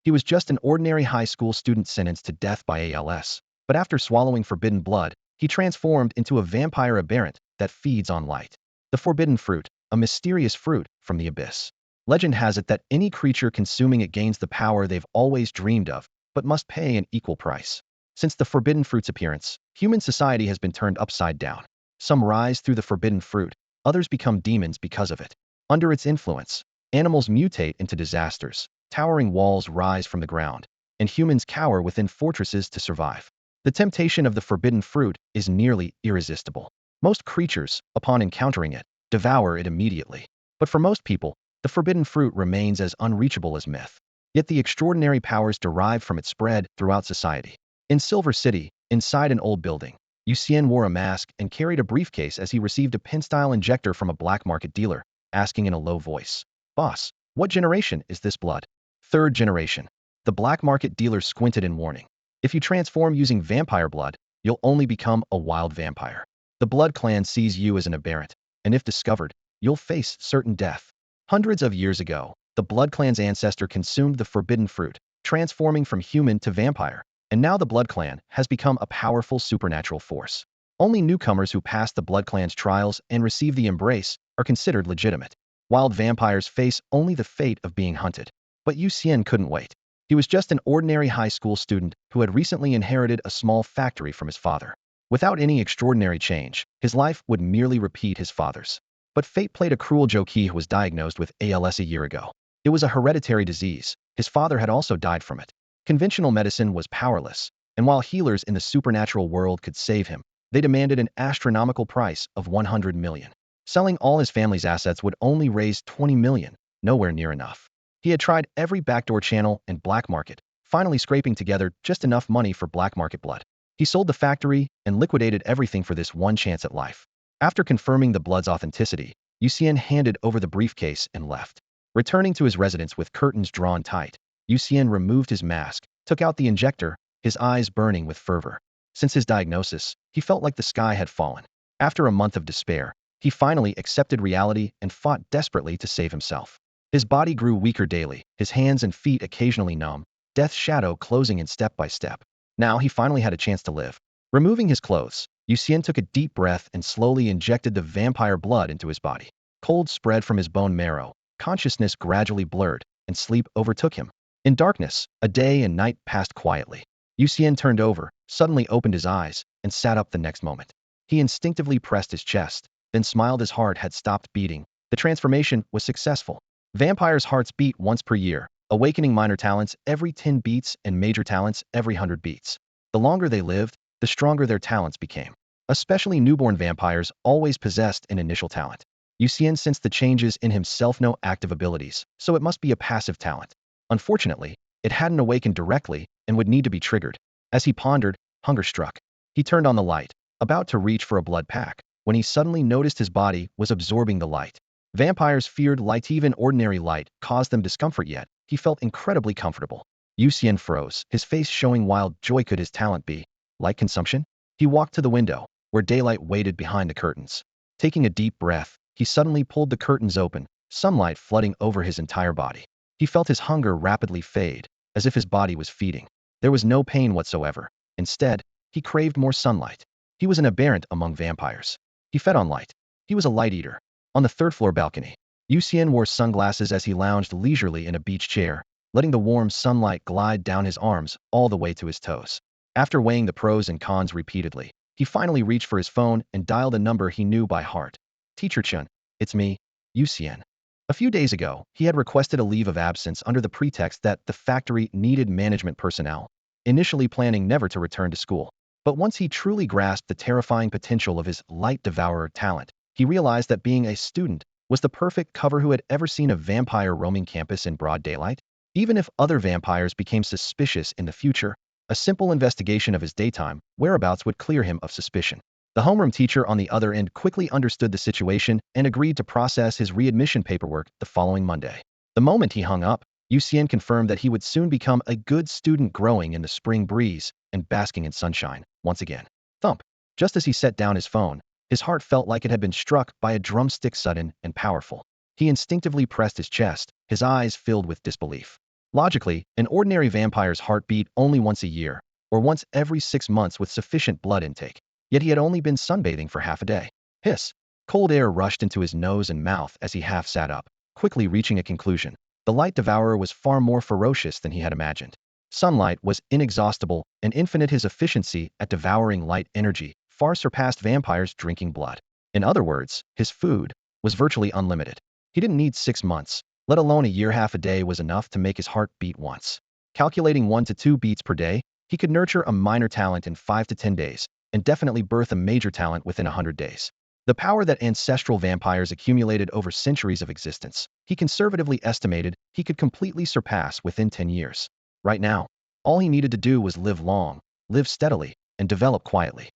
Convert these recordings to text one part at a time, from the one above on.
He was just an ordinary high school student sentenced to death by ALS, but after swallowing forbidden blood, he transformed into a vampire aberrant that feeds on light. The forbidden fruit, a mysterious fruit from the abyss. Legend has it that any creature consuming it gains the power they've always dreamed of, but must pay an equal price. Since the forbidden fruit's appearance, human society has been turned upside down. Some rise through the forbidden fruit, others become demons because of it. Under its influence, animals mutate into disasters, towering walls rise from the ground, and humans cower within fortresses to survive. The temptation of the forbidden fruit is nearly irresistible. Most creatures, upon encountering it, devour it immediately. But for most people, the forbidden fruit remains as unreachable as myth. Yet the extraordinary powers derived from it spread throughout society. In Silver City, inside an old building, Yu Xian wore a mask and carried a briefcase as he received a pin-style injector from a black market dealer, asking in a low voice, "Boss, what generation is this blood?" "Third generation." The black market dealer squinted in warning. "If you transform using vampire blood, you'll only become a wild vampire. The Blood Clan sees you as an aberrant, and if discovered, you'll face certain death." Hundreds of years ago, the Blood Clan's ancestor consumed the forbidden fruit, transforming from human to vampire, and now the Blood Clan has become a powerful supernatural force. Only newcomers who pass the Blood Clan's trials and receive the embrace are considered legitimate. Wild vampires face only the fate of being hunted. But Yu Xian couldn't wait. He was just an ordinary high school student who had recently inherited a small factory from his father. Without any extraordinary change, his life would merely repeat his father's. But fate played a cruel joke. He was diagnosed with ALS a year ago. It was a hereditary disease. His father had also died from it. Conventional medicine was powerless, and while healers in the supernatural world could save him, they demanded an astronomical price of 100 million. Selling all his family's assets would only raise 20 million, nowhere near enough. He had tried every backdoor channel and black market, finally scraping together just enough money for black market blood. He sold the factory and liquidated everything for this one chance at life. After confirming the blood's authenticity, Yu Xian handed over the briefcase and left. Returning to his residence with curtains drawn tight, Yu Xian removed his mask, took out the injector, his eyes burning with fervor. Since his diagnosis, he felt like the sky had fallen. After a month of despair, he finally accepted reality and fought desperately to save himself. His body grew weaker daily, his hands and feet occasionally numb, death's shadow closing in step by step. Now he finally had a chance to live. Removing his clothes, Yu Xian took a deep breath and slowly injected the vampire blood into his body. Cold spread from his bone marrow, consciousness gradually blurred, and sleep overtook him. In darkness, a day and night passed quietly. Yu Xian turned over, suddenly opened his eyes, and sat up the next moment. He instinctively pressed his chest, then smiled. His heart had stopped beating. The transformation was successful. Vampires' hearts beat once per year, awakening minor talents every 10 beats and major talents every 100 beats. The longer they lived, the stronger their talents became. Especially newborn vampires always possessed an initial talent. Yu Xian sensed the changes in himself. No active abilities, so it must be a passive talent. Unfortunately, it hadn't awakened directly and would need to be triggered. As he pondered, hunger struck. He turned on the light, about to reach for a blood pack, when he suddenly noticed his body was absorbing the light. Vampires feared light. Even ordinary light caused them discomfort, yet he felt incredibly comfortable. Yu Xian froze, his face showing wild joy. Could his talent be light consumption? He walked to the window, where daylight waited behind the curtains. Taking a deep breath, he suddenly pulled the curtains open, sunlight flooding over his entire body. He felt his hunger rapidly fade, as if his body was feeding. There was no pain whatsoever. Instead, he craved more sunlight. He was an aberrant among vampires. He fed on light. He was a light eater. On the third-floor balcony, Yu Xian wore sunglasses as he lounged leisurely in a beach chair, letting the warm sunlight glide down his arms all the way to his toes. After weighing the pros and cons repeatedly, he finally reached for his phone and dialed a number he knew by heart. "Teacher Chun, it's me, Yu Xian." A few days ago, he had requested a leave of absence under the pretext that the factory needed management personnel, initially planning never to return to school. But once he truly grasped the terrifying potential of his light devourer talent, he realized that being a student was the perfect cover. Who had ever seen a vampire roaming campus in broad daylight? Even if other vampires became suspicious in the future, a simple investigation of his daytime whereabouts would clear him of suspicion. The homeroom teacher on the other end quickly understood the situation and agreed to process his readmission paperwork the following Monday. The moment he hung up, Yu Xian confirmed that he would soon become a good student, growing in the spring breeze and basking in sunshine once again. Thump! Just as he set down his phone, his heart felt like it had been struck by a drumstick, sudden and powerful. He instinctively pressed his chest, his eyes filled with disbelief. Logically, an ordinary vampire's heart beat only once a year, or once every 6 months with sufficient blood intake, yet he had only been sunbathing for half a day. Hiss! Cold air rushed into his nose and mouth as he half sat up, quickly reaching a conclusion. The light devourer was far more ferocious than he had imagined. Sunlight was inexhaustible and infinite. His efficiency at devouring light energy far surpassed vampires drinking blood. In other words, his food was virtually unlimited. He didn't need 6 months, let alone a year. Half a day was enough to make his heart beat once. Calculating 1 to 2 beats per day, he could nurture a minor talent in 5 to 10 days, and definitely birth a major talent within 100 days. The power that ancestral vampires accumulated over centuries of existence, he conservatively estimated he could completely surpass within 10 years. Right now, all he needed to do was live long, live steadily, and develop quietly.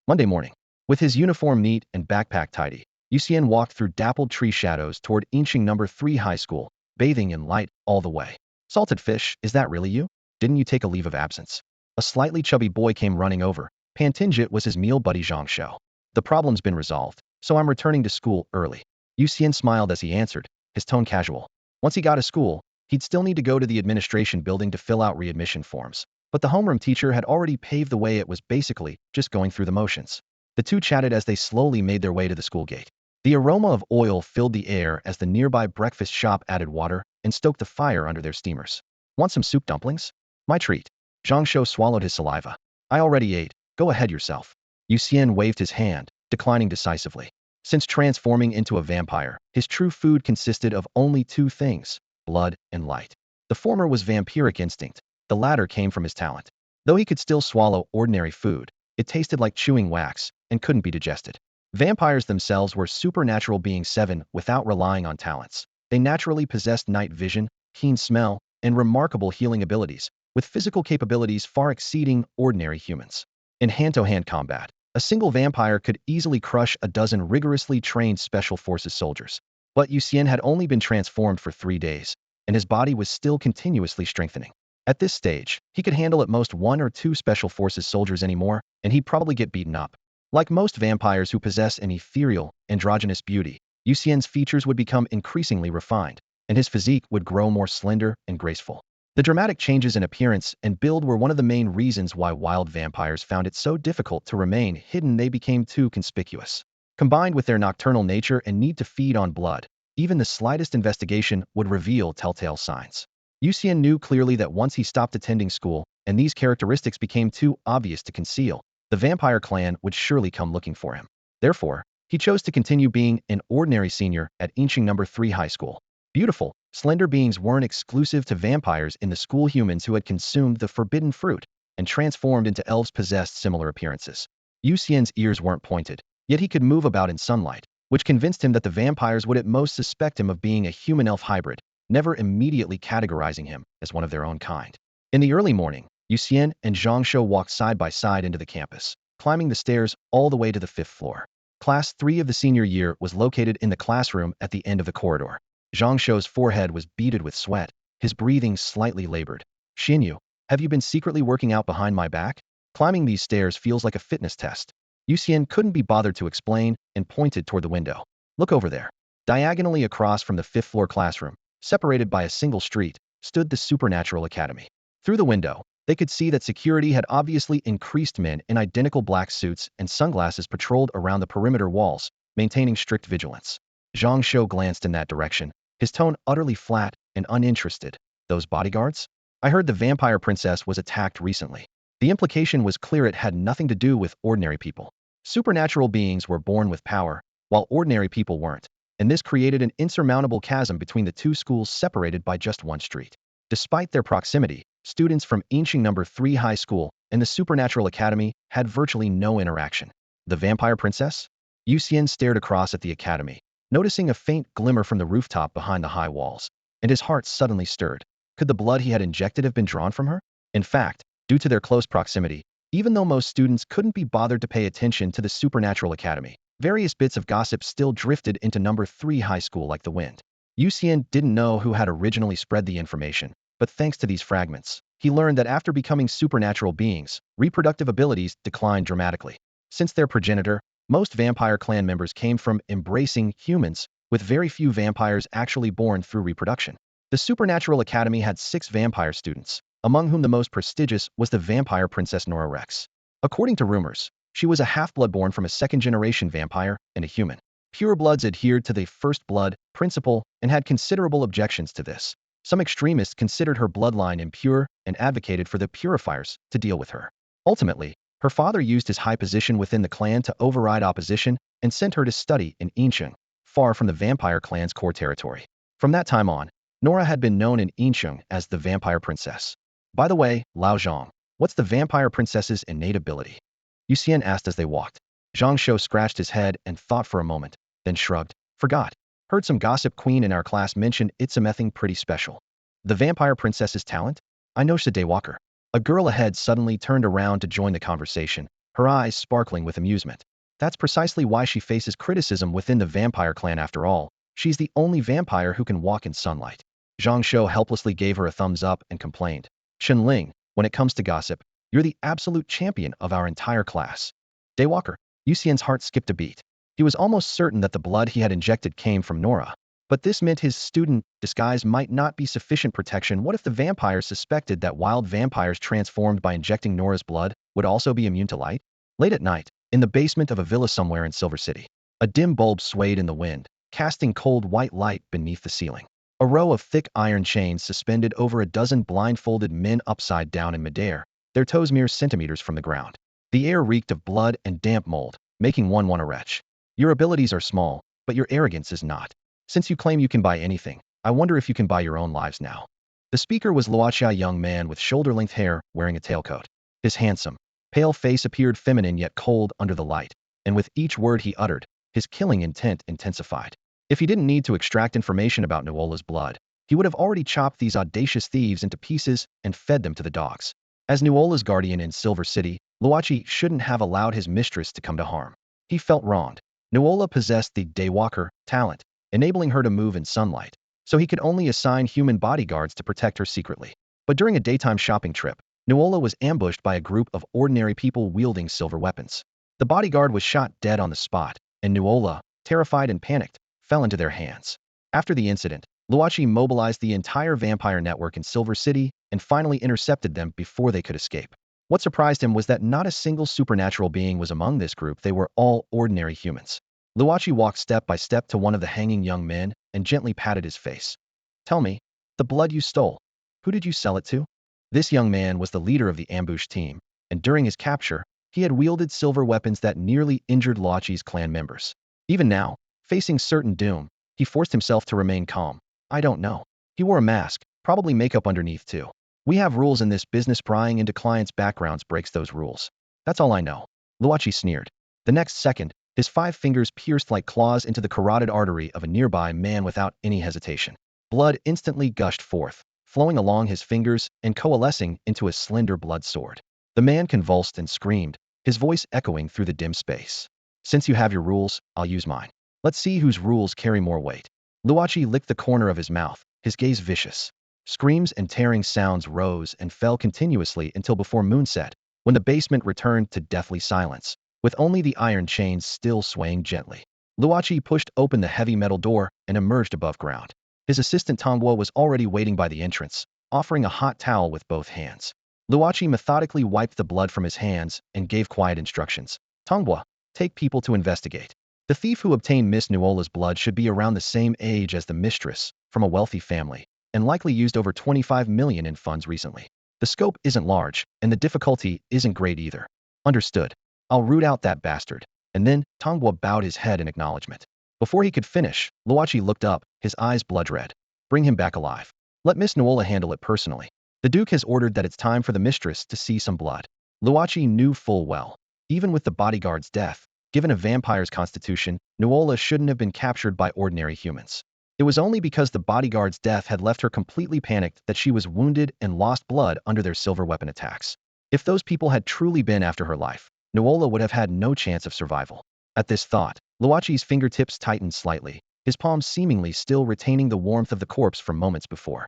Monday morning. With his uniform neat and backpack tidy, Yu Xian walked through dappled tree shadows toward Inching No. 3 High School, bathing in light all the way. Salted fish, is that really you? Didn't you take a leave of absence? A slightly chubby boy came running over. Pantingit was his meal buddy Zhang Shou. The problem's been resolved, so I'm returning to school early. Yu Xian smiled as he answered, his tone casual. Once he got to school, he'd still need to go to the administration building to fill out readmission forms. But the homeroom teacher had already paved the way. It was basically just going through the motions. The two chatted as they slowly made their way to the school gate. The aroma of oil filled the air as the nearby breakfast shop added water and stoked the fire under their steamers. Want some soup dumplings? My treat. Zhang Shou swallowed his saliva. I already ate. Go ahead yourself. Yu Xian waved his hand, declining decisively. Since transforming into a vampire, his true food consisted of only 2 things, blood and light. The former was vampiric instinct, the latter came from his talent. Though he could still swallow ordinary food, it tasted like chewing wax and couldn't be digested. Vampires themselves were supernatural beings 7 without relying on talents. They naturally possessed night vision, keen smell, and remarkable healing abilities, with physical capabilities far exceeding ordinary humans. In hand-to-hand combat, a single vampire could easily crush a dozen rigorously trained Special Forces soldiers. But Yu Xian had only been transformed for 3 days, and his body was still continuously strengthening. At this stage, he could handle at most 1 or 2 Special Forces soldiers anymore, and he'd probably get beaten up. Like most vampires who possess an ethereal, androgynous beauty, Yu Xian's features would become increasingly refined, and his physique would grow more slender and graceful. The dramatic changes in appearance and build were one of the main reasons why wild vampires found it so difficult to remain hidden. They became too conspicuous. Combined with their nocturnal nature and need to feed on blood, even the slightest investigation would reveal telltale signs. Yu Xian knew clearly that once he stopped attending school, and these characteristics became too obvious to conceal, the vampire clan would surely come looking for him. Therefore, he chose to continue being an ordinary senior at Inching No. 3 High School. Beautiful, slender beings weren't exclusive to vampires. In the school, humans who had consumed the forbidden fruit and transformed into elves possessed similar appearances. Yu Xian's ears weren't pointed, yet he could move about in sunlight, which convinced him that the vampires would at most suspect him of being a human-elf hybrid, never immediately categorizing him as one of their own kind. In the early morning, Yu Xian and Zhang Shou walked side by side into the campus, climbing the stairs all the way to the 5th floor. Class 3 of the senior year was located in the classroom at the end of the corridor. Zhang Shou's forehead was beaded with sweat, his breathing slightly labored. Xinyu, have you been secretly working out behind my back? Climbing these stairs feels like a fitness test. Yu Xian couldn't be bothered to explain and pointed toward the window. Look over there. Diagonally across from the 5th floor classroom, separated by a single street, stood the Supernatural Academy. Through the window, they could see that security had obviously increased. Men in identical black suits and sunglasses patrolled around the perimeter walls, maintaining strict vigilance. Zhang Shou glanced in that direction, his tone utterly flat and uninterested. Those bodyguards? I heard the vampire princess was attacked recently. The implication was clear. It had nothing to do with ordinary people. Supernatural beings were born with power, while ordinary people weren't, and this created an insurmountable chasm between the two schools separated by just one street. Despite their proximity, students from Inching No. 3 High School and the Supernatural Academy had virtually no interaction. The vampire princess? Yu Xian stared across at the academy, noticing a faint glimmer from the rooftop behind the high walls, and his heart suddenly stirred. Could the blood he had injected have been drawn from her? In fact, due to their close proximity, even though most students couldn't be bothered to pay attention to the Supernatural Academy, various bits of gossip still drifted into No. 3 High School like the wind. Yu Xian didn't know who had originally spread the information, but thanks to these fragments, he learned that after becoming supernatural beings, reproductive abilities declined dramatically. Since their progenitor, most vampire clan members came from embracing humans, with very few vampires actually born through reproduction. The Supernatural Academy had 6 vampire students, among whom the most prestigious was the vampire princess Nora Rex. According to rumors, she was a half-blood born from a second-generation vampire and a human. Purebloods adhered to the first blood principle and had considerable objections to this. Some extremists considered her bloodline impure and advocated for the purifiers to deal with her. Ultimately, her father used his high position within the clan to override opposition and sent her to study in Incheon, far from the vampire clan's core territory. From that time on, Nora had been known in Incheon as the Vampire Princess. By the way, Lao Zhang, what's the Vampire Princess's innate ability? Yu Xian asked as they walked. Zhang Shou scratched his head and thought for a moment, then shrugged. Forgot. Heard some gossip queen in our class mention it's something pretty special. The Vampire Princess's talent? I know Daywalker. A girl ahead suddenly turned around to join the conversation, her eyes sparkling with amusement. That's precisely why she faces criticism within the vampire clan after all. She's the only vampire who can walk in sunlight. Zhang Shou helplessly gave her a thumbs up and complained. Shen Ling, when it comes to gossip, you're the absolute champion of our entire class. Daywalker. Yu Xian's heart skipped a beat. He was almost certain that the blood he had injected came from Nora. But this meant his student disguise might not be sufficient protection. What if the vampires suspected that wild vampires transformed by injecting Nora's blood would also be immune to light? Late at night, in the basement of a villa somewhere in Silver City, a dim bulb swayed in the wind, casting cold white light beneath the ceiling. A row of thick iron chains suspended over a dozen blindfolded men upside down in midair, their toes mere centimeters from the ground. The air reeked of blood and damp mold, making one want to retch. Your abilities are small, but your arrogance is not. Since you claim you can buy anything, I wonder if you can buy your own lives now. The speaker was Luochi, a young man with shoulder-length hair, wearing a tailcoat. His handsome, pale face appeared feminine yet cold under the light, and with each word he uttered, his killing intent intensified. If he didn't need to extract information about Nuola's blood, he would have already chopped these audacious thieves into pieces and fed them to the dogs. As Nuola's guardian in Silver City, Luochi shouldn't have allowed his mistress to come to harm. He felt wronged. Nuola possessed the Daywalker talent, enabling her to move in sunlight, so he could only assign human bodyguards to protect her secretly. But during a daytime shopping trip, Nuola was ambushed by a group of ordinary people wielding silver weapons. The bodyguard was shot dead on the spot, and Nuola, terrified and panicked, fell into their hands. After the incident, Luochi mobilized the entire vampire network in Silver City and finally intercepted them before they could escape. What surprised him was that not a single supernatural being was among this group. They were all ordinary humans. Luochi walked step by step to one of the hanging young men and gently patted his face. Tell me, the blood you stole, who did you sell it to? This young man was the leader of the ambush team, and during his capture, he had wielded silver weapons that nearly injured Luochi's clan members. Even now, facing certain doom, he forced himself to remain calm. I don't know. He wore a mask, probably makeup underneath too. We have rules in this business. Prying into clients' backgrounds breaks those rules. That's all I know. Luochi sneered. The next second, his 5 fingers pierced like claws into the carotid artery of a nearby man without any hesitation. Blood instantly gushed forth, flowing along his fingers and coalescing into a slender blood sword. The man convulsed and screamed, his voice echoing through the dim space. Since you have your rules, I'll use mine. Let's see whose rules carry more weight. Luochi licked the corner of his mouth, his gaze vicious. Screams and tearing sounds rose and fell continuously until before moonset, when the basement returned to deathly silence, with only the iron chains still swaying gently. Luochi pushed open the heavy metal door and emerged above ground. His assistant Tongbo was already waiting by the entrance, offering a hot towel with both hands. Luochi methodically wiped the blood from his hands and gave quiet instructions. Tongbo, take people to investigate. The thief who obtained Miss Nuola's blood should be around the same age as the mistress, from a wealthy family, and likely used over 25 million in funds recently. The scope isn't large, and the difficulty isn't great either. Understood. I'll root out that bastard. And then, Tongbo bowed his head in acknowledgement. Before he could finish, Luochi looked up, his eyes blood red. Bring him back alive. Let Miss Nuola handle it personally. The Duke has ordered that it's time for the mistress to see some blood. Luochi knew full well. Even with the bodyguard's death, given a vampire's constitution, Nuola shouldn't have been captured by ordinary humans. It was only because the bodyguard's death had left her completely panicked that she was wounded and lost blood under their silver weapon attacks. If those people had truly been after her life, Nuola would have had no chance of survival. At this thought, Luochi's fingertips tightened slightly, his palms seemingly still retaining the warmth of the corpse from moments before.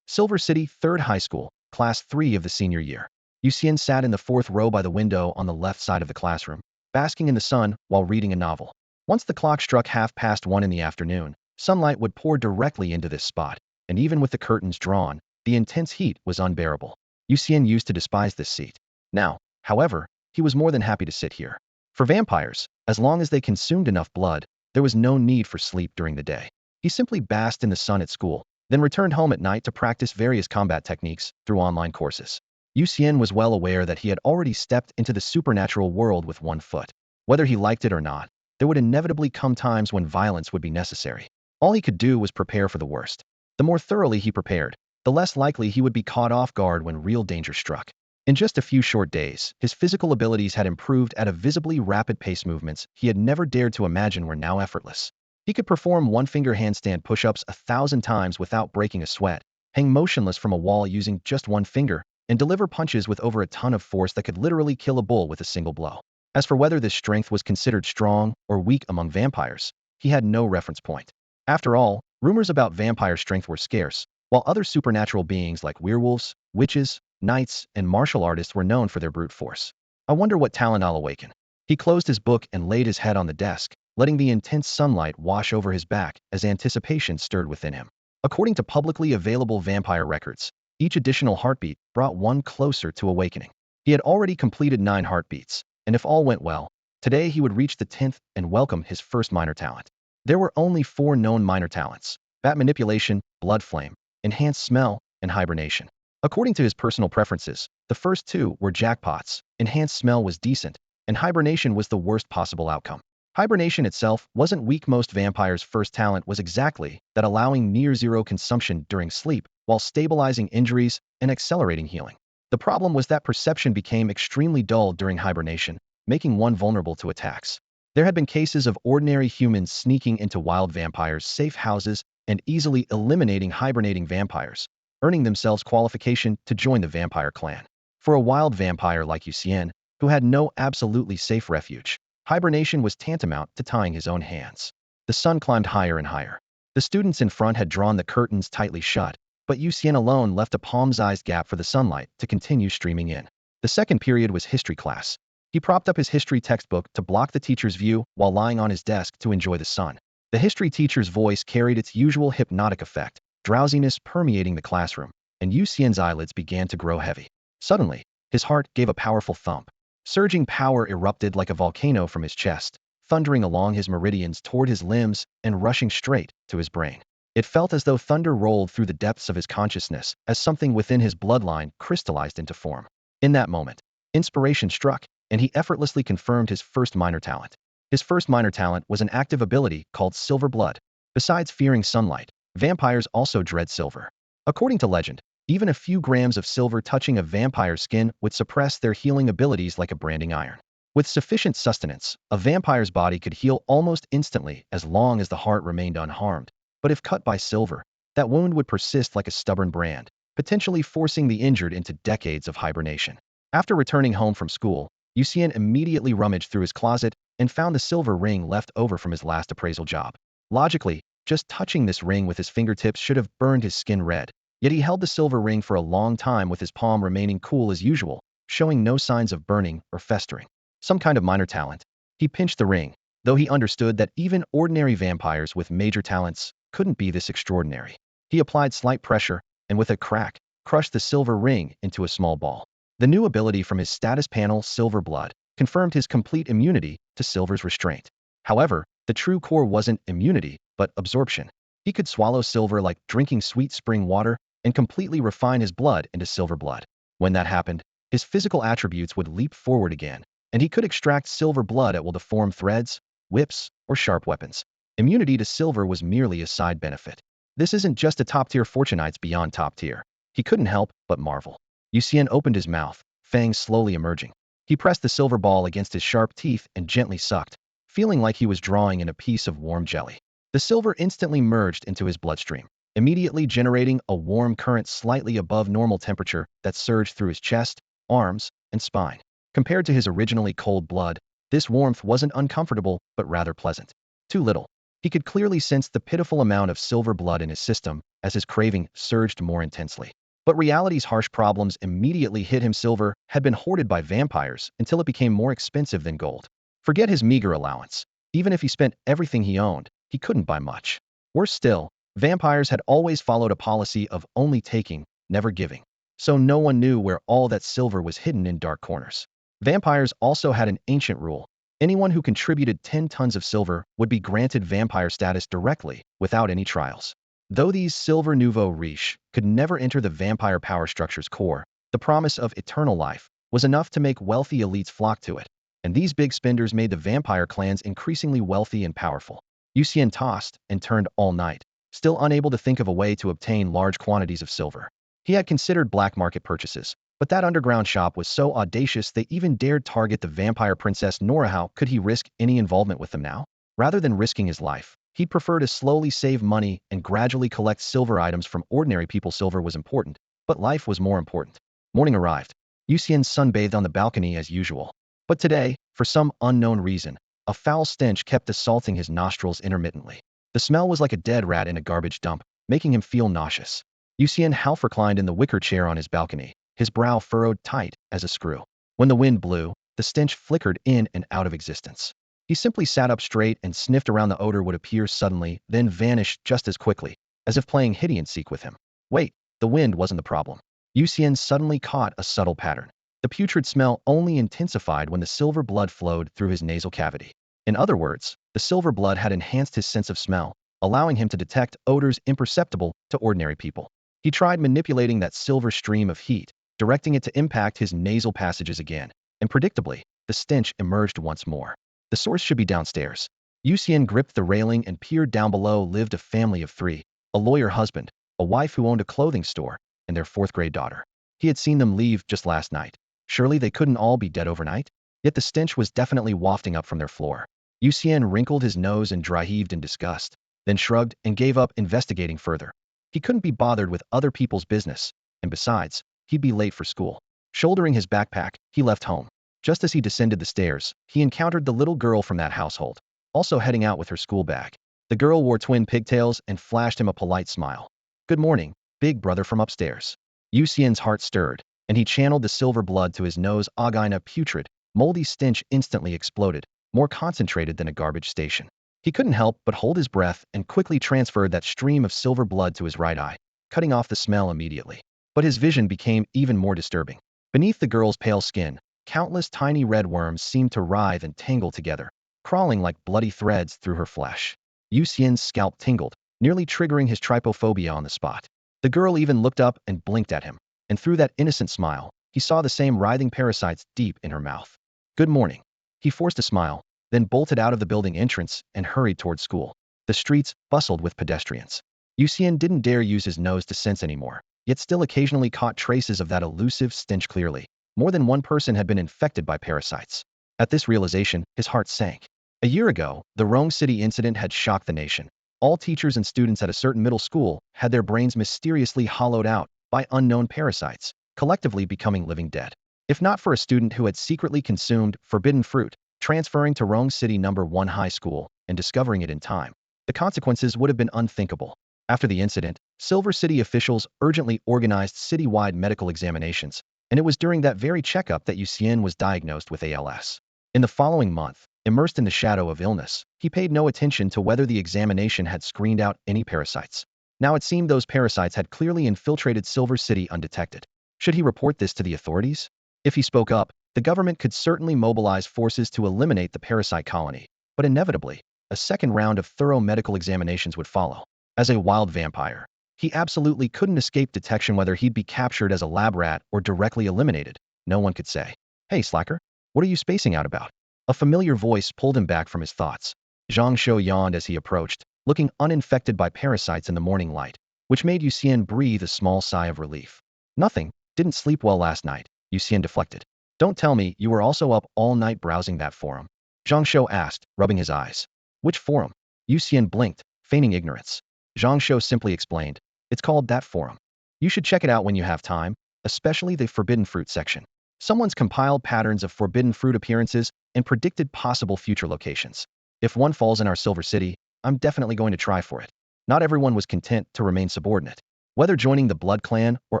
Silver City, 3rd High School, Class 3 of the senior year. Yu Xian sat in the 4th row by the window on the left side of the classroom, basking in the sun while reading a novel. Once the clock struck 1:30 in the afternoon, sunlight would pour directly into this spot, and even with the curtains drawn, the intense heat was unbearable. Yu Xian used to despise this seat. Now, however, he was more than happy to sit here. For vampires, as long as they consumed enough blood, there was no need for sleep during the day. He simply basked in the sun at school, then returned home at night to practice various combat techniques through online courses. Yu Xian was well aware that he had already stepped into the supernatural world with one foot. Whether he liked it or not, there would inevitably come times when violence would be necessary. All he could do was prepare for the worst. The more thoroughly he prepared, the less likely he would be caught off guard when real danger struck. In just a few short days, his physical abilities had improved at a visibly rapid pace. Movements he had never dared to imagine were now effortless. He could perform one-finger handstand push-ups 1,000 times without breaking a sweat, hang motionless from a wall using just one finger, and deliver punches with over a ton of force that could literally kill a bull with a single blow. As for whether this strength was considered strong or weak among vampires, he had no reference point. After all, rumors about vampire strength were scarce, while other supernatural beings like werewolves, witches, knights, and martial artists were known for their brute force. I wonder what talent I'll awaken. He closed his book and laid his head on the desk, letting the intense sunlight wash over his back as anticipation stirred within him. According to publicly available vampire records, each additional heartbeat brought one closer to awakening. He had already completed 9 heartbeats, and if all went well, today he would reach the 10th and welcome his first minor talent. There were only 4 known minor talents: bat manipulation, blood flame, enhanced smell, and hibernation. According to his personal preferences, the first 2 were jackpots. Enhanced smell was decent, and hibernation was the worst possible outcome. Hibernation itself wasn't weak. Most vampires' first talent was exactly that, allowing near-zero consumption during sleep while stabilizing injuries and accelerating healing. The problem was that perception became extremely dull during hibernation, making one vulnerable to attacks. There had been cases of ordinary humans sneaking into wild vampires' safe houses and easily eliminating hibernating vampires, earning themselves qualification to join the vampire clan. For a wild vampire like Yu Xian, who had no absolutely safe refuge, hibernation was tantamount to tying his own hands. The sun climbed higher and higher. The students in front had drawn the curtains tightly shut, but Yu Xian alone left a palm-sized gap for the sunlight to continue streaming in. The second period was history class. He propped up his history textbook to block the teacher's view while lying on his desk to enjoy the sun. The history teacher's voice carried its usual hypnotic effect, drowsiness permeating the classroom, and Yu Xian's eyelids began to grow heavy. Suddenly, his heart gave a powerful thump. Surging power erupted like a volcano from his chest, thundering along his meridians toward his limbs and rushing straight to his brain. It felt as though thunder rolled through the depths of his consciousness as something within his bloodline crystallized into form. In that moment, inspiration struck, and he effortlessly confirmed his first minor talent. His first minor talent was an active ability called Silver Blood. Besides fearing sunlight, vampires also dread silver. According to legend, even a few grams of silver touching a vampire's skin would suppress their healing abilities like a branding iron. With sufficient sustenance, a vampire's body could heal almost instantly as long as the heart remained unharmed. But if cut by silver, that wound would persist like a stubborn brand, potentially forcing the injured into decades of hibernation. After returning home from school, Yu Xian immediately rummaged through his closet and found the silver ring left over from his last appraisal job. Logically, just touching this ring with his fingertips should have burned his skin red. Yet he held the silver ring for a long time with his palm remaining cool as usual, showing no signs of burning or festering. Some kind of minor talent. He pinched the ring, though he understood that even ordinary vampires with major talents couldn't be this extraordinary. He applied slight pressure, and with a crack, crushed the silver ring into a small ball. The new ability from his status panel, Silver Blood, confirmed his complete immunity to silver's restraint. However, the true core wasn't immunity, but absorption. He could swallow silver like drinking sweet spring water and completely refine his blood into silver blood. When that happened, his physical attributes would leap forward again, and he could extract silver blood at will to form threads, whips, or sharp weapons. Immunity to silver was merely a side benefit. This isn't just a top-tier Fortunites beyond top tier. He couldn't help but marvel. Yu Xian opened his mouth, fangs slowly emerging. He pressed the silver ball against his sharp teeth and gently sucked, feeling like he was drawing in a piece of warm jelly. The silver instantly merged into his bloodstream, immediately generating a warm current slightly above normal temperature that surged through his chest, arms, and spine. Compared to his originally cold blood, this warmth wasn't uncomfortable but rather pleasant. Too little. He could clearly sense the pitiful amount of silver blood in his system as his craving surged more intensely. But reality's harsh problems immediately hit him. Silver had been hoarded by vampires until it became more expensive than gold. Forget his meager allowance. Even if he spent everything he owned, he couldn't buy much. Worse still, Vampires had always followed a policy of only taking, never giving. So no one knew where all that silver was hidden in dark corners. Vampires also had an ancient rule. Anyone who contributed 10 tons of silver would be granted vampire status directly, without any trials. Though these silver nouveau riche could never enter the vampire power structure's core, the promise of eternal life was enough to make wealthy elites flock to it. And these big spenders made the vampire clans increasingly wealthy and powerful. Yu Xian tossed and turned all night, still unable to think of a way to obtain large quantities of silver. He had considered black market purchases, but that underground shop was so audacious they even dared target the vampire princess Nora. How could he risk any involvement with them now? Rather than risking his life, he'd prefer to slowly save money and gradually collect silver items from ordinary people. Silver was important, but life was more important. Morning arrived. Yu Xian sunbathed on the balcony as usual. But today, for some unknown reason, a foul stench kept assaulting his nostrils intermittently. The smell was like a dead rat in a garbage dump, making him feel nauseous. Yu Xian half reclined in the wicker chair on his balcony, his brow furrowed tight as a screw. When the wind blew, the stench flickered in and out of existence. He simply sat up straight and sniffed around. The odor would appear suddenly, then vanish just as quickly, as if playing hide and seek with him. Wait, the wind wasn't the problem. Yu Xian suddenly caught a subtle pattern. The putrid smell only intensified when the silver blood flowed through his nasal cavity. In other words, the silver blood had enhanced his sense of smell, allowing him to detect odors imperceptible to ordinary people. He tried manipulating that silver stream of heat, directing it to impact his nasal passages again, and predictably, the stench emerged once more. The source should be downstairs. Yu Xian gripped the railing and peered down. Below lived a family of 3, a lawyer husband, a wife who owned a clothing store, and their 4th-grade daughter. He had seen them leave just last night. Surely they couldn't all be dead overnight? Yet the stench was definitely wafting up from their floor. Yu Xian wrinkled his nose and dry-heaved in disgust, then shrugged and gave up investigating further. He couldn't be bothered with other people's business, and besides, he'd be late for school. Shouldering his backpack, he left home. Just as he descended the stairs, he encountered the little girl from that household, also heading out with her school bag. The girl wore twin pigtails and flashed him a polite smile. "Good morning, big brother," from upstairs. Yu Xian's heart stirred, and he channeled the silver blood to his nose. A putrid, moldy stench instantly exploded, more concentrated than a garbage station. He couldn't help but hold his breath and quickly transferred that stream of silver blood to his right eye, cutting off the smell immediately. But his vision became even more disturbing. Beneath the girl's pale skin, countless tiny red worms seemed to writhe and tangle together, crawling like bloody threads through her flesh. Yu Xian's scalp tingled, nearly triggering his trypophobia on the spot. The girl even looked up and blinked at him, and through that innocent smile, he saw the same writhing parasites deep in her mouth. "Good morning." He forced a smile, then bolted out of the building entrance and hurried toward school. The streets bustled with pedestrians. Yu Xian didn't dare use his nose to sense anymore, yet still occasionally caught traces of that elusive stench clearly. More than one person had been infected by parasites. At this realization, his heart sank. A year ago, the Rome City incident had shocked the nation. All teachers and students at a certain middle school had their brains mysteriously hollowed out by unknown parasites, collectively becoming living dead. If not for a student who had secretly consumed forbidden fruit, transferring to Rome City No. 1 high school, and discovering it in time, the consequences would have been unthinkable. After the incident, Silver City officials urgently organized citywide medical examinations, and it was during that very checkup that Yu Xian was diagnosed with ALS. In the following month, immersed in the shadow of illness, he paid no attention to whether the examination had screened out any parasites. Now it seemed those parasites had clearly infiltrated Silver City undetected. Should he report this to the authorities? If he spoke up, the government could certainly mobilize forces to eliminate the parasite colony, but inevitably, a second round of thorough medical examinations would follow. As a wild vampire, he absolutely couldn't escape detection. Whether he'd be captured as a lab rat or directly eliminated, no one could say. "Hey, slacker, what are you spacing out about?" A familiar voice pulled him back from his thoughts. Zhang Shou yawned as he approached, looking uninfected by parasites in the morning light, which made Yu Xian breathe a small sigh of relief. "Nothing, didn't sleep well last night," Yu Xian deflected. "Don't tell me you were also up all night browsing that forum?" Zhang Shou asked, rubbing his eyes. "Which forum?" Yu Xian blinked, feigning ignorance. Zhang Shou simply explained, "It's called That Forum. You should check it out when you have time, especially the forbidden fruit section. Someone's compiled patterns of forbidden fruit appearances and predicted possible future locations. If one falls in our Silver City, I'm definitely going to try for it." Not everyone was content to remain subordinate. Whether joining the Blood Clan or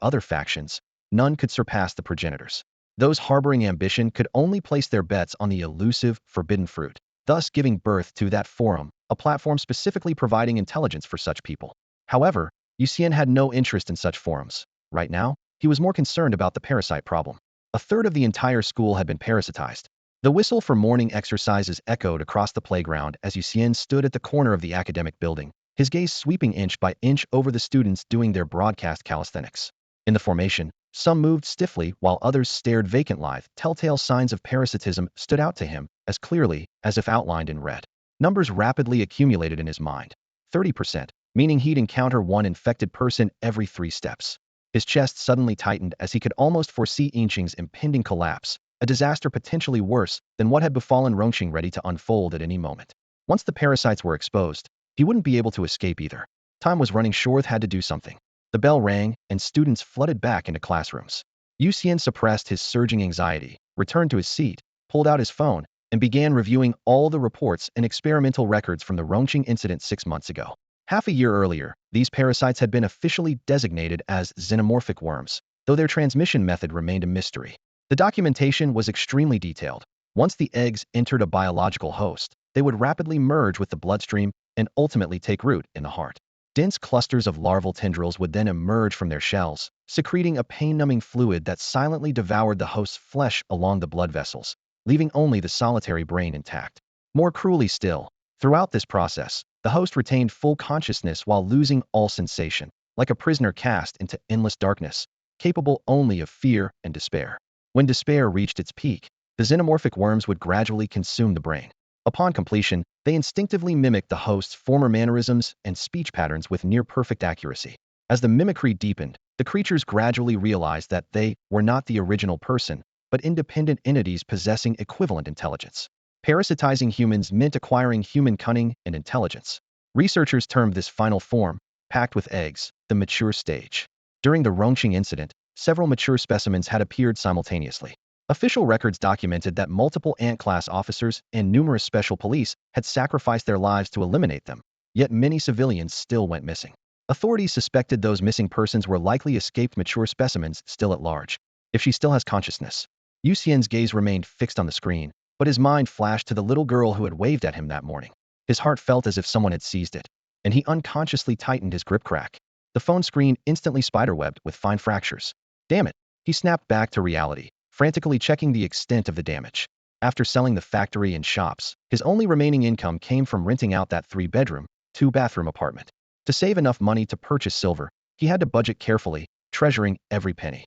other factions, none could surpass the progenitors. Those harboring ambition could only place their bets on the elusive forbidden fruit, thus giving birth to That Forum, a platform specifically providing intelligence for such people. However, Yu Xian had no interest in such forums. Right now, he was more concerned about the parasite problem. A third of the entire school had been parasitized. The whistle for morning exercises echoed across the playground as Yu Xian stood at the corner of the academic building, his gaze sweeping inch by inch over the students doing their broadcast calisthenics. In the formation, some moved stiffly while others stared vacant. Lithe, telltale signs of parasitism stood out to him as clearly as if outlined in red. Numbers rapidly accumulated in his mind. 30%, meaning he'd encounter one infected person every 3 steps. His chest suddenly tightened as he could almost foresee Yinqing's impending collapse, a disaster potentially worse than what had befallen Rongqing ready to unfold at any moment. Once the parasites were exposed, he wouldn't be able to escape either. Time was running short, had to do something. The bell rang, and students flooded back into classrooms. Yu Xian suppressed his surging anxiety, returned to his seat, pulled out his phone, and began reviewing all the reports and experimental records from the Rongqing incident 6 months ago. Half a year earlier, these parasites had been officially designated as xenomorphic worms, though their transmission method remained a mystery. The documentation was extremely detailed. Once the eggs entered a biological host, they would rapidly merge with the bloodstream and ultimately take root in the heart. Dense clusters of larval tendrils would then emerge from their shells, secreting a pain-numbing fluid that silently devoured the host's flesh along the blood vessels, leaving only the solitary brain intact. More cruelly still, throughout this process, the host retained full consciousness while losing all sensation, like a prisoner cast into endless darkness, capable only of fear and despair. When despair reached its peak, the xenomorphic worms would gradually consume the brain. Upon completion, they instinctively mimicked the host's former mannerisms and speech patterns with near-perfect accuracy. As the mimicry deepened, the creatures gradually realized that they were not the original person, but independent entities possessing equivalent intelligence. Parasitizing humans meant acquiring human cunning and intelligence. Researchers termed this final form, packed with eggs, the mature stage. During the Rongqing incident, several mature specimens had appeared simultaneously. Official records documented that multiple Ant-class officers and numerous special police had sacrificed their lives to eliminate them, yet many civilians still went missing. Authorities suspected those missing persons were likely escaped mature specimens still at large. If she still has consciousness. Yu Xian's gaze remained fixed on the screen, but his mind flashed to the little girl who had waved at him that morning. His heart felt as if someone had seized it, and he unconsciously tightened his grip. Crack. The phone screen instantly spiderwebbed with fine fractures. Damn it! He snapped back to reality, frantically checking the extent of the damage. After selling the factory and shops, his only remaining income came from renting out that 3-bedroom, 2-bathroom apartment. To save enough money to purchase silver, he had to budget carefully, treasuring every penny.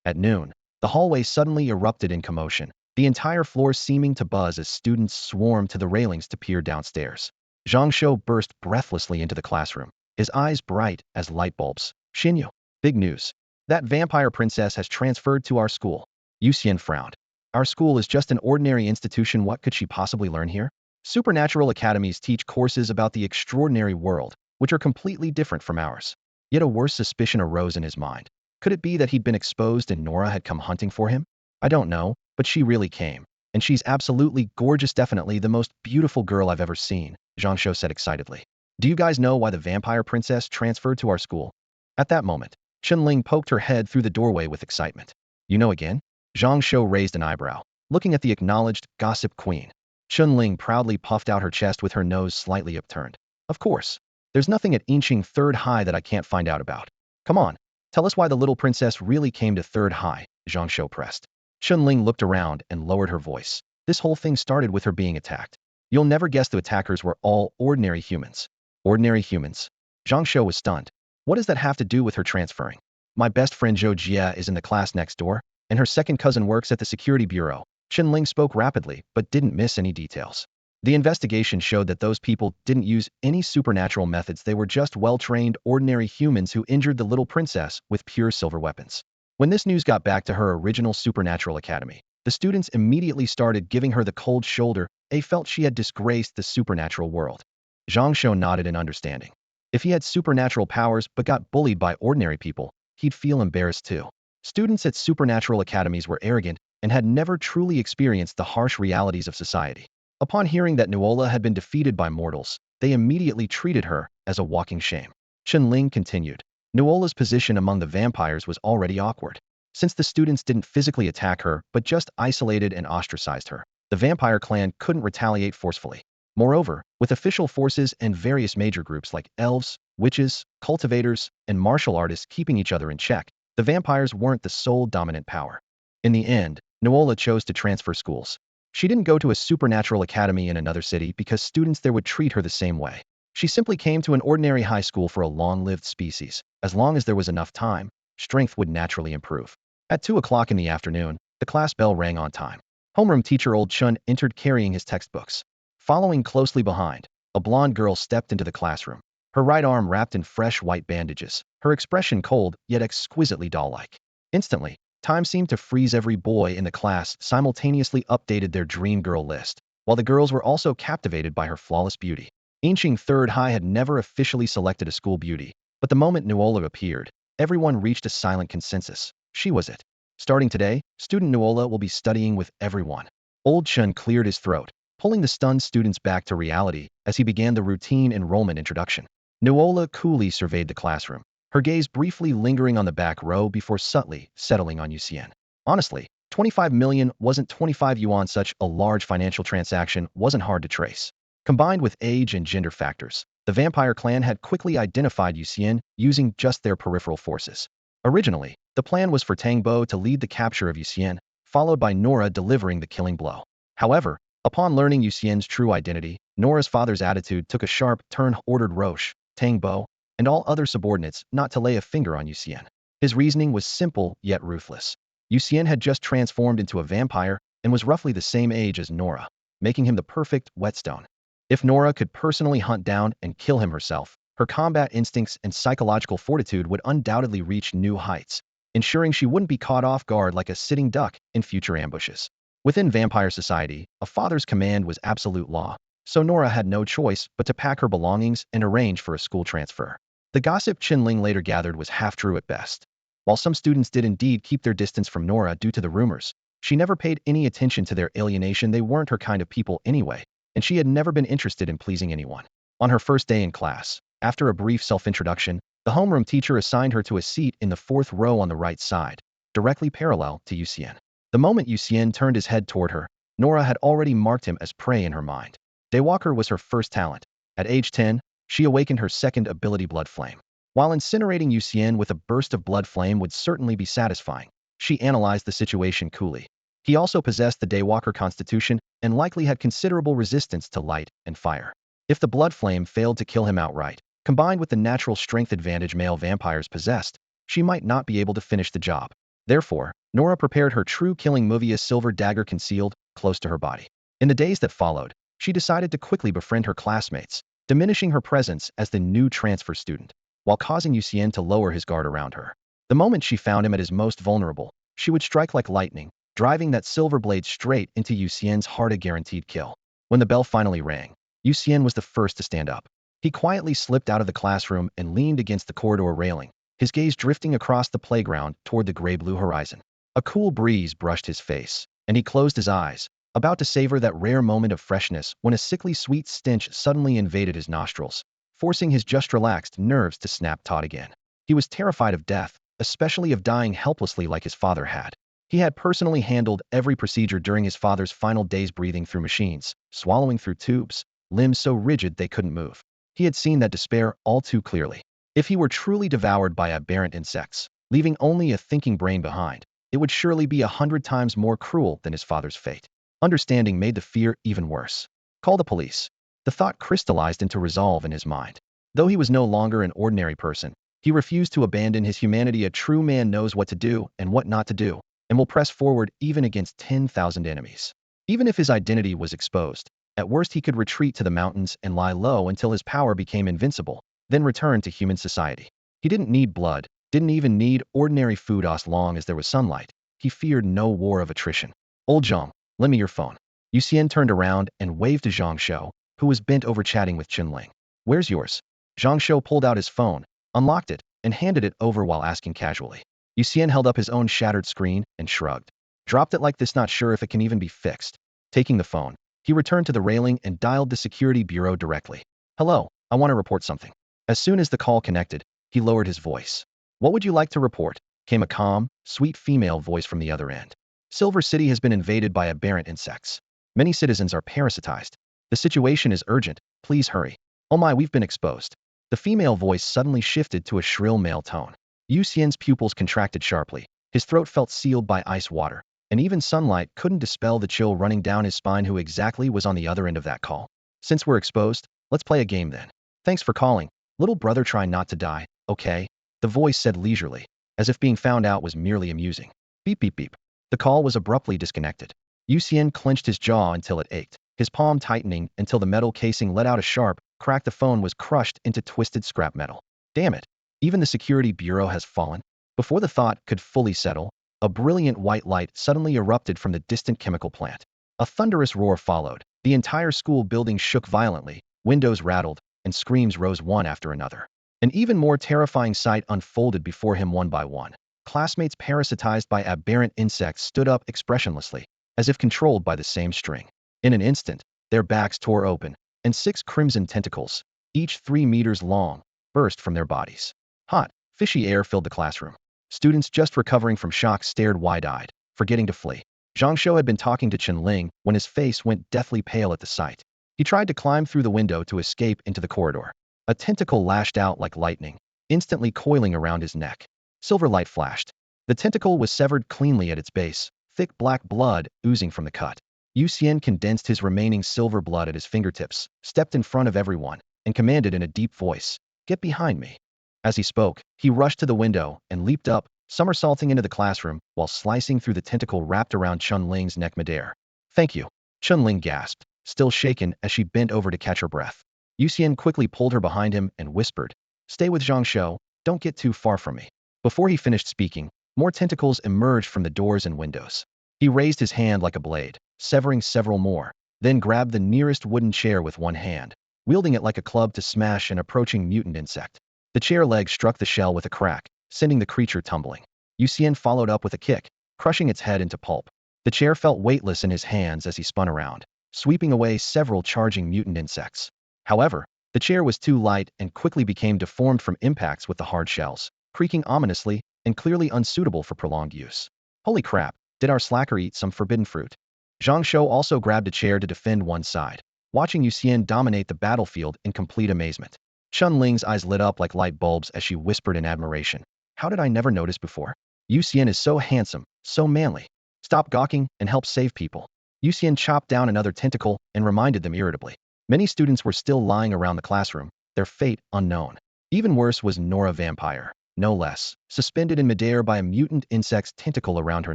At noon, the hallway suddenly erupted in commotion, the entire floor seeming to buzz as students swarmed to the railings to peer downstairs. Zhang Shou burst breathlessly into the classroom, his eyes bright as light bulbs. Xinyu. Big news. That vampire princess has transferred to our school. Yu Xian frowned. Our school is just an ordinary institution. What could she possibly learn here? Supernatural academies teach courses about the extraordinary world, which are completely different from ours. Yet a worse suspicion arose in his mind. Could it be that he'd been exposed and Nora had come hunting for him? I don't know, but she really came. And she's absolutely gorgeous, definitely the most beautiful girl I've ever seen, Zhang Shou said excitedly. Do you guys know why the vampire princess transferred to our school? At that moment, Chunling poked her head through the doorway with excitement. You know again? Zhang Shou raised an eyebrow, looking at the acknowledged gossip queen. Chunling proudly puffed out her chest with her nose slightly upturned. Of course. There's nothing at Yinqing Third High that I can't find out about. Come on, tell us why the little princess really came to Third High, Zhang Shou pressed. Chunling looked around and lowered her voice. This whole thing started with her being attacked. You'll never guess the attackers were all ordinary humans. Ordinary humans? Zhang Shou was stunned. What does that have to do with her transferring? My best friend Zhou Jia is in the class next door, and her second cousin works at the security bureau. Chunling spoke rapidly, but didn't miss any details. The investigation showed that those people didn't use any supernatural methods. They were just well-trained, ordinary humans who injured the little princess with pure silver weapons. When this news got back to her original supernatural academy, the students immediately started giving her the cold shoulder. They felt she had disgraced the supernatural world. Zhang Shou nodded in understanding. If he had supernatural powers but got bullied by ordinary people, he'd feel embarrassed too. Students at supernatural academies were arrogant and had never truly experienced the harsh realities of society. Upon hearing that Nuola had been defeated by mortals, they immediately treated her as a walking shame. Chunling continued. Nuola's position among the vampires was already awkward. Since the students didn't physically attack her but just isolated and ostracized her, the vampire clan couldn't retaliate forcefully. Moreover, with official forces and various major groups like elves, witches, cultivators, and martial artists keeping each other in check, the vampires weren't the sole dominant power. In the end, Nuola chose to transfer schools. She didn't go to a supernatural academy in another city because students there would treat her the same way. She simply came to an ordinary high school for a long-lived species. As long as there was enough time, strength would naturally improve. At 2 o'clock in the afternoon, the class bell rang on time. Homeroom teacher Old Chun entered carrying his textbooks. Following closely behind, a blonde girl stepped into the classroom, her right arm wrapped in fresh white bandages, her expression cold yet exquisitely doll-like. Instantly, time seemed to freeze. Every boy in the class simultaneously updated their dream girl list, while the girls were also captivated by her flawless beauty. Inching Third High had never officially selected a school beauty, but the moment Nuola appeared, everyone reached a silent consensus. She was it. Starting today, student Nuola will be studying with everyone. Old Chun cleared his throat, pulling the stunned students back to reality as he began the routine enrollment introduction. Nuola coolly surveyed the classroom, her gaze briefly lingering on the back row before subtly settling on Yu Xian. Honestly, 25 million wasn't 25 yuan. Such a large financial transaction wasn't hard to trace. Combined with age and gender factors, the vampire clan had quickly identified Yu Xian using just their peripheral forces. Originally, the plan was for Tangbo to lead the capture of Yu Xian, followed by Nora delivering the killing blow. However, upon learning Yu Xian's true identity, Nora's father's attitude took a sharp turn. Ordered Roche, Tangbo, and all other subordinates not to lay a finger on Yu Xian. His reasoning was simple yet ruthless. Yu Xian had just transformed into a vampire and was roughly the same age as Nora, making him the perfect whetstone. If Nora could personally hunt down and kill him herself, her combat instincts and psychological fortitude would undoubtedly reach new heights, ensuring she wouldn't be caught off guard like a sitting duck in future ambushes. Within vampire society, a father's command was absolute law, so Nora had no choice but to pack her belongings and arrange for a school transfer. The gossip Qinling later gathered was half true at best. While some students did indeed keep their distance from Nora due to the rumors, she never paid any attention to their alienation. They weren't her kind of people anyway, and she had never been interested in pleasing anyone. On her first day in class, after a brief self-introduction, the homeroom teacher assigned her to a seat in the 4th row on the right side, directly parallel to Yu Xian. The moment Yu Xian turned his head toward her, Nora had already marked him as prey in her mind. Daywalker was her first talent. At age 10, she awakened her second ability, Blood Flame. While incinerating Yu Xian with a burst of blood flame would certainly be satisfying, she analyzed the situation coolly. He also possessed the Daywalker constitution and likely had considerable resistance to light and fire. If the blood flame failed to kill him outright, combined with the natural strength advantage male vampires possessed, she might not be able to finish the job. Therefore, Nora prepared her true killing move, a silver dagger concealed close to her body. In the days that followed, she decided to quickly befriend her classmates, diminishing her presence as the new transfer student, while causing Yu Xian to lower his guard around her. The moment she found him at his most vulnerable, she would strike like lightning, driving that silver blade straight into Yu Xian's heart, a guaranteed kill. When the bell finally rang, Yu Xian was the first to stand up. He quietly slipped out of the classroom and leaned against the corridor railing, his gaze drifting across the playground toward the gray-blue horizon. A cool breeze brushed his face, and he closed his eyes, about to savor that rare moment of freshness when a sickly sweet stench suddenly invaded his nostrils, forcing his just relaxed nerves to snap taut again. He was terrified of death, especially of dying helplessly like his father had. He had personally handled every procedure during his father's final days, breathing through machines, swallowing through tubes, limbs so rigid they couldn't move. He had seen that despair all too clearly. If he were truly devoured by aberrant insects, leaving only a thinking brain behind, it would surely be 100 times more cruel than his father's fate. Understanding made the fear even worse. Call the police. The thought crystallized into resolve in his mind. Though he was no longer an ordinary person, he refused to abandon his humanity. A true man knows what to do and what not to do, and will press forward even against 10,000 enemies. Even if his identity was exposed, at worst he could retreat to the mountains and lie low until his power became invincible, then return to human society. He didn't need blood, didn't even need ordinary food as long as there was sunlight. He feared no war of attrition. Old Zhang, lend me your phone. Yu Xian turned around and waved to Zhang Shou, who was bent over chatting with Qinling. Where's yours? Zhang Shou pulled out his phone, unlocked it, and handed it over while asking casually. Yu Xian held up his own shattered screen and shrugged. Dropped it like this, not sure if it can even be fixed. Taking the phone, he returned to the railing and dialed the security bureau directly. Hello, I want to report something. As soon as the call connected, he lowered his voice. What would you like to report? Came a calm, sweet female voice from the other end. Silver City has been invaded by aberrant insects. Many citizens are parasitized. The situation is urgent. Please hurry. Oh my, we've been exposed. The female voice suddenly shifted to a shrill male tone. Yu Xian's pupils contracted sharply. His throat felt sealed by ice water, and even sunlight couldn't dispel the chill running down his spine. Who exactly was on the other end of that call? Since we're exposed, let's play a game then. Thanks for calling. Little brother, try not to die, okay? The voice said leisurely, as if being found out was merely amusing. Beep beep beep. The call was abruptly disconnected. Yu Xian clenched his jaw until it ached, his palm tightening until the metal casing let out a sharp crack. The phone was crushed into twisted scrap metal. Damn it. Even the security bureau has fallen. Before the thought could fully settle, a brilliant white light suddenly erupted from the distant chemical plant. A thunderous roar followed. The entire school building shook violently, windows rattled, and screams rose one after another. An even more terrifying sight unfolded before him. One by one, classmates parasitized by aberrant insects stood up expressionlessly, as if controlled by the same string. In an instant, their backs tore open, and 6 crimson tentacles, each 3 meters long, burst from their bodies. Hot, fishy air filled the classroom. Students just recovering from shock stared wide-eyed, forgetting to flee. Zhang had been talking to Chen Ling when his face went deathly pale at the sight. He tried to climb through the window to escape into the corridor. A tentacle lashed out like lightning, instantly coiling around his neck. Silver light flashed. The tentacle was severed cleanly at its base, thick black blood oozing from the cut. Yu Xian condensed his remaining silver blood at his fingertips, stepped in front of everyone, and commanded in a deep voice, "Get behind me." As he spoke, he rushed to the window and leaped up, somersaulting into the classroom while slicing through the tentacle wrapped around Chun Ling's neck midair. "Thank you." Chun Ling gasped, still shaken as she bent over to catch her breath. Yu Xian quickly pulled her behind him and whispered, "Stay with Zhang, don't get too far from me." Before he finished speaking, more tentacles emerged from the doors and windows. He raised his hand like a blade, severing several more, then grabbed the nearest wooden chair with one hand, wielding it like a club to smash an approaching mutant insect. The chair leg struck the shell with a crack, sending the creature tumbling. Yu Xian followed up with a kick, crushing its head into pulp. The chair felt weightless in his hands as he spun around, sweeping away several charging mutant insects. However, the chair was too light and quickly became deformed from impacts with the hard shells, creaking ominously and clearly unsuitable for prolonged use. Holy crap, did our slacker eat some forbidden fruit? Zhang also grabbed a chair to defend one side, watching Yu Xian dominate the battlefield in complete amazement. Chun Ling's eyes lit up like light bulbs as she whispered in admiration, "How did I never notice before? Yu Xian is so handsome, so manly. Stop gawking and help save people." Yu Xian chopped down another tentacle and reminded them irritably. Many students were still lying around the classroom, their fate unknown. Even worse was Nora Vampire, no less, suspended in midair by a mutant insect's tentacle around her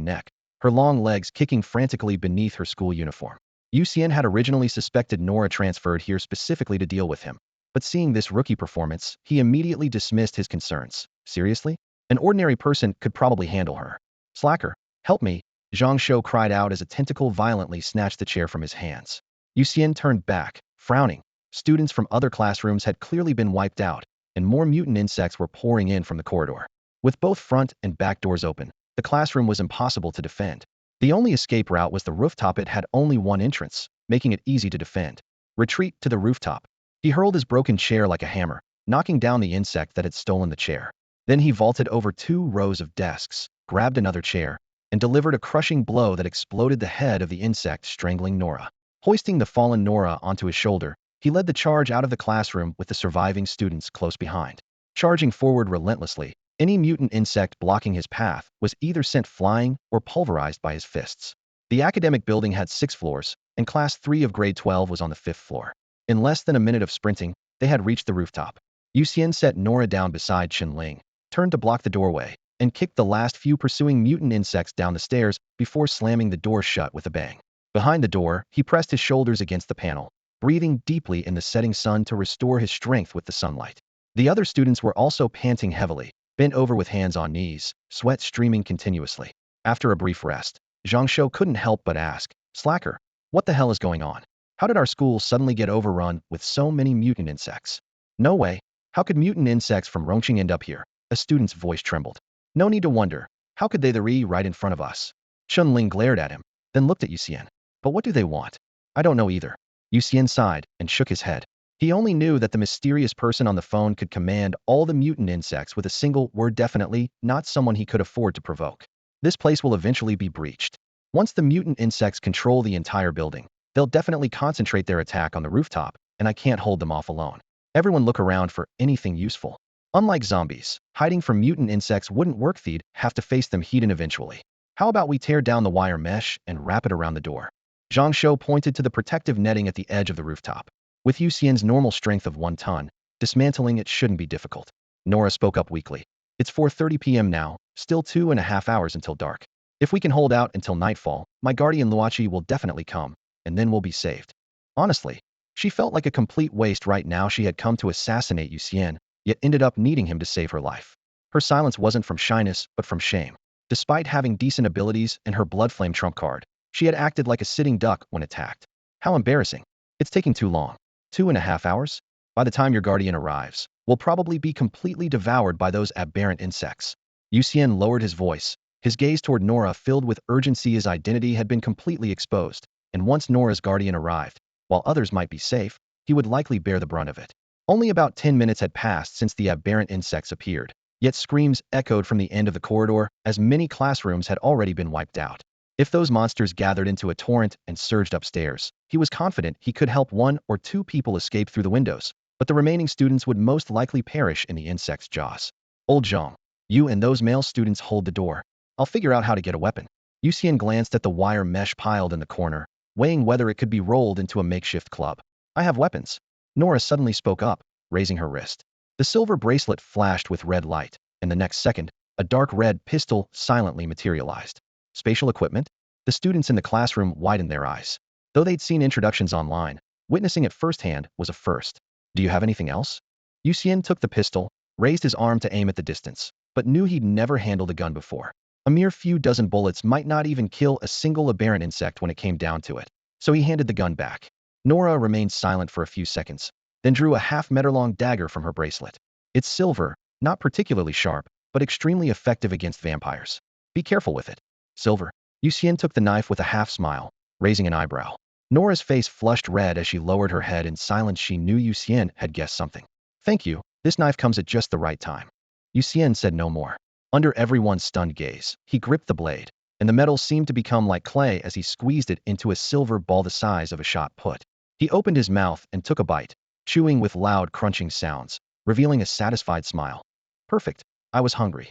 neck, her long legs kicking frantically beneath her school uniform. Yu Xian had originally suspected Nora transferred here specifically to deal with him, but seeing this rookie performance, he immediately dismissed his concerns. Seriously? An ordinary person could probably handle her. "Slacker, help me," Zhang cried out as a tentacle violently snatched the chair from his hands. Yu Xian turned back, frowning. Students from other classrooms had clearly been wiped out, and more mutant insects were pouring in from the corridor. With both front and back doors open, the classroom was impossible to defend. The only escape route was the rooftop. It had only one entrance, making it easy to defend. Retreat to the rooftop. He hurled his broken chair like a hammer, knocking down the insect that had stolen the chair. Then he vaulted over 2 rows of desks, grabbed another chair, and delivered a crushing blow that exploded the head of the insect strangling Nora. Hoisting the fallen Nora onto his shoulder, he led the charge out of the classroom with the surviving students close behind. Charging forward relentlessly, any mutant insect blocking his path was either sent flying or pulverized by his fists. The academic building had 6 floors, and Class 3 of Grade 12 was on the 5th floor. In less than a minute of sprinting, they had reached the rooftop. Yu Xian set Nora down beside Chen Ling, turned to block the doorway, and kicked the last few pursuing mutant insects down the stairs before slamming the door shut with a bang. Behind the door, he pressed his shoulders against the panel, breathing deeply in the setting sun to restore his strength with the sunlight. The other students were also panting heavily, bent over with hands on knees, sweat streaming continuously. After a brief rest, Zhang couldn't help but ask, "Slacker, what the hell is going on? How did our school suddenly get overrun with so many mutant insects?" "No way. How could mutant insects from Rongqing end up here?" A student's voice trembled. "No need to wonder. How could they right in front of us?" Chun Ling glared at him, then looked at Yu Xian. "But what do they want?" "I don't know either." Yu Xian sighed and shook his head. He only knew that the mysterious person on the phone could command all the mutant insects with a single word, definitely not someone he could afford to provoke. This place will eventually be breached. Once the mutant insects control the entire building, They'll definitely concentrate their attack on the rooftop, and I can't hold them off alone. Everyone look around for anything useful. Unlike zombies, hiding from mutant insects wouldn't work. They'd have to face them heat-in eventually. How about we tear down the wire mesh and wrap it around the door? Zhang Shou pointed to the protective netting at the edge of the rooftop. With Yu Xian's normal strength of 1 ton, dismantling it shouldn't be difficult. Nora spoke up weakly. It's 4:30 p.m. now, still 2.5 hours until dark. If we can hold out until nightfall, my guardian Luoqi will definitely come, and then we'll be saved. Honestly, she felt like a complete waste right now. She had come to assassinate Yu Xian, yet ended up needing him to save her life. Her silence wasn't from shyness, but from shame. Despite having decent abilities and her blood flame trump card, she had acted like a sitting duck when attacked. How embarrassing. It's taking too long. 2.5 hours? By the time your guardian arrives, we'll probably be completely devoured by those aberrant insects. Yu Xian lowered his voice, his gaze toward Nora filled with urgency. His identity had been completely exposed, and once Nora's guardian arrived, while others might be safe, he would likely bear the brunt of it. Only about 10 minutes had passed since the aberrant insects appeared, yet screams echoed from the end of the corridor as many classrooms had already been wiped out. If those monsters gathered into a torrent and surged upstairs, he was confident he could help 1 or 2 people escape through the windows, but the remaining students would most likely perish in the insects' jaws. Old Zhang, you and those male students hold the door. I'll figure out how to get a weapon. Yu Xian glanced at the wire mesh piled in the corner, weighing whether it could be rolled into a makeshift club. I have weapons. Nora suddenly spoke up, raising her wrist. The silver bracelet flashed with red light, and the next second, a dark red pistol silently materialized. Spatial equipment? The students in the classroom widened their eyes. Though they'd seen introductions online, witnessing it firsthand was a first. Do you have anything else? Yu Xian took the pistol, raised his arm to aim at the distance, but knew he'd never handled a gun before. A mere few dozen bullets might not even kill a single aberrant insect when it came down to it, so he handed the gun back. Nora remained silent for a few seconds, then drew a half-meter-long dagger from her bracelet. It's silver, not particularly sharp, but extremely effective against vampires. Be careful with it. Silver. Yu Xian took the knife with a half-smile, raising an eyebrow. Nora's face flushed red as she lowered her head in silence. She knew Yu Xian had guessed something. Thank you, this knife comes at just the right time. Yu Xian said no more. Under everyone's stunned gaze, he gripped the blade, and the metal seemed to become like clay as he squeezed it into a silver ball the size of a shot put. He opened his mouth and took a bite, chewing with loud crunching sounds, revealing a satisfied smile. Perfect. I was hungry.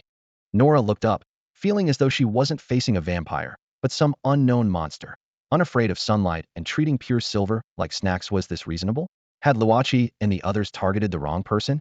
Nora looked up, feeling as though she wasn't facing a vampire, but some unknown monster. Unafraid of sunlight and treating pure silver like snacks. Was this reasonable? Had Luoqi and the others targeted the wrong person?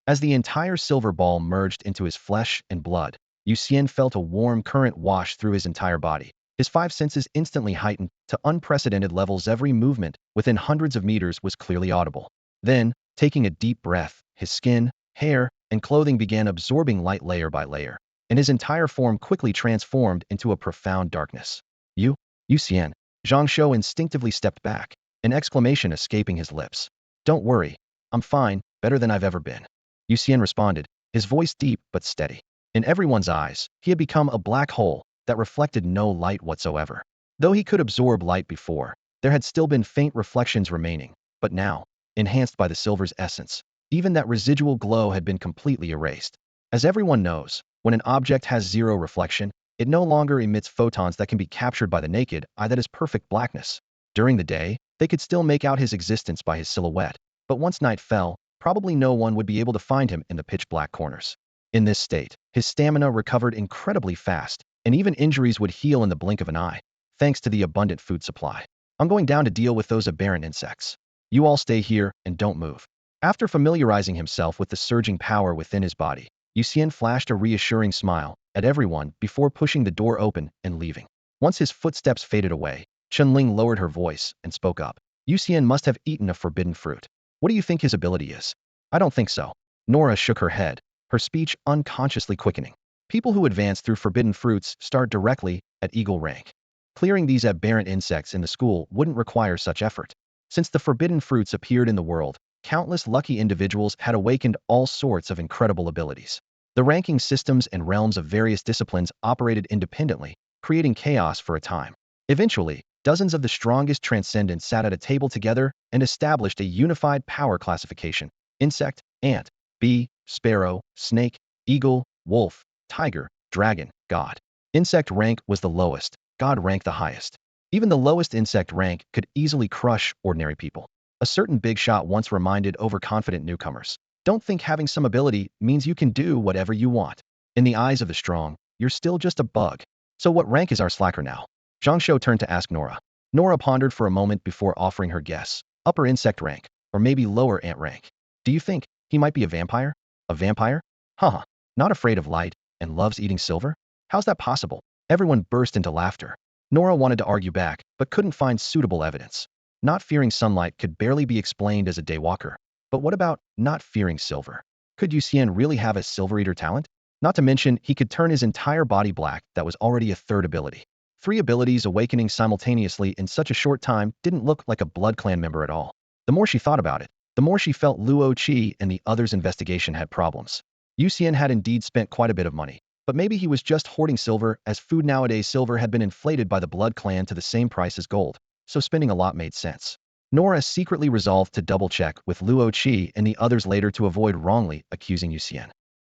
As the entire silver ball merged into his flesh and blood, Yu Xian felt a warm current wash through his entire body. His 5 senses instantly heightened to unprecedented levels. Every movement within hundreds of meters was clearly audible. Then, taking a deep breath, his skin, hair, and clothing began absorbing light layer by layer, and his entire form quickly transformed into a profound darkness. Yu Xian. Zhang Shou instinctively stepped back, an exclamation escaping his lips. Don't worry. I'm fine, better than I've ever been. Yu Xian responded, his voice deep but steady. In everyone's eyes, he had become a black hole that reflected no light whatsoever. Though he could absorb light before, there had still been faint reflections remaining, but now, enhanced by the silver's essence, even that residual glow had been completely erased. As everyone knows, when an object has zero reflection, it no longer emits photons that can be captured by the naked eye. That is perfect blackness. During the day, they could still make out his existence by his silhouette, but once night fell, probably no one would be able to find him in the pitch-black corners. In this state, his stamina recovered incredibly fast, and even injuries would heal in the blink of an eye, thanks to the abundant food supply. I'm going down to deal with those aberrant insects. You all stay here and don't move. After familiarizing himself with the surging power within his body, Yu Xian flashed a reassuring smile at everyone before pushing the door open and leaving. Once his footsteps faded away, Chunling lowered her voice and spoke up. Yu Xian must have eaten a forbidden fruit. What do you think his ability is? I don't think so. Nora shook her head, her speech unconsciously quickening. People who advance through forbidden fruits start directly at eagle rank. Clearing these aberrant insects in the school wouldn't require such effort. Since the forbidden fruits appeared in the world, countless lucky individuals had awakened all sorts of incredible abilities. The ranking systems and realms of various disciplines operated independently, creating chaos for a time. Eventually, dozens of the strongest transcendents sat at a table together and established a unified power classification: insect, ant, bee, sparrow, snake, eagle, wolf, tiger, dragon, god. Insect rank was the lowest, god rank the highest. Even the lowest insect rank could easily crush ordinary people. A certain big shot once reminded overconfident newcomers, "Don't think having some ability means you can do whatever you want. In the eyes of the strong, you're still just a bug." "So what rank is our slacker now?" Zhang Shou turned to ask Nora. Nora pondered for a moment before offering her guess. "Upper insect rank, or maybe lower ant rank. Do you think he might be a vampire?" "A vampire? Haha, not afraid of light, and loves eating silver? How's that possible?" Everyone burst into laughter. Nora wanted to argue back, but couldn't find suitable evidence. Not fearing sunlight could barely be explained as a daywalker. But what about not fearing silver? Could Yu Xian really have a silver eater talent? Not to mention, he could turn his entire body black. That was already a third ability. 3 abilities awakening simultaneously in such a short time didn't look like a Blood Clan member at all. The more she thought about it, the more she felt Luo Qi and the others' investigation had problems. Yu Xian had indeed spent quite a bit of money, but maybe he was just hoarding silver, as food nowadays. Silver had been inflated by the Blood Clan to the same price as gold, so spending a lot made sense. Nora secretly resolved to double-check with Luo Qi and the others later to avoid wrongly accusing Yu Xian.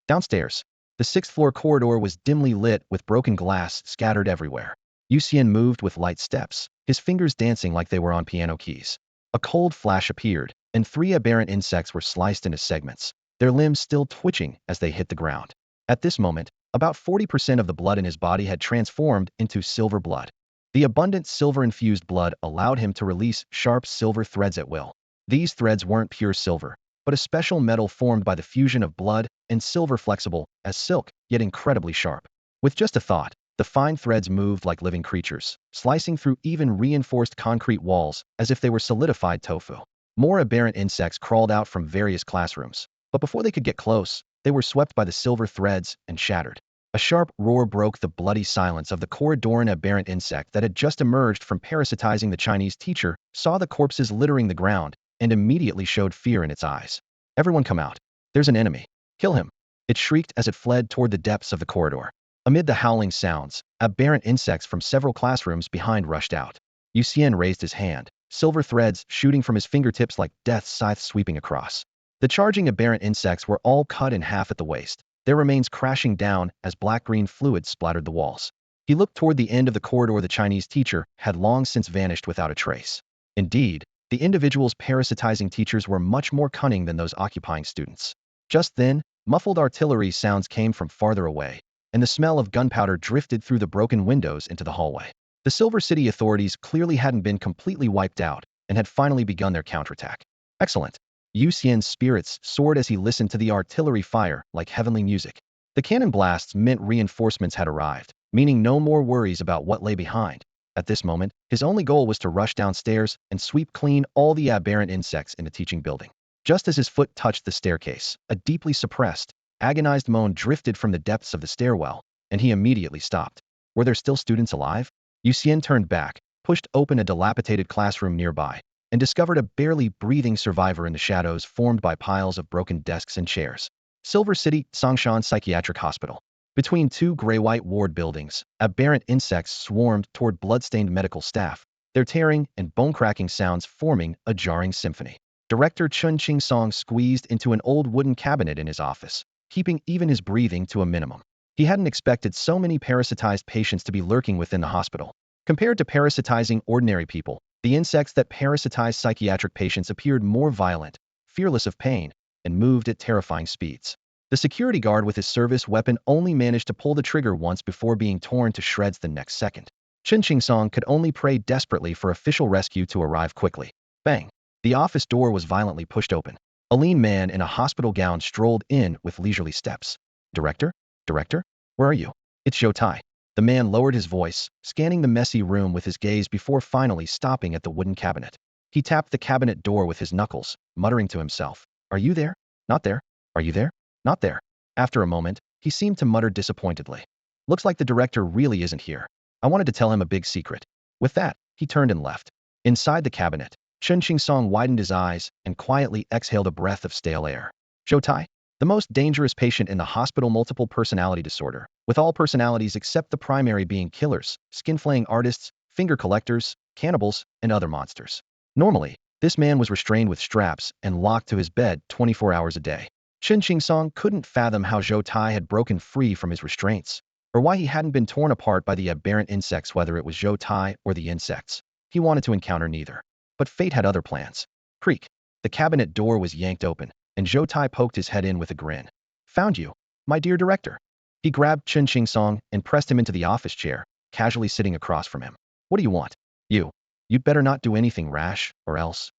Downstairs, the 6th-floor corridor was dimly lit with broken glass scattered everywhere. Yu Xian moved with light steps, his fingers dancing like they were on piano keys. A cold flash appeared, and 3 aberrant insects were sliced into segments, their limbs still twitching as they hit the ground. At this moment, about 40% of the blood in his body had transformed into silver blood. The abundant silver-infused blood allowed him to release sharp silver threads at will. These threads weren't pure silver, but a special metal formed by the fusion of blood and silver, flexible as silk, yet incredibly sharp. With just a thought, the fine threads moved like living creatures, slicing through even reinforced concrete walls as if they were solidified tofu. More aberrant insects crawled out from various classrooms, but before they could get close, they were swept by the silver threads and shattered. A sharp roar broke the bloody silence of the corridor. An aberrant insect that had just emerged from parasitizing the Chinese teacher saw the corpses littering the ground and immediately showed fear in its eyes. "Everyone come out. There's an enemy. Kill him," it shrieked as it fled toward the depths of the corridor. Amid the howling sounds, aberrant insects from several classrooms behind rushed out. Yu Xian raised his hand, silver threads shooting from his fingertips like death's scythe sweeping across. The charging aberrant insects were all cut in half at the waist, their remains crashing down as black-green fluid splattered the walls. He looked toward the end of the corridor. The Chinese teacher had long since vanished without a trace. Indeed, the individuals parasitizing teachers were much more cunning than those occupying students. Just then, muffled artillery sounds came from farther away, and the smell of gunpowder drifted through the broken windows into the hallway. The Silver City authorities clearly hadn't been completely wiped out and had finally begun their counterattack. Excellent. Yu Xian's spirits soared as he listened to the artillery fire like heavenly music. The cannon blasts meant reinforcements had arrived, meaning no more worries about what lay behind. At this moment, his only goal was to rush downstairs and sweep clean all the aberrant insects in the teaching building. Just as his foot touched the staircase, a deeply suppressed, agonized moan drifted from the depths of the stairwell, and he immediately stopped. Were there still students alive? Yu Xian turned back, pushed open a dilapidated classroom nearby, and discovered a barely breathing survivor in the shadows formed by piles of broken desks and chairs. Silver City, Songshan Psychiatric Hospital. Between 2 gray-white ward buildings, aberrant insects swarmed toward blood-stained medical staff, their tearing and bone-cracking sounds forming a jarring symphony. Director Chun Ching-song squeezed into an old wooden cabinet in his office, keeping even his breathing to a minimum. He hadn't expected so many parasitized patients to be lurking within the hospital. Compared to parasitizing ordinary people, the insects that parasitized psychiatric patients appeared more violent, fearless of pain, and moved at terrifying speeds. The security guard with his service weapon only managed to pull the trigger once before being torn to shreds the next second. Chen Qingsong could only pray desperately for official rescue to arrive quickly. Bang! The office door was violently pushed open. A lean man in a hospital gown strolled in with leisurely steps. "Director? Director? Where are you?" "It's Zhou Tai." The man lowered his voice, scanning the messy room with his gaze before finally stopping at the wooden cabinet. He tapped the cabinet door with his knuckles, muttering to himself, "Are you there? Not there? Are you there? Not there?" After a moment, he seemed to mutter disappointedly, "Looks like the director really isn't here. I wanted to tell him a big secret." With that, he turned and left. Inside the cabinet, Chen Qingsong widened his eyes and quietly exhaled a breath of stale air. "Zhou Tai? The most dangerous patient in the hospital, multiple personality disorder, with all personalities except the primary being killers, skin-flaying artists, finger collectors, cannibals, and other monsters. Normally, this man was restrained with straps and locked to his bed 24 hours a day. Chen Qingsong couldn't fathom how Zhou Tai had broken free from his restraints. or why he hadn't been torn apart by the aberrant insects, whether it was Zhou Tai or the insects. He wanted to encounter neither. But fate had other plans. Creak. The cabinet door was yanked open, and Zhou Tai poked his head in with a grin. Found you, my dear director. He grabbed Chen Qingsong and pressed him into the office chair, casually sitting across from him. What do you want? You'd better not do anything rash, or else.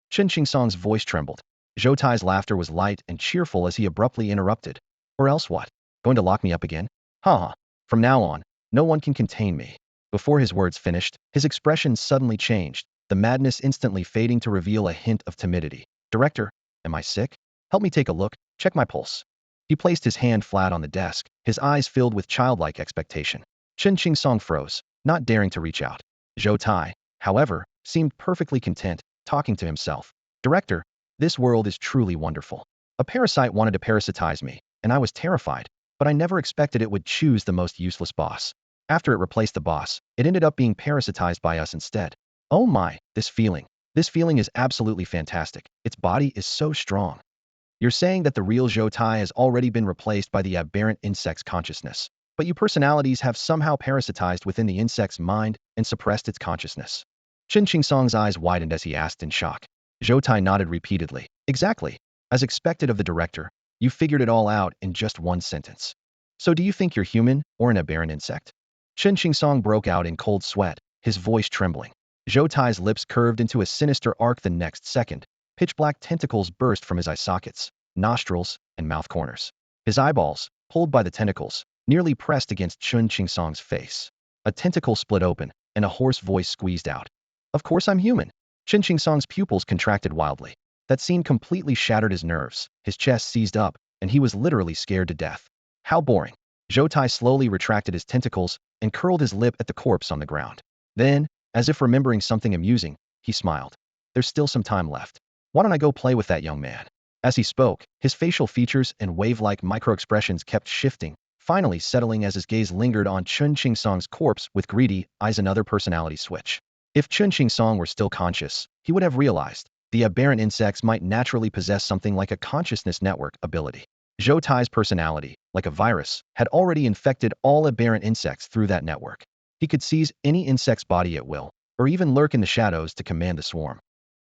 Chen Qingsong's voice trembled. Zhou Tai's laughter was light and cheerful as he abruptly interrupted. Or else what? Going to lock me up again? Ha! From now on, no one can contain me. Before his words finished, his expression suddenly changed, the madness instantly fading to reveal a hint of timidity. Director, am I sick? Help me take a look, check my pulse. He placed his hand flat on the desk, his eyes filled with childlike expectation. Chen Qingsong froze, not daring to reach out. Zhou Tai, however, seemed perfectly content, talking to himself. Director, this world is truly wonderful. A parasite wanted to parasitize me, and I was terrified, but I never expected it would choose the most useless boss. After it replaced the boss, it ended up being parasitized by us instead. Oh my, this feeling is absolutely fantastic. Its body is so strong. You're saying that the real Zhou Tai has already been replaced by the aberrant insect's consciousness, but you personalities have somehow parasitized within the insect's mind and suppressed its consciousness. Chen Qingsong's eyes widened as he asked in shock. Zhou Tai nodded repeatedly. Exactly. As expected of the director, you figured it all out in just one sentence. So do you think you're human or an aberrant insect? Chen Qingsong broke out in cold sweat, his voice trembling. Zhou Tai's lips curved into a sinister arc. The next second, pitch-black tentacles burst from his eye sockets, nostrils, and mouth corners. His eyeballs, pulled by the tentacles, nearly pressed against Chen Qingsong's face. A tentacle split open, and a hoarse voice squeezed out. Of course I'm human. Chen Qingsong's pupils contracted wildly. That scene completely shattered his nerves, his chest seized up, and he was literally scared to death. How boring. Zhou Tai slowly retracted his tentacles and curled his lip at the corpse on the ground. Then, as if remembering something amusing, he smiled. There's still some time left. Why don't I go play with that young man? As he spoke, his facial features and wave-like micro-expressions kept shifting, finally settling as his gaze lingered on Chen Qingsong's corpse with greedy eyes. Another personality switch. If Chen Qingsong were still conscious, he would have realized the aberrant insects might naturally possess something like a consciousness network ability. Zhou Tai's personality, like a virus, had already infected all aberrant insects through that network. He could seize any insect's body at will, or even lurk in the shadows to command the swarm.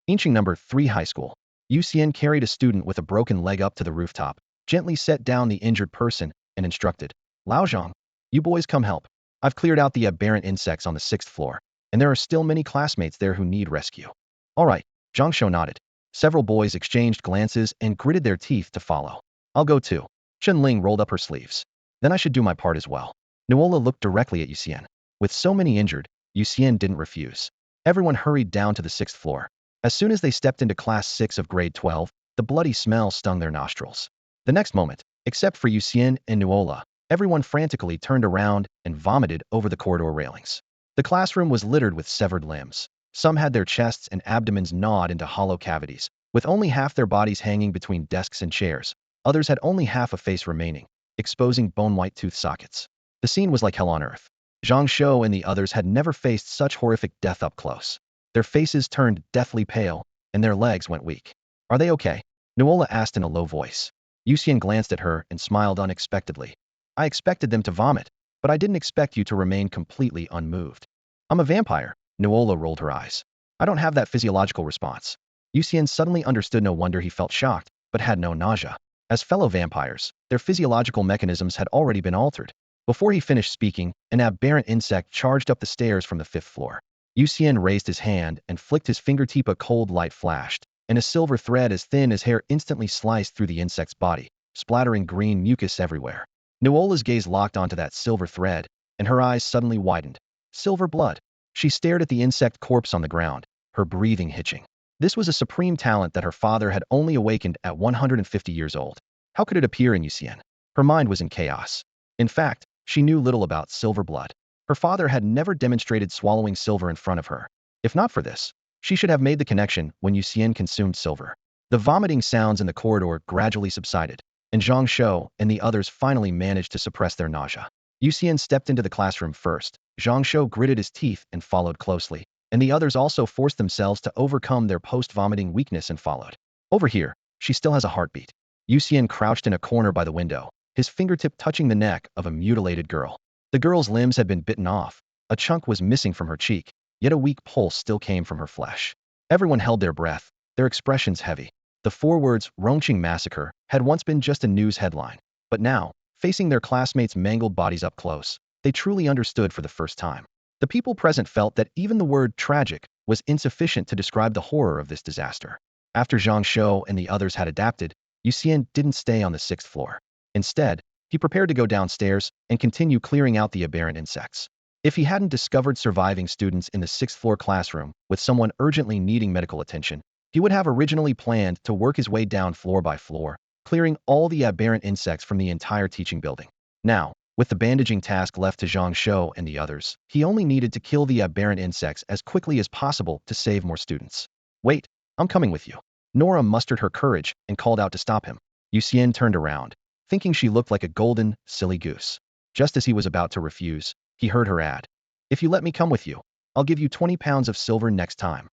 Inching number 3 High School. Yu Xian carried a student with a broken leg up to the rooftop, gently set down the injured person, and instructed, Lao Zhang, you boys come help. I've cleared out the aberrant insects on the 6th floor, and there are still many classmates there who need rescue. All right, Zhang Shou nodded. Several boys exchanged glances and gritted their teeth to follow. I'll go too. Chen Ling rolled up her sleeves. Then I should do my part as well. Nuola looked directly at Yu Xian. With so many injured, Yu Xian didn't refuse. Everyone hurried down to the 6th floor. As soon as they stepped into Class 6 of Grade 12, the bloody smell stung their nostrils. The next moment, except for Yu Xian and Nuola, everyone frantically turned around and vomited over the corridor railings. The classroom was littered with severed limbs. Some had their chests and abdomens gnawed into hollow cavities, with only half their bodies hanging between desks and chairs. Others had only half a face remaining, exposing bone-white tooth sockets. The scene was like hell on earth. Zhang Shou and the others had never faced such horrific death up close. Their faces turned deathly pale, and their legs went weak. Are they okay? Nuola asked in a low voice. Yu Xian glanced at her and smiled unexpectedly. I expected them to vomit, but I didn't expect you to remain completely unmoved. I'm a vampire. Nuola rolled her eyes. I don't have that physiological response. Yu Xian suddenly understood. No wonder he felt shocked, but had no nausea. As fellow vampires, their physiological mechanisms had already been altered. Before he finished speaking, an aberrant insect charged up the stairs from the 5th floor. Yu Xian raised his hand and flicked his fingertip. A cold light flashed, and a silver thread as thin as hair instantly sliced through the insect's body, splattering green mucus everywhere. Nuola's gaze locked onto that silver thread, and her eyes suddenly widened. Silver blood. She stared at the insect corpse on the ground, her breathing hitching. This was a supreme talent that her father had only awakened at 150 years old. How could it appear in Yu Xian? Her mind was in chaos. In fact, she knew little about silver blood. Her father had never demonstrated swallowing silver in front of her. If not for this, she should have made the connection when Yu Xian consumed silver. The vomiting sounds in the corridor gradually subsided, and Zhang Shou and the others finally managed to suppress their nausea. Yu Xian stepped into the classroom first. Zhang Shou gritted his teeth and followed closely, and the others also forced themselves to overcome their post-vomiting weakness and followed. Over here, she still has a heartbeat. Yu Xian crouched in a corner by the window, his fingertip touching the neck of a mutilated girl. The girl's limbs had been bitten off. A chunk was missing from her cheek, yet a weak pulse still came from her flesh. Everyone held their breath, their expressions heavy. The 4 words, Rongqing Massacre, had once been just a news headline. But now, facing their classmates' mangled bodies up close, they truly understood for the first time. The people present felt that even the word tragic was insufficient to describe the horror of this disaster. After Zhang Shou and the others had adapted, Yu Xian didn't stay on the 6th floor. Instead, he prepared to go downstairs and continue clearing out the aberrant insects. If he hadn't discovered surviving students in the 6th floor classroom with someone urgently needing medical attention, he would have originally planned to work his way down floor by floor, clearing all the aberrant insects from the entire teaching building. Now, with the bandaging task left to Zhang Shou and the others, he only needed to kill the aberrant insects as quickly as possible to save more students. Wait, I'm coming with you. Nora mustered her courage and called out to stop him. Yu Xian turned around, thinking she looked like a golden, silly goose. Just as he was about to refuse, he heard her add, "If you let me come with you, I'll give you 20 pounds of silver next time."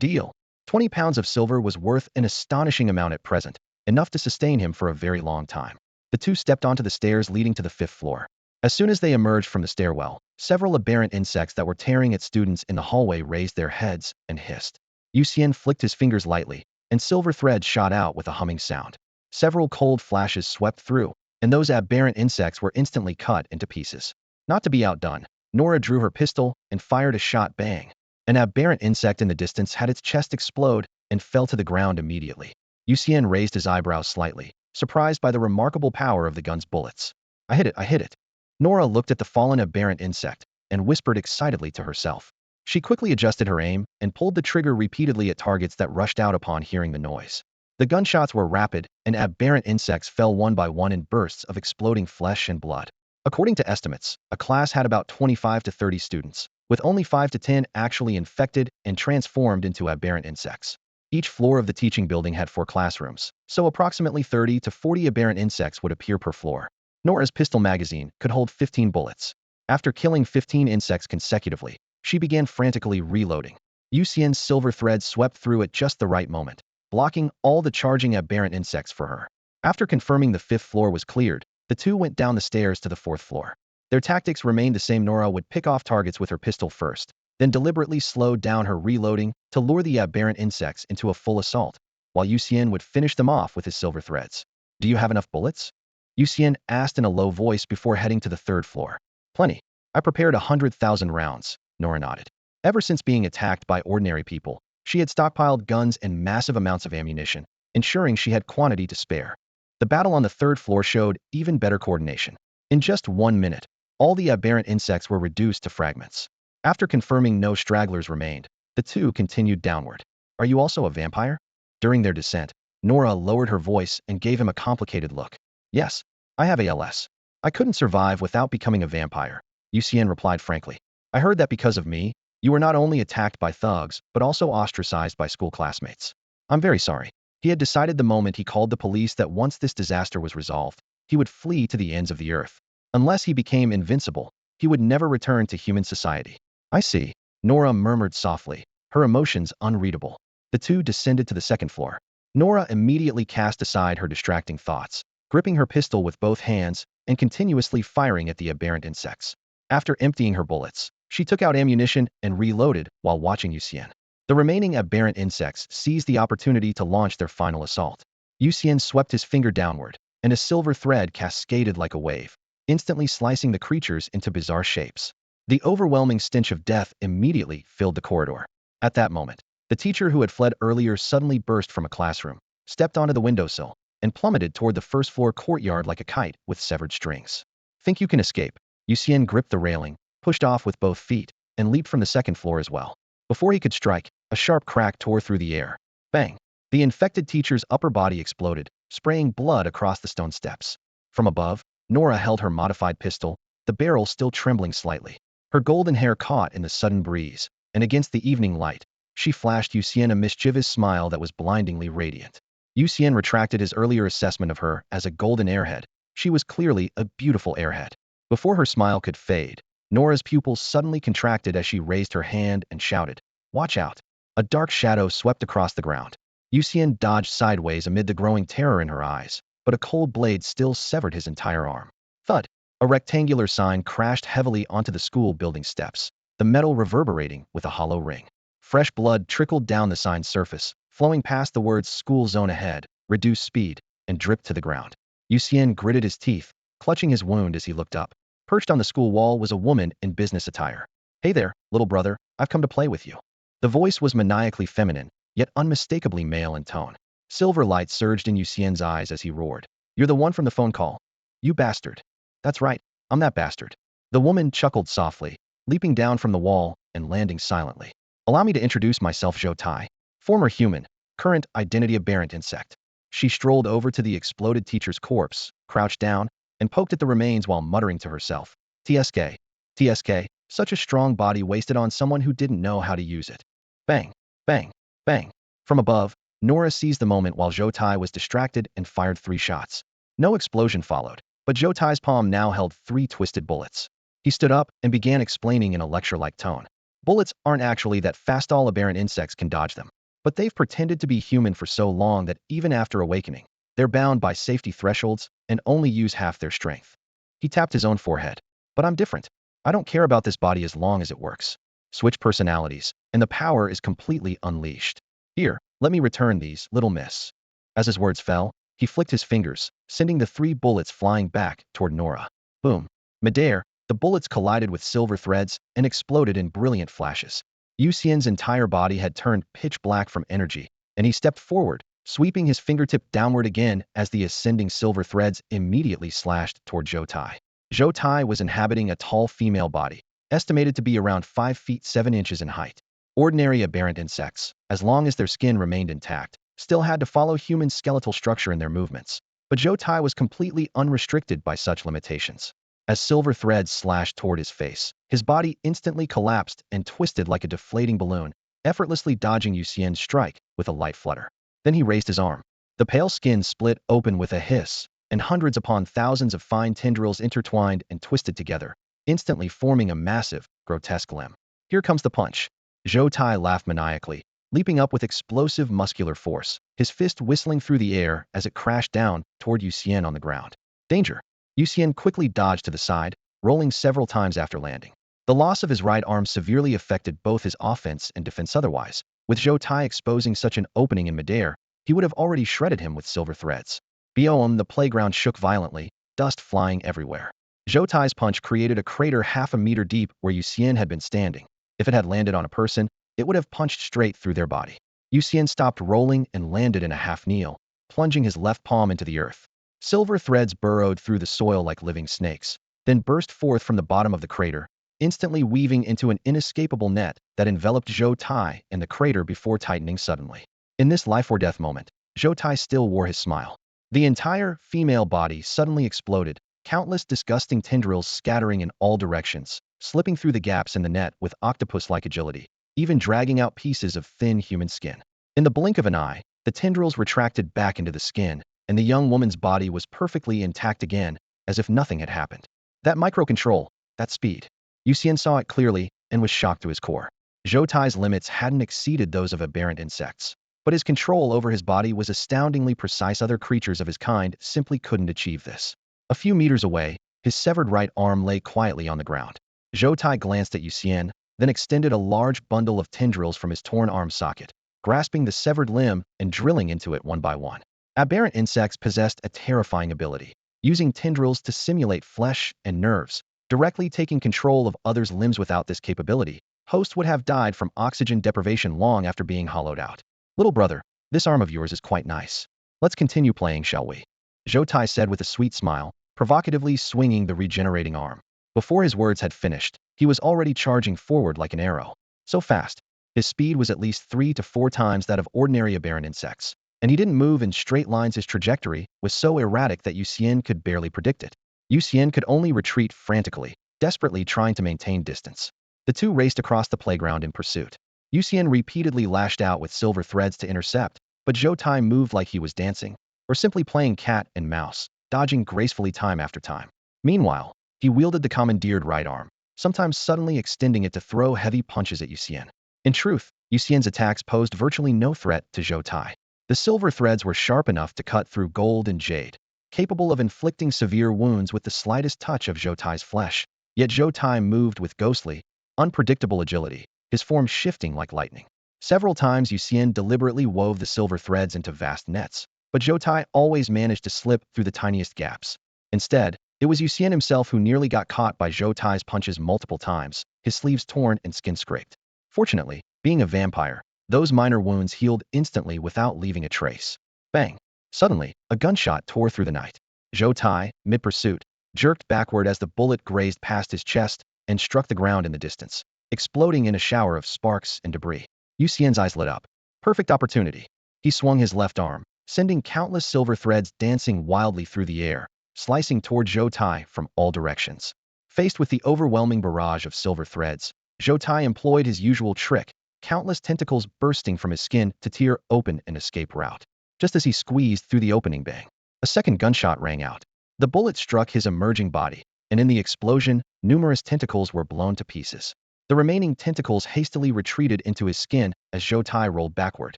Deal. 20 pounds of silver was worth an astonishing amount at present, enough to sustain him for a very long time. The two stepped onto the stairs leading to the 5th floor. As soon as they emerged from the stairwell, several aberrant insects that were tearing at students in the hallway raised their heads and hissed. Yu Xian flicked his fingers lightly, and silver threads shot out with a humming sound. Several cold flashes swept through, and those aberrant insects were instantly cut into pieces. Not to be outdone, Nora drew her pistol and fired a shot. Bang! An aberrant insect in the distance had its chest explode and fell to the ground immediately. Yu Xian raised his eyebrows slightly, surprised by the remarkable power of the gun's bullets. I hit it. Nora looked at the fallen aberrant insect and whispered excitedly to herself. She quickly adjusted her aim and pulled the trigger repeatedly at targets that rushed out upon hearing the noise. The gunshots were rapid, and aberrant insects fell one by one in bursts of exploding flesh and blood. According to estimates, a class had about 25 to 30 students, with only 5 to 10 actually infected and transformed into aberrant insects. Each floor of the teaching building had 4 classrooms, so approximately 30 to 40 aberrant insects would appear per floor. Nora's pistol magazine could hold 15 bullets. After killing 15 insects consecutively, she began frantically reloading. Yu Xian's silver thread swept through at just the right moment, blocking all the charging aberrant insects for her. After confirming the 5th floor was cleared, the two went down the stairs to the 4th floor. Their tactics remained the same. Nora would pick off targets with her pistol first, then deliberately slow down her reloading to lure the aberrant insects into a full assault, while Yu Xian would finish them off with his silver threads. "Do you have enough bullets?" Yu Xian asked in a low voice before heading to the 3rd floor. "Plenty. I prepared 100,000 rounds," Nora nodded. Ever since being attacked by ordinary people, she had stockpiled guns and massive amounts of ammunition, ensuring she had quantity to spare. The battle on the 3rd floor showed even better coordination. In just 1 minute, all the aberrant insects were reduced to fragments. After confirming no stragglers remained, the two continued downward. "Are you also a vampire?" During their descent, Nora lowered her voice and gave him a complicated look. "Yes, I have ALS. I couldn't survive without becoming a vampire," Yu Xian replied frankly. "I heard that because of me, you were not only attacked by thugs, but also ostracized by school classmates. I'm very sorry." He had decided the moment he called the police that once this disaster was resolved, he would flee to the ends of the earth. Unless he became invincible, he would never return to human society. "I see," Nora murmured softly, her emotions unreadable. The two descended to the 2nd floor. Nora immediately cast aside her distracting thoughts, gripping her pistol with both hands and continuously firing at the aberrant insects. After emptying her bullets, she took out ammunition and reloaded while watching Yu Xian. The remaining aberrant insects seized the opportunity to launch their final assault. Yu Xian swept his finger downward, and a silver thread cascaded like a wave, instantly slicing the creatures into bizarre shapes. The overwhelming stench of death immediately filled the corridor. At that moment, the teacher who had fled earlier suddenly burst from a classroom, stepped onto the windowsill, and plummeted toward the 1st floor courtyard like a kite with severed strings. "Think you can escape?" Yu Xian gripped the railing, pushed off with both feet, and leaped from the 2nd floor as well. Before he could strike, a sharp crack tore through the air. Bang! The infected teacher's upper body exploded, spraying blood across the stone steps. From above, Nora held her modified pistol, the barrel still trembling slightly. Her golden hair caught in the sudden breeze, and against the evening light, she flashed Yu Xian a mischievous smile that was blindingly radiant. Yu Xian retracted his earlier assessment of her as a golden airhead. She was clearly a beautiful airhead. Before her smile could fade, Nora's pupils suddenly contracted as she raised her hand and shouted, "Watch out!" A dark shadow swept across the ground. Yu Xian dodged sideways amid the growing terror in her eyes. but a cold blade still severed his entire arm. Thud! A rectangular sign crashed heavily onto the school building steps, the metal reverberating with a hollow ring. Fresh blood trickled down the sign's surface, flowing past the words "School Zone Ahead," "Reduce Speed," and dripped to the ground. Yu Xian gritted his teeth, clutching his wound as he looked up. Perched on the school wall was a woman in business attire. "Hey there, little brother, I've come to play with you." The voice was maniacally feminine, yet unmistakably male in tone. Silver light surged in Yu Xian's eyes as he roared. "You're the one from the phone call. You bastard." "That's right, I'm that bastard." The woman chuckled softly, leaping down from the wall and landing silently. "Allow me to introduce myself, Zhou Tai. Former human, current identity aberrant insect." She strolled over to the exploded teacher's corpse, crouched down, and poked at the remains while muttering to herself. TSK. TSK. Such a strong body wasted on someone who didn't know how to use it. Bang. Bang. Bang. From above, Nora seized the moment while Zhou Tai was distracted and fired 3 shots. No explosion followed, but Zhou Tai's palm now held 3 twisted bullets. He stood up and began explaining in a lecture-like tone. Bullets aren't actually that fast. All aberrant insects can dodge them. But they've pretended to be human for so long that even after awakening, they're bound by safety thresholds and only use half their strength. He tapped his own forehead. But I'm different. I don't care about this body as long as it works. Switch personalities, and the power is completely unleashed. Here, let me return these, little miss. As his words fell, he flicked his fingers, sending the 3 bullets flying back toward Nora. Boom. Midair, the bullets collided with silver threads and exploded in brilliant flashes. Yu Xian's entire body had turned pitch black from energy, and he stepped forward, sweeping his fingertip downward again as the ascending silver threads immediately slashed toward Zhou Tai. Zhou Tai was inhabiting a tall female body, estimated to be around 5 feet 7 inches in height. Ordinary aberrant insects, as long as their skin remained intact, still had to follow human skeletal structure in their movements. But Zhou Tai was completely unrestricted by such limitations. As silver threads slashed toward his face, his body instantly collapsed and twisted like a deflating balloon, effortlessly dodging Yu Xian's strike with a light flutter. Then he raised his arm. The pale skin split open with a hiss, and hundreds upon thousands of fine tendrils intertwined and twisted together, instantly forming a massive, grotesque limb. "Here comes the punch." Zhou Tai laughed maniacally, leaping up with explosive muscular force, his fist whistling through the air as it crashed down toward Yu Xian on the ground. "Danger." Yu Xian quickly dodged to the side, rolling several times after landing. The loss of his right arm severely affected both his offense and defense otherwise. With Zhou Tai exposing such an opening in midair, he would have already shredded him with silver threads. Beyond, the playground shook violently, dust flying everywhere. Zhou Tai's punch created a crater half a meter deep where Yu Xian had been standing. If it had landed on a person, it would have punched straight through their body. Yu Xian stopped rolling and landed in a half kneel, plunging his left palm into the earth. Silver threads burrowed through the soil like living snakes, then burst forth from the bottom of the crater, instantly weaving into an inescapable net that enveloped Zhou Tai and the crater before tightening suddenly. In this life-or-death moment, Zhou Tai still wore his smile. The entire female body suddenly exploded, countless disgusting tendrils scattering in all directions, slipping through the gaps in the net with octopus-like agility, even dragging out pieces of thin human skin. In the blink of an eye, the tendrils retracted back into the skin, and the young woman's body was perfectly intact again, as if nothing had happened. That microcontrol, that speed. Yu Xian saw it clearly and was shocked to his core. Zhou Tai's limits hadn't exceeded those of aberrant insects, but his control over his body was astoundingly precise. Other creatures of his kind simply couldn't achieve this. A few meters away, his severed right arm lay quietly on the ground. Zhou Tai glanced at Yu Xian, then extended a large bundle of tendrils from his torn arm socket, grasping the severed limb and drilling into it one by one. Aberrant insects possessed a terrifying ability, using tendrils to simulate flesh and nerves, directly taking control of others' limbs. Without this capability, hosts would have died from oxygen deprivation long after being hollowed out. "Little brother, this arm of yours is quite nice. Let's continue playing, shall we?" Zhou Tai said with a sweet smile, provocatively swinging the regenerating arm. Before his words had finished, he was already charging forward like an arrow. So fast, his speed was at least 3 to 4 times that of ordinary aberrant insects. And he didn't move in straight lines. His trajectory was so erratic that Yu Xian could barely predict it. Yu Xian could only retreat frantically, desperately trying to maintain distance. The two raced across the playground in pursuit. Yu Xian repeatedly lashed out with silver threads to intercept, but Zhou Tai moved like he was dancing, or simply playing cat and mouse, dodging gracefully time after time. Meanwhile, he wielded the commandeered right arm, sometimes suddenly extending it to throw heavy punches at Yu Xian. In truth, Yu Xian's attacks posed virtually no threat to Zhou Tai. The silver threads were sharp enough to cut through gold and jade, capable of inflicting severe wounds with the slightest touch of Zhou Tai's flesh. Yet Zhou Tai moved with ghostly, unpredictable agility, his form shifting like lightning. Several times Yu Xian deliberately wove the silver threads into vast nets, but Zhou Tai always managed to slip through the tiniest gaps. Instead, it was Yu Xian himself who nearly got caught by Zhou Tai's punches multiple times, his sleeves torn and skin scraped. Fortunately, being a vampire, those minor wounds healed instantly without leaving a trace. Bang! Suddenly, a gunshot tore through the night. Zhou Tai, mid-pursuit, jerked backward as the bullet grazed past his chest and struck the ground in the distance, exploding in a shower of sparks and debris. Yu Xian's eyes lit up. Perfect opportunity. He swung his left arm, sending countless silver threads dancing wildly through the air, slicing toward Zhou Tai from all directions. Faced with the overwhelming barrage of silver threads, Zhou Tai employed his usual trick, countless tentacles bursting from his skin to tear open an escape route. Just as he squeezed through the opening, bang! A second gunshot rang out. The bullet struck his emerging body, and in the explosion, numerous tentacles were blown to pieces. The remaining tentacles hastily retreated into his skin as Zhou Tai rolled backward.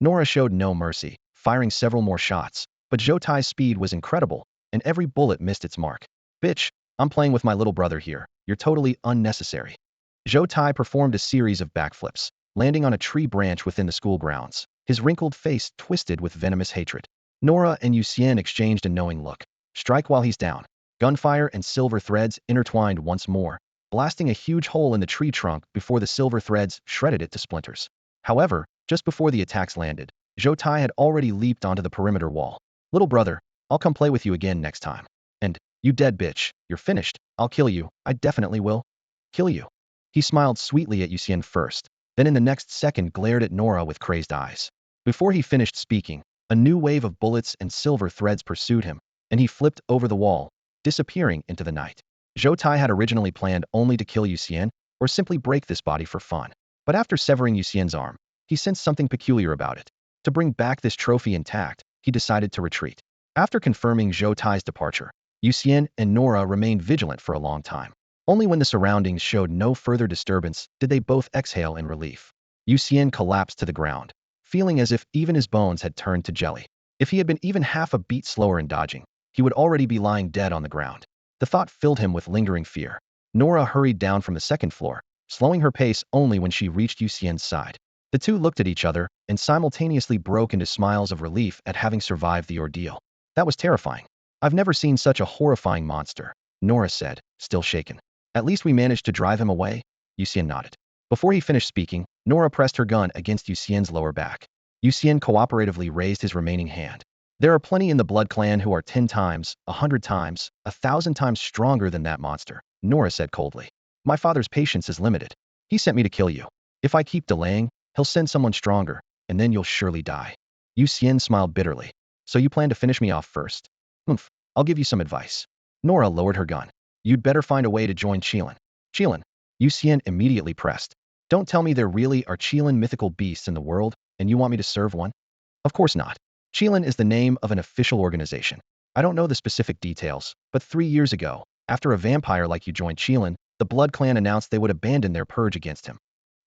Nora showed no mercy, firing several more shots, but Zhou Tai's speed was incredible, and every bullet missed its mark. Bitch, I'm playing with my little brother here. You're totally unnecessary. Zhou Tai performed a series of backflips, landing on a tree branch within the school grounds, his wrinkled face twisted with venomous hatred. Nora and Yu Xian exchanged a knowing look. Strike while he's down. Gunfire and silver threads intertwined once more, blasting a huge hole in the tree trunk before the silver threads shredded it to splinters. However, just before the attacks landed, Zhou Tai had already leaped onto the perimeter wall. Little brother, I'll come play with you again next time. And, you dead bitch, you're finished. I'll kill you. I definitely will. Kill you. He smiled sweetly at Yu Xian first, then in the next second glared at Nora with crazed eyes. Before he finished speaking, a new wave of bullets and silver threads pursued him, and he flipped over the wall, disappearing into the night. Zhou Tai had originally planned only to kill Yu Xian, or simply break this body for fun. But after severing Yu Xian's arm, he sensed something peculiar about it. To bring back this trophy intact, he decided to retreat. After confirming Zhou Tai's departure, Yu Xian and Nora remained vigilant for a long time. Only when the surroundings showed no further disturbance did they both exhale in relief. Yu Xian collapsed to the ground, feeling as if even his bones had turned to jelly. If he had been even half a beat slower in dodging, he would already be lying dead on the ground. The thought filled him with lingering fear. Nora hurried down from the second floor, slowing her pace only when she reached Yu Xian's side. The two looked at each other and simultaneously broke into smiles of relief at having survived the ordeal. That was terrifying. I've never seen such a horrifying monster, Nora said, still shaken. At least we managed to drive him away? Yu Xian nodded. Before he finished speaking, Nora pressed her gun against Yu Xian's lower back. Yu Xian cooperatively raised his remaining hand. There are plenty in the Blood Clan who are 10 times, 100 times, 1,000 times stronger than that monster, Nora said coldly. My father's patience is limited. He sent me to kill you. If I keep delaying, he'll send someone stronger, and then you'll surely die. Yu Xian smiled bitterly. So you plan to finish me off first? Humph, I'll give you some advice. Nora lowered her gun. You'd better find a way to join Qilin. Qilin? Yu Xian immediately pressed. Don't tell me there really are Qilin mythical beasts in the world, and you want me to serve one? Of course not. Qilin is the name of an official organization. I don't know the specific details, but 3 years ago, after a vampire like you joined Qilin, the Blood Clan announced they would abandon their purge against him.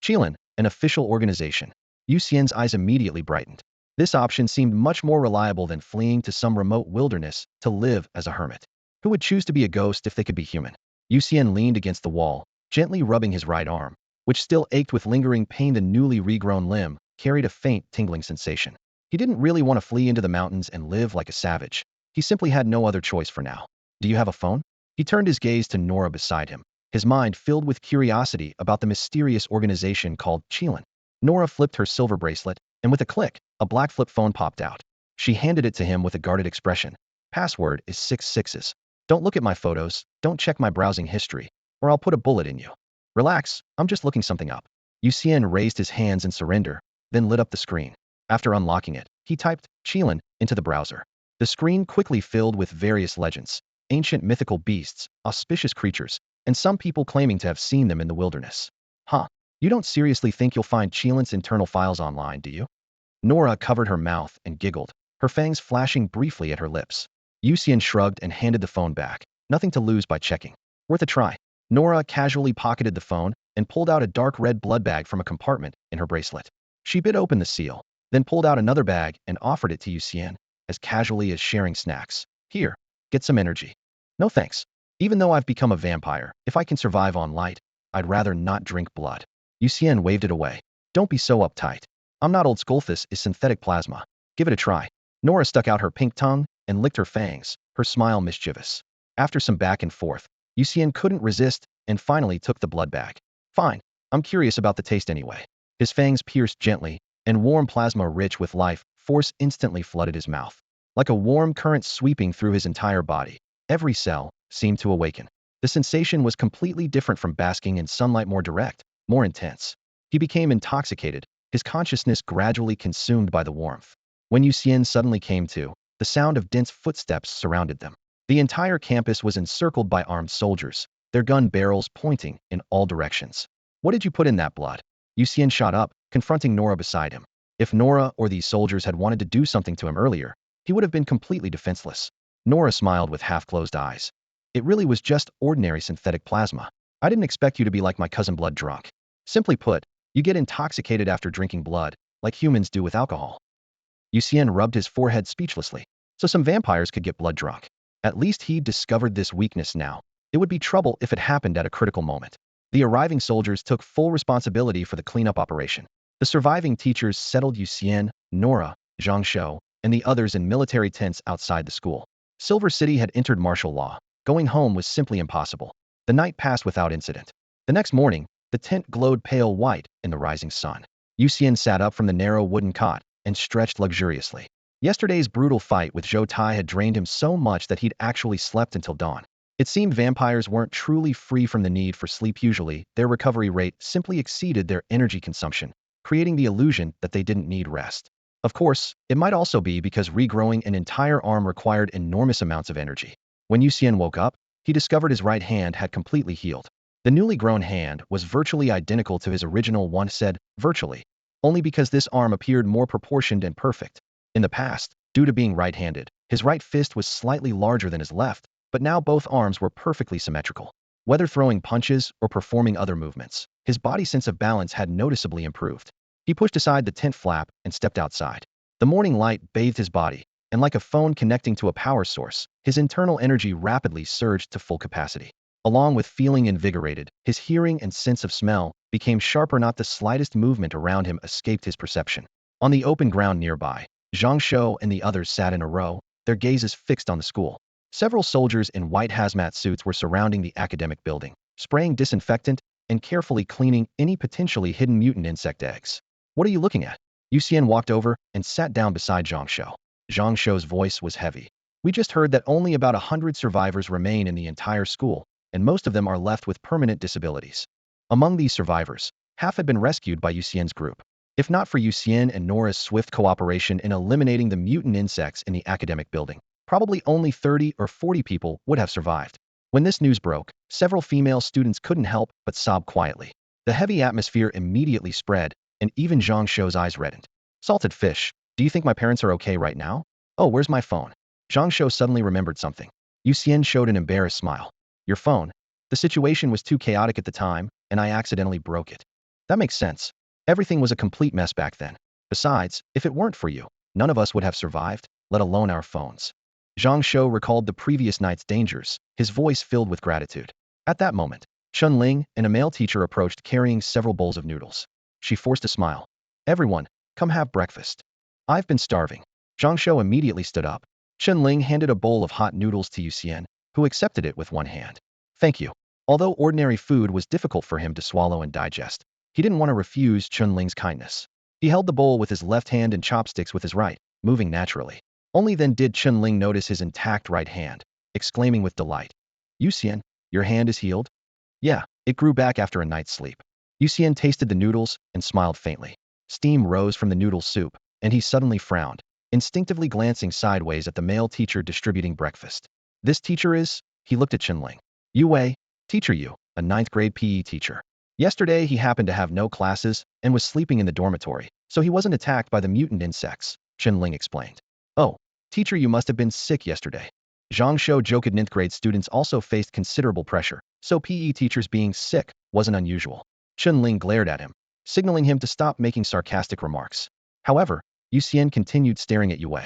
Qilin, an official organization. Yu Xian's eyes immediately brightened. This option seemed much more reliable than fleeing to some remote wilderness to live as a hermit. Who would choose to be a ghost if they could be human? Yu Xian leaned against the wall, gently rubbing his right arm, which still ached with lingering pain. The newly regrown limb carried a faint tingling sensation. He didn't really want to flee into the mountains and live like a savage. He simply had no other choice for now. Do you have a phone? He turned his gaze to Nora beside him, his mind filled with curiosity about the mysterious organization called Qilin. Nora flipped her silver bracelet, and with a click, a black flip phone popped out. She handed it to him with a guarded expression. Password is 6 sixes. Don't look at my photos, don't check my browsing history, or I'll put a bullet in you. Relax, I'm just looking something up. Yu Xian raised his hands in surrender, then lit up the screen. After unlocking it, he typed Qilin into the browser. The screen quickly filled with various legends, ancient mythical beasts, auspicious creatures, and some people claiming to have seen them in the wilderness. Huh, you don't seriously think you'll find Qilin's internal files online, do you? Nora covered her mouth and giggled, her fangs flashing briefly at her lips. Yu Xian shrugged and handed the phone back, nothing to lose by checking. Worth a try. Nora casually pocketed the phone and pulled out a dark red blood bag from a compartment in her bracelet. She bit open the seal, then pulled out another bag and offered it to Yu Xian, as casually as sharing snacks. Here, get some energy. No thanks. Even though I've become a vampire, if I can survive on light, I'd rather not drink blood. Yu Xian waved it away. Don't be so uptight. I'm not old skull. This is synthetic plasma. Give it a try. Nora stuck out her pink tongue and licked her fangs, her smile mischievous. After some back and forth, Yu Xian couldn't resist and finally took the blood bag. Fine. I'm curious about the taste anyway. His fangs pierced gently, and warm plasma rich with life force instantly flooded his mouth. Like a warm current sweeping through his entire body, every cell seemed to awaken. The sensation was completely different from basking in sunlight, more direct, more intense. He became intoxicated, his consciousness gradually consumed by the warmth. When Yu Xian suddenly came to, the sound of dense footsteps surrounded them. The entire campus was encircled by armed soldiers, their gun barrels pointing in all directions. What did you put in that blood? Yu Xian shot up, confronting Nora beside him. If Nora or these soldiers had wanted to do something to him earlier, he would have been completely defenseless. Nora smiled with half-closed eyes. It really was just ordinary synthetic plasma. I didn't expect you to be like my cousin blood drunk. Simply put, you get intoxicated after drinking blood, like humans do with alcohol. Yu Xian rubbed his forehead speechlessly. So some vampires could get blood drunk. At least he'd discovered this weakness now. It would be trouble if it happened at a critical moment. The arriving soldiers took full responsibility for the cleanup operation. The surviving teachers settled Yu Xian, Nora, Zhang Shou, and the others in military tents outside the school. Silver City had entered martial law. Going home was simply impossible. The night passed without incident. The next morning, the tent glowed pale white in the rising sun. Yu Xian sat up from the narrow wooden cot and stretched luxuriously. Yesterday's brutal fight with Zhou Tai had drained him so much that he'd actually slept until dawn. It seemed vampires weren't truly free from the need for sleep. Usually, their recovery rate simply exceeded their energy consumption, creating the illusion that they didn't need rest. Of course, it might also be because regrowing an entire arm required enormous amounts of energy. When Yu Xian woke up, he discovered his right hand had completely healed. The newly grown hand was virtually identical to his original one. Said virtually, only because this arm appeared more proportioned and perfect. In the past, due to being right-handed, his right fist was slightly larger than his left, but now both arms were perfectly symmetrical. Whether throwing punches or performing other movements, his body sense of balance had noticeably improved. He pushed aside the tent flap and stepped outside. The morning light bathed his body, and like a phone connecting to a power source, his internal energy rapidly surged to full capacity. Along with feeling invigorated, his hearing and sense of smell became sharper. Not the slightest movement around him escaped his perception. On the open ground nearby, Zhang Shou and the others sat in a row, their gazes fixed on the school. Several soldiers in white hazmat suits were surrounding the academic building, spraying disinfectant and carefully cleaning any potentially hidden mutant insect eggs. What are you looking at? Yu Xian walked over and sat down beside Zhang Shou. Zhang Shou's voice was heavy. We just heard that only about 100 survivors remain in the entire school, and most of them are left with permanent disabilities. Among these survivors, half had been rescued by Yu Xian's group. If not for Yu Xian and Nora's swift cooperation in eliminating the mutant insects in the academic building, probably only 30 or 40 people would have survived. When this news broke, several female students couldn't help but sob quietly. The heavy atmosphere immediately spread, and even Zhang Shou's eyes reddened. Salted fish. Do you think my parents are okay right now? Oh, where's my phone? Zhang Shou suddenly remembered something. Yu Xian showed an embarrassed smile. Your phone? The situation was too chaotic at the time, and I accidentally broke it. That makes sense. Everything was a complete mess back then. Besides, if it weren't for you, none of us would have survived, let alone our phones. Zhang Shou recalled the previous night's dangers, his voice filled with gratitude. At that moment, Chun Ling and a male teacher approached carrying several bowls of noodles. She forced a smile. Everyone, come have breakfast. I've been starving. Zhang Shou immediately stood up. Chun Ling handed a bowl of hot noodles to Yu Xian, who accepted it with one hand. Thank you. Although ordinary food was difficult for him to swallow and digest, he didn't want to refuse Chun Ling's kindness. He held the bowl with his left hand and chopsticks with his right, moving naturally. Only then did Chun Ling notice his intact right hand, exclaiming with delight. Yu Xian, your hand is healed? Yeah, it grew back after a night's sleep. Yu Xian tasted the noodles and smiled faintly. Steam rose from the noodle soup, and he suddenly frowned, instinctively glancing sideways at the male teacher distributing breakfast. This teacher is? He looked at Chun Ling. Yu Wei, teacher Yu, a 9th grade PE teacher. Yesterday he happened to have no classes and was sleeping in the dormitory, so he wasn't attacked by the mutant insects, Chun Ling explained. Oh, teacher, you must have been sick yesterday. Zhang Shou joked. 9th grade students also faced considerable pressure, so PE teachers being sick wasn't unusual. Chun Ling glared at him, signaling him to stop making sarcastic remarks. However, Yu Xian continued staring at Yue.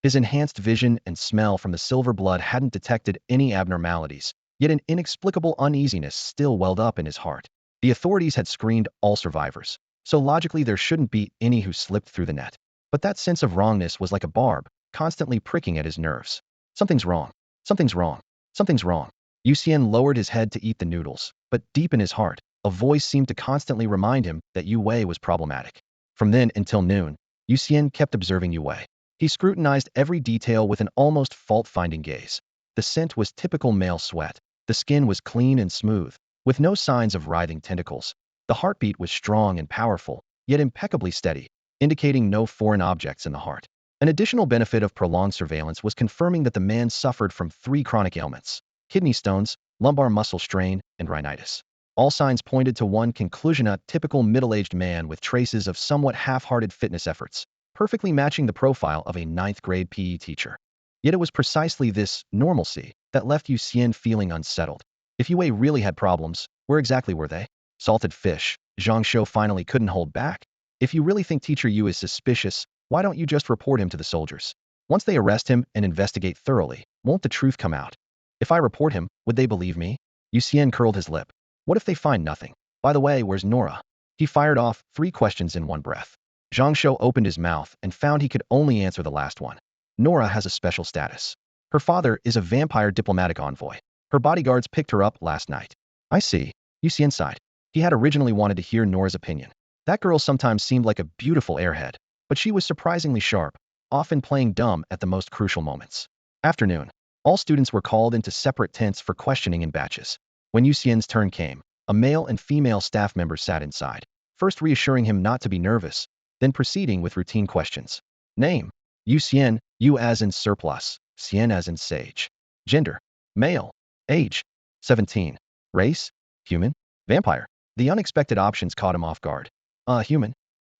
His enhanced vision and smell from the silver blood hadn't detected any abnormalities, yet an inexplicable uneasiness still welled up in his heart. The authorities had screened all survivors, so logically there shouldn't be any who slipped through the net. But that sense of wrongness was like a barb, constantly pricking at his nerves. Something's wrong. Something's wrong. Something's wrong. Yu Xian lowered his head to eat the noodles, but deep in his heart, a voice seemed to constantly remind him that Yu Wei was problematic. From then until noon, Yu Xian kept observing Yu Wei. He scrutinized every detail with an almost fault-finding gaze. The scent was typical male sweat. The skin was clean and smooth, with no signs of writhing tentacles. The heartbeat was strong and powerful, yet impeccably steady, indicating no foreign objects in the heart. An additional benefit of prolonged surveillance was confirming that the man suffered from 3 chronic ailments: kidney stones, lumbar muscle strain, and rhinitis. All signs pointed to one conclusion: a typical middle-aged man with traces of somewhat half-hearted fitness efforts, perfectly matching the profile of a 9th-grade PE teacher. Yet it was precisely this normalcy that left Yu Xian feeling unsettled. If Yue really had problems, where exactly were they? Salted fish. Zhang Shou finally couldn't hold back. If you really think Teacher Yu is suspicious, why don't you just report him to the soldiers? Once they arrest him and investigate thoroughly, won't the truth come out? If I report him, would they believe me? Yu Xian curled his lip. What if they find nothing? By the way, where's Nora? He fired off 3 questions in one breath. Zhang Shou opened his mouth and found he could only answer the last one. Nora has a special status. Her father is a vampire diplomatic envoy. Her bodyguards picked her up last night. I see. Yu Xian sighed. He had originally wanted to hear Nora's opinion. That girl sometimes seemed like a beautiful airhead, but she was surprisingly sharp, often playing dumb at the most crucial moments. Afternoon. All students were called into separate tents for questioning in batches. When Yu Xian's turn came, a male and female staff member sat inside, first reassuring him not to be nervous, then proceeding with routine questions. Name: Yu Xian, Yu as in surplus, Xian as in sage. Gender: male. Age: 17. Race: human. Vampire. The unexpected options caught him off guard. Human.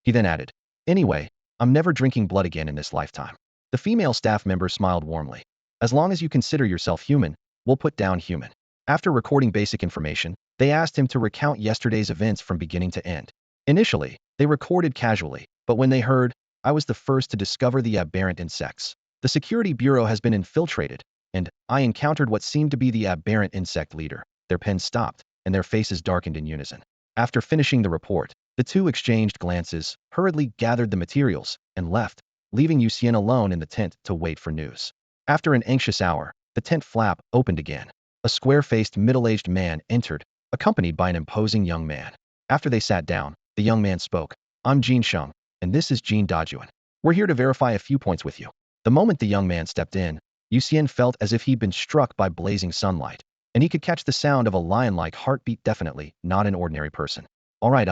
He then added, anyway, I'm never drinking blood again in this lifetime. The female staff member smiled warmly. As long as you consider yourself human, we'll put down human. After recording basic information, they asked him to recount yesterday's events from beginning to end. Initially, they recorded casually, but when they heard, I was the first to discover the aberrant insects. The security bureau has been infiltrated, and I encountered what seemed to be the aberrant insect leader. Their pens stopped, and their faces darkened in unison. After finishing the report, the two exchanged glances, hurriedly gathered the materials, and left, leaving Yu Xian alone in the tent to wait for news. After an anxious hour, the tent flap opened again. A square-faced middle-aged man entered, accompanied by an imposing young man. After they sat down, the young man spoke. I'm Jin Sheng, and this is Jin Dajuan. We're here to verify a few points with you. The moment the young man stepped in, Yu Xian felt as if he'd been struck by blazing sunlight, and he could catch the sound of a lion-like heartbeat. Definitely not an ordinary person. All right,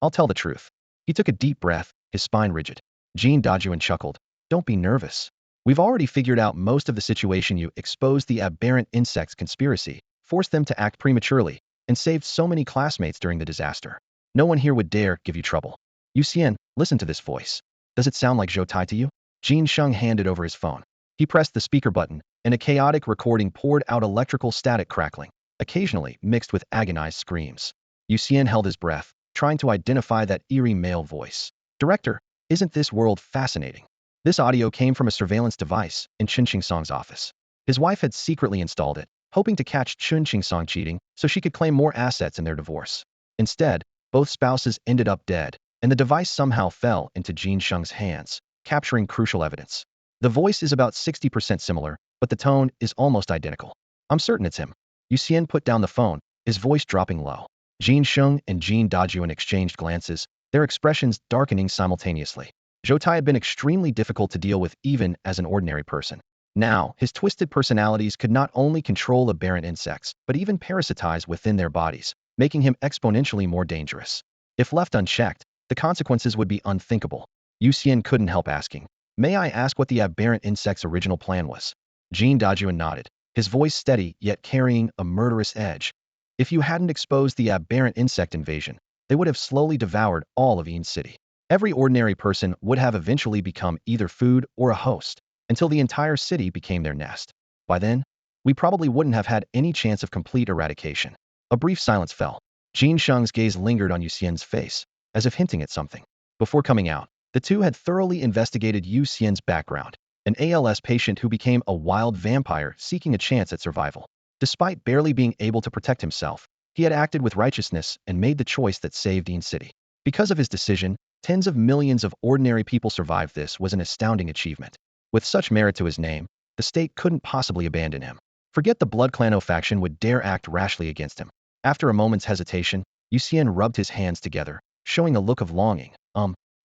I'll tell the truth. He took a deep breath, his spine rigid. Jin Dajuan chuckled. Don't be nervous. We've already figured out most of the situation. You exposed the aberrant insects conspiracy, forced them to act prematurely, and saved so many classmates during the disaster. No one here would dare give you trouble. Yu Xian, listen to this voice. Does it sound like Zhou Tai to you? Jin Sheng handed over his phone. He pressed the speaker button, and a chaotic recording poured out, electrical static crackling, occasionally mixed with agonized screams. Yu Xian held his breath, trying to identify that eerie male voice. Director, isn't this world fascinating? This audio came from a surveillance device in Chen Qingsong's office. His wife had secretly installed it, hoping to catch Chen Qingsong cheating so she could claim more assets in their divorce. Instead, both spouses ended up dead, and the device somehow fell into Jin Sheng's hands, capturing crucial evidence. The voice is about 60% similar, but the tone is almost identical. I'm certain it's him. Yu Xian put down the phone, his voice dropping low. Jin Sheng and Jin Dajuan exchanged glances, their expressions darkening simultaneously. Zhou Tai had been extremely difficult to deal with even as an ordinary person. Now, his twisted personalities could not only control aberrant insects, but even parasitize within their bodies, making him exponentially more dangerous. If left unchecked, the consequences would be unthinkable. Yu Xian couldn't help asking, may I ask what the aberrant insect's original plan was? Jin Dajuan nodded, his voice steady yet carrying a murderous edge. If you hadn't exposed the aberrant insect invasion, they would have slowly devoured all of Yin City. Every ordinary person would have eventually become either food or a host, until the entire city became their nest. By then, we probably wouldn't have had any chance of complete eradication. A brief silence fell. Jin Sheng's gaze lingered on Yu Xian's face, as if hinting at something. Before coming out, the two had thoroughly investigated Yu Xian's background. an ALS patient who became a wild vampire seeking a chance at survival. Despite barely being able to protect himself, he had acted with righteousness and made the choice that saved Dean City. Because of his decision, tens of millions of ordinary people survived. This was an astounding achievement. With such merit to his name, the state couldn't possibly abandon him. Forget the Blood Clano faction would dare act rashly against him. After a moment's hesitation, Yu Xian rubbed his hands together, showing a look of longing.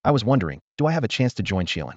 I was wondering, do I have a chance to join Qilin?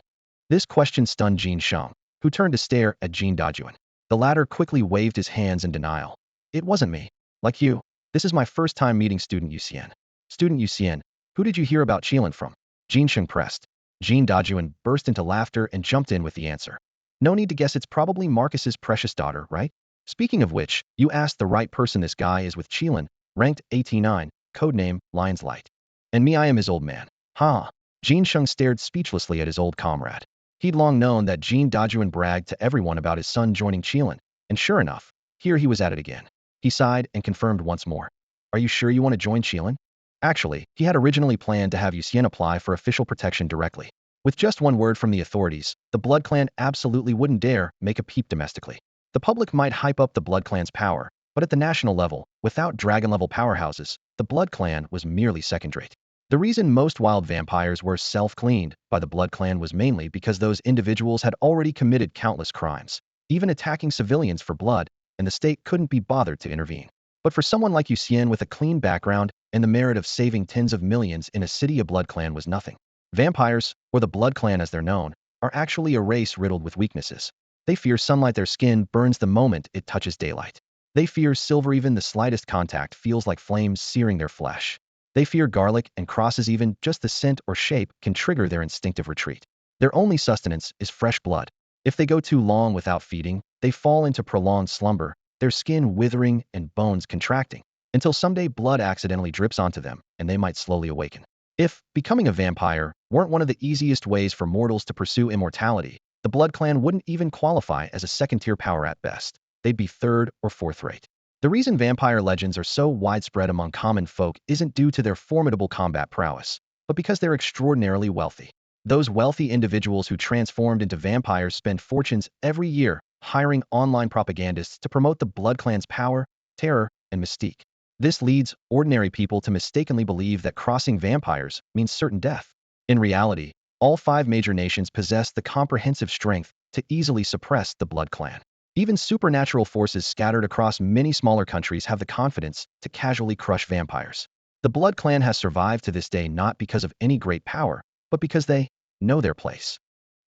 This question stunned Jin Sheng, who turned to stare at Jin Dajuan. The latter quickly waved his hands in denial. It wasn't me. Like you, this is my first time meeting Student Yu Xian. Student Yu Xian, who did you hear about Qilin from? Jin Sheng pressed. Jin Dajuan burst into laughter and jumped in with the answer. No need to guess, it's probably Marcus's precious daughter, right? Speaking of which, you asked the right person. This guy is with Qilin, ranked 89, codename Lion's Light. And me, I am his old man. Ha! Jin Sheng stared speechlessly at his old comrade. He'd long known that Jin Dajuan bragged to everyone about his son joining Qilin, and sure enough, here he was at it again. He sighed and confirmed once more. Are you sure you want to join Qilin? Actually, he had originally planned to have Yu Xian apply for official protection directly. With just one word from the authorities, the Blood Clan absolutely wouldn't dare make a peep domestically. The public might hype up the Blood Clan's power, but at the national level, without dragon-level powerhouses, the Blood Clan was merely second-rate. The reason most wild vampires were self-cleaned by the Blood Clan was mainly because those individuals had already committed countless crimes, even attacking civilians for blood, and the state couldn't be bothered to intervene. But for someone like Yu Xian with a clean background and the merit of saving tens of millions in a city, a Blood Clan was nothing. Vampires, or the Blood Clan as they're known, are actually a race riddled with weaknesses. They fear sunlight. Their skin burns the moment it touches daylight. They fear silver. Even the slightest contact feels like flames searing their flesh. They fear garlic and crosses. Even just the scent or shape can trigger their instinctive retreat. Their only sustenance is fresh blood. If they go too long without feeding, they fall into prolonged slumber, their skin withering and bones contracting, until someday blood accidentally drips onto them and they might slowly awaken. If becoming a vampire weren't one of the easiest ways for mortals to pursue immortality, the Blood Clan wouldn't even qualify as a second-tier power at best. They'd be third or fourth rate. The reason vampire legends are so widespread among common folk isn't due to their formidable combat prowess, but because they're extraordinarily wealthy. Those wealthy individuals who transformed into vampires spend fortunes every year hiring online propagandists to promote the Blood Clan's power, terror, and mystique. This leads ordinary people to mistakenly believe that crossing vampires means certain death. In reality, all 5 major nations possess the comprehensive strength to easily suppress the Blood Clan. Even supernatural forces scattered across many smaller countries have the confidence to casually crush vampires. The Blood Clan has survived to this day not because of any great power, but because they know their place.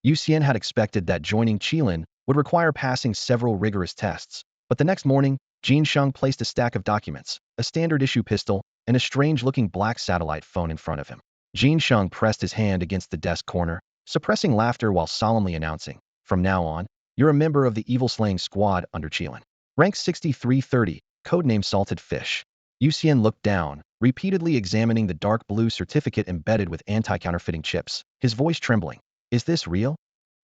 Yu Xian had expected that joining Qilin would require passing several rigorous tests, but the next morning, Jin Sheng placed a stack of documents, a standard-issue pistol, and a strange-looking black satellite phone in front of him. Jin Sheng pressed his hand against the desk corner, suppressing laughter while solemnly announcing, "From now on, you're a member of the evil-slaying squad under Qilin. Rank 6330, codename Salted Fish." Yu Xian looked down, repeatedly examining the dark blue certificate embedded with anti-counterfeiting chips, his voice trembling. "Is this real?"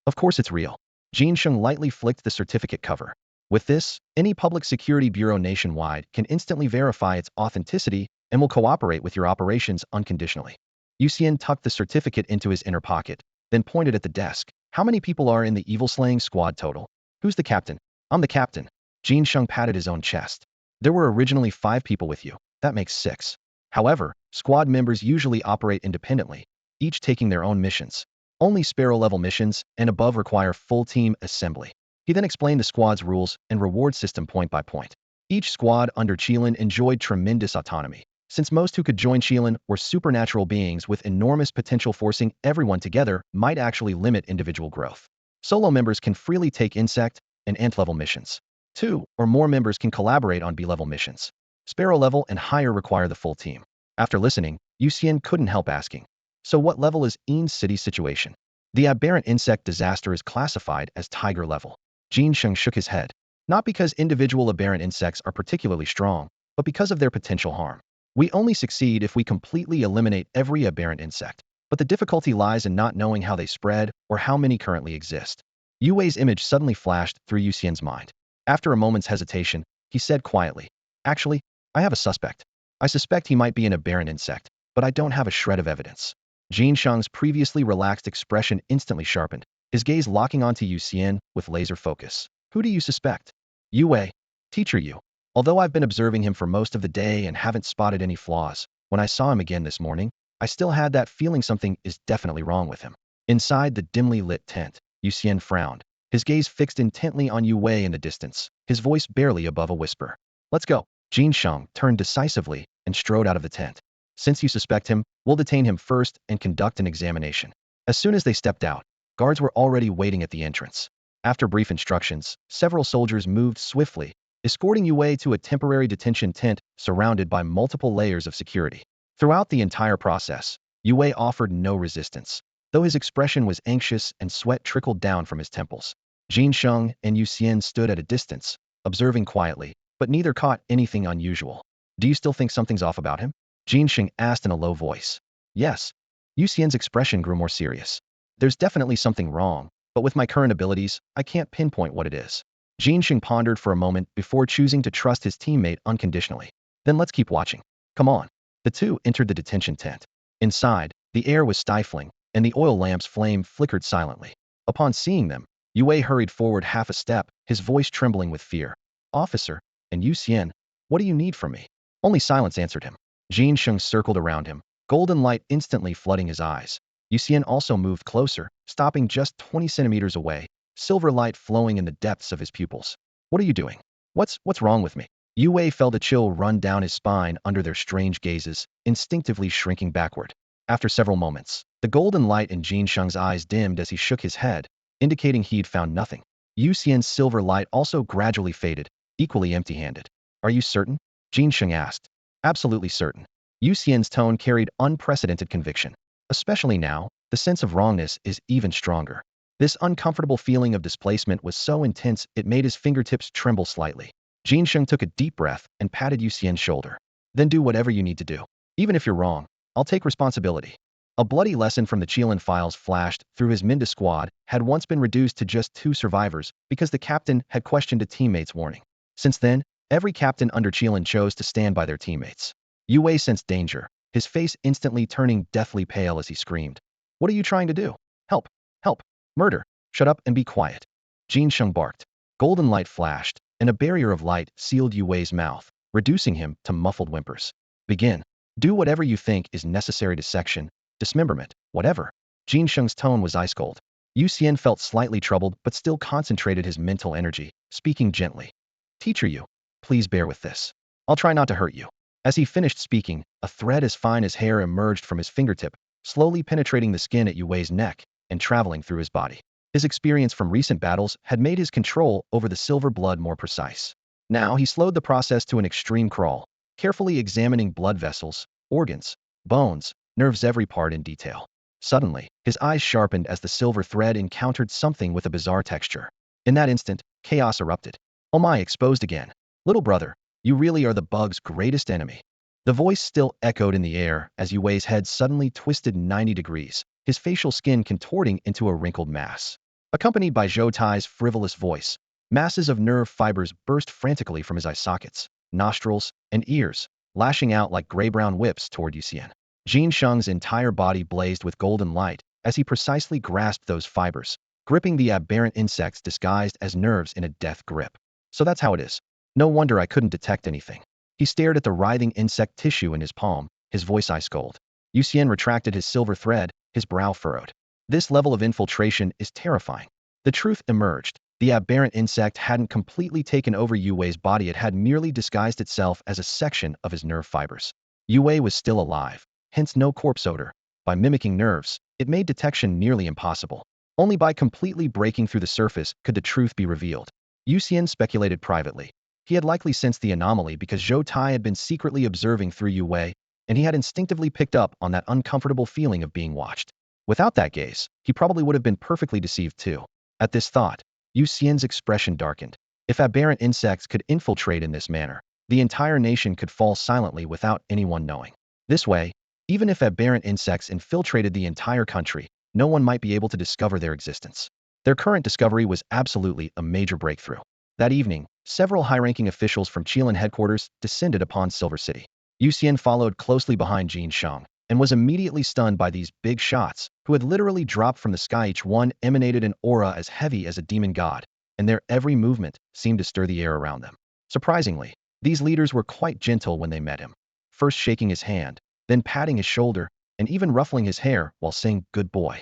"Of course it's real." Jin Sheng lightly flicked the certificate cover. "With this, any public security bureau nationwide can instantly verify its authenticity and will cooperate with your operations unconditionally." Yu Xian tucked the certificate into his inner pocket, then pointed at the desk. "How many people are in the evil-slaying squad total?" "Who's the captain?" "I'm the captain." Jin Sheng patted his own chest. "There were originally 5 people with you. That makes 6. However, squad members usually operate independently, each taking their own missions. Only Sparrow-level missions and above require full team assembly." He then explained the squad's rules and reward system point by point. Each squad under Qilin enjoyed tremendous autonomy, since most who could join Qilin were supernatural beings with enormous potential. Forcing everyone together might actually limit individual growth. Solo members can freely take insect and ant-level missions. 2 or more members can collaborate on B-level missions. Sparrow-level and higher require the full team. After listening, Yu Xian couldn't help asking, "So what level is Een City's situation?" "The aberrant insect disaster is classified as Tiger level." Jin Sheng shook his head. "Not because individual aberrant insects are particularly strong, but because of their potential harm. We only succeed if we completely eliminate every aberrant insect, but the difficulty lies in not knowing how they spread or how many currently exist." Yu Wei's image suddenly flashed through Yu Xian's mind. After a moment's hesitation, he said quietly, "Actually, I have a suspect. I suspect he might be an aberrant insect, but I don't have a shred of evidence." Jin Sheng's previously relaxed expression instantly sharpened. his gaze locking onto Yu Xian with laser focus. Who do you suspect? Yu Wei. Teacher Yu. Although I've been observing him for most of the day and haven't spotted any flaws, when I saw him again this morning, I still had that feeling something is definitely wrong with him. Inside the dimly lit tent, Yu Xian frowned, his gaze fixed intently on Yu Wei in the distance, his voice barely above a whisper. Let's go. Jin Sheng turned decisively and strode out of the tent. Since you suspect him, we'll detain him first and conduct an examination. As soon as they stepped out, guards were already waiting at the entrance. After brief instructions, several soldiers moved swiftly, escorting Yu Wei to a temporary detention tent surrounded by multiple layers of security. Throughout the entire process, Yu Wei offered no resistance, though his expression was anxious and sweat trickled down from his temples. Jin Sheng and Yu Xian stood at a distance, observing quietly, but neither caught anything unusual. Do you still think something's off about him? Jin Sheng asked in a low voice. Yes. Yu Xian's expression grew more serious. There's definitely something wrong, but with my current abilities, I can't pinpoint what it is. Jin Sheng pondered for a moment before choosing to trust his teammate unconditionally. Then let's keep watching. Come on. The two entered the detention tent. Inside, the air was stifling, and the oil lamp's flame flickered silently. Upon seeing them, Yu Wei hurried forward half a step, his voice trembling with fear. Officer, and Yu Xian, what do you need from me? Only silence answered him. Jin Sheng circled around him, golden light instantly flooding his eyes. Yu Xian also moved closer, stopping just 20 centimeters away, silver light flowing in the depths of his pupils. What are you doing? What's wrong with me? Yu Wei felt a chill run down his spine under their strange gazes, instinctively shrinking backward. After several moments, the golden light in Jin Sheng's eyes dimmed as he shook his head, indicating he'd found nothing. Yu Xian's silver light also gradually faded, equally empty-handed. Are you certain? Jin Sheng asked. Absolutely certain. Yu Xian's tone carried unprecedented conviction. Especially now, the sense of wrongness is even stronger. This uncomfortable feeling of displacement was so intense it made his fingertips tremble slightly. Jin Sheng took a deep breath and patted Yu Xian's shoulder. Then do whatever you need to do. Even if you're wrong, I'll take responsibility. A bloody lesson from the Qilin files flashed through his Minda squad had once been reduced to just 2 survivors because the captain had questioned a teammate's warning. Since then, every captain under Qilin chose to stand by their teammates. Yu Wei sensed danger, his face instantly turning deathly pale as he screamed. What are you trying to do? Help! Help! Murder! Shut up and be quiet. Jin Sheng barked. Golden light flashed, and a barrier of light sealed Yu Wei's mouth, reducing him to muffled whimpers. Begin. Do whatever you think is necessary to section, dismemberment, whatever. Jin Sheng's tone was ice cold. Yu Xian felt slightly troubled but still concentrated his mental energy, speaking gently. Teacher Yu, please bear with this. I'll try not to hurt you. As he finished speaking, a thread as fine as hair emerged from his fingertip, slowly penetrating the skin at Yu Wei's neck and traveling through his body. His experience from recent battles had made his control over the silver blood more precise. Now he slowed the process to an extreme crawl, carefully examining blood vessels, organs, bones, nerves, every part in detail. Suddenly, his eyes sharpened as the silver thread encountered something with a bizarre texture. In that instant, chaos erupted. Oh my, exposed again. Little brother, you really are the bug's greatest enemy. The voice still echoed in the air as Yu Wei's head suddenly twisted 90 degrees, his facial skin contorting into a wrinkled mass. Accompanied by Zhou Tai's frivolous voice, masses of nerve fibers burst frantically from his eye sockets, nostrils, and ears, lashing out like gray-brown whips toward Yu Xian. Jin Sheng's entire body blazed with golden light as he precisely grasped those fibers, gripping the aberrant insects disguised as nerves in a death grip. So that's how it is. No wonder I couldn't detect anything. He stared at the writhing insect tissue in his palm, his voice ice cold. Yu Xian retracted his silver thread, his brow furrowed. This level of infiltration is terrifying. The truth emerged. The aberrant insect hadn't completely taken over Yu Wei's body, it had merely disguised itself as a section of his nerve fibers. Yu Wei was still alive, hence no corpse odor. By mimicking nerves, it made detection nearly impossible. Only by completely breaking through the surface could the truth be revealed. Yu Xian speculated privately. He had likely sensed the anomaly because Zhou Tai had been secretly observing through Yu Wei, and he had instinctively picked up on that uncomfortable feeling of being watched. Without that gaze, he probably would have been perfectly deceived too. At this thought, Yu Xian's expression darkened. If aberrant insects could infiltrate in this manner, the entire nation could fall silently without anyone knowing. This way, even if aberrant insects infiltrated the entire country, no one might be able to discover their existence. Their current discovery was absolutely a major breakthrough. That evening, several high-ranking officials from Qilin headquarters descended upon Silver City. Yu Xian followed closely behind Jin Sheng, and was immediately stunned by these big shots, who had literally dropped from the sky. Each one emanated an aura as heavy as a demon god, and their every movement seemed to stir the air around them. Surprisingly, these leaders were quite gentle when they met him, first shaking his hand, then patting his shoulder, and even ruffling his hair while saying, "Good boy."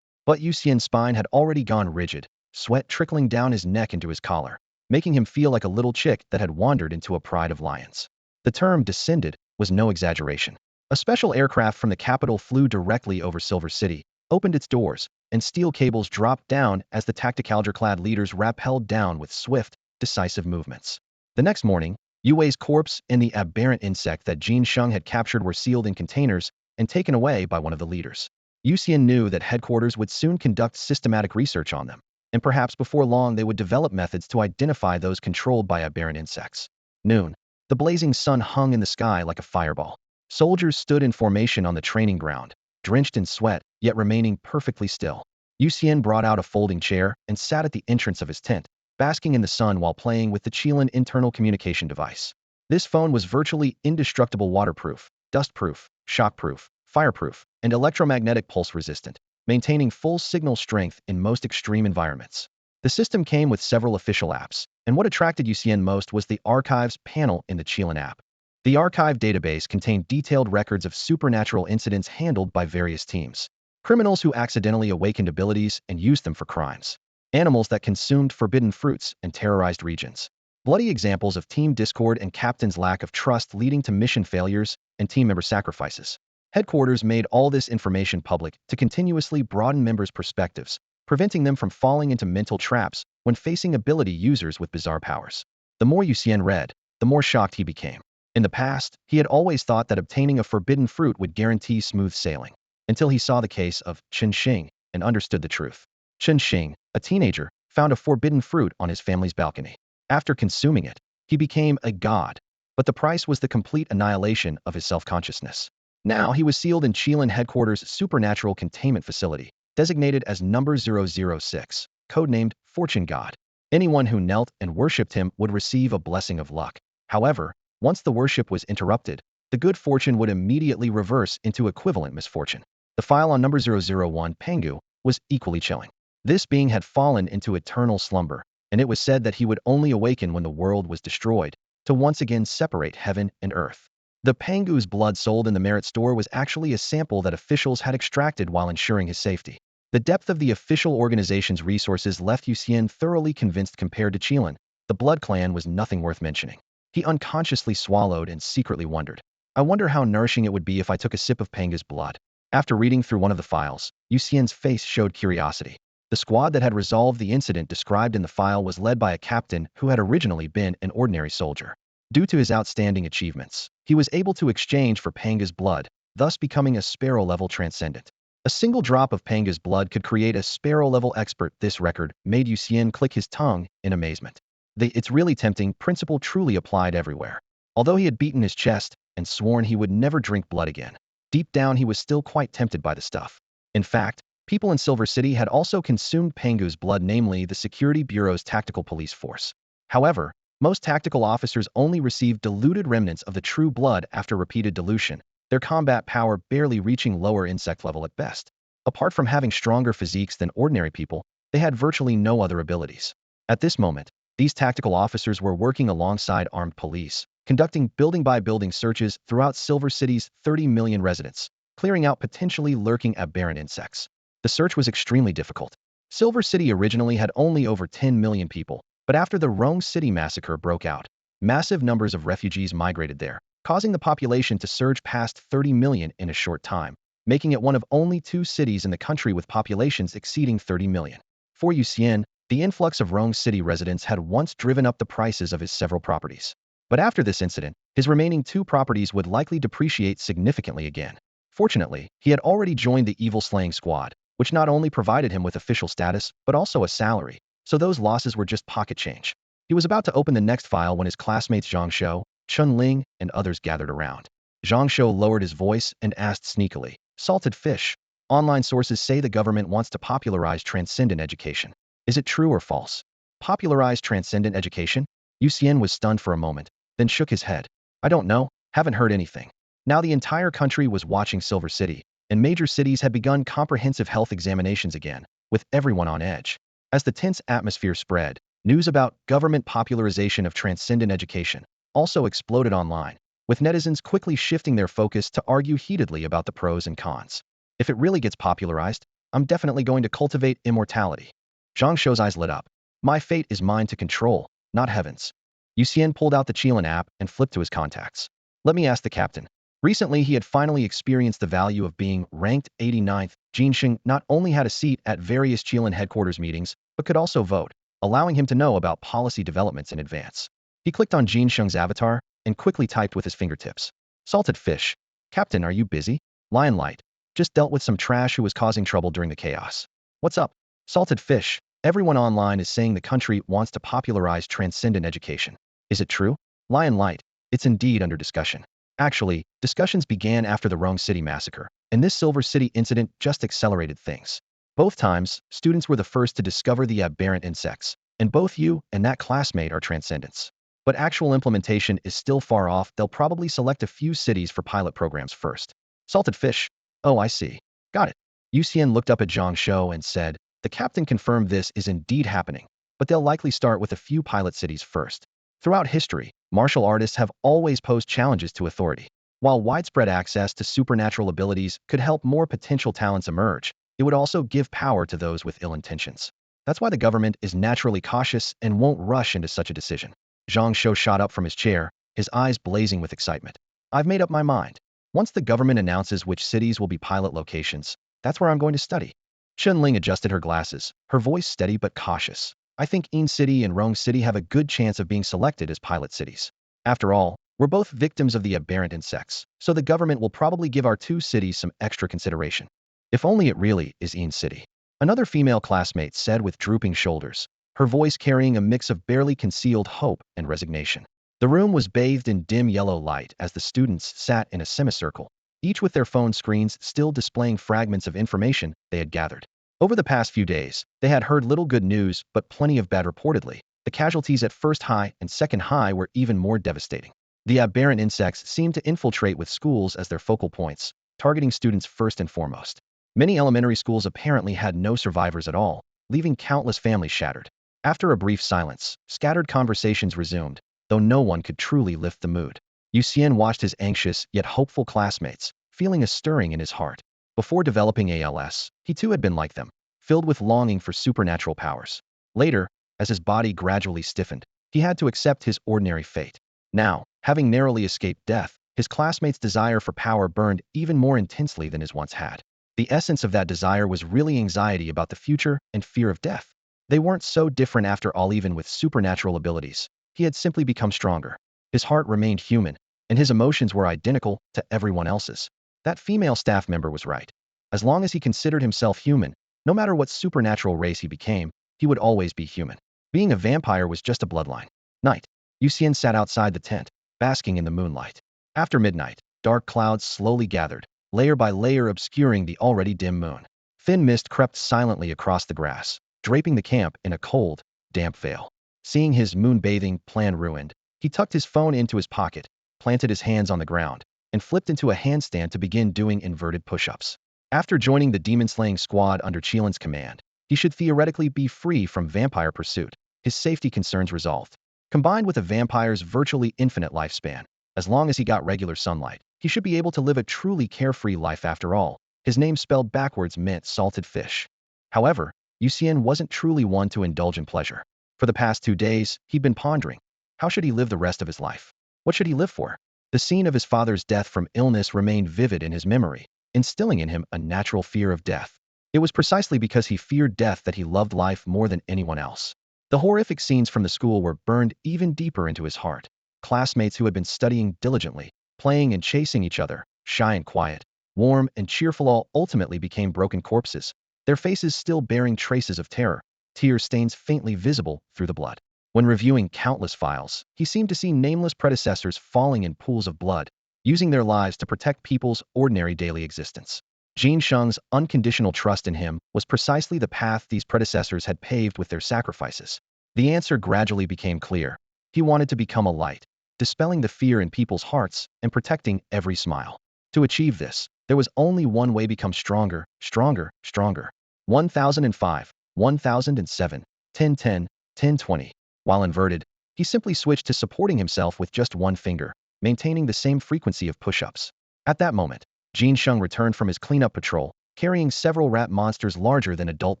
But Yu Xian's spine had already gone rigid, sweat trickling down his neck into his collar, making him feel like a little chick that had wandered into a pride of lions. The term descended was no exaggeration. A special aircraft from the capital flew directly over Silver City, opened its doors, and steel cables dropped down as the tacticalger-clad leaders rappelled down with swift, decisive movements. The next morning, Yu Wei's corpse and the aberrant insect that Jin Sheng had captured were sealed in containers and taken away by one of the leaders. Yu Xian knew that headquarters would soon conduct systematic research on them, and perhaps before long they would develop methods to identify those controlled by aberrant insects. Noon. The blazing sun hung in the sky like a fireball. Soldiers stood in formation on the training ground, drenched in sweat, yet remaining perfectly still. Yu Xian brought out a folding chair and sat at the entrance of his tent, basking in the sun while playing with the Qilin internal communication device. This phone was virtually indestructible, waterproof, dustproof, shockproof, fireproof, and electromagnetic pulse resistant, maintaining full signal strength in most extreme environments. The system came with several official apps, and what attracted Yu Xian most was the Archives panel in the Qilin app. The archive database contained detailed records of supernatural incidents handled by various teams. Criminals who accidentally awakened abilities and used them for crimes. Animals that consumed forbidden fruits and terrorized regions. Bloody examples of team discord and captains' lack of trust leading to mission failures and team member sacrifices. Headquarters made all this information public to continuously broaden members' perspectives, preventing them from falling into mental traps when facing ability users with bizarre powers. The more Yu Xian read, the more shocked he became. In the past, he had always thought that obtaining a forbidden fruit would guarantee smooth sailing, until he saw the case of Chen Xing and understood the truth. Chen Xing, a teenager, found a forbidden fruit on his family's balcony. After consuming it, he became a god, but the price was the complete annihilation of his self-consciousness. Now he was sealed in Qilin headquarters' supernatural containment facility, designated as number 006, codenamed Fortune God. Anyone who knelt and worshipped him would receive a blessing of luck. However, once the worship was interrupted, the good fortune would immediately reverse into equivalent misfortune. The file on number 001, Pangu, was equally chilling. This being had fallen into eternal slumber, and it was said that he would only awaken when the world was destroyed, to once again separate heaven and earth. The Pangu's blood sold in the merit store was actually a sample that officials had extracted while ensuring his safety. The depth of the official organization's resources left Yu Xian thoroughly convinced. Compared to Qilin, the Blood Clan was nothing worth mentioning. He unconsciously swallowed and secretly wondered, "I wonder how nourishing it would be if I took a sip of Panga's blood." After reading through one of the files, Yu Xian's face showed curiosity. The squad that had resolved the incident described in the file was led by a captain who had originally been an ordinary soldier. Due to his outstanding achievements, he was able to exchange for Panga's blood, thus becoming a Sparrow-level transcendent. A single drop of Panga's blood could create a Sparrow-level expert. This record made Yu Xian click his tongue in amazement. The "it's really tempting" principle truly applied everywhere. Although he had beaten his chest and sworn he would never drink blood again, deep down he was still quite tempted by the stuff. In fact, people in Silver City had also consumed Pangu's blood, namely the Security Bureau's tactical police force. However, most tactical officers only received diluted remnants of the true blood after repeated dilution, their combat power barely reaching lower insect level at best. Apart from having stronger physiques than ordinary people, they had virtually no other abilities. At this moment, these tactical officers were working alongside armed police, conducting building-by-building searches throughout Silver City's 30 million residents, clearing out potentially lurking aberrant insects. The search was extremely difficult. Silver City originally had only over 10 million people, but after the Rome City massacre broke out, massive numbers of refugees migrated there, causing the population to surge past 30 million in a short time, making it one of only 2 cities in the country with populations exceeding 30 million. For Yu Xian, the influx of Rome City residents had once driven up the prices of his several properties. But after this incident, his remaining 2 properties would likely depreciate significantly again. Fortunately, he had already joined the evil slaying squad, which not only provided him with official status, but also a salary, so those losses were just pocket change. He was about to open the next file when his classmates Zhang Shou, Chun Ling, and others gathered around. Zhang Shou lowered his voice and asked sneakily, "Salted fish. Online sources say the government wants to popularize transcendent education. Is it true or false?" Popularize transcendent education? Yu Xian was stunned for a moment, then shook his head. "I don't know, haven't heard anything." Now the entire country was watching Silver City, and major cities had begun comprehensive health examinations again, with everyone on edge. As the tense atmosphere spread, news about government popularization of transcendent education also exploded online, with netizens quickly shifting their focus to argue heatedly about the pros and cons. If it really gets popularized, I'm definitely going to cultivate immortality. Zhang Shou's eyes lit up. My fate is mine to control, not heaven's. Yu Xian pulled out the Qilin app and flipped to his contacts. Let me ask the captain. Recently, he had finally experienced the value of being ranked 89th. Jinsheng not only had a seat at various Qilin headquarters meetings, but could also vote, allowing him to know about policy developments in advance. He clicked on Jinsheng's avatar and quickly typed with his fingertips. Salted fish. Captain, are you busy? Lion Light. Just dealt with some trash who was causing trouble during the chaos. What's up? Salted fish. Everyone online is saying the country wants to popularize transcendent education. Is it true? Lion Light. It's indeed under discussion. Actually, discussions began after the Rome City massacre, and this Silver City incident just accelerated things. Both times, students were the first to discover the aberrant insects, and both you and that classmate are transcendents. But actual implementation is still far off. They'll probably select a few cities for pilot programs first. Salted fish. Oh, I see. Got it. Yu Xian looked up at Zhang Shou and said, the captain confirmed this is indeed happening, but they'll likely start with a few pilot cities first. Throughout history, martial artists have always posed challenges to authority. While widespread access to supernatural abilities could help more potential talents emerge, it would also give power to those with ill intentions. That's why the government is naturally cautious and won't rush into such a decision. Zhang Shou shot up from his chair, his eyes blazing with excitement. I've made up my mind. Once the government announces which cities will be pilot locations, that's where I'm going to study. Chun Ling adjusted her glasses, her voice steady but cautious. I think Yin City and Rong City have a good chance of being selected as pilot cities. After all, we're both victims of the aberrant insects, so the government will probably give our two cities some extra consideration. If only it really is Yin City. Another female classmate said with drooping shoulders, her voice carrying a mix of barely concealed hope and resignation. The room was bathed in dim yellow light as the students sat in a semicircle, each with their phone screens still displaying fragments of information they had gathered. Over the past few days, they had heard little good news, but plenty of bad reportedly. The casualties at First High and Second High were even more devastating. The aberrant insects seemed to infiltrate with schools as their focal points, targeting students first and foremost. Many elementary schools apparently had no survivors at all, leaving countless families shattered. After a brief silence, scattered conversations resumed, though no one could truly lift the mood. Yu Xian watched his anxious yet hopeful classmates, feeling a stirring in his heart. Before developing ALS, he too had been like them, filled with longing for supernatural powers. Later, as his body gradually stiffened, he had to accept his ordinary fate. Now, having narrowly escaped death, his classmates' desire for power burned even more intensely than his once had. The essence of that desire was really anxiety about the future and fear of death. They weren't so different after all. Even with supernatural abilities, he had simply become stronger. His heart remained human, and his emotions were identical to everyone else's. That female staff member was right. As long as he considered himself human, no matter what supernatural race he became, he would always be human. Being a vampire was just a bloodline. Night. Yu Xian sat outside the tent, basking in the moonlight. After midnight, dark clouds slowly gathered, layer by layer obscuring the already dim moon. Thin mist crept silently across the grass, draping the camp in a cold, damp veil. Seeing his moon-bathing plan ruined, he tucked his phone into his pocket, planted his hands on the ground, and flipped into a handstand to begin doing inverted push-ups. After joining the demon-slaying squad under Qilin's command, he should theoretically be free from vampire pursuit, his safety concerns resolved. Combined with a vampire's virtually infinite lifespan, as long as he got regular sunlight, he should be able to live a truly carefree life. After all, his name spelled backwards meant salted fish. However, Yu Xian wasn't truly one to indulge in pleasure. For the past 2 days, he'd been pondering, how should he live the rest of his life? What should he live for? The scene of his father's death from illness remained vivid in his memory, instilling in him a natural fear of death. It was precisely because he feared death that he loved life more than anyone else. The horrific scenes from the school were burned even deeper into his heart. Classmates who had been studying diligently, playing and chasing each other, shy and quiet, warm and cheerful, all ultimately became broken corpses, their faces still bearing traces of terror, tear stains faintly visible through the blood. When reviewing countless files, he seemed to see nameless predecessors falling in pools of blood, using their lives to protect people's ordinary daily existence. Jin Sheng's unconditional trust in him was precisely the path these predecessors had paved with their sacrifices. The answer gradually became clear. He wanted to become a light, dispelling the fear in people's hearts and protecting every smile. To achieve this, there was only one way: become stronger, stronger, stronger. 1005, 1007, 1010, 1020. While inverted, he simply switched to supporting himself with just one finger, maintaining the same frequency of push-ups. At that moment, Jin Sheng returned from his cleanup patrol, carrying several rat monsters larger than adult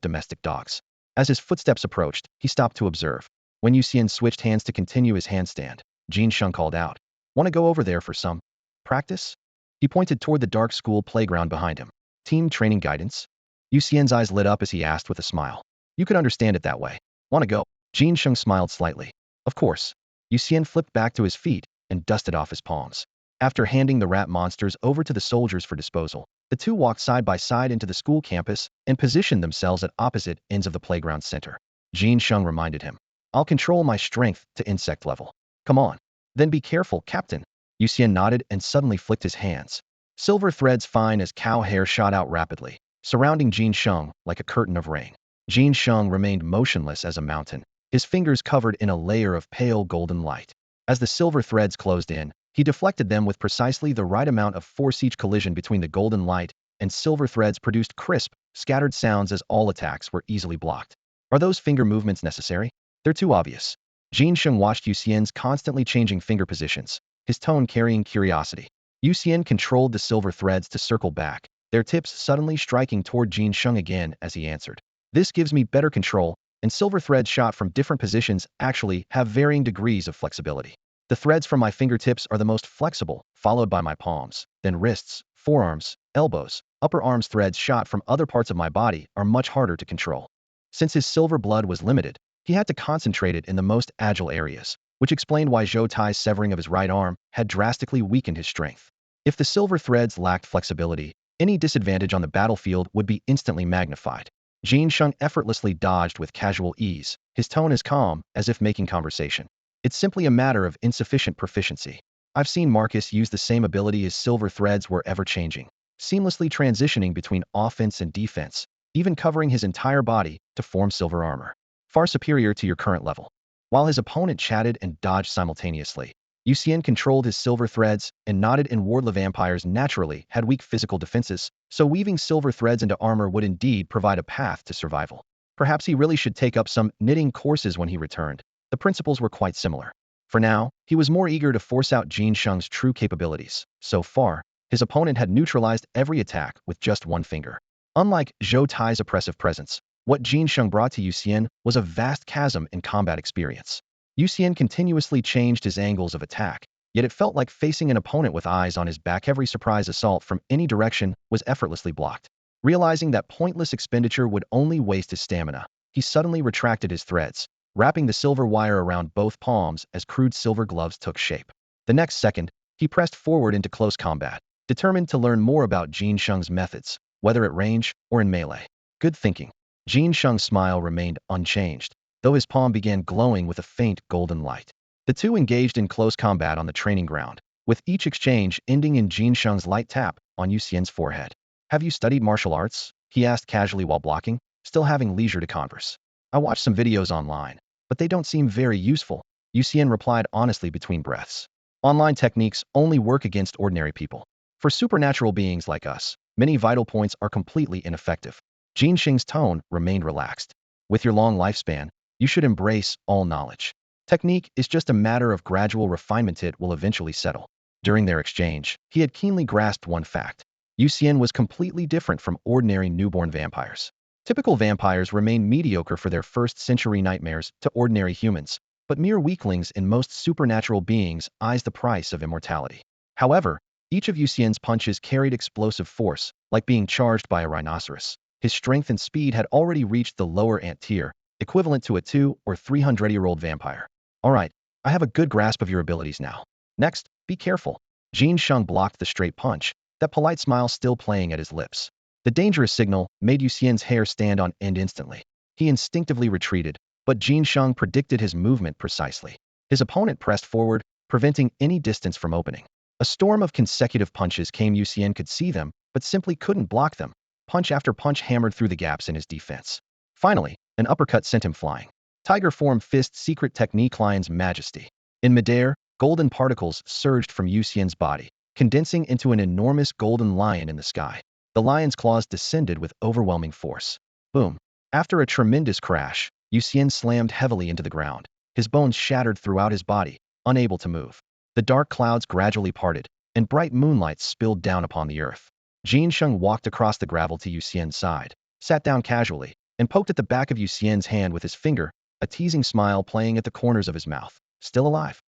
domestic dogs. As his footsteps approached, he stopped to observe. When Yu Xian switched hands to continue his handstand, Jin Sheng called out, "Want to go over there for some practice?" He pointed toward the dark school playground behind him. "Team training guidance?" Yu Xian's eyes lit up as he asked with a smile. "You could understand it that way. Want to go?" Jin Sheng smiled slightly. "Of course." Yu Xian flipped back to his feet and dusted off his palms. After handing the rat monsters over to the soldiers for disposal, the two walked side by side into the school campus and positioned themselves at opposite ends of the playground center. Jin Sheng reminded him, "I'll control my strength to insect level. Come on." "Then be careful, Captain." Yu Xian nodded and suddenly flicked his hands. Silver threads fine as cow hair shot out rapidly, surrounding Jin Sheng like a curtain of rain. Jin Sheng remained motionless as a mountain, his fingers covered in a layer of pale golden light. As the silver threads closed in, he deflected them with precisely the right amount of force. Each collision between the golden light and silver threads produced crisp, scattered sounds as all attacks were easily blocked. Are those finger movements necessary? They're too obvious. Jin Sheng watched Yu Xian's constantly changing finger positions, his tone carrying curiosity. Yu Xian controlled the silver threads to circle back, their tips suddenly striking toward Jin Sheng again as he answered. "This gives me better control, and silver threads shot from different positions actually have varying degrees of flexibility. The threads from my fingertips are the most flexible, followed by my palms, then wrists, forearms, elbows, upper arms. Threads shot from other parts of my body are much harder to control." Since his silver blood was limited, he had to concentrate it in the most agile areas, which explained why Zhou Tai's severing of his right arm had drastically weakened his strength. If the silver threads lacked flexibility, any disadvantage on the battlefield would be instantly magnified. Jin Sheng effortlessly dodged with casual ease, his tone as calm as if making conversation. "It's simply a matter of insufficient proficiency. I've seen Marcus use the same ability as silver threads were ever-changing, seamlessly transitioning between offense and defense, even covering his entire body to form silver armor. Far superior to your current level." While his opponent chatted and dodged simultaneously, Yu Xian controlled his silver threads and nodded. In Wardla vampires naturally had weak physical defenses, so weaving silver threads into armor would indeed provide a path to survival. Perhaps he really should take up some knitting courses when he returned. The principles were quite similar. For now, he was more eager to force out Jin Sheng's true capabilities. So far, his opponent had neutralized every attack with just one finger. Unlike Zhou Tai's oppressive presence, what Jin Sheng brought to Yu Xian was a vast chasm in combat experience. Yu Xian continuously changed his angles of attack, yet it felt like facing an opponent with eyes on his back. Every surprise assault from any direction was effortlessly blocked. Realizing that pointless expenditure would only waste his stamina, he suddenly retracted his threads, wrapping the silver wire around both palms as crude silver gloves took shape. The next second, he pressed forward into close combat, determined to learn more about Jin Sheng's methods, whether at range or in melee. Good thinking. Jin Sheng's smile remained unchanged, though his palm began glowing with a faint golden light. The two engaged in close combat on the training ground, with each exchange ending in Jin Sheng's light tap on Yu Xian's forehead. "Have you studied martial arts?" he asked casually while blocking, still having leisure to converse. "I watched some videos online, but they don't seem very useful," Yu Xian replied honestly between breaths. "Online techniques only work against ordinary people. For supernatural beings like us, many vital points are completely ineffective." Jin Sheng's tone remained relaxed. "With your long lifespan, you should embrace all knowledge. Technique is just a matter of gradual refinement. It will eventually settle." During their exchange, he had keenly grasped one fact. Yu Xian was completely different from ordinary newborn vampires. Typical vampires remain mediocre for their first-century nightmares to ordinary humans, but mere weaklings in most supernatural beings eyes the price of immortality. However, each of Yu Xian's punches carried explosive force, like being charged by a rhinoceros. His strength and speed had already reached the lower ant tier, equivalent to a 200- or 300-year-old vampire. "All right, I have a good grasp of your abilities now. Next, be careful." Jin Sheng blocked the straight punch, that polite smile still playing at his lips. The dangerous signal made Yu Xian's hair stand on end instantly. He instinctively retreated, but Jin Sheng predicted his movement precisely. His opponent pressed forward, preventing any distance from opening. A storm of consecutive punches came. Yu Xian could see them, but simply couldn't block them. Punch after punch hammered through the gaps in his defense. Finally, an uppercut sent him flying. Tiger form fist secret technique Lion's Majesty. In midair, Golden particles surged from Yu Xian's body, condensing into an enormous golden lion in the sky. The lion's claws descended with overwhelming force. Boom. After a tremendous crash, Yu Xian slammed heavily into the ground. His bones shattered throughout his body, unable to move. The dark clouds gradually parted, and bright moonlight spilled down upon the earth. Jin Sheng walked across the gravel to Yu Xian's side, sat down casually, and poked at the back of Yu Xian's hand with his finger, a teasing smile playing at the corners of his mouth. Still alive?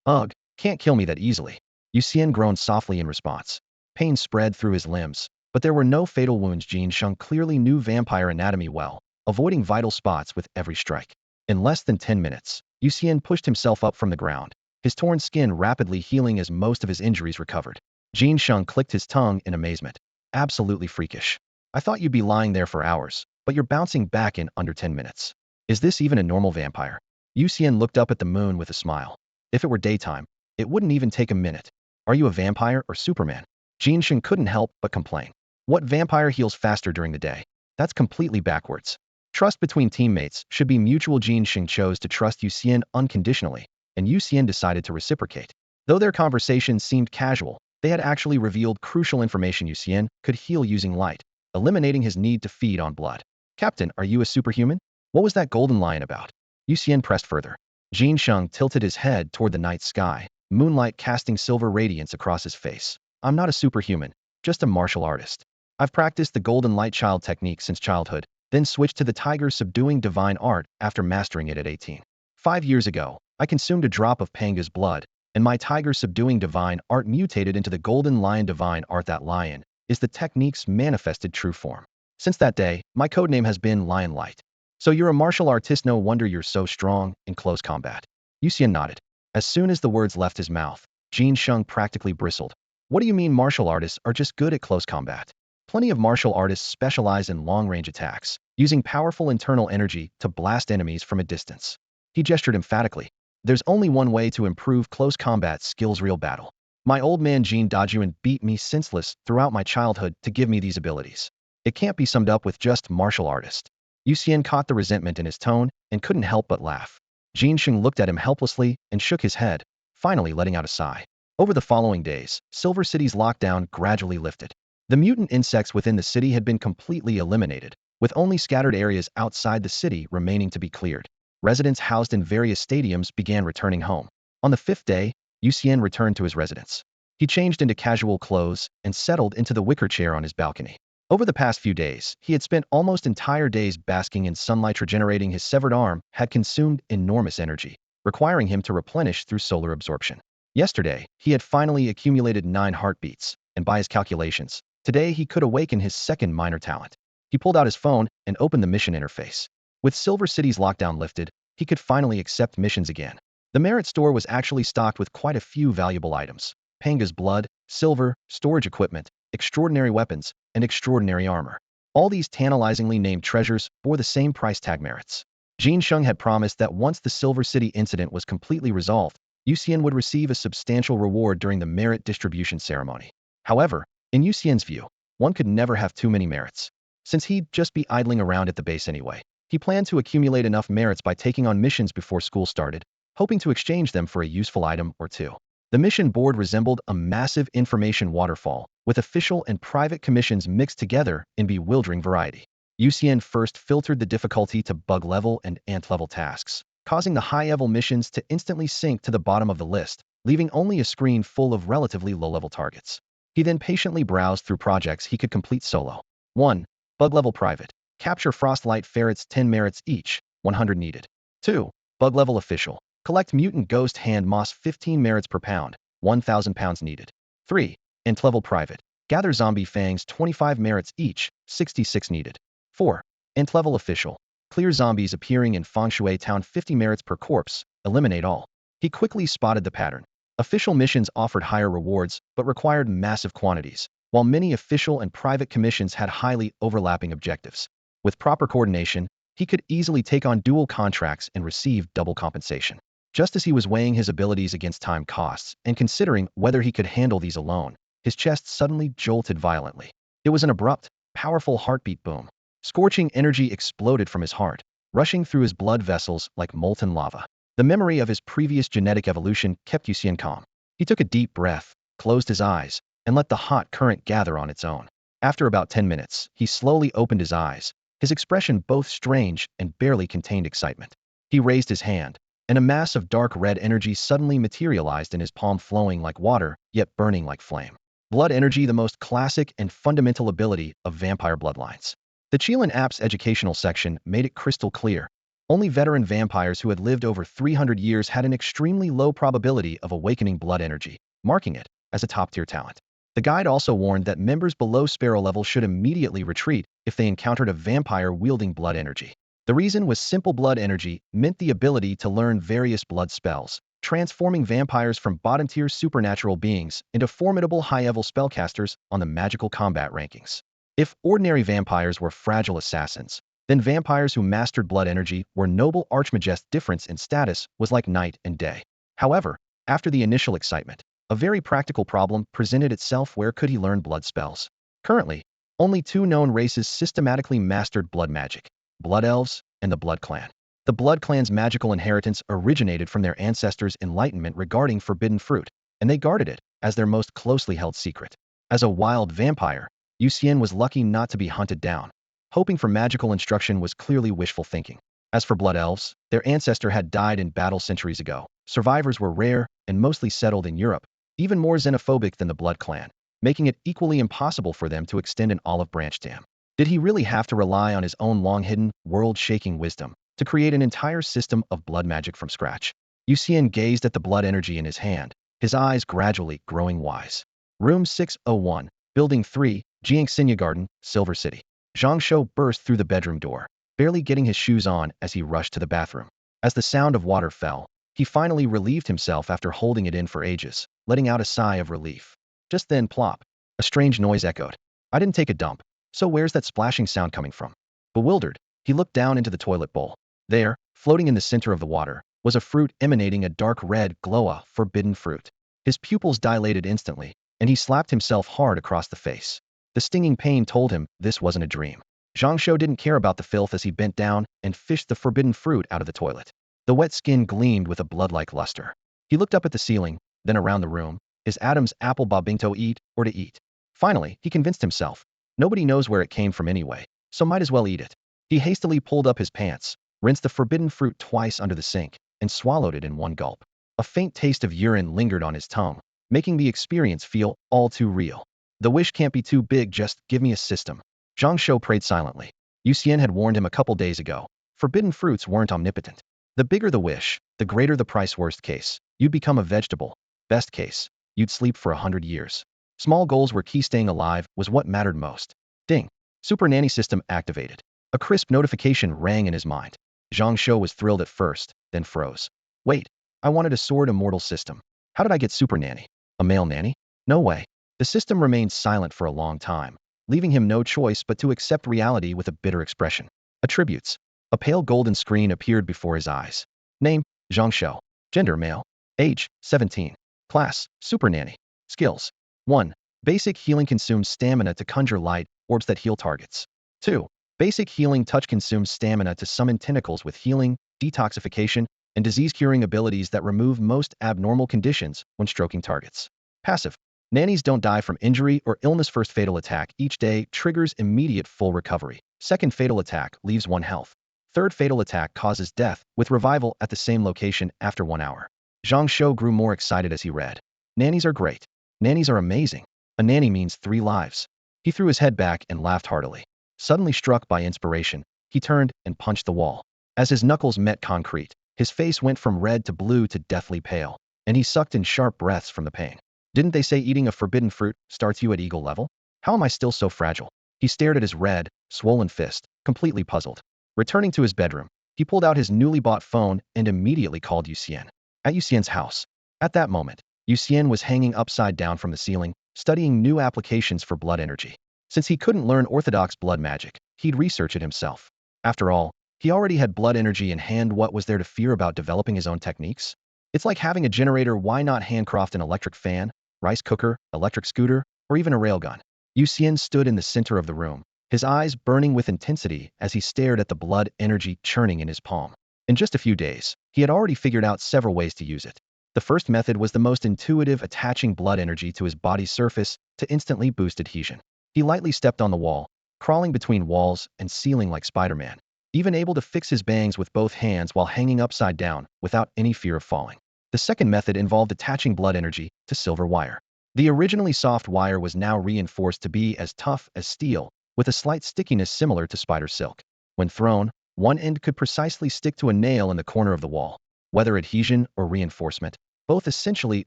Ugh, can't kill me that easily. Yu Xian groaned softly in response. Pain spread through his limbs, but there were no fatal wounds. Jin Sheng clearly knew vampire anatomy well, avoiding vital spots with every strike. In less than 10 minutes, Yu Xian pushed himself up from the ground, his torn skin rapidly healing as most of his injuries recovered. Jin Sheng clicked his tongue in amazement. Absolutely freakish. I thought you'd be lying there for hours, but you're bouncing back in under 10 minutes. Is this even a normal vampire? Yu Xian looked up at the moon with a smile. If it were daytime, it wouldn't even take a minute. Are you a vampire or Superman? Jin Sheng couldn't help but complain. What vampire heals faster during the day? That's completely backwards. Trust between teammates should be mutual. Jin Sheng chose to trust Yu Xian unconditionally, and Yu Xian decided to reciprocate. Though their conversation seemed casual, they had actually revealed crucial information. Yu Xian could heal using light, eliminating his need to feed on blood. Captain, are you a superhuman? What was that golden lion about? Yu Xian pressed further. Jin Sheng tilted his head toward the night sky, moonlight casting silver radiance across his face. I'm not a superhuman, just a martial artist. I've practiced the golden light child technique since childhood, then switched to the tiger subduing divine art after mastering it at 18. 5 years ago, I consumed a drop of Panga's blood, and my tiger subduing divine art mutated into the golden lion divine art. That lion is the technique's manifested true form. Since that day, my codename has been Lion Light. So you're a martial artist, no wonder you're so strong in close combat. Yu Xian nodded. As soon as the words left his mouth, Jin Sheng practically bristled. What do you mean martial artists are just good at close combat? Plenty of martial artists specialize in long-range attacks, using powerful internal energy to blast enemies from a distance. He gestured emphatically. There's only one way to improve close combat skills: real battle. My old man Jin Dajuan beat me senseless throughout my childhood to give me these abilities. It can't be summed up with just martial artist. Yu Xian caught the resentment in his tone and couldn't help but laugh. Jin Sheng looked at him helplessly and shook his head, finally letting out a sigh. Over the following days, Silver City's lockdown gradually lifted. The mutant insects within the city had been completely eliminated, with only scattered areas outside the city remaining to be cleared. Residents housed in various stadiums began returning home. On the 5th day, Yu Xian returned to his residence. He changed into casual clothes and settled into the wicker chair on his balcony. Over the past few days, he had spent almost entire days basking in sunlight. Regenerating his severed arm had consumed enormous energy, requiring him to replenish through solar absorption. Yesterday, he had finally accumulated 9 heartbeats, and by his calculations, today he could awaken his second minor talent. He pulled out his phone and opened the mission interface. With Silver City's lockdown lifted, he could finally accept missions again. The merit store was actually stocked with quite a few valuable items: Panga's blood, silver, storage equipment, extraordinary weapons, and extraordinary armor. All these tantalizingly named treasures bore the same price tag: merits. Jin Sheng had promised that once the Silver City incident was completely resolved, Yu Xian would receive a substantial reward during the merit distribution ceremony. However, in Yu Xian's view, one could never have too many merits. Since he'd just be idling around at the base anyway, he planned to accumulate enough merits by taking on missions before school started, hoping to exchange them for a useful item or two. The mission board resembled a massive information waterfall, with official and private commissions mixed together in bewildering variety. Yu Xian first filtered the difficulty to bug level and ant level tasks, causing the high-level missions to instantly sink to the bottom of the list, leaving only a screen full of relatively low-level targets. He then patiently browsed through projects he could complete solo. 1. Bug level private. Capture frostlight ferrets, 10 merits each, 100 needed. 2. Bug level official. Collect mutant ghost hand moss, 15 merits per pound, 1,000 pounds needed. 3. Ant level private. Gather zombie fangs, 25 merits each, 66 needed. 4. Ant level official. Clear zombies appearing in Feng Shui Town, 50 merits per corpse, eliminate all. He quickly spotted the pattern. Official missions offered higher rewards, but required massive quantities, while many official and private commissions had highly overlapping objectives. With proper coordination, he could easily take on dual contracts and receive double compensation. Just as he was weighing his abilities against time costs and considering whether he could handle these alone, his chest suddenly jolted violently. It was an abrupt, powerful heartbeat boom. Scorching energy exploded from his heart, rushing through his blood vessels like molten lava. The memory of his previous genetic evolution kept Yu Xian calm. He took a deep breath, closed his eyes, and let the hot current gather on its own. After about 10 minutes, he slowly opened his eyes, his expression both strange and barely contained excitement. He raised his hand, and a mass of dark red energy suddenly materialized in his palm, flowing like water, yet burning like flame. Blood energy, the most classic and fundamental ability of vampire bloodlines. The Qilin app's educational section made it crystal clear. Only veteran vampires who had lived over 300 years had an extremely low probability of awakening blood energy, marking it as a top-tier talent. The guide also warned that members below Sparrow level should immediately retreat if they encountered a vampire wielding blood energy. The reason was simple: blood energy meant the ability to learn various blood spells, transforming vampires from bottom-tier supernatural beings into formidable high-level spellcasters on the magical combat rankings. If ordinary vampires were fragile assassins, then vampires who mastered blood energy were noble archmages. Difference in status was like night and day. However, after the initial excitement, a very practical problem presented itself: where could he learn blood spells? Currently, only two known races systematically mastered blood magic: Blood Elves and the Blood Clan. The Blood Clan's magical inheritance originated from their ancestors' enlightenment regarding forbidden fruit, and they guarded it as their most closely held secret. As a wild vampire, Yu Xian was lucky not to be hunted down. Hoping for magical instruction was clearly wishful thinking. As for Blood Elves, their ancestor had died in battle centuries ago. Survivors were rare and mostly settled in Europe, even more xenophobic than the Blood Clan, making it equally impossible for them to extend an olive branch to him. Did he really have to rely on his own long-hidden, world-shaking wisdom to create an entire system of blood magic from scratch? Yu Xian gazed at the blood energy in his hand, his eyes gradually growing wise. Room 601, Building 3, Jiangxinya Garden, Silver City. Zhang Shou burst through the bedroom door, barely getting his shoes on as he rushed to the bathroom. As the sound of water fell, he finally relieved himself after holding it in for ages, letting out a sigh of relief. Just then, plop, a strange noise echoed. I didn't take a dump, so where's that splashing sound coming from? Bewildered, he looked down into the toilet bowl. There, floating in the center of the water, was a fruit emanating a dark red glow, a forbidden fruit. His pupils dilated instantly, and he slapped himself hard across the face. The stinging pain told him this wasn't a dream. Zhang Shou didn't care about the filth as he bent down and fished the forbidden fruit out of the toilet. The wet skin gleamed with a blood-like luster. He looked up at the ceiling, then around the room. Is Adam's apple bobbing to eat or to eat? Finally, he convinced himself. Nobody knows where it came from anyway, so might as well eat it. He hastily pulled up his pants, rinsed the forbidden fruit twice under the sink, and swallowed it in one gulp. A faint taste of urine lingered on his tongue, making the experience feel all too real. The wish can't be too big, just give me a system. Zhang Shou prayed silently. Yu Xian had warned him a couple days ago. Forbidden fruits weren't omnipotent. The bigger the wish, the greater the price. Worst case, you'd become a vegetable. Best case, you'd sleep for 100 years. Small goals were key. Staying alive was what mattered most. Ding. Super Nanny system activated. A crisp notification rang in his mind. Zhang Shou was thrilled at first, then froze. Wait, I wanted a sword immortal system. How did I get Super Nanny? A male nanny? No way. The system remained silent for a long time, leaving him no choice but to accept reality with a bitter expression. Attributes. A pale golden screen appeared before his eyes. Name, Zhang Shou. Gender, male. Age, 17. Class, Super Nanny. Skills. 1. Basic healing consumes stamina to conjure light orbs that heal targets. 2. Basic healing touch consumes stamina to summon tentacles with healing, detoxification, and disease-curing abilities that remove most abnormal conditions when stroking targets. Passive. Nannies don't die from injury or illness. First fatal attack each day triggers immediate full recovery. Second fatal attack leaves 1 health. Third fatal attack causes death, with revival at the same location after 1 hour. Zhang Shou grew more excited as he read. Nannies are great. Nannies are amazing. A nanny means 3 lives. He threw his head back and laughed heartily. Suddenly struck by inspiration, he turned and punched the wall. As his knuckles met concrete, his face went from red to blue to deathly pale, and he sucked in sharp breaths from the pain. Didn't they say eating a forbidden fruit starts you at eagle level? How am I still so fragile? He stared at his red, swollen fist, completely puzzled. Returning to his bedroom, he pulled out his newly bought phone and immediately called Yu Xian. At Yu Xian's house. At that moment, Yu Xian was hanging upside down from the ceiling, studying new applications for blood energy. Since he couldn't learn orthodox blood magic, he'd research it himself. After all, he already had blood energy in hand. What was there to fear about developing his own techniques? It's like having a generator. Why not handcraft an electric fan, rice cooker, electric scooter, or even a railgun? Yu Xian stood in the center of the room, his eyes burning with intensity as he stared at the blood energy churning in his palm. In just a few days, he had already figured out several ways to use it. The first method was the most intuitive, attaching blood energy to his body's surface to instantly boost adhesion. He lightly stepped on the wall, crawling between walls and ceiling like Spider-Man, even able to fix his bangs with both hands while hanging upside down without any fear of falling. The second method involved attaching blood energy to silver wire. The originally soft wire was now reinforced to be as tough as steel, with a slight stickiness similar to spider silk. When thrown, one end could precisely stick to a nail in the corner of the wall. Whether adhesion or reinforcement, both essentially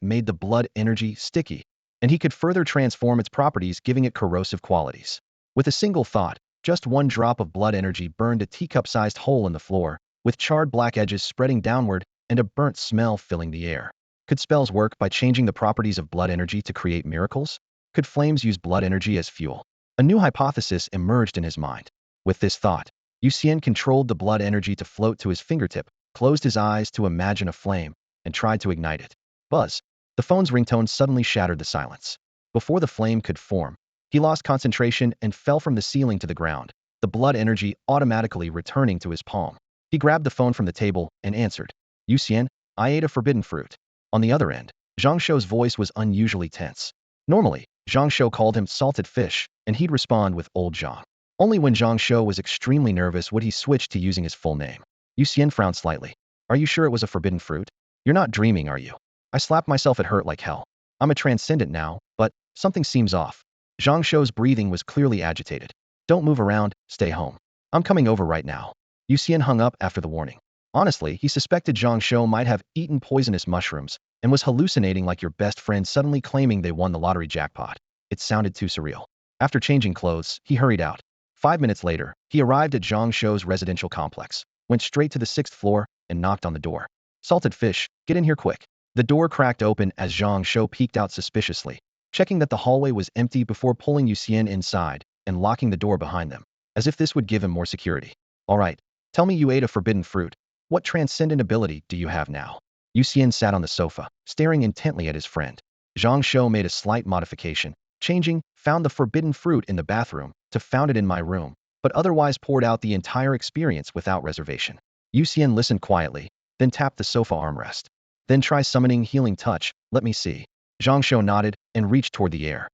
made the blood energy sticky, and he could further transform its properties, giving it corrosive qualities. With a single thought, just one drop of blood energy burned a teacup-sized hole in the floor, with charred black edges spreading downward and a burnt smell filling the air. Could spells work by changing the properties of blood energy to create miracles? Could flames use blood energy as fuel? A new hypothesis emerged in his mind. With this thought, Yu Xian controlled the blood energy to float to his fingertip, closed his eyes to imagine a flame, and tried to ignite it. Buzz! The phone's ringtone suddenly shattered the silence. Before the flame could form, he lost concentration and fell from the ceiling to the ground, the blood energy automatically returning to his palm. He grabbed the phone from the table and answered. Yu Xian, I ate a forbidden fruit. On the other end, Zhang Shou's voice was unusually tense. Normally, Zhang Shou called him salted fish, and he'd respond with old Zhang. Only when Zhang Shou was extremely nervous would he switch to using his full name. Yu Xian frowned slightly. Are you sure it was a forbidden fruit? You're not dreaming, are you? I slapped myself, it hurt like hell. I'm a transcendent now, but something seems off. Zhang Shou's breathing was clearly agitated. Don't move around, stay home. I'm coming over right now. Yu Xian hung up after the warning. Honestly, he suspected Zhang Shou might have eaten poisonous mushrooms and was hallucinating like your best friend suddenly claiming they won the lottery jackpot. It sounded too surreal. After changing clothes, he hurried out. 5 minutes later, he arrived at Zhang Shou's residential complex, went straight to the 6th floor, and knocked on the door. Salted fish, get in here quick. The door cracked open as Zhang Shou peeked out suspiciously, checking that the hallway was empty before pulling Yu Xian inside and locking the door behind them, as if this would give him more security. All right, tell me you ate a forbidden fruit. What transcendent ability do you have now? Yu Xian sat on the sofa, staring intently at his friend. Zhang Shou made a slight modification, changing, found the forbidden fruit in the bathroom, to found it in my room, but otherwise poured out the entire experience without reservation. Yu Xian listened quietly, then tapped the sofa armrest. Then try summoning healing touch, let me see. Zhang Shou nodded and reached toward the air.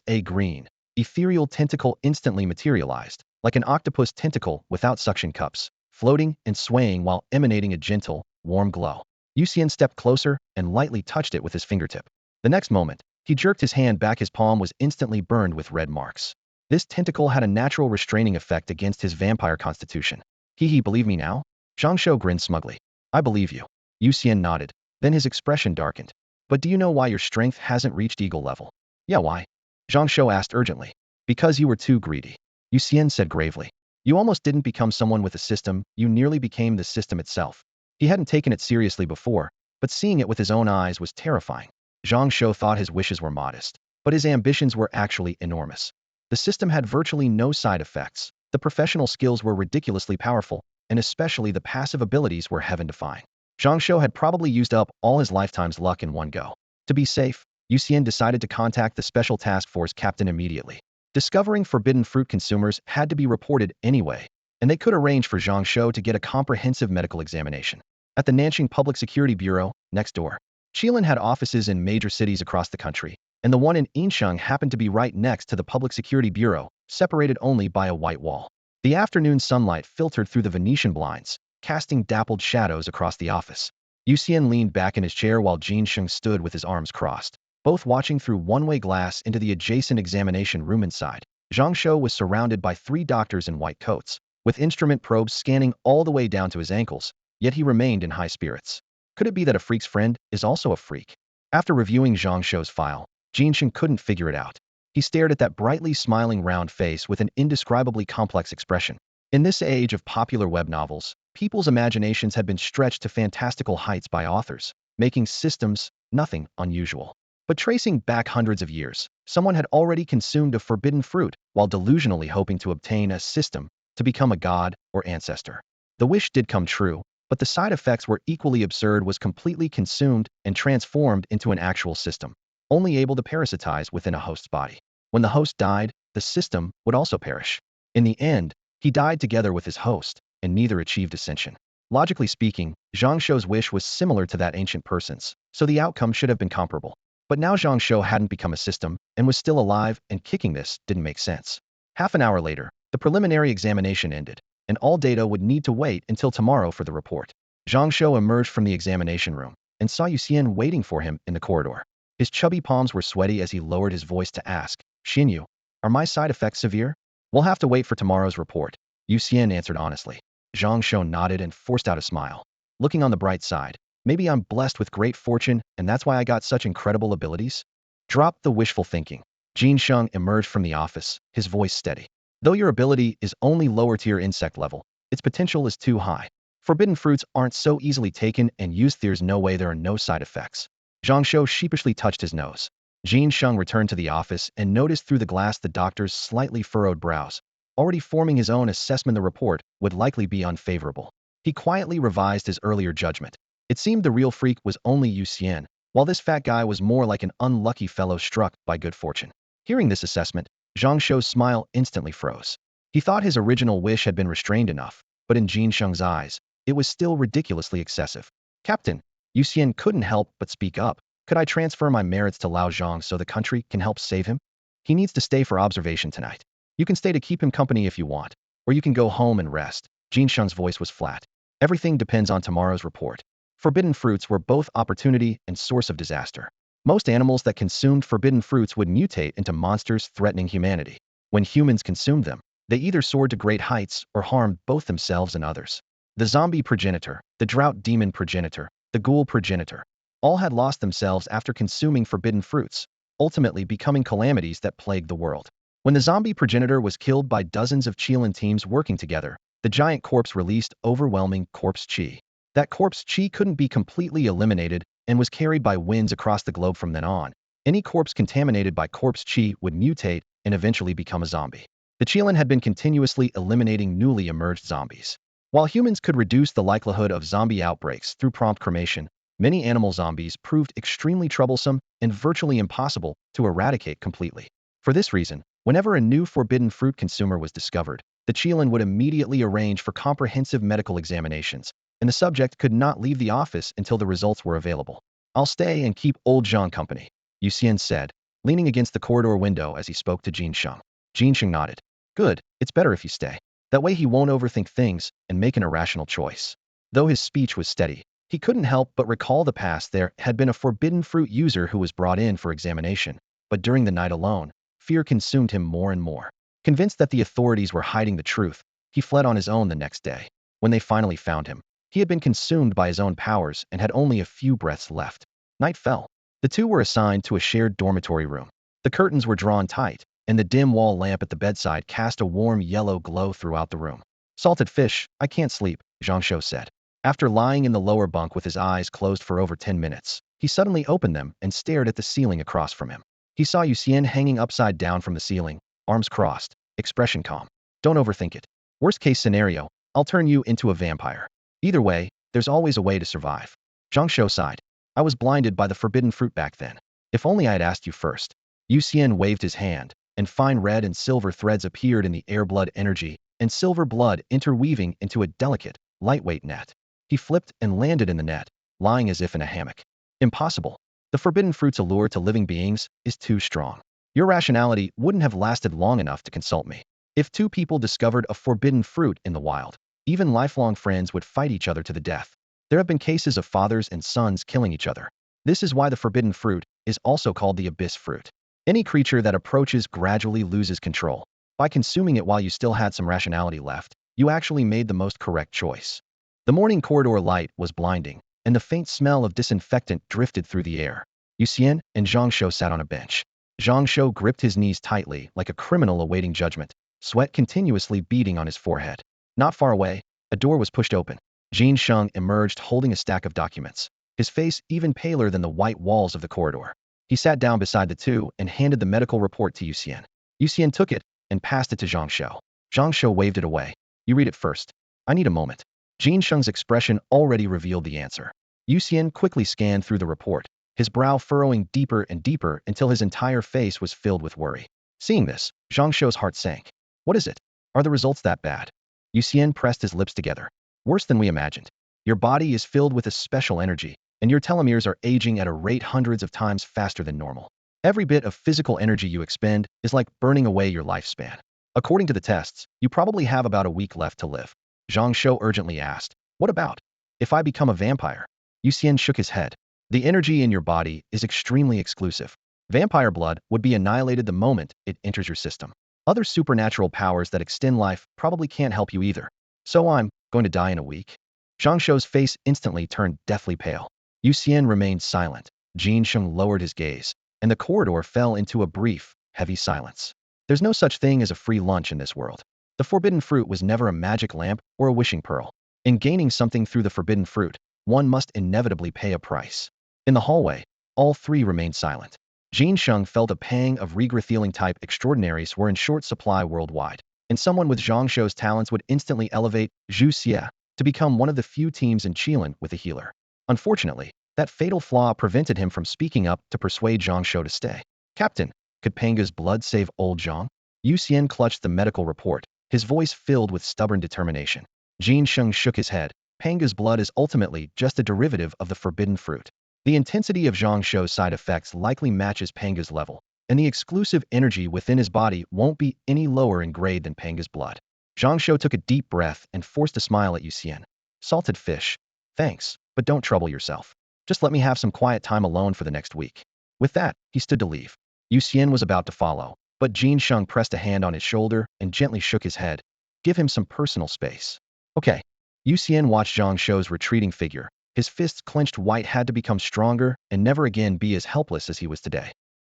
A green, ethereal tentacle instantly materialized, like an octopus tentacle without suction cups, floating and swaying while emanating a gentle, warm glow. Yu Xian stepped closer and lightly touched it with his fingertip. The next moment, he jerked his hand back. His palm was instantly burned with red marks. This tentacle had a natural restraining effect against his vampire constitution. Believe me now? Zhang Shou grinned smugly. I believe you. Yu Xian nodded. Then his expression darkened. But do you know why your strength hasn't reached eagle level? Yeah, why? Zhang Shou asked urgently. Because you were too greedy. Yu Xian said gravely. You almost didn't become someone with a system, you nearly became the system itself. He hadn't taken it seriously before, but seeing it with his own eyes was terrifying. Zhang Shou thought his wishes were modest, but his ambitions were actually enormous. The system had virtually no side effects, the professional skills were ridiculously powerful, and especially the passive abilities were heaven-defying. Zhang Shou had probably used up all his lifetime's luck in one go. To be safe, Yu Xian decided to contact the Special Task Force captain immediately. Discovering forbidden fruit consumers had to be reported anyway, and they could arrange for Zhang Shou to get a comprehensive medical examination. At the Nanjing Public Security Bureau, next door, Qilin had offices in major cities across the country, and the one in Yinsheng happened to be right next to the Public Security Bureau, separated only by a white wall. The afternoon sunlight filtered through the Venetian blinds, casting dappled shadows across the office. Yu Xian leaned back in his chair while Jin Sheng stood with his arms crossed, both watching through one-way glass into the adjacent examination room inside. Zhang Shou was surrounded by 3 doctors in white coats, with instrument probes scanning all the way down to his ankles, yet he remained in high spirits. Could it be that a freak's friend is also a freak? After reviewing Zhang Shou's file, Jin Sheng couldn't figure it out. He stared at that brightly smiling round face with an indescribably complex expression. In this age of popular web novels, people's imaginations had been stretched to fantastical heights by authors, making systems nothing unusual. But tracing back hundreds of years, someone had already consumed a forbidden fruit while delusionally hoping to obtain a system to become a god or ancestor. The wish did come true, but the side effects were equally absurd. Was completely consumed and transformed into an actual system, only able to parasitize within a host's body. When the host died, the system would also perish. In the end, he died together with his host, and neither achieved ascension. Logically speaking, Zhang Shou's wish was similar to that ancient person's, so the outcome should have been comparable. But now Zhang Shou hadn't become a system and was still alive, and kicking this didn't make sense. Half an hour later, the preliminary examination ended, and all data would need to wait until tomorrow for the report. Zhang Shou emerged from the examination room and saw Yu Xian waiting for him in the corridor. His chubby palms were sweaty as he lowered his voice to ask, "Xinyu, are my side effects severe?" "We'll have to wait for tomorrow's report," Yu Xian answered honestly. Zhang Shou nodded and forced out a smile. Looking on the bright side, maybe I'm blessed with great fortune and that's why I got such incredible abilities? Drop the wishful thinking. Jin Sheng emerged from the office, his voice steady. Though your ability is only lower tier insect level, its potential is too high. Forbidden fruits aren't so easily taken and used. There's no way there are no side effects. Zhang Shou sheepishly touched his nose. Jin Sheng returned to the office and noticed through the glass the doctor's slightly furrowed brows. Already forming his own assessment, the report would likely be unfavorable. He quietly revised his earlier judgment. It seemed the real freak was only Yu Xian, while this fat guy was more like an unlucky fellow struck by good fortune. Hearing this assessment, Zhang Shou's smile instantly froze. He thought his original wish had been restrained enough, but in Jin Sheng's eyes, it was still ridiculously excessive. "Captain," Yu Xian couldn't help but speak up, "could I transfer my merits to Lao Zhang so the country can help save him? He needs to stay for observation tonight. You can stay to keep him company if you want, or you can go home and rest." Jin Sheng's voice was flat. "Everything depends on tomorrow's report." Forbidden fruits were both opportunity and source of disaster. Most animals that consumed forbidden fruits would mutate into monsters threatening humanity. When humans consumed them, they either soared to great heights or harmed both themselves and others. The zombie progenitor, the drought demon progenitor, the ghoul progenitor, all had lost themselves after consuming forbidden fruits, ultimately becoming calamities that plagued the world. When the zombie progenitor was killed by dozens of Qilin teams working together, the giant corpse released overwhelming corpse chi. That corpse chi couldn't be completely eliminated and was carried by winds across the globe from then on. Any corpse contaminated by corpse chi would mutate and eventually become a zombie. The Qilin had been continuously eliminating newly emerged zombies. While humans could reduce the likelihood of zombie outbreaks through prompt cremation, many animal zombies proved extremely troublesome and virtually impossible to eradicate completely. For this reason, whenever a new forbidden fruit consumer was discovered, the Qilin would immediately arrange for comprehensive medical examinations, and the subject could not leave the office until the results were available. "I'll stay and keep old Zhang company," Yu Xian said, leaning against the corridor window as he spoke to Jin Sheng. Jin Sheng nodded. "Good, it's better if you stay. That way he won't overthink things and make an irrational choice." Though his speech was steady, he couldn't help but recall the past. There had been a forbidden fruit user who was brought in for examination, but during the night alone, fear consumed him more and more. Convinced that the authorities were hiding the truth, he fled on his own the next day. When they finally found him, he had been consumed by his own powers and had only a few breaths left. Night fell. The two were assigned to a shared dormitory room. The curtains were drawn tight, and the dim wall lamp at the bedside cast a warm yellow glow throughout the room. "Salted fish, I can't sleep," Zhang Shou said. After lying in the lower bunk with his eyes closed for over 10 minutes, he suddenly opened them and stared at the ceiling across from him. He saw Yu Xian hanging upside down from the ceiling, arms crossed, expression calm. "Don't overthink it. Worst case scenario, I'll turn you into a vampire. Either way, there's always a way to survive." Zhang Shou sighed. "I was blinded by the forbidden fruit back then. If only I had asked you first." Yu Xian waved his hand, and fine red and silver threads appeared in the air, blood energy and silver blood interweaving into a delicate, lightweight net. He flipped and landed in the net, lying as if in a hammock. "Impossible. The forbidden fruit's allure to living beings is too strong. Your rationality wouldn't have lasted long enough to consult me. If two people discovered a forbidden fruit in the wild, even lifelong friends would fight each other to the death. There have been cases of fathers and sons killing each other. This is why the forbidden fruit is also called the abyss fruit. Any creature that approaches gradually loses control. By consuming it while you still had some rationality left, you actually made the most correct choice." The morning corridor light was blinding, and the faint smell of disinfectant drifted through the air. Yu Xian and Zhang Shou sat on a bench. Zhang Shou gripped his knees tightly like a criminal awaiting judgment, sweat continuously beading on his forehead. Not far away, a door was pushed open. Jin Sheng emerged holding a stack of documents, his face even paler than the white walls of the corridor. He sat down beside the two and handed the medical report to Yu Xian. Yu Xian took it and passed it to Zhang Shou. Zhang Shou waved it away. "You read it first. I need a moment." Jin Sheng's expression already revealed the answer. Yu Xian quickly scanned through the report, his brow furrowing deeper and deeper until his entire face was filled with worry. Seeing this, Zhang Shou's heart sank. "What is it? Are the results that bad?" Yu Xian pressed his lips together. "Worse than we imagined. Your body is filled with a special energy, and your telomeres are aging at a rate hundreds of times faster than normal. Every bit of physical energy you expend is like burning away your lifespan. According to the tests, you probably have about a week left to live. Zhang Shou urgently asked, "What about if I become a vampire?" Yu Xian shook his head. "The energy in your body is extremely exclusive. Vampire blood would be annihilated the moment it enters your system. Other supernatural powers that extend life probably can't help you either. So I'm going to die in a week?" Zhang Shou's face instantly turned deathly pale. Yu Xian remained silent. Jin Sheng lowered his gaze, and the corridor fell into a brief, heavy silence. There's no such thing as a free lunch in this world. The forbidden fruit was never a magic lamp or a wishing pearl. In gaining something through the forbidden fruit, one must inevitably pay a price. In the hallway, all three remained silent. Jin Sheng felt a pang of regret-feeling-type extraordinaries were in short supply worldwide, and someone with Zhang Shou's talents would instantly elevate Yu Xia to become one of the few teams in Qilin with a healer. Unfortunately, that fatal flaw prevented him from speaking up to persuade Zhang Shou to stay. "Captain, could Panga's blood save old Zhang?" Yu Xian clutched the medical report, his voice filled with stubborn determination. Jin Sheng shook his head. "Panga's blood is ultimately just a derivative of the forbidden fruit. The intensity of Zhang Shou's side effects likely matches Panga's level, and the exclusive energy within his body won't be any lower in grade than Panga's blood." Zhang Shou took a deep breath and forced a smile at Yu Xian. "Salted fish. Thanks, but don't trouble yourself. Just let me have some quiet time alone for the next week." With that, he stood to leave. Yu Xian was about to follow, but Jin Sheng pressed a hand on his shoulder and gently shook his head. "Give him some personal space." "Okay." Yu Xian watched Zhang Shou's retreating figure. His fists clenched white had to become stronger and never again be as helpless as he was today.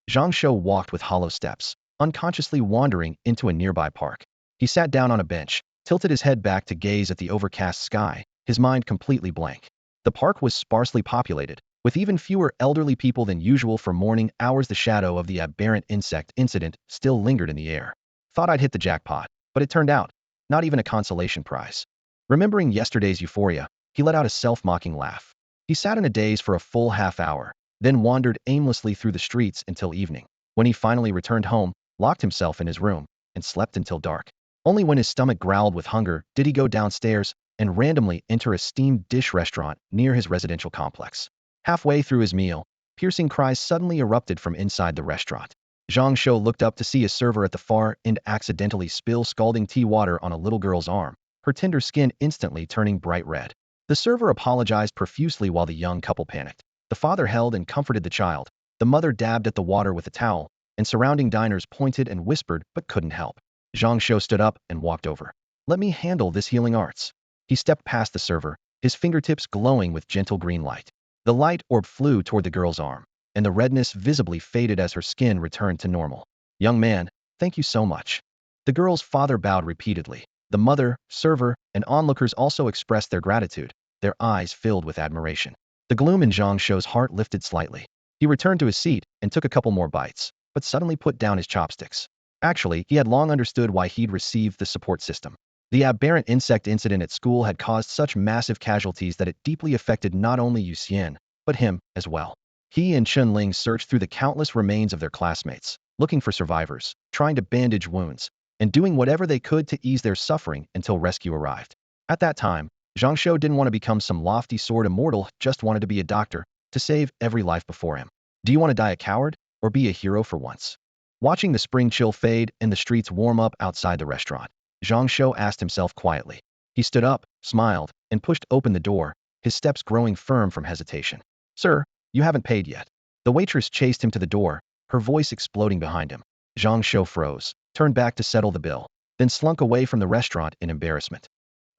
Zhang Shou walked with hollow steps, unconsciously wandering into a nearby park. He sat down on a bench, tilted his head back to gaze at the overcast sky, his mind completely blank. The park was sparsely populated, with even fewer elderly people than usual for morning hours. The shadow of the aberrant insect incident still lingered in the air. "Thought I'd hit the jackpot, but it turned out not even a consolation prize." Remembering yesterday's euphoria, he let out a self-mocking laugh. He sat in a daze for a full half-hour, then wandered aimlessly through the streets until evening. When he finally returned home, locked himself in his room, and slept until dark. Only when his stomach growled with hunger did he go downstairs and randomly enter a steamed dish restaurant near his residential complex. Halfway through his meal, piercing cries suddenly erupted from inside the restaurant. Zhang Shou looked up to see a server at the far end accidentally spill scalding tea water on a little girl's arm, her tender skin instantly turning bright red. The server apologized profusely while the young couple panicked. The father held and comforted the child. The mother dabbed at the water with a towel, and surrounding diners pointed and whispered but couldn't help. Zhang Shou stood up and walked over. "Let me handle this healing arts." He stepped past the server, his fingertips glowing with gentle green light. The light orb flew toward the girl's arm, and the redness visibly faded as her skin returned to normal. "Young man, thank you so much." The girl's father bowed repeatedly. The mother, server, and onlookers also expressed their gratitude, their eyes filled with admiration. The gloom in Zhang Shou's heart lifted slightly. He returned to his seat and took a couple more bites, but suddenly put down his chopsticks. Actually, he had long understood why he'd received the support system. The aberrant insect incident at school had caused such massive casualties that it deeply affected not only Yu Xian, but him as well. He and Chun Ling searched through the countless remains of their classmates, looking for survivors, trying to bandage wounds, and doing whatever they could to ease their suffering until rescue arrived. At that time, Zhang Shou didn't want to become some lofty sword immortal, just wanted to be a doctor, to save every life before him. Do you want to die a coward, or be a hero for once? Watching the spring chill fade and the streets warm up outside the restaurant, Zhang Shou asked himself quietly. He stood up, smiled, and pushed open the door, his steps growing firm from hesitation. "Sir, you haven't paid yet." The waitress chased him to the door, her voice exploding behind him. Zhang Shou froze, turned back to settle the bill, then slunk away from the restaurant in embarrassment.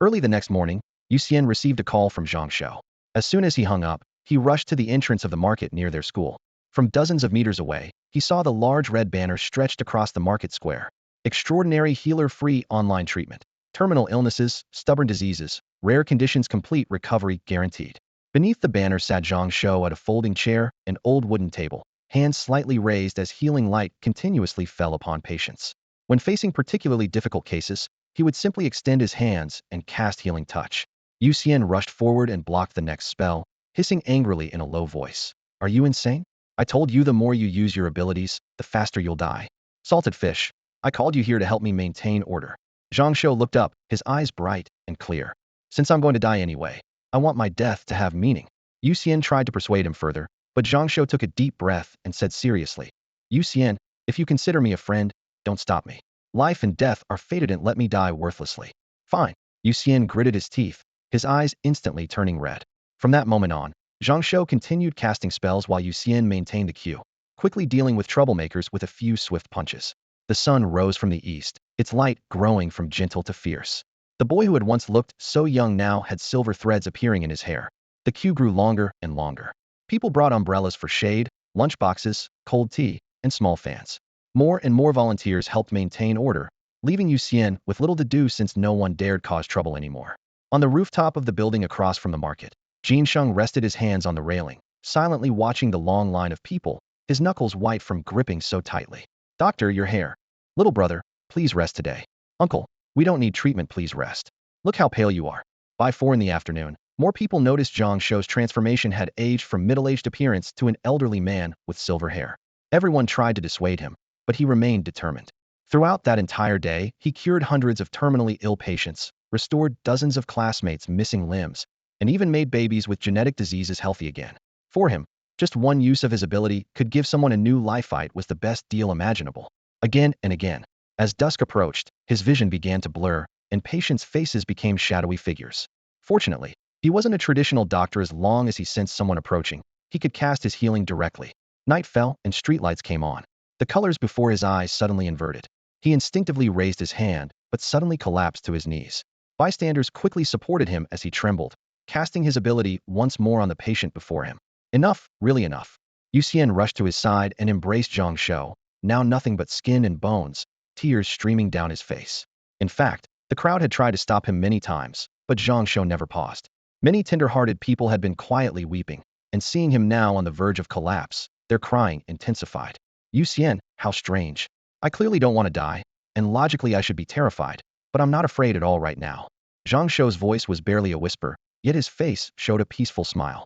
Early the next morning, Yu Xian received a call from Zhang Shou. As soon as he hung up, he rushed to the entrance of the market near their school. From dozens of meters away, he saw the large red banner stretched across the market square. Extraordinary healer-free online treatment. Terminal illnesses, stubborn diseases, rare conditions, complete recovery guaranteed. Beneath the banner sat Zhang Shou at a folding chair, an old wooden table, hands slightly raised as healing light continuously fell upon patients. When facing particularly difficult cases, he would simply extend his hands and cast healing touch. Yu Xian rushed forward and blocked the next spell, hissing angrily in a low voice. "Are you insane? I told you the more you use your abilities, the faster you'll die. Salted fish, I called you here to help me maintain order." Zhang Shou looked up, his eyes bright and clear. "Since I'm going to die anyway, I want my death to have meaning. Yu Xian tried to persuade him further, but Zhang Shou took a deep breath and said seriously, Yu Xian, if you consider me a friend, don't stop me. Life and death are fated and let me die worthlessly. Fine. Yu Xian gritted his teeth, his eyes instantly turning red. From that moment on, Zhang Shou continued casting spells while Yu Xian maintained the queue, quickly dealing with troublemakers with a few swift punches. The sun rose from the east, its light growing from gentle to fierce. The boy who had once looked so young now had silver threads appearing in his hair. The queue grew longer and longer. People brought umbrellas for shade, lunchboxes, cold tea, and small fans. More and more volunteers helped maintain order, leaving Yu Xian with little to do since no one dared cause trouble anymore. On the rooftop of the building across from the market, Jin Sheng rested his hands on the railing, silently watching the long line of people, his knuckles white from gripping so tightly. Doctor, your hair. Little brother, please rest today. Uncle, we don't need treatment, please rest. Look how pale you are. By 4 in the afternoon, more people noticed Zhang Shou's transformation had aged from middle-aged appearance to an elderly man with silver hair. Everyone tried to dissuade him, but he remained determined. Throughout that entire day, he cured hundreds of terminally ill patients, restored dozens of classmates' missing limbs, and even made babies with genetic diseases healthy again. For him, just one use of his ability could give someone a new life. Fight was the best deal imaginable. Again and again, as dusk approached, his vision began to blur, and patients' faces became shadowy figures. Fortunately, he wasn't a traditional doctor. As long as he sensed someone approaching, he could cast his healing directly. Night fell and streetlights came on. The colors before his eyes suddenly inverted. He instinctively raised his hand, but suddenly collapsed to his knees. Bystanders quickly supported him as he trembled, casting his ability once more on the patient before him. Enough, really enough. Yu Xian rushed to his side and embraced Zhang Shou, now nothing but skin and bones, tears streaming down his face. In fact, the crowd had tried to stop him many times, but Zhang Shou never paused. Many tender-hearted people had been quietly weeping, and seeing him now on the verge of collapse, their crying intensified. Yu Xian, how strange. I clearly don't want to die, and logically I should be terrified, but I'm not afraid at all right now. Zhang Shou's voice was barely a whisper, yet his face showed a peaceful smile.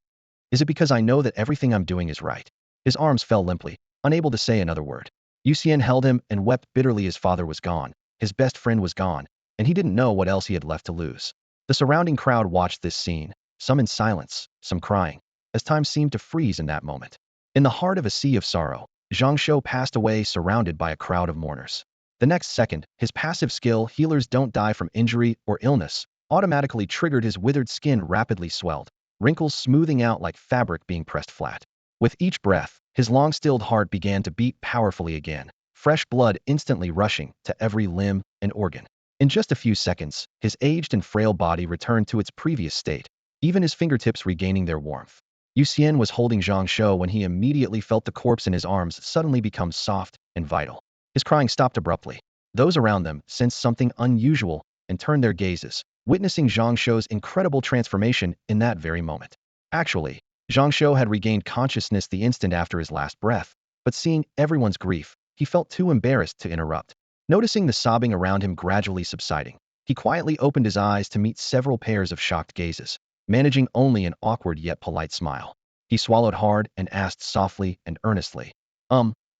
Is it because I know that everything I'm doing is right? His arms fell limply, unable to say another word. Yu Xian held him and wept bitterly. His father was gone, his best friend was gone, and he didn't know what else he had left to lose. The surrounding crowd watched this scene, some in silence, some crying, as time seemed to freeze in that moment. In the heart of a sea of sorrow, Zhang Shou passed away surrounded by a crowd of mourners. The next second, his passive skill, Healers Don't Die from Injury or Illness, automatically triggered. His withered skin rapidly swelled, wrinkles smoothing out like fabric being pressed flat. With each breath, his long-stilled heart began to beat powerfully again, fresh blood instantly rushing to every limb and organ. In just a few seconds, his aged and frail body returned to its previous state, even his fingertips regaining their warmth. Yu Xian was holding Zhang Shou when he immediately felt the corpse in his arms suddenly become soft and vital. His crying stopped abruptly. Those around them sensed something unusual and turned their gazes, witnessing Zhang Shou's incredible transformation in that very moment. Actually, Zhang Shou had regained consciousness the instant after his last breath, but seeing everyone's grief, he felt too embarrassed to interrupt. Noticing the sobbing around him gradually subsiding, he quietly opened his eyes to meet several pairs of shocked gazes, managing only an awkward yet polite smile. He swallowed hard and asked softly and earnestly,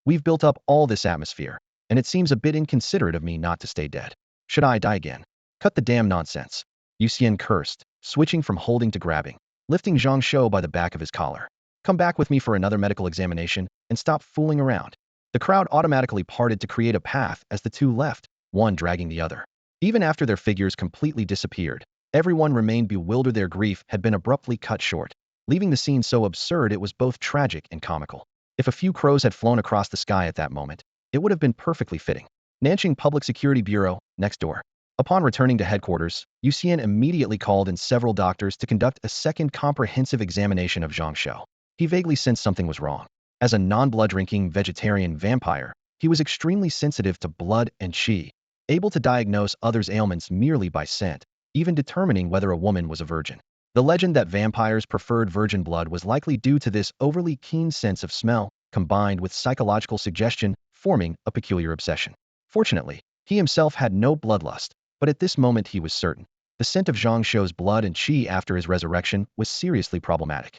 we've built up all this atmosphere, and it seems a bit inconsiderate of me not to stay dead. Should I die again? Cut the damn nonsense. Yu Xian cursed, switching from holding to grabbing, lifting Zhang Shou by the back of his collar. Come back with me for another medical examination, and stop fooling around. The crowd automatically parted to create a path as the two left, one dragging the other. Even after their figures completely disappeared, everyone remained bewildered. Their grief had been abruptly cut short, leaving the scene so absurd it was both tragic and comical. If a few crows had flown across the sky at that moment, it would have been perfectly fitting. Nanjing Public Security Bureau, next door. Upon returning to headquarters, Yu Xian immediately called in several doctors to conduct a second comprehensive examination of Zhang Shou. He vaguely sensed something was wrong. As a non-blood-drinking vegetarian vampire, he was extremely sensitive to blood and qi, able to diagnose others' ailments merely by scent, even determining whether a woman was a virgin. The legend that vampires preferred virgin blood was likely due to this overly keen sense of smell, combined with psychological suggestion, forming a peculiar obsession. Fortunately, he himself had no bloodlust, but at this moment he was certain. The scent of Zhang Shou's blood and qi after his resurrection was seriously problematic.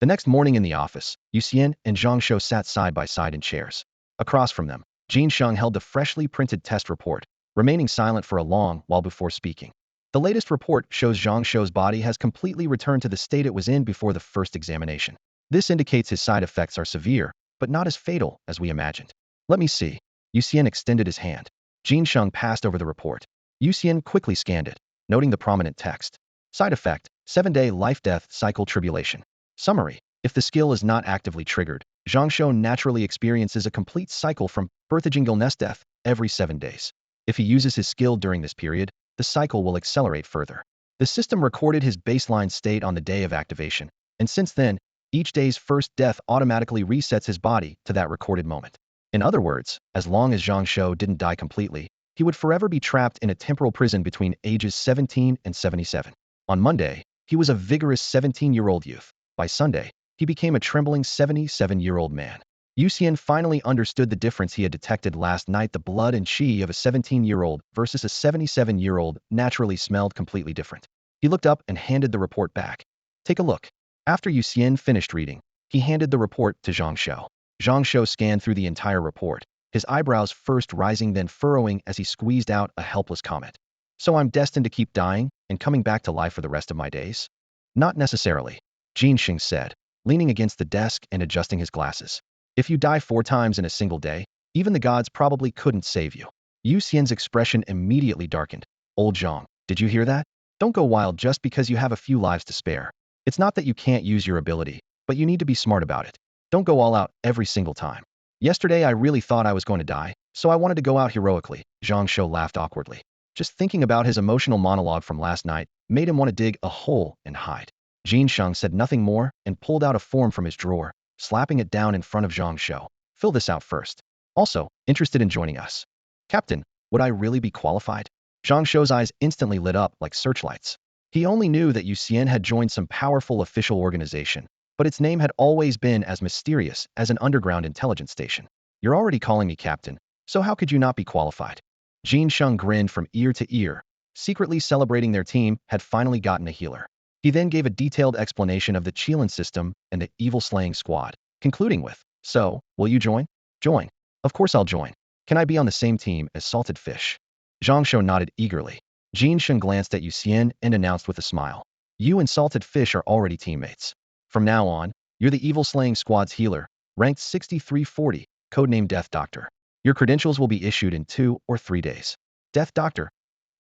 The next morning in the office, Yu Xian and Zhang Shou sat side by side in chairs. Across from them, Jin Sheng held the freshly printed test report, remaining silent for a long while before speaking. The latest report shows Zhang Shou's body has completely returned to the state it was in before the first examination. This indicates his side effects are severe, but not as fatal as we imagined. Let me see. Yu Xian extended his hand. Jin Sheng passed over the report. Yu Xian quickly scanned it, noting the prominent text. Side effect, 7-day life-death cycle tribulation. Summary. If the skill is not actively triggered, Zhang Shou naturally experiences a complete cycle from birthing illness death every 7 days. If he uses his skill during this period, the cycle will accelerate further. The system recorded his baseline state on the day of activation, and since then, each day's first death automatically resets his body to that recorded moment. In other words, as long as Zhang Shou didn't die completely, he would forever be trapped in a temporal prison between ages 17 and 77. On Monday, he was a vigorous 17-year-old youth. By Sunday, he became a trembling 77-year-old man. Yu Xian finally understood the difference he had detected last night. The blood and qi of a 17-year-old versus a 77-year-old naturally smelled completely different. He looked up and handed the report back. Take a look. After Yu Xian finished reading, he handed the report to Zhang Shou. Zhang Shou scanned through the entire report, his eyebrows first rising then furrowing as he squeezed out a helpless comment. So I'm destined to keep dying and coming back to life for the rest of my days? Not necessarily, Jin Sheng said, leaning against the desk and adjusting his glasses. If you die 4 times in a single day, even the gods probably couldn't save you. Yu Xian's expression immediately darkened. Old Zhang, did you hear that? Don't go wild just because you have a few lives to spare. It's not that you can't use your ability, but you need to be smart about it. Don't go all out every single time. Yesterday I really thought I was going to die, so I wanted to go out heroically. Zhang Shou laughed awkwardly. Just thinking about his emotional monologue from last night made him want to dig a hole and hide. Jin Sheng said nothing more and pulled out a form from his drawer, slapping it down in front of Zhang Shou. Fill this out first. Also, interested in joining us? Captain, would I really be qualified? Zhang Shou's eyes instantly lit up like searchlights. He only knew that Yu Xian had joined some powerful official organization, but its name had always been as mysterious as an underground intelligence station. You're already calling me captain, so how could you not be qualified? Jin Sheng grinned from ear to ear, secretly celebrating their team had finally gotten a healer. He then gave a detailed explanation of the Qilin system and the evil-slaying squad, concluding with, so, will you join? Join. Of course I'll join. Can I be on the same team as Salted Fish? Zhang Shou nodded eagerly. Jin Sheng glanced at Yu Xian and announced with a smile. You and Salted Fish are already teammates. From now on, you're the evil-slaying squad's healer, ranked 6340, codename Death Doctor. Your credentials will be issued in 2 or 3 days. Death Doctor.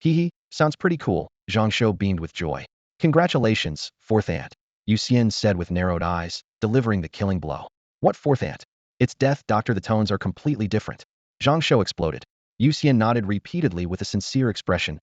Hee, sounds pretty cool. Zhang Shou beamed with joy. Congratulations, 4th Ant, Yu Xian said with narrowed eyes, delivering the killing blow. What 4th Ant? It's Death Doctor. The tones are completely different. Zhang Shou exploded. Yu Xian nodded repeatedly with a sincere expression.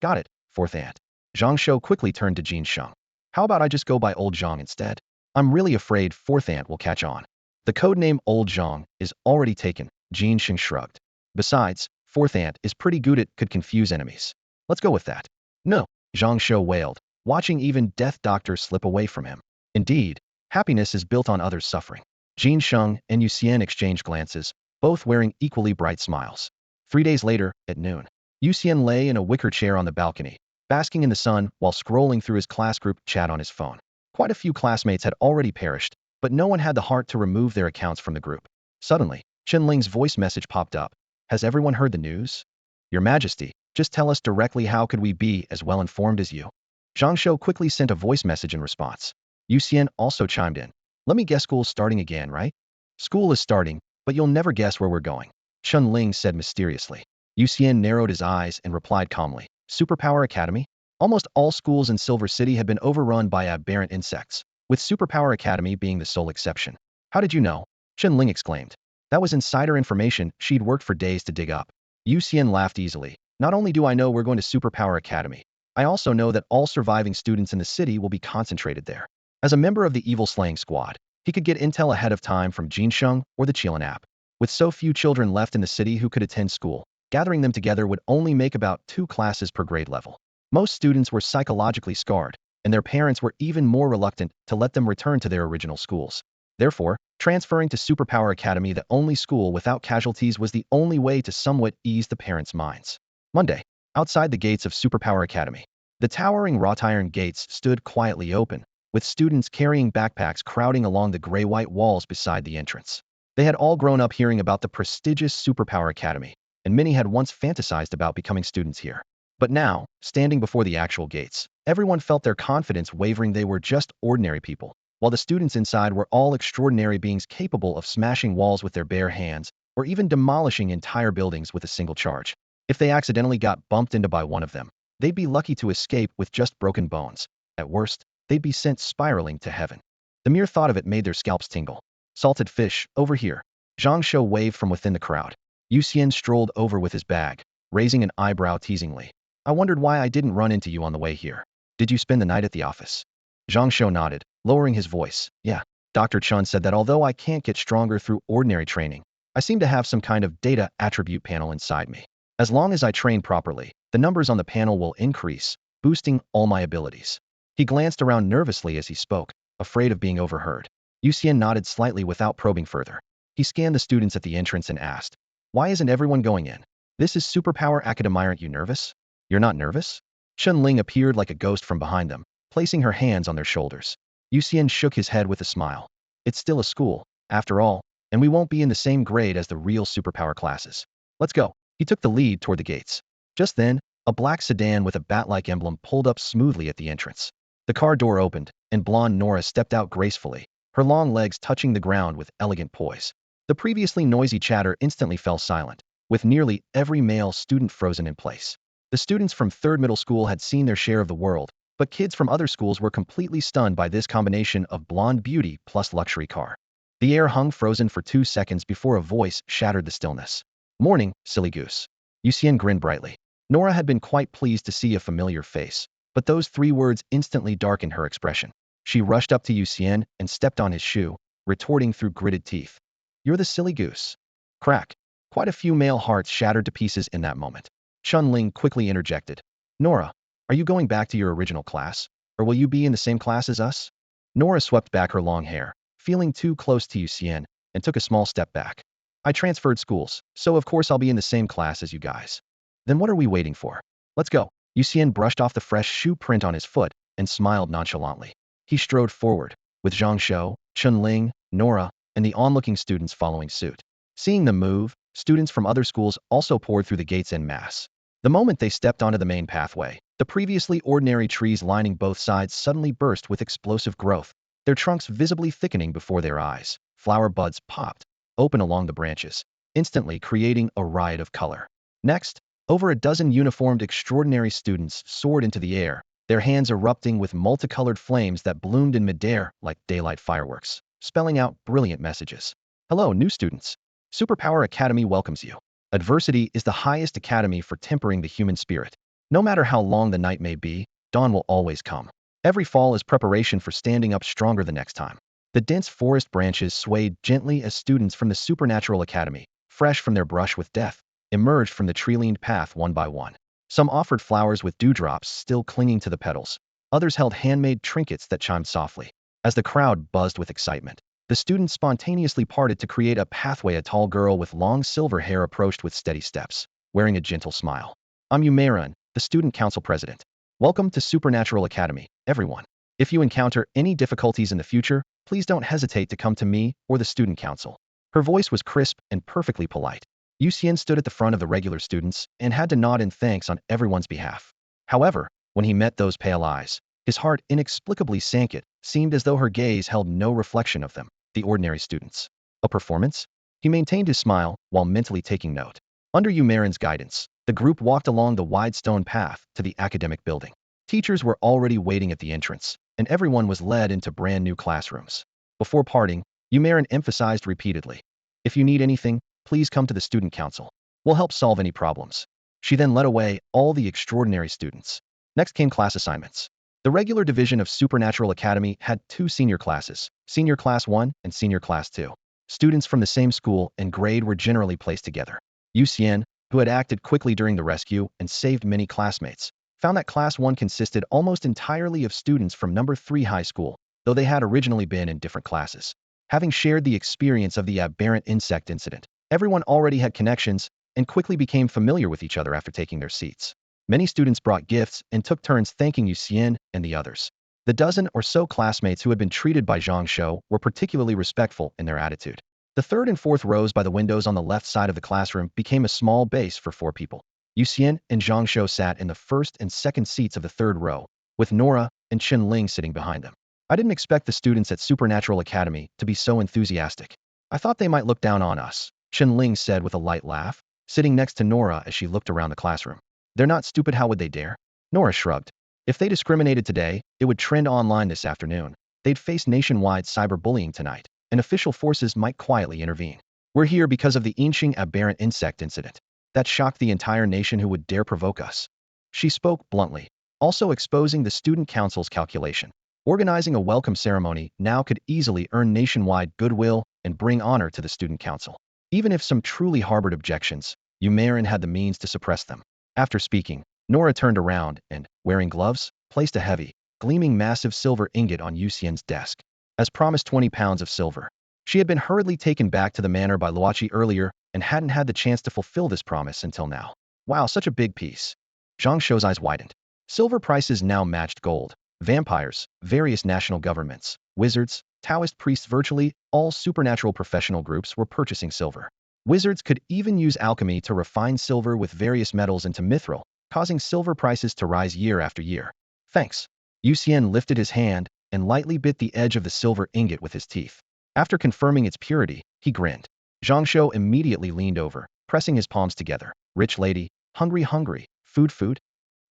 Got it, 4th Ant. Zhang Shou quickly turned to Jin Sheng. How about I just go by Old Zhang instead? I'm really afraid 4th Ant will catch on. The codename Old Zhang is already taken, Jin Sheng shrugged. Besides, 4th Ant is pretty good at could confuse enemies. Let's go with that. No, Zhang Shou wailed, watching even Death Doctor slip away from him. Indeed, happiness is built on others' suffering. Jin Sheng and Yu Xian exchanged glances, both wearing equally bright smiles. 3 days later, at noon, Yu Xian lay in a wicker chair on the balcony, basking in the sun while scrolling through his class group chat on his phone. Quite a few classmates had already perished, but no one had the heart to remove their accounts from the group. Suddenly, Chen Ling's voice message popped up. Has everyone heard the news? Your Majesty, just tell us directly, how could we be as well informed as you? Zhang Shou quickly sent a voice message in response. Yu Xian also chimed in. Let me guess, school's starting again, right? School is starting, but you'll never guess where we're going, Chen Ling said mysteriously. Yu Xian narrowed his eyes and replied calmly. Superpower Academy? Almost all schools in Silver City have been overrun by aberrant insects, with Superpower Academy being the sole exception. How did you know? Chen Ling exclaimed. That was insider information she'd worked for days to dig up. Yu Xian laughed easily. Not only do I know we're going to Superpower Academy, I also know that all surviving students in the city will be concentrated there. As a member of the evil-slaying squad, he could get intel ahead of time from Jin Sheng or the Qilin app. With so few children left in the city who could attend school, gathering them together would only make about 2 classes per grade level. Most students were psychologically scarred, and their parents were even more reluctant to let them return to their original schools. Therefore, transferring to Superpower Academy, the only school without casualties, was the only way to somewhat ease the parents' minds. Monday, outside the gates of Superpower Academy, the towering wrought iron gates stood quietly open, with students carrying backpacks crowding along the gray-white walls beside the entrance. They had all grown up hearing about the prestigious Superpower Academy, and many had once fantasized about becoming students here. But now, standing before the actual gates, everyone felt their confidence wavering. They were just ordinary people, while the students inside were all extraordinary beings capable of smashing walls with their bare hands, or even demolishing entire buildings with a single charge. If they accidentally got bumped into by one of them, they'd be lucky to escape with just broken bones. At worst, they'd be sent spiraling to heaven. The mere thought of it made their scalps tingle. Salted fish, over here. Zhang Shou waved from within the crowd. Yu Xian strolled over with his bag, raising an eyebrow teasingly. I wondered why I didn't run into you on the way here. Did you spend the night at the office? Zhang Shou nodded, lowering his voice. Yeah. Dr. Chun said that although I can't get stronger through ordinary training, I seem to have some kind of data attribute panel inside me. As long as I train properly, the numbers on the panel will increase, boosting all my abilities. He glanced around nervously as he spoke, afraid of being overheard. Yu Xian nodded slightly without probing further. He scanned the students at the entrance and asked, why isn't everyone going in? This is Superpower Academy. Aren't you nervous? You're not nervous? Chun Ling appeared like a ghost from behind them, placing her hands on their shoulders. Yu Xian shook his head with a smile. It's still a school, after all, and we won't be in the same grade as the real superpower classes. Let's go. He took the lead toward the gates. Just then, a black sedan with a bat-like emblem pulled up smoothly at the entrance. The car door opened, and blonde Nora stepped out gracefully, her long legs touching the ground with elegant poise. The previously noisy chatter instantly fell silent, with nearly every male student frozen in place. The students from 3rd Middle School had seen their share of the world, but kids from other schools were completely stunned by this combination of blonde beauty plus luxury car. The air hung frozen for 2 seconds before a voice shattered the stillness. Morning, silly goose. Yu Xian grinned brightly. Nora had been quite pleased to see a familiar face, but those 3 words instantly darkened her expression. She rushed up to Yu Xian and stepped on his shoe, retorting through gritted teeth. You're the silly goose. Crack. Quite a few male hearts shattered to pieces in that moment. Chun Ling quickly interjected. Nora, are you going back to your original class, or will you be in the same class as us? Nora swept back her long hair, feeling too close to Yu Xian, and took a small step back. I transferred schools, so of course I'll be in the same class as you guys. Then what are we waiting for? Let's go. Yu Xian brushed off the fresh shoe print on his foot and smiled nonchalantly. He strode forward, with Zhang Shou, Chun Ling, Nora, and the onlooking students following suit. Seeing them move, students from other schools also poured through the gates en masse. The moment they stepped onto the main pathway, the previously ordinary trees lining both sides suddenly burst with explosive growth, their trunks visibly thickening before their eyes. Flower buds popped open along the branches, instantly creating a riot of color. Next, over a dozen uniformed extraordinary students soared into the air, their hands erupting with multicolored flames that bloomed in midair like daylight fireworks, spelling out brilliant messages. Hello, new students. Superpower Academy welcomes you. Adversity is the highest academy for tempering the human spirit. No matter how long the night may be, dawn will always come. Every fall is preparation for standing up stronger the next time. The dense forest branches swayed gently as students from the Supernatural Academy, fresh from their brush with death, emerged from the tree-lined path one by one. Some offered flowers with dewdrops still clinging to the petals. Others held handmade trinkets that chimed softly. As the crowd buzzed with excitement, the students spontaneously parted to create a pathway. A tall girl with long silver hair approached with steady steps, wearing a gentle smile. I'm Yumaran, the student council president. Welcome to Supernatural Academy, everyone. If you encounter any difficulties in the future, please don't hesitate to come to me or the student council. Her voice was crisp and perfectly polite. Yu Xian stood at the front of the regular students and had to nod in thanks on everyone's behalf. However, when he met those pale eyes, his heart inexplicably sank. It seemed as though her gaze held no reflection of them, the ordinary students. A performance? He maintained his smile while mentally taking note. Under Yumaran's guidance, the group walked along the wide stone path to the academic building. Teachers were already waiting at the entrance, and everyone was led into brand new classrooms. Before parting, Yumaran emphasized repeatedly, if you need anything, please come to the student council. We'll help solve any problems. She then led away all the extraordinary students. Next came class assignments. The regular division of Supernatural Academy had 2 senior classes, Senior Class 1 and Senior Class 2. Students from the same school and grade were generally placed together. Yu Xian, who had acted quickly during the rescue and saved many classmates, found that Class 1 consisted almost entirely of students from number 3 high school, though they had originally been in different classes. Having shared the experience of the aberrant insect incident, everyone already had connections and quickly became familiar with each other after taking their seats. Many students brought gifts and took turns thanking Yu Xian and the others. The dozen or so classmates who had been treated by Zhang Shou were particularly respectful in their attitude. The 3rd and 4th rows by the windows on the left side of the classroom became a small base for 4 people. Yu Xian and Zhang Shou sat in the first and second seats of the third row, with Nora and Chen Ling sitting behind them. I didn't expect the students at Supernatural Academy to be so enthusiastic. I thought they might look down on us, Chen Ling said with a light laugh, sitting next to Nora as she looked around the classroom. They're not stupid, how would they dare? Nora shrugged. If they discriminated today, it would trend online this afternoon. They'd face nationwide cyberbullying tonight, and official forces might quietly intervene. We're here because of the Inqing aberrant insect incident. That shocked the entire nation who would dare provoke us. She spoke bluntly, also exposing the student council's calculation. Organizing a welcome ceremony now could easily earn nationwide goodwill and bring honor to the student council. Even if some truly harbored objections, Umarin had the means to suppress them. After speaking, Nora turned around and, wearing gloves, placed a heavy, gleaming massive silver ingot on Yu Xian's desk. As promised, 20 pounds of silver. She had been hurriedly taken back to the manor by Luoqi earlier and hadn't had the chance to fulfill this promise until now. Wow, such a big piece. Zhang Shou's eyes widened. Silver prices now matched gold. Vampires, various national governments, wizards, Taoist priests, virtually all supernatural professional groups were purchasing silver. Wizards could even use alchemy to refine silver with various metals into mithril, causing silver prices to rise year after year. Thanks. Yu Xian lifted his hand and lightly bit the edge of the silver ingot with his teeth. After confirming its purity, he grinned. Zhang Shou immediately leaned over, pressing his palms together. Rich lady, hungry, food?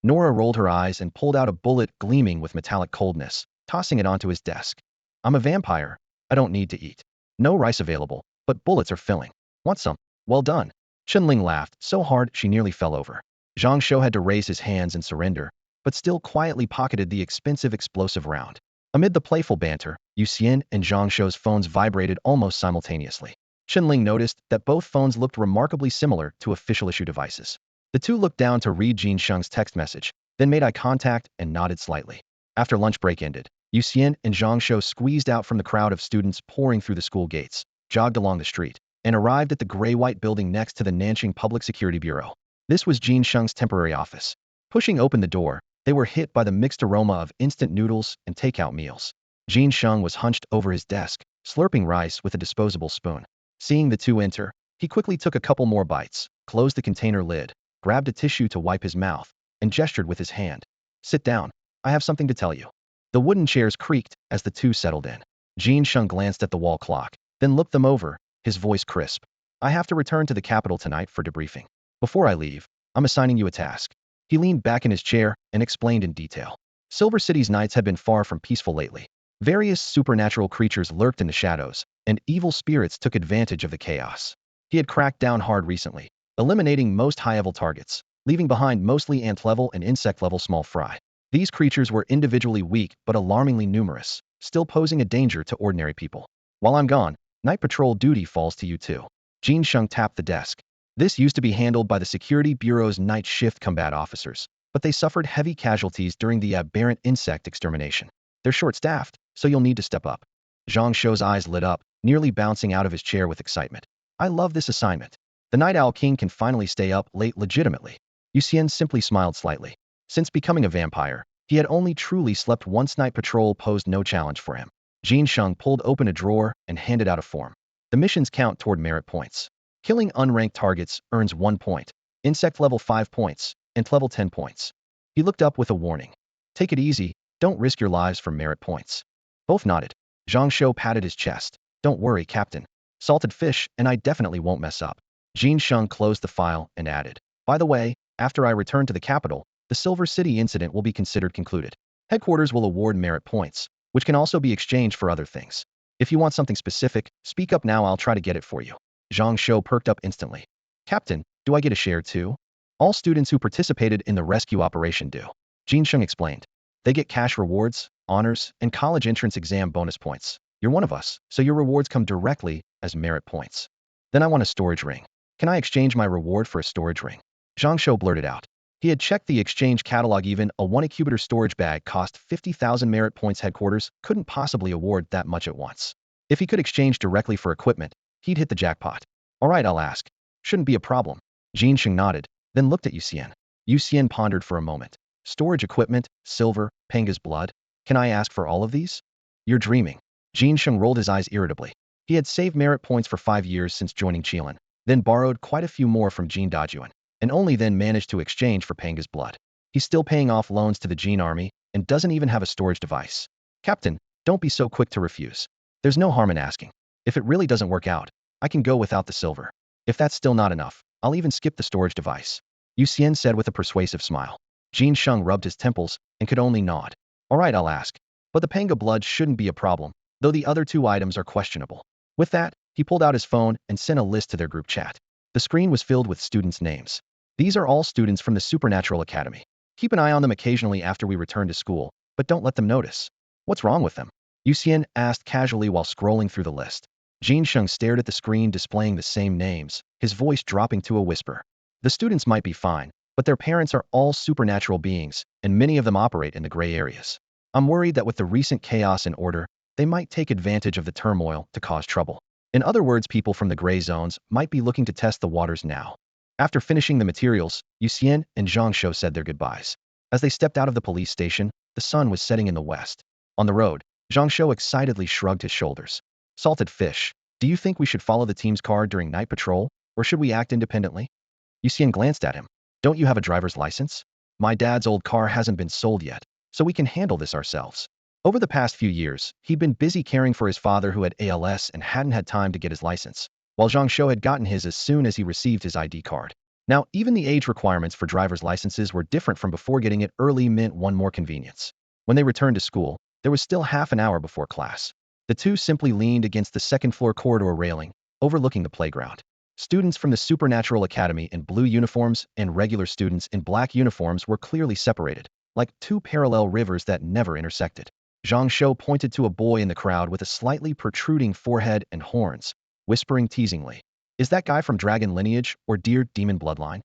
Nora rolled her eyes and pulled out a bullet gleaming with metallic coldness, tossing it onto his desk. I'm a vampire. I don't need to eat. No rice available, but bullets are filling. Want some? Well done. Chen Ling laughed so hard she nearly fell over. Zhang Shou had to raise his hands and surrender, but still quietly pocketed the expensive explosive round. Amid the playful banter, Yu Xian and Zhang Shou's phones vibrated almost simultaneously. Chen Ling noticed that both phones looked remarkably similar to official issue devices. The two looked down to read Jin Sheng's text message, then made eye contact and nodded slightly. After lunch break ended, Yu Xian and Zhang Shou squeezed out from the crowd of students pouring through the school gates, jogged along the street, and arrived at the gray-white building next to the Nanqing Public Security Bureau. This was Jin Sheng's temporary office. Pushing open the door, they were hit by the mixed aroma of instant noodles and takeout meals. Jin Sheng was hunched over his desk, slurping rice with a disposable spoon. Seeing the two enter, he quickly took a couple more bites, closed the container lid, grabbed a tissue to wipe his mouth, and gestured with his hand. Sit down. I have something to tell you. The wooden chairs creaked as the two settled in. Jin Sheng glanced at the wall clock, then looked them over, his voice crisp. I have to return to the capital tonight for debriefing. Before I leave, I'm assigning you a task. He leaned back in his chair and explained in detail. Silver City's nights had been far from peaceful lately. Various supernatural creatures lurked in the shadows, and evil spirits took advantage of the chaos. He had cracked down hard recently, eliminating most high-level targets, leaving behind mostly ant-level and insect-level small fry. These creatures were individually weak but alarmingly numerous, still posing a danger to ordinary people. While I'm gone, night patrol duty falls to you too. Jin Sheng tapped the desk. This used to be handled by the Security Bureau's night shift combat officers, but they suffered heavy casualties during the aberrant insect extermination. They're short-staffed, so you'll need to step up. Zhang Shou's eyes lit up, nearly bouncing out of his chair with excitement. I love this assignment. The Night Owl King can finally stay up late legitimately. Yu Xian simply smiled slightly. Since becoming a vampire, he had only truly slept once. Night patrol posed no challenge for him. Jin Sheng pulled open a drawer and handed out a form. The missions count toward merit points. Killing unranked targets earns 1 point, insect level 5 points, ant level 10 points. He looked up with a warning. Take it easy, don't risk your lives for merit points. Both nodded. Zhang Shou patted his chest. Don't worry, Captain. Salted fish, and I definitely won't mess up. Jin Sheng closed the file and added, by the way, after I return to the capital, the Silver City incident will be considered concluded. Headquarters will award merit points, which can also be exchanged for other things. If you want something specific, speak up now, I'll try to get it for you. Zhang Shou perked up instantly. Captain, do I get a share too? All students who participated in the rescue operation do. Jin Sheng explained. They get cash rewards, honors, and college entrance exam bonus points. You're one of us, so your rewards come directly as merit points. Then I want a storage ring. Can I exchange my reward for a storage ring? Zhang Shou blurted out. He had checked the exchange catalog. Even a 1-incubator storage bag cost 50,000 merit points. Headquarters couldn't possibly award that much at once. If he could exchange directly for equipment, he'd hit the jackpot. All right, I'll ask. Shouldn't be a problem. Jin Sheng nodded, then looked at Yu Xian. Yu Xian pondered for a moment. Storage equipment, silver, Penga's blood. Can I ask for all of these? You're dreaming. Jin Sheng rolled his eyes irritably. He had saved merit points for 5 years since joining Qilin, then borrowed quite a few more from Jin Dajuan, and only then managed to exchange for Panga's blood. He's still paying off loans to the Gene Army and doesn't even have a storage device. Captain, don't be so quick to refuse. There's no harm in asking. If it really doesn't work out, I can go without the silver. If that's still not enough, I'll even skip the storage device. Yu Xian said with a persuasive smile. Jin Sheng rubbed his temples and could only nod. All right, I'll ask. But the Panga blood shouldn't be a problem, though the other two items are questionable. With that, he pulled out his phone and sent a list to their group chat. The screen was filled with students' names. These are all students from the Supernatural Academy. Keep an eye on them occasionally after we return to school, but don't let them notice. What's wrong with them? Yu Xian asked casually while scrolling through the list. Jin Sheng stared at the screen displaying the same names, his voice dropping to a whisper. The students might be fine, but their parents are all supernatural beings, and many of them operate in the gray areas. I'm worried that with the recent chaos and order, they might take advantage of the turmoil to cause trouble. In other words, people from the gray zones might be looking to test the waters now. After finishing the materials, Yu Xian and Zhang Shou said their goodbyes. As they stepped out of the police station, the sun was setting in the west. On the road, Zhang Shou excitedly shrugged his shoulders. Salted fish. Do you think we should follow the team's car during night patrol, or should we act independently? Yu Xian glanced at him. Don't you have a driver's license? My dad's old car hasn't been sold yet, so we can handle this ourselves. Over the past few years, he'd been busy caring for his father who had ALS and hadn't had time to get his license, while Zhang Shou had gotten his as soon as he received his ID card. Now, even the age requirements for driver's licenses were different from before. Getting it early meant one more convenience. When they returned to school, there was still half an hour before class. The two simply leaned against the second-floor corridor railing, overlooking the playground. Students from the Supernatural Academy in blue uniforms and regular students in black uniforms were clearly separated, like two parallel rivers that never intersected. Zhang Shou pointed to a boy in the crowd with a slightly protruding forehead and horns, whispering teasingly, "Is that guy from dragon lineage or dear demon bloodline?"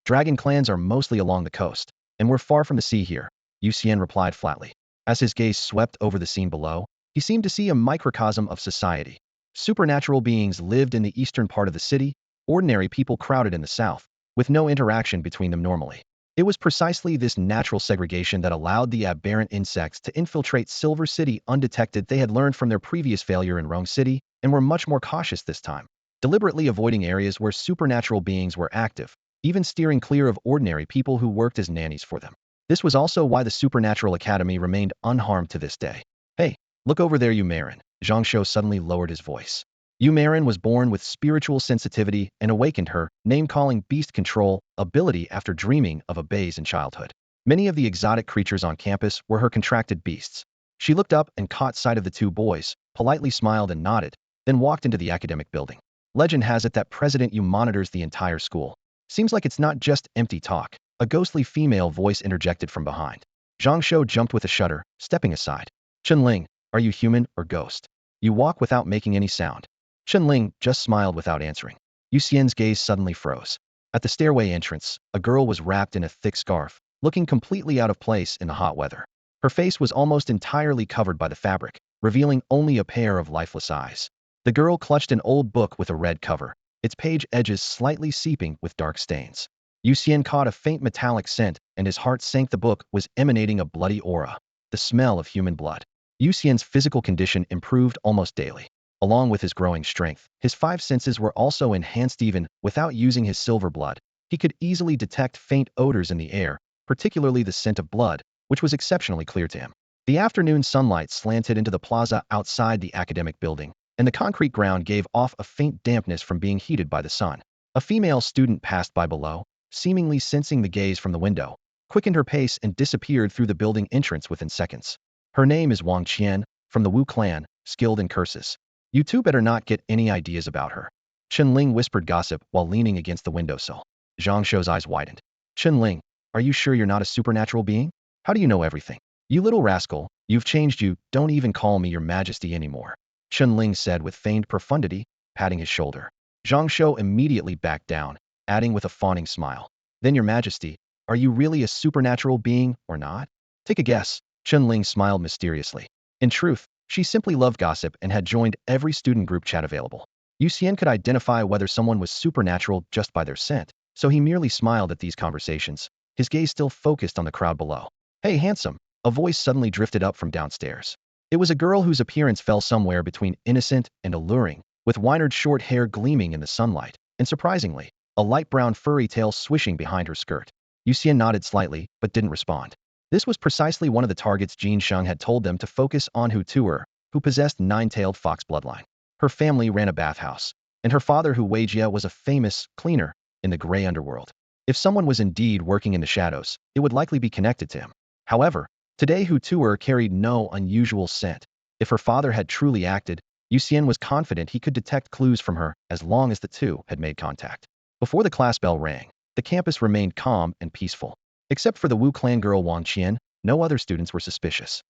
Dragon clans are mostly along the coast, and we're far from the sea here, Yu Xian replied flatly. As his gaze swept over the scene below, he seemed to see a microcosm of society. Supernatural beings lived in the eastern part of the city, ordinary people crowded in the south, with no interaction between them normally. It was precisely this natural segregation that allowed the aberrant insects to infiltrate Silver City undetected. They had learned from their previous failure in Rong City and were much more cautious this time, deliberately avoiding areas where supernatural beings were active, even steering clear of ordinary people who worked as nannies for them. This was also why the Supernatural Academy remained unharmed to this day. Hey, look over there, Yu Marin. Zhang Shou suddenly lowered his voice. Yu Marin was born with spiritual sensitivity and awakened her name-calling beast control ability after dreaming of a base in childhood. Many of the exotic creatures on campus were her contracted beasts. She looked up and caught sight of the two boys, politely smiled and nodded, then walked into the academic building. Legend has it that President Yu monitors the entire school. Seems like it's not just empty talk. A ghostly female voice interjected from behind. Zhang Shou jumped with a shudder, stepping aside. Chunling, are you human or ghost? You walk without making any sound. Chunling just smiled without answering. Yu Xian's gaze suddenly froze. At the stairway entrance, a girl was wrapped in a thick scarf, looking completely out of place in the hot weather. Her face was almost entirely covered by the fabric, revealing only a pair of lifeless eyes. The girl clutched an old book with a red cover, its page edges slightly seeping with dark stains. Yu Xian caught a faint metallic scent, and his heart sank. The book was emanating a bloody aura, the smell of human blood. Yu Xian's physical condition improved almost daily. Along with his growing strength, his five senses were also enhanced. Even without using his silver blood, he could easily detect faint odors in the air, particularly the scent of blood, which was exceptionally clear to him. The afternoon sunlight slanted into the plaza outside the academic building, and the concrete ground gave off a faint dampness from being heated by the sun. A female student passed by below, seemingly sensing the gaze from the window, quickened her pace and disappeared through the building entrance within seconds. Her name is Wang Qian, from the Wu clan, skilled in curses. You two better not get any ideas about her. Chunling whispered gossip while leaning against the windowsill. Zhang Shou's eyes widened. Chunling, are you sure you're not a supernatural being? How do you know everything? You little rascal, you've changed. You don't even call me your majesty anymore. Chunling said with feigned profundity, patting his shoulder. Zhang Shou immediately backed down, adding with a fawning smile. Then your majesty, are you really a supernatural being or not? Take a guess. Chunling smiled mysteriously. In truth, she simply loved gossip and had joined every student group chat available. Yu Xian could identify whether someone was supernatural just by their scent, so he merely smiled at these conversations, his gaze still focused on the crowd below. Hey, handsome! A voice suddenly drifted up from downstairs. It was a girl whose appearance fell somewhere between innocent and alluring, with winered short hair gleaming in the sunlight, and surprisingly, a light brown furry tail swishing behind her skirt. Yu Xian nodded slightly, but didn't respond. This was precisely one of the targets Jin Sheng had told them to focus on, who possessed nine-tailed fox bloodline. Her family ran a bathhouse, and her father Wei Jia was a famous cleaner in the gray underworld. If someone was indeed working in the shadows, it would likely be connected to him. However, today Hu carried no unusual scent. If her father had truly acted, Yu Xian was confident he could detect clues from her as long as the two had made contact. Before the class bell rang, the campus remained calm and peaceful. Except for the Wu clan girl Wang Qian, no other students were suspicious.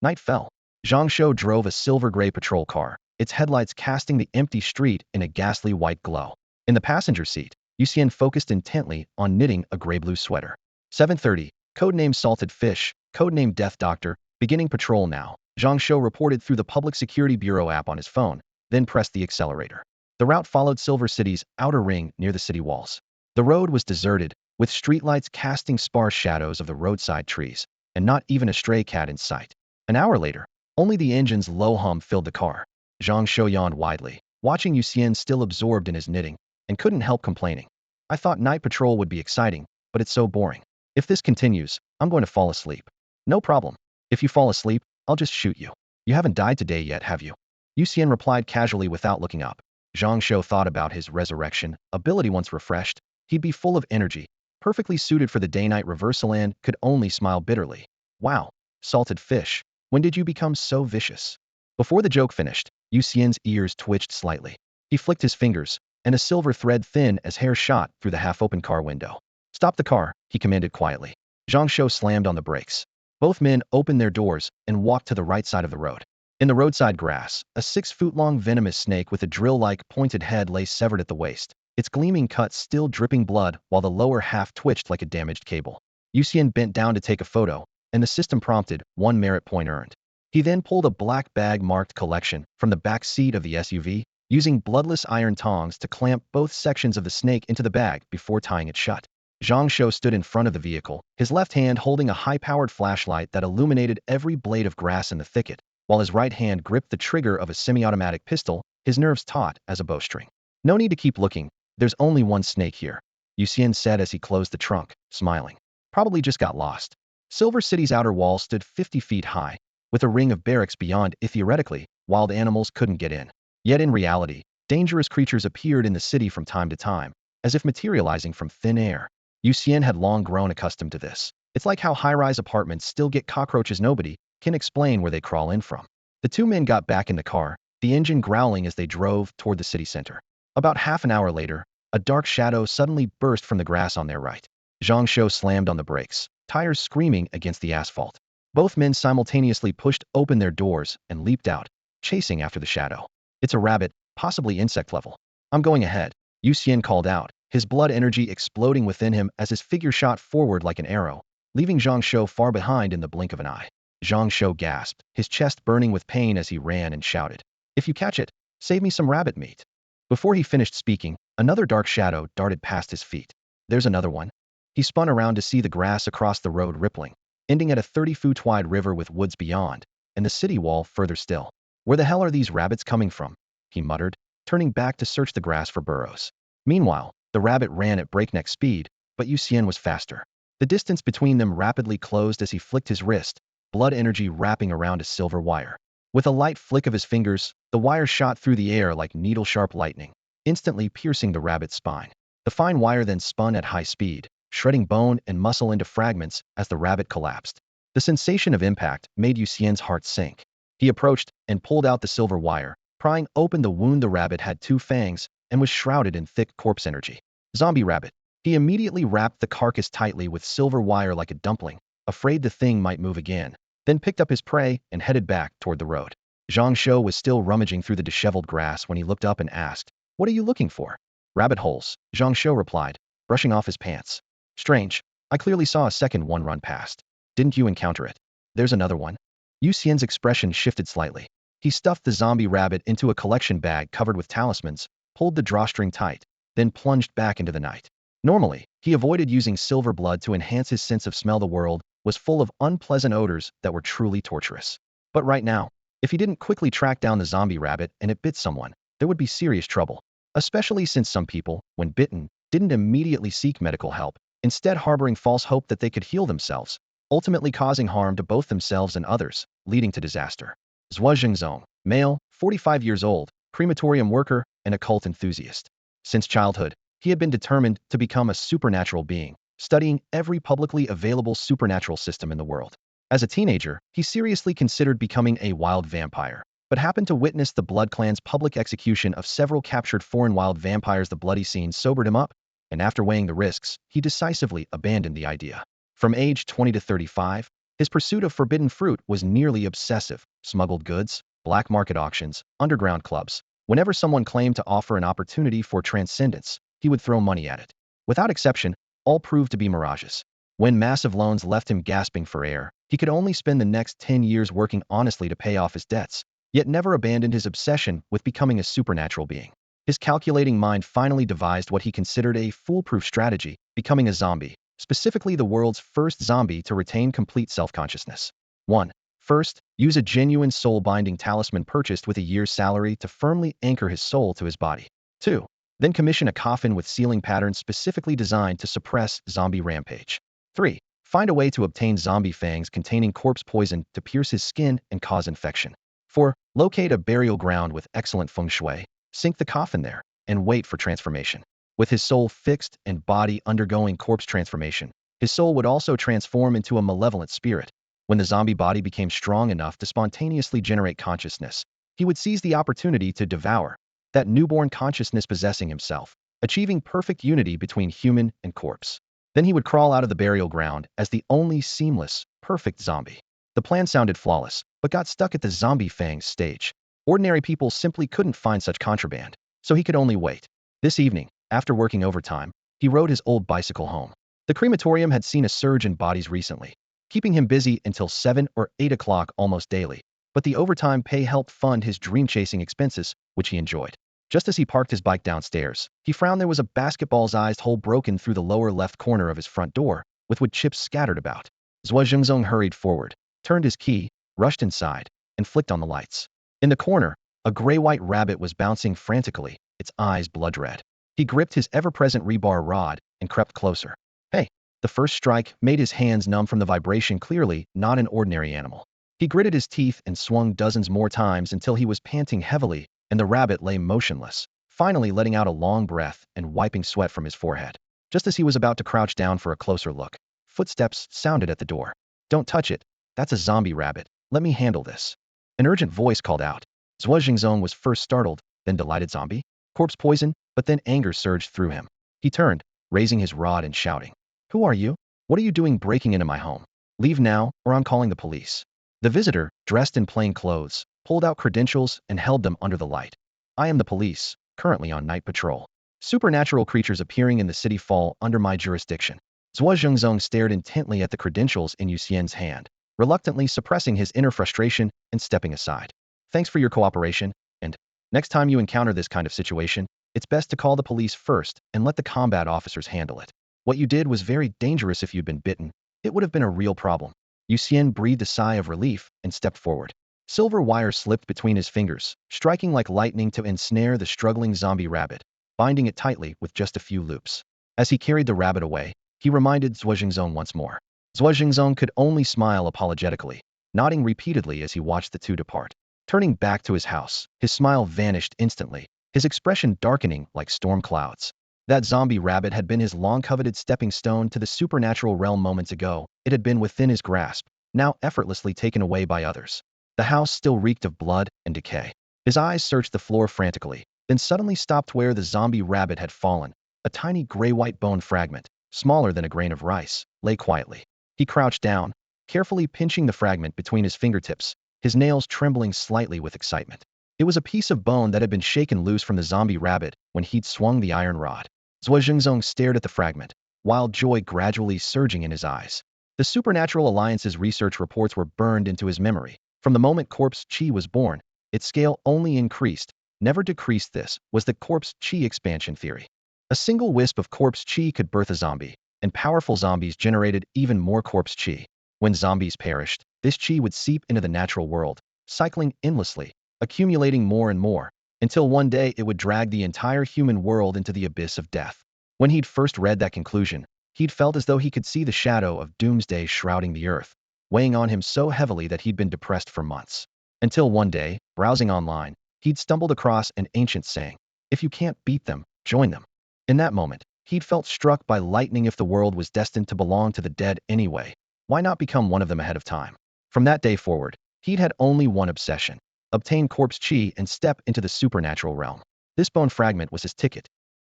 Night fell. Zhang Shou drove a silver-gray patrol car, its headlights casting the empty street in a ghastly white glow. In the passenger seat, Yu Xian focused intently on knitting a gray-blue sweater. 7:30, codename Salted Fish, codename Death Doctor, beginning patrol now, Zhang Shou reported through the Public Security Bureau app on his phone, then pressed the accelerator. The route followed Silver City's outer ring near the city walls. The road was deserted, with streetlights casting sparse shadows of the roadside trees, and not even a stray cat in sight. An hour later, only the engine's low hum filled the car. Zhang Shou yawned widely, watching Yu Xian still absorbed in his knitting, and couldn't help complaining. I thought night patrol would be exciting, but it's so boring. If this continues, I'm going to fall asleep. No problem. If you fall asleep, I'll just shoot you. You haven't died today yet, have you? Yu Xian replied casually without looking up. Zhang Shou thought about his resurrection ability once refreshed. He'd be full of energy, perfectly suited for the day-night reversal, and could only smile bitterly. Wow, salted fish, when did you become so vicious? Before the joke finished, Yu Xian's ears twitched slightly. He flicked his fingers, and a silver thread thin as hair shot through the half-open car window. Stop the car, he commanded quietly. Zhang Shou slammed on the brakes. Both men opened their doors and walked to the right side of the road. In the roadside grass, a 6-foot-long venomous snake with a drill-like pointed head lay severed at the waist, its gleaming cut still dripping blood while the lower half twitched like a damaged cable. Yu Xian bent down to take a photo, and the system prompted, 1 merit point earned. He then pulled a black bag marked collection from the back seat of the SUV, using bloodless iron tongs to clamp both sections of the snake into the bag before tying it shut. Zhang Shou stood in front of the vehicle, his left hand holding a high-powered flashlight that illuminated every blade of grass in the thicket, while his right hand gripped the trigger of a semi-automatic pistol, his nerves taut as a bowstring. No need to keep looking. There's only one snake here, Yu Xian said as he closed the trunk, smiling. Probably just got lost. Silver City's outer wall stood 50 feet high, with a ring of barracks beyond. Theoretically, wild animals couldn't get in. Yet in reality, dangerous creatures appeared in the city from time to time, as if materializing from thin air. Yu Xian had long grown accustomed to this. It's like how high-rise apartments still get cockroaches nobody can explain where they crawl in from. The two men got back in the car, the engine growling as they drove toward the city center. About half an hour later, a dark shadow suddenly burst from the grass on their right. Zhang Shou slammed on the brakes, tires screaming against the asphalt. Both men simultaneously pushed open their doors and leaped out, chasing after the shadow. It's a rabbit, possibly insect level. I'm going ahead, Yu Xian called out, his blood energy exploding within him as his figure shot forward like an arrow, leaving Zhang Shou far behind in the blink of an eye. Zhang Shou gasped, his chest burning with pain as he ran and shouted, "If you catch it, save me some rabbit meat." Before he finished speaking, another dark shadow darted past his feet. There's another one. He spun around to see the grass across the road rippling, ending at a 30-foot wide river with woods beyond, and the city wall further still. Where the hell are these rabbits coming from? He muttered, turning back to search the grass for burrows. Meanwhile, the rabbit ran at breakneck speed, but Yu Xian was faster. The distance between them rapidly closed as he flicked his wrist, blood energy wrapping around a silver wire. With a light flick of his fingers, the wire shot through the air like needle-sharp lightning, instantly piercing the rabbit's spine. The fine wire then spun at high speed, shredding bone and muscle into fragments as the rabbit collapsed. The sensation of impact made Yu Xian's heart sink. He approached and pulled out the silver wire, prying open the wound. The rabbit had 2 fangs and was shrouded in thick corpse energy. Zombie rabbit. He immediately wrapped the carcass tightly with silver wire like a dumpling, afraid the thing might move again, then picked up his prey and headed back toward the road. Zhang Shou was still rummaging through the disheveled grass when he looked up and asked, "What are you looking for?" "Rabbit holes," Zhang Shou replied, brushing off his pants. "Strange. I clearly saw a second one run past. Didn't you encounter it?" "There's another one." Yu Xian's expression shifted slightly. He stuffed the zombie rabbit into a collection bag covered with talismans, pulled the drawstring tight, then plunged back into the night. Normally, he avoided using silver blood to enhance his sense of smell. The world was full of unpleasant odors that were truly torturous. But right now, if he didn't quickly track down the zombie rabbit and it bit someone, there would be serious trouble, especially since some people, when bitten, didn't immediately seek medical help, instead harboring false hope that they could heal themselves, ultimately causing harm to both themselves and others, leading to disaster. Zhuo Jingzong, male, 45 years old, crematorium worker, and occult enthusiast. Since childhood, he had been determined to become a supernatural being, studying every publicly available supernatural system in the world. As a teenager, he seriously considered becoming a wild vampire, but happened to witness the Blood Clan's public execution of several captured foreign wild vampires. The bloody scene sobered him up, and after weighing the risks, he decisively abandoned the idea. From age 20 to 35, his pursuit of forbidden fruit was nearly obsessive. Smuggled goods, black market auctions, underground clubs. Whenever someone claimed to offer an opportunity for transcendence, he would throw money at it. Without exception, all proved to be mirages. When massive loans left him gasping for air, he could only spend the next 10 years working honestly to pay off his debts, yet never abandoned his obsession with becoming a supernatural being. His calculating mind finally devised what he considered a foolproof strategy, becoming a zombie, specifically the world's first zombie to retain complete self-consciousness. 1. First, use a genuine soul-binding talisman purchased with a year's salary to firmly anchor his soul to his body. 2. Then commission a coffin with sealing patterns specifically designed to suppress zombie rampage. 3. Find a way to obtain zombie fangs containing corpse poison to pierce his skin and cause infection. 4. Locate a burial ground with excellent feng shui, sink the coffin there, and wait for transformation. With his soul fixed and body undergoing corpse transformation, his soul would also transform into a malevolent spirit. When the zombie body became strong enough to spontaneously generate consciousness, he would seize the opportunity to devour that newborn consciousness possessing himself, achieving perfect unity between human and corpse. Then he would crawl out of the burial ground as the only seamless, perfect zombie. The plan sounded flawless, but got stuck at the zombie fangs stage. Ordinary people simply couldn't find such contraband, so he could only wait. This evening, after working overtime, he rode his old bicycle home. The crematorium had seen a surge in bodies recently, keeping him busy until 7 or 8 o'clock almost daily, but the overtime pay helped fund his dream-chasing expenses, which he enjoyed. Just as he parked his bike downstairs, he found there was a basketball-sized hole broken through the lower left corner of his front door, with wood chips scattered about. Zhuo Jingzong hurried forward, turned his key, rushed inside, and flicked on the lights. In the corner, a gray-white rabbit was bouncing frantically, its eyes blood-red. He gripped his ever-present rebar rod and crept closer. Hey! The first strike made his hands numb from the vibration. Clearly not an ordinary animal. He gritted his teeth and swung dozens more times until he was panting heavily, and the rabbit lay motionless, finally letting out a long breath and wiping sweat from his forehead. Just as he was about to crouch down for a closer look, footsteps sounded at the door. Don't touch it. That's a zombie rabbit. Let me handle this. An urgent voice called out. Zhuo Jingzong was first startled, then delighted. Zombie? Corpse poison? But then anger surged through him. He turned, raising his rod and shouting. Who are you? What are you doing breaking into my home? Leave now, or I'm calling the police. The visitor, dressed in plain clothes, pulled out credentials and held them under the light. I am the police, currently on night patrol. Supernatural creatures appearing in the city fall under my jurisdiction. Zhuo Jingzong stared intently at the credentials in Yu Xian's hand, reluctantly suppressing his inner frustration and stepping aside. Thanks for your cooperation, and next time you encounter this kind of situation, it's best to call the police first and let the combat officers handle it. What you did was very dangerous. If you'd been bitten, it would have been a real problem. Yu Xian breathed a sigh of relief and stepped forward. Silver wire slipped between his fingers, striking like lightning to ensnare the struggling zombie rabbit, binding it tightly with just a few loops. As he carried the rabbit away, he reminded Zhuo Jingzong once more. Zhuo Jingzong could only smile apologetically, nodding repeatedly as he watched the two depart. Turning back to his house, his smile vanished instantly, his expression darkening like storm clouds. That zombie rabbit had been his long-coveted stepping stone to the supernatural realm. Moments ago, it had been within his grasp, now effortlessly taken away by others. The house still reeked of blood and decay. His eyes searched the floor frantically, then suddenly stopped where the zombie rabbit had fallen. A tiny gray-white bone fragment, smaller than a grain of rice, lay quietly. He crouched down, carefully pinching the fragment between his fingertips, his nails trembling slightly with excitement. It was a piece of bone that had been shaken loose from the zombie rabbit when he'd swung the iron rod. Zhuo Jingzong stared at the fragment, wild joy gradually surging in his eyes. The Supernatural Alliance's research reports were burned into his memory. From the moment corpse chi was born, its scale only increased, never decreased. This was the corpse chi expansion theory. A single wisp of corpse chi could birth a zombie, and powerful zombies generated even more corpse chi. When zombies perished, this chi would seep into the natural world, cycling endlessly, accumulating more and more, until one day it would drag the entire human world into the abyss of death. When he'd first read that conclusion, he'd felt as though he could see the shadow of doomsday shrouding the earth, weighing on him so heavily that he'd been depressed for months. Until one day, browsing online, he'd stumbled across an ancient saying, "If you can't beat them, join them." In that moment, he'd felt struck by lightning. If the world was destined to belong to the dead anyway, why not become one of them ahead of time? From that day forward, he'd had only one obsession: obtain corpse chi and step into the supernatural realm. This bone fragment was his ticket.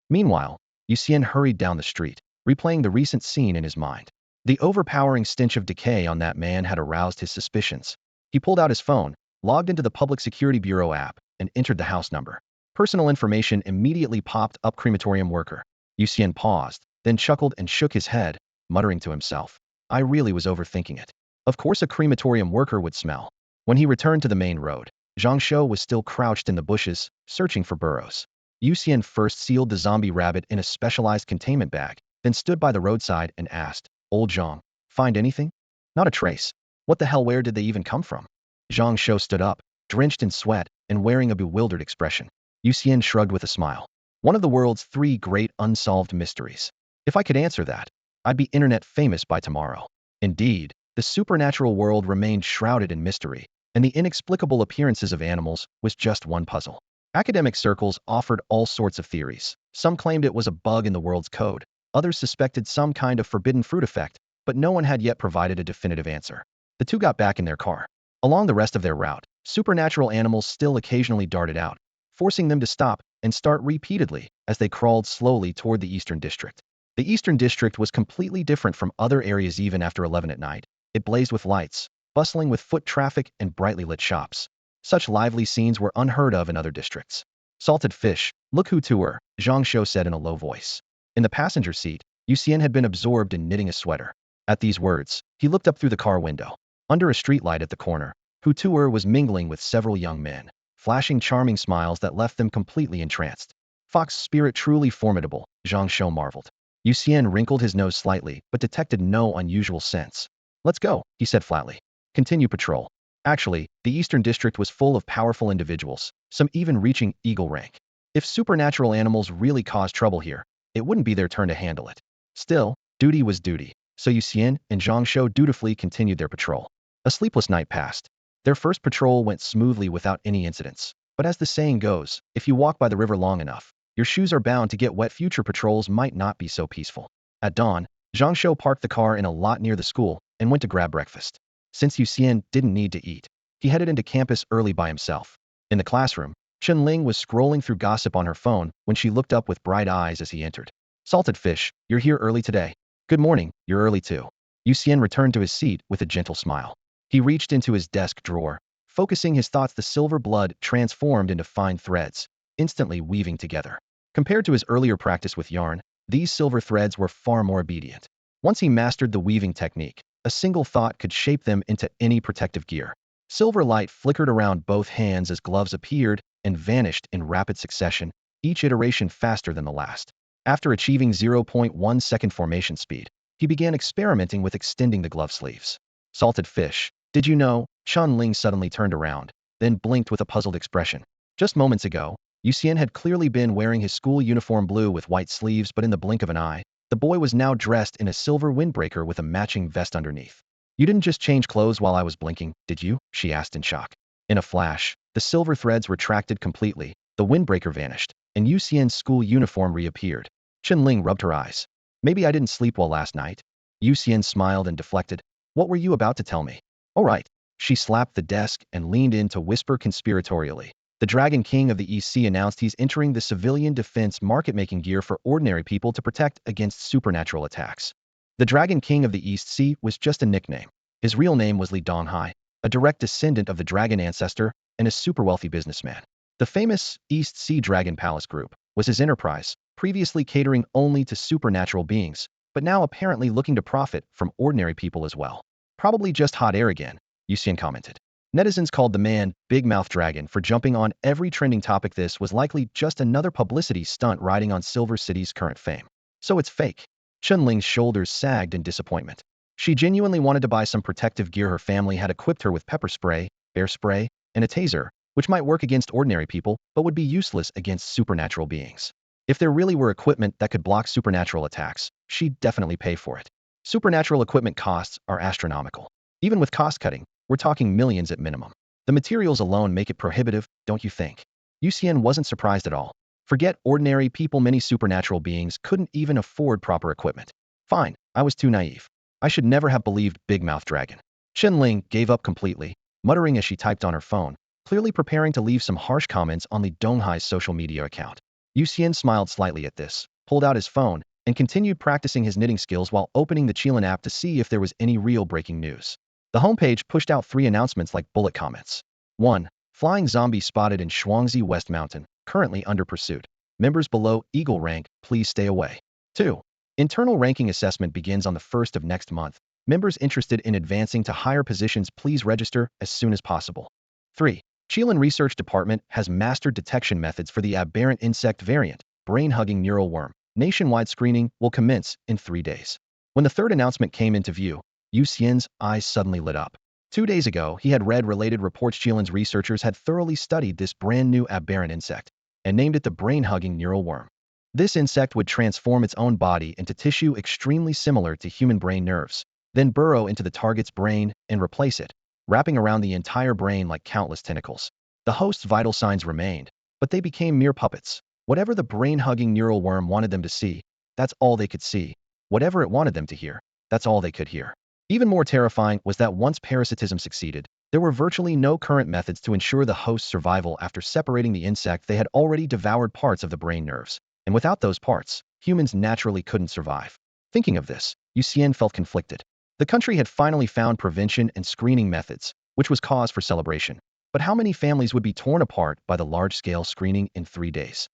Meanwhile, Yu Xian hurried down the street, replaying the recent scene in his mind. The overpowering stench of decay on that man had aroused his suspicions. He pulled out his phone, logged into the Public Security Bureau app, and entered the house number. Personal information immediately popped up: crematorium worker. Yu Xian paused, then chuckled and shook his head, muttering to himself, "I really was overthinking it. Of course a crematorium worker would smell." When he returned to the main road, Zhang Shou was still crouched in the bushes, searching for burrows. Yu Xian first sealed the zombie rabbit in a specialized containment bag, then stood by the roadside and asked, "Old Zhang, find anything?" "Not a trace. What the hell, where did they even come from?" Zhang Shou stood up, drenched in sweat and wearing a bewildered expression. Yu Xian shrugged with a smile. "One of the world's 3 great unsolved mysteries. If I could answer that, I'd be internet famous by tomorrow." Indeed, the supernatural world remained shrouded in mystery, and the inexplicable appearances of animals was just one puzzle. Academic circles offered all sorts of theories. Some claimed it was a bug in the world's code. Others suspected some kind of forbidden fruit effect, but no one had yet provided a definitive answer. The two got back in their car. Along the rest of their route, supernatural animals still occasionally darted out, forcing them to stop and start repeatedly as they crawled slowly toward the Eastern District. The Eastern District was completely different from other areas even after 11 at night. It blazed with lights, bustling with foot traffic and brightly lit shops. Such lively scenes were unheard of in other districts. "Salted fish, look who to her," Zhang Shou said in a low voice. In the passenger seat, Yu Xian had been absorbed in knitting a sweater. At these words, he looked up through the car window. Under a streetlight at the corner, Hu Tuer was mingling with several young men, flashing charming smiles that left them completely entranced. "Fox spirit truly formidable," Zhang Shou marveled. Yu Xian wrinkled his nose slightly, but detected no unusual sense. "Let's go," he said flatly. "Continue patrol." Actually, the Eastern District was full of powerful individuals, some even reaching eagle rank. If supernatural animals really caused trouble here, it wouldn't be their turn to handle it. Still, duty was duty, so Yu Xian and Zhang Shou dutifully continued their patrol. A sleepless night passed. Their first patrol went smoothly without any incidents. But as the saying goes, if you walk by the river long enough, your shoes are bound to get wet. Future patrols might not be so peaceful. At dawn, Zhang Shou parked the car in a lot near the school and went to grab breakfast. Since Yu Xian didn't need to eat, he headed into campus early by himself. In the classroom, Chen Ling was scrolling through gossip on her phone when she looked up with bright eyes as he entered. "Salted fish, you're here early today." "Good morning, you're early too." Yu Xian returned to his seat with a gentle smile. He reached into his desk drawer, focusing his thoughts. The silver blood transformed into fine threads, instantly weaving together. Compared to his earlier practice with yarn, these silver threads were far more obedient. Once he mastered the weaving technique, a single thought could shape them into any protective gear. Silver light flickered around both hands as gloves appeared and vanished in rapid succession, each iteration faster than the last. After achieving 0.1 second formation speed, he began experimenting with extending the glove sleeves. "Salted fish, did you know?" Chen Ling suddenly turned around, then blinked with a puzzled expression. Just moments ago, Yu Xian had clearly been wearing his school uniform blue with white sleeves, but in the blink of an eye, the boy was now dressed in a silver windbreaker with a matching vest underneath. "You didn't just change clothes while I was blinking, did you?" she asked in shock. In a flash, the silver threads retracted completely, the windbreaker vanished, and Yu Xian's school uniform reappeared. Chen Ling rubbed her eyes. "Maybe I didn't sleep well last night." Yu Xian smiled and deflected. "What were you about to tell me?" "All right." She slapped the desk and leaned in to whisper conspiratorially. "The Dragon King of the East Sea announced he's entering the civilian defense market, making gear for ordinary people to protect against supernatural attacks." The Dragon King of the East Sea was just a nickname. His real name was Li Donghai, a direct descendant of the dragon ancestor and a super wealthy businessman. The famous East Sea Dragon Palace Group was his enterprise, previously catering only to supernatural beings, but now apparently looking to profit from ordinary people as well. "Probably just hot air again," Yu Xian commented. Netizens called the man Big Mouth Dragon for jumping on every trending topic. This was likely just another publicity stunt riding on Silver City's current fame. "So it's fake." Chen Ling's shoulders sagged in disappointment. She genuinely wanted to buy some protective gear. Her family had equipped her with pepper spray, bear spray, and a taser, which might work against ordinary people but would be useless against supernatural beings. If there really were equipment that could block supernatural attacks, she'd definitely pay for it. Supernatural equipment costs are astronomical. Even with cost cutting, we're talking millions at minimum. The materials alone make it prohibitive, don't you think? Yu Xian wasn't surprised at all. Forget ordinary people, many supernatural beings couldn't even afford proper equipment. Fine, I was too naive. I should never have believed Big Mouth Dragon. Chen Ling gave up completely, muttering as she typed on her phone, clearly preparing to leave some harsh comments on Li Donghai's social media account. Yu Xian smiled slightly at this, pulled out his phone, and continued practicing his knitting skills while opening the Qilin app to see if there was any real breaking news. The homepage pushed out 3 announcements like bullet comments. 1. Flying zombie spotted in Shuangzi West Mountain, currently under pursuit. Members below Eagle rank, please stay away. 2. Internal ranking assessment begins on the 1st of next month. Members interested in advancing to higher positions, please register as soon as possible. 3. Qilin Research Department has mastered detection methods for the aberrant insect variant, brain-hugging neural worm. Nationwide screening will commence in 3 days. When the third announcement came into view, Yu Xian's eyes suddenly lit up. 2 days ago, he had read related reports. Qilin's researchers had thoroughly studied this brand new aberrant insect and named it the brain-hugging neural worm. This insect would transform its own body into tissue extremely similar to human brain nerves, then burrow into the target's brain and replace it, wrapping around the entire brain like countless tentacles. The host's vital signs remained, but they became mere puppets. Whatever the brain-hugging neural worm wanted them to see, that's all they could see. Whatever it wanted them to hear, that's all they could hear. Even more terrifying was that once parasitism succeeded, there were virtually no current methods to ensure the host's survival. After separating the insect, they had already devoured parts of the brain nerves, and without those parts, humans naturally couldn't survive. Thinking of this, Yu Xian felt conflicted. The country had finally found prevention and screening methods, which was cause for celebration. But how many families would be torn apart by the large-scale screening in 3 days?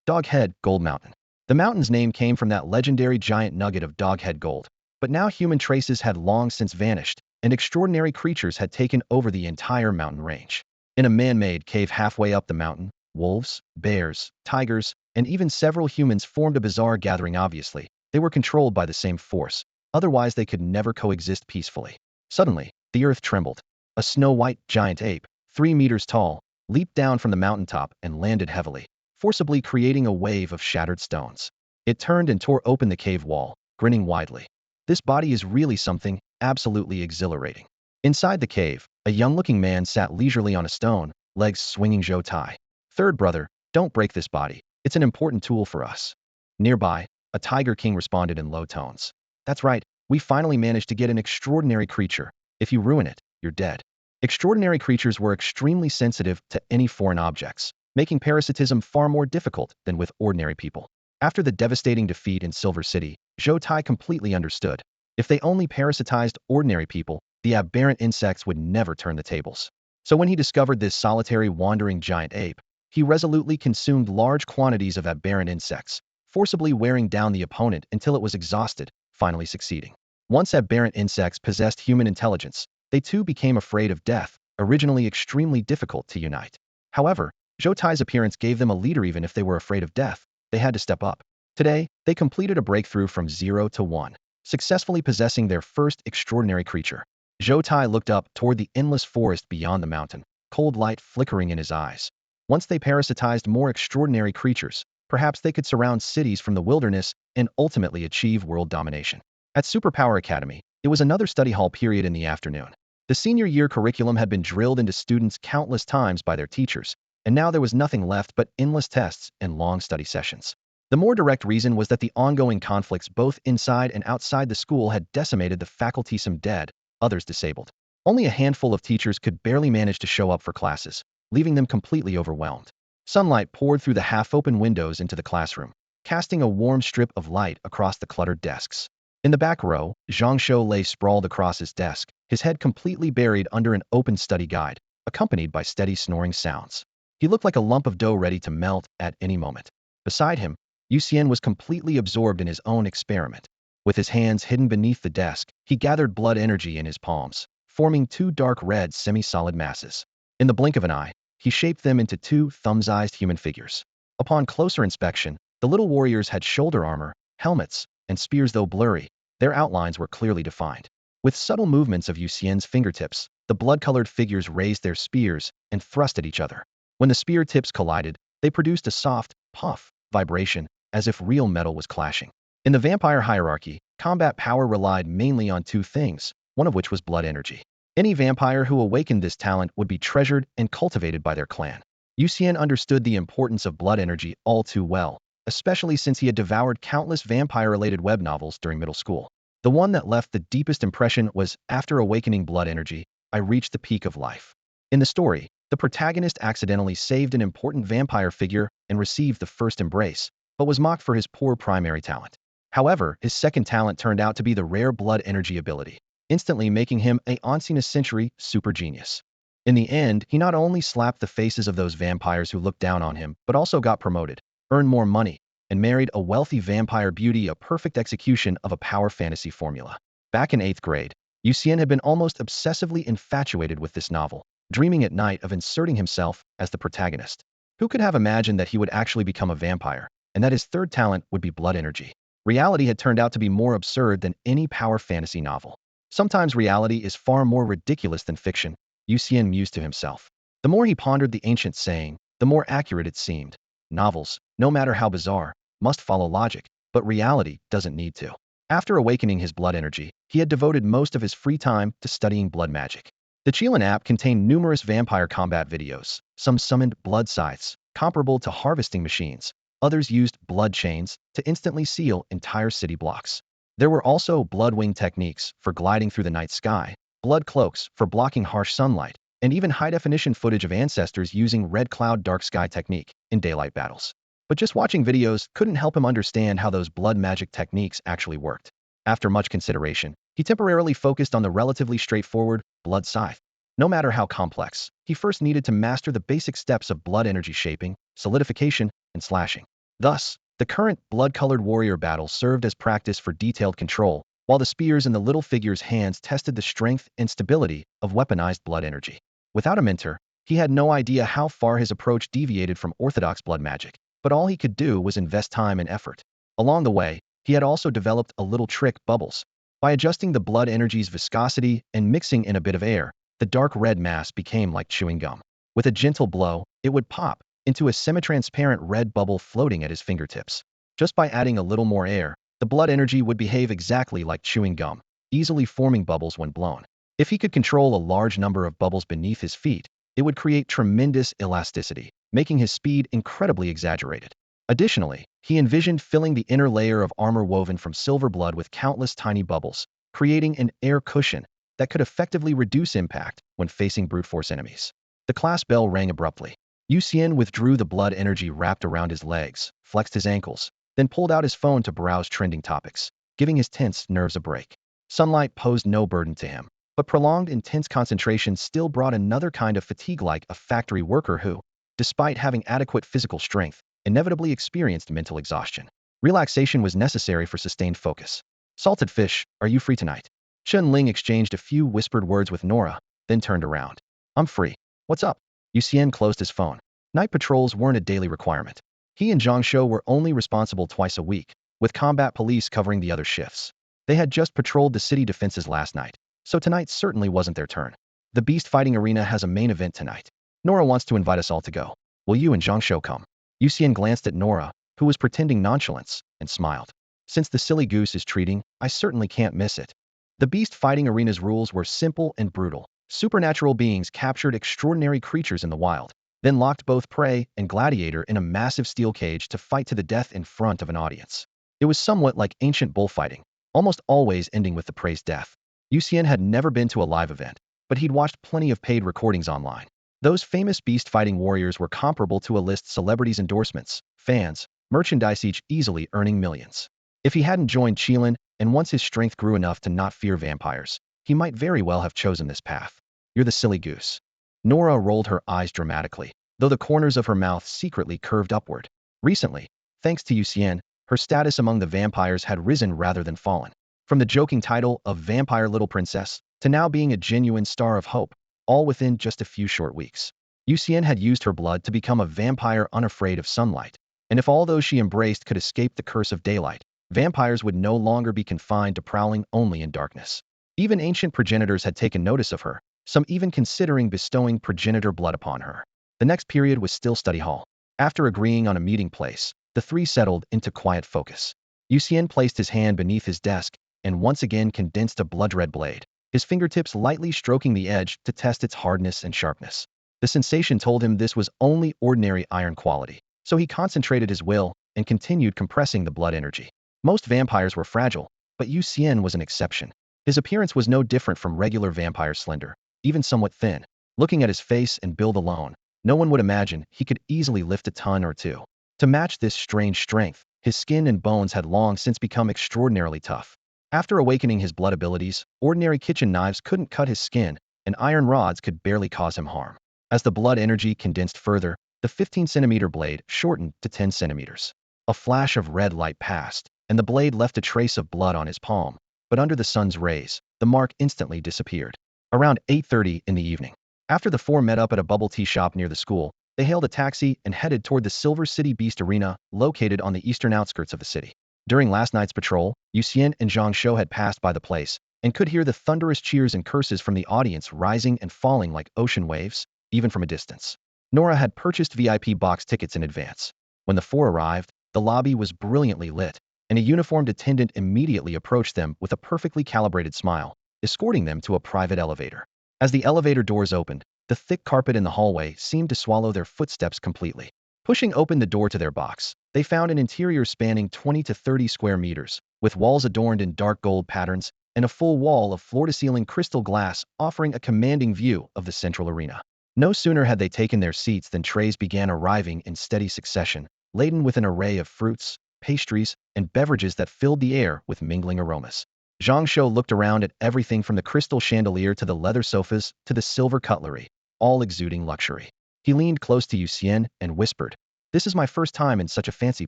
Doghead Gold Mountain. The mountain's name came from that legendary giant nugget of doghead gold. But now human traces had long since vanished, and extraordinary creatures had taken over the entire mountain range. In a man-made cave halfway up the mountain, wolves, bears, tigers, and even several humans formed a bizarre gathering. Obviously, they were controlled by the same force, otherwise they could never coexist peacefully. Suddenly, the earth trembled. A snow-white giant ape, 3 meters tall, leaped down from the mountaintop and landed heavily, forcibly creating a wave of shattered stones. It turned and tore open the cave wall, grinning widely. This body is really something, absolutely exhilarating. Inside the cave, a young-looking man sat leisurely on a stone, legs swinging. Zhou Tai. Third brother, don't break this body. It's an important tool for us. Nearby, a tiger king responded in low tones. That's right, we finally managed to get an extraordinary creature. If you ruin it, you're dead. Extraordinary creatures were extremely sensitive to any foreign objects, making parasitism far more difficult than with ordinary people. After the devastating defeat in Silver City, Zhou Tai completely understood. If they only parasitized ordinary people, the aberrant insects would never turn the tables. So when he discovered this solitary wandering giant ape, he resolutely consumed large quantities of aberrant insects, forcibly wearing down the opponent until it was exhausted, finally succeeding. Once aberrant insects possessed human intelligence, they too became afraid of death, originally extremely difficult to unite. However, Zhou Tai's appearance gave them a leader. Even if they were afraid of death, they had to step up. Today, they completed a breakthrough from 0 to 1, successfully possessing their first extraordinary creature. Zhou Tai looked up toward the endless forest beyond the mountain, cold light flickering in his eyes. Once they parasitized more extraordinary creatures, perhaps they could surround cities from the wilderness and ultimately achieve world domination. At Superpower Academy, it was another study hall period in the afternoon. The senior year curriculum had been drilled into students countless times by their teachers, and now there was nothing left but endless tests and long study sessions. The more direct reason was that the ongoing conflicts both inside and outside the school had decimated the faculty, some dead, others disabled. Only a handful of teachers could barely manage to show up for classes, leaving them completely overwhelmed. Sunlight poured through the half-open windows into the classroom, casting a warm strip of light across the cluttered desks. In the back row, Zhang Shou lay sprawled across his desk, his head completely buried under an open study guide, accompanied by steady snoring sounds. He looked like a lump of dough ready to melt at any moment. Beside him, Yu Xian was completely absorbed in his own experiment. With his hands hidden beneath the desk, he gathered blood energy in his palms, forming 2 dark red semi-solid masses. In the blink of an eye, he shaped them into 2 thumb-sized human figures. Upon closer inspection, the little warriors had shoulder armor, helmets, and spears. Though blurry, their outlines were clearly defined. With subtle movements of Yu Xian's fingertips, the blood-colored figures raised their spears and thrust at each other. When the spear tips collided, they produced a soft, puff, vibration, as if real metal was clashing. In the vampire hierarchy, combat power relied mainly on two things, one of which was blood energy. Any vampire who awakened this talent would be treasured and cultivated by their clan. Yu Xian understood the importance of blood energy all too well, especially since he had devoured countless vampire-related web novels during middle school. The one that left the deepest impression was, after awakening blood energy, I reached the peak of life. In the story, the protagonist accidentally saved an important vampire figure and received the first embrace, but was mocked for his poor primary talent. However, his second talent turned out to be the rare blood energy ability, instantly making him a once-in-a-century super genius. In the end, he not only slapped the faces of those vampires who looked down on him, but also got promoted, earned more money, and married a wealthy vampire beauty, a perfect execution of a power fantasy formula. Back in 8th grade, Yu Xian had been almost obsessively infatuated with this novel, dreaming at night of inserting himself as the protagonist. Who could have imagined that he would actually become a vampire, and that his third talent would be blood energy? Reality had turned out to be more absurd than any power fantasy novel. Sometimes reality is far more ridiculous than fiction, Yu Xian mused to himself. The more he pondered the ancient saying, the more accurate it seemed. Novels, no matter how bizarre, must follow logic, but reality doesn't need to. After awakening his blood energy, he had devoted most of his free time to studying blood magic. The Qilin app contained numerous vampire combat videos. Some summoned blood scythes, comparable to harvesting machines. Others used blood chains to instantly seal entire city blocks. There were also blood wing techniques for gliding through the night sky, blood cloaks for blocking harsh sunlight, and even high-definition footage of ancestors using red cloud dark sky technique in daylight battles. But just watching videos couldn't help him understand how those blood magic techniques actually worked. After much consideration, he temporarily focused on the relatively straightforward blood scythe. No matter how complex, he first needed to master the basic steps of blood energy shaping, solidification, and slashing. Thus, the current blood-colored warrior battle served as practice for detailed control, while the spears in the little figure's hands tested the strength and stability of weaponized blood energy. Without a mentor, he had no idea how far his approach deviated from orthodox blood magic, but all he could do was invest time and effort. Along the way, he had also developed a little trick, bubbles. By adjusting the blood energy's viscosity and mixing in a bit of air, the dark red mass became like chewing gum. With a gentle blow, it would pop into a semi-transparent red bubble floating at his fingertips. Just by adding a little more air, the blood energy would behave exactly like chewing gum, easily forming bubbles when blown. If he could control a large number of bubbles beneath his feet, it would create tremendous elasticity, making his speed incredibly exaggerated. Additionally, he envisioned filling the inner layer of armor woven from silver blood with countless tiny bubbles, creating an air cushion that could effectively reduce impact when facing brute force enemies. The class bell rang abruptly. Yu Xian withdrew the blood energy wrapped around his legs, flexed his ankles, then pulled out his phone to browse trending topics, giving his tense nerves a break. Sunlight posed no burden to him, but prolonged intense concentration still brought another kind of fatigue, like a factory worker who, despite having adequate physical strength, inevitably experienced mental exhaustion. Relaxation was necessary for sustained focus. Salted fish, are you free tonight? Chen Ling exchanged a few whispered words with Nora, then turned around. I'm free. What's up? Yu Xian closed his phone. Night patrols weren't a daily requirement. He and Zhang Shou were only responsible twice a week, with combat police covering the other shifts. They had just patrolled the city defenses last night, so tonight certainly wasn't their turn. The beast fighting arena has a main event tonight. Nora wants to invite us all to go. Will you and Zhang Shou come? Yu Xian glanced at Nora, who was pretending nonchalance, and smiled. Since the silly goose is treating, I certainly can't miss it. The beast fighting arena's rules were simple and brutal. Supernatural beings captured extraordinary creatures in the wild, then locked both prey and gladiator in a massive steel cage to fight to the death in front of an audience. It was somewhat like ancient bullfighting, almost always ending with the prey's death. Yu Xian had never been to a live event, but he'd watched plenty of paid recordings online. Those famous beast-fighting warriors were comparable to a list celebrities' endorsements, fans, merchandise, each easily earning millions. If he hadn't joined Qilin, and once his strength grew enough to not fear vampires, he might very well have chosen this path. You're the silly goose. Nora rolled her eyes dramatically, though the corners of her mouth secretly curved upward. Recently, thanks to Yu Xian, her status among the vampires had risen rather than fallen. From the joking title of Vampire Little Princess, to now being a genuine star of hope, all within just a few short weeks. Yu Xian had used her blood to become a vampire unafraid of sunlight, and if all those she embraced could escape the curse of daylight, vampires would no longer be confined to prowling only in darkness. Even ancient progenitors had taken notice of her, some even considering bestowing progenitor blood upon her. The next period was still study hall. After agreeing on a meeting place, the three settled into quiet focus. Yu Xian placed his hand beneath his desk and once again condensed a blood-red blade, his fingertips lightly stroking the edge to test its hardness and sharpness. The sensation told him this was only ordinary iron quality, so he concentrated his will and continued compressing the blood energy. Most vampires were fragile, but Yu Xian was an exception. His appearance was no different from regular vampire slender, even somewhat thin. Looking at his face and build alone, no one would imagine he could easily lift a ton or two. To match this strange strength, his skin and bones had long since become extraordinarily tough. After awakening his blood abilities, ordinary kitchen knives couldn't cut his skin, and iron rods could barely cause him harm. As the blood energy condensed further, the 15-centimeter blade shortened to 10 centimeters. A flash of red light passed, and the blade left a trace of blood on his palm, but under the sun's rays, the mark instantly disappeared. Around 8:30 in the evening, after the four met up at a bubble tea shop near the school, they hailed a taxi and headed toward the Silver City Beast Arena, located on the eastern outskirts of the city. During last night's patrol, Yu Xian and Zhang Shou had passed by the place and could hear the thunderous cheers and curses from the audience rising and falling like ocean waves, even from a distance. Nora had purchased VIP box tickets in advance. When the four arrived, the lobby was brilliantly lit, and a uniformed attendant immediately approached them with a perfectly calibrated smile, escorting them to a private elevator. As the elevator doors opened, the thick carpet in the hallway seemed to swallow their footsteps completely. Pushing open the door to their box, they found an interior spanning 20 to 30 square meters, with walls adorned in dark gold patterns and a full wall of floor-to-ceiling crystal glass offering a commanding view of the central arena. No sooner had they taken their seats than trays began arriving in steady succession, laden with an array of fruits, pastries, and beverages that filled the air with mingling aromas. Zhang Shou looked around at everything from the crystal chandelier to the leather sofas to the silver cutlery, all exuding luxury. He leaned close to Yu Xian and whispered, "This is my first time in such a fancy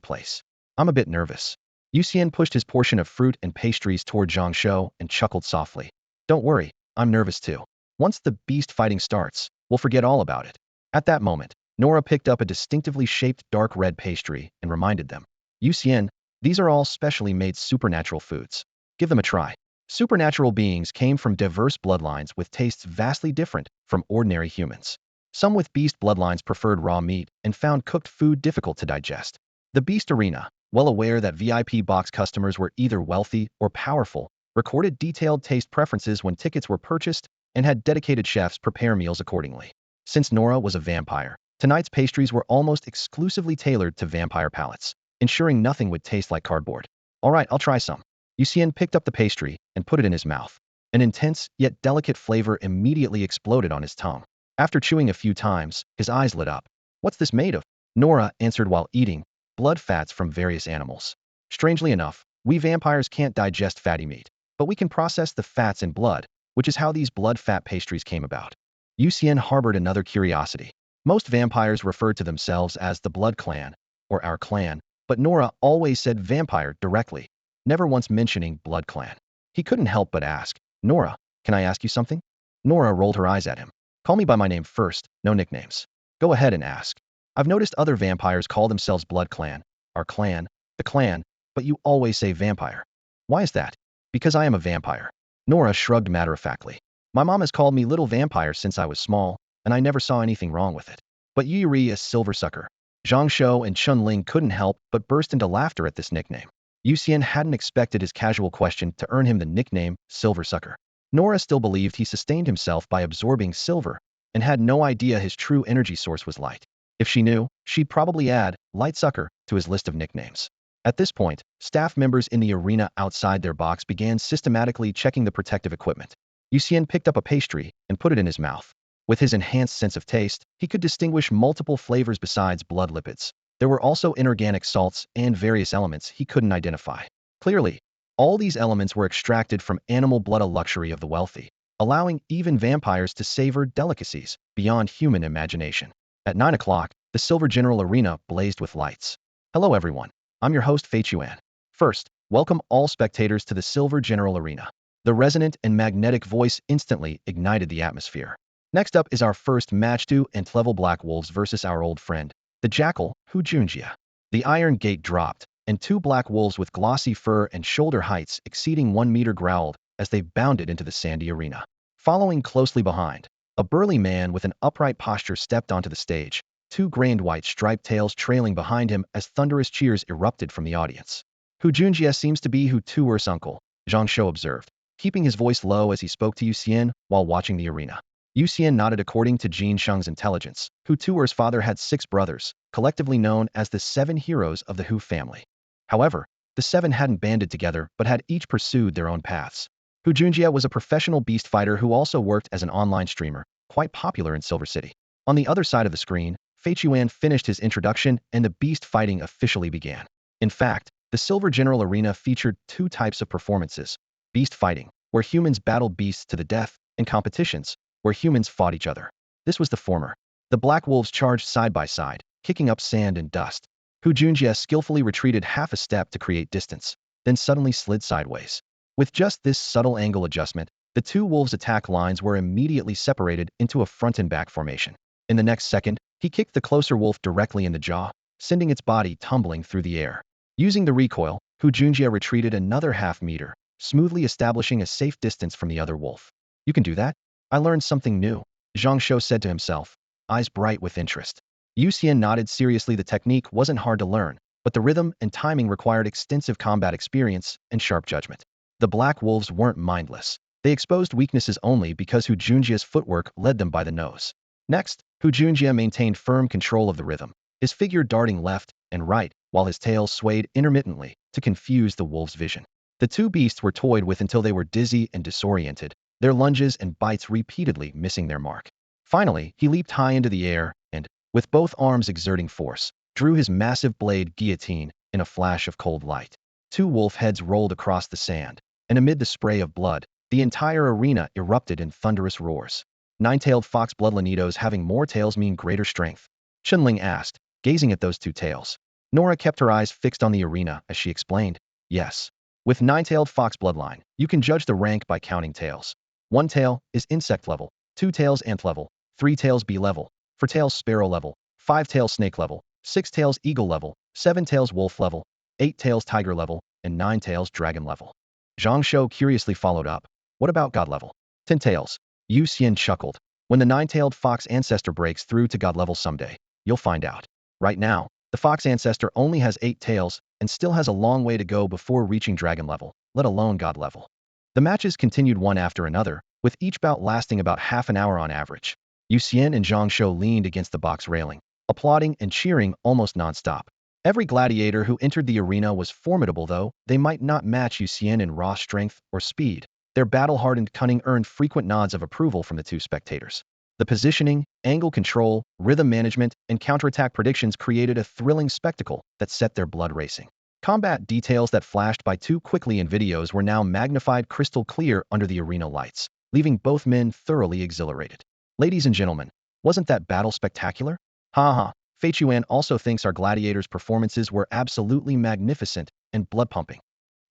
place. I'm a bit nervous." Yu Xian pushed his portion of fruit and pastries toward Zhang Shou and chuckled softly. "Don't worry, I'm nervous too. Once the beast fighting starts, we'll forget all about it." At that moment, Nora picked up a distinctively shaped dark red pastry and reminded them, "Yu Xian, these are all specially made supernatural foods. Give them a try." Supernatural beings came from diverse bloodlines with tastes vastly different from ordinary humans. Some with beast bloodlines preferred raw meat and found cooked food difficult to digest. The Beast Arena, well aware that VIP box customers were either wealthy or powerful, recorded detailed taste preferences when tickets were purchased and had dedicated chefs prepare meals accordingly. Since Nora was a vampire, tonight's pastries were almost exclusively tailored to vampire palates, ensuring nothing would taste like cardboard. "All right, I'll try some." Yu Xian picked up the pastry and put it in his mouth. An intense yet delicate flavor immediately exploded on his tongue. After chewing a few times, his eyes lit up. "What's this made of?" Nora answered while eating, "Blood fats from various animals. Strangely enough, we vampires can't digest fatty meat, but we can process the fats in blood, which is how these blood fat pastries came about." Yu Xian harbored another curiosity. Most vampires referred to themselves as the Blood Clan, or our clan, but Nora always said vampire directly, never once mentioning Blood Clan. He couldn't help but ask, "Nora, can I ask you something?" Nora rolled her eyes at him. "Call me by my name first, no nicknames." "Go ahead and ask." "I've noticed other vampires call themselves Blood Clan, our clan, the clan, but you always say vampire. Why is that?" "Because I am a vampire." Nora shrugged matter-of-factly. "My mom has called me Little Vampire since I was small, and I never saw anything wrong with it. But Yuri is Silver Sucker." Zhang Shou and Chun Ling couldn't help but burst into laughter at this nickname. Yu Xian hadn't expected his casual question to earn him the nickname Silver Sucker. Nora still believed he sustained himself by absorbing silver, and had no idea his true energy source was light. If she knew, she'd probably add Light Sucker to his list of nicknames. At this point, staff members in the arena outside their box began systematically checking the protective equipment. Yu Xian picked up a pastry and put it in his mouth. With his enhanced sense of taste, he could distinguish multiple flavors besides blood lipids. There were also inorganic salts and various elements he couldn't identify. Clearly, all these elements were extracted from animal blood, a luxury of the wealthy, allowing even vampires to savor delicacies beyond human imagination. At 9 o'clock, the Silver General Arena blazed with lights. "Hello everyone, I'm your host Fei Chuan. First, welcome all spectators to the Silver General Arena." The resonant and magnetic voice instantly ignited the atmosphere. "Next up is our first match, 2 entry-level Black Wolves versus our old friend, the Jackal, Hu Junjia." The iron gate dropped, and 2 black wolves with glossy fur and shoulder heights exceeding 1 meter growled as they bounded into the sandy arena. Following closely behind, a burly man with an upright posture stepped onto the stage, two grained white striped tails trailing behind him as thunderous cheers erupted from the audience. Hu Junjie seems to be Hu Tuer's uncle, Zhang Shou observed, keeping his voice low as he spoke to Yu Xian while watching the arena. Yu Xian nodded. According to Jin Sheng's intelligence, Hu Tuer's father had 6 brothers, collectively known as the 7 heroes of the Hu family. However, the 7 hadn't banded together but had each pursued their own paths. Hu Junjie was a professional beast fighter who also worked as an online streamer, quite popular in Silver City. On the other side of the screen, Fei Chuan finished his introduction and the beast fighting officially began. In fact, the Silver General Arena featured 2 types of performances: beast fighting, where humans battled beasts to the death, and competitions, where humans fought each other. This was the former. The black wolves charged side by side, kicking up sand and dust. Hu Junjie skillfully retreated half a step to create distance, then suddenly slid sideways. With just this subtle angle adjustment, the 2 wolves' attack lines were immediately separated into a front and back formation. In the next second, he kicked the closer wolf directly in the jaw, sending its body tumbling through the air. Using the recoil, Hu Junjie retreated another half-meter, smoothly establishing a safe distance from the other wolf. "You can do that? I learned something new," Zhang Shou said to himself, eyes bright with interest. Yu Xian nodded seriously. The technique wasn't hard to learn, but the rhythm and timing required extensive combat experience and sharp judgment. The black wolves weren't mindless. They exposed weaknesses only because Hu Junjie's footwork led them by the nose. Next, Hu Junjie maintained firm control of the rhythm, his figure darting left and right, while his tail swayed intermittently to confuse the wolves' vision. The 2 beasts were toyed with until they were dizzy and disoriented, their lunges and bites repeatedly missing their mark. Finally, he leaped high into the air and, with both arms exerting force, drew his massive blade guillotine in a flash of cold light. 2 wolf heads rolled across the sand, and amid the spray of blood, the entire arena erupted in thunderous roars. "Nine-tailed fox bloodlanitos having more tails mean greater strength?" Chunling asked, gazing at those 2 tails. Nora kept her eyes fixed on the arena as she explained, "Yes. With 9-tailed fox bloodline, you can judge the rank by counting tails. 1 tail is insect level, 2 tails ant level, 3 tails bee level, 4 tails sparrow level, 5 tails snake level, 6 tails eagle level, 7 tails wolf level, 8 tails tiger level, and 9 tails dragon level." Zhang Shou curiously followed up, "What about god level?" 10 tails. Yu Xian chuckled. "When the 9-tailed fox ancestor breaks through to god level someday, you'll find out. Right now, the fox ancestor only has 8 tails and still has a long way to go before reaching dragon level, let alone god level." The matches continued one after another, with each bout lasting about half an hour on average. Yu Xian and Zhang Shou leaned against the box railing, applauding and cheering almost non-stop. Every gladiator who entered the arena was formidable, though they might not match Yu Xian in raw strength or speed. Their battle-hardened cunning earned frequent nods of approval from the 2 spectators. The positioning, angle control, rhythm management, and counterattack predictions created a thrilling spectacle that set their blood racing. Combat details that flashed by too quickly in videos were now magnified crystal clear under the arena lights, leaving both men thoroughly exhilarated. "Ladies and gentlemen, wasn't that battle spectacular? Ha ha. Fei Chuan also thinks our gladiators' performances were absolutely magnificent and blood-pumping."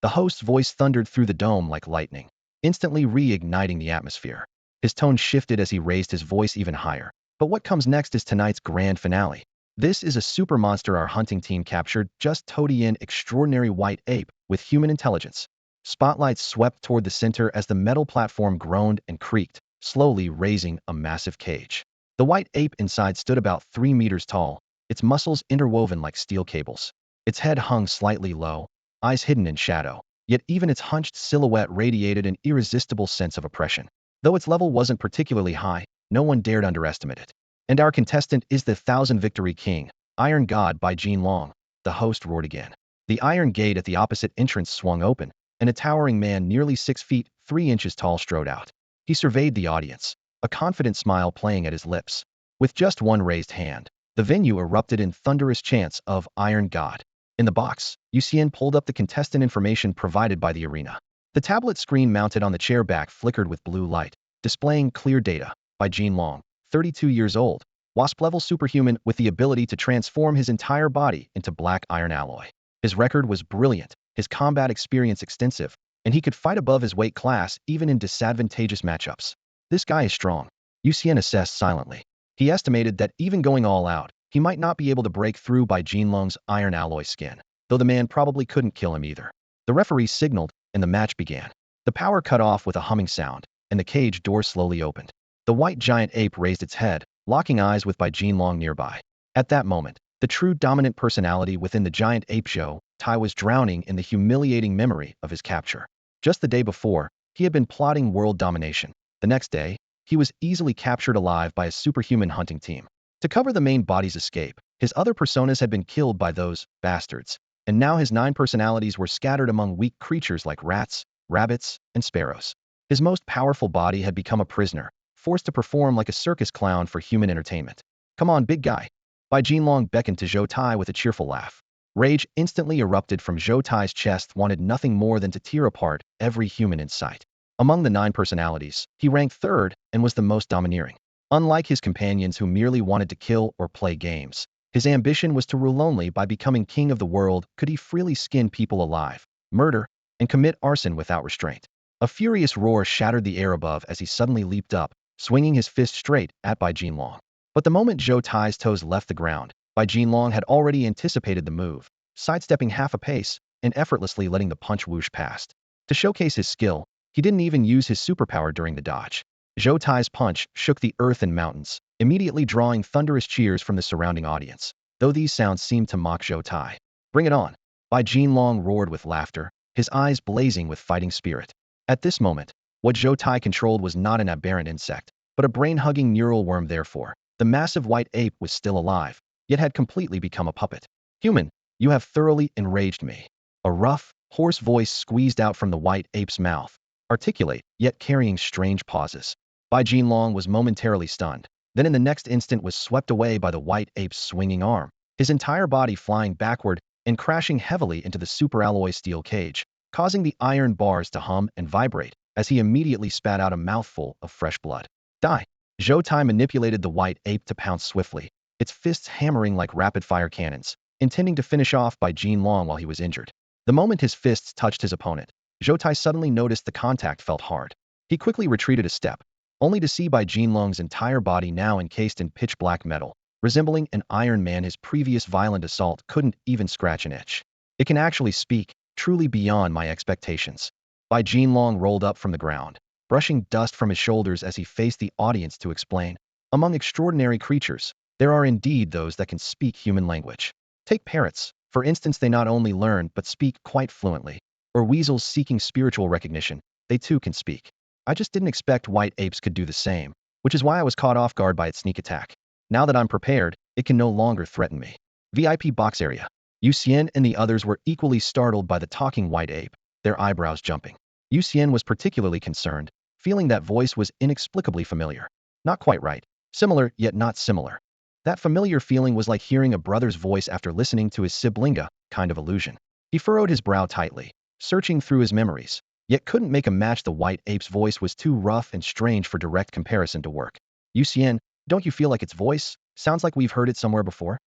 The host's voice thundered through the dome like lightning, instantly reigniting the atmosphere. His tone shifted as he raised his voice even higher. "But what comes next is tonight's grand finale. This is a super monster our hunting team captured, just toady in extraordinary white ape with human intelligence." Spotlights swept toward the center as the metal platform groaned and creaked, slowly raising a massive cage. The white ape inside stood about 3 meters tall, its muscles interwoven like steel cables. Its head hung slightly low, eyes hidden in shadow, yet even its hunched silhouette radiated an irresistible sense of oppression. Though its level wasn't particularly high, no one dared underestimate it. "And our contestant is the Thousand Victory King, Iron God by Jin Long," the host roared again. The iron gate at the opposite entrance swung open, and a towering man nearly 6 feet 3 inches tall strode out. He surveyed the audience, a confident smile playing at his lips. With just one raised hand, the venue erupted in thunderous chants of "Iron God." In the box, Yu Xian pulled up the contestant information provided by the arena. The tablet screen mounted on the chair back flickered with blue light, displaying clear data. By Jin Long, 32 years old, wasp-level superhuman with the ability to transform his entire body into black iron alloy. His record was brilliant, his combat experience extensive, and he could fight above his weight class even in disadvantageous matchups. "This guy is strong," Yu Xian assessed silently. He estimated that even going all out, he might not be able to break through by Jin Long's iron alloy skin, though the man probably couldn't kill him either. The referee signaled, and the match began. The power cut off with a humming sound, and the cage door slowly opened. The white giant ape raised its head, locking eyes with Bai Jin Long nearby. At that moment, the true dominant personality within the giant ape Zhou Tai was drowning in the humiliating memory of his capture. Just the day before, he had been plotting world domination. The next day, he was easily captured alive by a superhuman hunting team. To cover the main body's escape, his other personas had been killed by those bastards, and now his 9 personalities were scattered among weak creatures like rats, rabbits, and sparrows. His most powerful body had become a prisoner, forced to perform like a circus clown for human entertainment. "Come on, big guy." Bai Jinlong beckoned to Zhou Tai with a cheerful laugh. Rage instantly erupted from Zhou Tai's chest, wanted nothing more than to tear apart every human in sight. Among the 9 personalities, he ranked third and was the most domineering. Unlike his companions who merely wanted to kill or play games, his ambition was to rule only by becoming king of the world. Could he freely skin people alive, murder, and commit arson without restraint? A furious roar shattered the air above as he suddenly leaped up, swinging his fist straight at Bai Jinlong. But the moment Zhou Tai's toes left the ground, Bai Jinlong had already anticipated the move, sidestepping half a pace and effortlessly letting the punch whoosh past. To showcase his skill, he didn't even use his superpower during the dodge. Zhou Tai's punch shook the earth and mountains, immediately drawing thunderous cheers from the surrounding audience, though these sounds seemed to mock Zhou Tai. "Bring it on!" Bai Jinlong roared with laughter, his eyes blazing with fighting spirit. At this moment, what Zhou Tai controlled was not an aberrant insect, but a brain-hugging neural worm. Therefore, the massive white ape was still alive, yet had completely become a puppet. "Human, you have thoroughly enraged me." A rough, hoarse voice squeezed out from the white ape's mouth, articulate, yet carrying strange pauses. Bai Jinlong was momentarily stunned, then in the next instant was swept away by the white ape's swinging arm, his entire body flying backward and crashing heavily into the superalloy steel cage, causing the iron bars to hum and vibrate as he immediately spat out a mouthful of fresh blood. "Die!" Zhou Tai manipulated the white ape to pounce swiftly, its fists hammering like rapid-fire cannons, intending to finish off Bai Jinlong while he was injured. The moment his fists touched his opponent, Zhou Tai suddenly noticed the contact felt hard. He quickly retreated a step, only to see Bai Jinlong's entire body now encased in pitch-black metal, resembling an Iron Man. His previous violent assault couldn't even scratch an itch. "It can actually speak, truly beyond my expectations." Bai Jinlong rolled up from the ground, brushing dust from his shoulders as he faced the audience to explain. "Among extraordinary creatures, there are indeed those that can speak human language. Take parrots, for instance. They not only learn but speak quite fluently. Or weasels seeking spiritual recognition, they too can speak. I just didn't expect white apes could do the same, which is why I was caught off guard by its sneak attack. Now that I'm prepared, it can no longer threaten me." VIP box area. Yu Xian and the others were equally startled by the talking white ape, their eyebrows jumping. Yu Xian was particularly concerned, feeling that voice was inexplicably familiar. Not quite right. Similar, yet not similar. That familiar feeling was like hearing a brother's voice after listening to his sibling, kind of illusion. He furrowed his brow tightly, searching through his memories, yet couldn't make a match. The white ape's voice was too rough and strange for direct comparison to work. "Yu Xian, don't you feel like its voice sounds like we've heard it somewhere before?"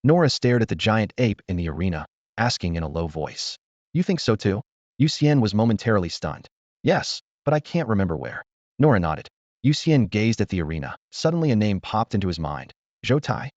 Nora stared at the giant ape in the arena, asking in a low voice. "You think so too?" Yu Xian was momentarily stunned. "Yes, but I can't remember where." Nora nodded. Yu Xian gazed at the arena. Suddenly a name popped into his mind. Zhou Tai.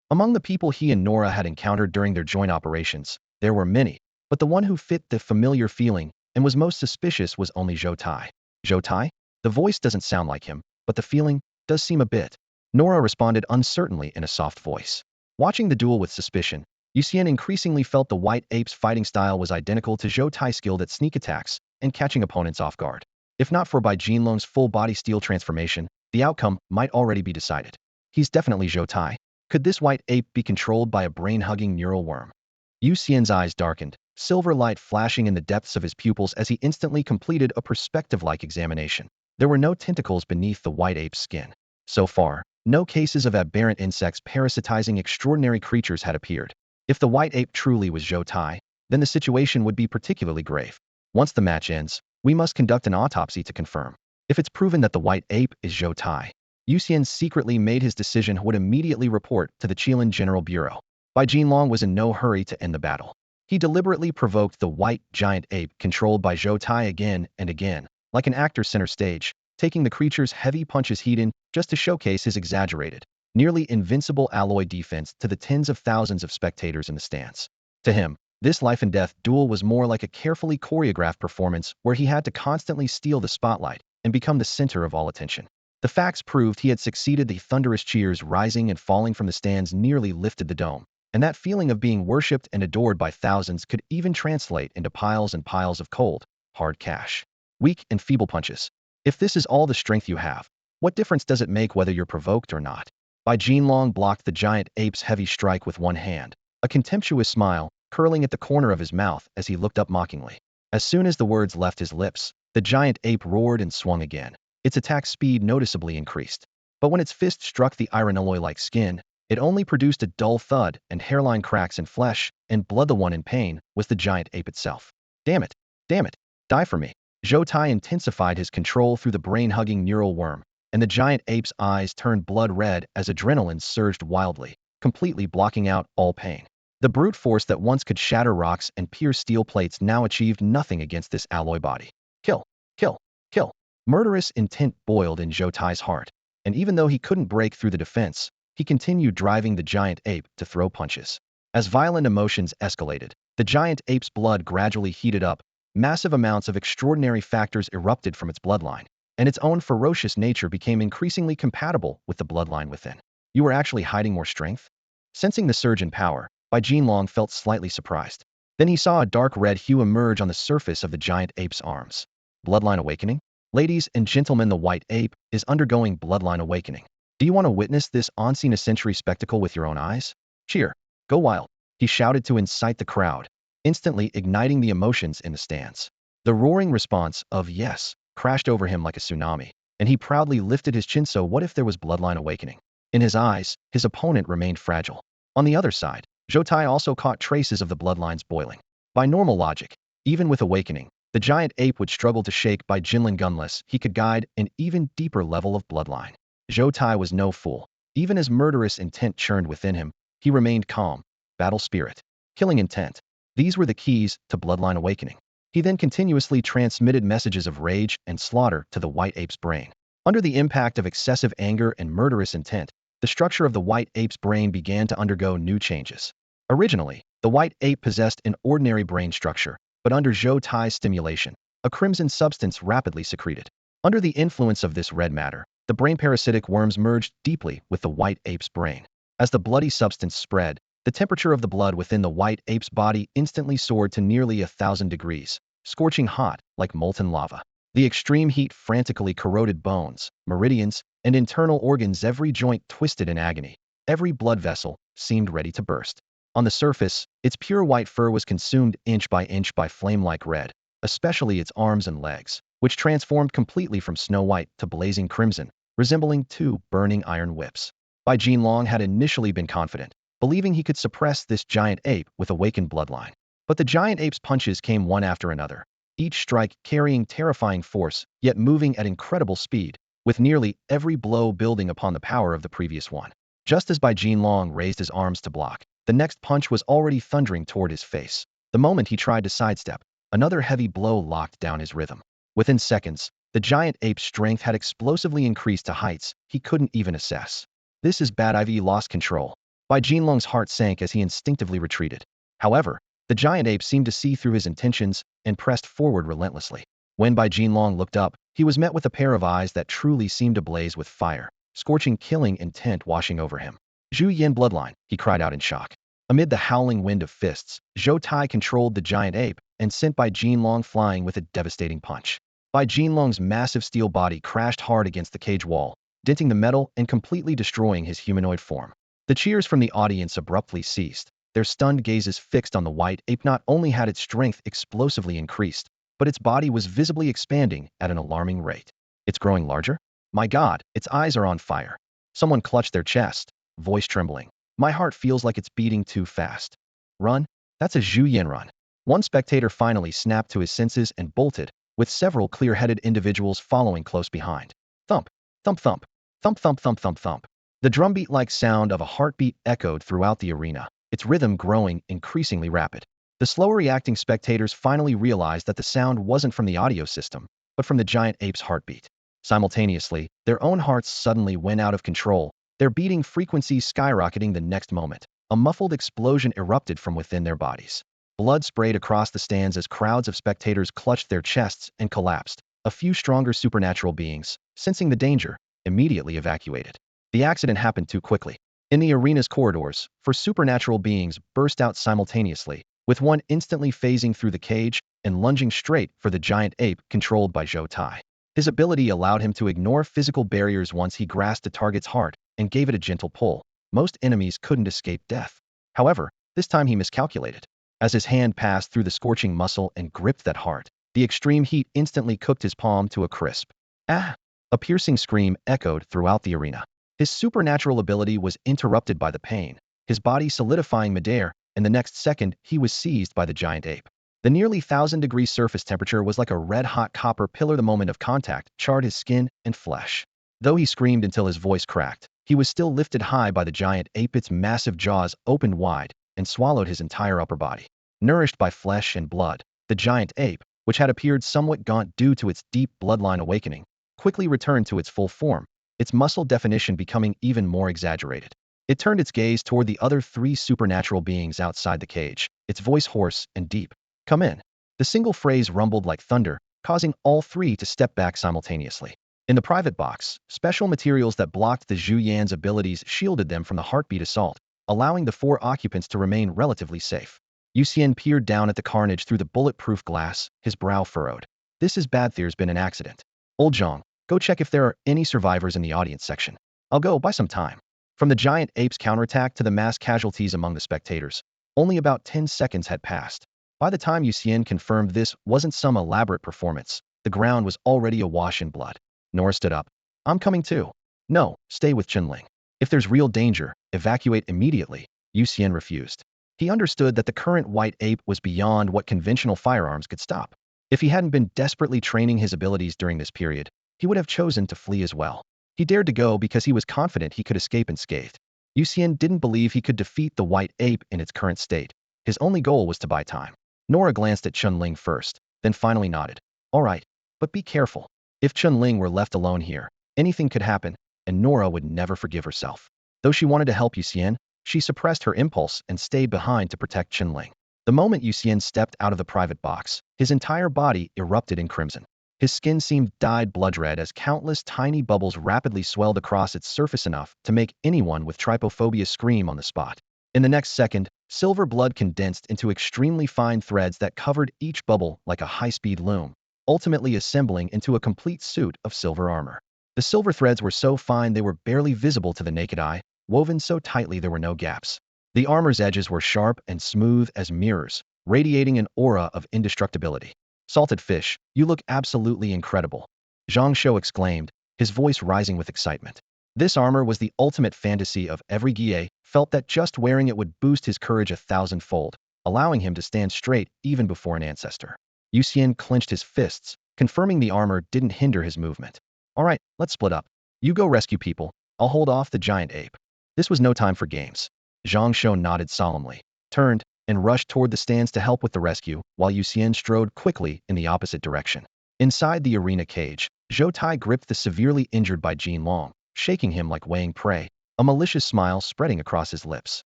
Among the people he and Nora had encountered during their joint operations, there were many, but the one who fit the familiar feeling and was most suspicious was only Zhou Tai. "Zhou Tai? The voice doesn't sound like him, but the feeling does seem a bit." Nora responded uncertainly in a soft voice. Watching the duel with suspicion, Yu Xian increasingly felt the white ape's fighting style was identical to Zhou Tai's, skilled at sneak attacks and catching opponents off guard. If not for Bai Jinlong's full-body steel transformation, the outcome might already be decided. He's definitely Zhou Tai. Could this white ape be controlled by a brain-hugging neural worm? Yu Xian's eyes darkened, silver light flashing in the depths of his pupils as he instantly completed a perspective-like examination. There were no tentacles beneath the white ape's skin. So far, no cases of aberrant insects parasitizing extraordinary creatures had appeared. If the white ape truly was Zhou Tai, then the situation would be particularly grave. Once the match ends, we must conduct an autopsy to confirm. If it's proven that the white ape is Zhou Tai, Yu Xian secretly made his decision and would immediately report to the Qilin General Bureau. Bai Jinlong was in no hurry to end the battle. He deliberately provoked the white giant ape controlled by Zhou Tai again and again, like an actor center stage, taking the creature's heavy punches hidden just to showcase his exaggerated, nearly invincible alloy defense to the tens of thousands of spectators in the stands. To him, this life-and-death duel was more like a carefully choreographed performance where he had to constantly steal the spotlight and become the center of all attention. The facts proved he had succeeded. The thunderous cheers rising and falling from the stands nearly lifted the dome, and that feeling of being worshipped and adored by thousands could even translate into piles and piles of cold, hard cash. Weak and feeble punches. If this is all the strength you have, what difference does it make whether you're provoked or not? Bai Jinlong blocked the giant ape's heavy strike with one hand, a contemptuous smile curling at the corner of his mouth as he looked up mockingly. As soon as the words left his lips, the giant ape roared and swung again. Its attack speed noticeably increased. But when its fist struck the iron alloy-like skin, it only produced a dull thud and hairline cracks in flesh and blood. The one in pain was the giant ape itself. Damn it! Damn it! Die for me! Zhou Tai intensified his control through the brain-hugging neural worm, and the giant ape's eyes turned blood red as adrenaline surged wildly, completely blocking out all pain. The brute force that once could shatter rocks and pierce steel plates now achieved nothing against this alloy body. Kill! Kill! Kill! Murderous intent boiled in Zhou Tai's heart, and even though he couldn't break through the defense, he continued driving the giant ape to throw punches. As violent emotions escalated, the giant ape's blood gradually heated up. Massive amounts of extraordinary factors erupted from its bloodline, and its own ferocious nature became increasingly compatible with the bloodline within. You were actually hiding more strength? Sensing the surge in power, Bai Jinlong felt slightly surprised. Then he saw a dark red hue emerge on the surface of the giant ape's arms. Bloodline awakening? Ladies and gentlemen, the white ape is undergoing bloodline awakening. Do you want to witness this once-in-a-century spectacle with your own eyes? Cheer! Go wild! He shouted to incite the crowd, instantly igniting the emotions in the stands. The roaring response of yes crashed over him like a tsunami, and he proudly lifted his chin. So what if there was bloodline awakening? In his eyes, his opponent remained fragile. On the other side, Zhou Tai also caught traces of the bloodlines boiling. By normal logic, even with awakening, the giant ape would struggle to shake Bai Jinlong unless he could guide an even deeper level of bloodline. Zhou Tai was no fool. Even as murderous intent churned within him, he remained calm. Battle spirit, killing intent. These were the keys to bloodline awakening. He then continuously transmitted messages of rage and slaughter to the white ape's brain. Under the impact of excessive anger and murderous intent, the structure of the white ape's brain began to undergo new changes. Originally, the white ape possessed an ordinary brain structure, but under Zhou Tai's stimulation, a crimson substance rapidly secreted. Under the influence of this red matter, the brain parasitic worms merged deeply with the white ape's brain. As the bloody substance spread, the temperature of the blood within the white ape's body instantly soared to nearly 1,000 degrees, scorching hot like molten lava. The extreme heat frantically corroded bones, meridians, and internal organs. Every joint twisted in agony. Every blood vessel seemed ready to burst. On the surface, its pure white fur was consumed inch by flame-like red, especially its arms and legs, which transformed completely from snow white to blazing crimson, resembling two burning iron whips. Bai Jinlong had initially been confident, believing he could suppress this giant ape with awakened bloodline. But the giant ape's punches came one after another, each strike carrying terrifying force, yet moving at incredible speed, with nearly every blow building upon the power of the previous one. Just as Bai Jinlong raised his arms to block, the next punch was already thundering toward his face. The moment he tried to sidestep, another heavy blow locked down his rhythm. Within seconds, the giant ape's strength had explosively increased to heights he couldn't even assess. This is bad. I've lost control. Bai Jinlong's heart sank as he instinctively retreated. However, the giant ape seemed to see through his intentions and pressed forward relentlessly. When Bai Jinlong looked up, he was met with a pair of eyes that truly seemed to blaze with fire, scorching killing intent washing over him. Zhu Yin bloodline, he cried out in shock. Amid the howling wind of fists, Zhou Tai controlled the giant ape and sent Bai Jinlong flying with a devastating punch. Bai Jinlong's massive steel body crashed hard against the cage wall, denting the metal and completely destroying his humanoid form. The cheers from the audience abruptly ceased. Their stunned gazes fixed on the white ape. Not only had its strength explosively increased, but its body was visibly expanding at an alarming rate. It's growing larger? My God, its eyes are on fire. Someone clutched their chest, voice trembling. My heart feels like it's beating too fast. Run? That's a Zhu Yin run. One spectator finally snapped to his senses and bolted, with several clear-headed individuals following close behind. Thump, thump, thump, thump, thump, thump, thump, thump. The drumbeat-like sound of a heartbeat echoed throughout the arena, its rhythm growing increasingly rapid. The slower reacting spectators finally realized that the sound wasn't from the audio system, but from the giant ape's heartbeat. Simultaneously, their own hearts suddenly went out of control, their beating frequencies skyrocketing. The next moment, a muffled explosion erupted from within their bodies. Blood sprayed across the stands as crowds of spectators clutched their chests and collapsed. A few stronger supernatural beings, sensing the danger, immediately evacuated. The accident happened too quickly. In the arena's corridors, four supernatural beings burst out simultaneously, with one instantly phasing through the cage and lunging straight for the giant ape controlled by Zhou Tai. His ability allowed him to ignore physical barriers once he grasped a target's heart and gave it a gentle pull. Most enemies couldn't escape death. However, this time he miscalculated. As his hand passed through the scorching muscle and gripped that heart, the extreme heat instantly cooked his palm to a crisp. Ah! A piercing scream echoed throughout the arena. His supernatural ability was interrupted by the pain, his body solidifying midair, and the next second he was seized by the giant ape. The nearly 1,000-degree surface temperature was like a red-hot copper pillar. The moment of contact charred his skin and flesh. Though he screamed until his voice cracked, he was still lifted high by the giant ape. Its massive jaws opened wide and swallowed his entire upper body. Nourished by flesh and blood, the giant ape, which had appeared somewhat gaunt due to its deep bloodline awakening, quickly returned to its full form, its muscle definition becoming even more exaggerated. It turned its gaze toward the other three supernatural beings outside the cage, its voice hoarse and deep. "Come in." The single phrase rumbled like thunder, causing all three to step back simultaneously. In the private box, special materials that blocked the Yu Xian's abilities shielded them from the heartbeat assault, allowing the four occupants to remain relatively safe. Yu Xian peered down at the carnage through the bulletproof glass, his brow furrowed. "This is bad. There's been an accident. Old Zhang, go check if there are any survivors in the audience section. I'll go buy some time." From the giant ape's counterattack to the mass casualties among the spectators, only about 10 seconds had passed. By the time Yu Xian confirmed this wasn't some elaborate performance, the ground was already awash in blood. Nora stood up. "I'm coming too." "No, stay with Qinling. If there's real danger, evacuate immediately." Yu Xian refused. He understood that the current white ape was beyond what conventional firearms could stop. If he hadn't been desperately training his abilities during this period, he would have chosen to flee as well. He dared to go because he was confident he could escape unscathed. Yu Xian didn't believe he could defeat the white ape in its current state. His only goal was to buy time. Nora glanced at Qinling first, then finally nodded. "All right, but be careful. If Qinling were left alone here, anything could happen, and Nora would never forgive herself." Though she wanted to help Yu Xian, she suppressed her impulse and stayed behind to protect Qinling. The moment Yu Xian stepped out of the private box, his entire body erupted in crimson. His skin seemed dyed blood red as countless tiny bubbles rapidly swelled across its surface enough to make anyone with trypophobia scream on the spot. In the next second, silver blood condensed into extremely fine threads that covered each bubble like a high-speed loom, ultimately assembling into a complete suit of silver armor. The silver threads were so fine they were barely visible to the naked eye, woven so tightly there were no gaps. The armor's edges were sharp and smooth as mirrors, radiating an aura of indestructibility. "Salted fish, you look absolutely incredible," Zhang Shou exclaimed, his voice rising with excitement. This armor was the ultimate fantasy of every Guille, felt that just wearing it would boost his courage 1,000-fold, allowing him to stand straight even before an ancestor. Yu Xian clenched his fists, confirming the armor didn't hinder his movement. "All right, let's split up. You go rescue people, I'll hold off the giant ape." This was no time for games. Zhang Shou nodded solemnly, turned, and rushed toward the stands to help with the rescue, while Yu Xian strode quickly in the opposite direction. Inside the arena cage, Zhou Tai gripped the severely injured by Jin Long, shaking him like weighing prey, a malicious smile spreading across his lips.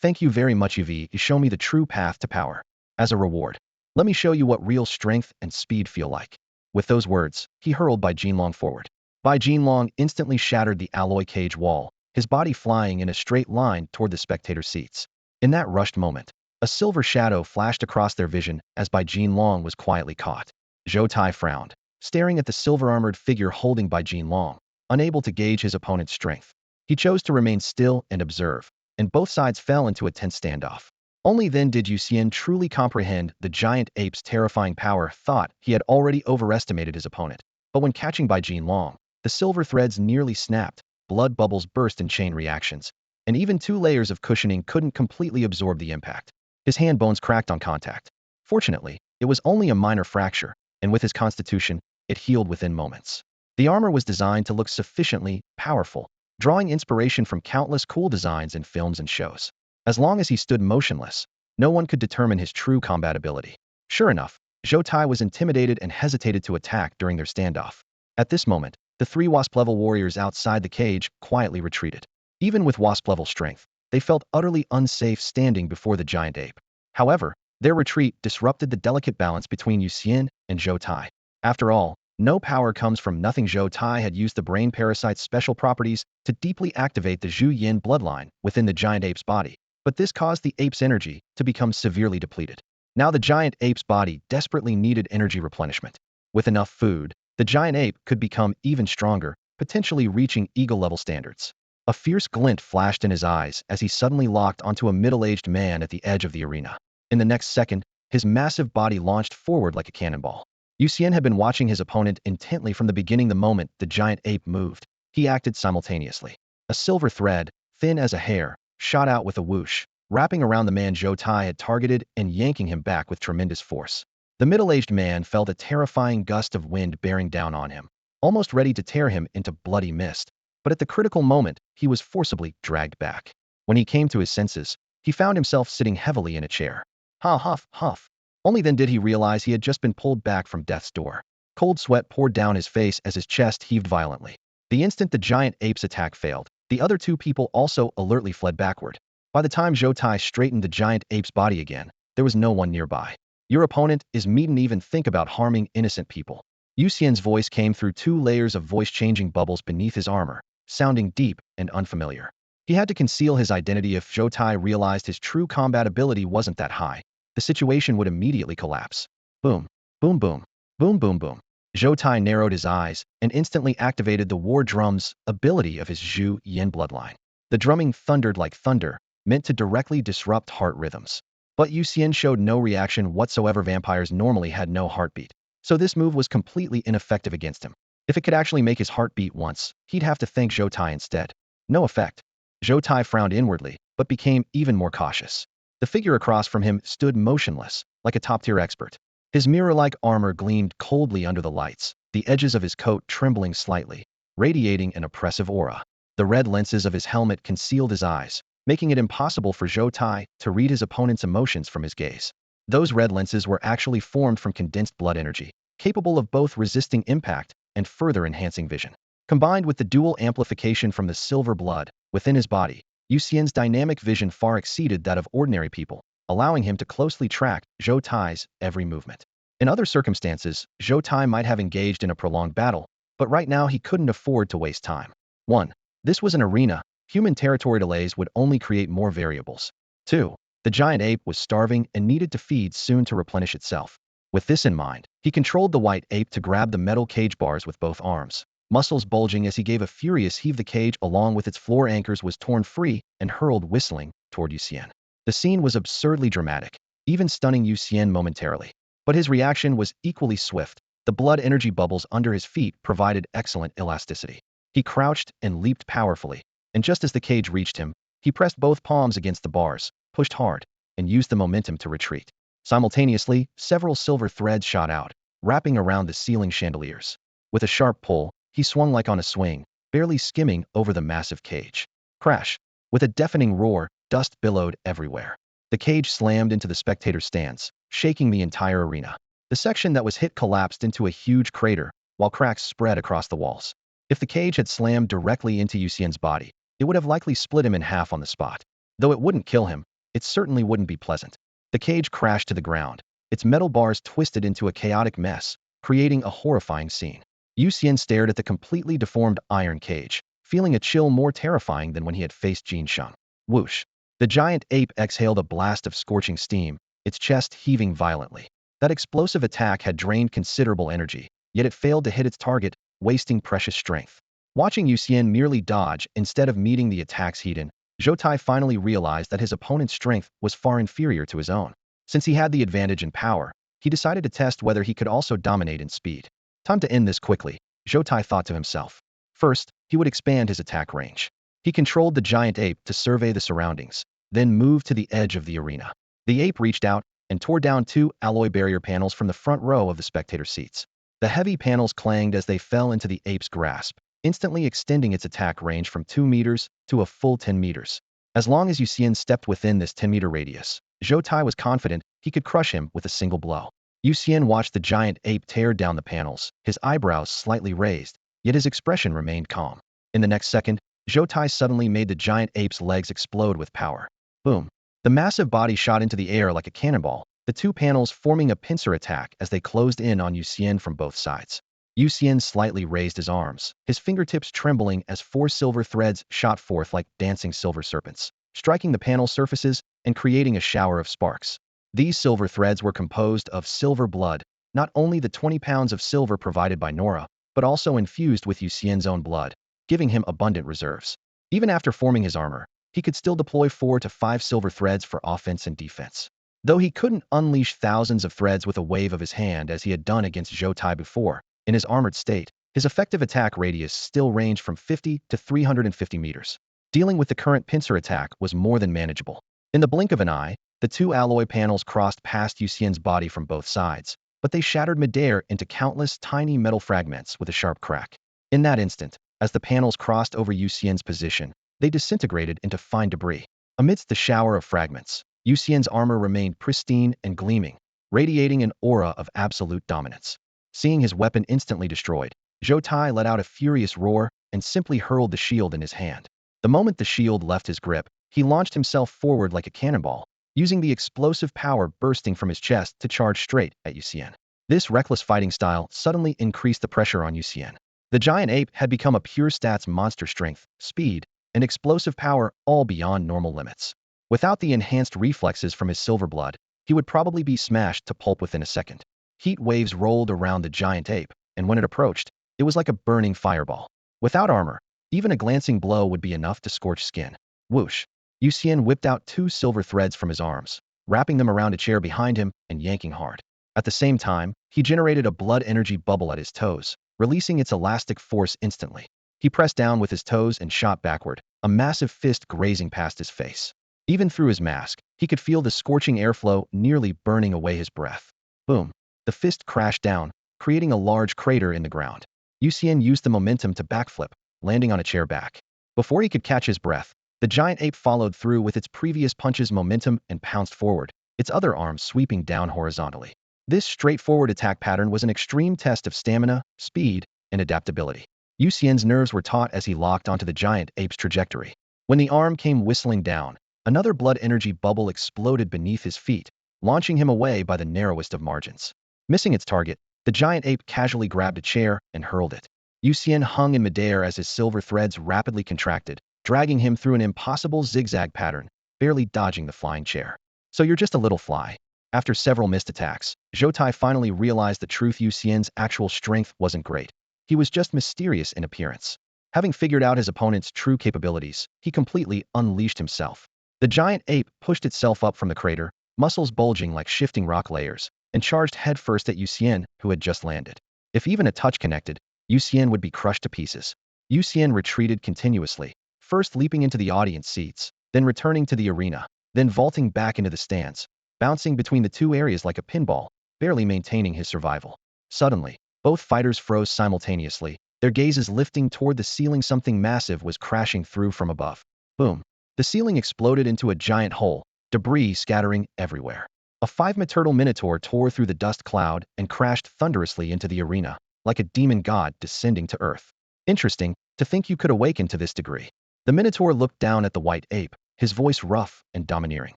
"Thank you very much, Yuvi. You show me the true path to power. As a reward, let me show you what real strength and speed feel like." With those words, he hurled Bai Jinlong forward. Bai Jinlong instantly shattered the alloy cage wall, his body flying in a straight line toward the spectator seats. In that rushed moment, a silver shadow flashed across their vision as Bai Jinlong was quietly caught. Zhou Tai frowned, staring at the silver-armored figure holding Bai Jinlong, unable to gauge his opponent's strength. He chose to remain still and observe, and both sides fell into a tense standoff. Only then did Yu Xian truly comprehend the giant ape's terrifying power. Thought he had already overestimated his opponent. But when catching Bai Jinlong, the silver threads nearly snapped, blood bubbles burst in chain reactions, and even 2 layers of cushioning couldn't completely absorb the impact. His hand bones cracked on contact. Fortunately, it was only a minor fracture, and with his constitution, it healed within moments. The armor was designed to look sufficiently powerful, drawing inspiration from countless cool designs in films and shows. As long as he stood motionless, no one could determine his true combat ability. Sure enough, Zhou Tai was intimidated and hesitated to attack during their standoff. At this moment, the 3 Wasp-level warriors outside the cage quietly retreated. Even with Wasp-level strength, they felt utterly unsafe standing before the giant ape. However, their retreat disrupted the delicate balance between Yu Xian and Zhou Tai. After all, No power comes from nothing. Zhou Tai had used the brain parasite's special properties to deeply activate the Zhu Yin bloodline within the giant ape's body, but this caused the ape's energy to become severely depleted. Now the giant ape's body desperately needed energy replenishment. With enough food, the giant ape could become even stronger, potentially reaching eagle-level standards. A fierce glint flashed in his eyes as he suddenly locked onto a middle-aged man at the edge of the arena. In the next second, his massive body launched forward like a cannonball. Yu Xian had been watching his opponent intently from the beginning. The moment the giant ape moved, he acted simultaneously. A silver thread, thin as a hair, shot out with a whoosh, wrapping around the man Zhou Tai had targeted and yanking him back with tremendous force. The middle-aged man felt a terrifying gust of wind bearing down on him, almost ready to tear him into bloody mist. But at the critical moment, he was forcibly dragged back. When he came to his senses, he found himself sitting heavily in a chair. Huff, huff. Only then did he realize he had just been pulled back from death's door. Cold sweat poured down his face as his chest heaved violently. The instant the giant ape's attack failed, the other two people also alertly fled backward. By the time Zhou Tai straightened the giant ape's body again, there was no one nearby. Your opponent is needn't even think about harming innocent people. Yu Xian's voice came through 2 layers of voice-changing bubbles beneath his armor, sounding deep and unfamiliar. He had to conceal his identity. If Zhou Tai realized his true combat ability wasn't that high, the situation would immediately collapse. Boom, boom, boom, boom, boom, boom. Zhou Tai narrowed his eyes and instantly activated the war drums ability of his Zhu Yin bloodline. The drumming thundered like thunder, meant to directly disrupt heart rhythms. But Yu Xian showed no reaction whatsoever. Vampires normally had no heartbeat, so this move was completely ineffective against him. If it could actually make his heart beat once, he'd have to thank Zhou Tai instead. No effect. Zhou Tai frowned inwardly, but became even more cautious. The figure across from him stood motionless, like a top-tier expert. His mirror-like armor gleamed coldly under the lights, the edges of his coat trembling slightly, radiating an oppressive aura. The red lenses of his helmet concealed his eyes, making it impossible for Zhou Tai to read his opponent's emotions from his gaze. Those red lenses were actually formed from condensed blood energy, capable of both resisting impact and further enhancing vision. Combined with the dual amplification from the silver blood within his body, Yu Xian's dynamic vision far exceeded that of ordinary people, allowing him to closely track Zhou Tai's every movement. In other circumstances, Zhou Tai might have engaged in a prolonged battle, but right now he couldn't afford to waste time. 1. This was an arena. Human territory delays would only create more variables. 2. The giant ape was starving and needed to feed soon to replenish itself. With this in mind, he controlled the white ape to grab the metal cage bars with both arms. Muscles bulging as he gave a furious heave, the cage along with its floor anchors was torn free and hurled whistling toward Yu Xian. The scene was absurdly dramatic, even stunning Yu Xian momentarily. But his reaction was equally swift. The blood energy bubbles under his feet provided excellent elasticity. He crouched and leaped powerfully, and just as the cage reached him, he pressed both palms against the bars, pushed hard, and used the momentum to retreat. Simultaneously, several silver threads shot out, wrapping around the ceiling chandeliers. With a sharp pull, he swung like on a swing, barely skimming over the massive cage. Crash! With a deafening roar, dust billowed everywhere. The cage slammed into the spectator stands, shaking the entire arena. The section that was hit collapsed into a huge crater, while cracks spread across the walls. If the cage had slammed directly into Yu Xian's body, it would have likely split him in half on the spot. Though it wouldn't kill him, it certainly wouldn't be pleasant. The cage crashed to the ground, its metal bars twisted into a chaotic mess, creating a horrifying scene. Yu Xian stared at the completely deformed iron cage, feeling a chill more terrifying than when he had faced Jin Sheng. Whoosh! The giant ape exhaled a blast of scorching steam, its chest heaving violently. That explosive attack had drained considerable energy, yet it failed to hit its target, wasting precious strength. Watching Yu Xian merely dodge instead of meeting the attack's heat in, Zhou Tai finally realized that his opponent's strength was far inferior to his own. Since he had the advantage in power, he decided to test whether he could also dominate in speed. Time to end this quickly, Zhou Tai thought to himself. First, he would expand his attack range. He controlled the giant ape to survey the surroundings, then moved to the edge of the arena. The ape reached out and tore down 2 alloy barrier panels from the front row of the spectator seats. The heavy panels clanged as they fell into the ape's grasp, instantly extending its attack range from 2 meters to a full 10 meters. As long as Yu Xian stepped within this 10-meter radius, Zhou Tai was confident he could crush him with a single blow. Yu Xian watched the giant ape tear down the panels, his eyebrows slightly raised, yet his expression remained calm. In the next second, Zhou Tai suddenly made the giant ape's legs explode with power. Boom! The massive body shot into the air like a cannonball, the 2 panels forming a pincer attack as they closed in on Yu Xian from both sides. Yu Xian slightly raised his arms, his fingertips trembling as 4 silver threads shot forth like dancing silver serpents, striking the panel surfaces and creating a shower of sparks. These silver threads were composed of silver blood, not only the 20 pounds of silver provided by Nora, but also infused with Yu Xian's own blood, giving him abundant reserves. Even after forming his armor, he could still deploy 4 to 5 silver threads for offense and defense. Though he couldn't unleash thousands of threads with a wave of his hand as he had done against Zhou Tai before, in his armored state, his effective attack radius still ranged from 50 to 350 meters. Dealing with the current pincer attack was more than manageable. In the blink of an eye, the 2 alloy panels crossed past Yu Xian's body from both sides, but they shattered midair into countless tiny metal fragments with a sharp crack. In that instant, as the panels crossed over Yu Xian's position, they disintegrated into fine debris. Amidst the shower of fragments, Yu Xian's armor remained pristine and gleaming, radiating an aura of absolute dominance. Seeing his weapon instantly destroyed, Zhou Tai let out a furious roar and simply hurled the shield in his hand. The moment the shield left his grip, he launched himself forward like a cannonball, using the explosive power bursting from his chest to charge straight at Yu Xian. This reckless fighting style suddenly increased the pressure on Yu Xian. The giant ape had become a pure stats monster, strength, speed, and explosive power all beyond normal limits. Without the enhanced reflexes from his silver blood, he would probably be smashed to pulp within a second. Heat waves rolled around the giant ape, and when it approached, it was like a burning fireball. Without armor, even a glancing blow would be enough to scorch skin. Whoosh! Yu Xian whipped out 2 silver threads from his arms, wrapping them around a chair behind him and yanking hard. At the same time, he generated a blood energy bubble at his toes, releasing its elastic force instantly. He pressed down with his toes and shot backward, a massive fist grazing past his face. Even through his mask, he could feel the scorching airflow nearly burning away his breath. Boom! The fist crashed down, creating a large crater in the ground. Yu Xian used the momentum to backflip, landing on a chair back. Before he could catch his breath, the giant ape followed through with its previous punch's momentum and pounced forward, its other arm sweeping down horizontally. This straightforward attack pattern was an extreme test of stamina, speed, and adaptability. Yu Xian's nerves were taut as he locked onto the giant ape's trajectory. When the arm came whistling down, another blood energy bubble exploded beneath his feet, launching him away by the narrowest of margins. Missing its target, the giant ape casually grabbed a chair and hurled it. Yu Xian hung in midair as his silver threads rapidly contracted, dragging him through an impossible zigzag pattern, barely dodging the flying chair. So you're just a little fly. After several missed attacks, Zhou Tai finally realized the truth: Yu Xian's actual strength wasn't great. He was just mysterious in appearance. Having figured out his opponent's true capabilities, he completely unleashed himself. The giant ape pushed itself up from the crater, muscles bulging like shifting rock layers, and charged headfirst at Yu Xian, who had just landed. If even a touch connected, Yu Xian would be crushed to pieces. Yu Xian retreated continuously, first leaping into the audience seats, then returning to the arena, then vaulting back into the stands, bouncing between the 2 areas like a pinball, barely maintaining his survival. Suddenly, both fighters froze simultaneously, their gazes lifting toward the ceiling. Something massive was crashing through from above. Boom! The ceiling exploded into a giant hole, debris scattering everywhere. A 5-meter minotaur tore through the dust cloud and crashed thunderously into the arena, like a demon god descending to earth. Interesting, to think you could awaken to this degree. The minotaur looked down at the white ape, his voice rough and domineering.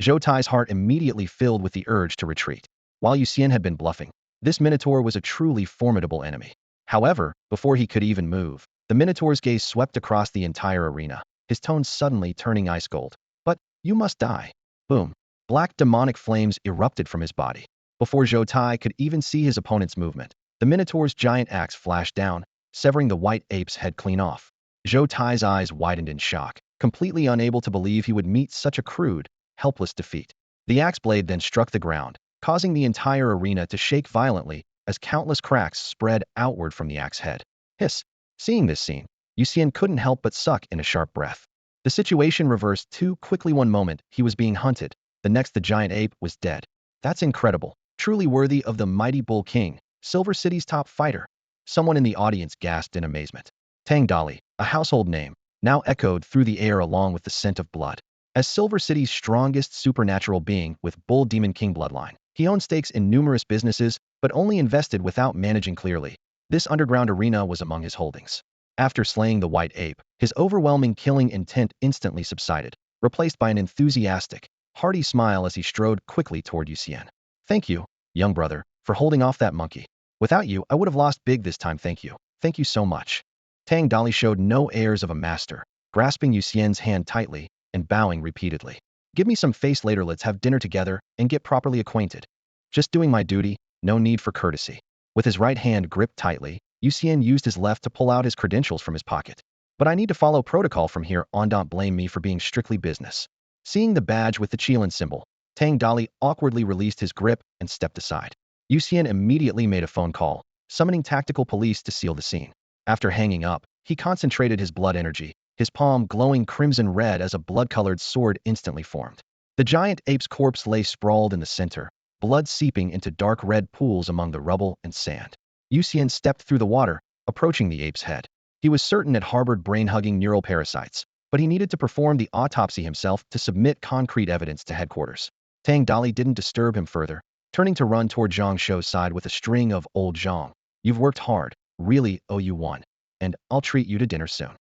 Zhou Tai's heart immediately filled with the urge to retreat. While Yu Xian had been bluffing, this minotaur was a truly formidable enemy. However, before he could even move, the minotaur's gaze swept across the entire arena, his tone suddenly turning ice cold. But you must die. Boom! Black demonic flames erupted from his body. Before Zhou Tai could even see his opponent's movement, the minotaur's giant axe flashed down, severing the white ape's head clean off. Zhou Tai's eyes widened in shock, completely unable to believe he would meet such a crude, helpless defeat. The axe blade then struck the ground, causing the entire arena to shake violently as countless cracks spread outward from the axe head. Hiss! Seeing this scene, Yu Xian couldn't help but suck in a sharp breath. The situation reversed too quickly. One moment, he was being hunted, the next the giant ape was dead. That's incredible, truly worthy of the mighty Bull King, Silver City's top fighter. Someone in the audience gasped in amazement. Tang Dali, a household name, now echoed through the air along with the scent of blood. As Silver City's strongest supernatural being with Bull Demon King bloodline, he owned stakes in numerous businesses, but only invested without managing clearly. This underground arena was among his holdings. After slaying the white ape, his overwhelming killing intent instantly subsided, replaced by an enthusiastic, hearty smile as he strode quickly toward Yu Xian. Thank you, young brother, for holding off that monkey. Without you, I would have lost big this time, thank you. Thank you so much. Tang Dali showed no airs of a master, grasping Yu Xian's hand tightly and bowing repeatedly. Give me some face later, let's have dinner together and get properly acquainted. Just doing my duty, no need for courtesy. With his right hand gripped tightly, Yu Xian used his left to pull out his credentials from his pocket. But I need to follow protocol from here on, don't blame me for being strictly business. Seeing the badge with the Qilin symbol, Tang Dali awkwardly released his grip and stepped aside. Yu Xian immediately made a phone call, summoning tactical police to seal the scene. After hanging up, he concentrated his blood energy, his palm glowing crimson red as a blood-colored sword instantly formed. The giant ape's corpse lay sprawled in the center, blood seeping into dark red pools among the rubble and sand. Yu Xian stepped through the water, approaching the ape's head. He was certain it harbored brain-hugging neural parasites, but he needed to perform the autopsy himself to submit concrete evidence to headquarters. Tang Dali didn't disturb him further, turning to run toward Zhang Shou's side with a string of "Old Zhang, you've worked hard, really owe you one, and I'll treat you to dinner soon."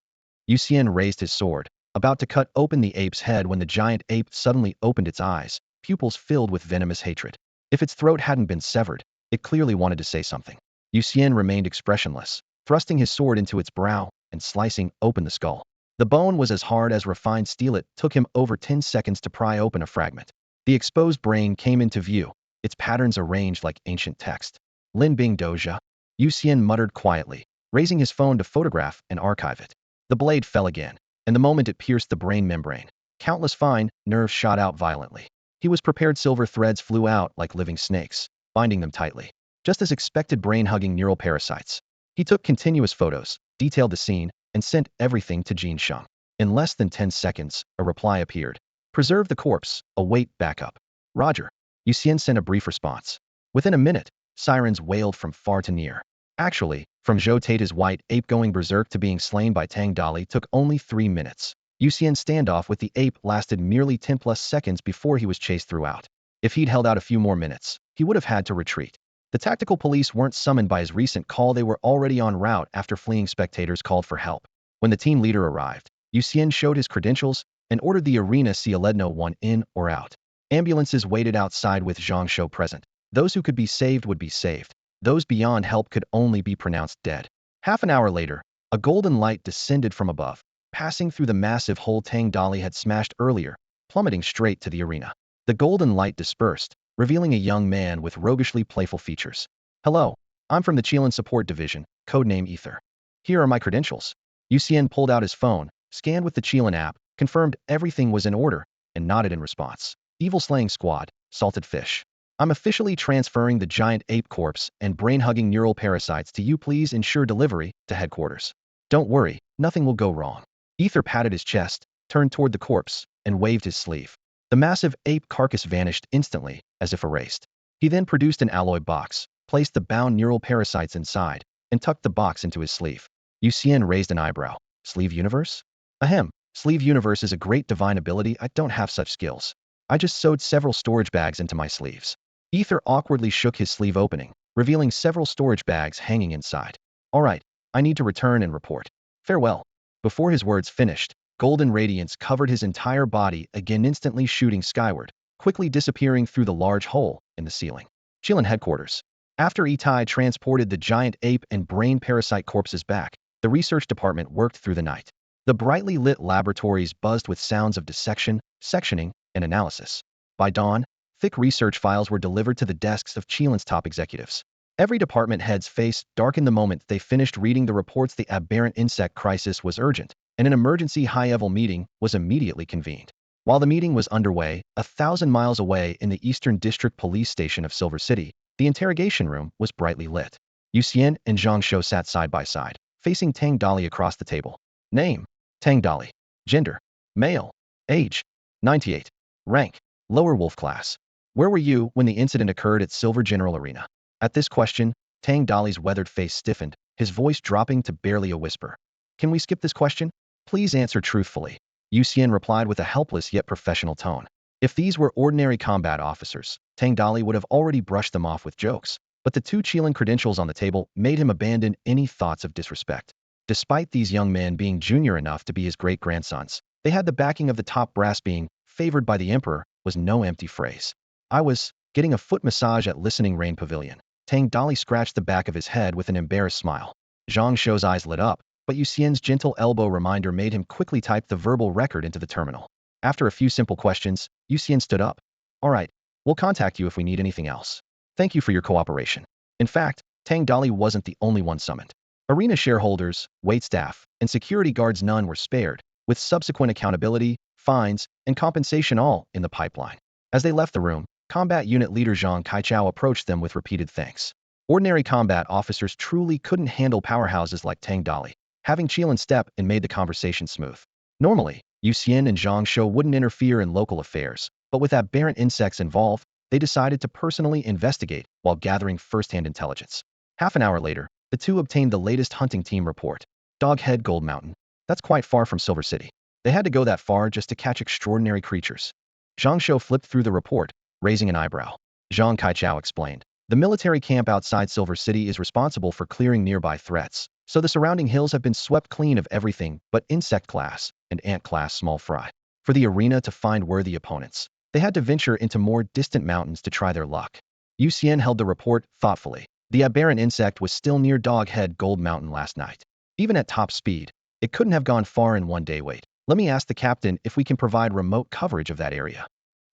Yu Xian raised his sword, about to cut open the ape's head when the giant ape suddenly opened its eyes, pupils filled with venomous hatred. If its throat hadn't been severed, it clearly wanted to say something. Yu Xian remained expressionless, thrusting his sword into its brow and slicing open the skull. The bone was as hard as refined steel. It took him over 10 seconds to pry open a fragment. The exposed brain came into view, its patterns arranged like ancient text. Lin Bing Doja, Yu Xian muttered quietly, raising his phone to photograph and archive it. The blade fell again, and the moment it pierced the brain membrane, countless fine nerves shot out violently. He was prepared. Silver threads flew out like living snakes, binding them tightly. Just as expected, brain-hugging neural parasites. He took continuous photos, detailed the scene, and sent everything to Jin Sheng. In less than 10 seconds, a reply appeared. Preserve the corpse, await backup. Roger. Yu Xian sent a brief response. Within a minute, sirens wailed from far to near. Actually, from Zhou Taita's white ape going berserk to being slain by Tang Dali took only 3 minutes. Yu Xian's standoff with the ape lasted merely 10+ seconds before he was chased throughout. If he'd held out a few more minutes, he would have had to retreat. The tactical police weren't summoned by his recent call. They were already en route after fleeing spectators called for help. When the team leader arrived, Yu Xian showed his credentials and ordered the arena see no one in or out. Ambulances waited outside with Zhang Shou present. Those who could be saved would be saved. Those beyond help could only be pronounced dead. Half an hour later, a golden light descended from above, passing through the massive hole Tang Dali had smashed earlier, plummeting straight to the arena. The golden light dispersed, revealing a young man with roguishly playful features. "Hello, I'm from the Qilin Support Division, codename Ether. Here are my credentials." Yu Xian pulled out his phone, scanned with the Qilin app, confirmed everything was in order, and nodded in response. "Evil Slaying Squad, Salted Fish. I'm officially transferring the giant ape corpse and brain-hugging neural parasites to you. Please ensure delivery to headquarters. Don't worry, nothing will go wrong." Ether patted his chest, turned toward the corpse, and waved his sleeve. The massive ape carcass vanished instantly, as if erased. He then produced an alloy box, placed the bound neural parasites inside, and tucked the box into his sleeve. Yu Xian raised an eyebrow. "Sleeve universe? Ahem, sleeve universe is a great divine ability. I don't have such skills. I just sewed several storage bags into my sleeves." Ether awkwardly shook his sleeve opening, revealing several storage bags hanging inside. "All right, I need to return and report. Farewell." Before his words finished, golden radiance covered his entire body, again instantly shooting skyward, quickly disappearing through the large hole in the ceiling. Qilin headquarters. After Itai transported the giant ape and brain parasite corpses back, the research department worked through the night. The brightly lit laboratories buzzed with sounds of dissection, sectioning, and analysis. By dawn, thick research files were delivered to the desks of Qilin's top executives. Every department head's face darkened the moment they finished reading the reports. The aberrant insect crisis was urgent, and an emergency high-level meeting was immediately convened. While the meeting was underway, 1,000 miles away in the Eastern District Police Station of Silver City, the interrogation room was brightly lit. Yu Xian and Zhang Shou sat side by side, facing Tang Dali across the table. Name: Tang Dali. Gender: male. Age: 98. Rank: lower wolf class. Where were you when the incident occurred at Silver General Arena? At this question, Tang Dali's weathered face stiffened, his voice dropping to barely a whisper. "Can we skip this question? Please answer truthfully." Yu Xian replied with a helpless yet professional tone. If these were ordinary combat officers, Tang Dali would have already brushed them off with jokes, but the 2 Qilin credentials on the table made him abandon any thoughts of disrespect. Despite these young men being junior enough to be his great-grandsons, they had the backing of the top brass. Being favored by the emperor was no empty phrase. "I was getting a foot massage at Listening Rain Pavilion." Tang Dali scratched the back of his head with an embarrassed smile. Zhang Shou's eyes lit up, but Yu Xian's gentle elbow reminder made him quickly type the verbal record into the terminal. After a few simple questions, Yu Xian stood up. All right, we'll contact you if we need anything else. Thank you for your cooperation. In fact, Tang Dali wasn't the only one summoned. Arena shareholders, waitstaff, and security guards, none were spared, with subsequent accountability, fines, and compensation all in the pipeline. As they left the room, combat unit leader Zhang Kaichao approached them with repeated thanks. Ordinary combat officers truly couldn't handle powerhouses like Tang Dali. Having Qilin step in made the conversation smooth. Normally, Yu Xian and Zhang Shou wouldn't interfere in local affairs, but with aberrant insects involved, they decided to personally investigate while gathering first-hand intelligence. Half an hour later, the two obtained the latest hunting team report. Doghead Gold Mountain. That's quite far from Silver City. They had to go that far just to catch extraordinary creatures. Zhang Shou flipped through the report, raising an eyebrow. Zhang Kaichao explained. The military camp outside Silver City is responsible for clearing nearby threats, so the surrounding hills have been swept clean of everything but insect class and ant class small fry. For the arena to find worthy opponents, they had to venture into more distant mountains to try their luck. Yu Xian held the report thoughtfully. The aberrant insect was still near Doghead Gold Mountain last night. Even at top speed, it couldn't have gone far in one day. Wait, let me ask the captain if we can provide remote coverage of that area.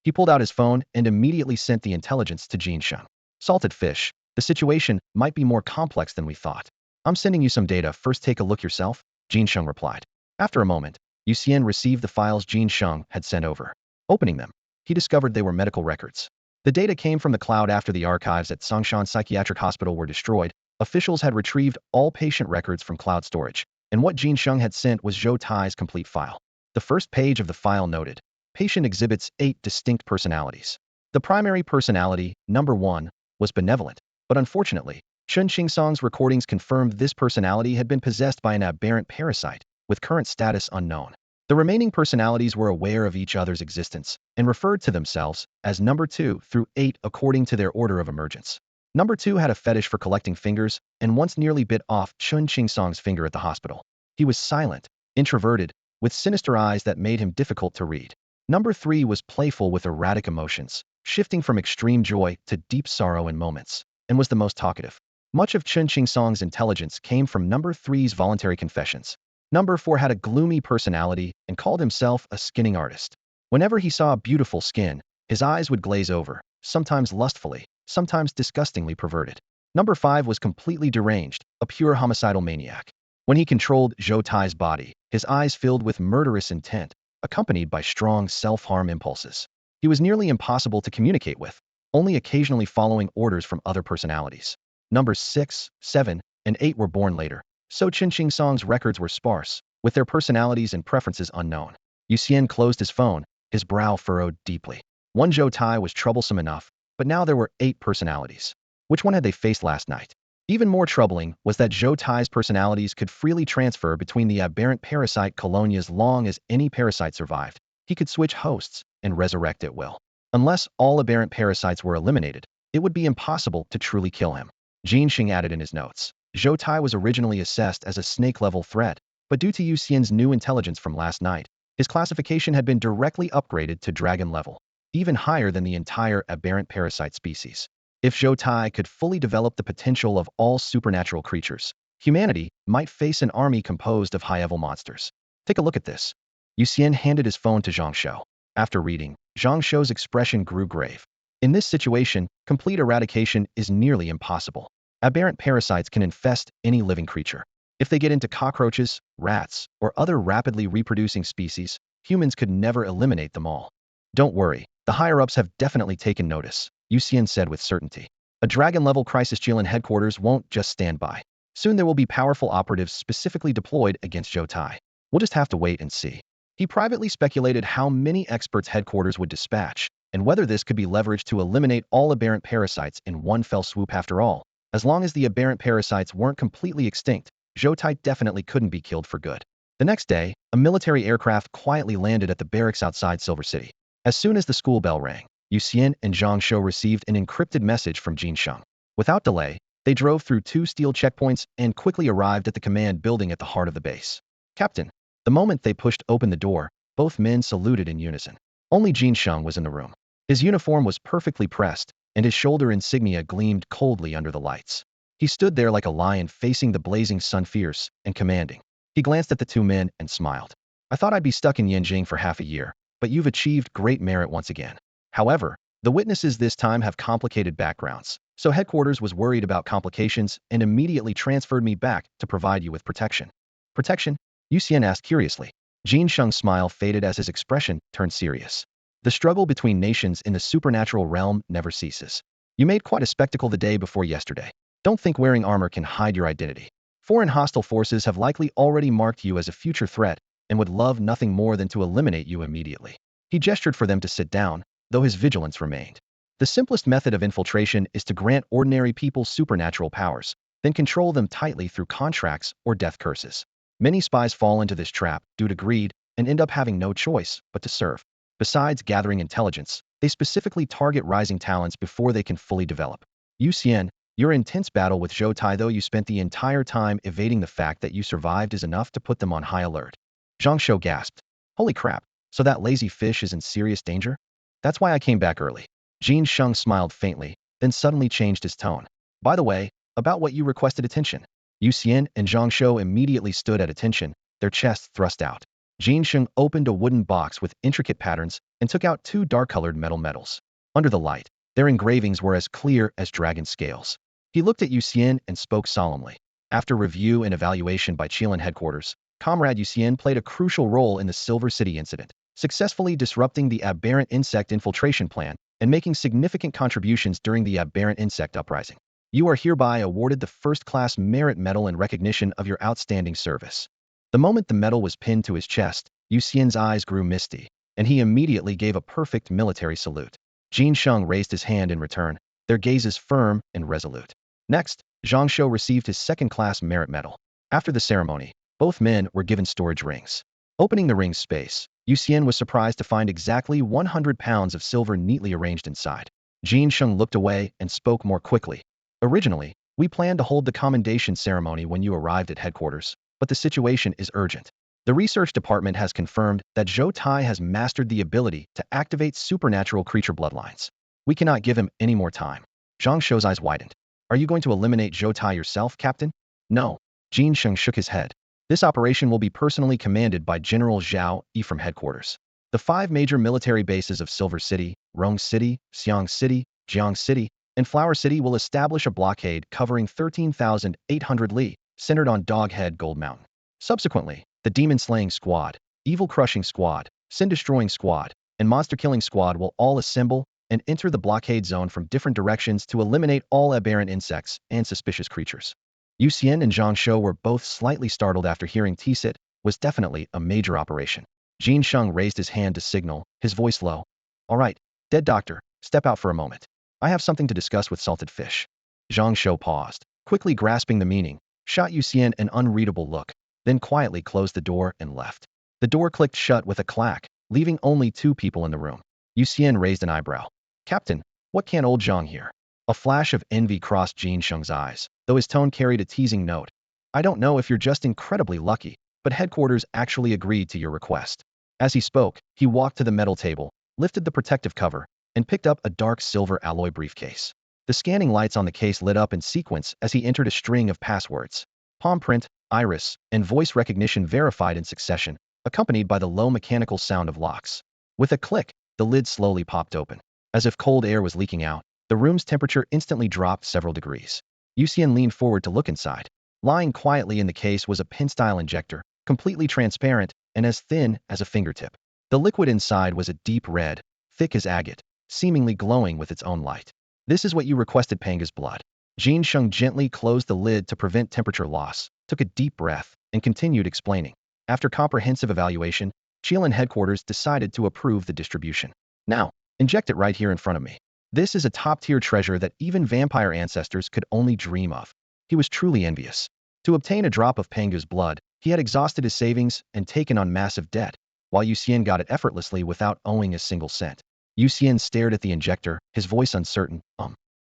He pulled out his phone and immediately sent the intelligence to Jin Sheng. Salted fish, the situation might be more complex than we thought. I'm sending you some data, first take a look yourself, Jin Sheng replied. After a moment, Yu Xian received the files Jin Sheng had sent over. Opening them, he discovered they were medical records. The data came from the cloud after the archives at Songshan Psychiatric Hospital were destroyed. Officials had retrieved all patient records from cloud storage, and what Jin Sheng had sent was Zhou Tai's complete file. The first page of the file noted, patient exhibits 8 distinct personalities. The primary personality, number 1, was benevolent, but unfortunately, Chen Qingsong's recordings confirmed this personality had been possessed by an aberrant parasite, with current status unknown. The remaining personalities were aware of each other's existence and referred to themselves as number 2 through 8 according to their order of emergence. Number 2 had a fetish for collecting fingers and once nearly bit off Chen Qingsong's finger at the hospital. He was silent, introverted, with sinister eyes that made him difficult to read. Number 3 was playful with erratic emotions, shifting from extreme joy to deep sorrow in moments, and was the most talkative. Much of Chen Qingsong's intelligence came from number 3's voluntary confessions. Number 4 had a gloomy personality and called himself a skinning artist. Whenever he saw a beautiful skin, his eyes would glaze over, sometimes lustfully, sometimes disgustingly perverted. Number 5 was completely deranged, a pure homicidal maniac. When he controlled Zhou Tai's body, his eyes filled with murderous intent, accompanied by strong self-harm impulses. He was nearly impossible to communicate with, only occasionally following orders from other personalities. Numbers 6, 7, and 8 were born later, so Chen Qingsong's records were sparse, with their personalities and preferences unknown. Yu Xian closed his phone, his brow furrowed deeply. One Zhou Tai was troublesome enough, but now there were 8 personalities. Which one had they faced last night? Even more troubling was that Zhou Tai's personalities could freely transfer between the aberrant parasite colonia as long as any parasite survived. He could switch hosts and resurrect at will. Unless all aberrant parasites were eliminated, it would be impossible to truly kill him. Jin Xing added in his notes. Zhou Tai was originally assessed as a snake-level threat, but due to Yu Xian's new intelligence from last night, his classification had been directly upgraded to dragon level, even higher than the entire aberrant parasite species. If Zhou Tai could fully develop the potential of all supernatural creatures, humanity might face an army composed of high-level monsters. Take a look at this. Yu Xian handed his phone to Zhang Shou. After reading, Zhang Shou's expression grew grave. In this situation, complete eradication is nearly impossible. Aberrant parasites can infest any living creature. If they get into cockroaches, rats, or other rapidly reproducing species, humans could never eliminate them all. Don't worry, the higher-ups have definitely taken notice, Yu Xian said with certainty. A dragon-level crisis Jilin headquarters won't just stand by. Soon there will be powerful operatives specifically deployed against Zhou Tai. We'll just have to wait and see. He privately speculated how many experts headquarters would dispatch, and whether this could be leveraged to eliminate all aberrant parasites in one fell swoop. After all, as long as the aberrant parasites weren't completely extinct, Zhou Tai definitely couldn't be killed for good. The next day, a military aircraft quietly landed at the barracks outside Silver City. As soon as the school bell rang, Yu Xian and Zhang Shou received an encrypted message from Jin Sheng. Without delay, they drove through 2 steel checkpoints and quickly arrived at the command building at the heart of the base. Captain. The moment they pushed open the door, both men saluted in unison. Only Jin Sheng was in the room. His uniform was perfectly pressed, and his shoulder insignia gleamed coldly under the lights. He stood there like a lion facing the blazing sun, fierce and commanding. He glanced at the two men and smiled. I thought I'd be stuck in Yanjing for half a year, but you've achieved great merit once again. However, the witnesses this time have complicated backgrounds, so headquarters was worried about complications and immediately transferred me back to provide you with protection. Protection? Yu Xian asked curiously. Jin Sheng's smile faded as his expression turned serious. The struggle between nations in the supernatural realm never ceases. You made quite a spectacle the day before yesterday. Don't think wearing armor can hide your identity. Foreign hostile forces have likely already marked you as a future threat and would love nothing more than to eliminate you immediately. He gestured for them to sit down, though his vigilance remained. The simplest method of infiltration is to grant ordinary people supernatural powers, then control them tightly through contracts or death curses. Many spies fall into this trap due to greed and end up having no choice but to serve. Besides gathering intelligence, they specifically target rising talents before they can fully develop. Yu Xian, your intense battle with Zhou Tai, though you spent the entire time evading the fact that you survived, is enough to put them on high alert. Zhang Shou gasped. Holy crap, so that lazy fish is in serious danger? That's why I came back early. Jin Sheng smiled faintly, then suddenly changed his tone. By the way, about what you requested attention. Yu Xian and Zhang Shou immediately stood at attention, their chests thrust out. Jin Sheng opened a wooden box with intricate patterns and took out two dark-colored metal medals. Under the light, their engravings were as clear as dragon scales. He looked at Yu Xian and spoke solemnly. After review and evaluation by Qilin headquarters, Comrade Yu Xian played a crucial role in the Silver City incident, successfully disrupting the aberrant insect infiltration plan and making significant contributions during the aberrant insect uprising. You are hereby awarded the first-class merit medal in recognition of your outstanding service. The moment the medal was pinned to his chest, Yu Xian's eyes grew misty, and he immediately gave a perfect military salute. Jin Sheng raised his hand in return, their gazes firm and resolute. Next, Zhang Shou received his second-class merit medal. After the ceremony, both men were given storage rings. Opening the ring's space, Yu Xian was surprised to find exactly 100 pounds of silver neatly arranged inside. Jin Sheng looked away and spoke more quickly. Originally, we planned to hold the commendation ceremony when you arrived at headquarters, but the situation is urgent. The research department has confirmed that Zhou Tai has mastered the ability to activate supernatural creature bloodlines. We cannot give him any more time. Zhang Shou's eyes widened. Are you going to eliminate Zhou Tai yourself, Captain? No. Jin Sheng shook his head. This operation will be personally commanded by General Zhao Yi from headquarters. The 5 major military bases of Silver City, Rong City, Xiang City, Jiang City, and Flower City will establish a blockade covering 13,800 li, centered on Doghead Gold Mountain. Subsequently, the Demon Slaying Squad, Evil Crushing Squad, Sin Destroying Squad, and Monster Killing Squad will all assemble and enter the blockade zone from different directions to eliminate all aberrant insects and suspicious creatures. Yu Xian and Zhang Shou were both slightly startled after hearing TSIT was definitely a major operation. Jin Sheng raised his hand to signal, his voice low. All right, dead doctor, step out for a moment. I have something to discuss with salted fish. Zhang Shou paused, quickly grasping the meaning, shot Yu Xian an unreadable look, then quietly closed the door and left. The door clicked shut with a clack, leaving only 2 people in the room. Yu Xian raised an eyebrow. Captain, what can old Zhang hear? A flash of envy crossed Jin Sheng's eyes, though his tone carried a teasing note. I don't know if you're just incredibly lucky, but headquarters actually agreed to your request. As he spoke, he walked to the metal table, lifted the protective cover, and picked up a dark silver alloy briefcase. The scanning lights on the case lit up in sequence as he entered a string of passwords. Palm print, iris, and voice recognition verified in succession, accompanied by the low mechanical sound of locks. With a click, the lid slowly popped open. As if cold air was leaking out, the room's temperature instantly dropped several degrees. Yu Xian leaned forward to look inside. Lying quietly in the case was a pin-style injector, completely transparent and as thin as a fingertip. The liquid inside was a deep red, thick as agate, seemingly glowing with its own light. This is what you requested, Panga's blood. Jin Sheng gently closed the lid to prevent temperature loss, took a deep breath, and continued explaining. After comprehensive evaluation, Qilin headquarters decided to approve the distribution. Now, inject it right here in front of me. This is a top-tier treasure that even vampire ancestors could only dream of. He was truly envious. To obtain a drop of Panga's blood, he had exhausted his savings and taken on massive debt, while Yu Xian got it effortlessly without owing a single cent. Yu Xian stared at the injector, his voice uncertain.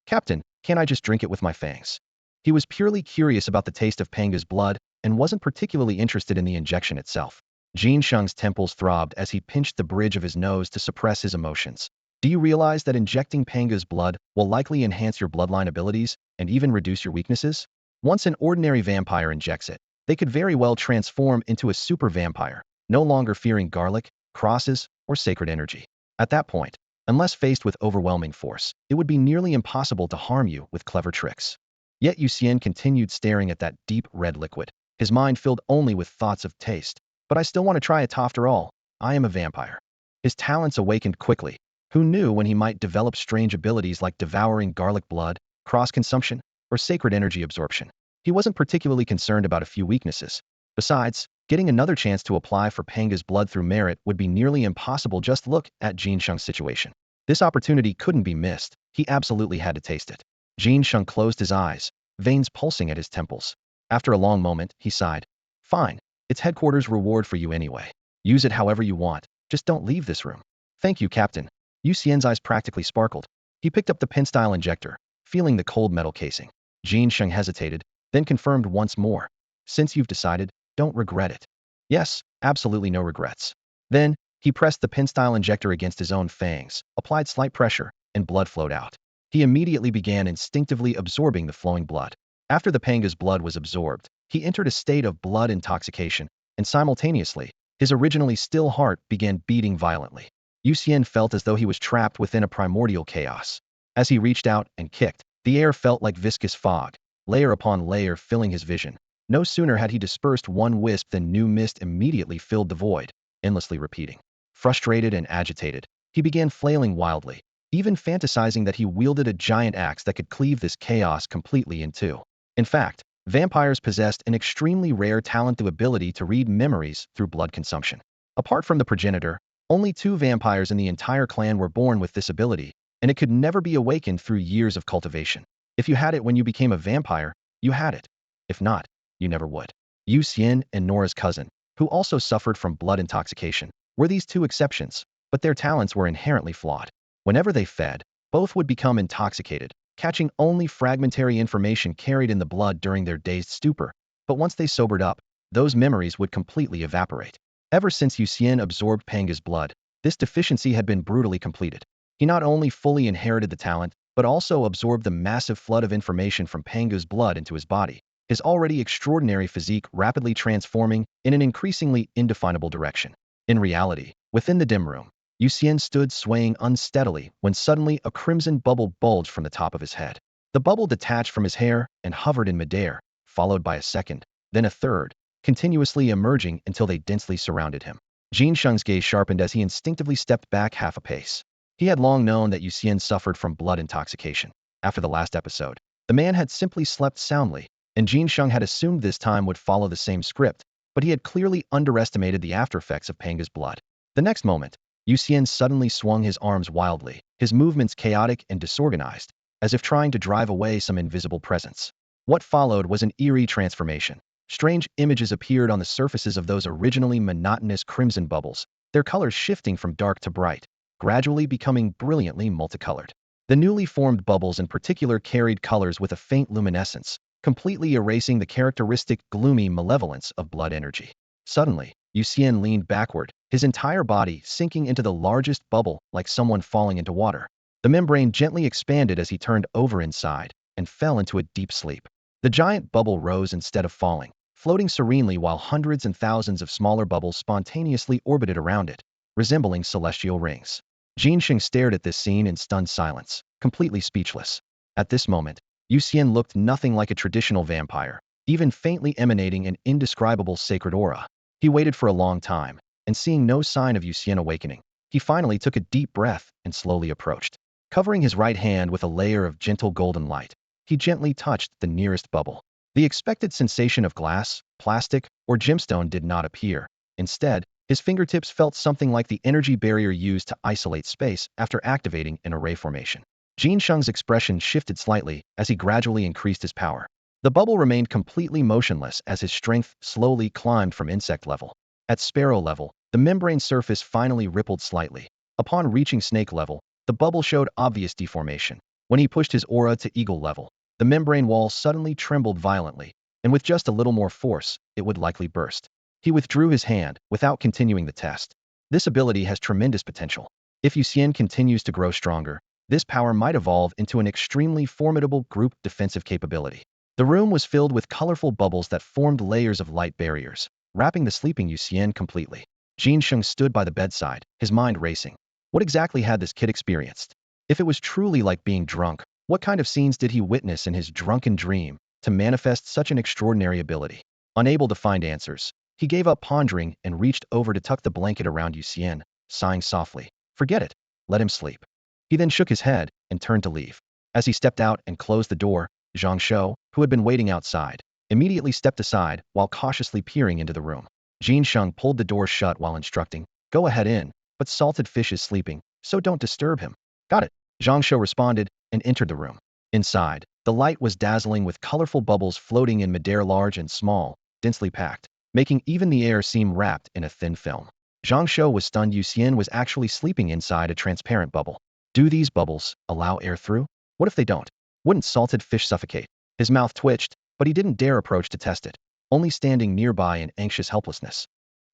Captain, can't I just drink it with my fangs? He was purely curious about the taste of Panga's blood and wasn't particularly interested in the injection itself. Jin Sheng's temples throbbed as he pinched the bridge of his nose to suppress his emotions. Do you realize that injecting Panga's blood will likely enhance your bloodline abilities and even reduce your weaknesses? Once an ordinary vampire injects it, they could very well transform into a super vampire, no longer fearing garlic, crosses, or sacred energy. At that point, unless faced with overwhelming force, it would be nearly impossible to harm you with clever tricks. Yet Yu Xian continued staring at that deep red liquid, his mind filled only with thoughts of taste. But I still want to try it after all. I am a vampire. His talents awakened quickly. Who knew when he might develop strange abilities like devouring garlic blood, cross-consumption, or sacred energy absorption? He wasn't particularly concerned about a few weaknesses. Besides, getting another chance to apply for Panga's blood through merit would be nearly impossible. Just look at Jin Sheng's situation. This opportunity couldn't be missed. He absolutely had to taste it. Jin Sheng closed his eyes, veins pulsing at his temples. After a long moment, he sighed. Fine. It's headquarters reward for you anyway. Use it however you want. Just don't leave this room. Thank you, Captain. Yu Xian's eyes practically sparkled. He picked up the pin-style injector, feeling the cold metal casing. Jin Sheng hesitated, then confirmed once more. Since you've decided, don't regret it. Yes, absolutely no regrets. Then, he pressed the pin-style injector against his own fangs, applied slight pressure, and blood flowed out. He immediately began instinctively absorbing the flowing blood. After the Panga's blood was absorbed, he entered a state of blood intoxication, and simultaneously, his originally still heart began beating violently. Yu Xian felt as though he was trapped within a primordial chaos. As he reached out and kicked, the air felt like viscous fog, layer upon layer filling his vision. No sooner had he dispersed one wisp than new mist immediately filled the void, endlessly repeating. Frustrated and agitated, he began flailing wildly, even fantasizing that he wielded a giant axe that could cleave this chaos completely in two. In fact, vampires possessed an extremely rare talent, the ability to read memories through blood consumption. Apart from the progenitor, only 2 vampires in the entire clan were born with this ability, and it could never be awakened through years of cultivation. If you had it when you became a vampire, you had it. If not, you never would. Yu Xian and Nora's cousin, who also suffered from blood intoxication, were these 2 exceptions, but their talents were inherently flawed. Whenever they fed, both would become intoxicated, catching only fragmentary information carried in the blood during their dazed stupor. But once they sobered up, those memories would completely evaporate. Ever since Yu Xian absorbed Panga's blood, this deficiency had been brutally completed. He not only fully inherited the talent, but also absorbed the massive flood of information from Panga's blood into his body, his already extraordinary physique rapidly transforming in an increasingly indefinable direction. In reality, within the dim room, Yu Xian stood swaying unsteadily when suddenly a crimson bubble bulged from the top of his head. The bubble detached from his hair and hovered in midair, followed by a second, then a third, continuously emerging until they densely surrounded him. Jin Sheng's gaze sharpened as he instinctively stepped back half a pace. He had long known that Yu Xian suffered from blood intoxication. After the last episode, the man had simply slept soundly, and Jin Sheng had assumed this time would follow the same script, but he had clearly underestimated the aftereffects of Panga's blood. The next moment, Yu Xian suddenly swung his arms wildly, his movements chaotic and disorganized, as if trying to drive away some invisible presence. What followed was an eerie transformation. Strange images appeared on the surfaces of those originally monotonous crimson bubbles, their colors shifting from dark to bright, gradually becoming brilliantly multicolored. The newly formed bubbles in particular carried colors with a faint luminescence, completely erasing the characteristic gloomy malevolence of blood energy. Suddenly, Yu Xian leaned backward, his entire body sinking into the largest bubble like someone falling into water. The membrane gently expanded as he turned over inside and fell into a deep sleep. The giant bubble rose instead of falling, floating serenely while hundreds and thousands of smaller bubbles spontaneously orbited around it, resembling celestial rings. Jin Sheng stared at this scene in stunned silence, completely speechless. At this moment, Yu Xian looked nothing like a traditional vampire, even faintly emanating an indescribable sacred aura. He waited for a long time, and seeing no sign of Yu Xian awakening, he finally took a deep breath and slowly approached. Covering his right hand with a layer of gentle golden light, he gently touched the nearest bubble. The expected sensation of glass, plastic, or gemstone did not appear. Instead, his fingertips felt something like the energy barrier used to isolate space after activating an array formation. Jin Sheng's expression shifted slightly as he gradually increased his power. The bubble remained completely motionless as his strength slowly climbed from insect level. At sparrow level, the membrane surface finally rippled slightly. Upon reaching snake level, the bubble showed obvious deformation. When he pushed his aura to eagle level, the membrane wall suddenly trembled violently, and with just a little more force, it would likely burst. He withdrew his hand without continuing the test. This ability has tremendous potential. If Yu Xian continues to grow stronger, this power might evolve into an extremely formidable group defensive capability. The room was filled with colorful bubbles that formed layers of light barriers, wrapping the sleeping Yu Xian completely. Jin Sheng stood by the bedside, his mind racing. What exactly had this kid experienced? If it was truly like being drunk, what kind of scenes did he witness in his drunken dream to manifest such an extraordinary ability? Unable to find answers, he gave up pondering and reached over to tuck the blanket around Yu Xian, sighing softly. Forget it. Let him sleep. He then shook his head and turned to leave. As he stepped out and closed the door, Zhang Shou, who had been waiting outside, immediately stepped aside while cautiously peering into the room. Jin Sheng pulled the door shut while instructing, "Go ahead in, but Salted Fish is sleeping, so don't disturb him." "Got it," Zhang Shou responded and entered the room. Inside, the light was dazzling with colorful bubbles floating in midair, large and small, densely packed, making even the air seem wrapped in a thin film. Zhang Shou was stunned. Yu Xian was actually sleeping inside a transparent bubble. Do these bubbles allow air through? What if they don't? Wouldn't Salted Fish suffocate? His mouth twitched, but he didn't dare approach to test it, only standing nearby in anxious helplessness.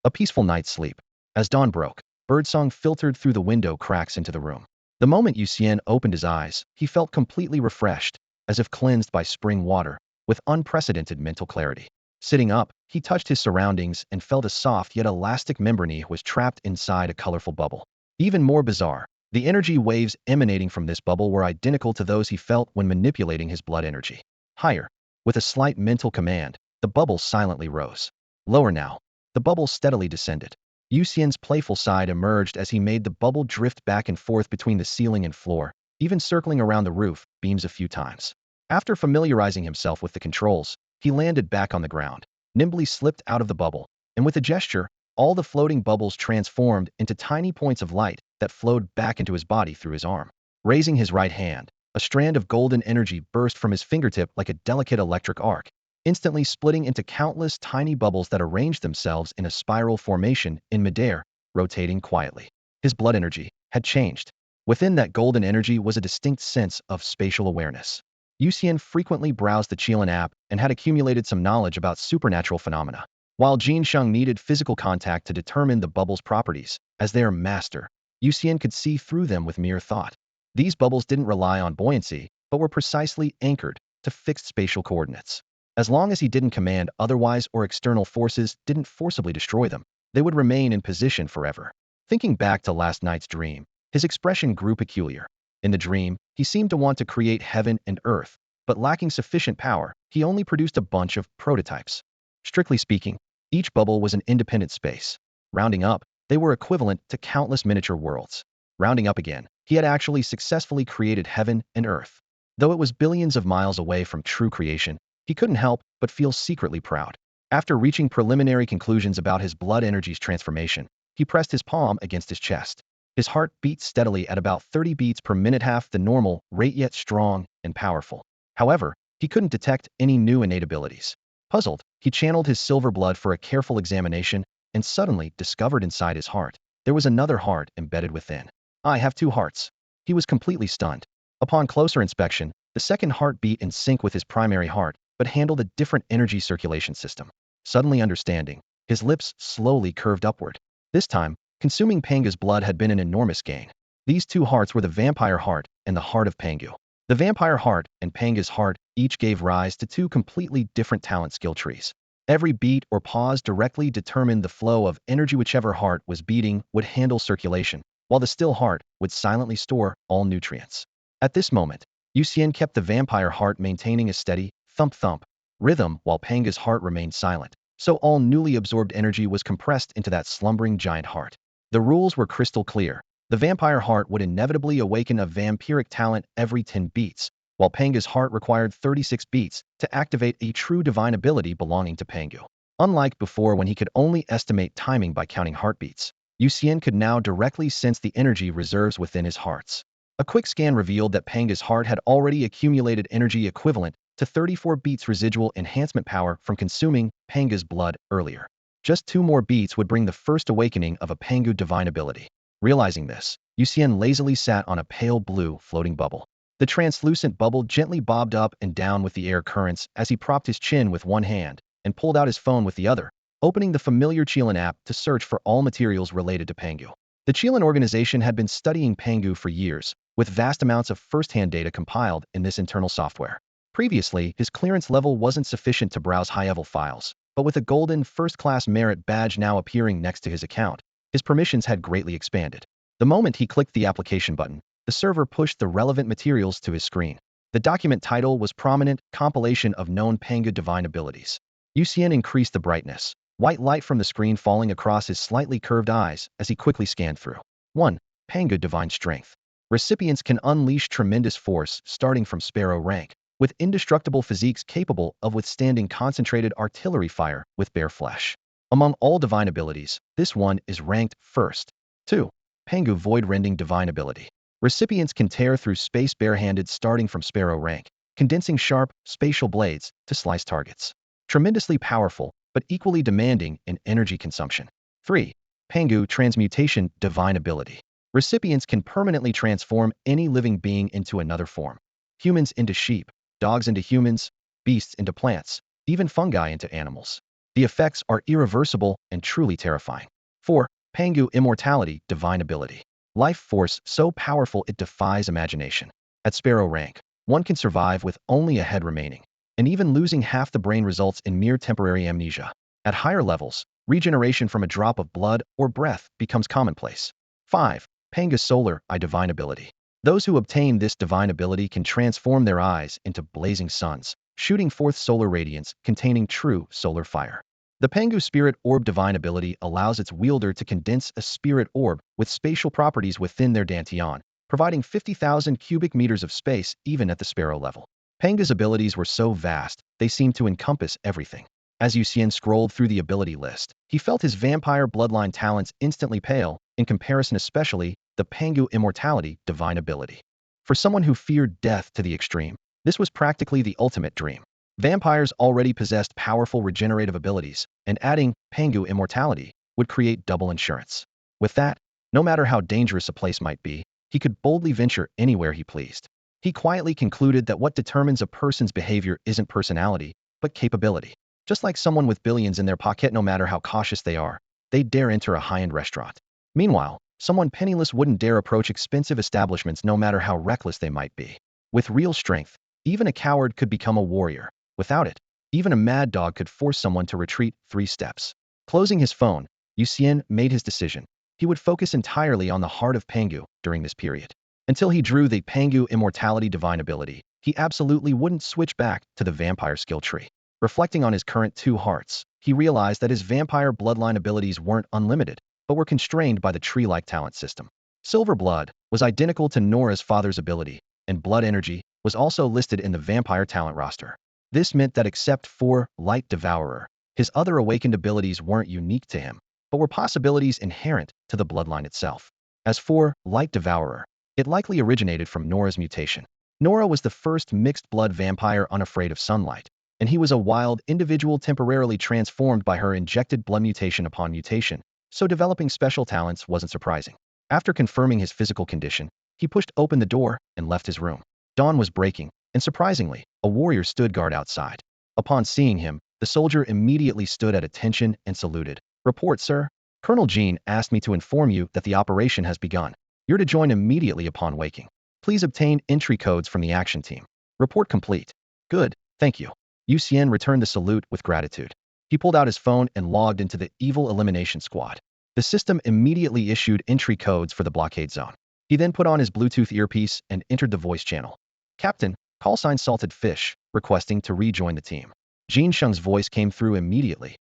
A peaceful night's sleep. As dawn broke, birdsong filtered through the window cracks into the room. The moment Yu Xian opened his eyes, he felt completely refreshed, as if cleansed by spring water, with unprecedented mental clarity. Sitting up, he touched his surroundings and felt a soft yet elastic membrane was trapped inside a colorful bubble. Even more bizarre, the energy waves emanating from this bubble were identical to those he felt when manipulating his blood energy. Higher. With a slight mental command, the bubble silently rose. Lower now. The bubble steadily descended. Yu Xian's playful side emerged as he made the bubble drift back and forth between the ceiling and floor, even circling around the roof beams a few times. After familiarizing himself with the controls, he landed back on the ground, nimbly slipped out of the bubble, and with a gesture, all the floating bubbles transformed into tiny points of light that flowed back into his body through his arm. Raising his right hand, a strand of golden energy burst from his fingertip like a delicate electric arc, instantly splitting into countless tiny bubbles that arranged themselves in a spiral formation in midair, rotating quietly. His blood energy had changed. Within that golden energy was a distinct sense of spatial awareness. Yu Xian frequently browsed the Qilin app and had accumulated some knowledge about supernatural phenomena, while Jin Sheng needed physical contact to determine the bubble's properties. As their master, Yu Xian could see through them with mere thought. These bubbles didn't rely on buoyancy, but were precisely anchored to fixed spatial coordinates. As long as he didn't command otherwise or external forces didn't forcibly destroy them, they would remain in position forever. Thinking back to last night's dream, his expression grew peculiar. In the dream, he seemed to want to create heaven and earth, but lacking sufficient power, he only produced a bunch of prototypes. Strictly speaking, each bubble was an independent space. Rounding up, they were equivalent to countless miniature worlds. Rounding up again, he had actually successfully created heaven and earth. Though it was billions of miles away from true creation, he couldn't help but feel secretly proud. After reaching preliminary conclusions about his blood energy's transformation, he pressed his palm against his chest. His heart beat steadily at about 30 beats per minute, half the normal rate, yet strong and powerful. However, he couldn't detect any new innate abilities. Puzzled, he channeled his silver blood for a careful examination and suddenly discovered inside his heart there was another heart embedded within. "I have two hearts." He was completely stunned. Upon closer inspection, the second heart beat in sync with his primary heart, but handled a different energy circulation system. Suddenly understanding, his lips slowly curved upward. This time, consuming Panga's blood had been an enormous gain. These two hearts were the vampire heart and the heart of Pangu. The vampire heart and Panga's heart each gave rise to two completely different talent skill trees. Every beat or pause directly determined the flow of energy. Whichever heart was beating would handle circulation, while the still heart would silently store all nutrients. At this moment, Yu Xian kept the vampire heart maintaining a steady thump-thump rhythm while Panga's heart remained silent, so all newly absorbed energy was compressed into that slumbering giant heart. The rules were crystal clear. The vampire heart would inevitably awaken a vampiric talent every 10 beats, while Panga's heart required 36 beats to activate a true divine ability belonging to Pangu. Unlike before when he could only estimate timing by counting heartbeats, Yu Xian could now directly sense the energy reserves within his hearts. A quick scan revealed that Panga's heart had already accumulated energy equivalent to 34 beats residual enhancement power from consuming Panga's blood earlier. Just 2 more beats would bring the first awakening of a Pangu divine ability. Realizing this, Yu Xian lazily sat on a pale blue floating bubble. The translucent bubble gently bobbed up and down with the air currents as he propped his chin with one hand and pulled out his phone with the other, opening the familiar Qilin app to search for all materials related to Pangu. The Chilean organization had been studying Pangu for years, with vast amounts of first-hand data compiled in this internal software. Previously, his clearance level wasn't sufficient to browse high-level files, but with a golden first-class merit badge now appearing next to his account, his permissions had greatly expanded. The moment he clicked the application button, the server pushed the relevant materials to his screen. The document title was prominent, compilation of known Pangu divine abilities. Yu Xian increased the brightness, white light from the screen falling across his slightly curved eyes as he quickly scanned through. 1. Pangu divine strength. Recipients can unleash tremendous force starting from sparrow rank, with indestructible physiques capable of withstanding concentrated artillery fire with bare flesh. Among all divine abilities, this one is ranked first. 2. Pangu void-rending divine ability. Recipients can tear through space barehanded starting from sparrow rank, condensing sharp, spatial blades to slice targets. Tremendously powerful, but equally demanding in energy consumption. 3. Pangu transmutation divine ability. Recipients can permanently transform any living being into another form. Humans into sheep, dogs into humans, beasts into plants, even fungi into animals. The effects are irreversible and truly terrifying. 4. Pangu immortality divine ability. Life force so powerful it defies imagination. At sparrow rank, one can survive with only a head remaining, and even losing half the brain results in mere temporary amnesia. At higher levels, regeneration from a drop of blood or breath becomes commonplace. 5. Pangu solar eye divine ability. Those who obtain this divine ability can transform their eyes into blazing suns, shooting forth solar radiance containing true solar fire. The Pangu Spirit Orb divine ability allows its wielder to condense a spirit orb with spatial properties within their dantian, providing 50,000 cubic meters of space even at the sparrow level. Pangu's abilities were so vast, they seemed to encompass everything. As Yu Xian scrolled through the ability list, he felt his vampire bloodline talents instantly pale, in comparison especially the Pangu immortality divine ability. For someone who feared death to the extreme, this was practically the ultimate dream. Vampires already possessed powerful regenerative abilities, and adding Pangu immortality would create double insurance. With that, no matter how dangerous a place might be, he could boldly venture anywhere he pleased. He quietly concluded that what determines a person's behavior isn't personality, but capability. Just like someone with billions in their pocket, no matter how cautious they are, they'd dare enter a high-end restaurant. Meanwhile, someone penniless wouldn't dare approach expensive establishments no matter how reckless they might be. With real strength, even a coward could become a warrior. Without it, even a mad dog could force someone to retreat 3 steps. Closing his phone, Yu Xian made his decision. He would focus entirely on the heart of Pangu during this period. Until he drew the Pangu immortality divine ability, he absolutely wouldn't switch back to the vampire skill tree. Reflecting on his current 2 hearts, he realized that his vampire bloodline abilities weren't unlimited, but were constrained by the tree-like talent system. Silver blood was identical to Nora's father's ability, and blood energy was also listed in the vampire talent roster. This meant that except for Light Devourer, his other awakened abilities weren't unique to him, but were possibilities inherent to the bloodline itself. As for Light Devourer, it likely originated from Nora's mutation. Nora was the first mixed-blood vampire unafraid of sunlight, and he was a wild individual temporarily transformed by her injected blood mutation upon mutation, so developing special talents wasn't surprising. After confirming his physical condition, he pushed open the door and left his room. Dawn was breaking, and surprisingly, a warrior stood guard outside. Upon seeing him, the soldier immediately stood at attention and saluted. "Report, sir. Colonel Jean asked me to inform you that the operation has begun. You're to join immediately upon waking. Please obtain entry codes from the action team. Report complete." "Good, thank you." Yu Xian returned the salute with gratitude. He pulled out his phone and logged into the Evil Elimination Squad. The system immediately issued entry codes for the blockade zone. He then put on his Bluetooth earpiece and entered the voice channel. "Captain, call sign Salted Fish, requesting to rejoin the team." Jin Sheng's voice came through immediately.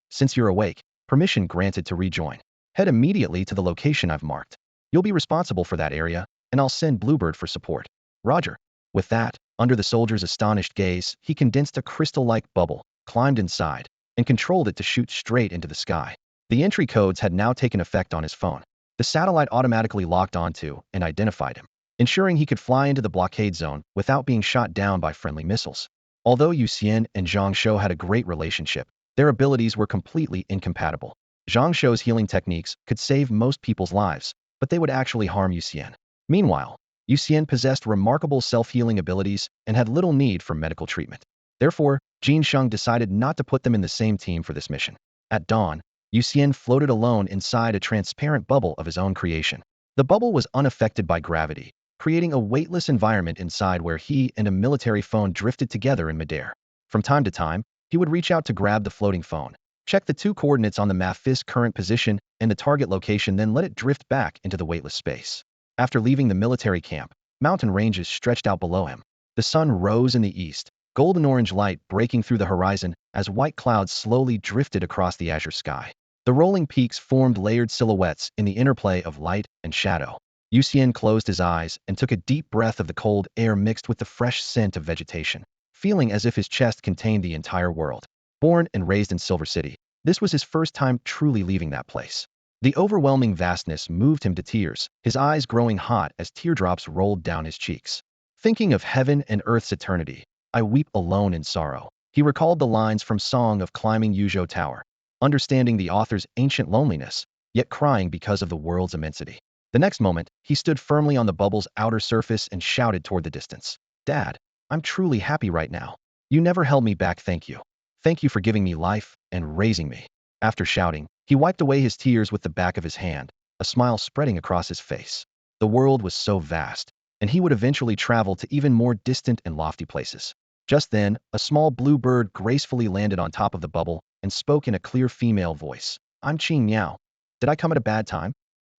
Since you're awake, permission granted to rejoin. Head immediately to the location I've marked. You'll be responsible for that area, and I'll send Bluebird for support." "Roger." With that, under the soldier's astonished gaze, he condensed a crystal-like bubble, climbed inside, and controlled it to shoot straight into the sky. The entry codes had now taken effect on his phone. The satellite automatically locked onto and identified him, ensuring he could fly into the blockade zone without being shot down by friendly missiles. Although Yu Xian and Zhang Shou had a great relationship, their abilities were completely incompatible. Zhang Shou's healing techniques could save most people's lives, but they would actually harm Yu Xian. Meanwhile, Yu Xian possessed remarkable self-healing abilities and had little need for medical treatment. Therefore, Jin Sheng decided not to put them in the same team for this mission. At dawn, Yu Xian floated alone inside a transparent bubble of his own creation. The bubble was unaffected by gravity, creating a weightless environment inside where he and a military phone drifted together in midair. From time to time, he would reach out to grab the floating phone, check the 2 coordinates on the map's current position and the target location, then let it drift back into the weightless space. After leaving the military camp, mountain ranges stretched out below him. The sun rose in the east, golden-orange light breaking through the horizon as white clouds slowly drifted across the azure sky. The rolling peaks formed layered silhouettes in the interplay of light and shadow. Yu Xian closed his eyes and took a deep breath of the cold air mixed with the fresh scent of vegetation, feeling as if his chest contained the entire world. Born and raised in Silver City, this was his first time truly leaving that place. The overwhelming vastness moved him to tears, his eyes growing hot as teardrops rolled down his cheeks. Thinking of heaven and earth's eternity, I weep alone in sorrow. He recalled the lines from Song of Climbing Yuzhou Tower, understanding the author's ancient loneliness, yet crying because of the world's immensity. The next moment, he stood firmly on the bubble's outer surface and shouted toward the distance. Dad, I'm truly happy right now. You never held me back, thank you. Thank you for giving me life and raising me. After shouting, he wiped away his tears with the back of his hand, a smile spreading across his face. The world was so vast, and he would eventually travel to even more distant and lofty places. Just then, a small blue bird gracefully landed on top of the bubble and spoke in a clear female voice. I'm Qing Miao. Did I come at a bad time?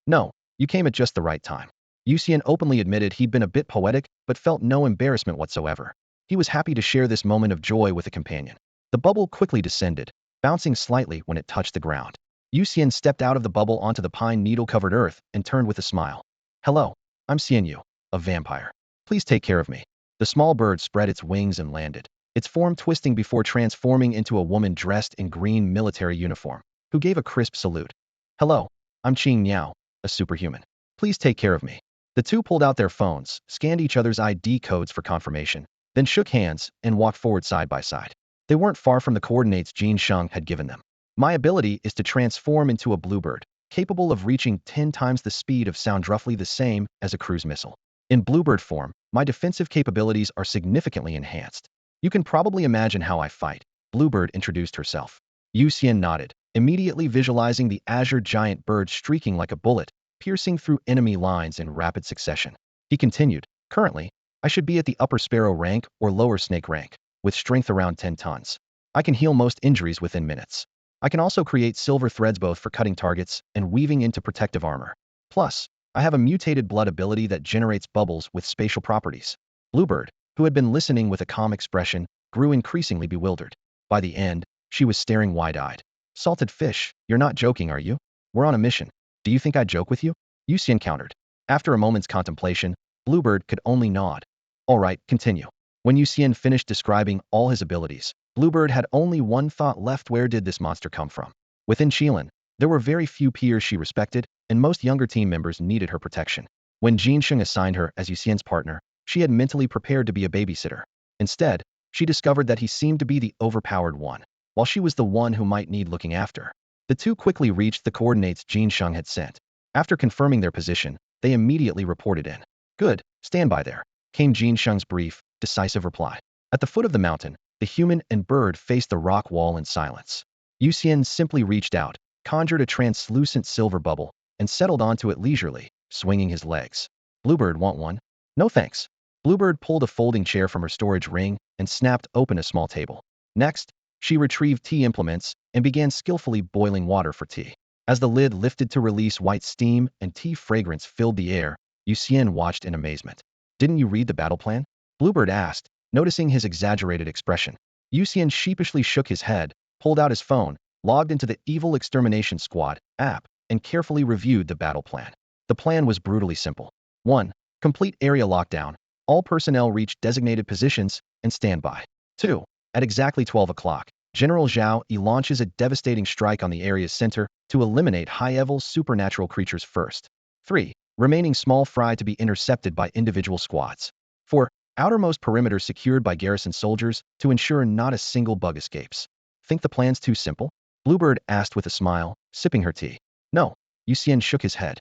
No, you came at just the right time. Yu Xian openly admitted he'd been a bit poetic, but felt no embarrassment whatsoever. He was happy to share this moment of joy with a companion. The bubble quickly descended, bouncing slightly when it touched the ground. Yu Xian stepped out of the bubble onto the pine needle-covered earth and turned with a smile. Hello, I'm Xian Yu, a vampire. Please take care of me. The small bird spread its wings and landed, its form twisting before transforming into a woman dressed in green military uniform, who gave a crisp salute. Hello, I'm Qing Miao, a superhuman. Please take care of me. The two pulled out their phones, scanned each other's ID codes for confirmation, then shook hands and walked forward side by side. They weren't far from the coordinates Jin Sheng had given them. My ability is to transform into a bluebird, capable of reaching 10 times the speed of sound, roughly the same as a cruise missile. In bluebird form, my defensive capabilities are significantly enhanced. You can probably imagine how I fight, Bluebird introduced herself. Yu Xian nodded, immediately visualizing the azure giant bird streaking like a bullet, piercing through enemy lines in rapid succession. He continued, currently, I should be at the upper sparrow rank or lower snake rank, with strength around 10 tons. I can heal most injuries within minutes. I can also create silver threads both for cutting targets and weaving into protective armor. Plus, I have a mutated blood ability that generates bubbles with spatial properties. Bluebird, who had been listening with a calm expression, grew increasingly bewildered. By the end, she was staring wide-eyed. Salted fish, you're not joking, are you? We're on a mission. Do you think I'd joke with you? Yu Xian countered. After a moment's contemplation, Bluebird could only nod. All right, continue. When Yu Xian finished describing all his abilities, Bluebird had only one thought left: where did this monster come from? Within Qilin, there were very few peers she respected, and most younger team members needed her protection. When Jin Sheng assigned her as Yu Xian's partner, she had mentally prepared to be a babysitter. Instead, she discovered that he seemed to be the overpowered one, while she was the one who might need looking after. The two quickly reached the coordinates Jin Sheng had sent. After confirming their position, they immediately reported in. Good, stand by there, came Jin Sheng's brief, decisive reply. At the foot of the mountain, the human and bird faced the rock wall in silence. Yu Xian simply reached out, conjured a translucent silver bubble, and settled onto it leisurely, swinging his legs. Bluebird, want one? No thanks. Bluebird pulled a folding chair from her storage ring and snapped open a small table. Next, she retrieved tea implements and began skillfully boiling water for tea. As the lid lifted to release white steam and tea fragrance filled the air, Yu Xian watched in amazement. Didn't you read the battle plan? Bluebird asked, noticing his exaggerated expression. Yu Xian sheepishly shook his head, pulled out his phone, logged into the Evil Extermination Squad app, and carefully reviewed the battle plan. The plan was brutally simple. 1. Complete area lockdown. All personnel reach designated positions and stand by. 2. At exactly 12 o'clock, General Zhao Yi launches a devastating strike on the area's center to eliminate high-level supernatural creatures first. 3. Remaining small fry to be intercepted by individual squads. 4. Outermost perimeter secured by garrison soldiers to ensure not a single bug escapes. Think the plan's too simple? Bluebird asked with a smile, sipping her tea. No, Yu Xian shook his head.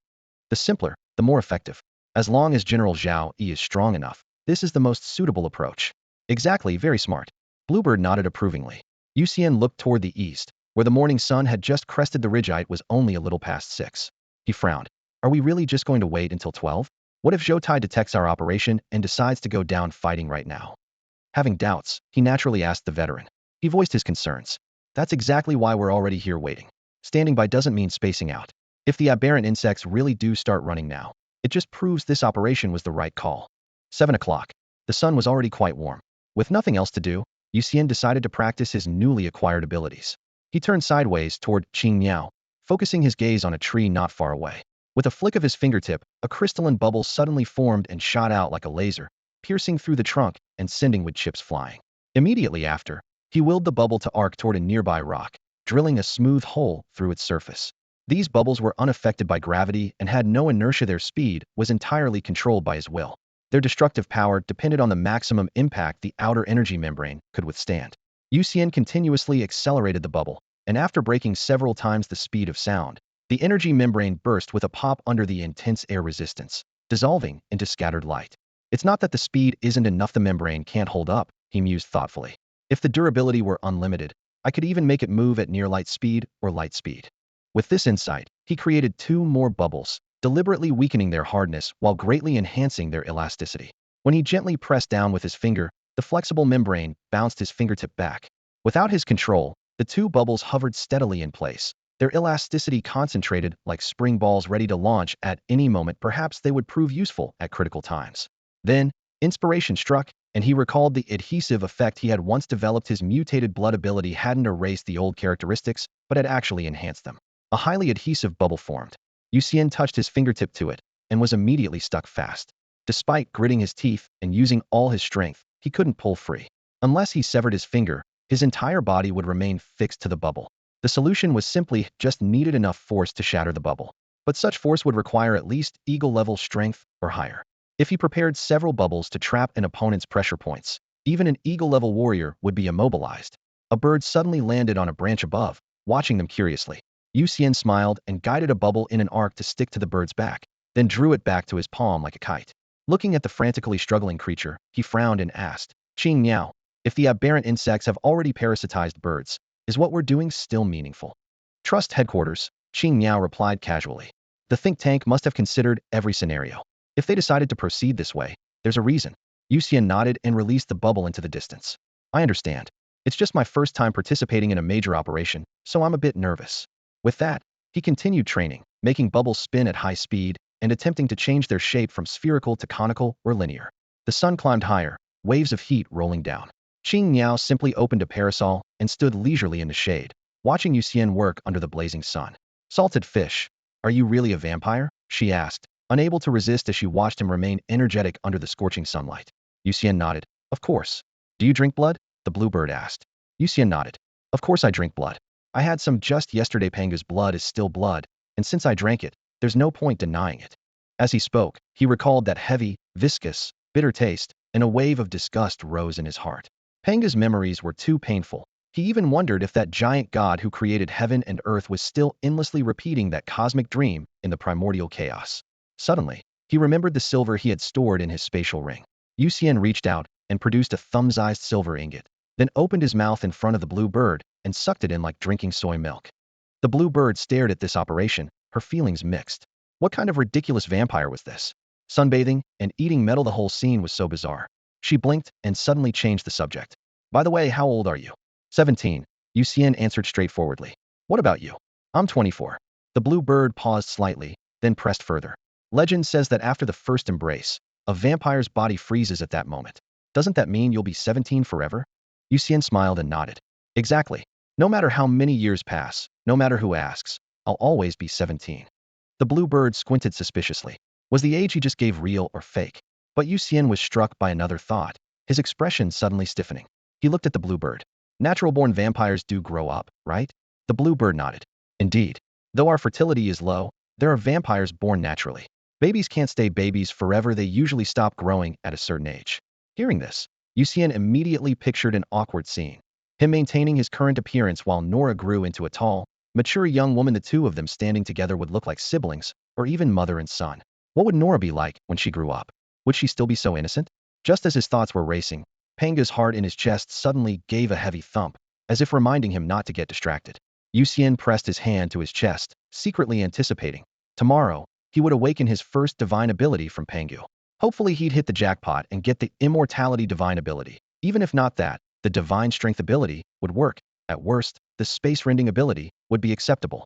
The simpler, the more effective. As long as General Zhao Yi is strong enough, this is the most suitable approach. Exactly, very smart. Bluebird nodded approvingly. Yu Xian looked toward the east, where the morning sun had just crested the ridge. It was only a little past 6. He frowned. Are we really just going to wait until 12? What if Zhou detects our operation and decides to go down fighting right now? Having doubts, he naturally asked the veteran. He voiced his concerns. That's exactly why we're already here waiting. Standing by doesn't mean spacing out. If the aberrant insects really do start running now, it just proves this operation was the right call. 7 o'clock. The sun was already quite warm. With nothing else to do, Yu Xian decided to practice his newly acquired abilities. He turned sideways toward Qing Miao, focusing his gaze on a tree not far away. With a flick of his fingertip, a crystalline bubble suddenly formed and shot out like a laser, piercing through the trunk and sending wood chips flying. Immediately after, he willed the bubble to arc toward a nearby rock, drilling a smooth hole through its surface. These bubbles were unaffected by gravity and had no inertia. Their speed was entirely controlled by his will. Their destructive power depended on the maximum impact the outer energy membrane could withstand. Yu Xian continuously accelerated the bubble, and after breaking several times the speed of sound, the energy membrane burst with a pop under the intense air resistance, dissolving into scattered light. It's not that the speed isn't enough, the membrane can't hold up, he mused thoughtfully. If the durability were unlimited, I could even make it move at near light speed or light speed. With this insight, he created 2 more bubbles, deliberately weakening their hardness while greatly enhancing their elasticity. When he gently pressed down with his finger, the flexible membrane bounced his fingertip back. Without his control, the 2 bubbles hovered steadily in place, their elasticity concentrated like spring balls ready to launch at any moment. Perhaps they would prove useful at critical times. Then, inspiration struck, and he recalled the adhesive effect he had once developed. His mutated blood ability hadn't erased the old characteristics, but had actually enhanced them. A highly adhesive bubble formed. Yu Xian touched his fingertip to it, and was immediately stuck fast. Despite gritting his teeth and using all his strength, he couldn't pull free. Unless he severed his finger, his entire body would remain fixed to the bubble. The solution was simply just needed enough force to shatter the bubble. But such force would require at least eagle-level strength or higher. If he prepared several bubbles to trap an opponent's pressure points, even an eagle-level warrior would be immobilized. A bird suddenly landed on a branch above, watching them curiously. Yu Xian smiled and guided a bubble in an arc to stick to the bird's back, then drew it back to his palm like a kite. Looking at the frantically struggling creature, he frowned and asked, Qing Miao, if the aberrant insects have already parasitized birds, is what we're doing still meaningful? Trust headquarters, Qing Miao replied casually. The think tank must have considered every scenario. If they decided to proceed this way, there's a reason. Yu Xian nodded and released the bubble into the distance. I understand. It's just my first time participating in a major operation, so I'm a bit nervous. With that, he continued training, making bubbles spin at high speed and attempting to change their shape from spherical to conical or linear. The sun climbed higher, waves of heat rolling down. Qing Miao simply opened a parasol and stood leisurely in the shade, watching Yu Xian work under the blazing sun. Salted fish. Are you really a vampire? She asked, unable to resist as she watched him remain energetic under the scorching sunlight. Yu Xian nodded. Of course. Do you drink blood? The bluebird asked. Yu Xian nodded. Of course I drink blood. I had some just yesterday. Panga's blood is still blood, and since I drank it, there's no point denying it. As he spoke, he recalled that heavy, viscous, bitter taste, and a wave of disgust rose in his heart. Panga's memories were too painful. He even wondered if that giant god who created heaven and earth was still endlessly repeating that cosmic dream in the primordial chaos. Suddenly, he remembered the silver he had stored in his spatial ring. Yu Xian reached out and produced a thumb-sized silver ingot, then opened his mouth in front of the blue bird and sucked it in like drinking soy milk. The blue bird stared at this operation, her feelings mixed. What kind of ridiculous vampire was this? Sunbathing and eating metal. The whole scene was so bizarre. She blinked and suddenly changed the subject. By the way, how old are you? 17. Yu Xian answered straightforwardly. What about you? I'm 24. The blue bird paused slightly, then pressed further. Legend says that after the first embrace, a vampire's body freezes at that moment. Doesn't that mean you'll be 17 forever? Yu Xian smiled and nodded. Exactly. No matter how many years pass, no matter who asks, I'll always be 17. The blue bird squinted suspiciously. Was the age he just gave real or fake? But Yu Xian was struck by another thought, his expression suddenly stiffening. He looked at the bluebird. Natural-born vampires do grow up, right? The bluebird nodded. Indeed. Though our fertility is low, there are vampires born naturally. Babies can't stay babies forever. They usually stop growing at a certain age. Hearing this, Yu Xian immediately pictured an awkward scene. Him maintaining his current appearance while Nora grew into a tall, mature young woman. The two of them standing together would look like siblings, or even mother and son. What would Nora be like when she grew up? Would she still be so innocent? Just as his thoughts were racing, Panga's heart in his chest suddenly gave a heavy thump, as if reminding him not to get distracted. Yu Xian pressed his hand to his chest, secretly anticipating. Tomorrow, he would awaken his first divine ability from Pangu. Hopefully he'd hit the jackpot and get the immortality divine ability. Even if not that, the divine strength ability would work. At worst, the space rending ability would be acceptable.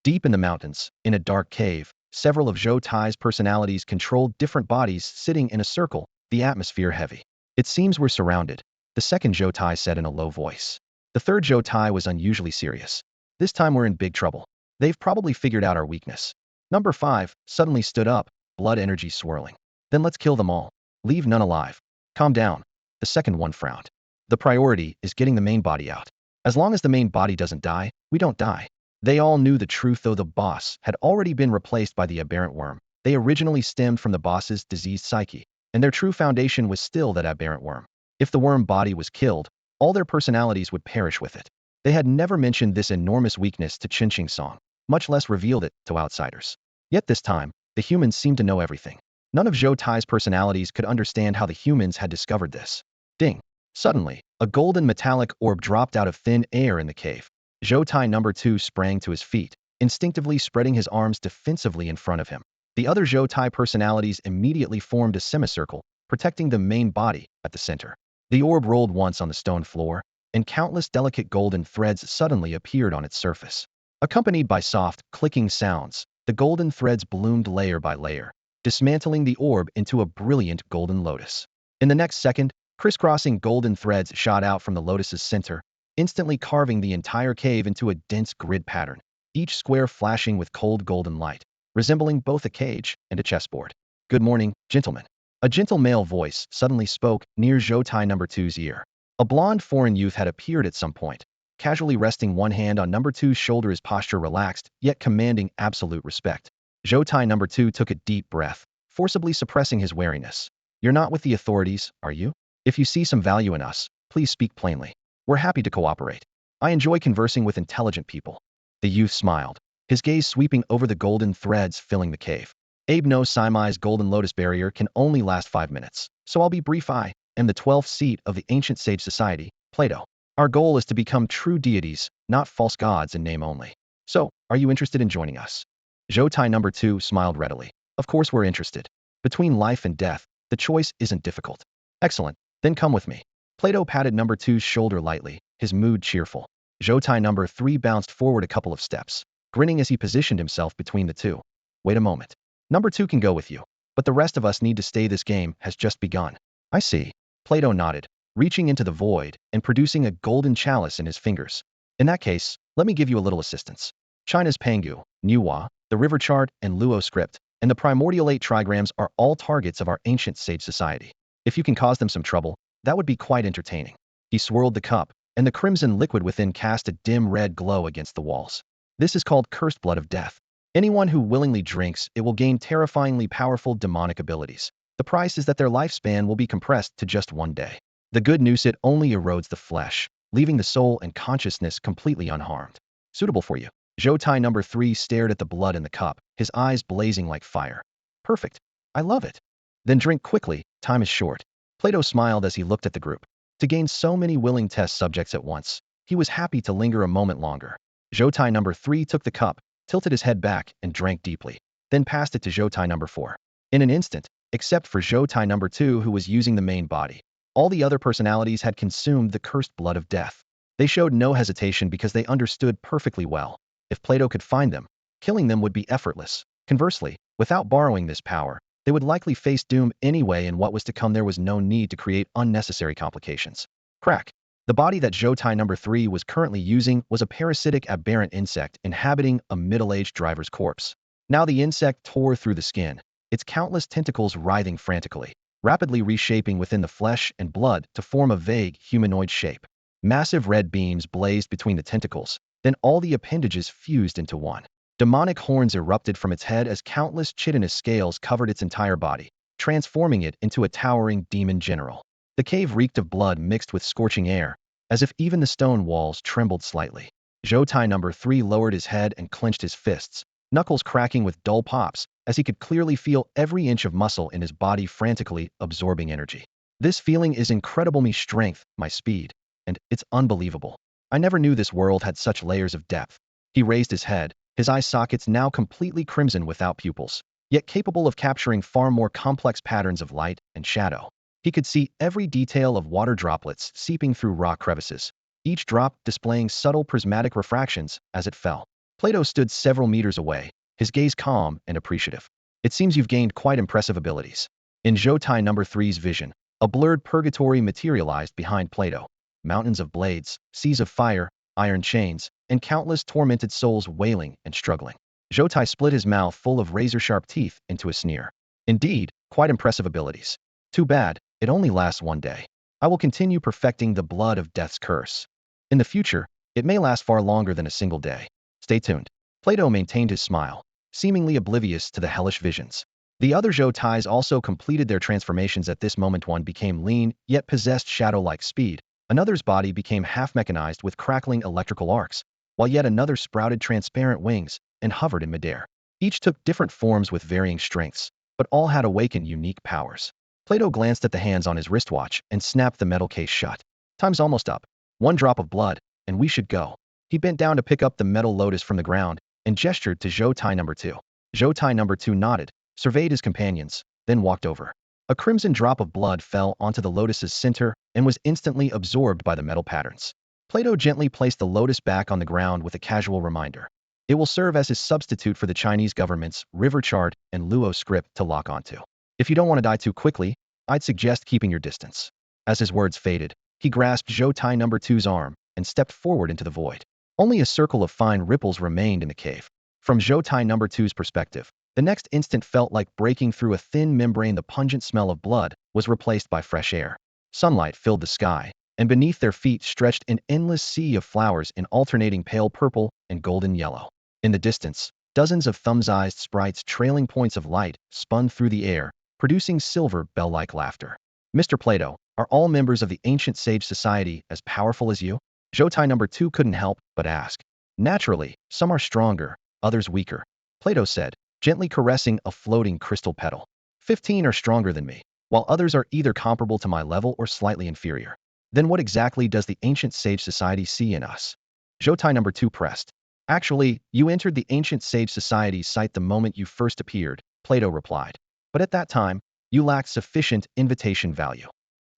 Deep in the mountains, in a dark cave, several of Zhou Tai's personalities controlled different bodies sitting in a circle, the atmosphere heavy. It seems we're surrounded, the second Zhou Tai said in a low voice. The third Zhou Tai was unusually serious. This time we're in big trouble. They've probably figured out our weakness. Number 5 suddenly stood up, blood energy swirling. Then let's kill them all. Leave none alive. Calm down. The second one frowned. The priority is getting the main body out. As long as the main body doesn't die, we don't die. They all knew the truth, though the boss had already been replaced by the aberrant worm. They originally stemmed from the boss's diseased psyche, and their true foundation was still that aberrant worm. If the worm body was killed, all their personalities would perish with it. They had never mentioned this enormous weakness to Qinqing Song, much less revealed it to outsiders. Yet this time, the humans seemed to know everything. None of Zhou Tai's personalities could understand how the humans had discovered this. Ding! Suddenly, a golden metallic orb dropped out of thin air in the cave. Zhou Tai number 2 sprang to his feet, instinctively spreading his arms defensively in front of him. The other Zhou Tai personalities immediately formed a semicircle, protecting the main body at the center. The orb rolled once on the stone floor, and countless delicate golden threads suddenly appeared on its surface. Accompanied by soft, clicking sounds, the golden threads bloomed layer by layer, dismantling the orb into a brilliant golden lotus. In the next second, crisscrossing golden threads shot out from the lotus's center, instantly carving the entire cave into a dense grid pattern, each square flashing with cold golden light, resembling both a cage and a chessboard. Good morning, gentlemen. A gentle male voice suddenly spoke near Zhou Tai number 2's ear. A blonde foreign youth had appeared at some point, casually resting one hand on number 2's shoulder, his posture relaxed, yet commanding absolute respect. Zhou Tai number 2 took a deep breath, forcibly suppressing his wariness. You're not with the authorities, are you? If you see some value in us, please speak plainly. We're happy to cooperate. I enjoy conversing with intelligent people. The youth smiled, his gaze sweeping over the golden threads filling the cave. Abe no Simai's golden lotus barrier can only last 5 minutes, so I'll be brief. I am the 12th seat of the ancient sage society, Plato. Our goal is to become true deities, not false gods in name only. So, are you interested in joining us? Zhou Tai number 2 smiled readily. Of course we're interested. Between life and death, the choice isn't difficult. Excellent, then come with me. Plato patted number 2's shoulder lightly, his mood cheerful. Zhou Tai number 3 bounced forward a couple of steps, grinning as he positioned himself between the two. Wait a moment. Number 2 can go with you, but the rest of us need to stay. This game has just begun. I see. Plato nodded, reaching into the void and producing a golden chalice in his fingers. In that case, let me give you a little assistance. China's Pangu, Nuwa, the river chart, and Luo script, and the primordial 8 trigrams are all targets of our ancient sage society. If you can cause them some trouble, that would be quite entertaining. He swirled the cup, and the crimson liquid within cast a dim red glow against the walls. This is called cursed blood of death. Anyone who willingly drinks it will gain terrifyingly powerful demonic abilities. The price is that their lifespan will be compressed to just 1 day. The good news, it only erodes the flesh, leaving the soul and consciousness completely unharmed. Suitable for you. Zhou Tai number 3 stared at the blood in the cup, his eyes blazing like fire. Perfect. I love it. Then drink quickly, time is short. Plato smiled as he looked at the group. To gain so many willing test subjects at once, he was happy to linger a moment longer. Zhou Tai number 3 took the cup, tilted his head back, and drank deeply, then passed it to Zhou Tai number 4. In an instant, except for Zhou Tai number 2 who was using the main body, all the other personalities had consumed the cursed blood of death. They showed no hesitation because they understood perfectly well. If Plato could find them, killing them would be effortless. Conversely, without borrowing this power, they would likely face doom anyway, and what was to come there was no need to create unnecessary complications. Crack. The body that Zhou Tai number 3 was currently using was a parasitic aberrant insect inhabiting a middle-aged driver's corpse. Now the insect tore through the skin, its countless tentacles writhing frantically, rapidly reshaping within the flesh and blood to form a vague humanoid shape. Massive red beams blazed between the tentacles, then all the appendages fused into one. Demonic horns erupted from its head as countless chitinous scales covered its entire body, transforming it into a towering demon general. The cave reeked of blood mixed with scorching air, as if even the stone walls trembled slightly. Zhou Tai number 3 lowered his head and clenched his fists, knuckles cracking with dull pops, as he could clearly feel every inch of muscle in his body frantically absorbing energy. This feeling is incredible. My strength, my speed, and it's unbelievable. I never knew this world had such layers of depth. He raised his head, his eye sockets now completely crimson without pupils, yet capable of capturing far more complex patterns of light and shadow. He could see every detail of water droplets seeping through rock crevices, each drop displaying subtle prismatic refractions as it fell. Plato stood several meters away, his gaze calm and appreciative. It seems you've gained quite impressive abilities. In Zhoutai number three's vision, a blurred purgatory materialized behind Plato. Mountains of blades, seas of fire, iron chains, and countless tormented souls wailing and struggling. Zhoutai split his mouth full of razor-sharp teeth into a sneer. Indeed, quite impressive abilities. Too bad, it only lasts one day. I will continue perfecting the blood of death's curse. In the future, it may last far longer than a single day. Stay tuned. Plato maintained his smile, seemingly oblivious to the hellish visions. The other Zhoutais also completed their transformations at this moment. One became lean, yet possessed shadow-like speed. Another's body became half-mechanized with crackling electrical arcs, while yet another sprouted transparent wings and hovered in midair. Each took different forms with varying strengths, but all had awakened unique powers. Plato glanced at the hands on his wristwatch and snapped the metal case shut. Time's almost up. One drop of blood, and we should go. He bent down to pick up the metal lotus from the ground and gestured to Zhoutai number 2. Zhoutai number 2 nodded, surveyed his companions, then walked over. A crimson drop of blood fell onto the lotus's center and was instantly absorbed by the metal patterns. Plato gently placed the lotus back on the ground with a casual reminder. It will serve as his substitute for the Chinese government's river chart and Luo script to lock onto. If you don't want to die too quickly, I'd suggest keeping your distance. As his words faded, he grasped Zhoutai number 2's arm and stepped forward into the void. Only a circle of fine ripples remained in the cave. From Zhoutai number 2's perspective, the next instant felt like breaking through a thin membrane. The pungent smell of blood was replaced by fresh air. Sunlight filled the sky, and beneath their feet stretched an endless sea of flowers in alternating pale purple and golden yellow. In the distance, dozens of thumb-sized sprites trailing points of light spun through the air, producing silver bell-like laughter. Mr. Plato, are all members of the ancient sage society as powerful as you? Zhoutai number 2 couldn't help but ask. Naturally, some are stronger, others weaker, Plato said, gently caressing a floating crystal petal. 15 are stronger than me, while others are either comparable to my level or slightly inferior. Then what exactly does the ancient sage society see in us? Zhoutai number 2 pressed. Actually, you entered the ancient sage society's sight the moment you first appeared, Plato replied. But at that time, you lacked sufficient invitation value.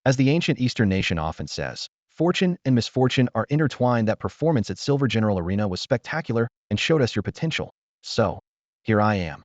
As the ancient Eastern nation often says, fortune and misfortune are intertwined. That performance at Silver General Arena was spectacular and showed us your potential. So, here I am.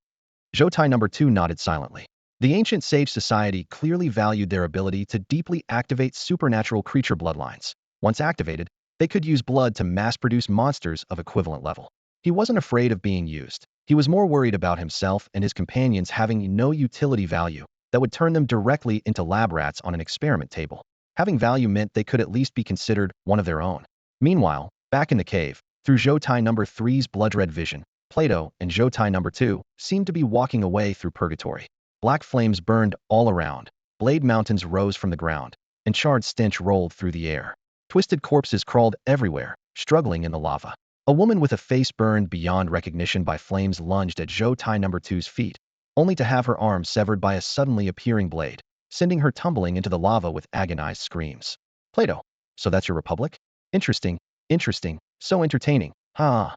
Zhoutai number 2 nodded silently. The ancient sage society clearly valued their ability to deeply activate supernatural creature bloodlines. Once activated, they could use blood to mass-produce monsters of equivalent level. He wasn't afraid of being used. He was more worried about himself and his companions having no utility value that would turn them directly into lab rats on an experiment table. Having value meant they could at least be considered one of their own. Meanwhile, back in the cave, through Zhoutai number 3's blood-red vision, Plato and Zhoutai number 2 seemed to be walking away through purgatory. Black flames burned all around, blade mountains rose from the ground, and charred stench rolled through the air. Twisted corpses crawled everywhere, struggling in the lava. A woman with a face burned beyond recognition by flames lunged at Zhoutai number 2's feet, only to have her arm severed by a suddenly appearing blade, sending her tumbling into the lava with agonized screams. Plato, so that's your republic? Interesting, so entertaining, huh?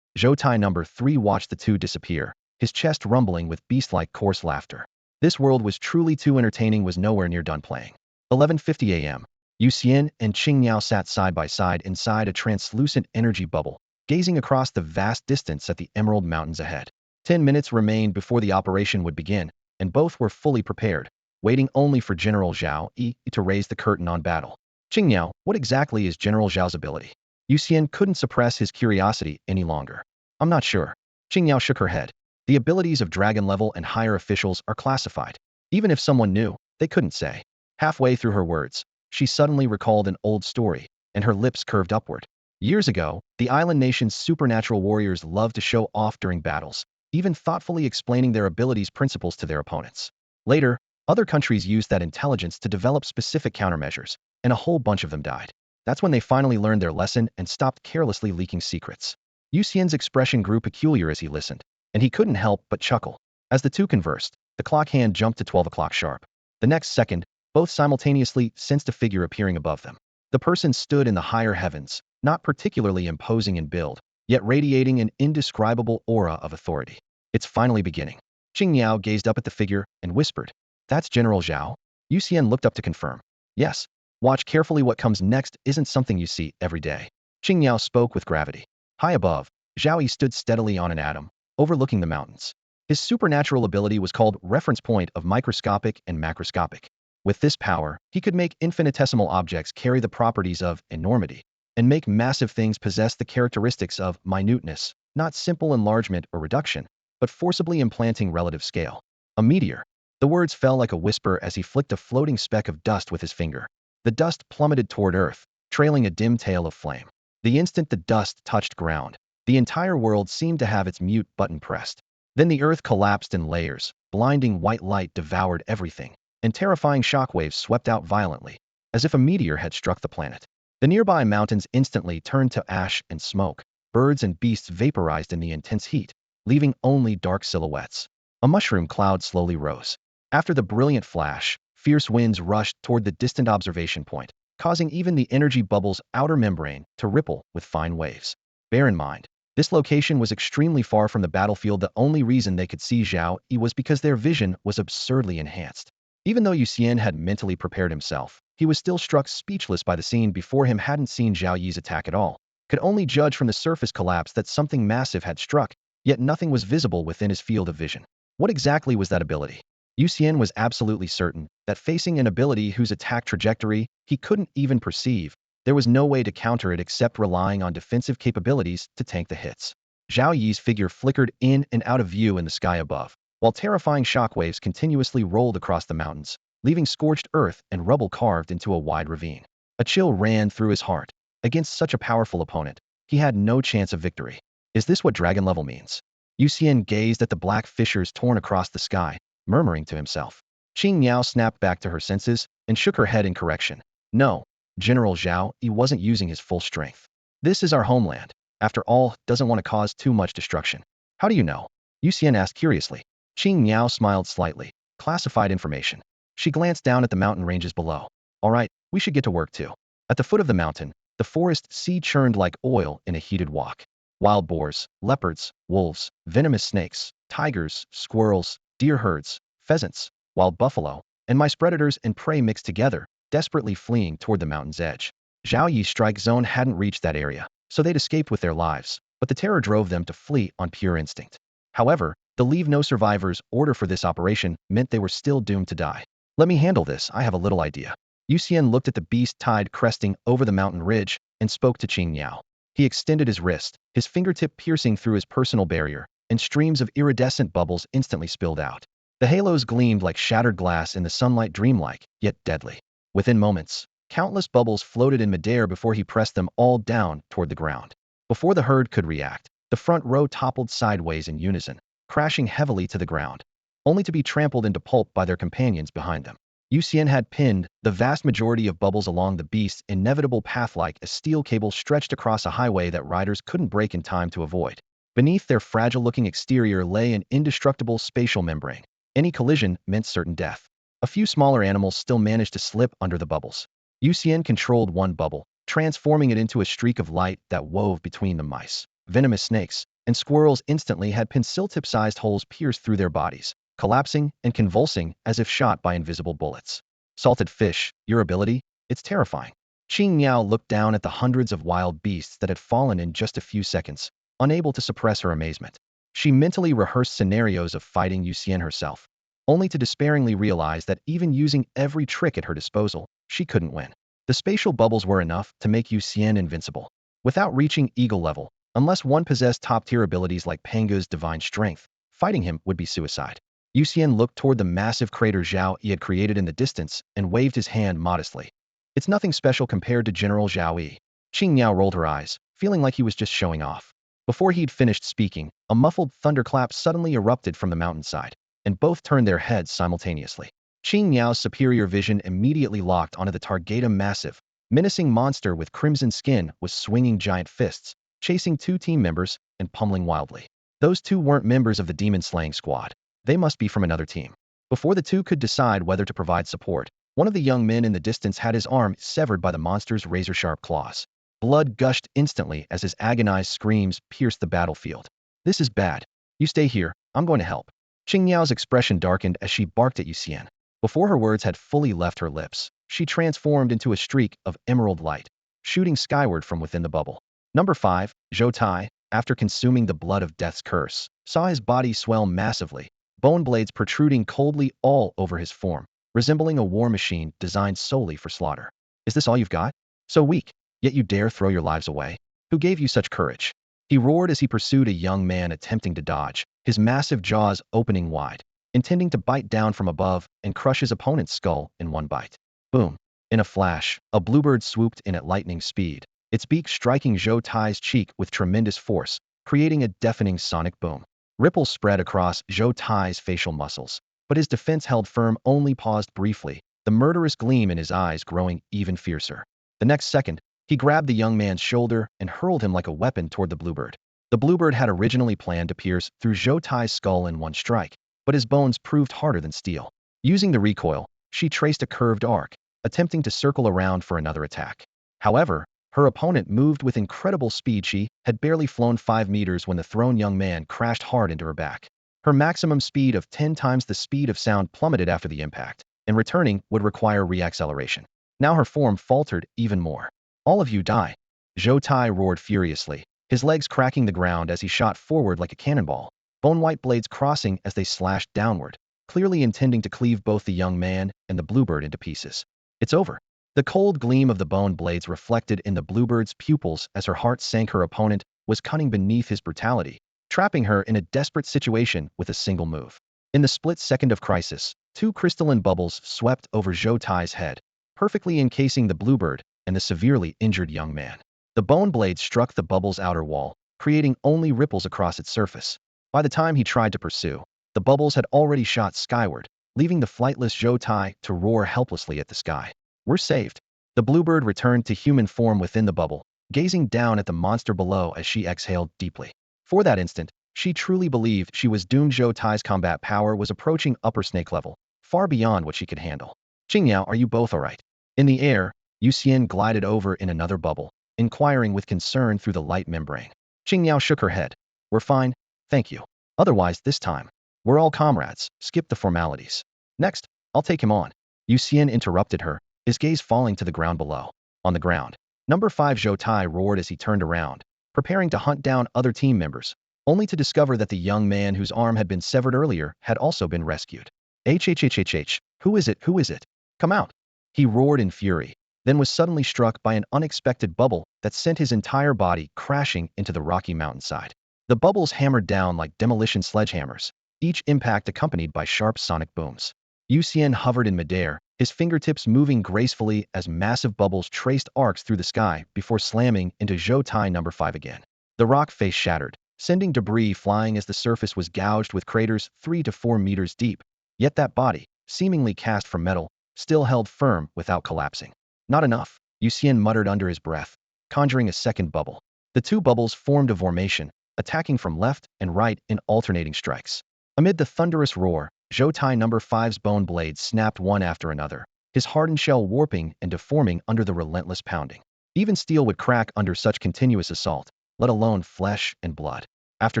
Zhoutai number 3 watched the two disappear, his chest rumbling with beast-like coarse laughter. This world was truly too entertaining. Was nowhere near done playing. 11:50 a.m. Yu Xian and Qingniao sat side by side inside a translucent energy bubble, gazing across the vast distance at the emerald mountains ahead. 10 minutes remained before the operation would begin, and both were fully prepared, waiting only for General Zhao Yi to raise the curtain on battle. Qingniao, what exactly is General Zhao's ability? Yu Xian couldn't suppress his curiosity any longer. I'm not sure. Qingniao shook her head. The abilities of dragon level and higher officials are classified. Even if someone knew, they couldn't say. Halfway through her words, she suddenly recalled an old story, and her lips curved upward. Years ago, the island nation's supernatural warriors loved to show off during battles, even thoughtfully explaining their abilities' principles to their opponents. Later, other countries used that intelligence to develop specific countermeasures, and a whole bunch of them died. That's when they finally learned their lesson and stopped carelessly leaking secrets. Yu Xian's expression grew peculiar as he listened, and he couldn't help but chuckle. As the two conversed, the clock hand jumped to 12 o'clock sharp. The next second, both simultaneously sensed a figure appearing above them. The person stood in the higher heavens, not particularly imposing in build, yet radiating an indescribable aura of authority. It's finally beginning. Qing Yao gazed up at the figure and whispered, "That's General Zhao?" Yu Xian looked up to confirm. "Yes. Watch carefully, what comes next isn't something you see every day." Qing Yao spoke with gravity. High above, Zhao Yi stood steadily on an atom, overlooking the mountains. His supernatural ability was called Reference Point of Microscopic and Macroscopic. With this power, he could make infinitesimal objects carry the properties of enormity, and make massive things possess the characteristics of minuteness, not simple enlargement or reduction, but forcibly implanting relative scale. A meteor. The words fell like a whisper as he flicked a floating speck of dust with his finger. The dust plummeted toward Earth, trailing a dim tail of flame. The instant the dust touched ground, the entire world seemed to have its mute button pressed. Then the Earth collapsed in layers, blinding white light devoured everything, and terrifying shockwaves swept out violently, as if a meteor had struck the planet. The nearby mountains instantly turned to ash and smoke. Birds and beasts vaporized in the intense heat, leaving only dark silhouettes. A mushroom cloud slowly rose. After the brilliant flash, fierce winds rushed toward the distant observation point, causing even the energy bubble's outer membrane to ripple with fine waves. Bear in mind, this location was extremely far from the battlefield. The only reason they could see Zhao Yi was because their vision was absurdly enhanced. Even though Yu Xian had mentally prepared himself, he was still struck speechless by the scene before him. Hadn't seen Zhao Yi's attack at all, could only judge from the surface collapse that something massive had struck, yet nothing was visible within his field of vision. What exactly was that ability? Yu Xian was absolutely certain that facing an ability whose attack trajectory he couldn't even perceive, there was no way to counter it except relying on defensive capabilities to tank the hits. Zhao Yi's figure flickered in and out of view in the sky above, while terrifying shockwaves continuously rolled across the mountains, leaving scorched earth and rubble carved into a wide ravine. A chill ran through his heart. Against such a powerful opponent, he had no chance of victory. Is this what dragon level means? Yu Xian gazed at the black fissures torn across the sky, murmuring to himself. Qing Yao snapped back to her senses and shook her head in correction. No, General Zhao Yi wasn't using his full strength. This is our homeland. After all, doesn't want to cause too much destruction. How do you know? Yu Xian asked curiously. Qing Yao smiled slightly. Classified information. She glanced down at the mountain ranges below. All right, we should get to work too. At the foot of the mountain, the forest sea churned like oil in a heated wok. Wild boars, leopards, wolves, venomous snakes, tigers, squirrels, deer herds, pheasants, wild buffalo, and mice, predators and prey mixed together, desperately fleeing toward the mountain's edge. Zhao Yi's strike zone hadn't reached that area, so they'd escaped with their lives, but the terror drove them to flee on pure instinct. However, the leave no survivors order for this operation meant they were still doomed to die. Let me handle this, I have a little idea. Yu Xian looked at the beast tide cresting over the mountain ridge and spoke to Qing Yao. He extended his wrist, his fingertip piercing through his personal barrier, and streams of iridescent bubbles instantly spilled out. The halos gleamed like shattered glass in the sunlight, dreamlike, yet deadly. Within moments, countless bubbles floated in midair before he pressed them all down toward the ground. Before the herd could react, the front row toppled sideways in unison, crashing heavily to the ground, only to be trampled into pulp by their companions behind them. Yu Xian had pinned the vast majority of bubbles along the beast's inevitable path like a steel cable stretched across a highway that riders couldn't break in time to avoid. Beneath their fragile-looking exterior lay an indestructible spatial membrane. Any collision meant certain death. A few smaller animals still managed to slip under the bubbles. Yu Xian controlled one bubble, transforming it into a streak of light that wove between the mice. Venomous snakes and squirrels instantly had pencil-tip-sized holes pierced through their bodies, collapsing and convulsing as if shot by invisible bullets. Salted fish, your ability? It's terrifying. Qing Yao looked down at the hundreds of wild beasts that had fallen in just a few seconds, unable to suppress her amazement. She mentally rehearsed scenarios of fighting Yu Xian herself, only to despairingly realize that even using every trick at her disposal, she couldn't win. The spatial bubbles were enough to make Yu Xian invincible. Without reaching eagle level, unless one possessed top-tier abilities like Panga's divine strength, fighting him would be suicide. Yu Xian looked toward the massive crater Zhao Yi had created in the distance and waved his hand modestly. It's nothing special compared to General Zhao Yi. Qing Yao rolled her eyes, feeling like he was just showing off. Before he'd finished speaking, a muffled thunderclap suddenly erupted from the mountainside, and both turned their heads simultaneously. Qing Yao's superior vision immediately locked onto the Targeta massive, menacing monster with crimson skin was swinging giant fists, chasing two team members and pummeling wildly. Those two weren't members of the demon-slaying squad. They must be from another team. Before the two could decide whether to provide support, one of the young men in the distance had his arm severed by the monster's razor-sharp claws. Blood gushed instantly as his agonized screams pierced the battlefield. This is bad. You stay here, I'm going to help. Qingyao's expression darkened as she barked at Yu Xian. Before her words had fully left her lips, she transformed into a streak of emerald light, shooting skyward from within the bubble. Number 5, Zhou Tai, after consuming the blood of death's curse, saw his body swell massively, bone blades protruding coldly all over his form, resembling a war machine designed solely for slaughter. Is this all you've got? So weak, yet you dare throw your lives away? Who gave you such courage? He roared as he pursued a young man attempting to dodge, his massive jaws opening wide, intending to bite down from above and crush his opponent's skull in one bite. Boom. In a flash, a bluebird swooped in at lightning speed, its beak striking Zhou Tai's cheek with tremendous force, creating a deafening sonic boom. Ripples spread across Zhou Tai's facial muscles, but his defense held firm only paused briefly, the murderous gleam in his eyes growing even fiercer. The next second, he grabbed the young man's shoulder and hurled him like a weapon toward the bluebird. The bluebird had originally planned to pierce through Zhou Tai's skull in one strike, but his bones proved harder than steel. Using the recoil, she traced a curved arc, attempting to circle around for another attack. However, her opponent moved with incredible speed. She had barely flown 5 meters when the thrown young man crashed hard into her back. Her maximum speed of 10 times the speed of sound plummeted after the impact, and returning would require reacceleration. Now her form faltered even more. All of you die. Zhou Tai roared furiously, his legs cracking the ground as he shot forward like a cannonball, bone-white blades crossing as they slashed downward, clearly intending to cleave both the young man and the bluebird into pieces. It's over. The cold gleam of the bone blades reflected in the bluebird's pupils as her heart sank. Her opponent was cunning beneath his brutality, trapping her in a desperate situation with a single move. In the split second of crisis, 2 crystalline bubbles swept over Zhou Tai's head, perfectly encasing the bluebird and the severely injured young man. The bone blade struck the bubble's outer wall, creating only ripples across its surface. By the time he tried to pursue, the bubbles had already shot skyward, leaving the flightless Zhou Tai to roar helplessly at the sky. We're saved. The bluebird returned to human form within the bubble, gazing down at the monster below as she exhaled deeply. For that instant, she truly believed she was doomed. Zhou Tai's combat power was approaching upper snake level, far beyond what she could handle. Qingyao, are you both alright? In the air, Yu Xian glided over in another bubble, inquiring with concern through the light membrane. Qingyao shook her head. We're fine, thank you. Otherwise, this time, we're all comrades, skip the formalities. Next, I'll take him on. Yu Xian interrupted her, his gaze falling to the ground below. On the ground, number 5 Zhou Tai roared as he turned around, preparing to hunt down other team members, only to discover that the young man whose arm had been severed earlier had also been rescued. HHHHH, who is it? Who is it? Come out. He roared in fury, then was suddenly struck by an unexpected bubble that sent his entire body crashing into the rocky mountainside. The bubbles hammered down like demolition sledgehammers, each impact accompanied by sharp sonic booms. Yu Xian hovered in midair, his fingertips moving gracefully as massive bubbles traced arcs through the sky before slamming into Zhou Tai number 5 again. The rock face shattered, sending debris flying as the surface was gouged with craters 3 to 4 meters deep. Yet that body, seemingly cast from metal, still held firm without collapsing. Not enough, Yu Xian muttered under his breath, conjuring a second bubble. The 2 bubbles formed a formation, attacking from left and right in alternating strikes. Amid the thunderous roar, Zhou Tai number 5's bone blades snapped one after another, his hardened shell warping and deforming under the relentless pounding. Even steel would crack under such continuous assault, let alone flesh and blood. After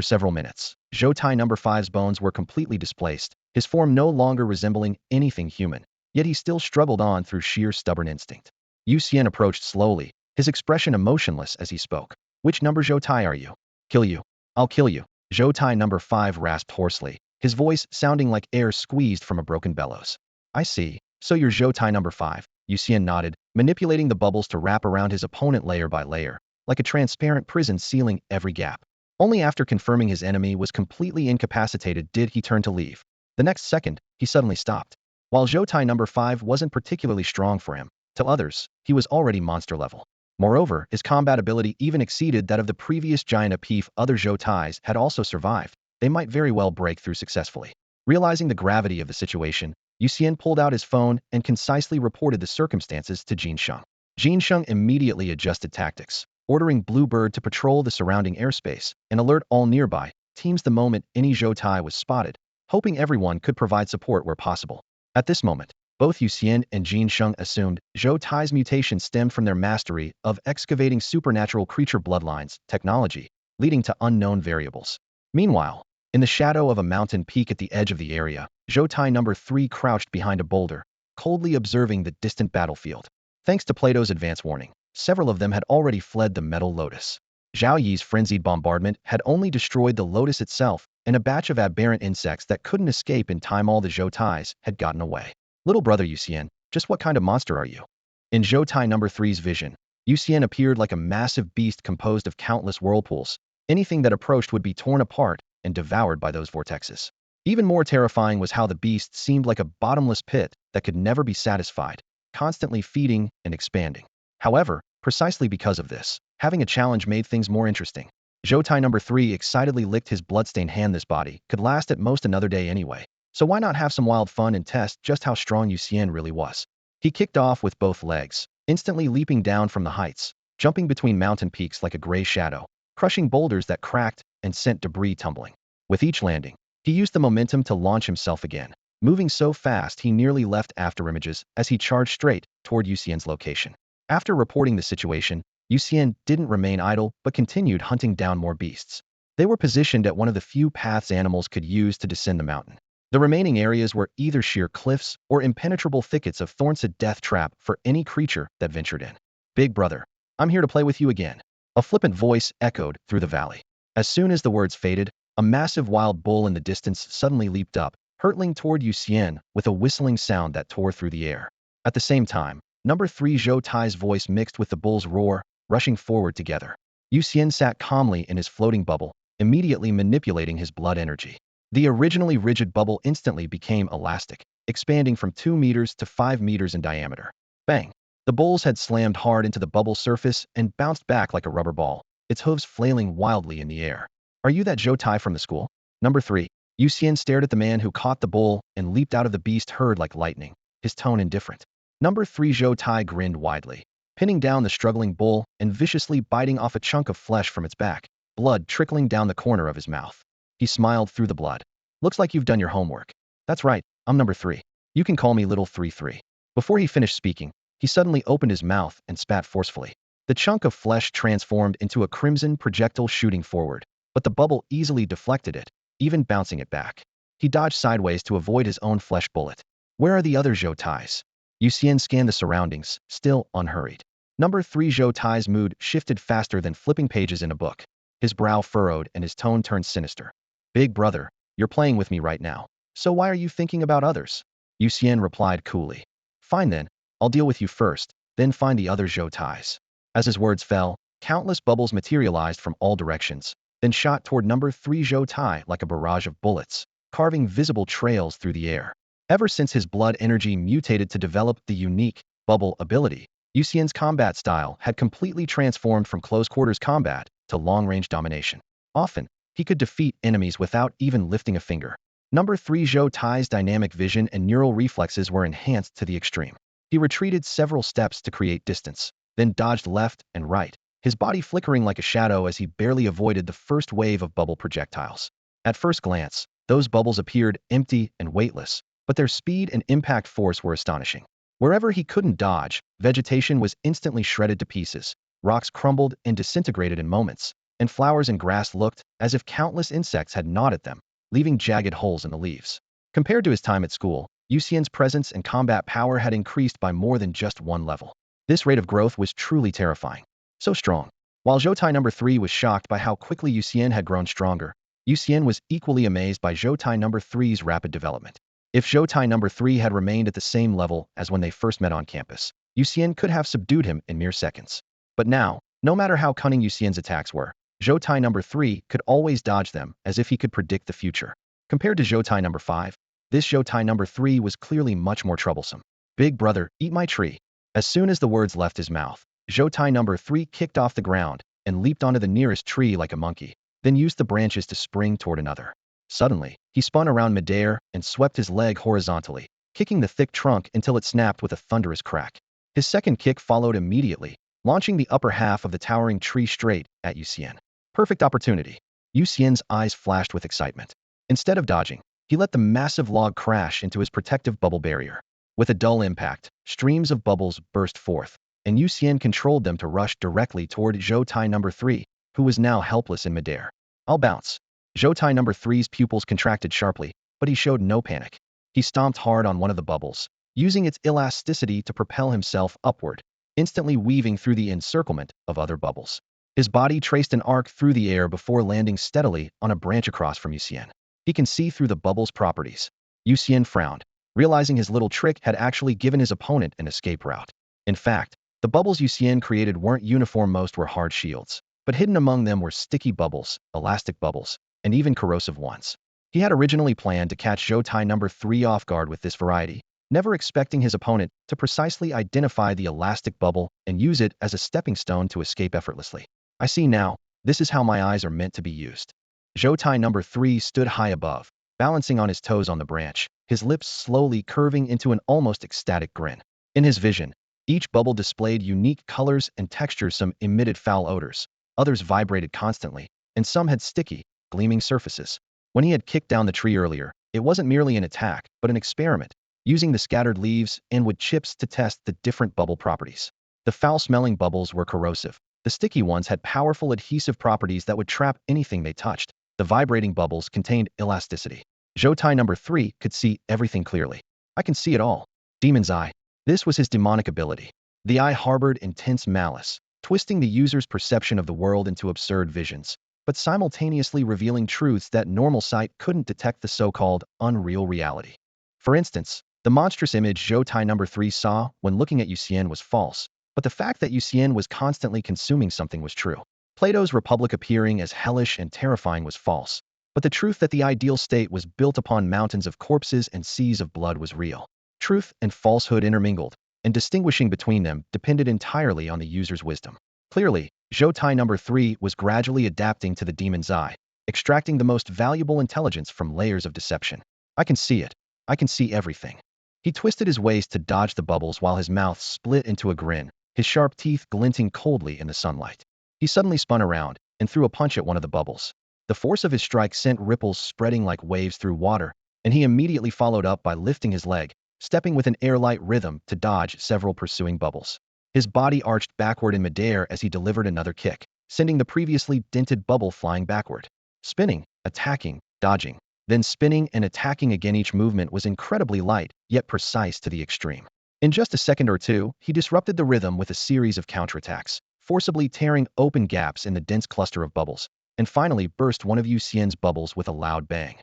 several minutes, Zhou Tai number 5's bones were completely displaced, his form no longer resembling anything human, yet he still struggled on through sheer stubborn instinct. Yu Xian approached slowly, his expression emotionless as he spoke. Which number Zhou Tai are you? Kill you. I'll kill you. Zhou Tai number 5 rasped hoarsely, his voice sounding like air squeezed from a broken bellows. I see. So you're Zhou Tai number 5. Yu Xian nodded, manipulating the bubbles to wrap around his opponent layer by layer, like a transparent prison sealing every gap. Only after confirming his enemy was completely incapacitated did he turn to leave. The next second, he suddenly stopped. While Zhou Tai number 5 wasn't particularly strong for him, to others, he was already monster level. Moreover, his combat ability even exceeded that of the previous giant Apif. Other Zhou Tais had also survived. They might very well break through successfully. Realizing the gravity of the situation, Yu Xian pulled out his phone and concisely reported the circumstances to Jin Sheng. Jin Sheng immediately adjusted tactics, ordering Bluebird to patrol the surrounding airspace and alert all nearby teams the moment any Zhou Tai was spotted, hoping everyone could provide support where possible. At this moment, Both Yu Xian and Jin Sheng assumed Zhou Tai's mutation stemmed from their mastery of excavating supernatural creature bloodlines technology, leading to unknown variables. Meanwhile, in the shadow of a mountain peak at the edge of the area, Zhou Tai number 3 crouched behind a boulder, coldly observing the distant battlefield. Thanks to Plato's advance warning, several of them had already fled the Metal Lotus. Zhao Yi's frenzied bombardment had only destroyed the Lotus itself, and a batch of aberrant insects that couldn't escape in time all the Zhou Tais had gotten away. Little brother Yu Xian, just what kind of monster are you? In Zhou Tai number 3's vision, Yu Xian appeared like a massive beast composed of countless whirlpools. Anything that approached would be torn apart and devoured by those vortexes. Even more terrifying was how the beast seemed like a bottomless pit that could never be satisfied, constantly feeding and expanding. However, precisely because of this, having a challenge made things more interesting. Zhou Tai number 3 excitedly licked his bloodstained hand. This body could last at most another day anyway. So why not have some wild fun and test just how strong Yu Xian really was? He kicked off with both legs, instantly leaping down from the heights, jumping between mountain peaks like a gray shadow, crushing boulders that cracked and sent debris tumbling. With each landing, he used the momentum to launch himself again, moving so fast he nearly left afterimages as he charged straight toward Yu Xian's location. After reporting the situation, Yu Xian didn't remain idle but continued hunting down more beasts. They were positioned at one of the few paths animals could use to descend the mountain. The remaining areas were either sheer cliffs or impenetrable thickets of thorns, a death trap for any creature that ventured in. Big brother, I'm here to play with you again. A flippant voice echoed through the valley. As soon as the words faded, a massive wild bull in the distance suddenly leaped up, hurtling toward Yu Xian with a whistling sound that tore through the air. At the same time, number 3 Zhou Tai's voice mixed with the bull's roar, rushing forward together. Yu Xian sat calmly in his floating bubble, immediately manipulating his blood energy. The originally rigid bubble instantly became elastic, expanding from 2 meters to 5 meters in diameter. Bang! The bull's head slammed hard into the bubble surface and bounced back like a rubber ball, its hooves flailing wildly in the air. Are you that Zhou Tai from the school? Number 3. Yu Xian stared at the man who caught the bull and leaped out of the beast herd like lightning, his tone indifferent. Number 3 Zhou Tai grinned widely, pinning down the struggling bull and viciously biting off a chunk of flesh from its back, blood trickling down the corner of his mouth. He smiled through the blood. Looks like you've done your homework. That's right, I'm number 3. You can call me Little 3-3. Before he finished speaking, he suddenly opened his mouth and spat forcefully. The chunk of flesh transformed into a crimson projectile shooting forward, but the bubble easily deflected it, even bouncing it back. He dodged sideways to avoid his own flesh bullet. Where are the other Zhou Tais? Yu Xian scanned the surroundings, still unhurried. Number 3 Zhou Tai's mood shifted faster than flipping pages in a book. His brow furrowed and his tone turned sinister. Big brother, you're playing with me right now. So why are you thinking about others? Yu Xian replied coolly. Fine then, I'll deal with you first, then find the other Zhou Tais. As his words fell, countless bubbles materialized from all directions, then shot toward number 3 Zhou Tai like a barrage of bullets, carving visible trails through the air. Ever since his blood energy mutated to develop the unique bubble ability, Yu Xian's combat style had completely transformed from close-quarters combat to long-range domination. Often, he could defeat enemies without even lifting a finger. Number 3 Zhou Tai's dynamic vision and neural reflexes were enhanced to the extreme. He retreated several steps to create distance, then dodged left and right, his body flickering like a shadow as he barely avoided the first wave of bubble projectiles. At first glance, those bubbles appeared empty and weightless, but their speed and impact force were astonishing. Wherever he couldn't dodge, vegetation was instantly shredded to pieces, rocks crumbled and disintegrated in moments, and flowers and grass looked as if countless insects had gnawed at them, leaving jagged holes in the leaves. Compared to his time at school, Yu Xian's presence and combat power had increased by more than just one level. This rate of growth was truly terrifying. So strong. While Zhou Tai number 3 was shocked by how quickly Yu Xian had grown stronger, Yu Xian was equally amazed by Zhou Tai number 3's rapid development. If Zhou Tai number 3 had remained at the same level as when they first met on campus, Yu Xian could have subdued him in mere seconds. But now, no matter how cunning Yu Xian's attacks were, Zhou Tai number 3 could always dodge them as if he could predict the future. Compared to Zhou Tai number 5, this Zhou Tai number 3 was clearly much more troublesome. Big brother, eat my tree. As soon as the words left his mouth, Zhou Tai number 3 kicked off the ground and leaped onto the nearest tree like a monkey, then used the branches to spring toward another. Suddenly, he spun around midair and swept his leg horizontally, kicking the thick trunk until it snapped with a thunderous crack. His second kick followed immediately, launching the upper half of the towering tree straight at Yu Xian. Perfect opportunity. Yu Xian's eyes flashed with excitement. Instead of dodging, he let the massive log crash into his protective bubble barrier. With a dull impact, streams of bubbles burst forth, and Yu Xian controlled them to rush directly toward Zhou Tai number 3, who was now helpless in midair. I'll bounce. Zhou Tai number 3's pupils contracted sharply, but he showed no panic. He stomped hard on one of the bubbles, using its elasticity to propel himself upward, instantly weaving through the encirclement of other bubbles. His body traced an arc through the air before landing steadily on a branch across from Yu Xian. He can see through the bubble's properties. Yu Xian frowned, realizing his little trick had actually given his opponent an escape route. In fact, the bubbles Yu Xian created weren't uniform. Most were hard shields, but hidden among them were sticky bubbles, elastic bubbles, and even corrosive ones. He had originally planned to catch Zhou Tai number 3 off guard with this variety, never expecting his opponent to precisely identify the elastic bubble and use it as a stepping stone to escape effortlessly. I see now, this is how my eyes are meant to be used. Zhou Tai number 3 stood high above, balancing on his toes on the branch, his lips slowly curving into an almost ecstatic grin. In his vision, each bubble displayed unique colors and textures. Some emitted foul odors, others vibrated constantly, and some had sticky, gleaming surfaces. When he had kicked down the tree earlier, it wasn't merely an attack, but an experiment, using the scattered leaves and wood chips to test the different bubble properties. The foul-smelling bubbles were corrosive. The sticky ones had powerful adhesive properties that would trap anything they touched. The vibrating bubbles contained elasticity. Zhou Tai number 3 could see everything clearly. I can see it all. Demon's Eye. This was his demonic ability. The eye harbored intense malice, twisting the user's perception of the world into absurd visions, but simultaneously revealing truths that normal sight couldn't detect, the so-called unreal reality. For instance, the monstrous image Zhou Tai number 3 saw when looking at Yu Xian was false, but the fact that Yu Xian was constantly consuming something was true. Plato's Republic appearing as hellish and terrifying was false, but the truth that the ideal state was built upon mountains of corpses and seas of blood was real. Truth and falsehood intermingled, and distinguishing between them depended entirely on the user's wisdom. Clearly, Zhou Tai number 3 was gradually adapting to the Demon's Eye, extracting the most valuable intelligence from layers of deception. I can see it. I can see everything. He twisted his waist to dodge the bubbles while his mouth split into a grin, his sharp teeth glinting coldly in the sunlight. He suddenly spun around and threw a punch at one of the bubbles. The force of his strike sent ripples spreading like waves through water, and he immediately followed up by lifting his leg, stepping with an air-light rhythm to dodge several pursuing bubbles. His body arched backward in midair as he delivered another kick, sending the previously dented bubble flying backward. Spinning, attacking, dodging, then spinning and attacking again. Each movement was incredibly light, yet precise to the extreme. In just a second or two, he disrupted the rhythm with a series of counterattacks, forcibly tearing open gaps in the dense cluster of bubbles, and finally burst one of Yu Xian's bubbles with a loud bang.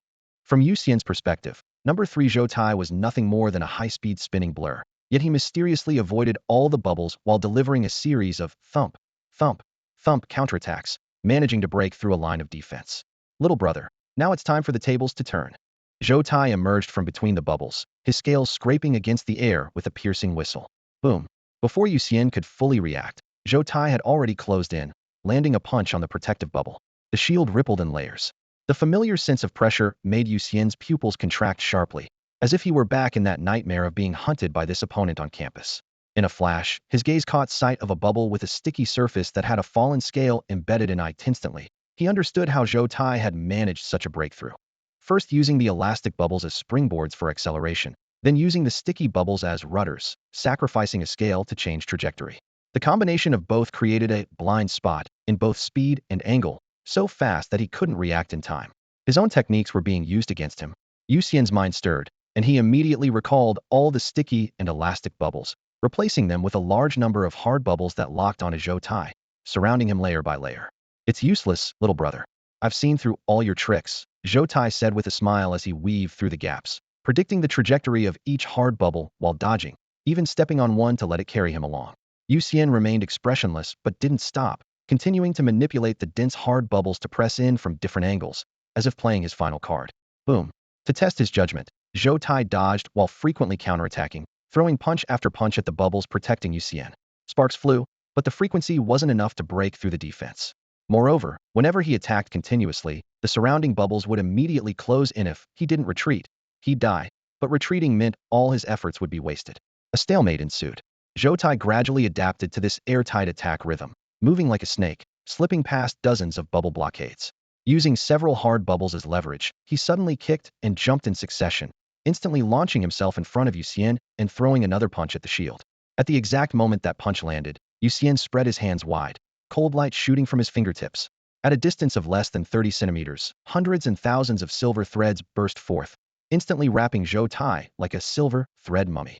From Yu Xian's perspective, number 3 Zhou Tai was nothing more than a high-speed spinning blur, yet he mysteriously avoided all the bubbles while delivering a series of thump, thump, thump counterattacks, managing to break through a line of defense. Little brother, now it's time for the tables to turn. Zhou Tai emerged from between the bubbles, his scales scraping against the air with a piercing whistle. Boom. Before Yu Xian could fully react, Zhou Tai had already closed in, landing a punch on the protective bubble. The shield rippled in layers. The familiar sense of pressure made Yu Xian's pupils contract sharply, as if he were back in that nightmare of being hunted by this opponent on campus. In a flash, his gaze caught sight of a bubble with a sticky surface that had a fallen scale embedded in it. Instantly, he understood how Zhou Tai had managed such a breakthrough. First using the elastic bubbles as springboards for acceleration, then using the sticky bubbles as rudders, sacrificing a scale to change trajectory. The combination of both created a blind spot in both speed and angle, so fast that he couldn't react in time. His own techniques were being used against him. Yu Xian's mind stirred, and he immediately recalled all the sticky and elastic bubbles, replacing them with a large number of hard bubbles that locked onto Zhou Tai, surrounding him layer by layer. It's useless, little brother. I've seen through all your tricks, Zhou Tai said with a smile as he weaved through the gaps, predicting the trajectory of each hard bubble while dodging, even stepping on one to let it carry him along. Yu Xian remained expressionless but didn't stop, continuing to manipulate the dense hard bubbles to press in from different angles, as if playing his final card. Boom. To test his judgment, Zhou Tai dodged while frequently counterattacking, throwing punch after punch at the bubbles protecting Yu Xian. Sparks flew, but the frequency wasn't enough to break through the defense. Moreover, whenever he attacked continuously, the surrounding bubbles would immediately close in. If he didn't retreat, he'd die, but retreating meant all his efforts would be wasted. A stalemate ensued. Zhou Tai gradually adapted to this airtight attack rhythm, moving like a snake, slipping past dozens of bubble blockades. Using several hard bubbles as leverage, he suddenly kicked and jumped in succession, instantly launching himself in front of Yu Xian and throwing another punch at the shield. At the exact moment that punch landed, Yu Xian spread his hands wide, cold light shooting from his fingertips. At a distance of less than 30 centimeters, hundreds and thousands of silver threads burst forth, instantly wrapping Zhou Tai like a silver thread mummy.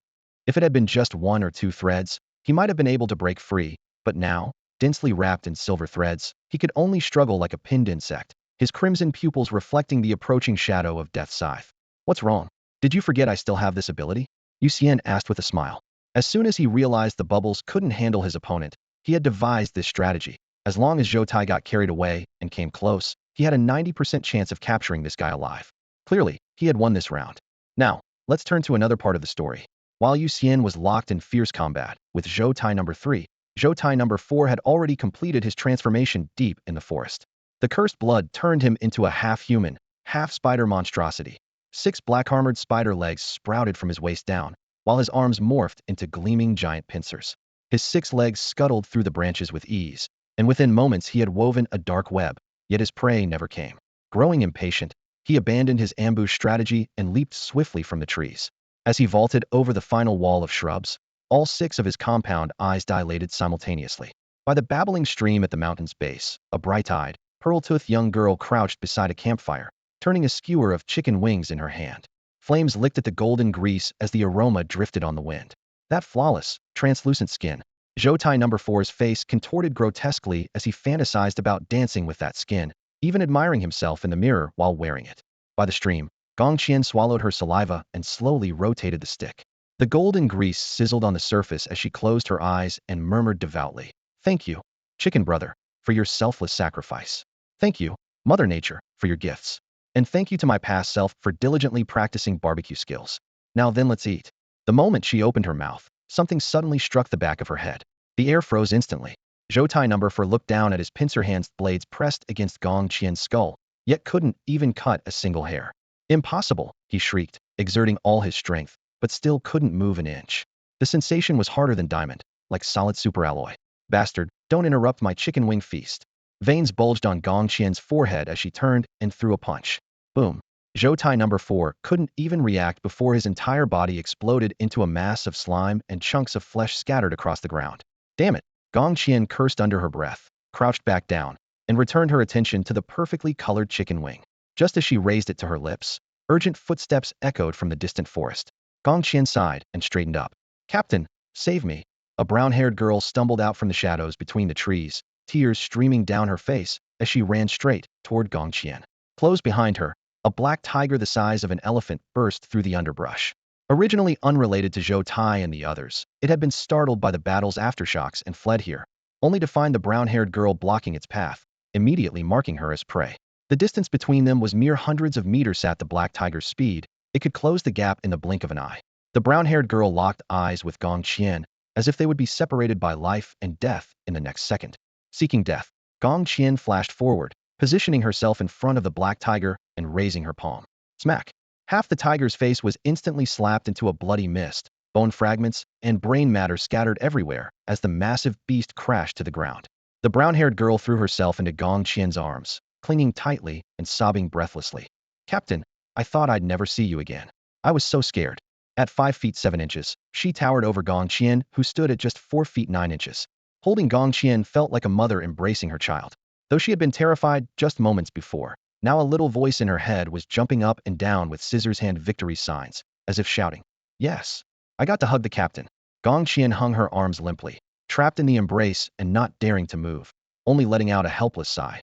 If it had been just one or two threads, he might have been able to break free, but now, densely wrapped in silver threads, he could only struggle like a pinned insect, his crimson pupils reflecting the approaching shadow of Death's scythe. What's wrong? Did you forget I still have this ability? Yu Xian asked with a smile. As soon as he realized the bubbles couldn't handle his opponent, he had devised this strategy. As long as Zhou Tai got carried away and came close, he had a 90% chance of capturing this guy alive. Clearly, he had won this round. Now, let's turn to another part of the story. While Yu Xian was locked in fierce combat with Zhou Tai number 3, Zhou Tai number 4 had already completed his transformation deep in the forest. The cursed blood turned him into a half-human, half-spider monstrosity. 6 black-armored spider legs sprouted from his waist down, while his arms morphed into gleaming giant pincers. His 6 legs scuttled through the branches with ease, and within moments he had woven a dark web, yet his prey never came. Growing impatient, he abandoned his ambush strategy and leaped swiftly from the trees. As he vaulted over the final wall of shrubs, all 6 of his compound eyes dilated simultaneously. By the babbling stream at the mountain's base, a bright-eyed, pearl-toothed young girl crouched beside a campfire, turning a skewer of chicken wings in her hand. Flames licked at the golden grease as the aroma drifted on the wind. That flawless, translucent skin. Zhou Tai number 4's face contorted grotesquely as he fantasized about dancing with that skin, even admiring himself in the mirror while wearing it. By the stream, Gong Qian swallowed her saliva and slowly rotated the stick. The golden grease sizzled on the surface as she closed her eyes and murmured devoutly, "Thank you, Chicken Brother, for your selfless sacrifice. Thank you, Mother Nature, for your gifts. And thank you to my past self for diligently practicing barbecue skills. Now then let's eat." The moment she opened her mouth, something suddenly struck the back of her head. The air froze instantly. Zhou Tai number 4 looked down at his pincer hand's blades pressed against Gong Qian's skull, yet couldn't even cut a single hair. "Impossible," he shrieked, exerting all his strength, but still couldn't move an inch. The sensation was harder than diamond, like solid superalloy. "Bastard, don't interrupt my chicken wing feast." Veins bulged on Gong Qian's forehead as she turned and threw a punch. Boom. Zhou Tai number 4 couldn't even react before his entire body exploded into a mass of slime and chunks of flesh scattered across the ground. Damn it, Gong Qian cursed under her breath, crouched back down, and returned her attention to the perfectly colored chicken wing. Just as she raised it to her lips, urgent footsteps echoed from the distant forest. Gong Qian sighed and straightened up. "Captain, save me." A brown-haired girl stumbled out from the shadows between the trees, tears streaming down her face as she ran straight toward Gong Qian. Close behind her, a black tiger the size of an elephant burst through the underbrush. Originally unrelated to Zhou Tai and the others, it had been startled by the battle's aftershocks and fled here, only to find the brown-haired girl blocking its path, immediately marking her as prey. The distance between them was mere hundreds of meters at the black tiger's speed. It could close the gap in the blink of an eye. The brown-haired girl locked eyes with Gong Qian, as if they would be separated by life and death in the next second. Seeking death, Gong Qian flashed forward, positioning herself in front of the black tiger and raising her palm. Smack! Half the tiger's face was instantly slapped into a bloody mist, bone fragments and brain matter scattered everywhere as the massive beast crashed to the ground. The brown-haired girl threw herself into Gong Qian's arms, clinging tightly and sobbing breathlessly. "Captain, I thought I'd never see you again. I was so scared." At 5 feet 7 inches, she towered over Gong Qian, who stood at just 4 feet 9 inches. Holding Gong Qian felt like a mother embracing her child. Though she had been terrified just moments before, now a little voice in her head was jumping up and down with scissors hand victory signs, as if shouting, "Yes, I got to hug the captain." Gong Qian hung her arms limply, trapped in the embrace and not daring to move, only letting out a helpless sigh.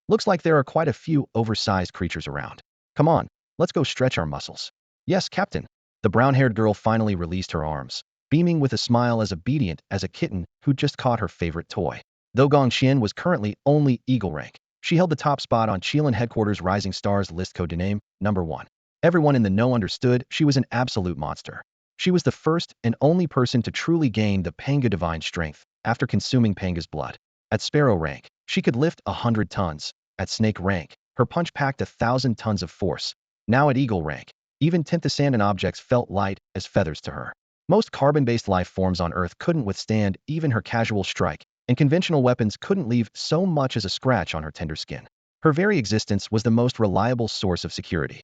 "Looks like there are quite a few oversized creatures around. Come on, let's go stretch our muscles." "Yes, Captain." The brown-haired girl finally released her arms, beaming with a smile as obedient as a kitten who'd just caught her favorite toy. Though Gong Qian was currently only Eagle rank, she held the top spot on Qilin Headquarters Rising Stars list code name, number 1. Everyone in the know understood she was an absolute monster. She was the first and only person to truly gain the Panga divine strength after consuming Panga's blood. At Sparrow rank, she could lift 100 tons. At Snake rank, her punch packed 1,000 tons of force. Now at Eagle rank, even Tinthasandin objects felt light as feathers to her. Most carbon-based life forms on Earth couldn't withstand even her casual strike, and conventional weapons couldn't leave so much as a scratch on her tender skin. Her very existence was the most reliable source of security.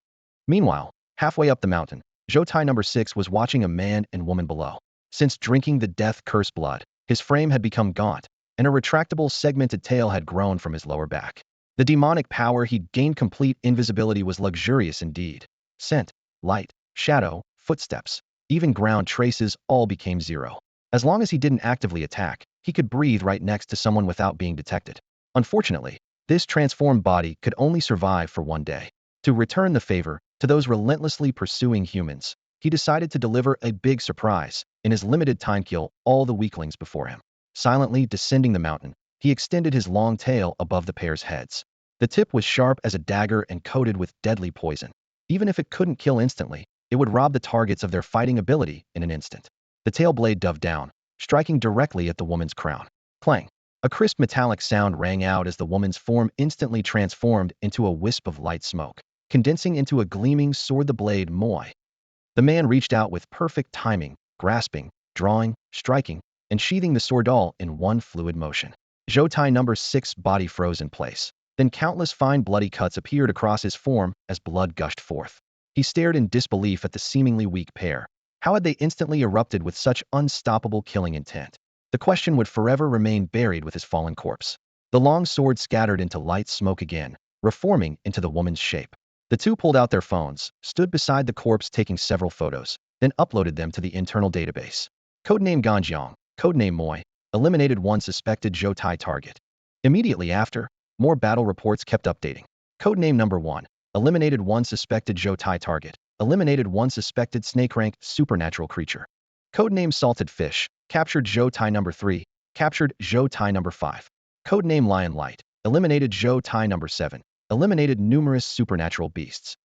Meanwhile, halfway up the mountain, Zhou number 6 was watching a man and woman below. Since drinking the death-cursed blood, his frame had become gaunt, and a retractable segmented tail had grown from his lower back. The demonic power he'd gained complete invisibility was luxurious indeed. Scent, light, shadow, footsteps, even ground traces all became zero. As long as he didn't actively attack, he could breathe right next to someone without being detected. Unfortunately, this transformed body could only survive for one day. To return the favor to those relentlessly pursuing humans, he decided to deliver a big surprise. In his limited time, kill all the weaklings before him. Silently descending the mountain, he extended his long tail above the pair's heads. The tip was sharp as a dagger and coated with deadly poison. Even if it couldn't kill instantly, it would rob the targets of their fighting ability in an instant. The tail blade dove down, striking directly at the woman's crown. Clang! A crisp metallic sound rang out as the woman's form instantly transformed into a wisp of light smoke. Condensing into a gleaming sword, the blade moi. The man reached out with perfect timing, grasping, drawing, striking, and sheathing the sword all in one fluid motion. Zhou number 6 body froze in place. Then countless fine bloody cuts appeared across his form as blood gushed forth. He stared in disbelief at the seemingly weak pair. How had they instantly erupted with such unstoppable killing intent? The question would forever remain buried with his fallen corpse. The long sword scattered into light smoke again, reforming into the woman's shape. The two pulled out their phones, stood beside the corpse taking several photos, then uploaded them to the internal database. Codename Ganjiang, codename Moi, eliminated one suspected Zhou target. Immediately after, more battle reports kept updating. Codename number 1, eliminated one suspected Zhou target, eliminated one suspected snake-rank supernatural creature. Codename Salted Fish, captured Zhou number 3, captured Zhou number 5. Codename Lion Light, eliminated Zhou number 7, eliminated numerous supernatural beasts.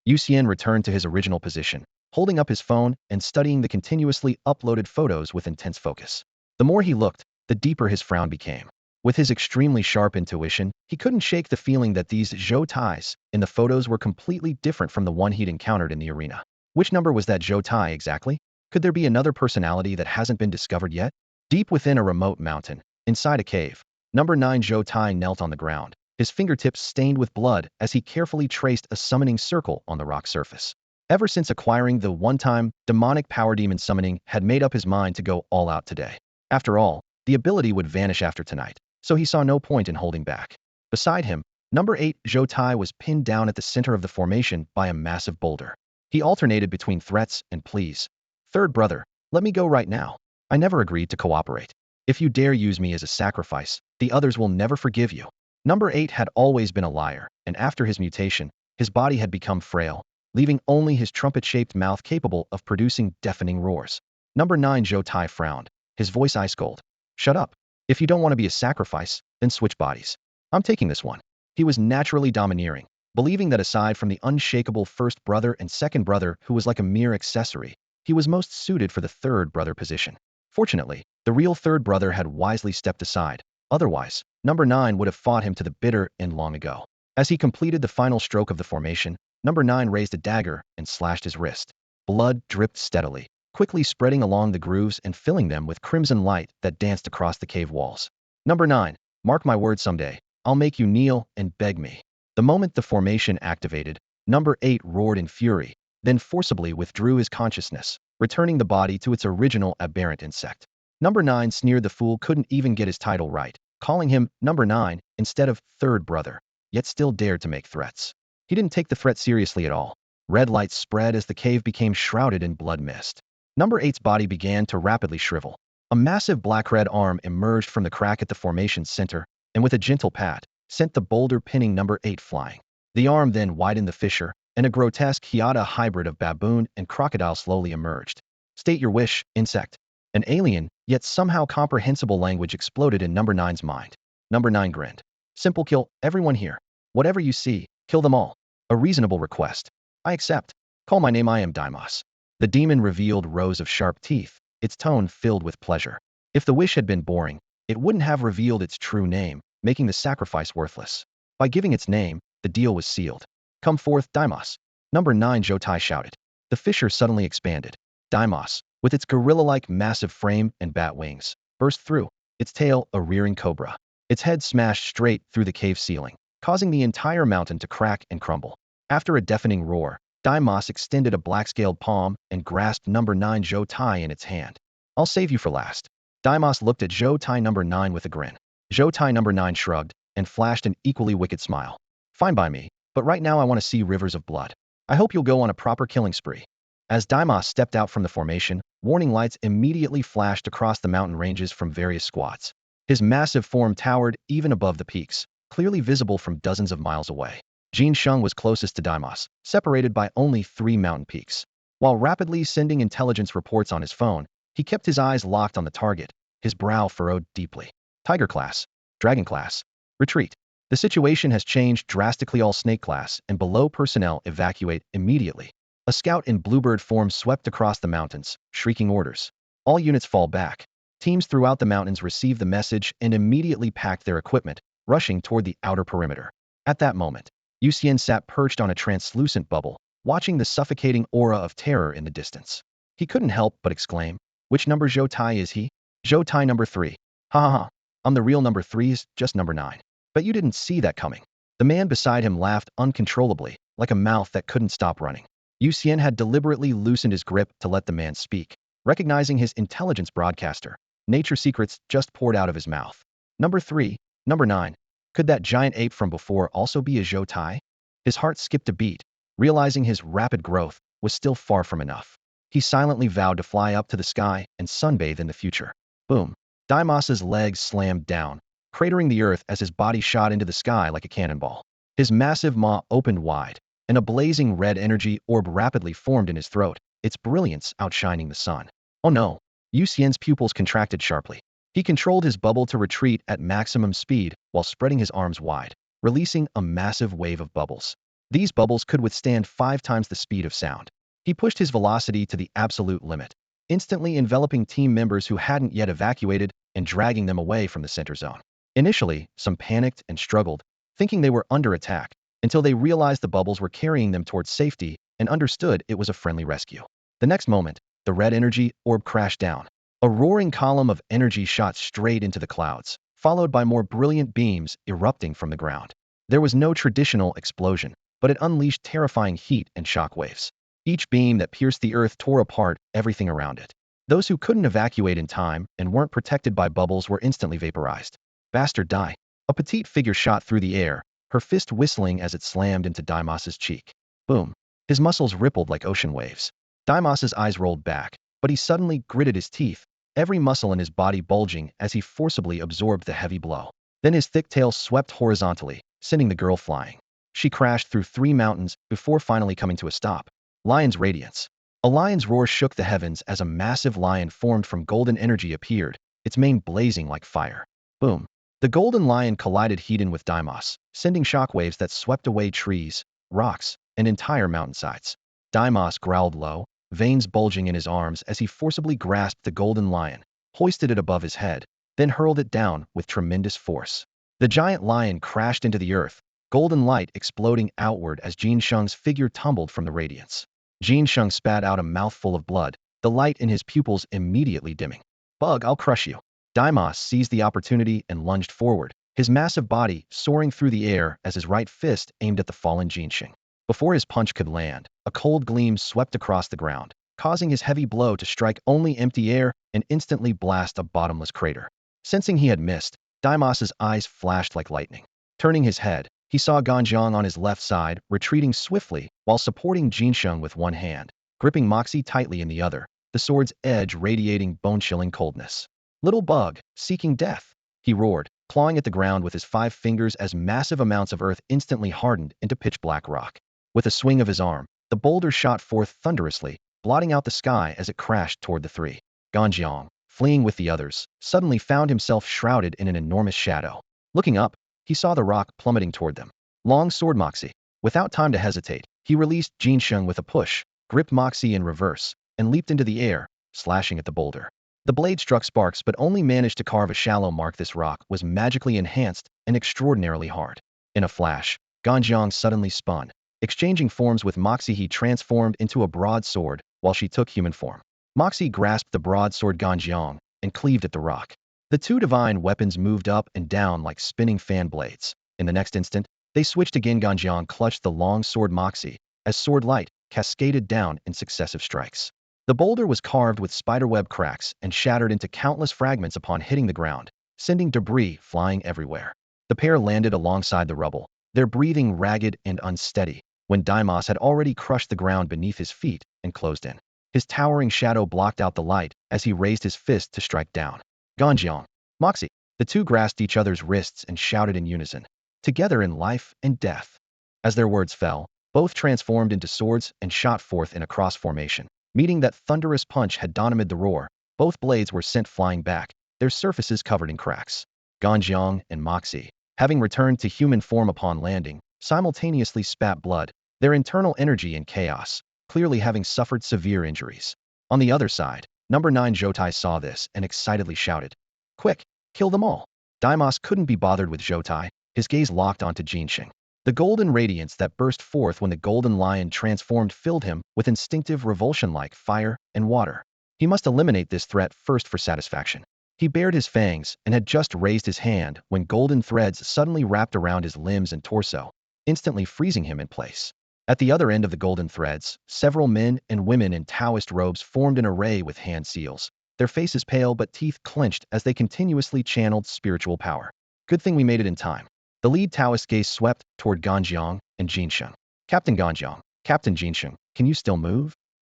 Yu Xian returned to his original position, holding up his phone and studying the continuously uploaded photos with intense focus. The more he looked, the deeper his frown became. With his extremely sharp intuition, he couldn't shake the feeling that these Zhou in the photos were completely different from the one he'd encountered in the arena. Which number was that Zhou exactly? Could there be another personality that hasn't been discovered yet? Deep within a remote mountain, inside a cave, number 9 Zhou knelt on the ground, his fingertips stained with blood as he carefully traced a summoning circle on the rock surface. Ever since acquiring the one-time demonic power, demon summoning had made up his mind to go all out today. After all, the ability would vanish after tonight, so he saw no point in holding back. Beside him, number 8 Zhou was pinned down at the center of the formation by a massive boulder. He alternated between threats and pleas. Third brother, let me go right now. I never agreed to cooperate. If you dare use me as a sacrifice, the others will never forgive you. Number 8 had always been a liar, and after his mutation, his body had become frail, leaving only his trumpet-shaped mouth capable of producing deafening roars. Number 9 Zhou frowned, his voice ice-cold. Shut up. If you don't want to be a sacrifice, then switch bodies. I'm taking this one. He was naturally domineering, believing that aside from the unshakable first brother and second brother who was like a mere accessory, he was most suited for the third brother position. Fortunately, the real third brother had wisely stepped aside. Otherwise, number 9 would have fought him to the bitter end long ago. As he completed the final stroke of the formation, number 9 raised a dagger and slashed his wrist. Blood dripped steadily, quickly spreading along the grooves and filling them with crimson light that danced across the cave walls. Number 9, mark my word, someday, I'll make you kneel and beg me. The moment the formation activated, number 8 roared in fury, then forcibly withdrew his consciousness, returning the body to its original aberrant insect. Number 9 sneered the fool couldn't even get his title right, calling him number 9 instead of third brother, yet still dared to make threats. He didn't take the threat seriously at all. Red lights spread as the cave became shrouded in blood mist. Number 8's body began to rapidly shrivel. A massive black-red arm emerged from the crack at the formation's center, and with a gentle pat, sent the boulder pinning number 8 flying. The arm then widened the fissure, and a grotesque Hyada hybrid of baboon and crocodile slowly emerged. State your wish, insect. An alien, yet somehow comprehensible language exploded in number 9's mind. Number 9 grinned. Simple, kill everyone here. Whatever you see, kill them all. A reasonable request. I accept. Call my name, I am Dimos. The demon revealed rows of sharp teeth, its tone filled with pleasure. If the wish had been boring, it wouldn't have revealed its true name, making the sacrifice worthless. By giving its name, the deal was sealed. Come forth, Dimos. Number 9 Zhou shouted. The fissure suddenly expanded. Dimos, with its gorilla-like massive frame and bat wings, burst through, its tail a rearing cobra. Its head smashed straight through the cave ceiling, causing the entire mountain to crack and crumble. After a deafening roar, Daimos extended a black-scaled palm and grasped number 9 Zhou Tai in its hand. I'll save you for last. Daimos looked at Zhou Tai number 9 with a grin. Zhou Tai number 9 shrugged and flashed an equally wicked smile. Fine by me, but right now I want to see rivers of blood. I hope you'll go on a proper killing spree. As Daimos stepped out from the formation, warning lights immediately flashed across the mountain ranges from various squads. His massive form towered even above the peaks, clearly visible from dozens of miles away. Jin Sheng was closest to Daimos, separated by only 3 mountain peaks. While rapidly sending intelligence reports on his phone, he kept his eyes locked on the target, his brow furrowed deeply. Tiger class, Dragon class, retreat. The situation has changed drastically. All Snake class and below personnel evacuate immediately. A scout in Bluebird form swept across the mountains, shrieking orders. All units fall back. Teams throughout the mountains receive the message and immediately packed their equipment, rushing toward the outer perimeter. At that moment, Yu Xian sat perched on a translucent bubble, watching the suffocating aura of terror in the distance. He couldn't help but exclaim, "Which number Zhou Tai is he?" "Zhou Tai number 3. Ha ha ha. I'm the real number 3's, just number 9. Bet you didn't see that coming." The man beside him laughed uncontrollably, like a mouth that couldn't stop running. Yu Xian had deliberately loosened his grip to let the man speak. Recognizing his intelligence broadcaster, nature secrets just poured out of his mouth. "Number 3, number 9. Could that giant ape from before also be a Zhou Tai?" His heart skipped a beat, realizing his rapid growth was still far from enough. He silently vowed to fly up to the sky and sunbathe in the future. Boom. Daimos's legs slammed down, cratering the earth as his body shot into the sky like a cannonball. His massive maw opened wide, and a blazing red energy orb rapidly formed in his throat, its brilliance outshining the sun. Oh no! Yu Xian's pupils contracted sharply. He controlled his bubble to retreat at maximum speed while spreading his arms wide, releasing a massive wave of bubbles. These bubbles could withstand 5 times the speed of sound. He pushed his velocity to the absolute limit, instantly enveloping team members who hadn't yet evacuated and dragging them away from the center zone. Initially, some panicked and struggled, thinking they were under attack, until they realized the bubbles were carrying them towards safety and understood it was a friendly rescue. The next moment, the red energy orb crashed down. A roaring column of energy shot straight into the clouds, followed by more brilliant beams erupting from the ground. There was no traditional explosion, but it unleashed terrifying heat and shock waves. Each beam that pierced the earth tore apart everything around it. Those who couldn't evacuate in time and weren't protected by bubbles were instantly vaporized. "Bastard, die." A petite figure shot through the air, her fist whistling as it slammed into Daimos's cheek. Boom. His muscles rippled like ocean waves. Daimos's eyes rolled back, but he suddenly gritted his teeth, every muscle in his body bulging as he forcibly absorbed the heavy blow. Then his thick tail swept horizontally, sending the girl flying. She crashed through 3 mountains before finally coming to a stop. Lion's radiance. A lion's roar shook the heavens as a massive lion formed from golden energy appeared, its mane blazing like fire. Boom. The golden lion collided head-on with Daimos, sending shockwaves that swept away trees, rocks, and entire mountainsides. Daimos growled low, veins bulging in his arms as he forcibly grasped the golden lion, hoisted it above his head, then hurled it down with tremendous force. The giant lion crashed into the earth, golden light exploding outward as Jin Sheng's figure tumbled from the radiance. Jin Sheng spat out a mouthful of blood, the light in his pupils immediately dimming. "Bug, I'll crush you." Daimos seized the opportunity and lunged forward, his massive body soaring through the air as his right fist aimed at the fallen Jin Sheng. Before his punch could land, a cold gleam swept across the ground, causing his heavy blow to strike only empty air and instantly blast a bottomless crater. Sensing he had missed, Daimos's eyes flashed like lightning. Turning his head, he saw Ganjiang on his left side, retreating swiftly while supporting Jin Sheng with one hand, gripping Moxie tightly in the other, the sword's edge radiating bone-chilling coldness. "Little bug, seeking death," he roared, clawing at the ground with his 5 fingers as massive amounts of earth instantly hardened into pitch-black rock. With a swing of his arm, the boulder shot forth thunderously, blotting out the sky as it crashed toward the 3. Ganjiang, fleeing with the others, suddenly found himself shrouded in an enormous shadow. Looking up, he saw the rock plummeting toward them. Long sword Moxie. Without time to hesitate, he released Jin Sheng with a push, gripped Moxie in reverse, and leaped into the air, slashing at the boulder. The blade struck sparks but only managed to carve a shallow mark. This rock was magically enhanced and extraordinarily hard. In a flash, Ganjiang suddenly spun. Exchanging forms with Moxie, he transformed into a broadsword while she took human form. Moxie grasped the broadsword Ganjiang and cleaved at the rock. The 2 divine weapons moved up and down like spinning fan blades. In the next instant, they switched again. Ganjiang clutched the long sword Moxie, as sword light, cascaded down in successive strikes. The boulder was carved with spiderweb cracks and shattered into countless fragments upon hitting the ground, sending debris flying everywhere. The pair landed alongside the rubble, their breathing ragged and unsteady, when Deimos had already crushed the ground beneath his feet and closed in. His towering shadow blocked out the light as he raised his fist to strike down. Ganjiang, Moxie. The two grasped each other's wrists and shouted in unison, together in life and death. As their words fell, both transformed into swords and shot forth in a cross formation. Meeting that thunderous punch had amid the roar, both blades were sent flying back, their surfaces covered in cracks. Ganjiang and Moxie, having returned to human form upon landing, simultaneously spat blood, their internal energy in chaos, clearly having suffered severe injuries. On the other side, Number 9 Zhoutai saw this and excitedly shouted, "Quick, kill them all." Deimos couldn't be bothered with Zhoutai, his gaze locked onto Jinxing. The golden radiance that burst forth when the golden lion transformed filled him with instinctive revulsion like fire and water. He must eliminate this threat first for satisfaction. He bared his fangs and had just raised his hand when golden threads suddenly wrapped around his limbs and torso, instantly freezing him in place. At the other end of the golden threads, several men and women in Taoist robes formed an array with hand seals, their faces pale but teeth clenched as they continuously channeled spiritual power. Good thing we made it in time. The lead Taoist gaze swept toward Ganjiang and Jinsheng. Captain Ganjiang, Captain Jinsheng, can you still move?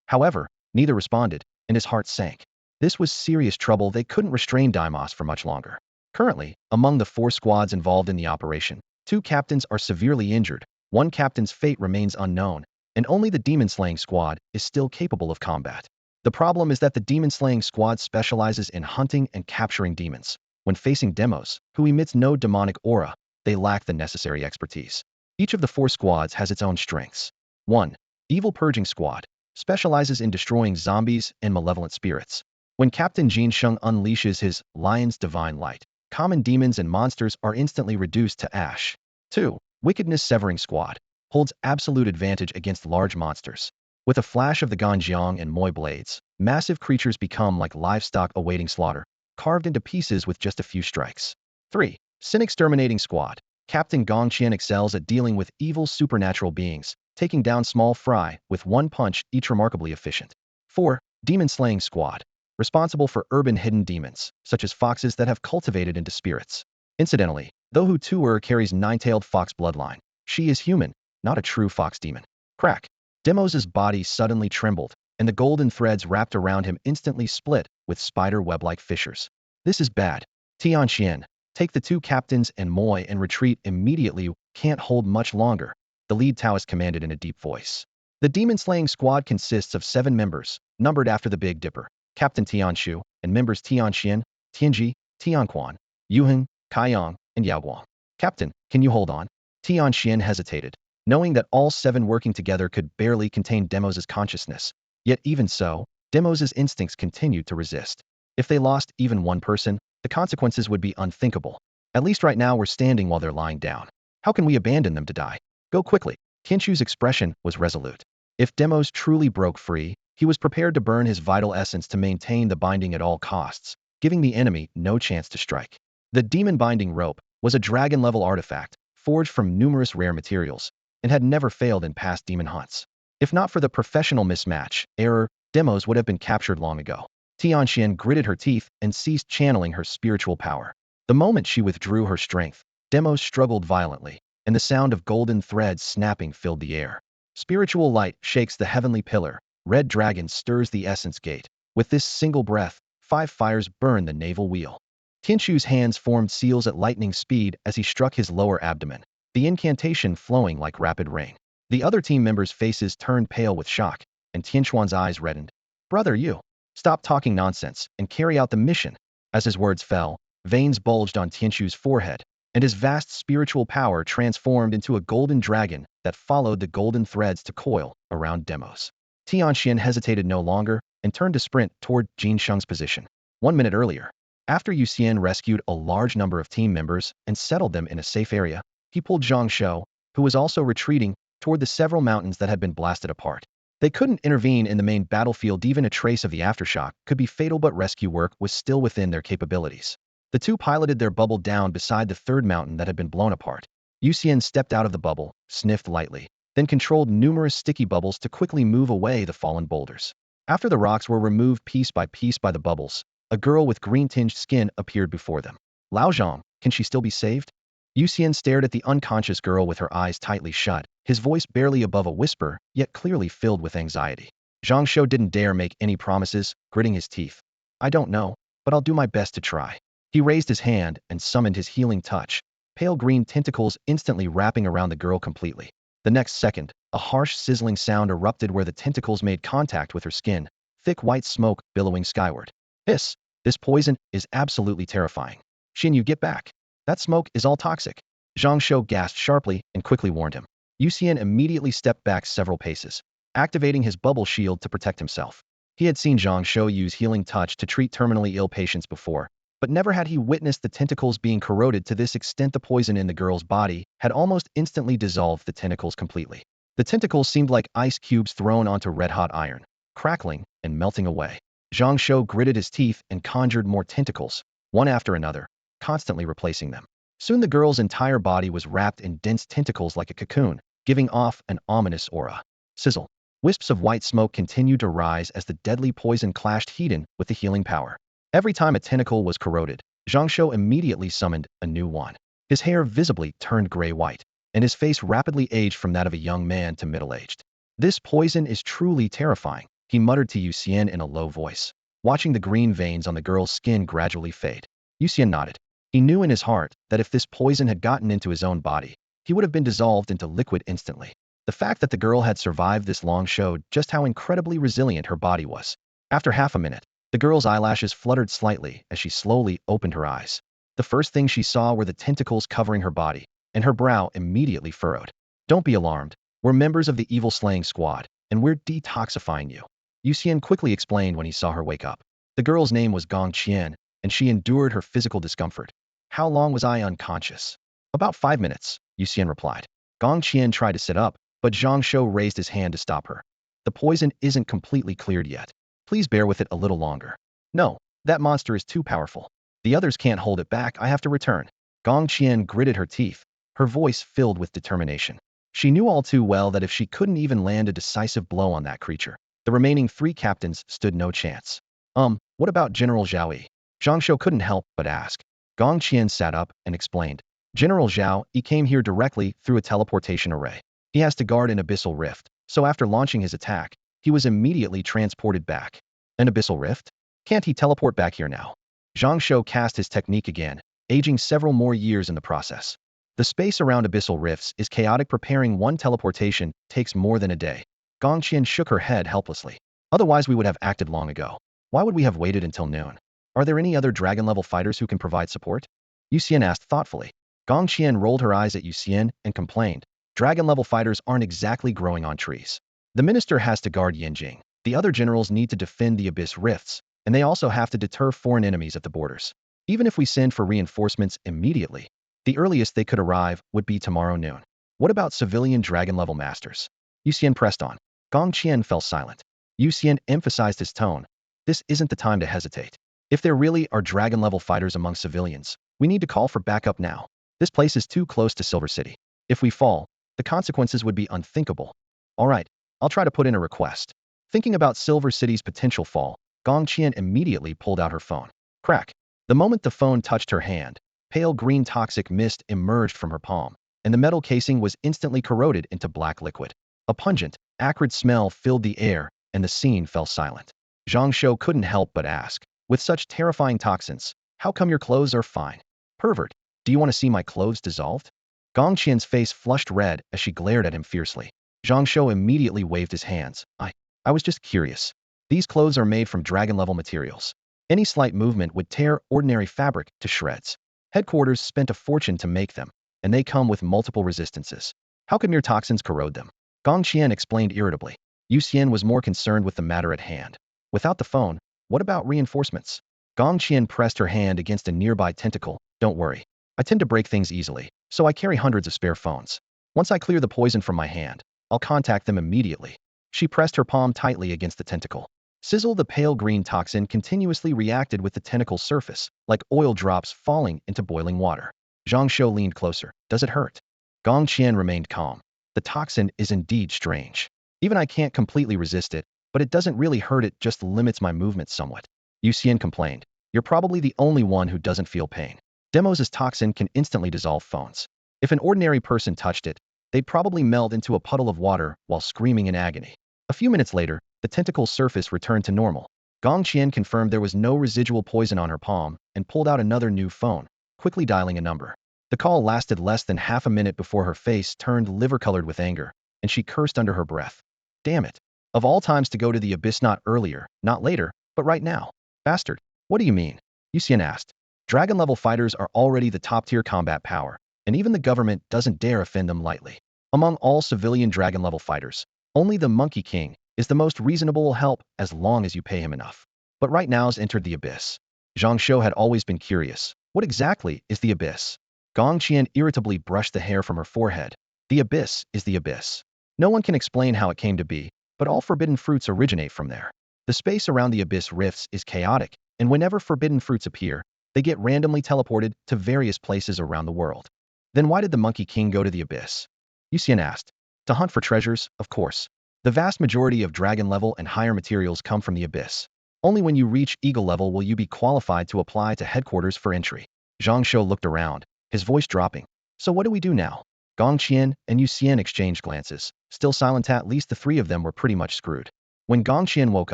However, neither responded, and his heart sank. This was serious trouble. They couldn't restrain Deimos for much longer. Currently, among the 4 squads involved in the operation, 2 captains are severely injured, 1 captain's fate remains unknown, and only the demon-slaying squad is still capable of combat. The problem is that the demon-slaying squad specializes in hunting and capturing demons. When facing demos, who emits no demonic aura, they lack the necessary expertise. Each of the 4 squads has its own strengths. 1. Evil Purging Squad specializes in destroying zombies and malevolent spirits. When Captain Jinsheng unleashes his Lion's Divine Light, common demons and monsters are instantly reduced to ash. 2. Wickedness Severing Squad holds absolute advantage against large monsters. With a flash of the Ganjiang and Moi blades, massive creatures become like livestock awaiting slaughter, carved into pieces with just a few strikes. 3. Sin Exterminating Squad. Captain Gongqian excels at dealing with evil supernatural beings, taking down small fry with 1 punch, each remarkably efficient. 4. Demon Slaying Squad. Responsible for urban hidden demons, such as foxes that have cultivated into spirits. Incidentally, though Hu Tuer carries 9-tailed fox bloodline, she is human, not a true fox demon. Crack. Demos's body suddenly trembled, and the golden threads wrapped around him instantly split with spider web-like fissures. This is bad. Tianxian, take the 2 captains and Moi and retreat immediately. Can't hold much longer, the lead Taoist commanded in a deep voice. The demon-slaying squad consists of 7 members, numbered after the Big Dipper, Captain Tianshu, and members Tianxian, Tianji, Tianquan, Yuheng, Kaiyang, and Yaoguang. Captain, can you hold on? Tianxian hesitated, knowing that all 7 working together could barely contain Demos's consciousness. Yet even so, Demos's instincts continued to resist. If they lost even 1 person, the consequences would be unthinkable. At least right now we're standing while they're lying down. How can we abandon them to die? Go quickly. Tianshu's expression was resolute. If Demos truly broke free, he was prepared to burn his vital essence to maintain the binding at all costs, giving the enemy no chance to strike. The demon binding rope was a dragon-level artifact, forged from numerous rare materials, and had never failed in past demon hunts. If not for the professional mismatch error, Demos would have been captured long ago. Tianxian gritted her teeth and ceased channeling her spiritual power. The moment she withdrew her strength, Demos struggled violently, and the sound of golden threads snapping filled the air. Spiritual light shakes the heavenly pillar, red dragon stirs the essence gate. With this single breath, 5 fires burn the naval wheel. Tianshu's hands formed seals at lightning speed as he struck his lower abdomen, the incantation flowing like rapid rain. The other team members' faces turned pale with shock, and Tianshuan's eyes reddened. "Brother, you! Stop talking nonsense and carry out the mission." As his words fell, veins bulged on Tianshu's forehead, and his vast spiritual power transformed into a golden dragon that followed the golden threads to coil around Demos. Tianxian hesitated no longer and turned to sprint toward Jinsheng's position. 1 minute earlier, after Yu Xian rescued a large number of team members and settled them in a safe area, he pulled Zhang Shou, who was also retreating, toward the several mountains that had been blasted apart. They couldn't intervene in the main battlefield. Even a trace of the aftershock could be fatal, but rescue work was still within their capabilities. The 2 piloted their bubble down beside the 3rd mountain that had been blown apart. Yu Xian stepped out of the bubble, sniffed lightly. then controlled numerous sticky bubbles to quickly move away the fallen boulders. After the rocks were removed piece by the bubbles, a girl with green-tinged skin appeared before them. Lao Zhang, can she still be saved? Yu Xian stared at the unconscious girl with her eyes tightly shut, his voice barely above a whisper, yet clearly filled with anxiety. Zhang Shou didn't dare make any promises, gritting his teeth. I don't know, but I'll do my best to try. He raised his hand and summoned his healing touch, pale green tentacles instantly wrapping around the girl completely. The next second, a harsh sizzling sound erupted where the tentacles made contact with her skin, thick white smoke billowing skyward. Hiss! This poison is absolutely terrifying. Xin, you get back. That smoke is all toxic. Zhang Shou gasped sharply and quickly warned him. Yu Xian immediately stepped back several paces, activating his bubble shield to protect himself. He had seen Zhang Shou use healing touch to treat terminally ill patients before, but never had he witnessed the tentacles being corroded to this extent. The poison in the girl's body had almost instantly dissolved the tentacles completely. The tentacles seemed like ice cubes thrown onto red-hot iron, crackling and melting away. Zhang Shou gritted his teeth and conjured more tentacles, one after another, constantly replacing them. Soon the girl's entire body was wrapped in dense tentacles like a cocoon, giving off an ominous aura. Sizzle. Wisps of white smoke continued to rise as the deadly poison clashed heat-in with the healing power. Every time a tentacle was corroded, Zhang Shou immediately summoned a new one. His hair visibly turned gray-white, and his face rapidly aged from that of a young man to middle-aged. This poison is truly terrifying, he muttered to Yu Xian in a low voice, watching the green veins on the girl's skin gradually fade. Yu Xian nodded. He knew in his heart that if this poison had gotten into his own body, he would have been dissolved into liquid instantly. The fact that the girl had survived this long showed just how incredibly resilient her body was. After half a minute, the girl's eyelashes fluttered slightly as she slowly opened her eyes. The first thing she saw were the tentacles covering her body, and her brow immediately furrowed. Don't be alarmed. We're members of the evil slaying squad, and we're detoxifying you. Yu Xian quickly explained when he saw her wake up. The girl's name was Gong Qian, and she endured her physical discomfort. How long was I unconscious? About 5 minutes, Yu Xian replied. Gong Qian tried to sit up, but Zhang Shou raised his hand to stop her. The poison isn't completely cleared yet. Please bear with it a little longer. No, that monster is too powerful. The others can't hold it back. I have to return. Gong Qian gritted her teeth, her voice filled with determination. She knew all too well that if she couldn't even land a decisive blow on that creature, the remaining 3 captains stood no chance. What about General Zhao Yi? Zhang Shou couldn't help but ask. Gong Qian sat up and explained. General Zhao Yi came here directly through a teleportation array. He has to guard an abyssal rift, so after launching his attack, he was immediately transported back. An abyssal rift? Can't he teleport back here now? Zhang Shou cast his technique again, aging several more years in the process. The space around abyssal rifts is chaotic. Preparing one teleportation takes more than a day. Gong Qian shook her head helplessly. Otherwise we would have acted long ago. Why would we have waited until noon? Are there any other dragon-level fighters who can provide support? Yu Xian asked thoughtfully. Gong Qian rolled her eyes at Yu Xian and complained. Dragon-level fighters aren't exactly growing on trees. The minister has to guard Yanjing. The other generals need to defend the abyss rifts, and they also have to deter foreign enemies at the borders. Even if we send for reinforcements immediately, the earliest they could arrive would be tomorrow noon. What about civilian dragon-level masters? Yu Xian pressed on. Gong Qian fell silent. Yu Xian emphasized his tone. This isn't the time to hesitate. If there really are dragon-level fighters among civilians, we need to call for backup now. This place is too close to Silver City. If we fall, the consequences would be unthinkable. All right, I'll try to put in a request. Thinking about Silver City's potential fall, Gong Qian immediately pulled out her phone. Crack. The moment the phone touched her hand, pale green toxic mist emerged from her palm, and the metal casing was instantly corroded into black liquid. A pungent, acrid smell filled the air, and the scene fell silent. Zhang Shou couldn't help but ask, with such terrifying toxins, how come your clothes are fine? Pervert, do you want to see my clothes dissolved? Gong Qian's face flushed red as she glared at him fiercely. Zhang Shou immediately waved his hands. I was just curious. These clothes are made from dragon-level materials. Any slight movement would tear ordinary fabric to shreds. Headquarters spent a fortune to make them, and they come with multiple resistances. How could mere toxins corrode them? Gong Qian explained irritably. Yu Xian was more concerned with the matter at hand. Without the phone, what about reinforcements? Gong Qian pressed her hand against a nearby tentacle. Don't worry. I tend to break things easily, so I carry hundreds of spare phones. Once I clear the poison from my hand, I'll contact them immediately. She pressed her palm tightly against the tentacle. Sizzle, the pale green toxin continuously reacted with the tentacle's surface, like oil drops falling into boiling water. Zhang Shou leaned closer. Does it hurt? Gong Qian remained calm. The toxin is indeed strange. Even I can't completely resist it, but it doesn't really hurt, it just limits my movement somewhat. Yu Xian complained. You're probably the only one who doesn't feel pain. Demos's toxin can instantly dissolve phones. If an ordinary person touched it, they'd probably melt into a puddle of water while screaming in agony. A few minutes later, the tentacle's surface returned to normal. Gong Qian confirmed there was no residual poison on her palm and pulled out another new phone, quickly dialing a number. The call lasted less than half a minute before her face turned liver-colored with anger, and she cursed under her breath. Damn it. Of all times to go to the abyss, not earlier, not later, but right now. Bastard. What do you mean? Yu Xian asked. Dragon-level fighters are already the top-tier combat power, and even the government doesn't dare offend them lightly. Among all civilian dragon-level fighters, only the Monkey King is the most reasonable help as long as you pay him enough. But right now's entered the abyss. Zhang Shou had always been curious. What exactly is the abyss? Gong Qian irritably brushed the hair from her forehead. The abyss is the abyss. No one can explain how it came to be, but all forbidden fruits originate from there. The space around the abyss rifts is chaotic, and whenever forbidden fruits appear, they get randomly teleported to various places around the world. Then why did the Monkey King go to the abyss? Yu Xian asked. To hunt for treasures, of course. The vast majority of dragon level and higher materials come from the abyss. Only when you reach eagle level will you be qualified to apply to headquarters for entry. Zhang Shou looked around, his voice dropping. So what do we do now? Gong Qian and Yu Xian exchanged glances. Still silent, at least the three of them were pretty much screwed. When Gong Qian woke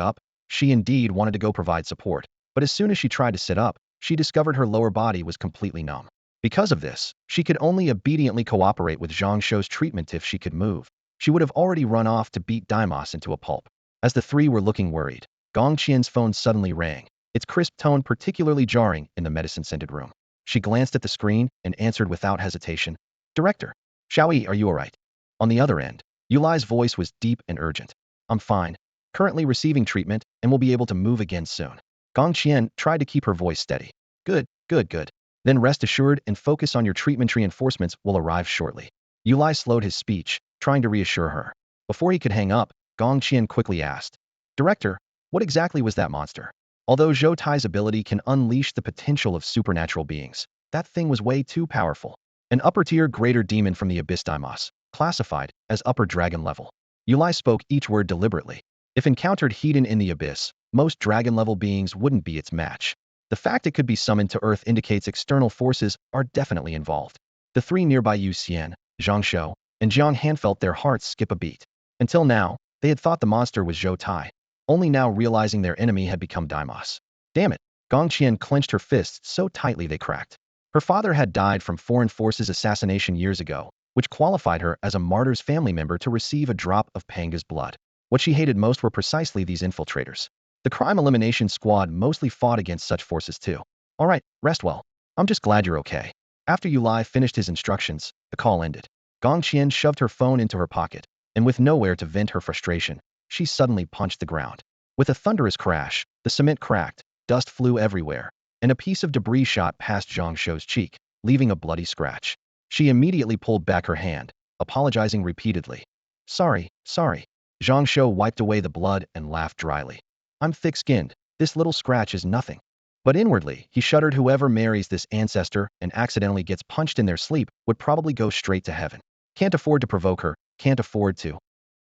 up, she indeed wanted to go provide support, but as soon as she tried to sit up, she discovered her lower body was completely numb. Because of this, she could only obediently cooperate with Zhang Shou's treatment. If she could move, she would have already run off to beat Damon into a pulp. As the three were looking worried, Gong Qian's phone suddenly rang, its crisp tone particularly jarring in the medicine-scented room. She glanced at the screen and answered without hesitation. Director, Xiaoyi, are you alright? On the other end, Yulai's voice was deep and urgent. I'm fine. Currently receiving treatment and will be able to move again soon. Gong Qian tried to keep her voice steady. Good. Then rest assured and focus on your treatment. Reinforcements will arrive shortly. Yulai slowed his speech, trying to reassure her. Before he could hang up, Gong Qian quickly asked. Director, what exactly was that monster? Although Zhou Tai's ability can unleash the potential of supernatural beings, that thing was way too powerful. An upper-tier greater demon from the abyss, Dimos, classified as upper dragon level. Yulai spoke each word deliberately. If encountered hidden in the abyss, most dragon-level beings wouldn't be its match. The fact it could be summoned to Earth indicates external forces are definitely involved. The three nearby Yu Xian, Zhang Shou, and Jiang Han felt their hearts skip a beat. Until now, they had thought the monster was Zhou Tai, only now realizing their enemy had become Dimos. Damn it! Gong Qian clenched her fists so tightly they cracked. Her father had died from foreign forces assassination years ago, which qualified her as a martyr's family member to receive a drop of Panga's blood. What she hated most were precisely these infiltrators. The crime elimination squad mostly fought against such forces too. Alright, rest well. I'm just glad you're okay. After Yulai finished his instructions, the call ended. Gong Qian shoved her phone into her pocket, and with nowhere to vent her frustration, she suddenly punched the ground. With a thunderous crash, the cement cracked, dust flew everywhere, and a piece of debris shot past Zhang Shou's cheek, leaving a bloody scratch. She immediately pulled back her hand, apologizing repeatedly. Sorry. Zhang Shou wiped away the blood and laughed dryly. I'm thick-skinned. This little scratch is nothing. But inwardly, he shuddered. Whoever marries this ancestor and accidentally gets punched in their sleep would probably go straight to heaven. Can't afford to provoke her, can't afford to.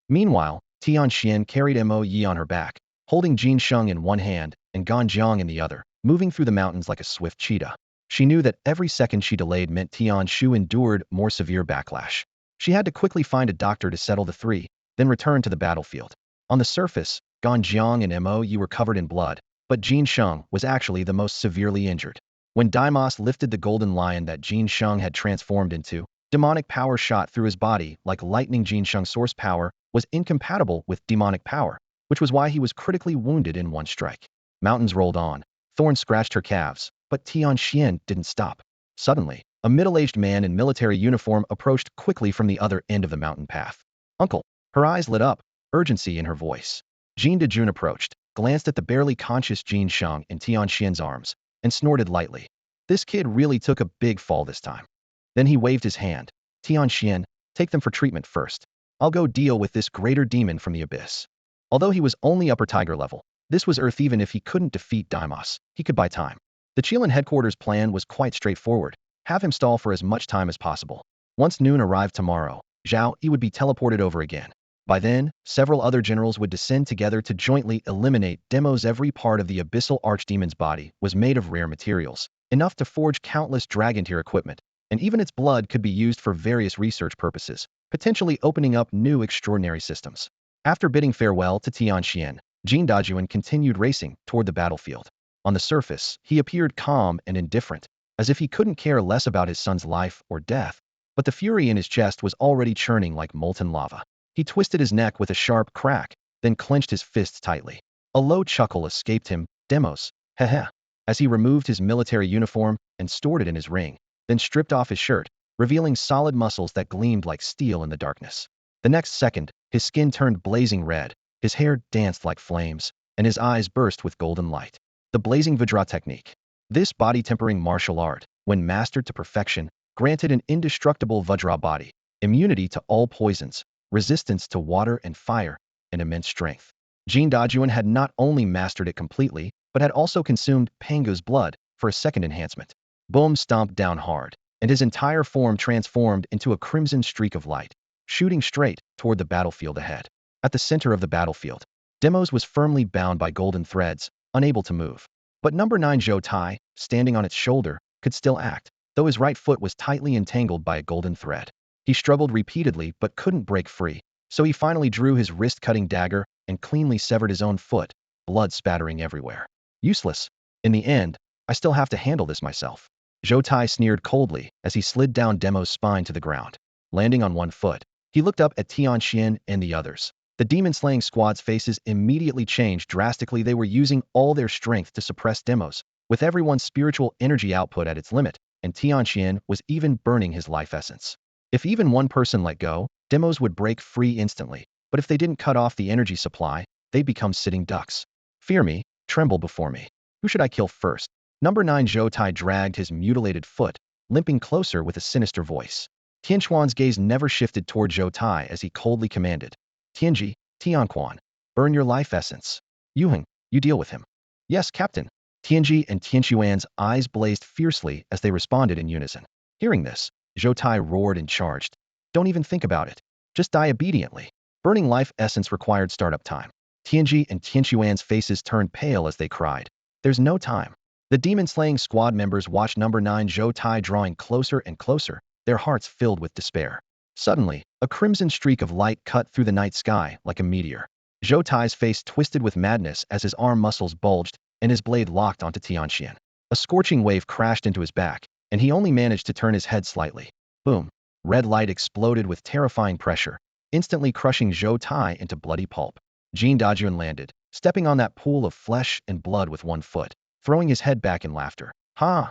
Meanwhile, Tian Xian carried Mo Yi on her back, holding Jin Sheng in one hand and Gan Jiang in the other, moving through the mountains like a swift cheetah. She knew that every second she delayed meant Tian Shu endured more severe backlash. She had to quickly find a doctor to settle the three, then return to the battlefield. On the surface, Gan Jiang and Mo Yi were covered in blood, but Jin Sheng was actually the most severely injured. When Dimos lifted the golden lion that Jin Sheng had transformed into, demonic power shot through his body like lightning. Jin Sheng's source power was incompatible with demonic power, which was why he was critically wounded in one strike. Mountains rolled on. Thorns scratched her calves, but Tian Xian didn't stop. Suddenly, a middle-aged man in military uniform approached quickly from the other end of the mountain path. Uncle. Her eyes lit up, urgency in her voice. Jin Dejun approached, glanced at the barely conscious Jin Sheng in Tian Xian's arms, and snorted lightly. This kid really took a big fall this time. Then he waved his hand. Tian Xian, take them for treatment first. I'll go deal with this greater demon from the abyss. Although he was only upper tiger level, this was Earth. Even if he couldn't defeat Dimos, he could buy time. The Qilin headquarters plan was quite straightforward. Have him stall for as much time as possible. Once noon arrived tomorrow, Zhao Yi would be teleported over again. By then, several other generals would descend together to jointly eliminate demos. Every part of the abyssal archdemon's body was made of rare materials, enough to forge countless dragon tier equipment, and even its blood could be used for various research purposes, potentially opening up new extraordinary systems. After bidding farewell to Tian Xian, Jin Dajuan continued racing toward the battlefield. On the surface, he appeared calm and indifferent, as if he couldn't care less about his son's life or death, but the fury in his chest was already churning like molten lava. He twisted his neck with a sharp crack, then clenched his fists tightly. A low chuckle escaped him. Demos, heh, as he removed his military uniform and stored it in his ring, then stripped off his shirt, revealing solid muscles that gleamed like steel in the darkness. The next second, his skin turned blazing red, his hair danced like flames, and his eyes burst with golden light. The blazing Vajra technique. This body-tempering martial art, when mastered to perfection, granted an indestructible Vajra body, immunity to all poisons, resistance to water and fire, and immense strength. Jin Dajuan had not only mastered it completely, but had also consumed Pango's blood for a second enhancement. Boom stomped down hard, and his entire form transformed into a crimson streak of light, shooting straight toward the battlefield ahead. At the center of the battlefield, Demos was firmly bound by golden threads, unable to move. But number 9 Zhou Tai, standing on its shoulder, could still act, though his right foot was tightly entangled by a golden thread. He struggled repeatedly but couldn't break free, so he finally drew his wrist-cutting dagger and cleanly severed his own foot, blood spattering everywhere. Useless. In the end, I still have to handle this myself. Zhou Tai sneered coldly as he slid down Demo's spine to the ground. Landing on one foot, he looked up at Tian Xian and the others. The demon-slaying squad's faces immediately changed drastically. They were using all their strength to suppress Demos, with everyone's spiritual energy output at its limit, and Tian Xian was even burning his life essence. If even one person let go, Demos would break free instantly, but if they didn't cut off the energy supply, they'd become sitting ducks. Fear me, tremble before me. Who should I kill first? Number 9 Zhou Tai dragged his mutilated foot, limping closer with a sinister voice. Tianquan's gaze never shifted toward Zhou Tai as he coldly commanded. Tianji, Tianquan, burn your life essence. Yuheng, you deal with him. Yes, Captain. Tianji and Tianquan's eyes blazed fiercely as they responded in unison. Hearing this, Zhou Tai roared and charged. Don't even think about it. Just die obediently. Burning life essence required startup time. Tianji and Tianquan's faces turned pale as they cried. There's no time. The demon-slaying squad members watched number 9 Zhou Tai drawing closer and closer, their hearts filled with despair. Suddenly, a crimson streak of light cut through the night sky like a meteor. Zhou Tai's face twisted with madness as his arm muscles bulged and his blade locked onto Tianxian. A scorching wave crashed into his back, and he only managed to turn his head slightly. Boom! Red light exploded with terrifying pressure, instantly crushing Zhou Tai into bloody pulp. Jin Dajuan landed, stepping on that pool of flesh and blood with one foot, throwing his head back in laughter. Ha!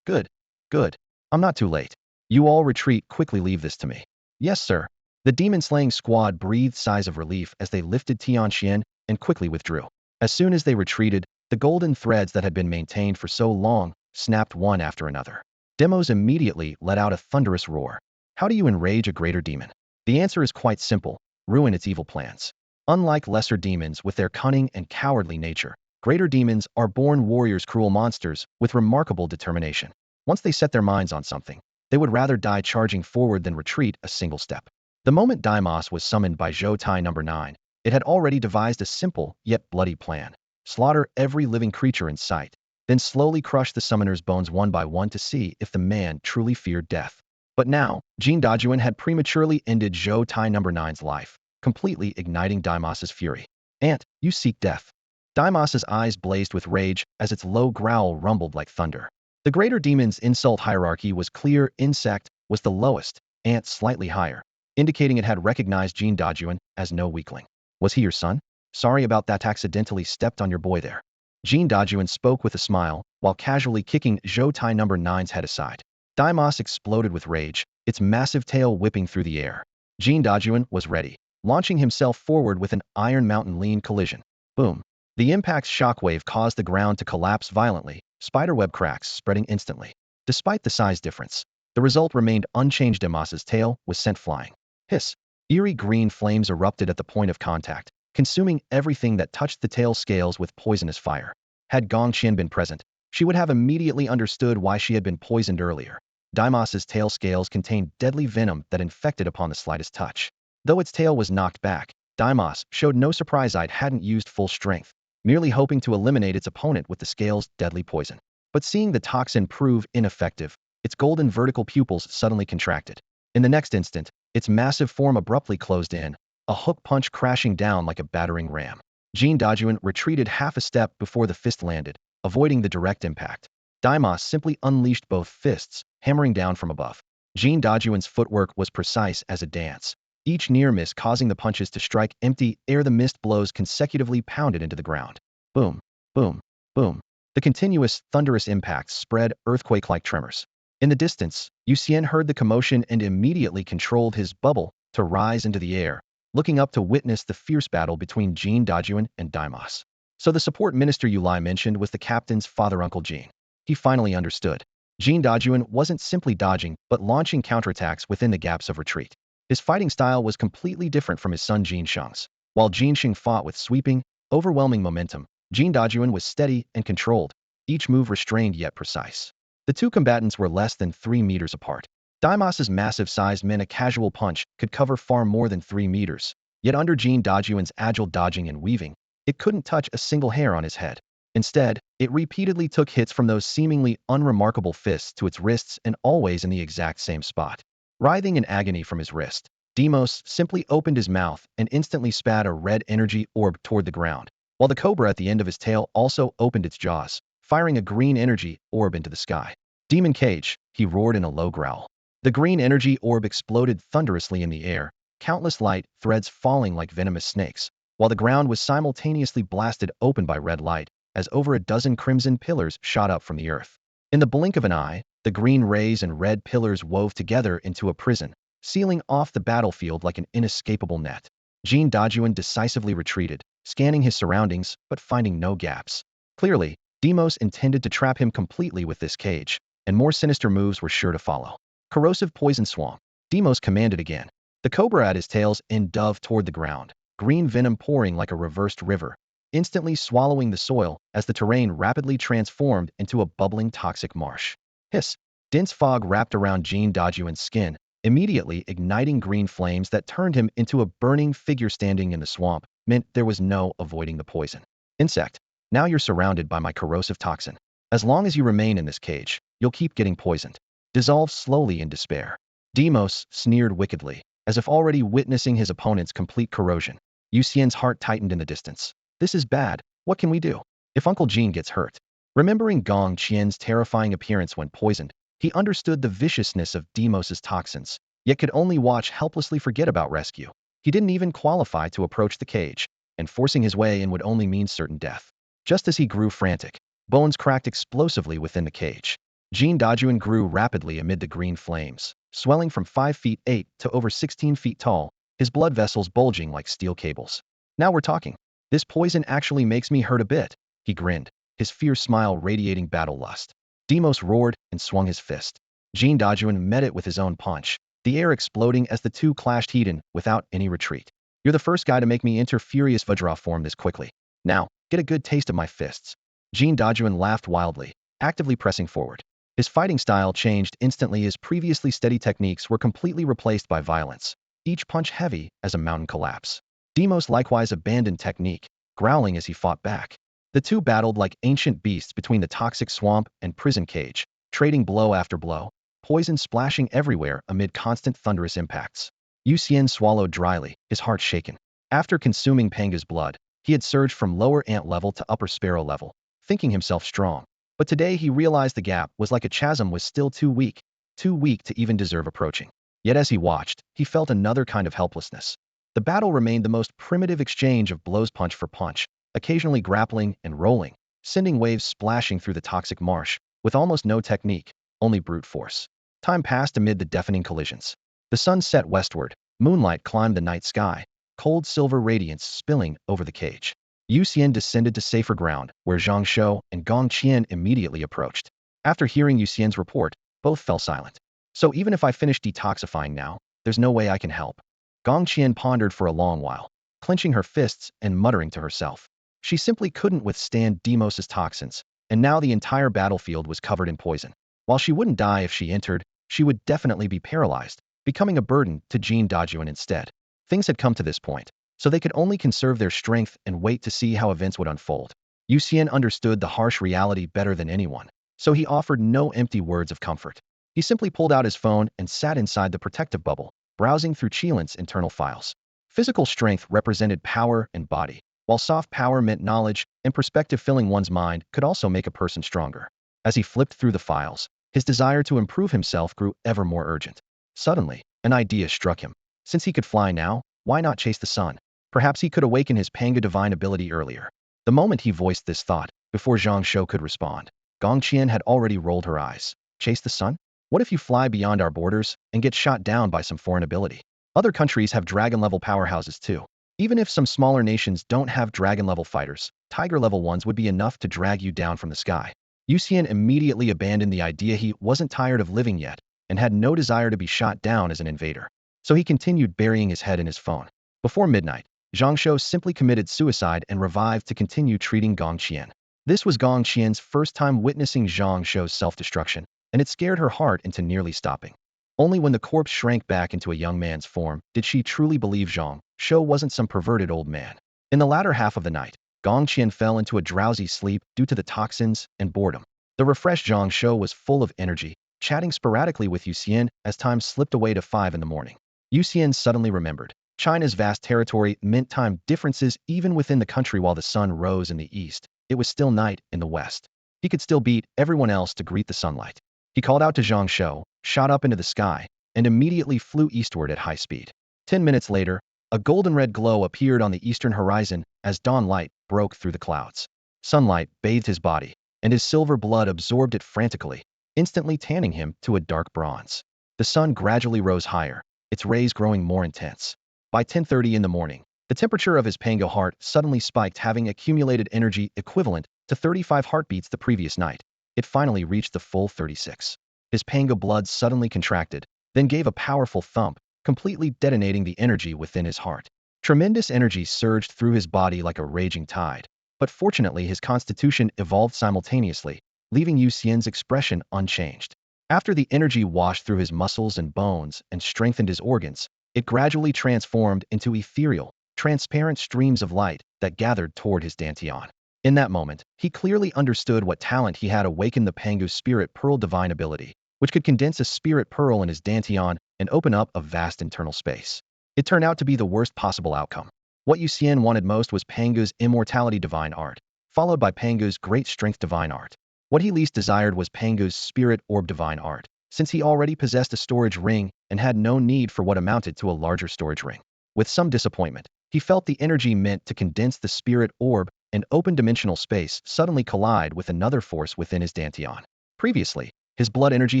Good. Good. I'm not too late. You all retreat, quickly leave this to me. Yes, sir. The demon-slaying squad breathed sighs of relief as they lifted Tianxian and quickly withdrew. As soon as they retreated, the golden threads that had been maintained for so long snapped one after another. Demos immediately let out a thunderous roar. How do you enrage a greater demon? The answer is quite simple: ruin its evil plans. Unlike lesser demons with their cunning and cowardly nature, greater demons are born warriors, cruel monsters with remarkable determination. Once they set their minds on something, they would rather die charging forward than retreat a single step. The moment Daimos was summoned by Zhou Tai number 9, it had already devised a simple yet bloody plan. Slaughter every living creature in sight, then slowly crush the summoner's bones one by one to see if the man truly feared death. But now, Jin Dajuan had prematurely ended Zhou Tai number 9's life, completely igniting Daimos's fury. Ant, you seek death. Daimos's eyes blazed with rage as its low growl rumbled like thunder. The greater demon's insult hierarchy was clear. Insect was the lowest, Ant slightly higher, indicating it had recognized Jin Dajuan as no weakling. Was he your son? Sorry about that, accidentally stepped on your boy there. Jin Dajuan spoke with a smile, while casually kicking Zhou Tai number 9's head aside. Daimos exploded with rage, its massive tail whipping through the air. Jin Dajuan was ready, launching himself forward with an Iron Mountain lean collision. Boom. The impact's shockwave caused the ground to collapse violently, spiderweb cracks spreading instantly. Despite the size difference, the result remained unchanged. Daimos's tail was sent flying. Hiss. Eerie green flames erupted at the point of contact, consuming everything that touched the tail scales with poisonous fire. Had Gongqian been present, she would have immediately understood why she had been poisoned earlier. Deimos's tail scales contained deadly venom that infected upon the slightest touch. Though its tail was knocked back, Deimos showed no surprise it hadn't used full strength, merely hoping to eliminate its opponent with the scale's deadly poison. But seeing the toxin prove ineffective, its golden vertical pupils suddenly contracted. In the next instant, its massive form abruptly closed in, a hook punch crashing down like a battering ram. Jean Dajuan retreated half a step before the fist landed, avoiding the direct impact. Deimos simply unleashed both fists, hammering down from above. Jean Dajuan's footwork was precise as a dance, each near miss causing the punches to strike empty air. The missed blows consecutively pounded into the ground. Boom, boom, boom. The continuous, thunderous impacts spread earthquake-like tremors. In the distance, Yu Xian heard the commotion and immediately controlled his bubble to rise into the air, looking up to witness the fierce battle between Jean Dajuan and Deimos. So the support minister Yu Lai mentioned was the captain's father, Uncle Jean. He finally understood. Jean Dajuan wasn't simply dodging, but launching counterattacks within the gaps of retreat. His fighting style was completely different from his son Jean Sheng's. While Jean Sheng fought with sweeping, overwhelming momentum, Jean Dajuan was steady and controlled, each move restrained yet precise. The two combatants were less than 3 meters apart. Deimos's massive size meant a casual punch could cover far more than 3 meters, yet under Jean Dajuan's agile dodging and weaving, it couldn't touch a single hair on his head. Instead, it repeatedly took hits from those seemingly unremarkable fists to its wrists and always in the exact same spot. Writhing in agony from his wrist, Deimos simply opened his mouth and instantly spat a red energy orb toward the ground, while the cobra at the end of his tail also opened its jaws, firing a green energy orb into the sky. Demon Cage, he roared in a low growl. The green energy orb exploded thunderously in the air, countless light threads falling like venomous snakes, while the ground was simultaneously blasted open by red light, as over a dozen crimson pillars shot up from the earth. In the blink of an eye, the green rays and red pillars wove together into a prison, sealing off the battlefield like an inescapable net. Jean Dajuan decisively retreated, scanning his surroundings but finding no gaps. Clearly, Deimos intended to trap him completely with this cage, and more sinister moves were sure to follow. Corrosive poison swamp. Deimos commanded again. The cobra at his tail's end dove toward the ground, green venom pouring like a reversed river, instantly swallowing the soil as the terrain rapidly transformed into a bubbling toxic marsh. Hiss! Dense fog wrapped around Jean Dajuan's skin, immediately igniting green flames that turned him into a burning figure. Standing in the swamp meant there was no avoiding the poison. Insect, now you're surrounded by my corrosive toxin. As long as you remain in this cage, you'll keep getting poisoned. Dissolve slowly in despair. Deimos sneered wickedly, as if already witnessing his opponent's complete corrosion. Yu Xian's heart tightened in the distance. This is bad. What can we do? If Uncle Jean gets hurt? Remembering Gong Qian's terrifying appearance when poisoned, he understood the viciousness of Deimos's toxins, yet could only watch helplessly. Forget about rescue. He didn't even qualify to approach the cage, and forcing his way in would only mean certain death. Just as he grew frantic, bones cracked explosively within the cage. Jean Dajuan grew rapidly amid the green flames, swelling from 5 feet 8 to over 16 feet tall, his blood vessels bulging like steel cables. Now we're talking. This poison actually makes me hurt a bit, he grinned, his fierce smile radiating battle lust. Deimos roared and swung his fist. Jean Dajuan met it with his own punch, the air exploding as the two clashed heat-in without any retreat. You're the first guy to make me enter furious Vajra form this quickly. Now, get a good taste of my fists. Jean Dajuan laughed wildly, actively pressing forward. His fighting style changed instantly as previously steady techniques were completely replaced by violence, each punch heavy as a mountain collapse. Deimos likewise abandoned technique, growling as he fought back. The two battled like ancient beasts between the toxic swamp and prison cage, trading blow after blow, poison splashing everywhere amid constant thunderous impacts. Yu Xian swallowed dryly, his heart shaken. After consuming Panga's blood, he had surged from lower ant level to upper sparrow level, thinking himself strong. But today he realized the gap was like a chasm, was still too weak to even deserve approaching. Yet as he watched, he felt another kind of helplessness. The battle remained the most primitive exchange of blows, punch for punch, occasionally grappling and rolling, sending waves splashing through the toxic marsh, with almost no technique, only brute force. Time passed amid the deafening collisions. The sun set westward, moonlight climbed the night sky, cold silver radiance spilling over the cage. Yu Xian descended to safer ground, where Zhang Shou and Gong Qian immediately approached. After hearing Yu Xian's report, both fell silent. So even if I finish detoxifying now, there's no way I can help. Gong Qian pondered for a long while, clenching her fists and muttering to herself. She simply couldn't withstand Deimos's toxins, and now the entire battlefield was covered in poison. While she wouldn't die if she entered, she would definitely be paralyzed, becoming a burden to Jean Dajuan instead. Things had come to this point, so they could only conserve their strength and wait to see how events would unfold. Yu Xian understood the harsh reality better than anyone, so he offered no empty words of comfort. He simply pulled out his phone and sat inside the protective bubble, browsing through Qilin's internal files. Physical strength represented power and body, while soft power meant knowledge and perspective. Filling one's mind could also make a person stronger. As he flipped through the files, his desire to improve himself grew ever more urgent. Suddenly, an idea struck him. Since he could fly now, why not chase the sun? Perhaps he could awaken his Panga divine ability earlier. The moment he voiced this thought, before Zhang Shou could respond, Gong Qian had already rolled her eyes. Chase the sun? What if you fly beyond our borders and get shot down by some foreign ability? Other countries have dragon-level powerhouses too. Even if some smaller nations don't have dragon-level fighters, tiger-level ones would be enough to drag you down from the sky. Yu Xian immediately abandoned the idea. He wasn't tired of living yet, and had no desire to be shot down as an invader. So he continued burying his head in his phone. Before midnight, Zhang Shou simply committed suicide and revived to continue treating Gong Qian. This was Gong Qian's first time witnessing Zhang Shou's self-destruction, and it scared her heart into nearly stopping. Only when the corpse shrank back into a young man's form did she truly believe Zhang Shou wasn't some perverted old man. In the latter half of the night, Gong Qian fell into a drowsy sleep due to the toxins and boredom. The refreshed Zhang Shou was full of energy, chatting sporadically with Yu Xian as time slipped away to 5 in the morning. Yu Xian suddenly remembered. China's vast territory meant time differences even within the country. While the sun rose in the east, it was still night in the west. He could still beat everyone else to greet the sunlight. He called out to Zhang Shou, shot up into the sky, and immediately flew eastward at high speed. 10 minutes later, a golden-red glow appeared on the eastern horizon as dawn light broke through the clouds. Sunlight bathed his body, and his silver blood absorbed it frantically, instantly tanning him to a dark bronze. The sun gradually rose higher, its rays growing more intense. By 10:30 in the morning, the temperature of his Pango heart suddenly spiked, having accumulated energy equivalent to 35 heartbeats the previous night. It finally reached the full 36. His Pango blood suddenly contracted, then gave a powerful thump, completely detonating the energy within his heart. Tremendous energy surged through his body like a raging tide, but fortunately his constitution evolved simultaneously, leaving Yu Xian's expression unchanged. After the energy washed through his muscles and bones and strengthened his organs, it gradually transformed into ethereal, transparent streams of light that gathered toward his dantian. In that moment, he clearly understood what talent he had awakened: the Pangu Spirit Pearl divine ability, which could condense a spirit pearl in his dantian and open up a vast internal space. It turned out to be the worst possible outcome. What Yu Xian wanted most was Pangu's Immortality divine art, followed by Pangu's Great Strength divine art. What he least desired was Pangu's Spirit Orb divine art, since he already possessed a storage ring and had no need for what amounted to a larger storage ring. With some disappointment, he felt the energy meant to condense the Spirit Orb and open dimensional space suddenly collide with another force within his dantian. Previously, his blood energy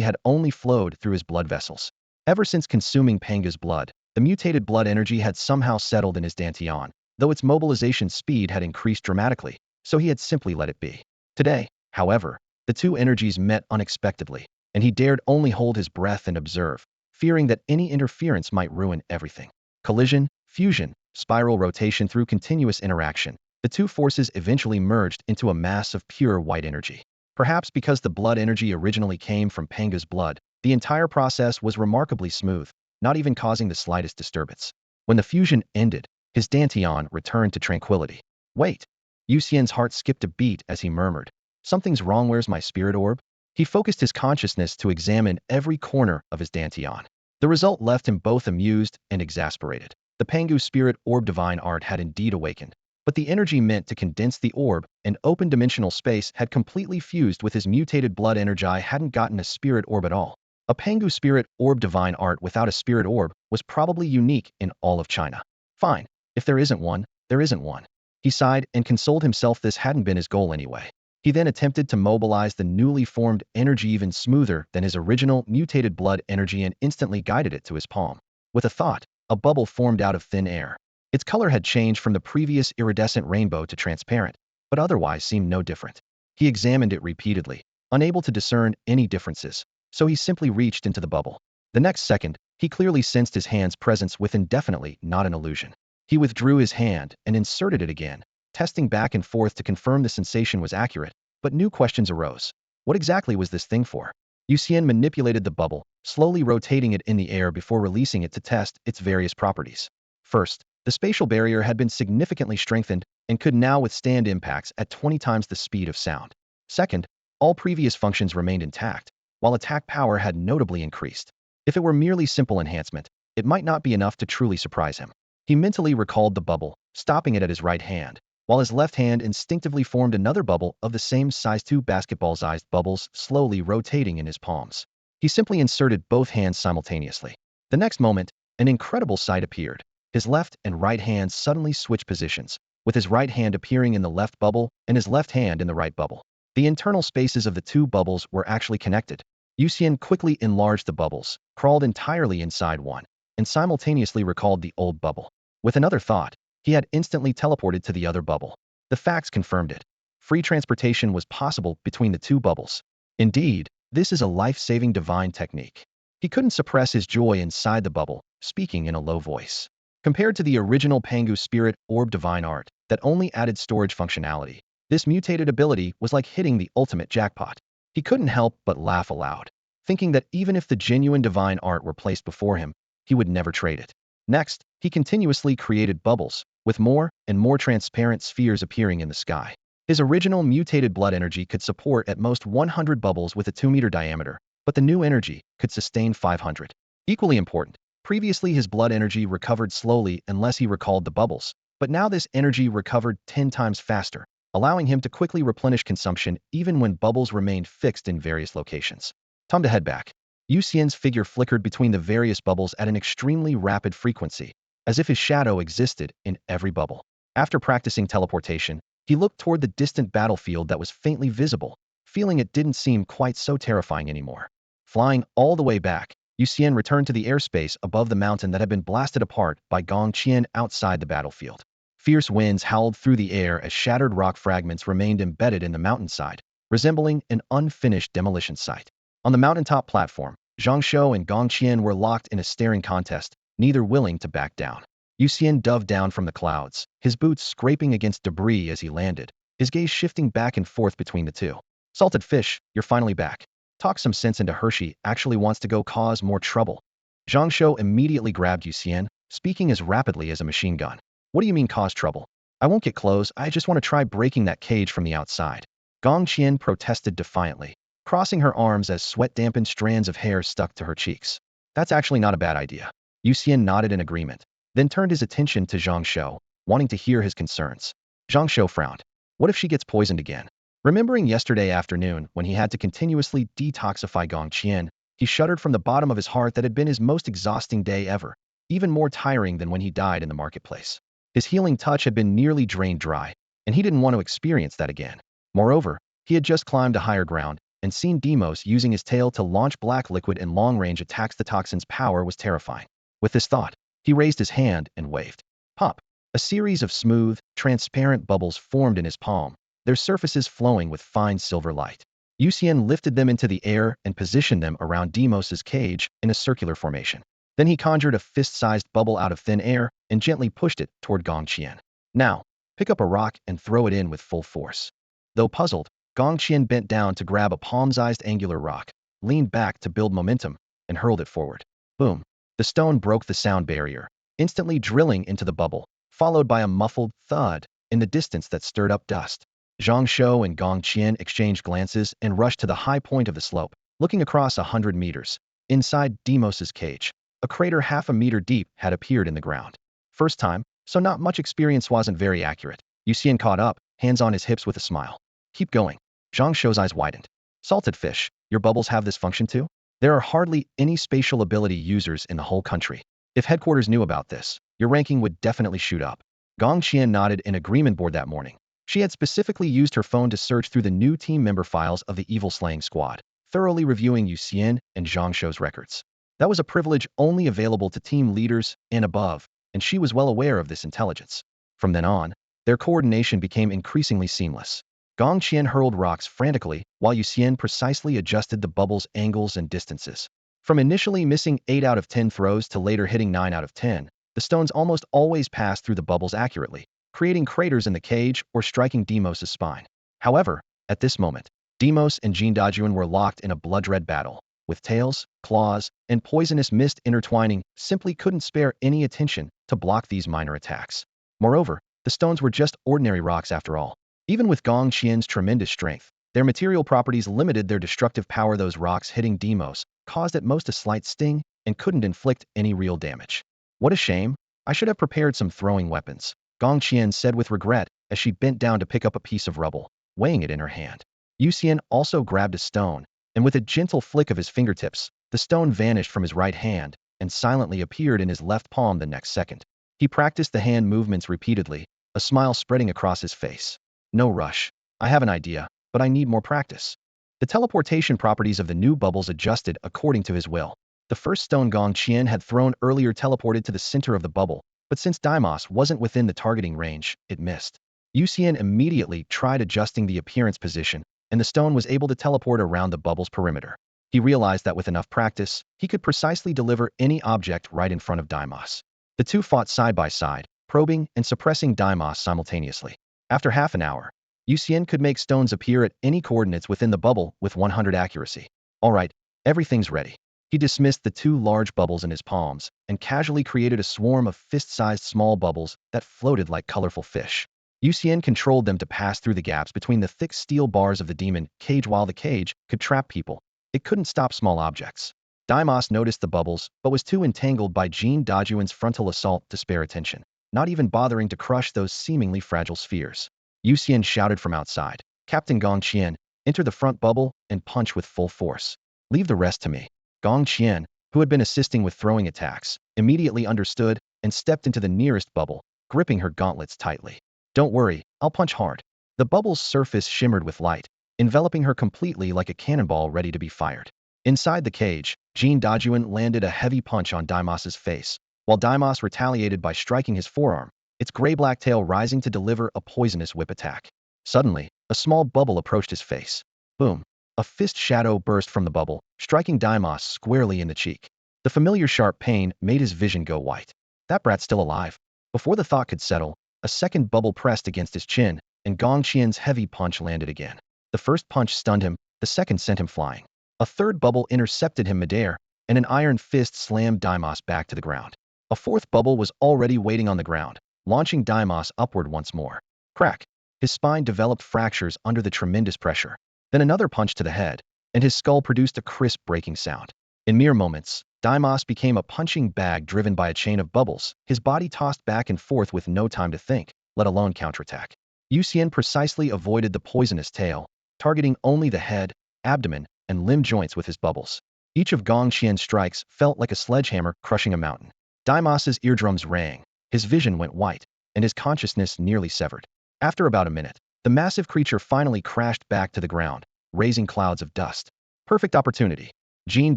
had only flowed through his blood vessels. Ever since consuming Panga's blood, the mutated blood energy had somehow settled in his dantian, though its mobilization speed had increased dramatically, so he had simply let it be. Today, however, the two energies met unexpectedly, and he dared only hold his breath and observe, fearing that any interference might ruin everything. Collision, fusion, spiral rotation. Through continuous interaction, the two forces eventually merged into a mass of pure white energy. Perhaps because the blood energy originally came from Panga's blood, the entire process was remarkably smooth, not even causing the slightest disturbance. When the fusion ended, his dantian returned to tranquility. Wait! Yu Xian's heart skipped a beat as he murmured, "Something's wrong. Where's my spirit orb?" He focused his consciousness to examine every corner of his dantian. The result left him both amused and exasperated. The Pangu Spirit Orb divine art had indeed awakened, but the energy meant to condense the orb and open dimensional space had completely fused with his mutated blood energy. Hadn't gotten a spirit orb at all. A Pangu Spirit Orb divine art without a spirit orb was probably unique in all of China. Fine, if there isn't one, there isn't one. He sighed and consoled himself this hadn't been his goal anyway. He then attempted to mobilize the newly formed energy even smoother than his original mutated blood energy and instantly guided it to his palm. With a thought, a bubble formed out of thin air. Its color had changed from the previous iridescent rainbow to transparent, but otherwise seemed no different. He examined it repeatedly, unable to discern any differences, so he simply reached into the bubble. The next second, he clearly sensed his hand's presence within, definitely not an illusion. He withdrew his hand and inserted it again, testing back and forth to confirm the sensation was accurate, but new questions arose. What exactly was this thing for? Yu Xian manipulated the bubble, slowly rotating it in the air before releasing it to test its various properties. First, the spatial barrier had been significantly strengthened and could now withstand impacts at 20 times the speed of sound. Second, all previous functions remained intact, while attack power had notably increased. If it were merely simple enhancement, it might not be enough to truly surprise him. He mentally recalled the bubble, stopping it at his right hand, while his left hand instinctively formed another bubble of the same size, two basketball-sized bubbles slowly rotating in his palms. He simply inserted both hands simultaneously. The next moment, an incredible sight appeared. His left and right hands suddenly switched positions, with his right hand appearing in the left bubble and his left hand in the right bubble. The internal spaces of the two bubbles were actually connected. Yu Xian quickly enlarged the bubbles, crawled entirely inside one, and simultaneously recalled the old bubble. With another thought, he had instantly teleported to the other bubble. The facts confirmed it. Free transportation was possible between the two bubbles. Indeed, this is a life-saving divine technique. He couldn't suppress his joy inside the bubble, speaking in a low voice. Compared to the original Pangu Spirit Orb Divine Art that only added storage functionality, this mutated ability was like hitting the ultimate jackpot. He couldn't help but laugh aloud, thinking that even if the genuine divine art were placed before him, he would never trade it. Next, he continuously created bubbles, with more and more transparent spheres appearing in the sky. His original mutated blood energy could support at most 100 bubbles with a 2-meter diameter, but the new energy could sustain 500. Equally important, previously his blood energy recovered slowly unless he recalled the bubbles, but now this energy recovered 10 times faster, allowing him to quickly replenish consumption even when bubbles remained fixed in various locations. Time to head back. Yu Xian's figure flickered between the various bubbles at an extremely rapid frequency, as if his shadow existed in every bubble. After practicing teleportation, he looked toward the distant battlefield that was faintly visible, feeling it didn't seem quite so terrifying anymore. Flying all the way back, Yu Xian returned to the airspace above the mountain that had been blasted apart by Gong Qian outside the battlefield. Fierce winds howled through the air as shattered rock fragments remained embedded in the mountainside, resembling an unfinished demolition site. On the mountaintop platform, Zhang Shou and Gong Qian were locked in a staring contest, neither willing to back down. Yu Xian dove down from the clouds, his boots scraping against debris as he landed, his gaze shifting back and forth between the two. Salted fish, you're finally back. Talk some sense into Hershey actually wants to go cause more trouble. Zhang Shou immediately grabbed Yu Xian, speaking as rapidly as a machine gun. What do you mean cause trouble? I won't get close, I just want to try breaking that cage from the outside. Gong Qian protested defiantly, crossing her arms as sweat-dampened strands of hair stuck to her cheeks. That's actually not a bad idea. Yu Xian nodded in agreement, then turned his attention to Zhang Shou, wanting to hear his concerns. Zhang Shou frowned. What if she gets poisoned again? Remembering yesterday afternoon when he had to continuously detoxify Gong Qian, he shuddered from the bottom of his heart that had been his most exhausting day ever, even more tiring than when he died in the marketplace. His healing touch had been nearly drained dry, and he didn't want to experience that again. Moreover, he had just climbed to higher ground and seen Demos using his tail to launch black liquid and long-range attacks. The toxin's power was terrifying. With this thought, he raised his hand and waved. Pop! A series of smooth, transparent bubbles formed in his palm, their surfaces flowing with fine silver light. Yu Xian lifted them into the air and positioned them around Demos's cage in a circular formation. Then he conjured a fist-sized bubble out of thin air and gently pushed it toward Gong Qian. Now, pick up a rock and throw it in with full force. Though puzzled, Gong Qian bent down to grab a palm-sized angular rock, leaned back to build momentum, and hurled it forward. Boom! The stone broke the sound barrier, instantly drilling into the bubble, followed by a muffled thud in the distance that stirred up dust. Zhang Shou and Gong Qian exchanged glances and rushed to the high point of the slope, looking across 100 meters. Inside Demos's cage, a crater half a meter deep had appeared in the ground. First time, so not much experience wasn't very accurate. Yu Xian caught up, hands on his hips with a smile. Keep going. Zhang Shou's eyes widened. Salted fish, your bubbles have this function too? There are hardly any spatial ability users in the whole country. If headquarters knew about this, your ranking would definitely shoot up. Gong Qian nodded in agreement board that morning. She had specifically used her phone to search through the new team member files of the evil slaying squad, thoroughly reviewing Yu Xian and Zhang Shou's records. That was a privilege only available to team leaders and above, and she was well aware of this intelligence. From then on, their coordination became increasingly seamless. Gong Qian hurled rocks frantically, while Yu Xian precisely adjusted the bubble's angles and distances. From initially missing 8 out of 10 throws to later hitting 9 out of 10, the stones almost always passed through the bubbles accurately, creating craters in the cage or striking Demos's spine. However, at this moment, Demos and Jean Dajuan were locked in a blood-red battle, with tails, claws, and poisonous mist intertwining, simply couldn't spare any attention to block these minor attacks. Moreover, the stones were just ordinary rocks after all. Even with Gong Qian's tremendous strength, their material properties limited their destructive power. Those rocks hitting Demos caused at most a slight sting and couldn't inflict any real damage. What a shame. I should have prepared some throwing weapons, Gong Qian said with regret as she bent down to pick up a piece of rubble, weighing it in her hand. Yu Xian also grabbed a stone, and with a gentle flick of his fingertips, the stone vanished from his right hand and silently appeared in his left palm the next second. He practiced the hand movements repeatedly, a smile spreading across his face. No rush. I have an idea, but I need more practice. The teleportation properties of the new bubbles adjusted according to his will. The first stone Gong Qian had thrown earlier teleported to the center of the bubble, but since Demos wasn't within the targeting range, it missed. Yu Xian immediately tried adjusting the appearance position, and the stone was able to teleport around the bubble's perimeter. He realized that with enough practice, he could precisely deliver any object right in front of Demos. The two fought side by side, probing and suppressing Demos simultaneously. After half an hour, Yu Xian could make stones appear at any coordinates within the bubble with 100 accuracy. All right, everything's ready. He dismissed the two large bubbles in his palms and casually created a swarm of fist-sized small bubbles that floated like colorful fish. Yu Xian controlled them to pass through the gaps between the thick steel bars of the demon cage. While the cage could trap people, it couldn't stop small objects. Demos noticed the bubbles, but was too entangled by Jean Dajuan's frontal assault to spare attention, not even bothering to crush those seemingly fragile spheres. Yu Xian shouted from outside, "Captain Gong Qian, enter the front bubble and punch with full force. Leave the rest to me." Gong Qian, who had been assisting with throwing attacks, immediately understood and stepped into the nearest bubble, gripping her gauntlets tightly. "Don't worry, I'll punch hard." The bubble's surface shimmered with light, enveloping her completely like a cannonball ready to be fired. Inside the cage, Jean Dajuan landed a heavy punch on Dimos's face, while Demos retaliated by striking his forearm, its gray-black tail rising to deliver a poisonous whip attack. Suddenly, a small bubble approached his face. Boom! A fist shadow burst from the bubble, striking Demos squarely in the cheek. The familiar sharp pain made his vision go white. That brat's still alive. Before the thought could settle, a second bubble pressed against his chin, and Gong Qian's heavy punch landed again. The first punch stunned him, the second sent him flying. A third bubble intercepted him midair, and an iron fist slammed Demos back to the ground. A fourth bubble was already waiting on the ground, launching Demos upward once more. Crack! His spine developed fractures under the tremendous pressure. Then another punch to the head, and his skull produced a crisp breaking sound. In mere moments, Demos became a punching bag driven by a chain of bubbles, his body tossed back and forth with no time to think, let alone counterattack. Yu Xian precisely avoided the poisonous tail, targeting only the head, abdomen, and limb joints with his bubbles. Each of Gong Qian's strikes felt like a sledgehammer crushing a mountain. Dimos's eardrums rang, his vision went white, and his consciousness nearly severed. After about a minute, the massive creature finally crashed back to the ground, raising clouds of dust. Perfect opportunity. Jean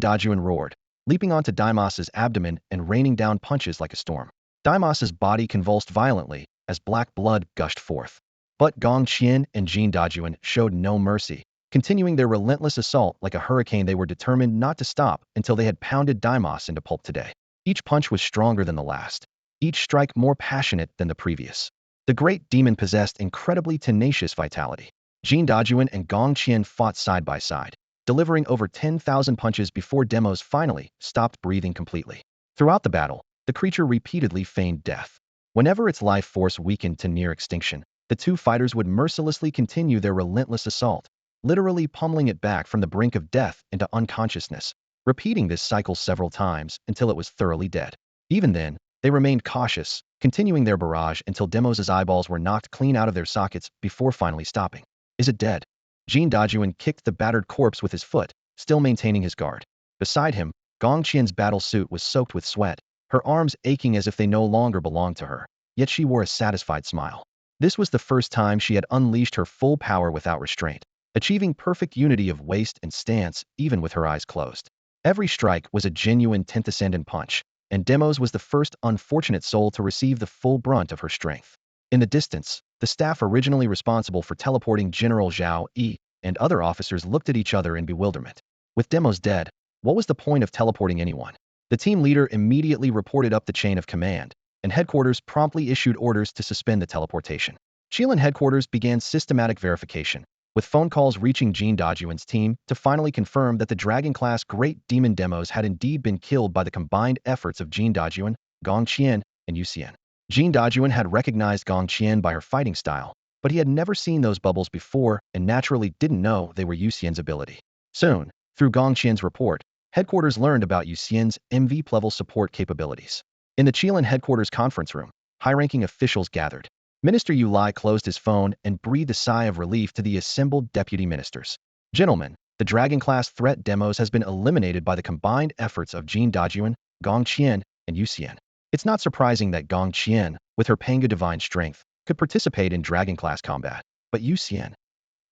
Dajuan roared, leaping onto Dimos's abdomen and raining down punches like a storm. Dimos's body convulsed violently as black blood gushed forth. But Gong Qian and Jean Dajuan showed no mercy, continuing their relentless assault like a hurricane. They were determined not to stop until they had pounded Demos into pulp today. Each punch was stronger than the last, each strike more passionate than the previous. The great demon possessed incredibly tenacious vitality. Jean Dajuan and Gong Qian fought side by side, delivering over 10,000 punches before Demos finally stopped breathing completely. Throughout the battle, the creature repeatedly feigned death. Whenever its life force weakened to near extinction, the two fighters would mercilessly continue their relentless assault, literally pummeling it back from the brink of death into unconsciousness, repeating this cycle several times until it was thoroughly dead. Even then, they remained cautious, continuing their barrage until Demos's eyeballs were knocked clean out of their sockets before finally stopping. Is it dead? Jean Dajuan kicked the battered corpse with his foot, still maintaining his guard. Beside him, Gong Qian's battle suit was soaked with sweat, her arms aching as if they no longer belonged to her, yet she wore a satisfied smile. This was the first time she had unleashed her full power without restraint, achieving perfect unity of waist and stance even with her eyes closed. Every strike was a genuine transcend punch, and Demos was the first unfortunate soul to receive the full brunt of her strength. In the distance, the staff originally responsible for teleporting General Zhao Yi and other officers looked at each other in bewilderment. With Demos dead, what was the point of teleporting anyone? The team leader immediately reported up the chain of command, and headquarters promptly issued orders to suspend the teleportation. Qilan headquarters began systematic verification, with phone calls reaching Jin Dajuan's team to finally confirm that the Dragon-class Great Demon demos had indeed been killed by the combined efforts of Jin Dajuan, Gong Qian, and Yu Xian. Jin Dajuan had recognized Gong Qian by her fighting style, but he had never seen those bubbles before and naturally didn't know they were Yu Xian's ability. Soon, through Gong Qian's report, headquarters learned about Yu Xian's MVP-level support capabilities. In the Qilin headquarters conference room, high-ranking officials gathered. Minister Yu Lai closed his phone and breathed a sigh of relief to the assembled deputy ministers. Gentlemen, the Dragon-class threat demos has been eliminated by the combined efforts of Jin Dajuan, Gong Qian, and Yu Xian. It's not surprising that Gong Qian, with her Panga divine strength, could participate in Dragon-class combat. But Yu Xian,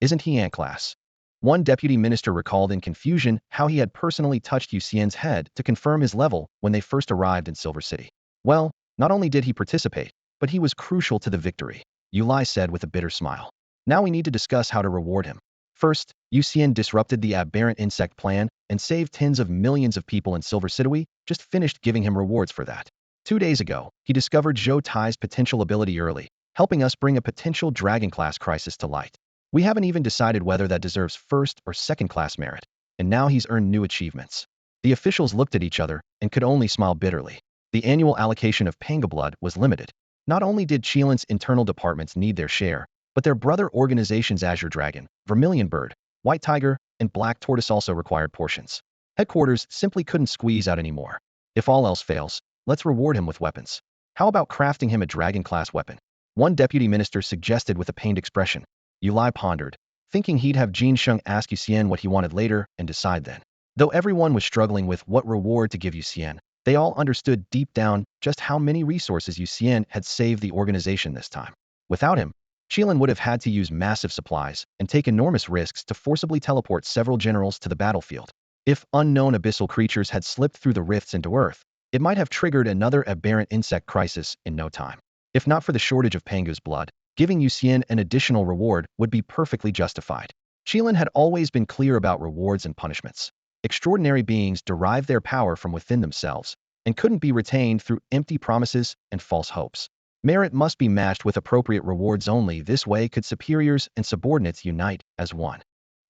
isn't he Ant-class? One deputy minister recalled in confusion how he had personally touched Yu Xian's head to confirm his level when they first arrived in Silver City. Well, not only did he participate, but he was crucial to the victory, Yu Lai said with a bitter smile. Now we need to discuss how to reward him. First, Yu Xian disrupted the aberrant insect plan and saved tens of millions of people in Silver City, just finished giving him rewards for that. 2 days ago, he discovered Zhou Tai's potential ability early, helping us bring a potential Dragon-class crisis to light. We haven't even decided whether that deserves first or second-class merit, and now he's earned new achievements. The officials looked at each other and could only smile bitterly. The annual allocation of Panga blood was limited. Not only did Qilin's internal departments need their share, but their brother organizations Azure Dragon, Vermilion Bird, White Tiger, and Black Tortoise also required portions. Headquarters simply couldn't squeeze out anymore. If all else fails, let's reward him with weapons. How about crafting him a Dragon-class weapon? One deputy minister suggested with a pained expression. Yu Lai pondered, thinking he'd have Jin Sheng ask Yu Xian what he wanted later and decide then. Though everyone was struggling with what reward to give Yu Xian, they all understood deep down just how many resources Yu Xian had saved the organization this time. Without him, Qilin would have had to use massive supplies and take enormous risks to forcibly teleport several generals to the battlefield. If unknown abyssal creatures had slipped through the rifts into Earth, it might have triggered another aberrant insect crisis in no time. If not for the shortage of Pangu's blood, giving Yu Xian an additional reward would be perfectly justified. Qilin had always been clear about rewards and punishments. Extraordinary beings derive their power from within themselves and couldn't be retained through empty promises and false hopes. Merit must be matched with appropriate rewards only. This way could superiors and subordinates unite as one.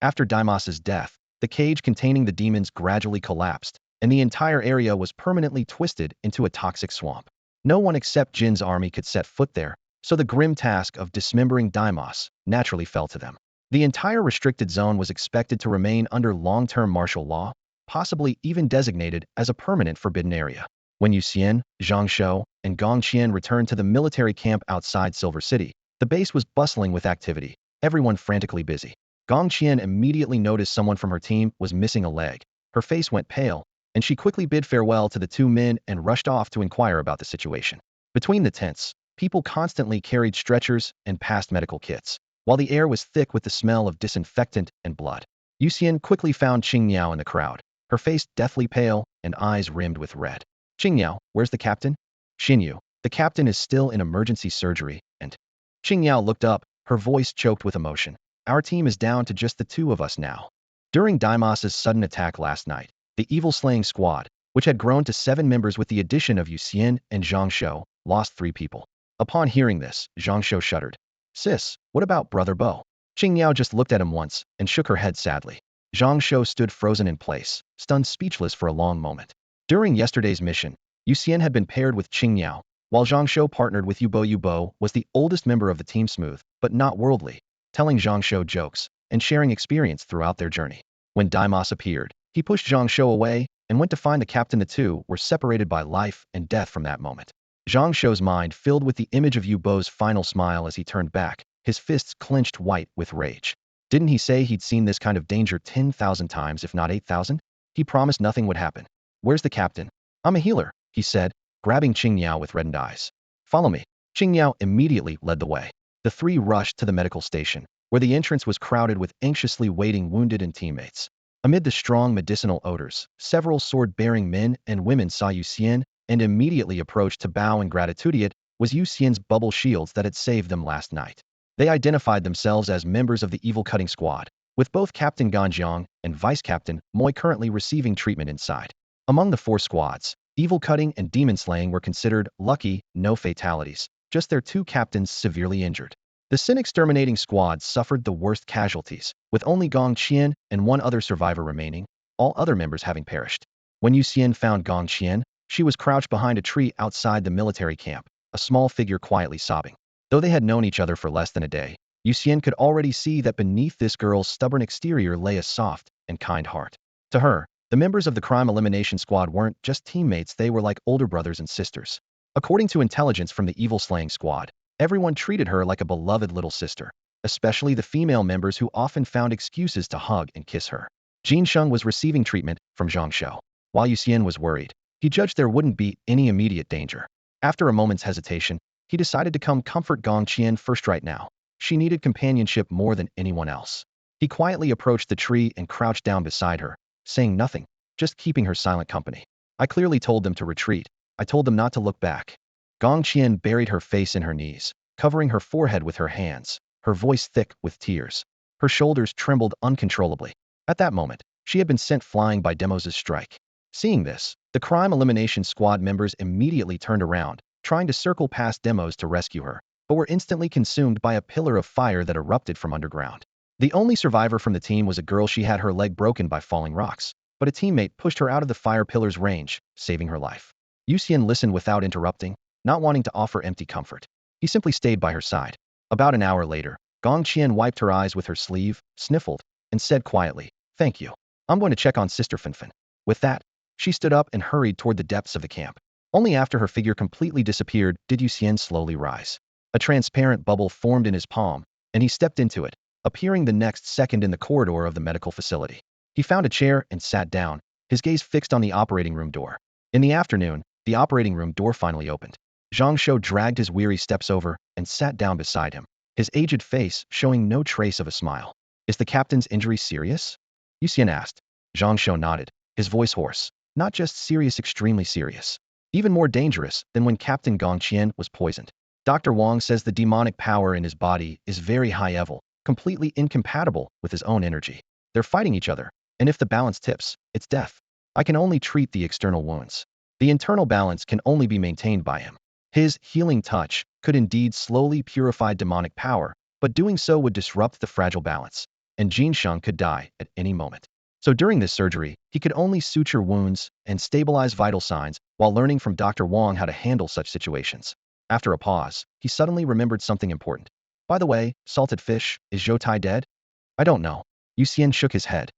After Daimos's death, the cage containing the demons gradually collapsed, and the entire area was permanently twisted into a toxic swamp. No one except Jin's army could set foot there, so the grim task of dismembering Daimos naturally fell to them. The entire restricted zone was expected to remain under long-term martial law, possibly even designated as a permanent forbidden area. When Yu Xian, Zhang Shou, and Gong Qian returned to the military camp outside Silver City, the base was bustling with activity, everyone frantically busy. Gong Qian immediately noticed someone from her team was missing a leg. Her face went pale, and she quickly bid farewell to the two men and rushed off to inquire about the situation. Between the tents, people constantly carried stretchers and passed medical kits, while the air was thick with the smell of disinfectant and blood. Yu Xian quickly found Qingniao in the crowd, her face deathly pale and eyes rimmed with red. Qingniao, where's the captain? Xinyu, the captain is still in emergency surgery, and Qingniao looked up, her voice choked with emotion. Our team is down to just the two of us now. During Daimos's sudden attack last night, the evil-slaying squad, which had grown to 7 members with the addition of Yu Xian and Zhang Shou, lost 3 people. Upon hearing this, Zhang Shou shuddered. Sis, what about Brother Bo? Qingniao just looked at him once and shook her head sadly. Zhang Shou stood frozen in place, stunned speechless for a long moment. During yesterday's mission, Yu Xian had been paired with Qingniao, while Zhang Shou partnered with Yu Bo. Yu Bo was the oldest member of the team, smooth, but not worldly, telling Zhang Shou jokes and sharing experience throughout their journey. When Daimos appeared, he pushed Zhang Shou away and went to find the captain. The two were separated by life and death from that moment. Zhang Shou's mind filled with the image of Yu Bo's final smile as he turned back, his fists clenched white with rage. Didn't he say he'd seen this kind of danger 10,000 times, if not 8,000? He promised nothing would happen. Where's the captain? I'm a healer, he said, grabbing Qingniao with reddened eyes. Follow me. Qingniao immediately led the way. The 3 rushed to the medical station, where the entrance was crowded with anxiously waiting wounded and teammates. Amid the strong medicinal odors, several sword-bearing men and women saw Yu Xian and immediately approached to bow in gratitude. It was Yu Xian's bubble shields that had saved them last night. They identified themselves as members of the evil cutting squad, with both Captain Ganjiang and Vice Captain Moi currently receiving treatment inside. Among the 4 squads, evil cutting and demon slaying were considered lucky, no fatalities, just their 2 captains severely injured. The Sin exterminating squad suffered the worst casualties, with only Gong Qian and one other survivor remaining, all other members having perished. When Yu Xian found Gong Qian, she was crouched behind a tree outside the military camp, a small figure quietly sobbing. Though they had known each other for less than a day, Yu Xian could already see that beneath this girl's stubborn exterior lay a soft and kind heart. To her, the members of the crime elimination squad weren't just teammates, they were like older brothers and sisters. According to intelligence from the evil slaying squad, everyone treated her like a beloved little sister, especially the female members who often found excuses to hug and kiss her. Jin Sheng was receiving treatment from Zhang Shou. While Yu Xian was worried, he judged there wouldn't be any immediate danger. After a moment's hesitation, he decided to come comfort Gong Qian first right now. She needed companionship more than anyone else. He quietly approached the tree and crouched down beside her, saying nothing, just keeping her silent company. I clearly told them to retreat. I told them not to look back. Gong Qian buried her face in her knees, covering her forehead with her hands, her voice thick with tears. Her shoulders trembled uncontrollably. At that moment, she had been sent flying by Demos's strike. Seeing this, the crime elimination squad members immediately turned around, trying to circle past Demos to rescue her, but were instantly consumed by a pillar of fire that erupted from underground. The only survivor from the team was a girl. She had her leg broken by falling rocks, but a teammate pushed her out of the fire pillar's range, saving her life. Yu Xian listened without interrupting, not wanting to offer empty comfort. He simply stayed by her side. About an hour later, Gong Qian wiped her eyes with her sleeve, sniffled, and said quietly, "Thank you. I'm going to check on Sister Finfin." With that, she stood up and hurried toward the depths of the camp. Only after her figure completely disappeared did Yu Xian slowly rise. A transparent bubble formed in his palm, and he stepped into it, appearing the next second in the corridor of the medical facility. He found a chair and sat down, his gaze fixed on the operating room door. In the afternoon, the operating room door finally opened. Zhang Shou dragged his weary steps over and sat down beside him, his aged face showing no trace of a smile. "Is the captain's injury serious?" Yu Xian asked. Zhang Shou nodded, his voice hoarse. "Not just serious, extremely serious. Even more dangerous than when Captain Gong Qian was poisoned. Dr. Wang says the demonic power in his body is very high level, completely incompatible with his own energy. They're fighting each other, and if the balance tips, it's death. I can only treat the external wounds. The internal balance can only be maintained by him. His healing touch could indeed slowly purify demonic power, but doing so would disrupt the fragile balance, and Jin Sheng could die at any moment. So during this surgery, he could only suture wounds and stabilize vital signs while learning from Dr. Wang how to handle such situations. After a pause, he suddenly remembered something important. By the way, salted fish, is Zhou Tai dead? I don't know. Yu Xian shook his head.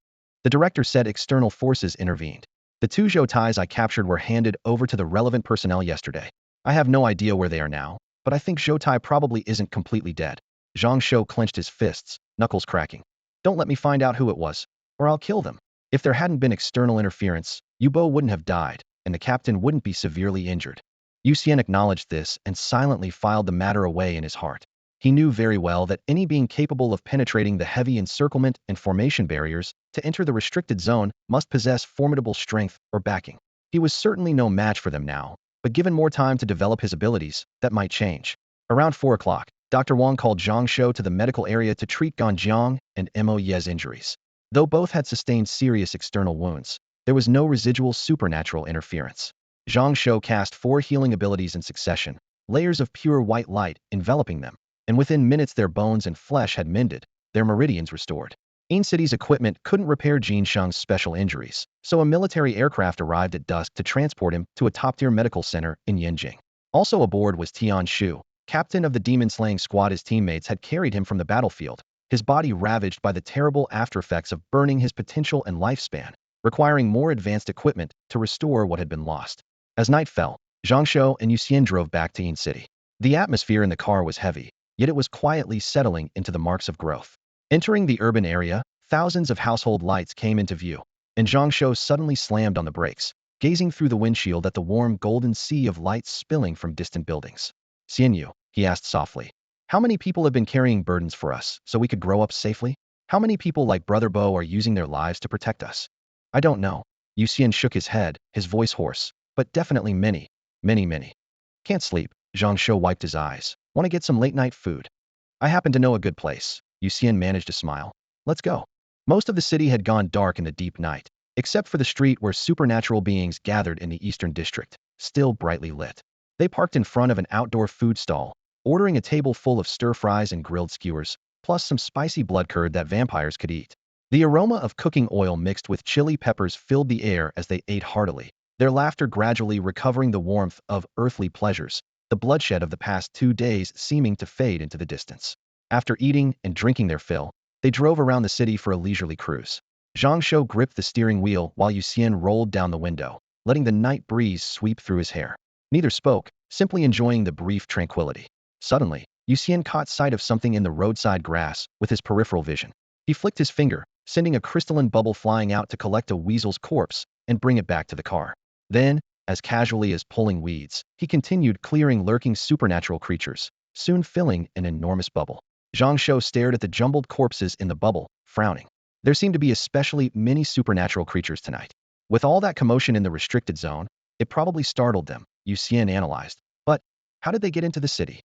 The director said external forces intervened. The two Zhou Tais I captured were handed over to the relevant personnel yesterday. I have no idea where they are now, but I think Zhou Tai probably isn't completely dead. Zhang Shou clenched his fists, knuckles cracking. Don't let me find out who it was, or I'll kill them. If there hadn't been external interference, Yu Bo wouldn't have died, and the captain wouldn't be severely injured. Yu Xian acknowledged this and silently filed the matter away in his heart. He knew very well that any being capable of penetrating the heavy encirclement and formation barriers to enter the restricted zone must possess formidable strength or backing. He was certainly no match for them now, but given more time to develop his abilities, that might change. Around 4 o'clock, Dr. Wang called Zhang Shou to the medical area to treat Gan Jiang and Mo Ye's injuries. Though both had sustained serious external wounds, there was no residual supernatural interference. Zhang Shou cast 4 healing abilities in succession, layers of pure white light enveloping them, and within minutes their bones and flesh had mended, their meridians restored. Ain City's equipment couldn't repair Jin Sheng's special injuries, so a military aircraft arrived at dusk to transport him to a top-tier medical center in Yanjing. Also aboard was Tian Shu, captain of the demon-slaying squad. His teammates had carried him from the battlefield, his body ravaged by the terrible aftereffects of burning his potential and lifespan, requiring more advanced equipment to restore what had been lost. As night fell, Zhang Shou and Yu Xian drove back to Ain City. The atmosphere in the car was heavy, yet it was quietly settling into the marks of growth. Entering the urban area, thousands of household lights came into view, and Zhang Shou suddenly slammed on the brakes, gazing through the windshield at the warm golden sea of lights spilling from distant buildings. "Xian Yu," he asked softly, "how many people have been carrying burdens for us so we could grow up safely? How many people like Brother Bo are using their lives to protect us?" "I don't know." Yu Xian shook his head, his voice hoarse, "but definitely many, many, many." "Can't sleep." Zhang Shou wiped his eyes. "Want to get some late-night food? I happen to know a good place." Yu Xian managed to smile. "Let's go." Most of the city had gone dark in the deep night, except for the street where supernatural beings gathered in the eastern district, still brightly lit. They parked in front of an outdoor food stall, ordering a table full of stir-fries and grilled skewers, plus some spicy blood curd that vampires could eat. The aroma of cooking oil mixed with chili peppers filled the air as they ate heartily, their laughter gradually recovering the warmth of earthly pleasures, the bloodshed of the past 2 days seeming to fade into the distance. After eating and drinking their fill, they drove around the city for a leisurely cruise. Zhang Shou gripped the steering wheel while Yu Xian rolled down the window, letting the night breeze sweep through his hair. Neither spoke, simply enjoying the brief tranquility. Suddenly, Yu Xian caught sight of something in the roadside grass with his peripheral vision. He flicked his finger, sending a crystalline bubble flying out to collect a weasel's corpse and bring it back to the car. Then, as casually as pulling weeds, he continued clearing lurking supernatural creatures, soon filling an enormous bubble. Zhang Shou stared at the jumbled corpses in the bubble, frowning. There seemed to be especially many supernatural creatures tonight. With all that commotion in the restricted zone, it probably startled them, Yu Xian analyzed. But how did they get into the city?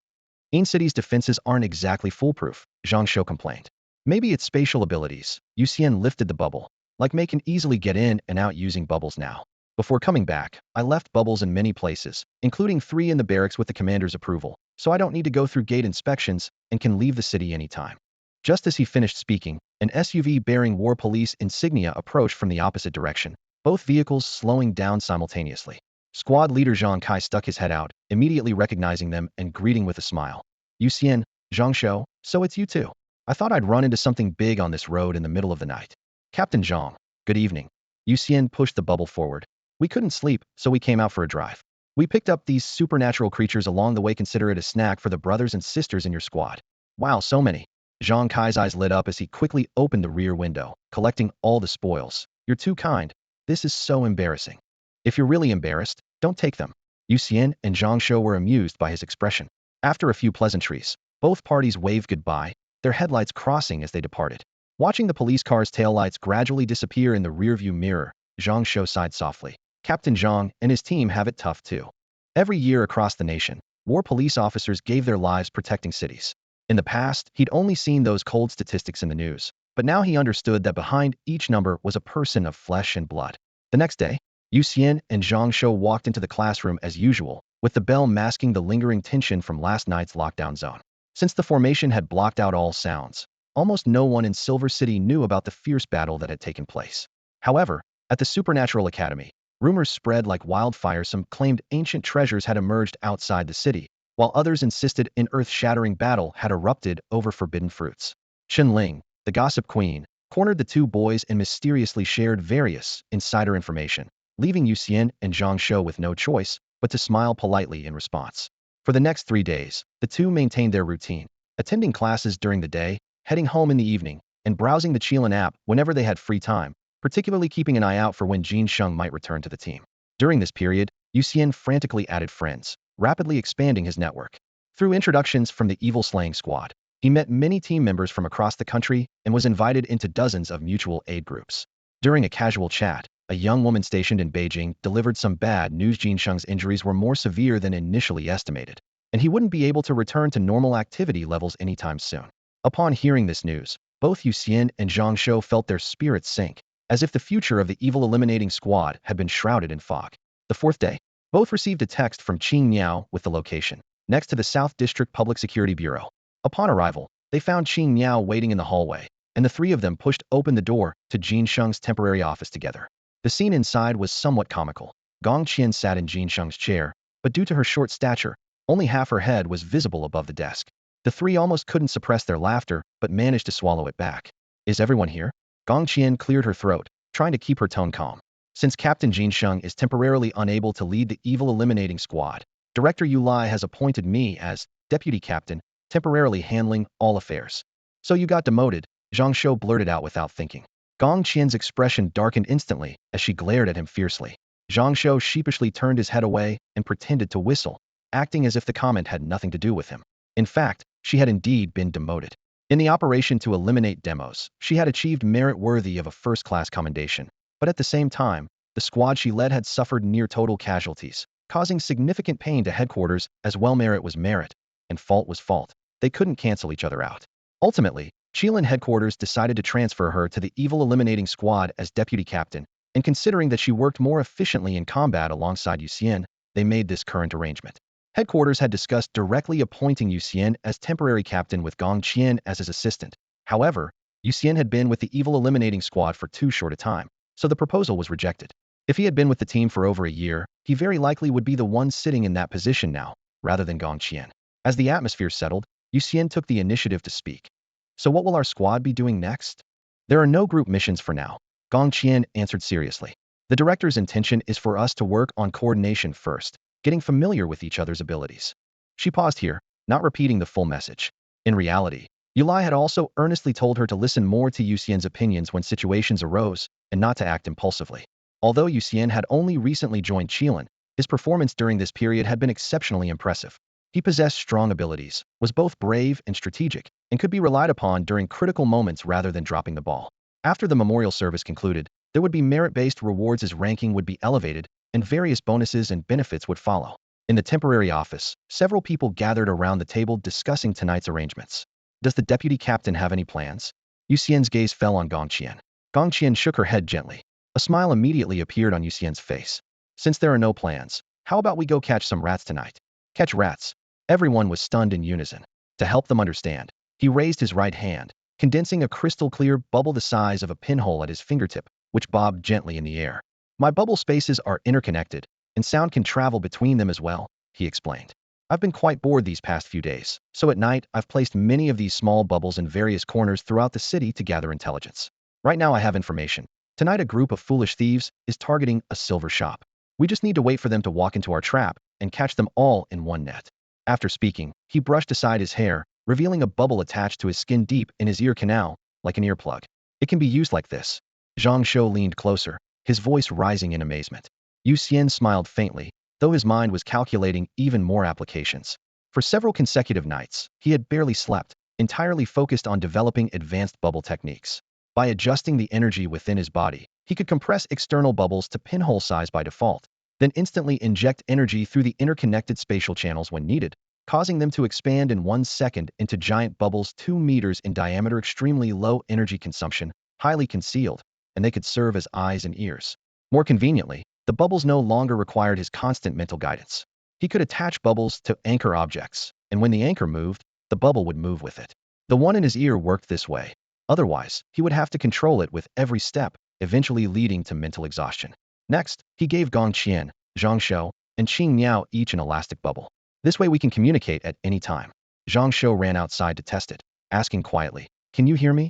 Yin City's defenses aren't exactly foolproof, Zhang Shou complained. Maybe it's spatial abilities. Yu Xian lifted the bubble. Like Mei can easily get in and out using bubbles now. Before coming back, I left bubbles in many places, including 3 in the barracks with the commander's approval, so I don't need to go through gate inspections and can leave the city anytime. Just as he finished speaking, an SUV bearing war police insignia approached from the opposite direction, both vehicles slowing down simultaneously. Squad leader Zhang Kai stuck his head out, immediately recognizing them and greeting with a smile. Yu Xian, Zhang Shou, so it's you two. I thought I'd run into something big on this road in the middle of the night. Captain Zhang, good evening. Yu Xian pushed the bubble forward. We couldn't sleep, so we came out for a drive. We picked up these supernatural creatures along the way. Consider it a snack for the brothers and sisters in your squad. Wow, so many. Zhang Kai's eyes lit up as he quickly opened the rear window, collecting all the spoils. You're too kind. This is so embarrassing. If you're really embarrassed, don't take them. Yu Xian and Zhang Shou were amused by his expression. After a few pleasantries, both parties waved goodbye, their headlights crossing as they departed. Watching the police car's taillights gradually disappear in the rearview mirror, Zhang Shou sighed softly. Captain Zhang and his team have it tough too. Every year across the nation, war police officers gave their lives protecting cities. In the past, he'd only seen those cold statistics in the news, but now he understood that behind each number was a person of flesh and blood. The next day, Yu Xian and Zhang Shou walked into the classroom as usual, with the bell masking the lingering tension from last night's lockdown zone. Since the formation had blocked out all sounds, almost no one in Silver City knew about the fierce battle that had taken place. However, at the Supernatural Academy, rumors spread like wildfire. Some claimed ancient treasures had emerged outside the city, while others insisted an earth-shattering battle had erupted over forbidden fruits. Chen Ling, the gossip queen, cornered the two boys and mysteriously shared various insider information, leaving Yu Xian and Zhang Shou with no choice but to smile politely in response. For the next 3 days, the two maintained their routine, attending classes during the day, heading home in the evening, and browsing the Qilin app whenever they had free time, particularly keeping an eye out for when Jin Sheng might return to the team. During this period, Yu Xian frantically added friends, rapidly expanding his network. Through introductions from the Evil Slaying Squad, he met many team members from across the country and was invited into dozens of mutual aid groups. During a casual chat, a young woman stationed in Beijing delivered some bad news. Jin Sheng's injuries were more severe than initially estimated, and he wouldn't be able to return to normal activity levels anytime soon. Upon hearing this news, both Yu Xian and Zhang Shou felt their spirits sink, as if the future of the evil eliminating squad had been shrouded in fog. The 4th day, both received a text from Qing Miao with the location, next to the South District Public Security Bureau. Upon arrival, they found Qing Miao waiting in the hallway, and the 3 of them pushed open the door to Jin Sheng's temporary office together. The scene inside was somewhat comical. Gong Qian sat in Jin Sheng's chair, but due to her short stature, only half her head was visible above the desk. The 3 almost couldn't suppress their laughter, but managed to swallow it back. Is everyone here? Gong Qian cleared her throat, trying to keep her tone calm. Since Captain Jin Sheng is temporarily unable to lead the evil eliminating squad, Director Yu Lai has appointed me as deputy captain, temporarily handling all affairs. So you got demoted, Zhang Shou blurted out without thinking. Gong Qian's expression darkened instantly as she glared at him fiercely. Zhang Shou sheepishly turned his head away and pretended to whistle, acting as if the comment had nothing to do with him. In fact, she had indeed been demoted. In the operation to eliminate demos, she had achieved merit worthy of a first-class commendation, but at the same time, the squad she led had suffered near total casualties, causing significant pain to headquarters as well. Merit was merit, and fault was fault. They couldn't cancel each other out. Ultimately, Qilin headquarters decided to transfer her to the evil eliminating squad as deputy captain, and considering that she worked more efficiently in combat alongside Yu Xian, they made this current arrangement. Headquarters had discussed directly appointing Yu Xian as temporary captain with Gong Qian as his assistant. However, Yu Xian had been with the evil eliminating squad for too short a time, so the proposal was rejected. If he had been with the team for over a year, he very likely would be the one sitting in that position now, rather than Gong Qian. As the atmosphere settled, Yu Xian took the initiative to speak. So what will our squad be doing next? There are no group missions for now, Gong Qian answered seriously. The director's intention is for us to work on coordination first, getting familiar with each other's abilities. She paused here, not repeating the full message. In reality, Yulai had also earnestly told her to listen more to Yu Xian's opinions when situations arose, and not to act impulsively. Although Yu Xian had only recently joined Qilin, his performance during this period had been exceptionally impressive. He possessed strong abilities, was both brave and strategic, and could be relied upon during critical moments rather than dropping the ball. After the memorial service concluded, there would be merit-based rewards as ranking would be elevated, and various bonuses and benefits would follow. In the temporary office, several people gathered around the table discussing tonight's arrangements. Does the deputy captain have any plans? Yu Xian's gaze fell on Gong Qian. Gong Qian shook her head gently. A smile immediately appeared on Yu Xian's face. Since there are no plans, how about we go catch some rats tonight? Catch rats. Everyone was stunned in unison. To help them understand, he raised his right hand, condensing a crystal-clear bubble the size of a pinhole at his fingertip, which bobbed gently in the air. My bubble spaces are interconnected, and sound can travel between them as well, he explained. I've been quite bored these past few days, so at night I've placed many of these small bubbles in various corners throughout the city to gather intelligence. Right now I have information. Tonight a group of foolish thieves is targeting a silver shop. We just need to wait for them to walk into our trap and catch them all in one net. After speaking, he brushed aside his hair, revealing a bubble attached to his skin deep in his ear canal, like an earplug. It can be used like this. Zhang Shou leaned closer, his voice rising in amazement. Yu Xian smiled faintly, though his mind was calculating even more applications. For several consecutive nights, he had barely slept, entirely focused on developing advanced bubble techniques. By adjusting the energy within his body, he could compress external bubbles to pinhole size by default, then instantly inject energy through the interconnected spatial channels when needed, causing them to expand in 1 second into giant bubbles 2 meters in diameter, extremely low energy consumption, highly concealed, and they could serve as eyes and ears. More conveniently, the bubbles no longer required his constant mental guidance. He could attach bubbles to anchor objects, and when the anchor moved, the bubble would move with it. The one in his ear worked this way. Otherwise, he would have to control it with every step, eventually leading to mental exhaustion. Next, he gave Gong Qian, Zhang Shou, and Qing Niao each an elastic bubble. This way we can communicate at any time. Zhang Shou ran outside to test it, asking quietly, "Can you hear me?"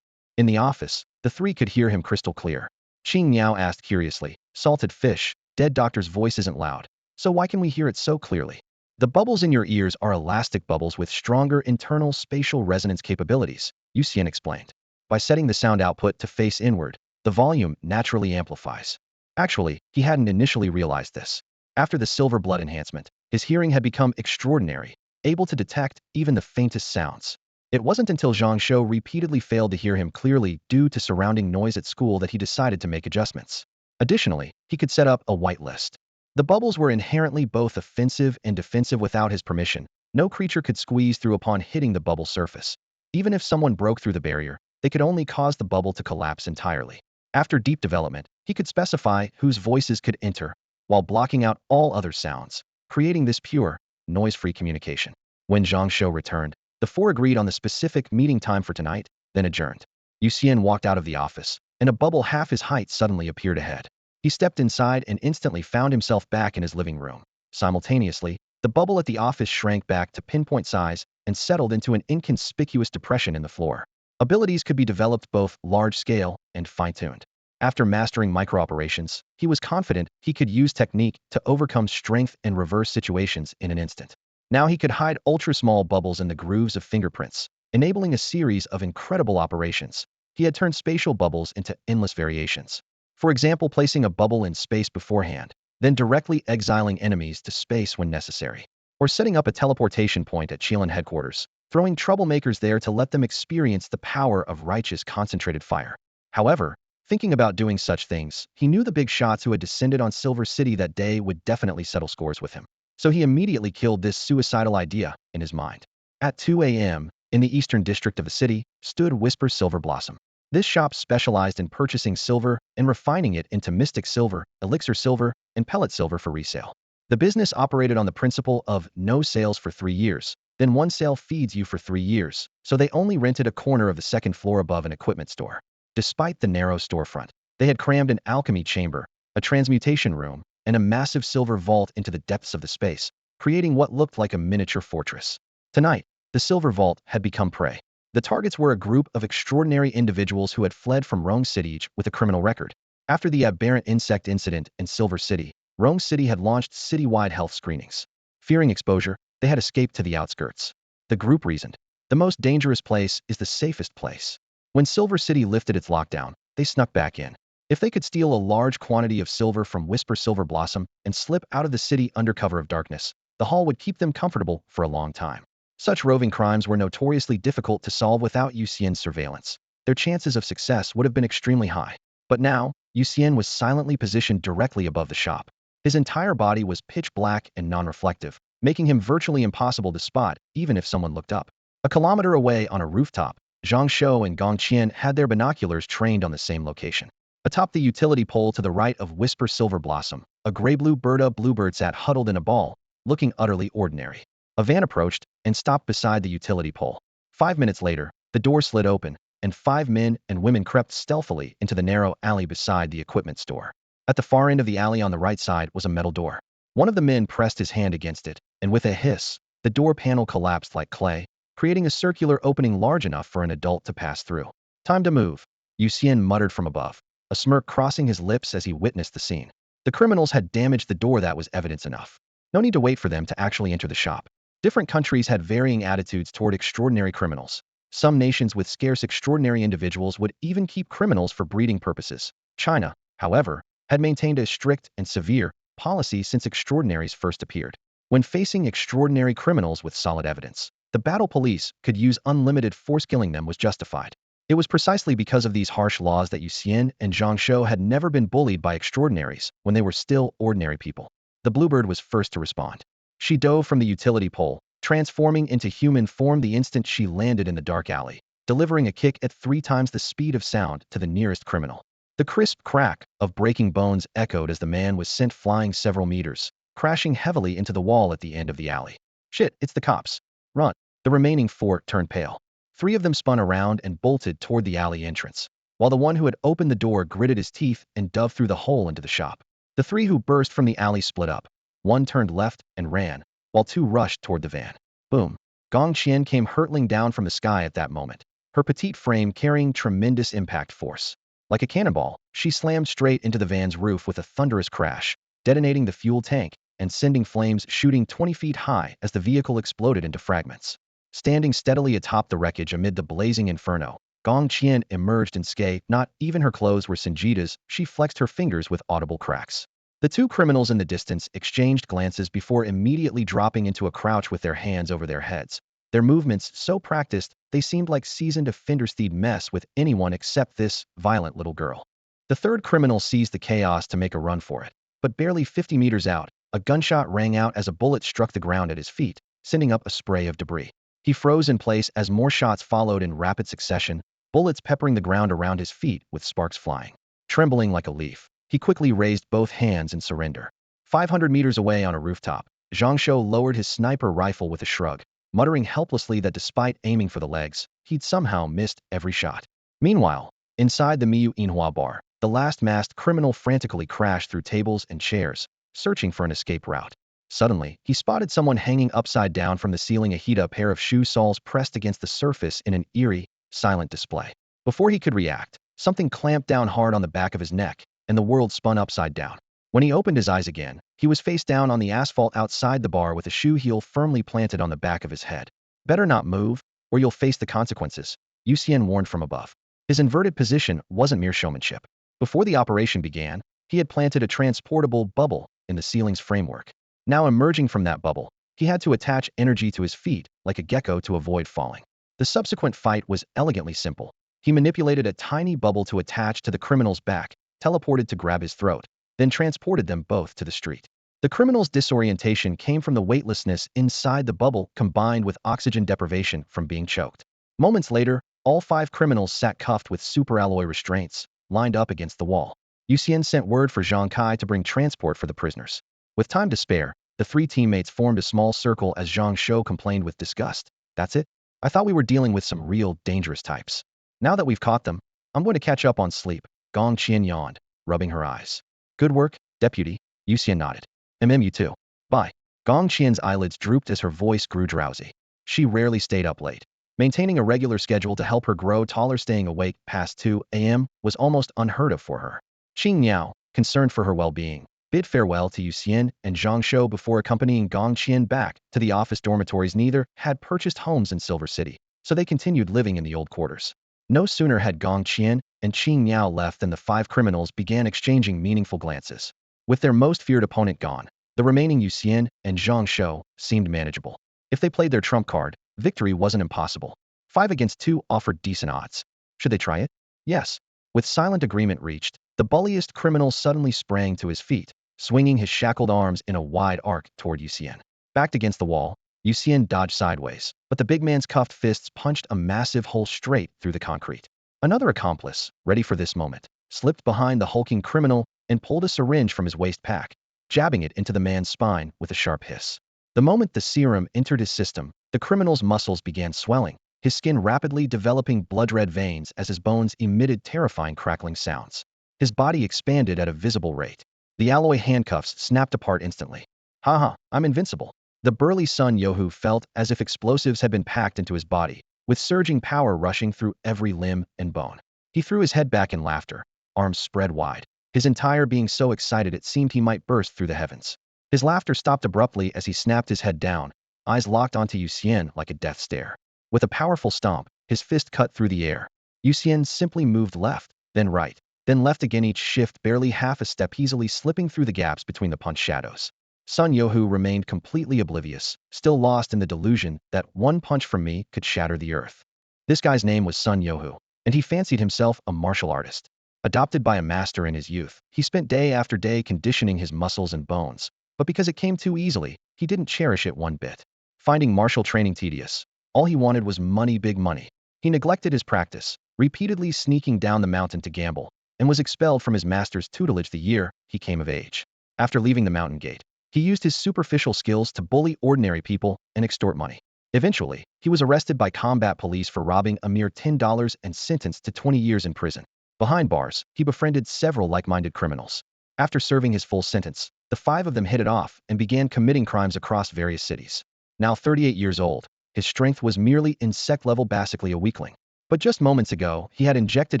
In the office, the three could hear him crystal clear. Qing Niao asked curiously, "Salted fish, dead doctor's voice isn't loud, so why can we hear it so clearly?" "The bubbles in your ears are elastic bubbles with stronger internal spatial resonance capabilities," Yu Xian explained. By setting the sound output to face inward, the volume naturally amplifies. Actually, he hadn't initially realized this. After the silver blood enhancement, his hearing had become extraordinary, able to detect even the faintest sounds. It wasn't until Zhang Shou repeatedly failed to hear him clearly due to surrounding noise at school that he decided to make adjustments. Additionally, he could set up a whitelist. The bubbles were inherently both offensive and defensive. Without his permission, no creature could squeeze through upon hitting the bubble surface. Even if someone broke through the barrier, they could only cause the bubble to collapse entirely. After deep development, he could specify whose voices could enter, while blocking out all other sounds, creating this pure, noise-free communication. When Zhang Shou returned, the four agreed on the specific meeting time for tonight, then adjourned. Yu Xian walked out of the office, and a bubble half his height suddenly appeared ahead. He stepped inside and instantly found himself back in his living room. Simultaneously, the bubble at the office shrank back to pinpoint size and settled into an inconspicuous depression in the floor. Abilities could be developed both large-scale and fine-tuned. After mastering micro-operations, he was confident he could use technique to overcome strength and reverse situations in an instant. Now he could hide ultra-small bubbles in the grooves of fingerprints, enabling a series of incredible operations. He had turned spatial bubbles into endless variations. For example, placing a bubble in space beforehand, then directly exiling enemies to space when necessary. Or setting up a teleportation point at Qilin headquarters, throwing troublemakers there to let them experience the power of righteous concentrated fire. However, thinking about doing such things, he knew the big shots who had descended on Silver City that day would definitely settle scores with him. So he immediately killed this suicidal idea in his mind. At 2 a.m., in the eastern district of the city, stood Whisper Silver Blossom. This shop specialized in purchasing silver and refining it into mystic silver, elixir silver, and pellet silver for resale. The business operated on the principle of no sales for 3 years, then one sale feeds you for 3 years, so they only rented a corner of the second floor above an equipment store. Despite the narrow storefront, they had crammed an alchemy chamber, a transmutation room, and a massive silver vault into the depths of the space, creating what looked like a miniature fortress. Tonight, the silver vault had become prey. The targets were a group of extraordinary individuals who had fled from Rome City with a criminal record. After the aberrant insect incident in Silver City, Rome City had launched citywide health screenings. Fearing exposure, they had escaped to the outskirts. The group reasoned, the most dangerous place is the safest place. When Silver City lifted its lockdown, they snuck back in. If they could steal a large quantity of silver from Whisper Silver Blossom and slip out of the city under cover of darkness, the hall would keep them comfortable for a long time. Such roving crimes were notoriously difficult to solve without Yu Xian's surveillance. Their chances of success would have been extremely high. But now, Yu Xian was silently positioned directly above the shop. His entire body was pitch black and non-reflective, making him virtually impossible to spot even if someone looked up. A kilometer away on a rooftop, Zhang Shou and Gong Qian had their binoculars trained on the same location. Atop the utility pole to the right of Whisper Silver Blossom, a gray-blue bluebird sat huddled in a ball, looking utterly ordinary. A van approached and stopped beside the utility pole. 5 minutes later, the door slid open, and 5 men and women crept stealthily into the narrow alley beside the equipment store. At the far end of the alley on the right side was a metal door. One of the men pressed his hand against it, and with a hiss, the door panel collapsed like clay, creating a circular opening large enough for an adult to pass through. Time to move, Yu Xian muttered from above, a smirk crossing his lips as he witnessed the scene. The criminals had damaged the door, that was evidence enough. No need to wait for them to actually enter the shop. Different countries had varying attitudes toward extraordinary criminals. Some nations with scarce extraordinary individuals would even keep criminals for breeding purposes. China, however, had maintained a strict and severe policy since extraordinaries first appeared. When facing extraordinary criminals with solid evidence, the battle police could use unlimited force. Killing them was justified. It was precisely because of these harsh laws that Yu Xian and Zhang Shou had never been bullied by extraordinaries when they were still ordinary people. The bluebird was first to respond. She dove from the utility pole, transforming into human form the instant she landed in the dark alley, delivering a kick at 3 times the speed of sound to the nearest criminal. The crisp crack of breaking bones echoed as the man was sent flying several meters, crashing heavily into the wall at the end of the alley. Shit, it's the cops. Run. The remaining 4 turned pale. 3 of them spun around and bolted toward the alley entrance, while the one who had opened the door gritted his teeth and dove through the hole into the shop. The 3 who burst from the alley split up. 1 turned left and ran, while 2 rushed toward the van. Boom. Gong Qian came hurtling down from the sky at that moment, her petite frame carrying tremendous impact force. Like a cannonball, she slammed straight into the van's roof with a thunderous crash, detonating the fuel tank and sending flames shooting 20 feet high as the vehicle exploded into fragments. Standing steadily atop the wreckage amid the blazing inferno, Gong Qian emerged unscathed. Not even her clothes were singed as she flexed her fingers with audible cracks. The 2 criminals in the distance exchanged glances before immediately dropping into a crouch with their hands over their heads. Their movements so practiced, they seemed like seasoned offenders. They'd mess with anyone except this violent little girl. The 3rd criminal seized the chaos to make a run for it. But barely 50 meters out, a gunshot rang out as a bullet struck the ground at his feet, sending up a spray of debris. He froze in place as more shots followed in rapid succession, bullets peppering the ground around his feet with sparks flying. Trembling like a leaf, he quickly raised both hands in surrender. 500 meters away on a rooftop, Zhang Shou lowered his sniper rifle with a shrug, muttering helplessly that despite aiming for the legs, he'd somehow missed every shot. Meanwhile, inside the Miyu Inhua bar, the last masked criminal frantically crashed through tables and chairs, searching for an escape route. Suddenly, he spotted someone hanging upside down from the ceiling, a pair of shoe soles pressed against the surface in an eerie, silent display. Before he could react, something clamped down hard on the back of his neck, and the world spun upside down. When he opened his eyes again, he was face down on the asphalt outside the bar with a shoe heel firmly planted on the back of his head. Better not move, or you'll face the consequences, Yu Xian warned from above. His inverted position wasn't mere showmanship. Before the operation began, he had planted a transportable bubble in the ceiling's framework. Now emerging from that bubble, he had to attach energy to his feet like a gecko to avoid falling. The subsequent fight was elegantly simple. He manipulated a tiny bubble to attach to the criminal's back, teleported to grab his throat, then transported them both to the street. The criminal's disorientation came from the weightlessness inside the bubble combined with oxygen deprivation from being choked. Moments later, all 5 criminals sat cuffed with superalloy restraints, lined up against the wall. Yu Xian sent word for Zhang Kai to bring transport for the prisoners. With time to spare, the three teammates formed a small circle as Zhang Shou complained with disgust. That's it? I thought we were dealing with some real dangerous types. Now that we've caught them, I'm going to catch up on sleep. Gong Qian yawned, rubbing her eyes. Good work, deputy. Yu Xian nodded. You too. Bye. Gong Qian's eyelids drooped as her voice grew drowsy. She rarely stayed up late. Maintaining a regular schedule to help her grow taller, staying awake past 2 a.m. was almost unheard of for her. Qing Niao, concerned for her well-being, bid farewell to Yu Xian and Zhang Shou before accompanying Gong Qian back to the office dormitories. Neither had purchased homes in Silver City, so they continued living in the old quarters. No sooner had Gong Qian and Qing Niao left than the five criminals began exchanging meaningful glances. With their most feared opponent gone, the remaining Yu Xian and Zhang Shou seemed manageable. If they played their trump card, victory wasn't impossible. 5 against 2 offered decent odds. Should they try it? Yes. With silent agreement reached, the bulliest criminal suddenly sprang to his feet, swinging his shackled arms in a wide arc toward Yu Xian. Backed against the wall, Yu Xian dodged sideways, but the big man's cuffed fists punched a massive hole straight through the concrete. Another accomplice, ready for this moment, slipped behind the hulking criminal and pulled a syringe from his waist pack, jabbing it into the man's spine with a sharp hiss. The moment the serum entered his system, the criminal's muscles began swelling, his skin rapidly developing blood-red veins as his bones emitted terrifying crackling sounds. His body expanded at a visible rate. The alloy handcuffs snapped apart instantly. Haha, I'm invincible. The burly Sun Yohu felt as if explosives had been packed into his body, with surging power rushing through every limb and bone. He threw his head back in laughter, arms spread wide, his entire being so excited it seemed he might burst through the heavens. His laughter stopped abruptly as he snapped his head down, eyes locked onto Yu Xian like a death stare. With a powerful stomp, his fist cut through the air. Yu Xian simply moved left, then right, then left again, each shift barely half a step, easily slipping through the gaps between the punch shadows. Sun Yohu remained completely oblivious, still lost in the delusion that one punch from me could shatter the earth. This guy's name was Sun Yohu, and he fancied himself a martial artist. Adopted by a master in his youth, he spent day after day conditioning his muscles and bones, but because it came too easily, he didn't cherish it one bit. Finding martial training tedious, all he wanted was money, big money. He neglected his practice, repeatedly sneaking down the mountain to gamble, and was expelled from his master's tutelage the year he came of age. After leaving the mountain gate, he used his superficial skills to bully ordinary people and extort money. Eventually, he was arrested by combat police for robbing a mere $10 and sentenced to 20 years in prison. Behind bars, he befriended several like-minded criminals. After serving his full sentence, the 5 of them hit it off and began committing crimes across various cities. Now 38 years old, his strength was merely insect level, basically a weakling. But just moments ago, he had injected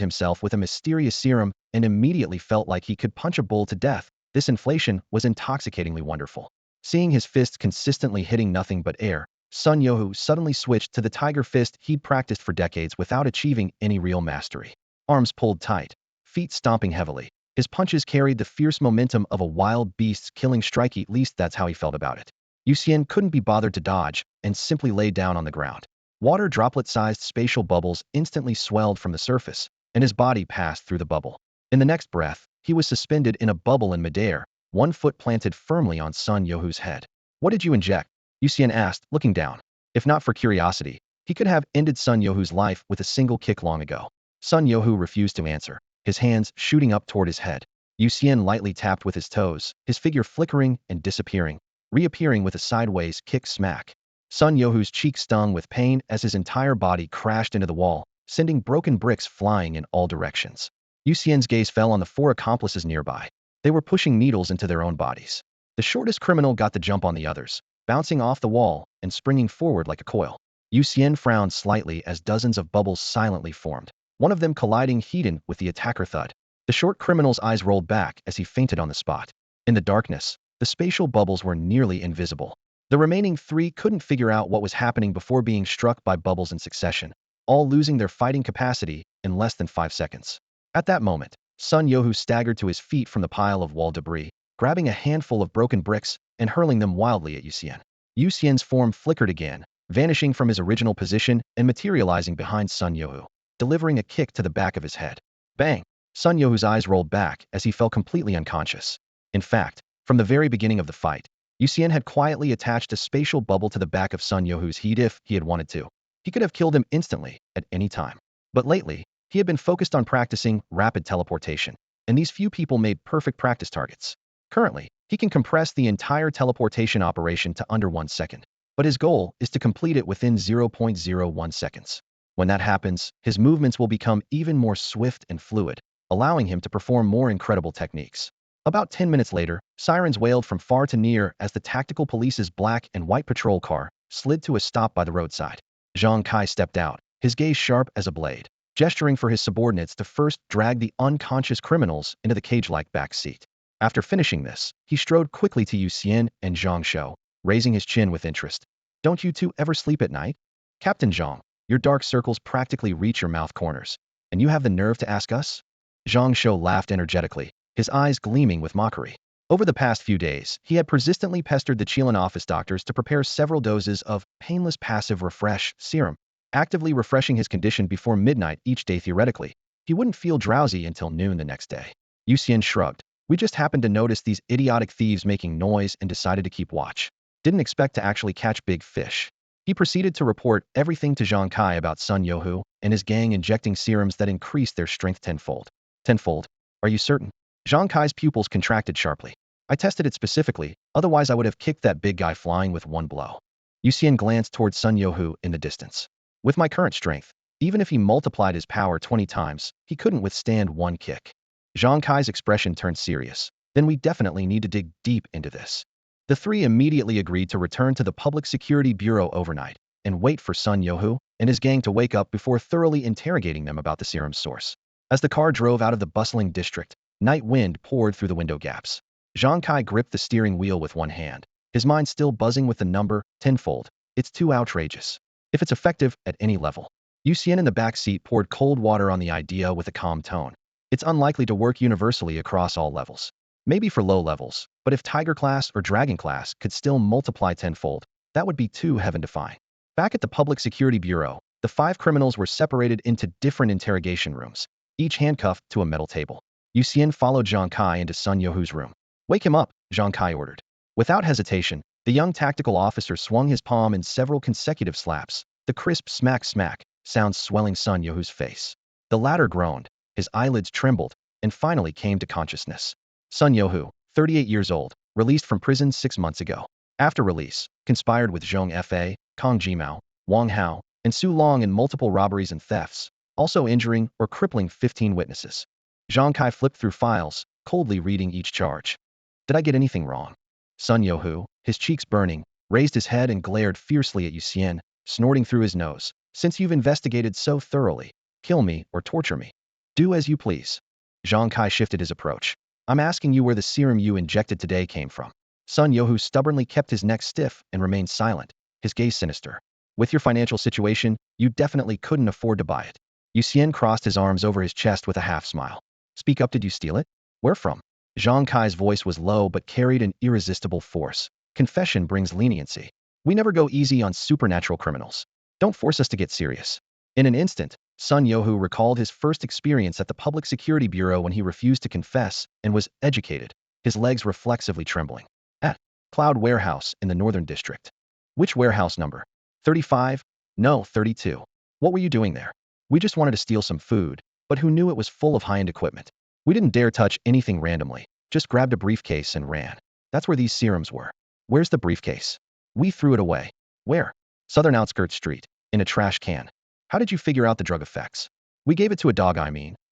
himself with a mysterious serum and immediately felt like he could punch a bull to death. This inflation was intoxicatingly wonderful. Seeing his fists consistently hitting nothing but air, Sun Yohu suddenly switched to the tiger fist he'd practiced for decades without achieving any real mastery. Arms pulled tight, feet stomping heavily. His punches carried the fierce momentum of a wild beast's killing strike, at least that's how he felt about it. Yu Xian couldn't be bothered to dodge and simply lay down on the ground. Water droplet-sized spatial bubbles instantly swelled from the surface, and his body passed through the bubble. In the next breath, he was suspended in a bubble in midair, one foot planted firmly on Sun Yohu's head. What did you inject? Yu Xian asked, looking down. If not for curiosity, he could have ended Sun Yohu's life with a single kick long ago. Sun Yohu refused to answer, his hands shooting up toward his head. Yu Xian lightly tapped with his toes, his figure flickering and disappearing, reappearing with a sideways kick smack. Sun Yohu's cheek stung with pain as his entire body crashed into the wall, sending broken bricks flying in all directions. Yu Xian's gaze fell on the 4 accomplices nearby. They were pushing needles into their own bodies. The shortest criminal got the jump on the others, bouncing off the wall and springing forward like a coil. Yu Xian frowned slightly as dozens of bubbles silently formed, one of them colliding head-on with the attacker. Thud. The short criminal's eyes rolled back as he fainted on the spot. In the darkness, the spatial bubbles were nearly invisible. The remaining 3 couldn't figure out what was happening before being struck by bubbles in succession, all losing their fighting capacity in less than 5 seconds. At that moment, Sun Yohu staggered to his feet from the pile of wall debris, grabbing a handful of broken bricks and hurling them wildly at Yu Xian. Yu Xian's form flickered again, vanishing from his original position and materializing behind Sun Yohu, delivering a kick to the back of his head. Bang! Sun Yohu's eyes rolled back as he fell completely unconscious. In fact, from the very beginning of the fight, Yu Xian had quietly attached a spatial bubble to the back of Sun Yohu's head if he had wanted to. He could have killed him instantly, at any time. But lately, he had been focused on practicing rapid teleportation, and these few people made perfect practice targets. Currently, He can compress the entire teleportation operation to under 1 second, but his goal is to complete it within 0.01 seconds. When that happens, his movements will become even more swift and fluid, allowing him to perform more incredible techniques. About 10 minutes later, sirens wailed from far to near as the tactical police's black and white patrol car slid to a stop by the roadside. Zhang Kai stepped out, his gaze sharp as a blade, gesturing for his subordinates to first drag the unconscious criminals into the cage-like back seat. After finishing this, he strode quickly to Yu Xian and Zhang Shou, raising his chin with interest. Don't you two ever sleep at night? Captain Zhang, your dark circles practically reach your mouth corners, and you have the nerve to ask us? Zhang Shou laughed energetically, his eyes gleaming with mockery. Over the past few days, he had persistently pestered the Qilan office doctors to prepare several doses of painless passive refresh serum, actively refreshing his condition before midnight each day theoretically. He wouldn't feel drowsy until noon the next day. Yu Xian shrugged. We just happened to notice these idiotic thieves making noise and decided to keep watch. Didn't expect to actually catch big fish. He proceeded to report everything to Zhang Kai about Sun Youhu and his gang injecting serums that increased their strength tenfold. Tenfold? Are you certain? Zhang Kai's pupils contracted sharply. I tested it specifically, otherwise I would have kicked that big guy flying with one blow. Yu Xian glanced towards Sun Youhu in the distance. With my current strength, even if he multiplied his power 20 times, he couldn't withstand one kick. Zhang Kai's expression turned serious. Then we definitely need to dig deep into this. The three immediately agreed to return to the Public Security Bureau overnight and wait for Sun Youhu and his gang to wake up before thoroughly interrogating them about the serum's source. As the car drove out of the bustling district, night wind poured through the window gaps. Zhang Kai gripped the steering wheel with one hand, his mind still buzzing with the number tenfold. It's too outrageous. If it's effective at any level. Yu Xian in the back seat poured cold water on the idea with a calm tone. It's unlikely to work universally across all levels. Maybe for low levels, but if Tiger Class or Dragon Class could still multiply tenfold, that would be too heaven-defying. Back at the Public Security Bureau, the 5 criminals were separated into different interrogation rooms, each handcuffed to a metal table. Yu Xian followed Zhang Kai into Sun Youhu's room. Wake him up, Zhang Kai ordered. Without hesitation, the young tactical officer swung his palm in several consecutive slaps, the crisp smack-smack sounds swelling Sun Youhu's face. The latter groaned, his eyelids trembled, and finally came to consciousness. Sun Youhu, 38 years old, released from prison 6 months ago. After release, conspired with Zhong Fa, Kong Jimao, Wang Hao, and Su Long in multiple robberies and thefts, also injuring or crippling 15 witnesses. Zhang Kai flipped through files, coldly reading each charge. Did I get anything wrong? Sun Youhu, his cheeks burning, raised his head and glared fiercely at Yu Xian, snorting through his nose. Since you've investigated so thoroughly, kill me or torture me. Do as you please. Zhang Kai shifted his approach. I'm asking you where the serum you injected today came from. Sun Youhu stubbornly kept his neck stiff and remained silent, his gaze sinister. With your financial situation, you definitely couldn't afford to buy it. Yu Xian crossed his arms over his chest with a half-smile. Speak up, did you steal it? Where from? Zhang Kai's voice was low but carried an irresistible force. Confession brings leniency. We never go easy on supernatural criminals. Don't force us to get serious. In an instant, Sun Youhu recalled his first experience at the Public Security Bureau when he refused to confess and was educated, his legs reflexively trembling. At Cloud Warehouse in the Northern District. Which warehouse number? 35? No, 32. What were you doing there? We just wanted to steal some food, but who knew it was full of high-end equipment? We didn't dare touch anything randomly, just grabbed a briefcase and ran. That's where these serums were. Where's the briefcase? We threw it away. Where? Southern Outskirts Street, in a trash can. How did you figure out the drug effects? We gave it to a dog,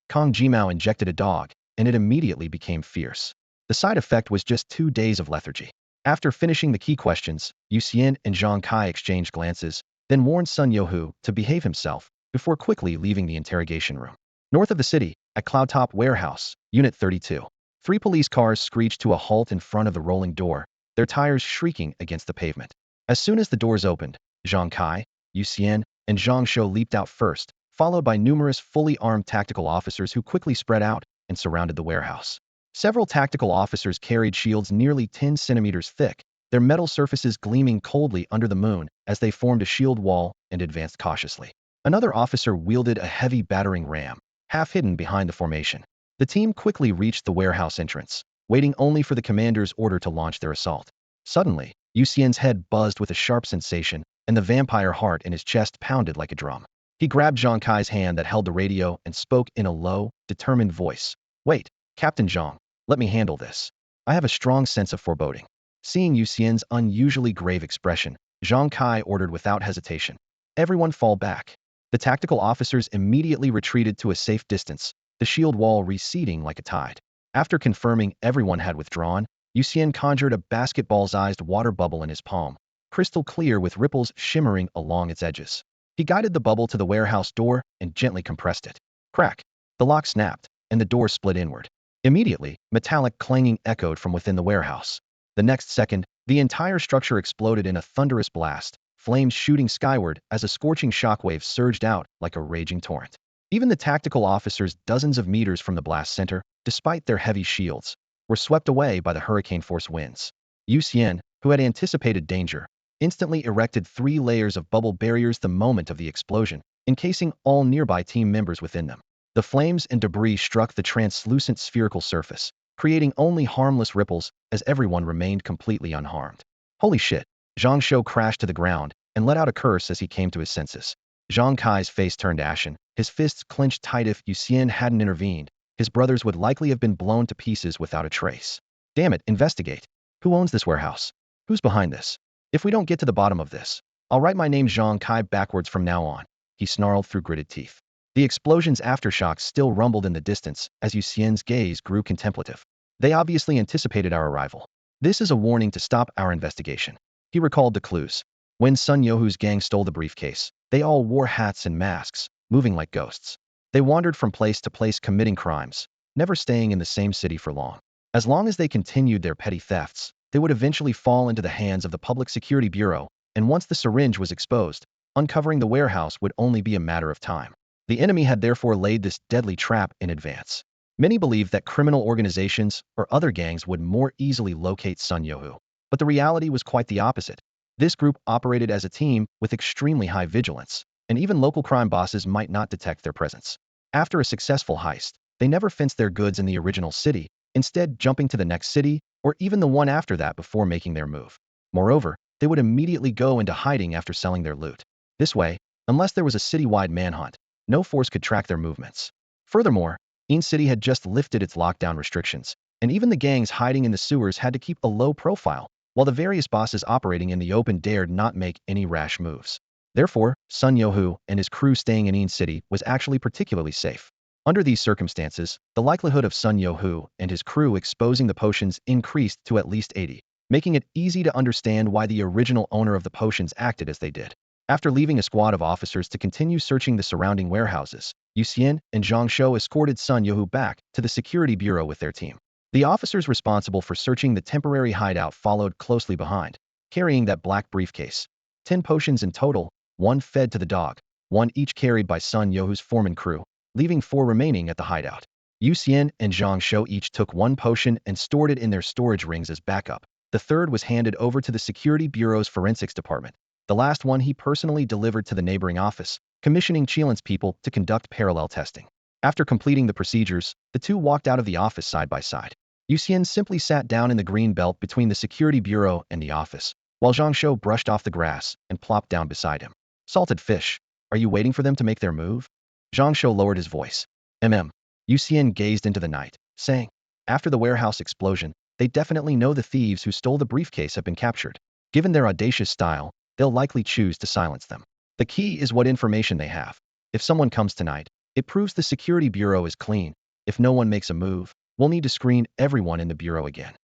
Kong Jimao injected a dog, and it immediately became fierce. The side effect was just 2 days of lethargy. After finishing the key questions, Yu Xian and Zhang Kai exchanged glances, then warned Sun Youhu to behave himself, before quickly leaving the interrogation room. North of the city, at Cloudtop Warehouse, Unit 32. 3 police cars screeched to a halt in front of the rolling door, their tires shrieking against the pavement. As soon as the doors opened, Zhang Kai, Yu Xian, and Zhang Shou leaped out first, followed by numerous fully armed tactical officers who quickly spread out and surrounded the warehouse. Several tactical officers carried shields nearly 10 centimeters thick, their metal surfaces gleaming coldly under the moon as they formed a shield wall and advanced cautiously. Another officer wielded a heavy battering ram, half hidden behind the formation. The team quickly reached the warehouse entrance, waiting only for the commander's order to launch their assault. Suddenly, Yu Xian's head buzzed with a sharp sensation, and the vampire heart in his chest pounded like a drum. He grabbed Zhang Kai's hand that held the radio and spoke in a low, determined voice. Wait, Captain Zhang, let me handle this. I have a strong sense of foreboding. Seeing Yu Xian's unusually grave expression, Zhang Kai ordered without hesitation. Everyone fall back. The tactical officers immediately retreated to a safe distance, the shield wall receding like a tide. After confirming everyone had withdrawn, Yu Xian conjured a basketball-sized water bubble in his palm, crystal clear with ripples shimmering along its edges. He guided the bubble to the warehouse door and gently compressed it. Crack! The lock snapped, and the door split inward. Immediately, metallic clanging echoed from within the warehouse. The next second, the entire structure exploded in a thunderous blast, flames shooting skyward as a scorching shockwave surged out like a raging torrent. Even the tactical officers dozens of meters from the blast center, despite their heavy shields, were swept away by the hurricane-force winds. Yu Xian, who had anticipated danger, instantly erected 3 layers of bubble barriers the moment of the explosion, encasing all nearby team members within them. The flames and debris struck the translucent spherical surface, creating only harmless ripples as everyone remained completely unharmed. Holy shit! Zhang Shou crashed to the ground and let out a curse as he came to his senses. Zhang Kai's face turned ashen, his fists clenched tight. If Yu Xian hadn't intervened, his brothers would likely have been blown to pieces without a trace. Damn it, investigate. Who owns this warehouse? Who's behind this? If we don't get to the bottom of this, I'll write my name Zhang Kai backwards from now on, he snarled through gritted teeth. The explosion's aftershocks still rumbled in the distance as Yu Xian's gaze grew contemplative. They obviously anticipated our arrival. This is a warning to stop our investigation. He recalled the clues. When Sun Yohu's gang stole the briefcase, they all wore hats and masks, moving like ghosts. They wandered from place to place committing crimes, never staying in the same city for long. As long as they continued their petty thefts, they would eventually fall into the hands of the Public Security Bureau, and once the syringe was exposed, uncovering the warehouse would only be a matter of time. The enemy had therefore laid this deadly trap in advance. Many believed that criminal organizations or other gangs would more easily locate Sun Yohu, but the reality was quite the opposite. This group operated as a team with extremely high vigilance, and even local crime bosses might not detect their presence. After a successful heist, they never fenced their goods in the original city, instead jumping to the next city or even the one after that before making their move. Moreover, they would immediately go into hiding after selling their loot. This way, unless there was a citywide manhunt, no force could track their movements. Furthermore, Yin City had just lifted its lockdown restrictions, and even the gangs hiding in the sewers had to keep a low profile, while the various bosses operating in the open dared not make any rash moves. Therefore, Sun Yohu and his crew staying in Yin City was actually particularly safe. Under these circumstances, the likelihood of Sun Yohu and his crew exposing the potions increased to at least 80, making it easy to understand why the original owner of the potions acted as they did. After leaving a squad of officers to continue searching the surrounding warehouses, Yu Xian and Zhang Shou escorted Sun Yohu back to the security bureau with their team. The officers responsible for searching the temporary hideout followed closely behind, carrying that black briefcase. 10 potions in total, 1 fed to the dog, 1 each carried by Sun Yohu's foreman crew, leaving 4 remaining at the hideout. Yu Xian and Zhang Shou each took 1 potion and stored it in their storage rings as backup. The third was handed over to the security bureau's forensics department. The last one he personally delivered to the neighboring office, commissioning Qilan's people to conduct parallel testing. After completing the procedures, the two walked out of the office side by side. Yu Xian simply sat down in the green belt between the security bureau and the office, while Zhang Shou brushed off the grass and plopped down beside him. Salted fish. Are you waiting for them to make their move? Zhang Shou lowered his voice. Yu Xian gazed into the night, saying, after the warehouse explosion, they definitely know the thieves who stole the briefcase have been captured. Given their audacious style, they'll likely choose to silence them. The key is what information they have. If someone comes tonight, it proves the security bureau is clean. If no one makes a move, we'll need to screen everyone in the bureau again.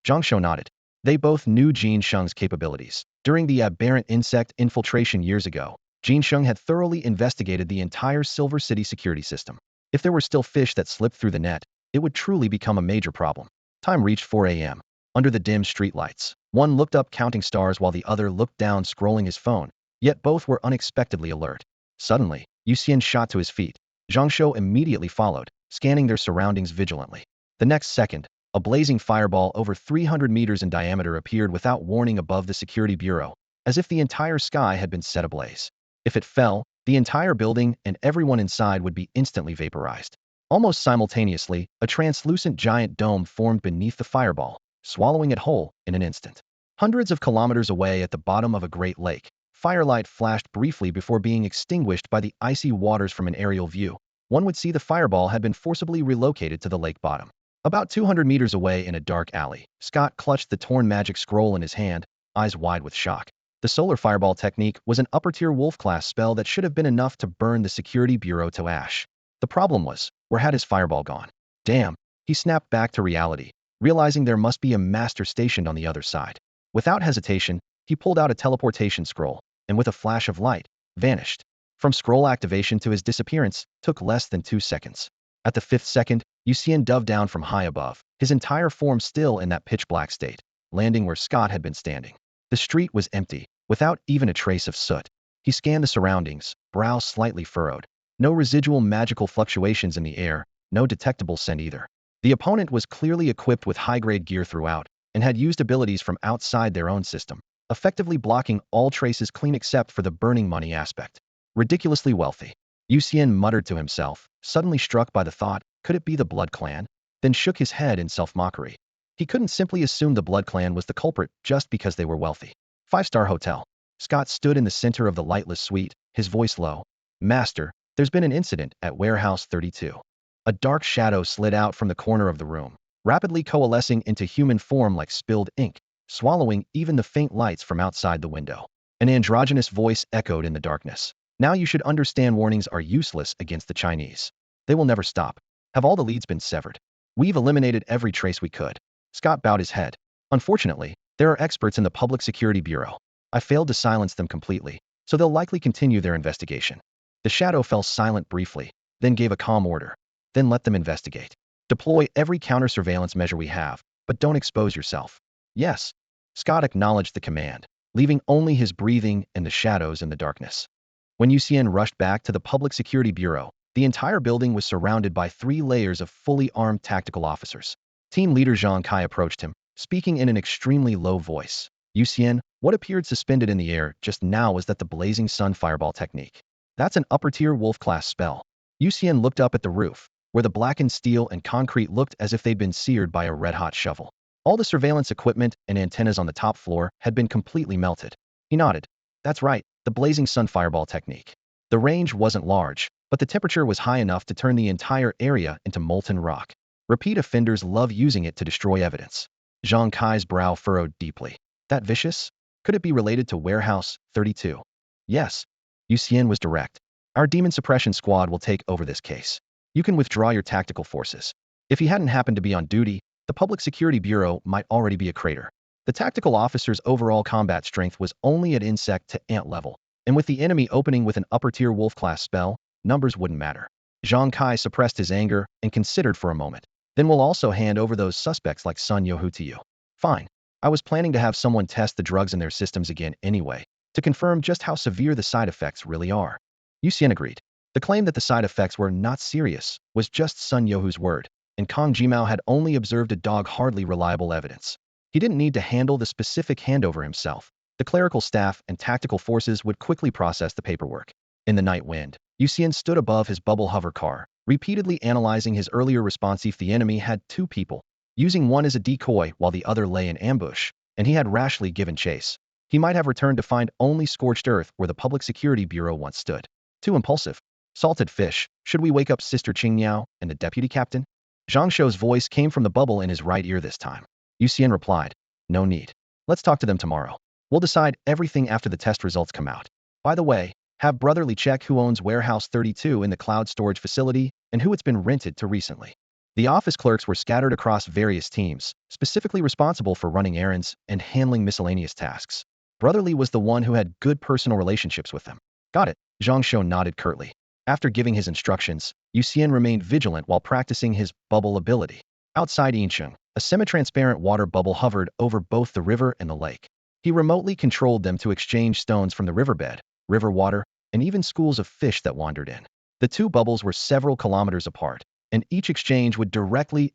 Zhang Shou nodded. They both knew Jin Sheng's capabilities. During the aberrant insect infiltration years ago, Jin Sheng had thoroughly investigated the entire Silver City security system. If there were still fish that slipped through the net, it would truly become a major problem. Time reached 4 a.m. Under the dim streetlights, one looked up counting stars while the other looked down scrolling his phone, yet both were unexpectedly alert. Suddenly, Yu Xian shot to his feet. Zhang Shou immediately followed, scanning their surroundings vigilantly. The next second, a blazing fireball over 300 meters in diameter appeared without warning above the security bureau, as if the entire sky had been set ablaze. If it fell, the entire building and everyone inside would be instantly vaporized. Almost simultaneously, a translucent giant dome formed beneath the fireball, swallowing it whole in an instant. Hundreds of kilometers away at the bottom of a great lake, firelight flashed briefly before being extinguished by the icy waters from an aerial view. One would see the fireball had been forcibly relocated to the lake bottom. About 200 meters away in a dark alley, Scott clutched the torn magic scroll in his hand, eyes wide with shock. The solar fireball technique was an upper-tier wolf-class spell that should have been enough to burn the security bureau to ash. The problem was, where had his fireball gone? Damn, he snapped back to reality, realizing there must be a master stationed on the other side. Without hesitation, he pulled out a teleportation scroll, and with a flash of light, vanished. From scroll activation to his disappearance, took less than 2 seconds. At the 5th second, Yu Xian dove down from high above, his entire form still in that pitch-black state, landing where Scott had been standing. The street was empty, without even a trace of soot. He scanned the surroundings, brow slightly furrowed. No residual magical fluctuations in the air, no detectable scent either. The opponent was clearly equipped with high-grade gear throughout, and had used abilities from outside their own system, effectively blocking all traces clean except for the burning money aspect. Ridiculously wealthy. Yu Xian muttered to himself, suddenly struck by the thought, could it be the Blood Clan? Then shook his head in self-mockery. He couldn't simply assume the Blood Clan was the culprit just because they were wealthy. 5-star hotel. Scott stood in the center of the lightless suite, his voice low. Master, there's been an incident at Warehouse 32. A dark shadow slid out from the corner of the room, rapidly coalescing into human form like spilled ink, swallowing even the faint lights from outside the window. An androgynous voice echoed in the darkness. Now you should understand warnings are useless against the Chinese. They will never stop. Have all the leads been severed? We've eliminated every trace we could. Scott bowed his head. Unfortunately, there are experts in the Public Security Bureau. I failed to silence them completely, so they'll likely continue their investigation. The shadow fell silent briefly, then gave a calm order. Then let them investigate. Deploy every counter-surveillance measure we have, but don't expose yourself. Yes. Scott acknowledged the command, leaving only his breathing and the shadows in the darkness. When Yu Xian rushed back to the Public Security Bureau, the entire building was surrounded by 3 layers of fully armed tactical officers. Team leader Zhang Kai approached him, speaking in an extremely low voice. Yu Xian, what appeared suspended in the air just now was that the Blazing Sun fireball technique. That's an upper-tier wolf-class spell. Yu Xian looked up at the roof, where the blackened steel and concrete looked as if they'd been seared by a red-hot shovel. All the surveillance equipment and antennas on the top floor had been completely melted. He nodded. That's right, the Blazing Sun fireball technique. The range wasn't large, but the temperature was high enough to turn the entire area into molten rock. Repeat offenders love using it to destroy evidence. Zhang Kai's brow furrowed deeply. That vicious? Could it be related to Warehouse 32? Yes. Yu Xian was direct. Our demon suppression squad will take over this case. You can withdraw your tactical forces. If he hadn't happened to be on duty, the Public Security Bureau might already be a crater. The tactical officer's overall combat strength was only at insect to ant level, and with the enemy opening with an upper-tier wolf-class spell, numbers wouldn't matter. Zhang Kai suppressed his anger and considered for a moment. Then we'll also hand over those suspects like Sun Yohu to you. Fine. I was planning to have someone test the drugs in their systems again anyway, to confirm just how severe the side effects really are. Yu Xian agreed. The claim that the side effects were not serious was just Sun Yohu's word, and Kong Jimao had only observed a dog hardly reliable evidence. He didn't need to handle the specific handover himself. The clerical staff and tactical forces would quickly process the paperwork. In the night wind, Yu Xian stood above his bubble hover car, repeatedly analyzing his earlier response if the enemy had 2 people, using one as a decoy while the other lay in ambush, and he had rashly given chase. He might have returned to find only scorched earth where the Public Security Bureau once stood. Too impulsive. Salted fish. Should we wake up Sister Qingniao and the deputy captain? Zhang Shou's voice came from the bubble in his right ear this time. Yu Xian replied, no need. Let's talk to them tomorrow. We'll decide everything after the test results come out. By the way, have brotherly check who owns Warehouse 32 in the cloud storage facility and who it's been rented to recently. The office clerks were scattered across various teams, specifically responsible for running errands and handling miscellaneous tasks. Brotherly was the one who had good personal relationships with them. Got it. Zhang Shou nodded curtly. After giving his instructions, Yu Xian remained vigilant while practicing his bubble ability. Outside Yincheng, a semi-transparent water bubble hovered over both the river and the lake. He remotely controlled them to exchange stones from the riverbed, river water, and even schools of fish that wandered in. The 2 bubbles were several kilometers apart, and each exchange would directly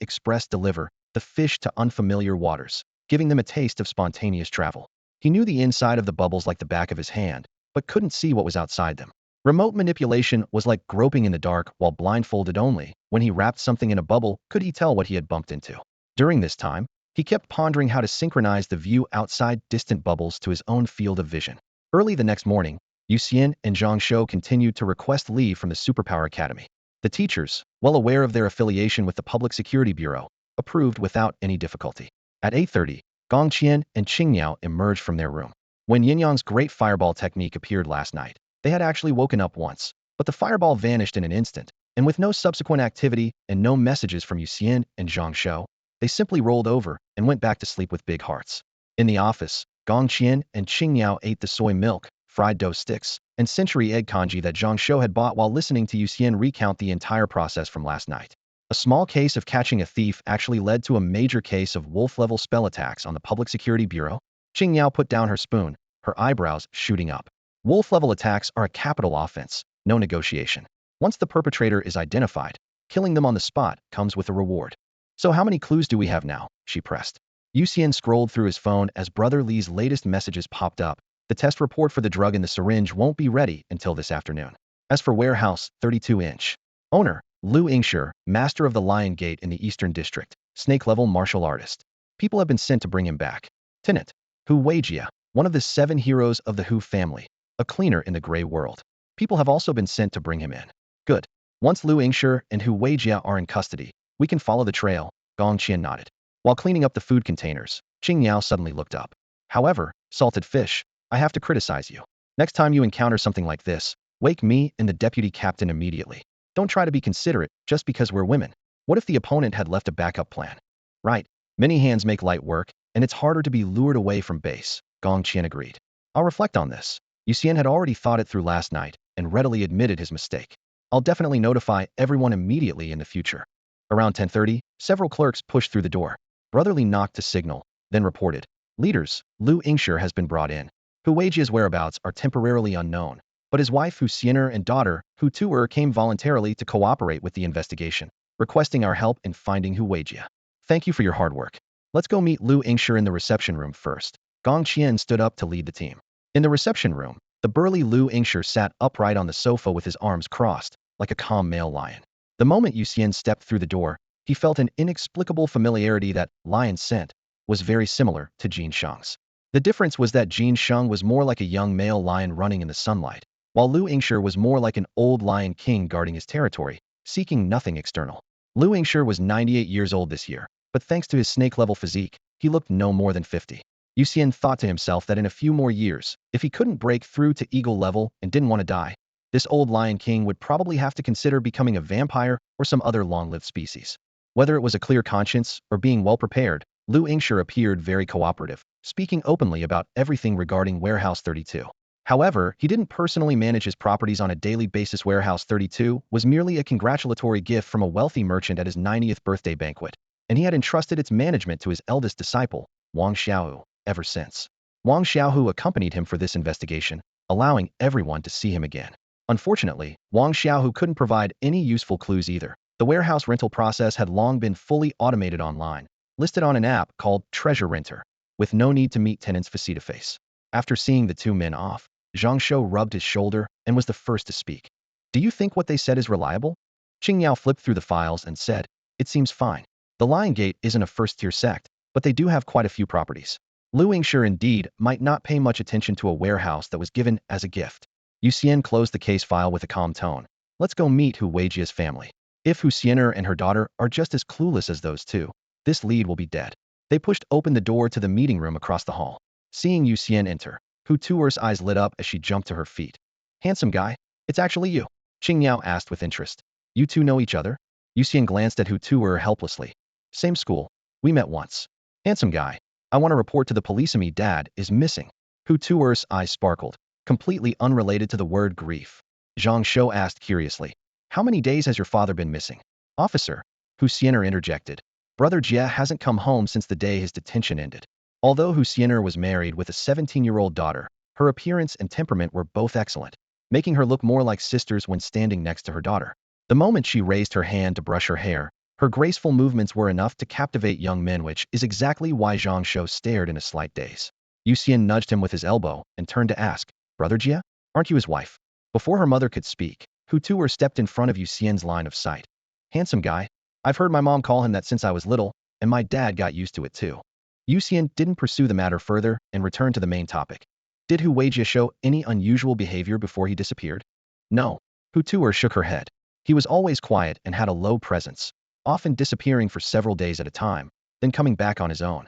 deliver the fish to unfamiliar waters, giving them a taste of spontaneous travel. He knew the inside of the bubbles like the back of his hand, but couldn't see what was outside them. Remote manipulation was like groping in the dark while blindfolded only. When he wrapped something in a bubble, could he tell what he had bumped into? During this time, he kept pondering how to synchronize the view outside distant bubbles to his own field of vision. Early the next morning, Yu Xian and Zhang Shou continued to request leave from the Superpower Academy. The teachers, well aware of their affiliation with the Public Security Bureau, approved without any difficulty. At 8:30, Gong Qian and Qingyao emerged from their room. When Yin-Yang's great fireball technique appeared last night, they had actually woken up once, but the fireball vanished in an instant, and with no subsequent activity and no messages from Yu Xian and Zhang Shou, they simply rolled over and went back to sleep with big hearts. In the office, Gong Qian and Qingyao ate the soy milk, fried dough sticks, and century egg congee that Zhang Shou had bought while listening to Yu Xian recount the entire process from last night. A small case of catching a thief actually led to a major case of wolf-level spell attacks on the Public Security Bureau. Qingyao put down her spoon, her eyebrows shooting up. Wolf-level attacks are a capital offense, no negotiation. Once the perpetrator is identified, killing them on the spot comes with a reward. So how many clues do we have now? She pressed. Yu Xian scrolled through his phone as Brother Li's latest messages popped up. The test report for the drug in the syringe won't be ready until this afternoon. As for warehouse, 32-inch. Owner, Lu Yingshi, master of the Lion Gate in the Eastern District, snake-level martial artist. People have been sent to bring him back. Tenant, Hu Weijia, one of the 7 heroes of the Hu family, a cleaner in the gray world. People have also been sent to bring him in. Good. Once Lu Yingshi and Hu Weijia are in custody, we can follow the trail, Gong Qian nodded. While cleaning up the food containers, Qingyao suddenly looked up. However, salted fish, I have to criticize you. Next time you encounter something like this, wake me and the deputy captain immediately. Don't try to be considerate just because we're women. What if the opponent had left a backup plan? Right. Many hands make light work, and it's harder to be lured away from base, Gong Qian agreed. I'll reflect on this. Yu Xian had already thought it through last night and readily admitted his mistake. I'll definitely notify everyone immediately in the future. Around 10:30, several clerks pushed through the door. Brotherly knocked to signal, then reported. Leaders, Lu Yingshi has been brought in. Hu Weijia's whereabouts are temporarily unknown, but his wife Hu Xianer and daughter, Hu Tuer, came voluntarily to cooperate with the investigation, requesting our help in finding Hu Weijia. Thank you for your hard work. Let's go meet Lu Yingshi in the reception room first. Gong Qian stood up to lead the team. In the reception room, the burly Lu Yingshi sat upright on the sofa with his arms crossed, like a calm male lion. The moment Yu Xian stepped through the door, he felt an inexplicable familiarity that, lion scent, was very similar to Jin Shang's. The difference was that Jin Shang was more like a young male lion running in the sunlight, while Lu Yingshi was more like an old lion king guarding his territory, seeking nothing external. Lu Yingshi was 98 years old this year, but thanks to his snake-level physique, he looked no more than 50. Yu Xian thought to himself that in a few more years, if he couldn't break through to eagle level and didn't want to die, this old lion king would probably have to consider becoming a vampire or some other long-lived species. Whether it was a clear conscience or being well-prepared, Lu Yingshi appeared very cooperative, speaking openly about everything regarding Warehouse 32. However, he didn't personally manage his properties on a daily basis. Warehouse 32 was merely a congratulatory gift from a wealthy merchant at his 90th birthday banquet, and he had entrusted its management to his eldest disciple, Wang Xiaohu, ever since. Wang Xiaohu accompanied him for this investigation, allowing everyone to see him again. Unfortunately, Wang Xiaohu couldn't provide any useful clues either. The warehouse rental process had long been fully automated online, listed on an app called Treasure Renter, with no need to meet tenants face-to-face. After seeing the two men off, Zhang Shou rubbed his shoulder and was the first to speak. Do you think what they said is reliable? Qingyao flipped through the files and said, it seems fine. The Lion Gate isn't a first-tier sect, but they do have quite a few properties. Lu Yingshi indeed might not pay much attention to a warehouse that was given as a gift. Yu Xian closed the case file with a calm tone. Let's go meet Hu Weijia's family. If Hu Xianer and her daughter are just as clueless as those two, this lead will be dead. They pushed open the door to the meeting room across the hall. Seeing Yu Xian enter, Hu Tuer's eyes lit up as she jumped to her feet. Handsome guy, it's actually you, Qingyao asked with interest. You two know each other? Yu Xian glanced at Hu Tuer helplessly. Same school. We met once. Handsome guy, I want to report to the police me dad is missing. Hu Tuer's eyes sparkled, completely unrelated to the word grief. Zhang Shou asked curiously. How many days has your father been missing? Officer, Hu Xianer interjected. Brother Jia hasn't come home since the day his detention ended. Although Hu Xianer was married with a 17-year-old daughter, her appearance and temperament were both excellent, making her look more like sisters when standing next to her daughter. The moment she raised her hand to brush her hair, her graceful movements were enough to captivate young men, which is exactly why Zhang Shou stared in a slight daze. Yu Xian nudged him with his elbow and turned to ask, Brother Jia, aren't you his wife? Before her mother could speak, Hu Tuer stepped in front of Yu Xian's line of sight. Handsome guy. I've heard my mom call him that since I was little, and my dad got used to it too. Yu Xian didn't pursue the matter further and returned to the main topic. Did Hu Weijia show any unusual behavior before he disappeared? No. Hu Tuer shook her head. He was always quiet and had a low presence. often disappearing for several days at a time, then coming back on his own.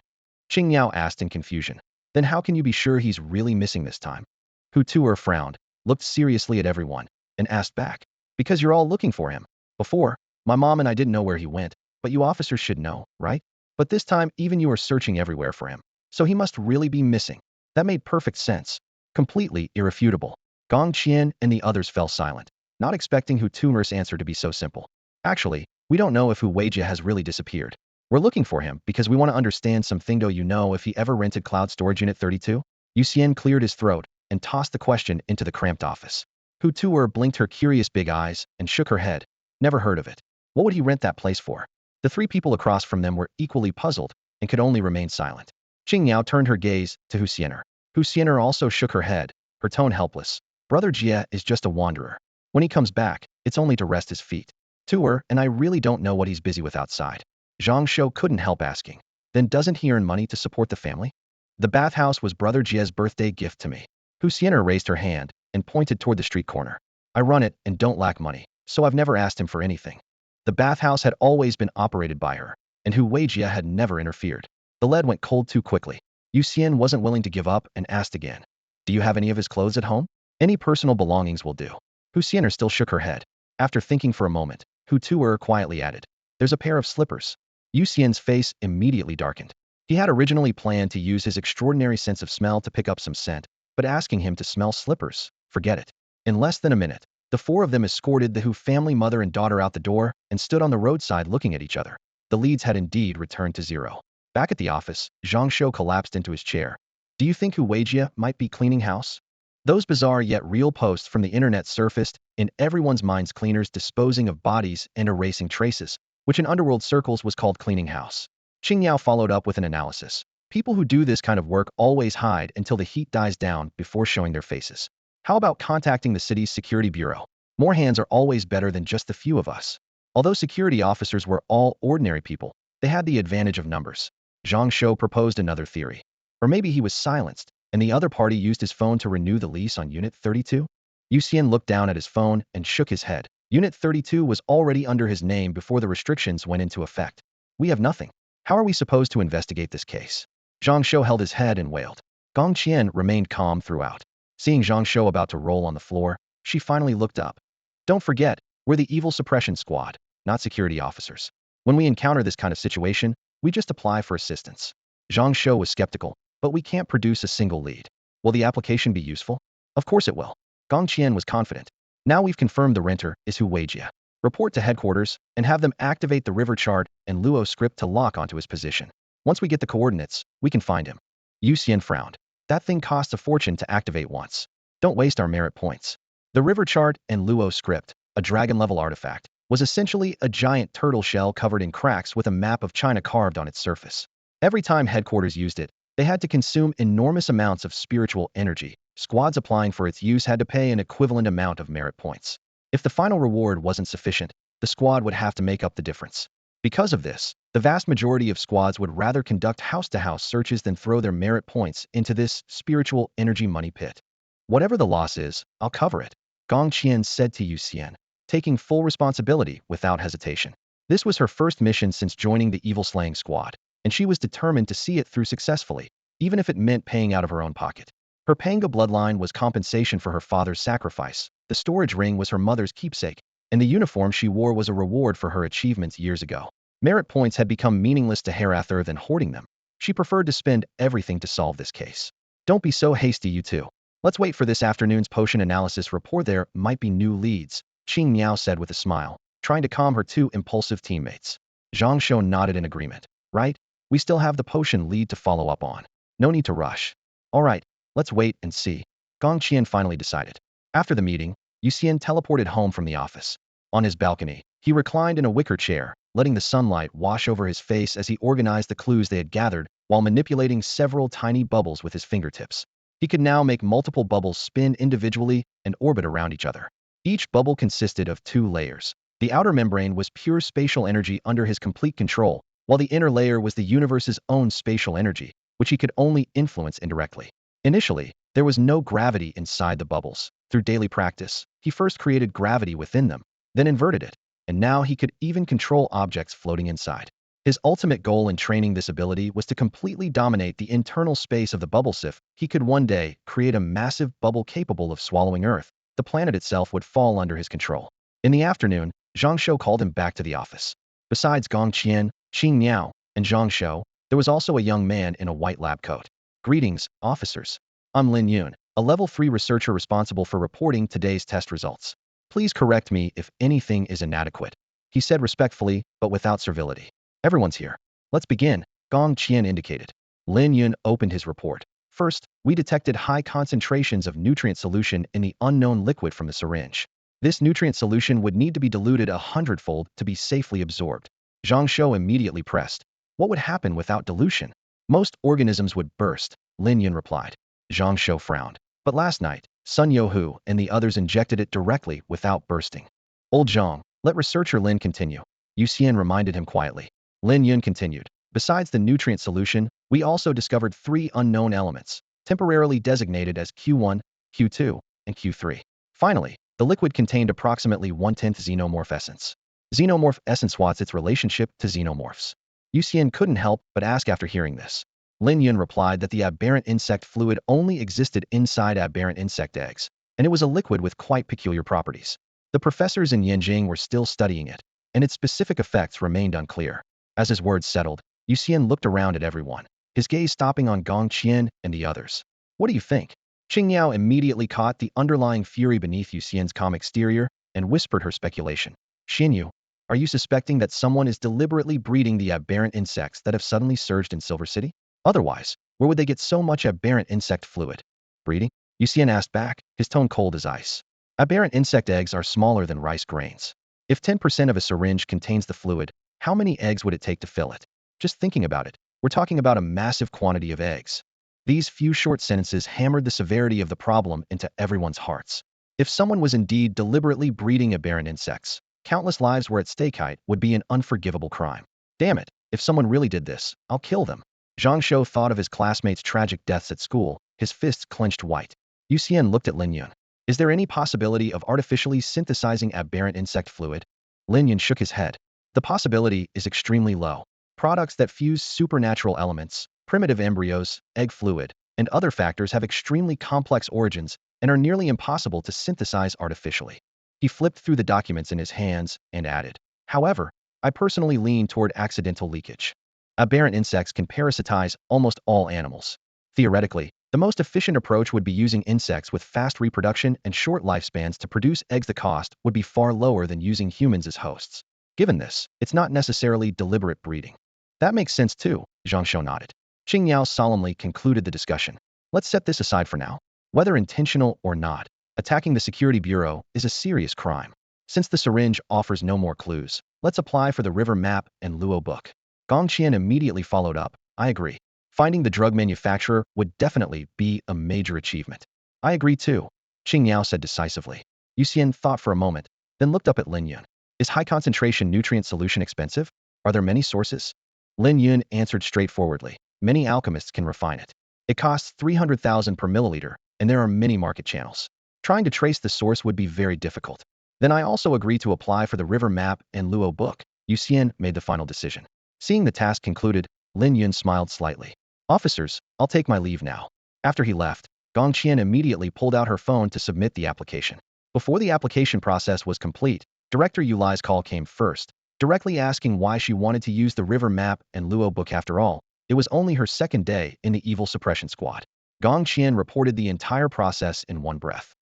Qing Yao asked in confusion. Then how can you be sure he's really missing this time? Hu Tuer frowned, looked seriously at everyone, and asked back. Because you're all looking for him. Before, my mom and I didn't know where he went, but you officers should know, right? But this time, even you are searching everywhere for him. So he must really be missing. That made perfect sense. Completely irrefutable. Gong Qian and the others fell silent, not expecting Hu Tuer's answer to be so simple. Actually, we don't know if Hu Weijia has really disappeared. We're looking for him because we want to understand something. Do you know if he ever rented Cloud Storage Unit 32? Yu Xian cleared his throat and tossed the question into the cramped office. Hu Tuer blinked her curious big eyes and shook her head. Never heard of it. What would he rent that place for? The three people across from them were equally puzzled and could only remain silent. Qing Yao turned her gaze to Hu Xianer. Hu Xianer also shook her head, her tone helpless. Brother Jia is just a wanderer. When he comes back, it's only to rest his feet. Tuer and I really don't know what he's busy with outside. Zhang Shou couldn't help asking. Then doesn't he earn money to support the family? The bathhouse was Brother Jia's birthday gift to me. Hu Xianer raised her hand and pointed toward the street corner. I run it and don't lack money, so I've never asked him for anything. The bathhouse had always been operated by her, and Hu Weijia had never interfered. The lead went cold too quickly. Yu Xian wasn't willing to give up and asked again. Do you have any of his clothes at home? Any personal belongings will do. Hu Xianer still shook her head. After thinking for a moment, Hu Tuer quietly added, there's a pair of slippers. Yu Xian's face immediately darkened. He had originally planned to use his extraordinary sense of smell to pick up some scent, but asking him to smell slippers, forget it. In less than a minute, the four of them escorted the Hu family mother and daughter out the door and stood on the roadside looking at each other. The leads had indeed returned to zero. Back at the office, Zhang Shou collapsed into his chair. Do you think Hu Weijia might be cleaning house? Those bizarre yet real posts from the internet surfaced in everyone's minds, cleaners disposing of bodies and erasing traces, which in underworld circles was called cleaning house. Qing Yao followed up with an analysis. People who do this kind of work always hide until the heat dies down before showing their faces. How about contacting the city's security bureau? More hands are always better than just the few of us. Although security officers were all ordinary people, they had the advantage of numbers. Zhang Shou proposed another theory. Or maybe he was silenced, and the other party used his phone to renew the lease on Unit 32? Yu Xian looked down at his phone and shook his head. Unit 32 was already under his name before the restrictions went into effect. We have nothing. How are we supposed to investigate this case? Zhang Shou held his head and wailed. Gong Qian remained calm throughout. Seeing Zhang Shou about to roll on the floor, she finally looked up. Don't forget, we're the evil suppression squad, not security officers. When we encounter this kind of situation, we just apply for assistance. Zhang Shou was skeptical, but we can't produce a single lead. Will the application be useful? Of course it will. Gong Qian was confident. Now we've confirmed the renter is Hu Weijia. Report to headquarters and have them activate the river chart and Luo script to lock onto his position. Once we get the coordinates, we can find him. Yu Xian frowned. That thing costs a fortune to activate once. Don't waste our merit points. The river chart and Luo script, a dragon-level artifact, was essentially a giant turtle shell covered in cracks with a map of China carved on its surface. Every time headquarters used it, they had to consume enormous amounts of spiritual energy. Squads applying for its use had to pay an equivalent amount of merit points. If the final reward wasn't sufficient, the squad would have to make up the difference. Because of this, the vast majority of squads would rather conduct house-to-house searches than throw their merit points into this spiritual energy money pit. Whatever the loss is, I'll cover it, Gong Qian said to Yu Xian, taking full responsibility without hesitation. This was her first mission since joining the evil slaying squad, and she was determined to see it through successfully, even if it meant paying out of her own pocket. Her Panga bloodline was compensation for her father's sacrifice, the storage ring was her mother's keepsake, and the uniform she wore was a reward for her achievements years ago. Merit points had become meaningless to her rather than hoarding them. She preferred to spend everything to solve this case. Don't be so hasty, you two. Let's wait for this afternoon's potion analysis report. There might be new leads, Qing Miao said with a smile, trying to calm her two impulsive teammates. Zhang Shou nodded in agreement. Right? We still have the potion lead to follow up on. No need to rush. All right, let's wait and see, Gong Qian finally decided. After the meeting, Yu Xian teleported home from the office. On his balcony, he reclined in a wicker chair, letting the sunlight wash over his face as he organized the clues they had gathered while manipulating several tiny bubbles with his fingertips. He could now make multiple bubbles spin individually and orbit around each other. Each bubble consisted of 2 layers. The outer membrane was pure spatial energy under his complete control, while the inner layer was the universe's own spatial energy, which he could only influence indirectly. Initially, there was no gravity inside the bubbles. Through daily practice, he first created gravity within them, then inverted it. and now he could even control objects floating inside. His ultimate goal in training this ability was to completely dominate the internal space of the bubble if he could one day create a massive bubble capable of swallowing Earth. The planet itself would fall under his control. In the afternoon, Zhang Shou called him back to the office. Besides Gong Qian, Qing Miao, and Zhang Shou, there was also a young man in a white lab coat. Greetings, officers. I'm Lin Yun, a level 3 researcher responsible for reporting today's test results. Please correct me if anything is inadequate, he said respectfully, but without servility. Everyone's here. Let's begin, Gong Qian indicated. Lin Yun opened his report. First, we detected high concentrations of nutrient solution in the unknown liquid from the syringe. This nutrient solution would need to be diluted 100-fold to be safely absorbed. Zhang Shou immediately pressed. What would happen without dilution? Most organisms would burst, Lin Yun replied. Zhang Shou frowned. But last night, Sun Youhu and the others injected it directly without bursting. Old Zhang, let researcher Lin continue, Yu Xian reminded him quietly. Lin Yun continued. Besides the nutrient solution, we also discovered 3 unknown elements, temporarily designated as Q1, Q2, and Q3. Finally, the liquid contained approximately 1/10 xenomorph essence. Xenomorph essence, what's its relationship to xenomorphs? Yu Xian couldn't help but ask after hearing this. Lin Yun replied that the aberrant insect fluid only existed inside aberrant insect eggs, and it was a liquid with quite peculiar properties. The professors in Yanjing were still studying it, and its specific effects remained unclear. As his words settled, Yu Xian looked around at everyone, his gaze stopping on Gong Qian and the others. What do you think? Qing Yao immediately caught the underlying fury beneath Yu Xian's calm exterior and whispered her speculation. Xinyu, are you suspecting that someone is deliberately breeding the aberrant insects that have suddenly surged in Silver City? Otherwise, where would they get so much aberrant insect fluid? Breeding? Yu Xian asked back, his tone cold as ice. Aberrant insect eggs are smaller than rice grains. If 10% of a syringe contains the fluid, how many eggs would it take to fill it? Just thinking about it, we're talking about a massive quantity of eggs. These few short sentences hammered the severity of the problem into everyone's hearts. If someone was indeed deliberately breeding aberrant insects, countless lives were at stake. It would be an unforgivable crime. Damn it, if someone really did this, I'll kill them. Zhang Shou thought of his classmates' tragic deaths at school, his fists clenched white. Yu Xian looked at Lin Yun. Is there any possibility of artificially synthesizing aberrant insect fluid? Lin Yun shook his head. The possibility is extremely low. Products that fuse supernatural elements, primitive embryos, egg fluid, and other factors have extremely complex origins and are nearly impossible to synthesize artificially. He flipped through the documents in his hands and added, however, I personally lean toward accidental leakage. Aberrant insects can parasitize almost all animals. Theoretically, the most efficient approach would be using insects with fast reproduction and short lifespans to produce eggs. The cost would be far lower than using humans as hosts. Given this, it's not necessarily deliberate breeding. That makes sense too, Zhang Shou nodded. Qing Yao solemnly concluded the discussion. Let's set this aside for now. Whether intentional or not, attacking the Security Bureau is a serious crime. Since the syringe offers no more clues, let's apply for the river map and Luo book. Gong Qian immediately followed up. I agree. Finding the drug manufacturer would definitely be a major achievement. I agree too, Qing Yao said decisively. Yu Xian thought for a moment, then looked up at Lin Yun. Is high-concentration nutrient solution expensive? Are there many sources? Lin Yun answered straightforwardly. Many alchemists can refine it. It costs 300,000 per milliliter, and there are many market channels. Trying to trace the source would be very difficult. Then I also agree to apply for the river map and Luo book. Yu Xian made the final decision. Seeing the task concluded, Lin Yun smiled slightly. Officers, I'll take my leave now. After he left, Gong Qian immediately pulled out her phone to submit the application. Before the application process was complete, Director Yu Lai's call came first, directly asking why she wanted to use the river map and Luo book. After all, it was only her second day in the evil suppression squad. Gong Qian reported the entire process in one breath.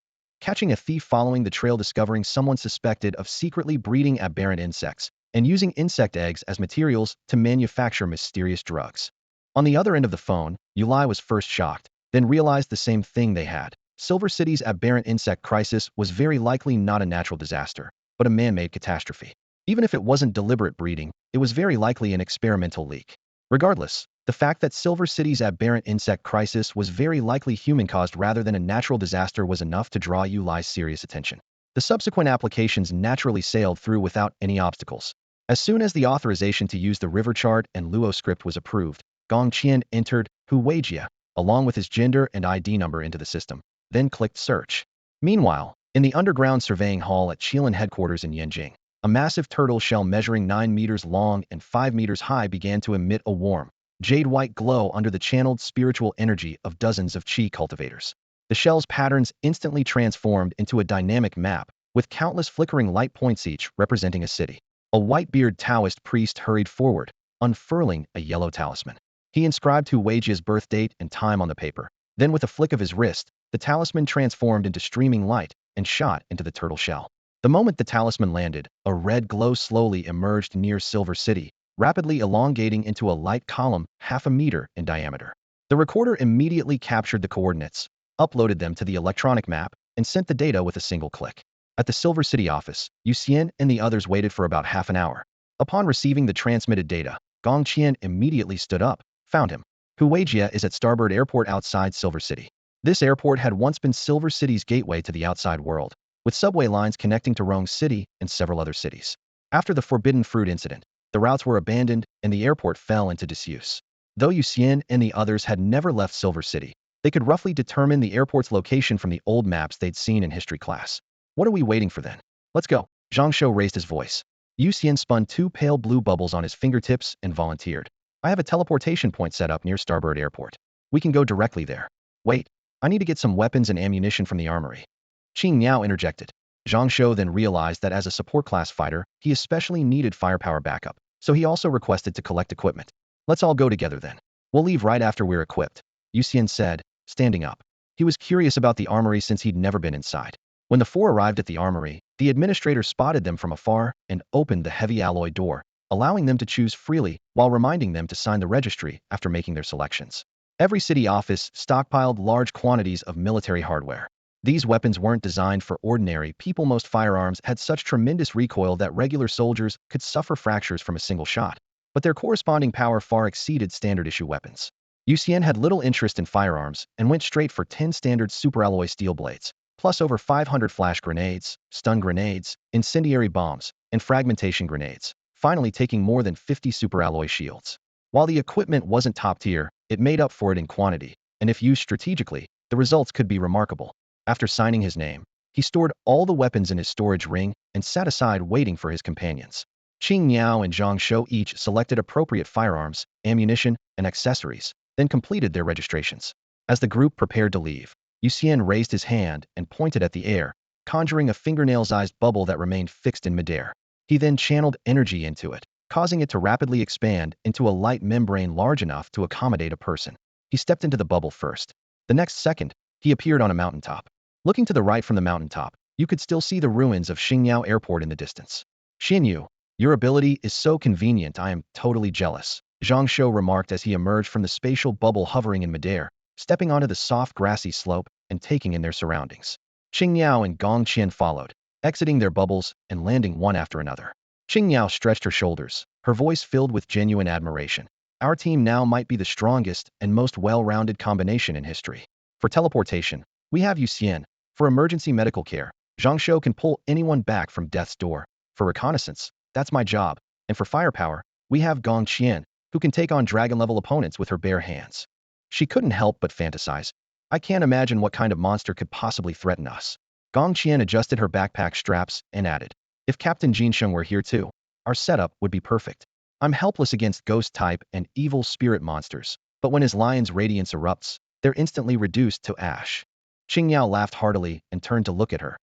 Catching a thief, following the trail, discovering someone suspected of secretly breeding aberrant insects, and using insect eggs as materials to manufacture mysterious drugs. On the other end of the phone, Yu Lai was first shocked, then realized the same thing they had. Silver City's aberrant insect crisis was very likely not a natural disaster, but a man-made catastrophe. Even if it wasn't deliberate breeding, it was very likely an experimental leak. Regardless, the fact that Silver City's aberrant insect crisis was very likely human-caused rather than a natural disaster was enough to draw Yu Lai's serious attention. The subsequent applications naturally sailed through without any obstacles. As soon as the authorization to use the river chart and Luo script was approved, Gong Qian entered Hu Weijia, along with his gender and ID number, into the system, then clicked search. Meanwhile, in the underground surveying hall at Qilin headquarters in Yanjing, A massive turtle shell measuring 9 meters long and 5 meters high began to emit a warm, jade-white glow under the channeled spiritual energy of dozens of chi cultivators. The shell's patterns instantly transformed into a dynamic map, with countless flickering light points each representing a city. A white-bearded Taoist priest hurried forward, unfurling a yellow talisman. He inscribed Hu Weijia's birth date and time on the paper. Then with a flick of his wrist, the talisman transformed into streaming light and shot into the turtle shell. The moment the talisman landed, a red glow slowly emerged near Silver City, rapidly elongating into a light column half a meter in diameter. The recorder immediately captured the coordinates, uploaded them to the electronic map, and sent the data with a single click. At the Silver City office, Yu Xian and the others waited for about half an hour. Upon receiving the transmitted data, Gong Qian immediately stood up, found him. Hu Weijia is at Starboard Airport outside Silver City. This airport had once been Silver City's gateway to the outside world, with subway lines connecting to Rong City and several other cities. After the Forbidden Fruit incident, the routes were abandoned and the airport fell into disuse. Though Yu Xian and the others had never left Silver City, they could roughly determine the airport's location from the old maps they'd seen in history class. What are we waiting for then? Let's go. Zhang Shou raised his voice. Yu Xian spun 2 pale blue bubbles on his fingertips and volunteered. I have a teleportation point set up near Starboard Airport. We can go directly there. Wait, I need to get some weapons and ammunition from the armory. Qing Niao interjected. Zhang Shou then realized that as a support class fighter, he especially needed firepower backup, so he also requested to collect equipment. Let's all go together then. We'll leave right after we're equipped, Yu Xian said, standing up. He was curious about the armory since he'd never been inside. When the 4 arrived at the armory, the administrator spotted them from afar and opened the heavy alloy door, allowing them to choose freely while reminding them to sign the registry after making their selections. Every city office stockpiled large quantities of military hardware. These weapons weren't designed for ordinary people. Most firearms had such tremendous recoil that regular soldiers could suffer fractures from a single shot, but their corresponding power far exceeded standard-issue weapons. Yu Xian had little interest in firearms and went straight for 10 standard superalloy steel blades, plus over 500 flash grenades, stun grenades, incendiary bombs, and fragmentation grenades, finally taking more than 50 superalloy shields. While the equipment wasn't top tier, it made up for it in quantity, and if used strategically, the results could be remarkable. After signing his name, he stored all the weapons in his storage ring and sat aside waiting for his companions. Qing Niao and Zhang Shou each selected appropriate firearms, ammunition, and accessories, then completed their registrations. As the group prepared to leave, Yu Xian raised his hand and pointed at the air, conjuring a fingernail-sized bubble that remained fixed in midair. He then channeled energy into it, causing it to rapidly expand into a light membrane large enough to accommodate a person. He stepped into the bubble first. The next second, he appeared on a mountaintop. Looking to the right from the mountaintop, you could still see the ruins of Xingyao Airport in the distance. Xinyu, your ability is so convenient, I am totally jealous, Zhang Shou remarked as he emerged from the spatial bubble hovering in midair, stepping onto the soft grassy slope and taking in their surroundings. Qingniao and Gong Qian followed, exiting their bubbles and landing one after another. Qingniao stretched her shoulders, her voice filled with genuine admiration. Our team now might be the strongest and most well-rounded combination in history. For teleportation, we have Yu Xian. For emergency medical care, Zhang Shou can pull anyone back from death's door. For reconnaissance, that's my job. And for firepower, we have Gong Qian, who can take on dragon-level opponents with her bare hands. She couldn't help but fantasize. I can't imagine what kind of monster could possibly threaten us. Gong Qian adjusted her backpack straps and added, if Captain Jinsheng were here too, our setup would be perfect. I'm helpless against ghost-type and evil spirit monsters, but when his lion's radiance erupts, they're instantly reduced to ash. Qingyao laughed heartily and turned to look at her.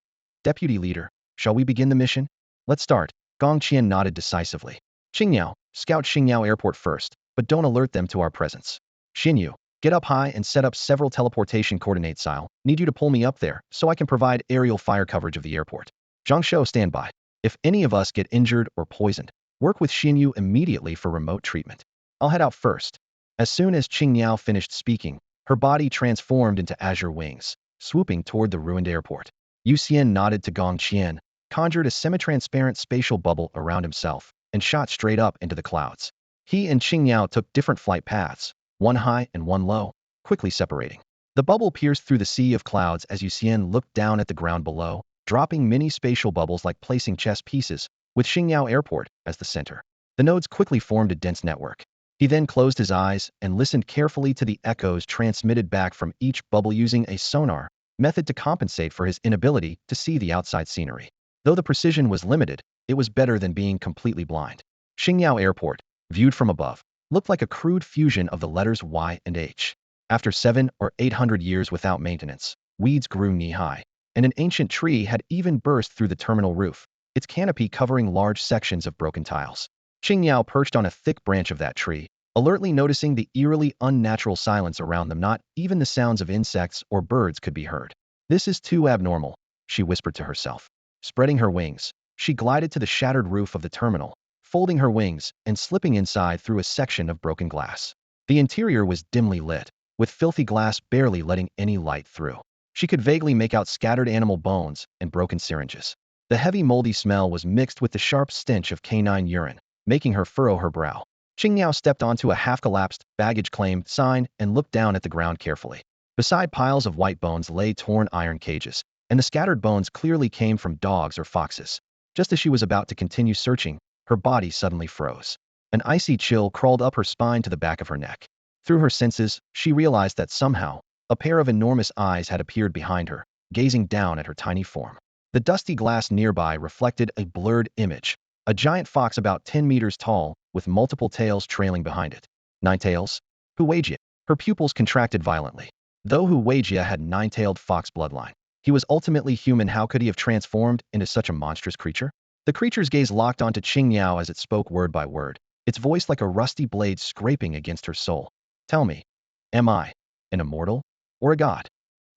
Deputy Leader, shall we begin the mission? Let's start. Gong Qian nodded decisively. Qingyao, scout Xingyao Airport first, but don't alert them to our presence. Xinyu, get up high and set up several teleportation coordinates. I'll need you to pull me up there so I can provide aerial fire coverage of the airport. Zhang Shou, stand by. If any of us get injured or poisoned, work with Xinyu immediately for remote treatment. I'll head out first. As soon as Qingniao finished speaking, her body transformed into azure wings, swooping toward the ruined airport. Yu Xian nodded to Gong Qian, conjured a semi-transparent spatial bubble around himself, and shot straight up into the clouds. He and Qingniao took different flight paths, one high and one low, quickly separating. The bubble pierced through the sea of clouds as Yu Xian looked down at the ground below, dropping mini spatial bubbles like placing chess pieces, with Xingyao Airport as the center. The nodes quickly formed a dense network. He then closed his eyes and listened carefully to the echoes transmitted back from each bubble using a sonar method to compensate for his inability to see the outside scenery. Though the precision was limited, it was better than being completely blind. Xingyao Airport, viewed from above, looked like a crude fusion of the letters Y and H. After 700 or 800 years without maintenance, weeds grew knee-high, and an ancient tree had even burst through the terminal roof, its canopy covering large sections of broken tiles. Xingyao perched on a thick branch of that tree, alertly noticing the eerily unnatural silence around them. Not even the sounds of insects or birds could be heard. "This is too abnormal," she whispered to herself. Spreading her wings, she glided to the shattered roof of the terminal, folding her wings and slipping inside through a section of broken glass. The interior was dimly lit, with filthy glass barely letting any light through. She could vaguely make out scattered animal bones and broken syringes. The heavy moldy smell was mixed with the sharp stench of canine urine, making her furrow her brow. Qingyao stepped onto a half-collapsed baggage claim sign and looked down at the ground carefully. Beside piles of white bones lay torn iron cages, and the scattered bones clearly came from dogs or foxes. Just as she was about to continue searching, her body suddenly froze. An icy chill crawled up her spine to the back of her neck. Through her senses, she realized that somehow, a pair of enormous eyes had appeared behind her, gazing down at her tiny form. The dusty glass nearby reflected a blurred image, a giant fox about 10 meters tall, with multiple tails trailing behind it. 9 tails? Hu Weijia. Her pupils contracted violently. Though Hu Weijia had 9-tailed fox bloodline, he was ultimately human. How could he have transformed into such a monstrous creature? The creature's gaze locked onto Qingyao as it spoke word by word, its voice like a rusty blade scraping against her soul. "Tell me, am I an immortal or a god?"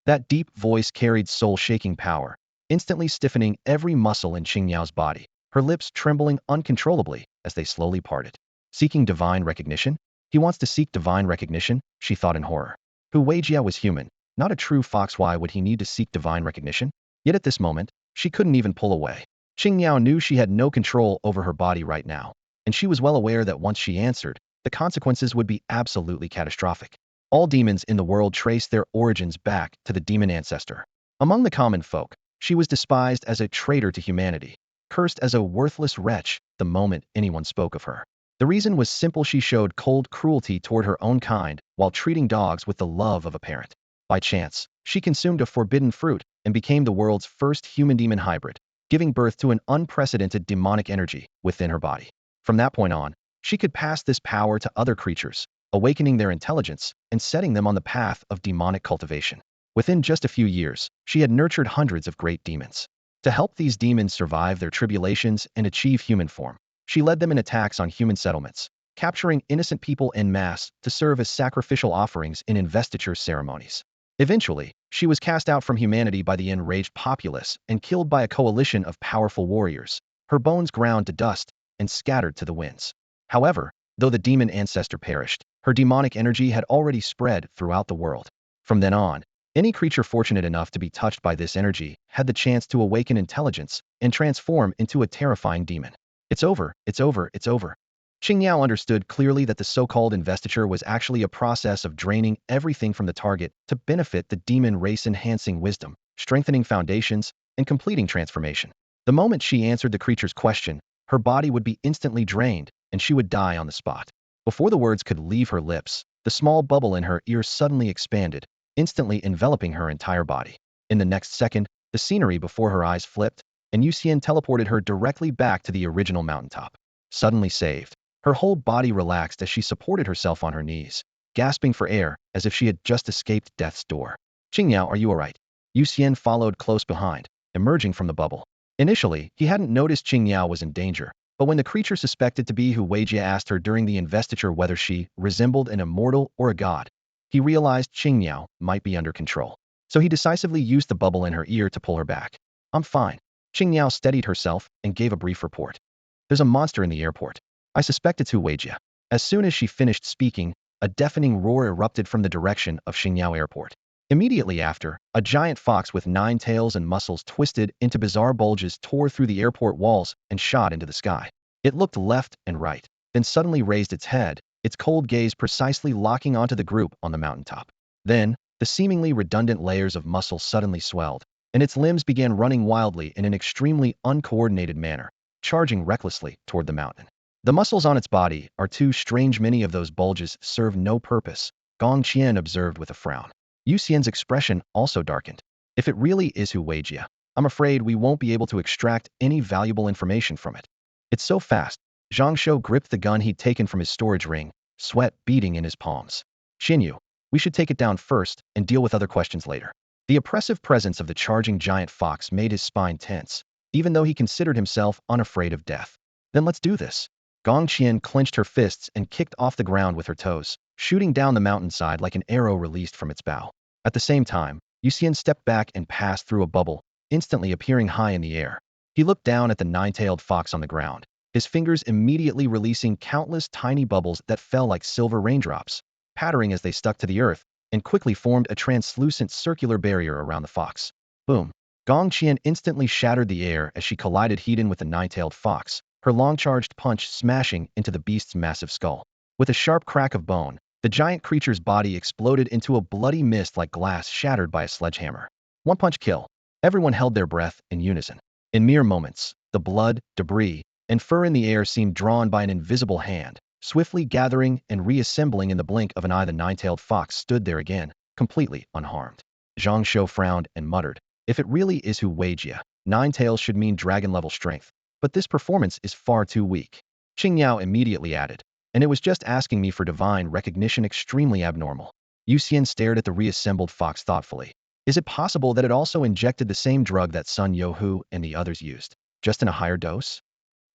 That deep voice carried soul-shaking power, instantly stiffening every muscle in Qingyao's body, her lips trembling uncontrollably as they slowly parted. Seeking divine recognition? He wants to seek divine recognition, she thought in horror. Hu Weijia was human, not a true fox. Why would he need to seek divine recognition? Yet at this moment, she couldn't even pull away. Qingyao knew she had no control over her body right now, and she was well aware that once she answered, the consequences would be absolutely catastrophic. All demons in the world trace their origins back to the demon ancestor. Among the common folk, she was despised as a traitor to humanity, cursed as a worthless wretch the moment anyone spoke of her. The reason was simple: she showed cold cruelty toward her own kind while treating dogs with the love of a parent. By chance, she consumed a forbidden fruit and became the world's first human-demon hybrid, giving birth to an unprecedented demonic energy within her body. From that point on, she could pass this power to other creatures, awakening their intelligence and setting them on the path of demonic cultivation. Within just a few years, she had nurtured hundreds of great demons. To help these demons survive their tribulations and achieve human form, she led them in attacks on human settlements, capturing innocent people en masse to serve as sacrificial offerings in investiture ceremonies. Eventually, she was cast out from humanity by the enraged populace and killed by a coalition of powerful warriors, her bones ground to dust and scattered to the winds. However, though the demon ancestor perished, her demonic energy had already spread throughout the world. From then on, any creature fortunate enough to be touched by this energy had the chance to awaken intelligence and transform into a terrifying demon. It's over, it's over, it's over. Qingyao understood clearly that the so-called investiture was actually a process of draining everything from the target to benefit the demon race, enhancing wisdom, strengthening foundations, and completing transformation. The moment she answered the creature's question, her body would be instantly drained, and she would die on the spot. Before the words could leave her lips, the small bubble in her ear suddenly expanded, instantly enveloping her entire body. In the next second, the scenery before her eyes flipped, and Yu Xian teleported her directly back to the original mountaintop. Suddenly saved, her whole body relaxed as she supported herself on her knees, gasping for air as if she had just escaped death's door. "Qingyao, are you alright?" Yu Xian followed close behind, emerging from the bubble. Initially, he hadn't noticed Qingyao was in danger, but when the creature suspected to be Hu Weijia asked her during the investiture whether she resembled an immortal or a god, he realized Qingyao might be under control. So he decisively used the bubble in her ear to pull her back. "I'm fine." Qingyao steadied herself and gave a brief report. "There's a monster in the airport. I suspect it's Hu Weijia." As soon as she finished speaking, a deafening roar erupted from the direction of Qingyao Airport. Immediately after, a giant fox with 9 tails and muscles twisted into bizarre bulges tore through the airport walls and shot into the sky. It looked left and right, then suddenly raised its head, its cold gaze precisely locking onto the group on the mountaintop. Then, the seemingly redundant layers of muscle suddenly swelled, and its limbs began running wildly in an extremely uncoordinated manner, charging recklessly toward the mountain. The muscles on its body are too strange. Many of those bulges serve no purpose, Gong Qian observed with a frown. Yu Xian's expression also darkened. If it really is Hu Weijia, I'm afraid we won't be able to extract any valuable information from it. It's so fast. Zhang Shou gripped the gun he'd taken from his storage ring, sweat beading in his palms. Xinyu, we should take it down first and deal with other questions later. The oppressive presence of the charging giant fox made his spine tense, even though he considered himself unafraid of death. Then let's do this. Gong Qian clenched her fists and kicked off the ground with her toes, shooting down the mountainside like an arrow released from its bow. At the same time, Yu Xian stepped back and passed through a bubble, instantly appearing high in the air. He looked down at the nine-tailed fox on the ground, his fingers immediately releasing countless tiny bubbles that fell like silver raindrops, pattering as they stuck to the earth, and quickly formed a translucent circular barrier around the fox. Boom! Gong Qian instantly shattered the air as she collided head-on with the nine-tailed fox, her long-charged punch smashing into the beast's massive skull. With a sharp crack of bone, the giant creature's body exploded into a bloody mist like glass shattered by a sledgehammer. One-punch kill. Everyone held their breath in unison. In mere moments, the blood, debris, and fur in the air seemed drawn by an invisible hand, swiftly gathering and reassembling in the blink of an eye. The nine-tailed fox stood there again, completely unharmed. Zhang Shou frowned and muttered, if it really is Hu Weijia, nine tails should mean dragon-level strength, but this performance is far too weak. Qing Yao immediately added, and it was just asking me for divine recognition extremely abnormal. Yu Xian stared at the reassembled fox thoughtfully. Is it possible that it also injected the same drug that Sun Youhu and the others used, just in a higher dose?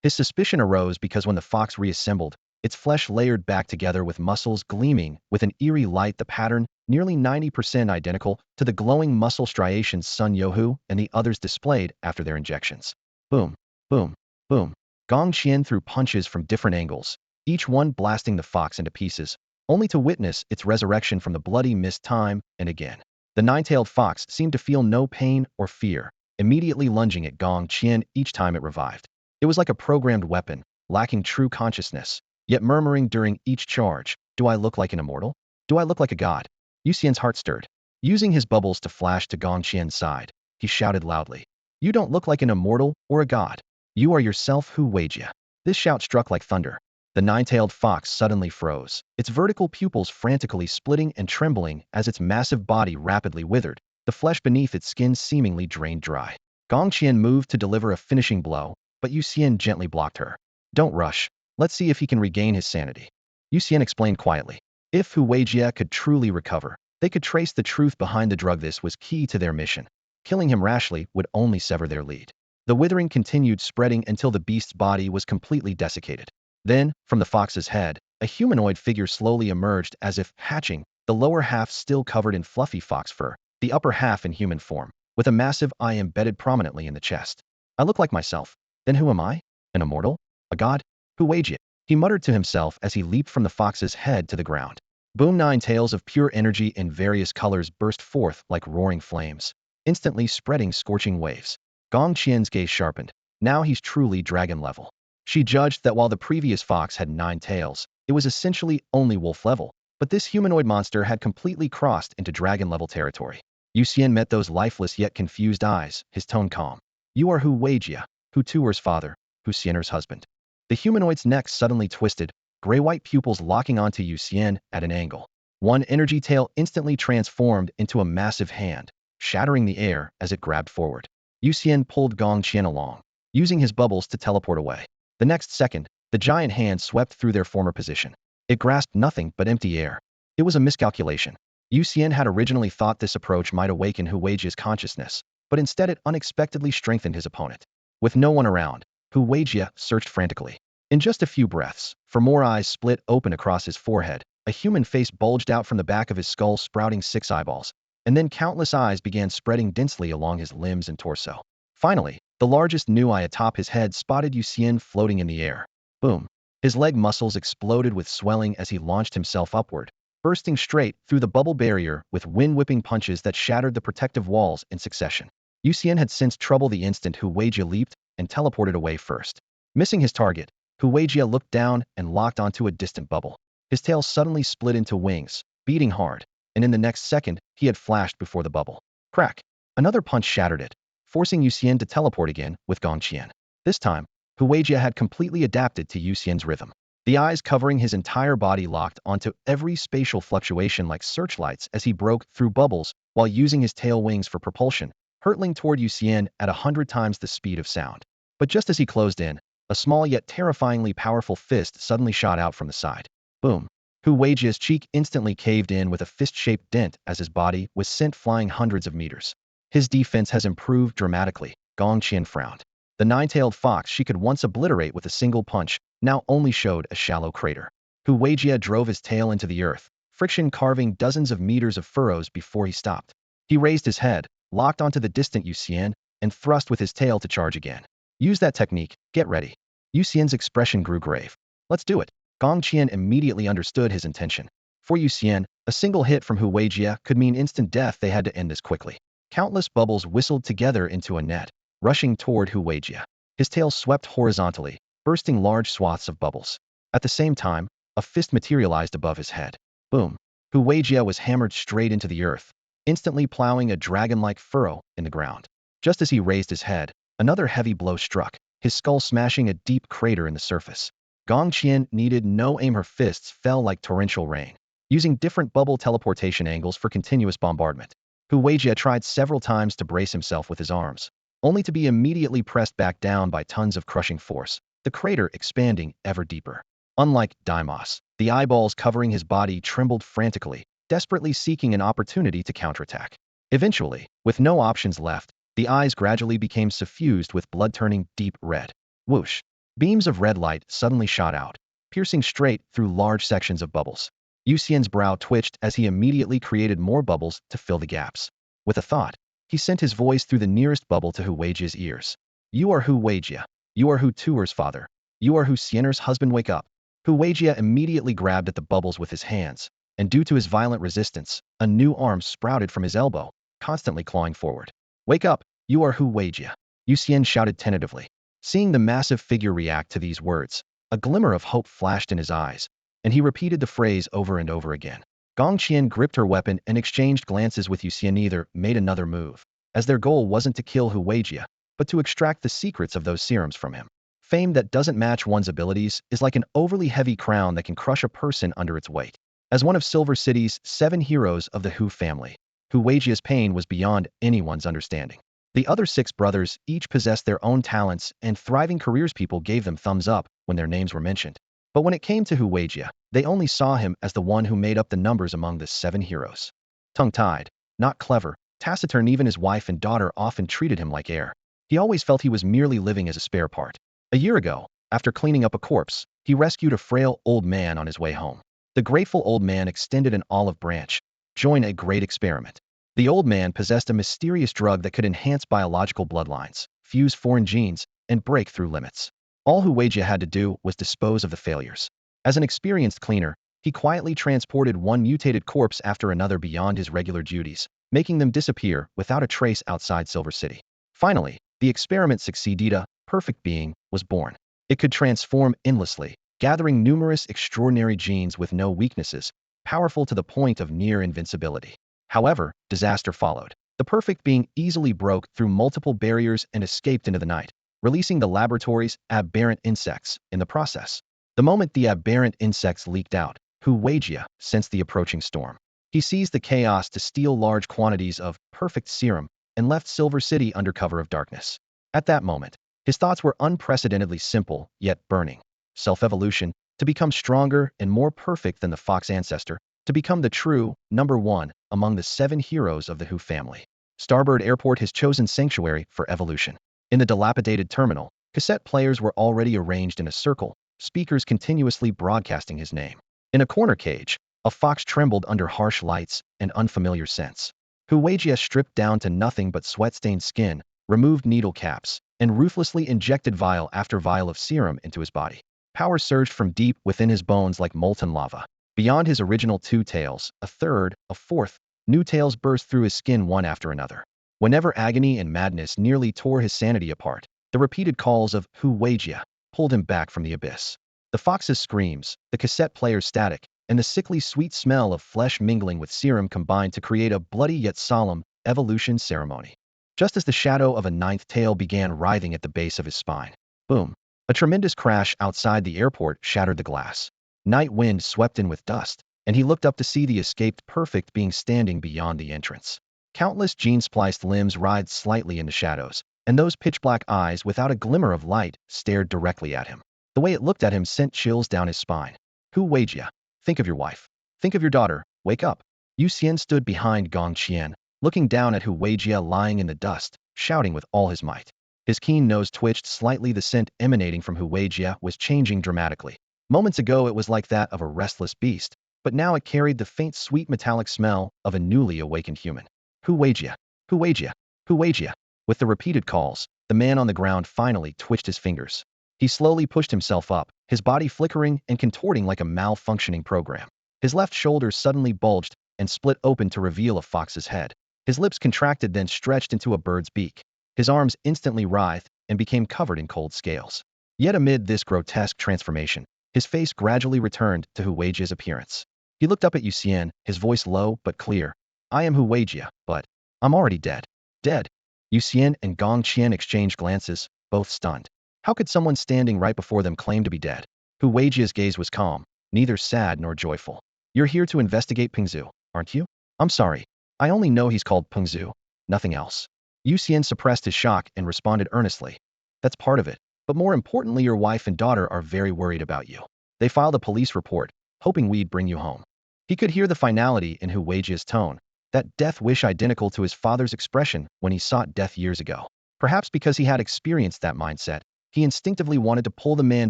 His suspicion arose because when the fox reassembled, its flesh layered back together with muscles gleaming with an eerie light, the pattern nearly 90% identical to the glowing muscle striations Sun Youhu and the others displayed after their injections. Boom, boom, boom. Gong Qian threw punches from different angles, each one blasting the fox into pieces, only to witness its resurrection from the bloody mist time and again. The nine-tailed fox seemed to feel no pain or fear, immediately lunging at Gong Qian each time it revived. It was like a programmed weapon, lacking true consciousness, yet murmuring during each charge, do I look like an immortal? Do I look like a god? Yu Xian's heart stirred. Using his bubbles to flash to Gong Qian's side, he shouted loudly, you don't look like an immortal or a god. You are yourself Hu Weijia. This shout struck like thunder. The nine-tailed fox suddenly froze, its vertical pupils frantically splitting and trembling as its massive body rapidly withered, the flesh beneath its skin seemingly drained dry. Gong Qian moved to deliver a finishing blow, but Yu Xian gently blocked her. Don't rush. Let's see if he can regain his sanity. Yu Xian explained quietly. If Hu Weijia could truly recover, they could trace the truth behind the drug. This was key to their mission. Killing him rashly would only sever their lead. The withering continued spreading until the beast's body was completely desiccated. Then, from the fox's head, a humanoid figure slowly emerged as if hatching, the lower half still covered in fluffy fox fur, the upper half in human form, with a massive eye embedded prominently in the chest. I look like myself. Then who am I? An immortal? A god? Hu Weijia? He muttered to himself as he leaped from the fox's head to the ground. Boom! 9 tails of pure energy in various colors burst forth like roaring flames, instantly spreading scorching waves. Gong Qian's gaze sharpened. Now he's truly dragon level. She judged that while the previous fox had 9 tails, it was essentially only wolf level, but this humanoid monster had completely crossed into dragon level territory. Yu Xian met those lifeless yet confused eyes, his tone calm. You are Hu Weijia, Hu Tuer's father, Hu Xianer's husband. The humanoid's neck suddenly twisted, gray-white pupils locking onto Yu Xian at an angle. One energy tail instantly transformed into a massive hand, shattering the air as it grabbed forward. Yu Xian pulled Gong Qian along, using his bubbles to teleport away. The next second, the giant hand swept through their former position. It grasped nothing but empty air. It was a miscalculation. Yu Xian had originally thought this approach might awaken Hu Weijia's consciousness, but instead it unexpectedly strengthened his opponent. With no one around, Hu Weijia searched frantically. In just a few breaths, for more eyes split open across his forehead, a human face bulged out from the back of his skull, sprouting 6 eyeballs, and then countless eyes began spreading densely along his limbs and torso. Finally, the largest new eye atop his head spotted Yu Xian floating in the air. Boom! His leg muscles exploded with swelling as he launched himself upward, bursting straight through the bubble barrier with wind-whipping punches that shattered the protective walls in succession. Yu Xian had sensed trouble the instant Hu Weijia leaped and teleported away first. Missing his target, Hu Weijia looked down and locked onto a distant bubble. His tail suddenly split into wings, beating hard, and in the next second, he had flashed before the bubble. Crack! Another punch shattered it, forcing Yu Xian to teleport again with Gong Qian. This time, Hu Weijia had completely adapted to Yu Xian's rhythm. The eyes covering his entire body locked onto every spatial fluctuation like searchlights as he broke through bubbles while using his tail wings for propulsion, hurtling toward Yu Xian at 100 times the speed of sound. But just as he closed in, a small yet terrifyingly powerful fist suddenly shot out from the side. Boom! Hu Weijia's cheek instantly caved in with a fist-shaped dent as his body was sent flying hundreds of meters. His defense has improved dramatically, Gong Qian frowned. The nine-tailed fox she could once obliterate with a single punch now only showed a shallow crater. Hu Weijia drove his tail into the earth, friction carving dozens of meters of furrows before he stopped. He raised his head, locked onto the distant Yu Xian, and thrust with his tail to charge again. Use that technique, get ready. Yu Xian's expression grew grave. Let's do it. Gong Qian immediately understood his intention. For Yu Xian, a single hit from Hu Weijia could mean instant death. They had to end this quickly. Countless bubbles whistled together into a net, rushing toward Hu Weijia. His tail swept horizontally, bursting large swaths of bubbles. At the same time, a fist materialized above his head. Boom! Hu Weijia was hammered straight into the earth, instantly plowing a dragon-like furrow in the ground. Just as he raised his head, another heavy blow struck, his skull smashing a deep crater in the surface. Gong Qian needed no aim. Her fists fell like torrential rain, using different bubble teleportation angles for continuous bombardment. Hu Weijia tried several times to brace himself with his arms, only to be immediately pressed back down by tons of crushing force, the crater expanding ever deeper. Unlike Daimos, the eyeballs covering his body trembled frantically, desperately seeking an opportunity to counterattack. Eventually, with no options left, the eyes gradually became suffused with blood turning deep red. Whoosh! Beams of red light suddenly shot out, piercing straight through large sections of bubbles. Yu Xian's brow twitched as he immediately created more bubbles to fill the gaps. With a thought, he sent his voice through the nearest bubble to Hu Weijia's ears. You are Hu Weijia. You are Hu Tuer's father. You are Hu Xianer's husband. Wake up. Hu Weijia immediately grabbed at the bubbles with his hands, and due to his violent resistance, a new arm sprouted from his elbow, constantly clawing forward. Wake up. You are Hu Weijia. Yu Xian shouted tentatively. Seeing the massive figure react to these words, a glimmer of hope flashed in his eyes, and he repeated the phrase over and over again. Gong Qian gripped her weapon and exchanged glances with Yu Xian. Neither made another move, as their goal wasn't to kill Hu Weijia, but to extract the secrets of those serums from him. Fame that doesn't match one's abilities is like an overly heavy crown that can crush a person under its weight. As one of Silver City's 7 heroes of the Hu family, Hu Weijia's pain was beyond anyone's understanding. The other 6 brothers each possessed their own talents and thriving careers. People gave them thumbs up when their names were mentioned. But when it came to Hu Weijia, they only saw him as the one who made up the numbers among the 7 heroes. Tongue-tied, not clever, taciturn, even his wife and daughter often treated him like air. He always felt he was merely living as a spare part. A year ago, after cleaning up a corpse, he rescued a frail old man on his way home. The grateful old man extended an olive branch. Join a great experiment. The old man possessed a mysterious drug that could enhance biological bloodlines, fuse foreign genes, and break through limits. All Hu Weijia had to do was dispose of the failures. As an experienced cleaner, he quietly transported one mutated corpse after another beyond his regular duties, making them disappear without a trace outside Silver City. Finally, the experiment succeeded. A perfect being was born. It could transform endlessly, gathering numerous extraordinary genes with no weaknesses, powerful to the point of near invincibility. However, disaster followed. The perfect being easily broke through multiple barriers and escaped into the night, releasing the laboratory's aberrant insects in the process. The moment the aberrant insects leaked out, Hu Weijia sensed the approaching storm. He seized the chaos to steal large quantities of perfect serum and left Silver City under cover of darkness. At that moment, his thoughts were unprecedentedly simple, yet burning. Self-evolution, to become stronger and more perfect than the fox ancestor, to become the true number 1 among the 7 heroes of the Hu family. Starbird Airport, his chosen sanctuary for evolution. In the dilapidated terminal, cassette players were already arranged in a circle, speakers continuously broadcasting his name. In a corner cage, a fox trembled under harsh lights and unfamiliar scents. Hu Weijia stripped down to nothing but sweat-stained skin, removed needle caps, and ruthlessly injected vial after vial of serum into his body. Power surged from deep within his bones like molten lava. Beyond his original 2 tails, a third, a fourth, new tails burst through his skin one after another. Whenever agony and madness nearly tore his sanity apart, the repeated calls of Hu Weijia pulled him back from the abyss. The fox's screams, the cassette player's static, and the sickly sweet smell of flesh mingling with serum combined to create a bloody yet solemn evolution ceremony. Just as the shadow of a 9th tail began writhing at the base of his spine. Boom! A tremendous crash outside the airport shattered the glass. Night wind swept in with dust, and he looked up to see the escaped perfect being standing beyond the entrance. Countless gene-spliced limbs writhed slightly in the shadows, and those pitch-black eyes without a glimmer of light stared directly at him. The way it looked at him sent chills down his spine. Hu Weijia, think of your wife. Think of your daughter. Wake up. Yu Xian stood behind Gong Qian, looking down at Hu Weijia lying in the dust, shouting with all his might. His keen nose twitched slightly. The scent emanating from Hu Weijia was changing dramatically. Moments ago it was like that of a restless beast, but now it carried the faint sweet metallic smell of a newly awakened human. Hu Weijia, Hu Weijia, Hu Weijia. With the repeated calls, the man on the ground finally twitched his fingers. He slowly pushed himself up, his body flickering and contorting like a malfunctioning program. His left shoulder suddenly bulged and split open to reveal a fox's head. His lips contracted then stretched into a bird's beak. His arms instantly writhed and became covered in cold scales. Yet amid this grotesque transformation, his face gradually returned to Hu Weijia's appearance. He looked up at Yu Xian, his voice low but clear. I am Hu Weijia, but I'm already dead. Dead. Yu Xian and Gong Qian exchanged glances, both stunned. How could someone standing right before them claim to be dead? Hu Weijia's gaze was calm, neither sad nor joyful. You're here to investigate Pengzhu, aren't you? I'm sorry. I only know he's called Pengzhu, nothing else. Yu Xian suppressed his shock and responded earnestly. That's part of it. But more importantly, your wife and daughter are very worried about you. They filed a police report, hoping we'd bring you home. He could hear the finality in Hu Weijia's tone, that death wish identical to his father's expression when he sought death years ago. Perhaps because he had experienced that mindset, he instinctively wanted to pull the man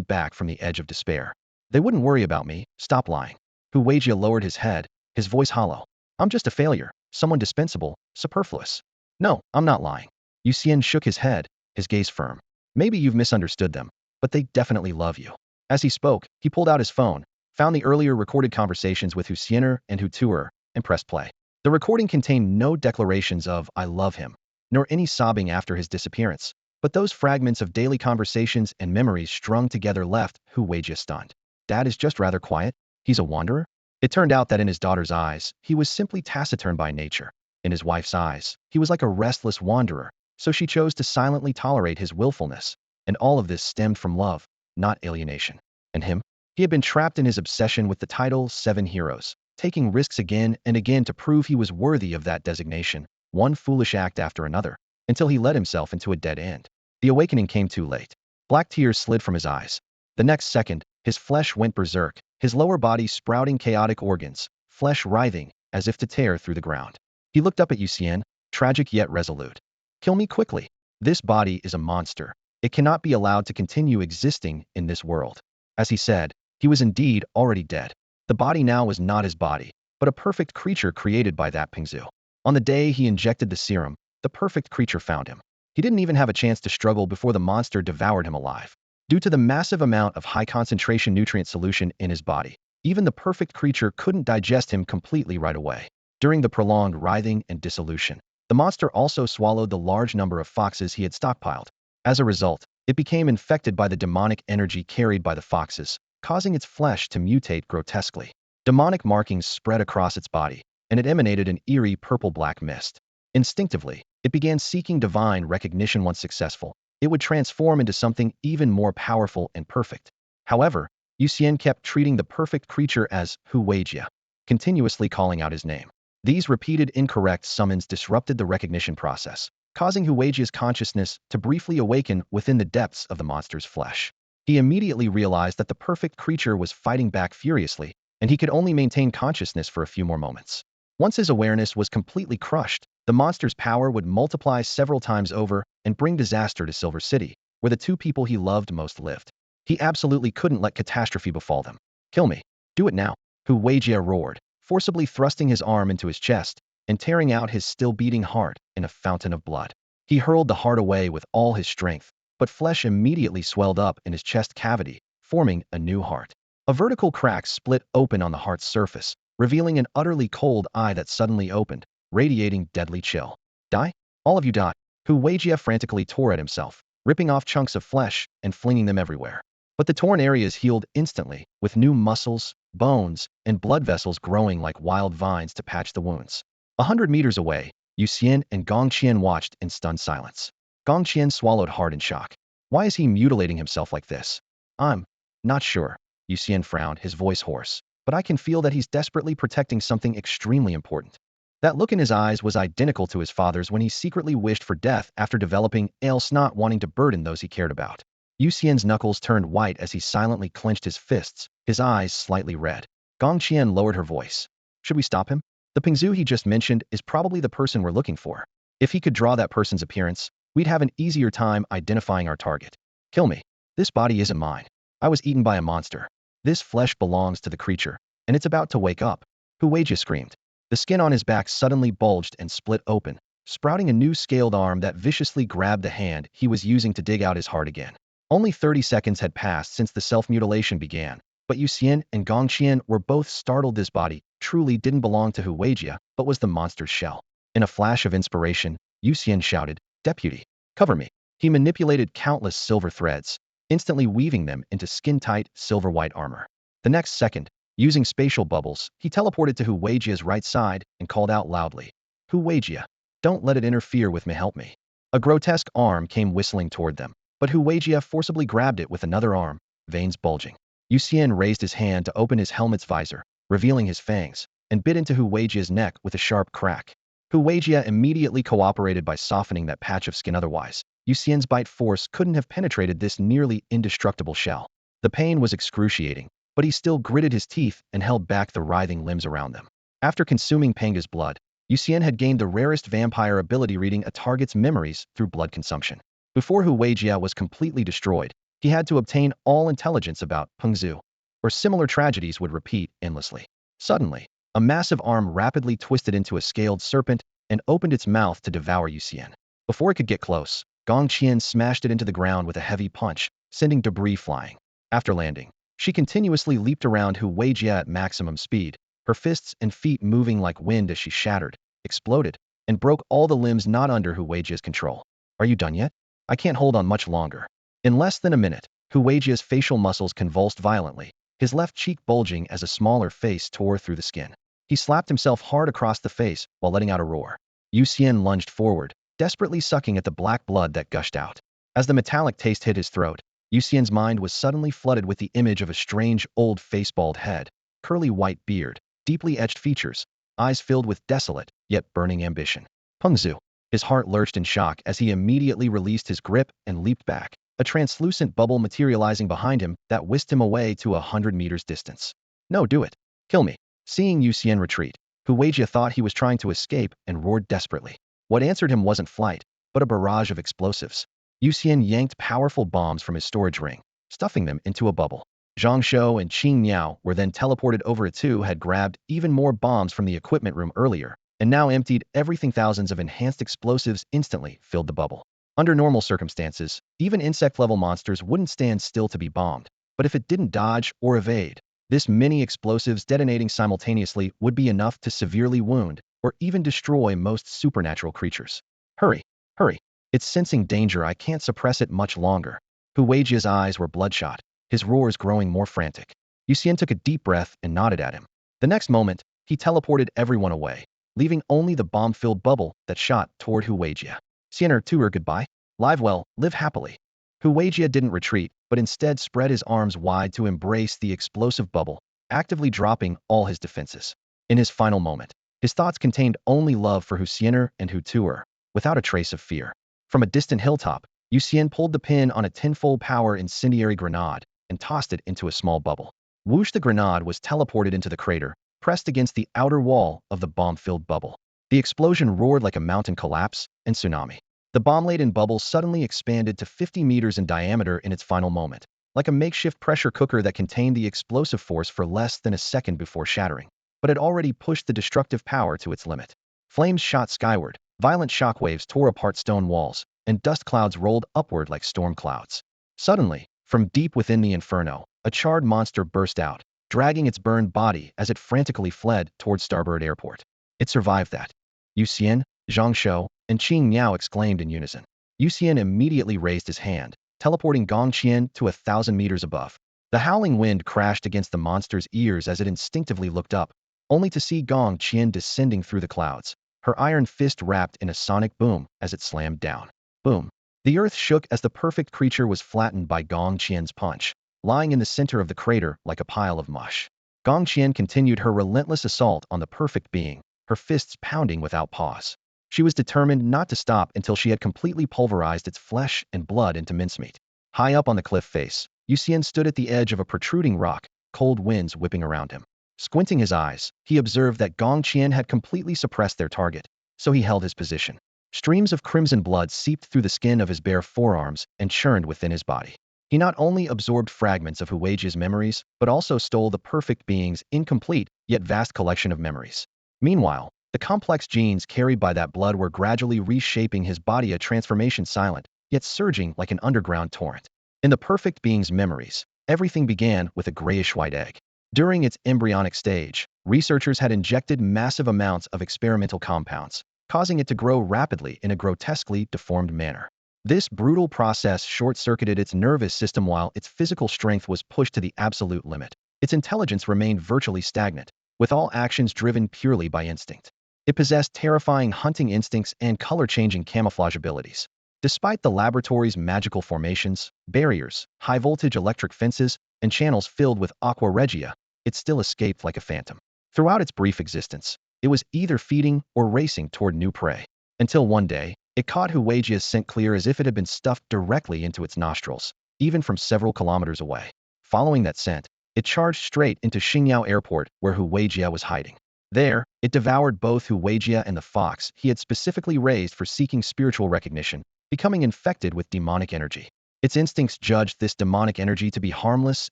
back from the edge of despair. They wouldn't worry about me, stop lying. Hu Weijia lowered his head, his voice hollow. I'm just a failure, someone dispensable, superfluous. No, I'm not lying. Yu Xian shook his head, his gaze firm. Maybe you've misunderstood them, but they definitely love you. As he spoke, he pulled out his phone, found the earlier recorded conversations with Hu Xiener and Hu Tuer, and pressed play. The recording contained no declarations of I love him, nor any sobbing after his disappearance, but those fragments of daily conversations and memories strung together left Hu Weijia stunned. Dad is just rather quiet. He's a wanderer. It turned out that in his daughter's eyes, he was simply taciturn by nature. In his wife's eyes, he was like a restless wanderer, so she chose to silently tolerate his willfulness, and all of this stemmed from love, not alienation. And him? He had been trapped in his obsession with the title Seven Heroes, taking risks again and again to prove he was worthy of that designation, one foolish act after another, until he led himself into a dead end. The awakening came too late. Black tears slid from his eyes. The next second, his flesh went berserk, his lower body sprouting chaotic organs, flesh writhing, as if to tear through the ground. He looked up at Yu Xian, tragic yet resolute. Kill me quickly. This body is a monster. It cannot be allowed to continue existing in this world. As he said, he was indeed already dead. The body now was not his body, but a perfect creature created by that Pengzhu. On the day he injected the serum, the perfect creature found him. He didn't even have a chance to struggle before the monster devoured him alive. Due to the massive amount of high-concentration nutrient solution in his body, even the perfect creature couldn't digest him completely right away. During the prolonged writhing and dissolution, the monster also swallowed the large number of foxes he had stockpiled. As a result, it became infected by the demonic energy carried by the foxes, causing its flesh to mutate grotesquely. Demonic markings spread across its body, and it emanated an eerie purple-black mist. Instinctively, it began seeking divine recognition. Once successful, it would transform into something even more powerful and perfect. However, Yu Xian kept treating the perfect creature as Hu Weijia, continuously calling out his name. These repeated incorrect summons disrupted the recognition process, causing Hu Weijia's consciousness to briefly awaken within the depths of the monster's flesh. He immediately realized that the perfect creature was fighting back furiously, and he could only maintain consciousness for a few more moments. Once his awareness was completely crushed, the monster's power would multiply several times over and bring disaster to Silver City, where the two people he loved most lived. He absolutely couldn't let catastrophe befall them. Kill me. Do it now. Hu Weijia roared, forcibly thrusting his arm into his chest and tearing out his still-beating heart in a fountain of blood. He hurled the heart away with all his strength, but flesh immediately swelled up in his chest cavity, forming a new heart. A vertical crack split open on the heart's surface, revealing an utterly cold eye that suddenly opened, radiating deadly chill. Die? All of you die. Hu Weijia frantically tore at himself, ripping off chunks of flesh and flinging them everywhere. But the torn areas healed instantly, with new muscles, bones, and blood vessels growing like wild vines to patch the wounds. 100 meters away, Yu Xian and Gong Qian watched in stunned silence. Gong Qian swallowed hard in shock. Why is he mutilating himself like this? I'm not sure. Yu Xian frowned, his voice hoarse. But I can feel that he's desperately protecting something extremely important. That look in his eyes was identical to his father's when he secretly wished for death after developing else not wanting to burden those he cared about. Yu Xian's knuckles turned white as he silently clenched his fists, his eyes slightly red. Gong Qian lowered her voice. Should we stop him? The Pingzhu he just mentioned is probably the person we're looking for. If he could draw that person's appearance, we'd have an easier time identifying our target. Kill me. This body isn't mine. I was eaten by a monster. This flesh belongs to the creature, and it's about to wake up. Hu Weijia screamed. The skin on his back suddenly bulged and split open, sprouting a new scaled arm that viciously grabbed the hand he was using to dig out his heart again. Only 30 seconds had passed since the self-mutilation began, but Yu Xian and Gong Qian were both startled. This body truly didn't belong to Hu Weijia, but was the monster's shell. In a flash of inspiration, Yu Xian shouted, "Deputy, cover me." He manipulated countless silver threads, instantly weaving them into skin-tight, silver-white armor. The next second, using spatial bubbles, he teleported to Hu Weijia's right side and called out loudly, "Hu Weijia, don't let it interfere with me, help me." A grotesque arm came whistling toward them, but Hu Weijia forcibly grabbed it with another arm, veins bulging. Yu Xian raised his hand to open his helmet's visor, revealing his fangs, and bit into Hu Weijia's neck with a sharp crack. Hu Weijia immediately cooperated by softening that patch of skin. Otherwise, Yu Xian's bite force couldn't have penetrated this nearly indestructible shell. The pain was excruciating, but he still gritted his teeth and held back the writhing limbs around them. After consuming Panga's blood, Yu Xian had gained the rarest vampire ability, reading a target's memories through blood consumption. Before Hu Weijia was completely destroyed, he had to obtain all intelligence about Pengzhu, or similar tragedies would repeat endlessly. Suddenly, a massive arm rapidly twisted into a scaled serpent and opened its mouth to devour Yu Xian. Before it could get close, Gong Qian smashed it into the ground with a heavy punch, sending debris flying. After landing, she continuously leaped around Hu Weijia at maximum speed, her fists and feet moving like wind as she shattered, exploded, and broke all the limbs not under Hu Weijia's control. Are you done yet? I can't hold on much longer. In less than a minute, Hu Weijia's facial muscles convulsed violently, his left cheek bulging as a smaller face tore through the skin. He slapped himself hard across the face while letting out a roar. Yu Xian lunged forward, desperately sucking at the black blood that gushed out. As the metallic taste hit his throat, Yu Xian's mind was suddenly flooded with the image of a strange, old face-bald head, curly white beard, deeply etched features, eyes filled with desolate, yet burning ambition. Pengzhu. His heart lurched in shock as he immediately released his grip and leaped back, a translucent bubble materializing behind him that whisked him away to 100 meters distance. No, do it. Kill me. Seeing Yu Xian retreat, Hu Weijia thought he was trying to escape and roared desperately. What answered him wasn't flight, but a barrage of explosives. Yu Xian yanked powerful bombs from his storage ring, stuffing them into a bubble. Zhang Shou and Qing Miao were then teleported over. It too had grabbed even more bombs from the equipment room earlier, and now emptied everything. Thousands of enhanced explosives instantly filled the bubble. Under normal circumstances, even insect-level monsters wouldn't stand still to be bombed, but if it didn't dodge or evade, this many explosives detonating simultaneously would be enough to severely wound or even destroy most supernatural creatures. Hurry, hurry. It's sensing danger. I can't suppress it much longer. Hu Weijia's eyes were bloodshot, his roars growing more frantic. Yu Xian took a deep breath and nodded at him. The next moment, he teleported everyone away, leaving only the bomb-filled bubble that shot toward Hu Weijia. Xianer to her goodbye. Live well, live happily. Hu Weijia didn't retreat, but instead spread his arms wide to embrace the explosive bubble, actively dropping all his defenses. In his final moment, his thoughts contained only love for Hu Xianer and Hu Tuer, without a trace of fear. From a distant hilltop, Yu Xian pulled the pin on a tenfold power incendiary grenade and tossed it into a small bubble. Whoosh! The grenade was teleported into the crater, pressed against the outer wall of the bomb-filled bubble. The explosion roared like a mountain collapse and tsunami. The bomb-laden bubble suddenly expanded to 50 meters in diameter in its final moment, like a makeshift pressure cooker that contained the explosive force for less than a second before shattering, but had already pushed the destructive power to its limit. Flames shot skyward, violent shockwaves tore apart stone walls, and dust clouds rolled upward like storm clouds. Suddenly, from deep within the inferno, a charred monster burst out, dragging its burned body as it frantically fled toward Starboard Airport. It survived that. Yu Xian, Zhang Shou, and Qing Miao exclaimed in unison. Yu Xian immediately raised his hand, teleporting Gong Qian to 1,000 meters above. The howling wind crashed against the monster's ears as it instinctively looked up, only to see Gong Qian descending through the clouds, her iron fist wrapped in a sonic boom as it slammed down. Boom. The earth shook as the perfect creature was flattened by Gong Qian's punch, lying in the center of the crater like a pile of mush. Gong Qian continued her relentless assault on the perfect being, her fists pounding without pause. She was determined not to stop until she had completely pulverized its flesh and blood into mincemeat. High up on the cliff face, Yu Xian stood at the edge of a protruding rock, cold winds whipping around him. Squinting his eyes, he observed that Gong Qian had completely suppressed their target, so he held his position. Streams of crimson blood seeped through the skin of his bare forearms and churned within his body. He not only absorbed fragments of Hu Weijia's memories, but also stole the perfect being's incomplete yet vast collection of memories. Meanwhile, the complex genes carried by that blood were gradually reshaping his body, a transformation silent, yet surging like an underground torrent. In the perfect being's memories, everything began with a grayish-white egg. During its embryonic stage, researchers had injected massive amounts of experimental compounds, causing it to grow rapidly in a grotesquely deformed manner. This brutal process short-circuited its nervous system while its physical strength was pushed to the absolute limit. Its intelligence remained virtually stagnant, with all actions driven purely by instinct. It possessed terrifying hunting instincts and color-changing camouflage abilities. Despite the laboratory's magical formations, barriers, high-voltage electric fences, and channels filled with aqua regia, it still escaped like a phantom. Throughout its brief existence, it was either feeding or racing toward new prey. Until one day, it caught Hu Weijia's scent clear as if it had been stuffed directly into its nostrils, even from several kilometers away. Following that scent, it charged straight into Xingyao Airport where Hu Weijia was hiding. There, it devoured both Hu Weijia and the fox he had specifically raised for seeking spiritual recognition, becoming infected with demonic energy. Its instincts judged this demonic energy to be harmless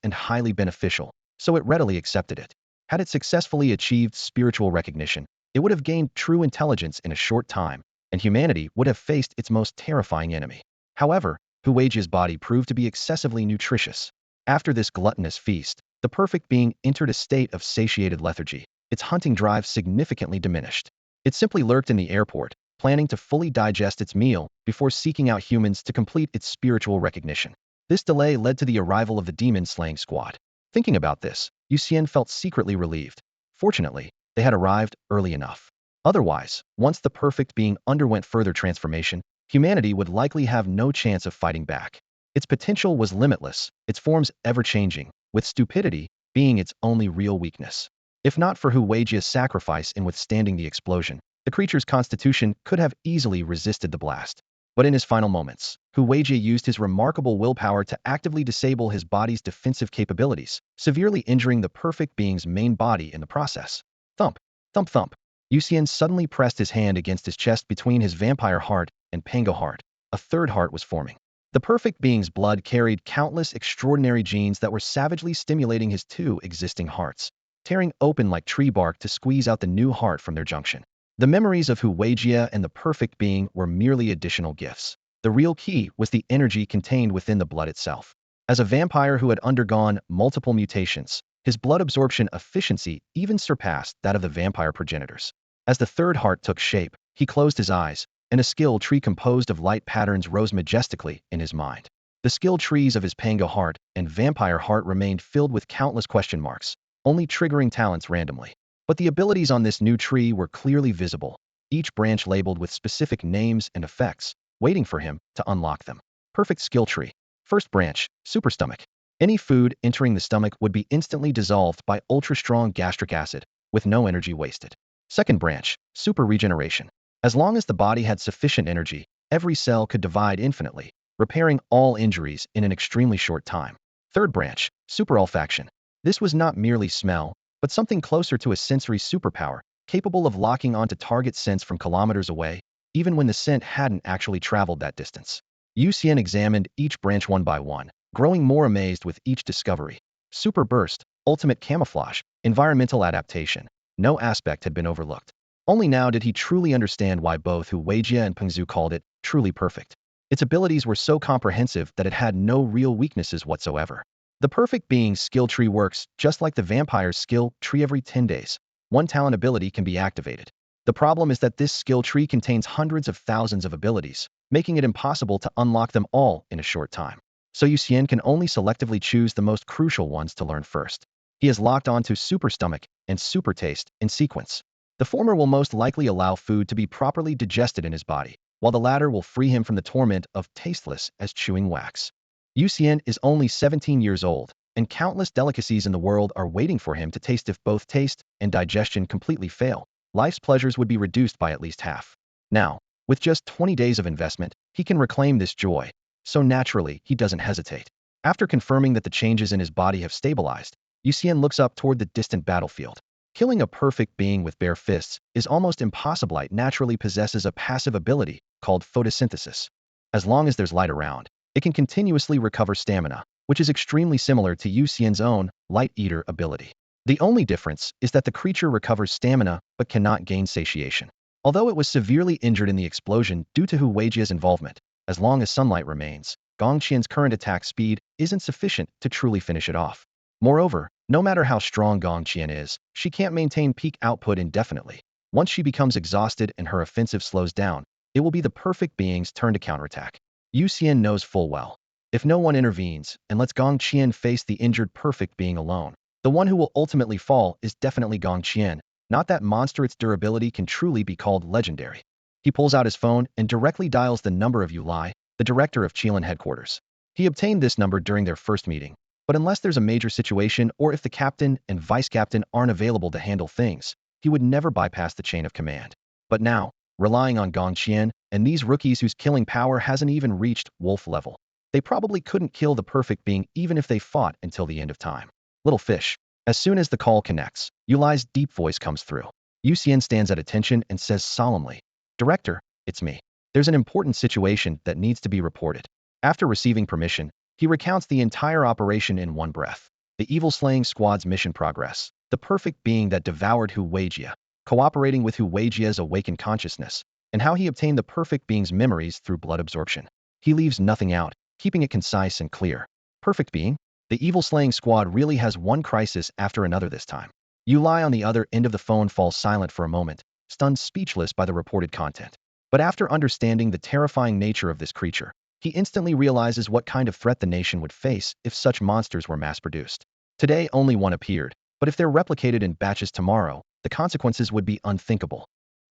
and highly beneficial, so it readily accepted it. Had it successfully achieved spiritual recognition, it would have gained true intelligence in a short time, and humanity would have faced its most terrifying enemy. However, Hu Weijia's body proved to be excessively nutritious. After this gluttonous feast, the perfect being entered a state of satiated lethargy. Its hunting drive significantly diminished. It simply lurked in the airport, planning to fully digest its meal before seeking out humans to complete its spiritual recognition. This delay led to the arrival of the demon-slaying squad. Thinking about this, Yu Xian felt secretly relieved. Fortunately, they had arrived early enough. Otherwise, once the perfect being underwent further transformation, humanity would likely have no chance of fighting back. Its potential was limitless, its forms ever-changing, with stupidity being its only real weakness. If not for Hu Weijia's sacrifice in withstanding the explosion, the creature's constitution could have easily resisted the blast. But in his final moments, Hu Weijia used his remarkable willpower to actively disable his body's defensive capabilities, severely injuring the perfect being's main body in the process. Thump, thump, thump. Yu Xian suddenly pressed his hand against his chest between his vampire heart and Pango heart. A third heart was forming. The perfect being's blood carried countless extraordinary genes that were savagely stimulating his two existing hearts, tearing open like tree bark to squeeze out the new heart from their junction. The memories of Hu Weijia and the perfect being were merely additional gifts. The real key was the energy contained within the blood itself. As a vampire who had undergone multiple mutations, his blood absorption efficiency even surpassed that of the vampire progenitors. As the third heart took shape, he closed his eyes, and a skill tree composed of light patterns rose majestically in his mind. The skill trees of his Pango heart and vampire heart remained filled with countless question marks, only triggering talents randomly. But the abilities on this new tree were clearly visible, each branch labeled with specific names and effects, waiting for him to unlock them. Perfect skill tree. First branch, super stomach. Any food entering the stomach would be instantly dissolved by ultra-strong gastric acid, with no energy wasted. Second branch, super regeneration. As long as the body had sufficient energy, every cell could divide infinitely, repairing all injuries in an extremely short time. Third branch, super olfaction. This was not merely smell, but something closer to a sensory superpower, capable of locking onto target scents from kilometers away, even when the scent hadn't actually traveled that distance. Yu Xian examined each branch one by one, growing more amazed with each discovery. Super burst, ultimate camouflage, environmental adaptation. No aspect had been overlooked. Only now did he truly understand why both Hu Weijia and Pengzhu called it truly perfect. Its abilities were so comprehensive that it had no real weaknesses whatsoever. The perfect being's skill tree works just like the vampire's skill tree. Every 10 days, one talent ability can be activated. The problem is that this skill tree contains hundreds of thousands of abilities, making it impossible to unlock them all in a short time. So Yu Xian can only selectively choose the most crucial ones to learn first. He has locked onto Super Stomach and Super Taste in sequence. The former will most likely allow food to be properly digested in his body, while the latter will free him from the torment of tasteless as chewing wax. Yu Xian is only 17 years old, and countless delicacies in the world are waiting for him to taste if both taste and digestion completely fail. life's pleasures would be reduced by at least half. Now, with just 20 days of investment, he can reclaim this joy. So naturally, he doesn't hesitate. After confirming that the changes in his body have stabilized, Yu Xian looks up toward the distant battlefield. Killing a perfect being with bare fists is almost impossible. Light naturally possesses a passive ability called photosynthesis. As long as there's light around, it can continuously recover stamina, which is extremely similar to Yu Xian's own Light Eater ability. The only difference is that the creature recovers stamina but cannot gain satiation. Although it was severely injured in the explosion due to Hu Weijia's involvement, as long as sunlight remains, Gong Qian's current attack speed isn't sufficient to truly finish it off. Moreover, no matter how strong Gong Qian is, she can't maintain peak output indefinitely. Once she becomes exhausted and her offensive slows down, it will be the perfect being's turn to counterattack. Yu Xian knows full well. If no one intervenes and lets Gong Qian face the injured perfect being alone, the one who will ultimately fall is definitely Gong Qian, not that monster. Its durability can truly be called legendary. He pulls out his phone and directly dials the number of Yu Lai, the director of Qilin headquarters. He obtained this number during their first meeting, but unless there's a major situation or if the captain and vice captain aren't available to handle things, he would never bypass the chain of command. But now, relying on Gong Qian and these rookies whose killing power hasn't even reached wolf level, they probably couldn't kill the perfect being even if they fought until the end of time. Little fish. As soon as the call connects, Yu Lai's deep voice comes through. Yu Xian stands at attention and says solemnly, "Director, it's me. There's an important situation that needs to be reported." After receiving permission, he recounts the entire operation in one breath. The evil slaying squad's mission progress, the perfect being that devoured Hu Weijia, cooperating with Hu Weijia's awakened consciousness, and how he obtained the perfect being's memories through blood absorption. He leaves nothing out, keeping it concise and clear. Perfect being? The evil slaying squad really has one crisis after another this time. Yu Lai on the other end of the phone falls silent for a moment, stunned speechless by the reported content. But after understanding the terrifying nature of this creature, he instantly realizes what kind of threat the nation would face if such monsters were mass-produced. Today only one appeared, but if they're replicated in batches tomorrow, the consequences would be unthinkable.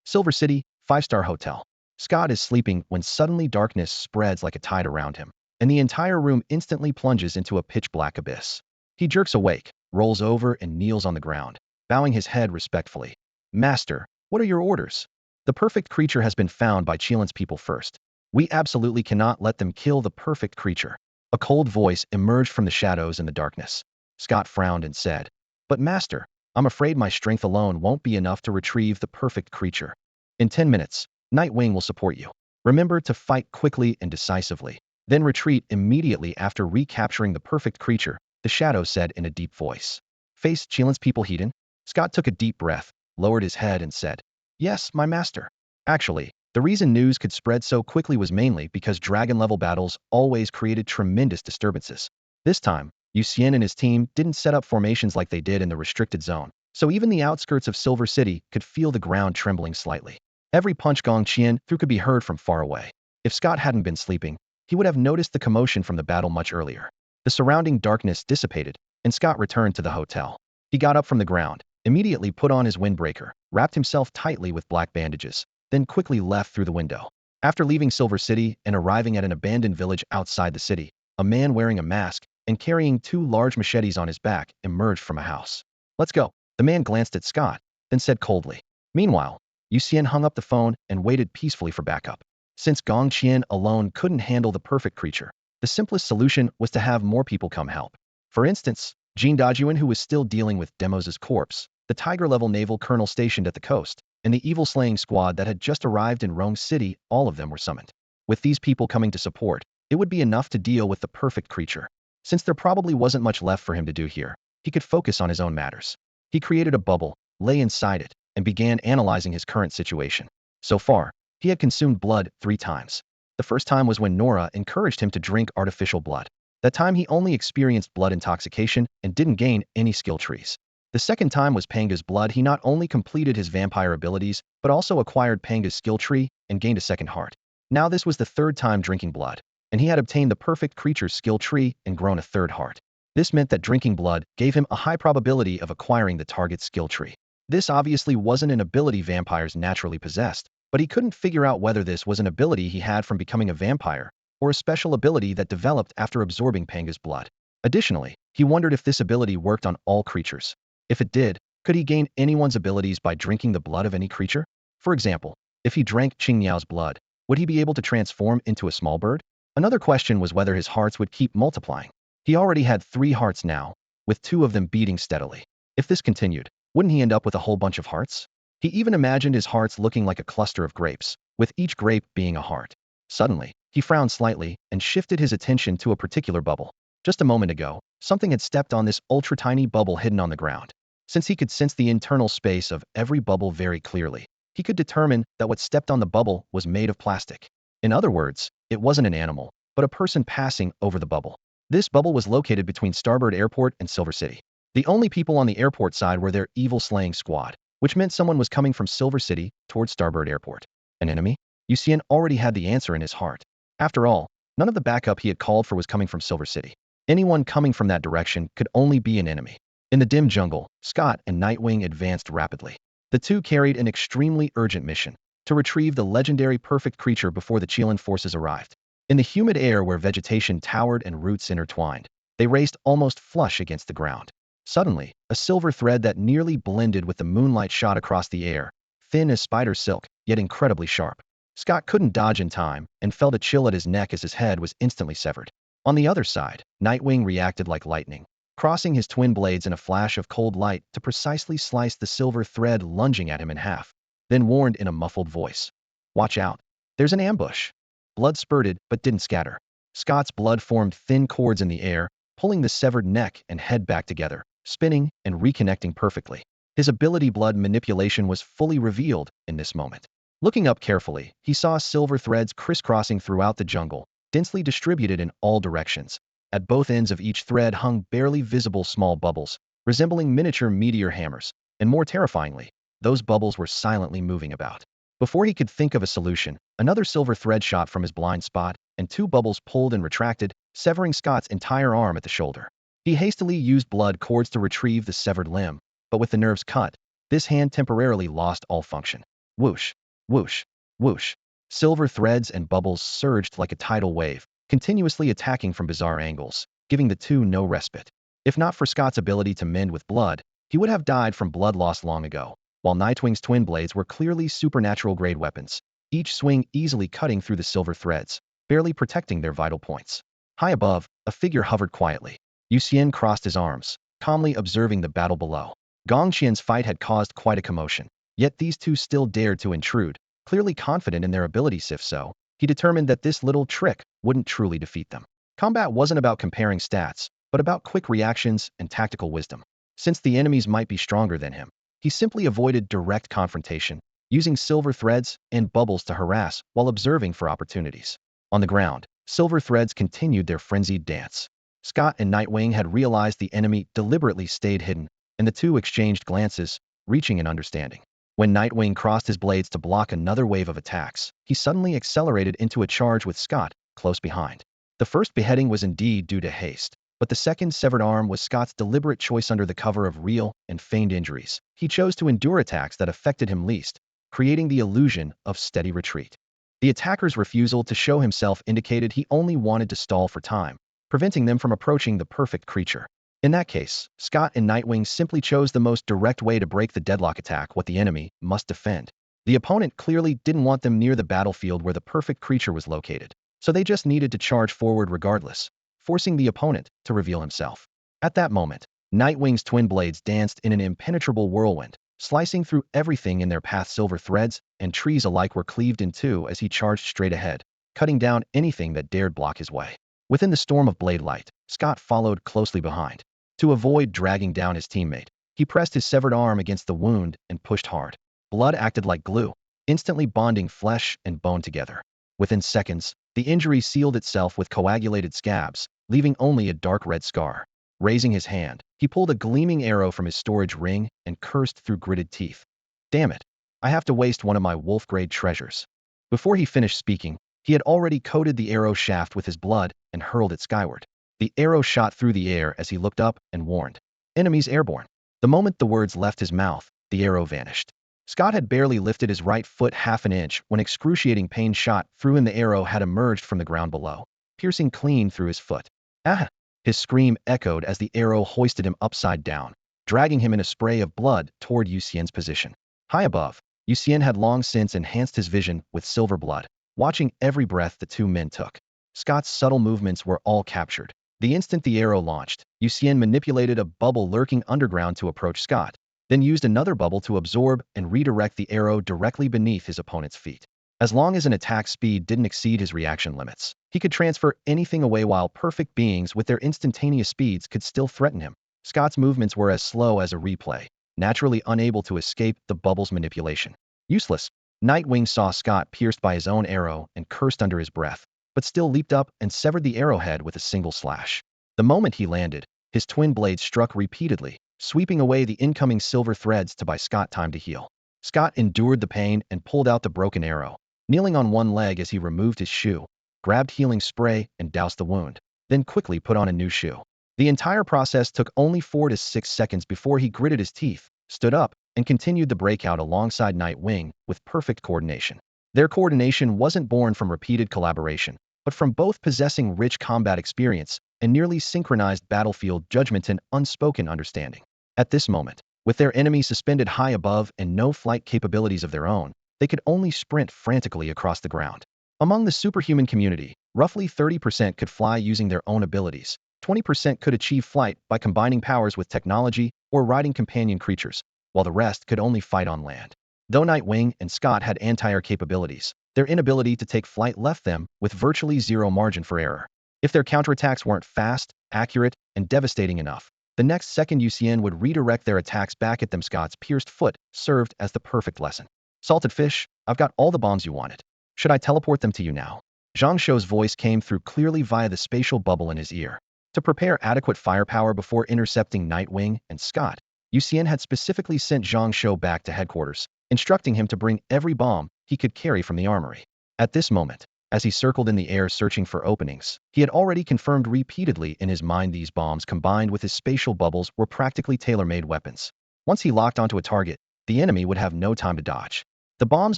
Silver City, 5-star hotel. Scott is sleeping when suddenly darkness spreads like a tide around him, and the entire room instantly plunges into a pitch-black abyss. He jerks awake, rolls over and kneels on the ground, bowing his head respectfully. "Master, what are your orders?" "The perfect creature has been found by Qilin's people first. We absolutely cannot let them kill the perfect creature." A cold voice emerged from the shadows in the darkness. Scott frowned and said, "But master, I'm afraid my strength alone won't be enough to retrieve the perfect creature. In 10 minutes, Nightwing will support you. Remember to fight quickly and decisively. Then retreat immediately after recapturing the perfect creature," the shadow said in a deep voice. "Face Qilin's people, Hedon?" Scott took a deep breath, lowered his head and said, "Yes, my master." Actually, the reason news could spread so quickly was mainly because dragon-level battles always created tremendous disturbances. This time, Yu Xian and his team didn't set up formations like they did in the restricted zone, so even the outskirts of Silver City could feel the ground trembling slightly. Every punch Gong Qian threw could be heard from far away. If Scott hadn't been sleeping, he would have noticed the commotion from the battle much earlier. The surrounding darkness dissipated, and Scott returned to the hotel. He got up from the ground, immediately put on his windbreaker, wrapped himself tightly with black bandages, then quickly left through the window. After leaving Silver City and arriving at an abandoned village outside the city, a man wearing a mask and carrying 2 large machetes on his back emerged from a house. "Let's go." The man glanced at Scott, then said coldly. Meanwhile, Yu Xian hung up the phone and waited peacefully for backup. Since Gong Qian alone couldn't handle the perfect creature, the simplest solution was to have more people come help. For instance, Jean Dajuan, who was still dealing with Demos's corpse, the Tiger-level naval colonel stationed at the coast, and the evil-slaying squad that had just arrived in Rome City, all of them were summoned. With these people coming to support, it would be enough to deal with the perfect creature. Since there probably wasn't much left for him to do here, he could focus on his own matters. He created a bubble, lay inside it, and began analyzing his current situation. So far, he had consumed blood 3 times. The first time was when Nora encouraged him to drink artificial blood. That time he only experienced blood intoxication and didn't gain any skill trees. The second time was Panga's blood. He not only completed his vampire abilities, but also acquired Panga's skill tree and gained a second heart. Now this was the 3rd time drinking blood, and he had obtained the perfect creature's skill tree and grown a 3rd heart. This meant that drinking blood gave him a high probability of acquiring the target's skill tree. This obviously wasn't an ability vampires naturally possessed, but he couldn't figure out whether this was an ability he had from becoming a vampire, or a special ability that developed after absorbing Panga's blood. Additionally, he wondered if this ability worked on all creatures. If it did, Could he gain anyone's abilities by drinking the blood of any creature? For example, if he drank Qingniao's blood, would he be able to transform into a small bird? Another question was whether his hearts would keep multiplying. He already had 3 hearts now, with 2 of them beating steadily. If this continued, wouldn't he end up with a whole bunch of hearts? He even imagined his hearts looking like a cluster of grapes, with each grape being a heart. Suddenly, he frowned slightly and shifted his attention to a particular bubble. Just a moment ago, something had stepped on this ultra-tiny bubble hidden on the ground. Since he could sense the internal space of every bubble very clearly, he could determine that what stepped on the bubble was made of plastic. In other words, it wasn't an animal, but a person passing over the bubble. This bubble was located between Starboard Airport and Silver City. The only people on the airport side were their evil slaying squad, which meant someone was coming from Silver City towards Starboard Airport. An enemy? Yu Xian already had the answer in his heart. After all, none of the backup he had called for was coming from Silver City. Anyone coming from that direction could only be an enemy. In the dim jungle, Scott and Nightwing advanced rapidly. The two carried an extremely urgent mission: to retrieve the legendary perfect creature before the Chilean forces arrived. In the humid air where vegetation towered and roots intertwined, they raced almost flush against the ground. Suddenly, a silver thread that nearly blended with the moonlight shot across the air, thin as spider silk, yet incredibly sharp. Scott couldn't dodge in time and felt a chill at his neck as his head was instantly severed. On the other side, Nightwing reacted like lightning, crossing his twin blades in a flash of cold light to precisely slice the silver thread lunging at him in half, then warned in a muffled voice, "Watch out. There's an ambush." Blood spurted but didn't scatter. Scott's blood formed thin cords in the air, pulling the severed neck and head back together, spinning and reconnecting perfectly. His ability blood manipulation was fully revealed in this moment. Looking up carefully, he saw silver threads crisscrossing throughout the jungle, densely distributed in all directions. At both ends of each thread hung barely visible small bubbles, resembling miniature meteor hammers, and more terrifyingly, those bubbles were silently moving about. Before he could think of a solution, another silver thread shot from his blind spot, and 2 bubbles pulled and retracted, severing Scott's entire arm at the shoulder. He hastily used blood cords to retrieve the severed limb, but with the nerves cut, this hand temporarily lost all function. Whoosh, whoosh, whoosh. Silver threads and bubbles surged like a tidal wave, continuously attacking from bizarre angles, giving the two no respite. If not for Scott's ability to mend with blood, he would have died from blood loss long ago, while Nightwing's twin blades were clearly supernatural-grade weapons, each swing easily cutting through the silver threads, barely protecting their vital points. High above, a figure hovered quietly. Yu Xian crossed his arms, calmly observing the battle below. Gong Qian's fight had caused quite a commotion, yet these two still dared to intrude, clearly confident in their abilities. If so, he determined that this little trick wouldn't truly defeat them. Combat wasn't about comparing stats, but about quick reactions and tactical wisdom. Since the enemies might be stronger than him, he simply avoided direct confrontation, using silver threads and bubbles to harass while observing for opportunities. On the ground, silver threads continued their frenzied dance. Scott and Nightwing had realized the enemy deliberately stayed hidden, and the two exchanged glances, reaching an understanding. When Nightwing crossed his blades to block another wave of attacks, he suddenly accelerated into a charge with Scott close behind. The first beheading was indeed due to haste, but the second severed arm was Scott's deliberate choice. Under the cover of real and feigned injuries, he chose to endure attacks that affected him least, creating the illusion of steady retreat. The attacker's refusal to show himself indicated he only wanted to stall for time, preventing them from approaching the perfect creature. In that case, Scott and Nightwing simply chose the most direct way to break the deadlock: attack what the enemy must defend. The opponent clearly didn't want them near the battlefield where the perfect creature was located, so they just needed to charge forward regardless, forcing the opponent to reveal himself. At that moment, Nightwing's twin blades danced in an impenetrable whirlwind, slicing through everything in their path. Silver threads and trees alike were cleaved in two as he charged straight ahead, cutting down anything that dared block his way. Within the storm of blade light, Scott followed closely behind. To avoid dragging down his teammate, he pressed his severed arm against the wound and pushed hard. Blood acted like glue, instantly bonding flesh and bone together. Within seconds, the injury sealed itself with coagulated scabs, leaving only a dark red scar. Raising his hand, he pulled a gleaming arrow from his storage ring and cursed through gritted teeth. "Damn it! I have to waste one of my wolf-grade treasures." Before he finished speaking, he had already coated the arrow shaft with his blood and hurled it skyward. The arrow shot through the air as he looked up and warned, "Enemies airborne." The moment the words left his mouth, the arrow vanished. Scott had barely lifted his right foot half an inch when excruciating pain shot through and the arrow had emerged from the ground below, piercing clean through his foot. "Ah!" His scream echoed as the arrow hoisted him upside down, dragging him in a spray of blood toward Yu Xian's position. High above, Yu Xian had long since enhanced his vision with silver blood, watching every breath the two men took. Scott's subtle movements were all captured. The instant the arrow launched, Yu Xian manipulated a bubble lurking underground to approach Scott, then used another bubble to absorb and redirect the arrow directly beneath his opponent's feet. As long as an attack's speed didn't exceed his reaction limits, he could transfer anything away while perfect beings with their instantaneous speeds could still threaten him. Scott's movements were as slow as a replay, naturally unable to escape the bubble's manipulation. Useless. Nightwing saw Scott pierced by his own arrow and cursed under his breath, but still leaped up and severed the arrowhead with a single slash. The moment he landed, his twin blades struck repeatedly, sweeping away the incoming silver threads to buy Scott time to heal. Scott endured the pain and pulled out the broken arrow, kneeling on one leg as he removed his shoe, grabbed healing spray and doused the wound, then quickly put on a new shoe. The entire process took only 4 to 6 seconds before he gritted his teeth, stood up, and continued the breakout alongside Nightwing with perfect coordination. Their coordination wasn't born from repeated collaboration, but from both possessing rich combat experience and nearly synchronized battlefield judgment and unspoken understanding. At this moment, with their enemy suspended high above and no flight capabilities of their own, they could only sprint frantically across the ground. Among the superhuman community, roughly 30% could fly using their own abilities, 20% could achieve flight by combining powers with technology or riding companion creatures, while the rest could only fight on land. Though Nightwing and Scott had anti-air capabilities, their inability to take flight left them with virtually zero margin for error. If their counterattacks weren't fast, accurate, and devastating enough, the next second Yu Xian would redirect their attacks back at them. Scott's pierced foot served as the perfect lesson. Salted fish, I've got all the bombs you wanted. Should I teleport them to you now? Zhang Shou's voice came through clearly via the spatial bubble in his ear. To prepare adequate firepower before intercepting Nightwing and Scott, Yu Xian had specifically sent Zhang Shou back to headquarters, instructing him to bring every bomb he could carry from the armory. At this moment, as he circled in the air searching for openings, he had already confirmed repeatedly in his mind these bombs combined with his spatial bubbles were practically tailor-made weapons. Once he locked onto a target, the enemy would have no time to dodge. The bombs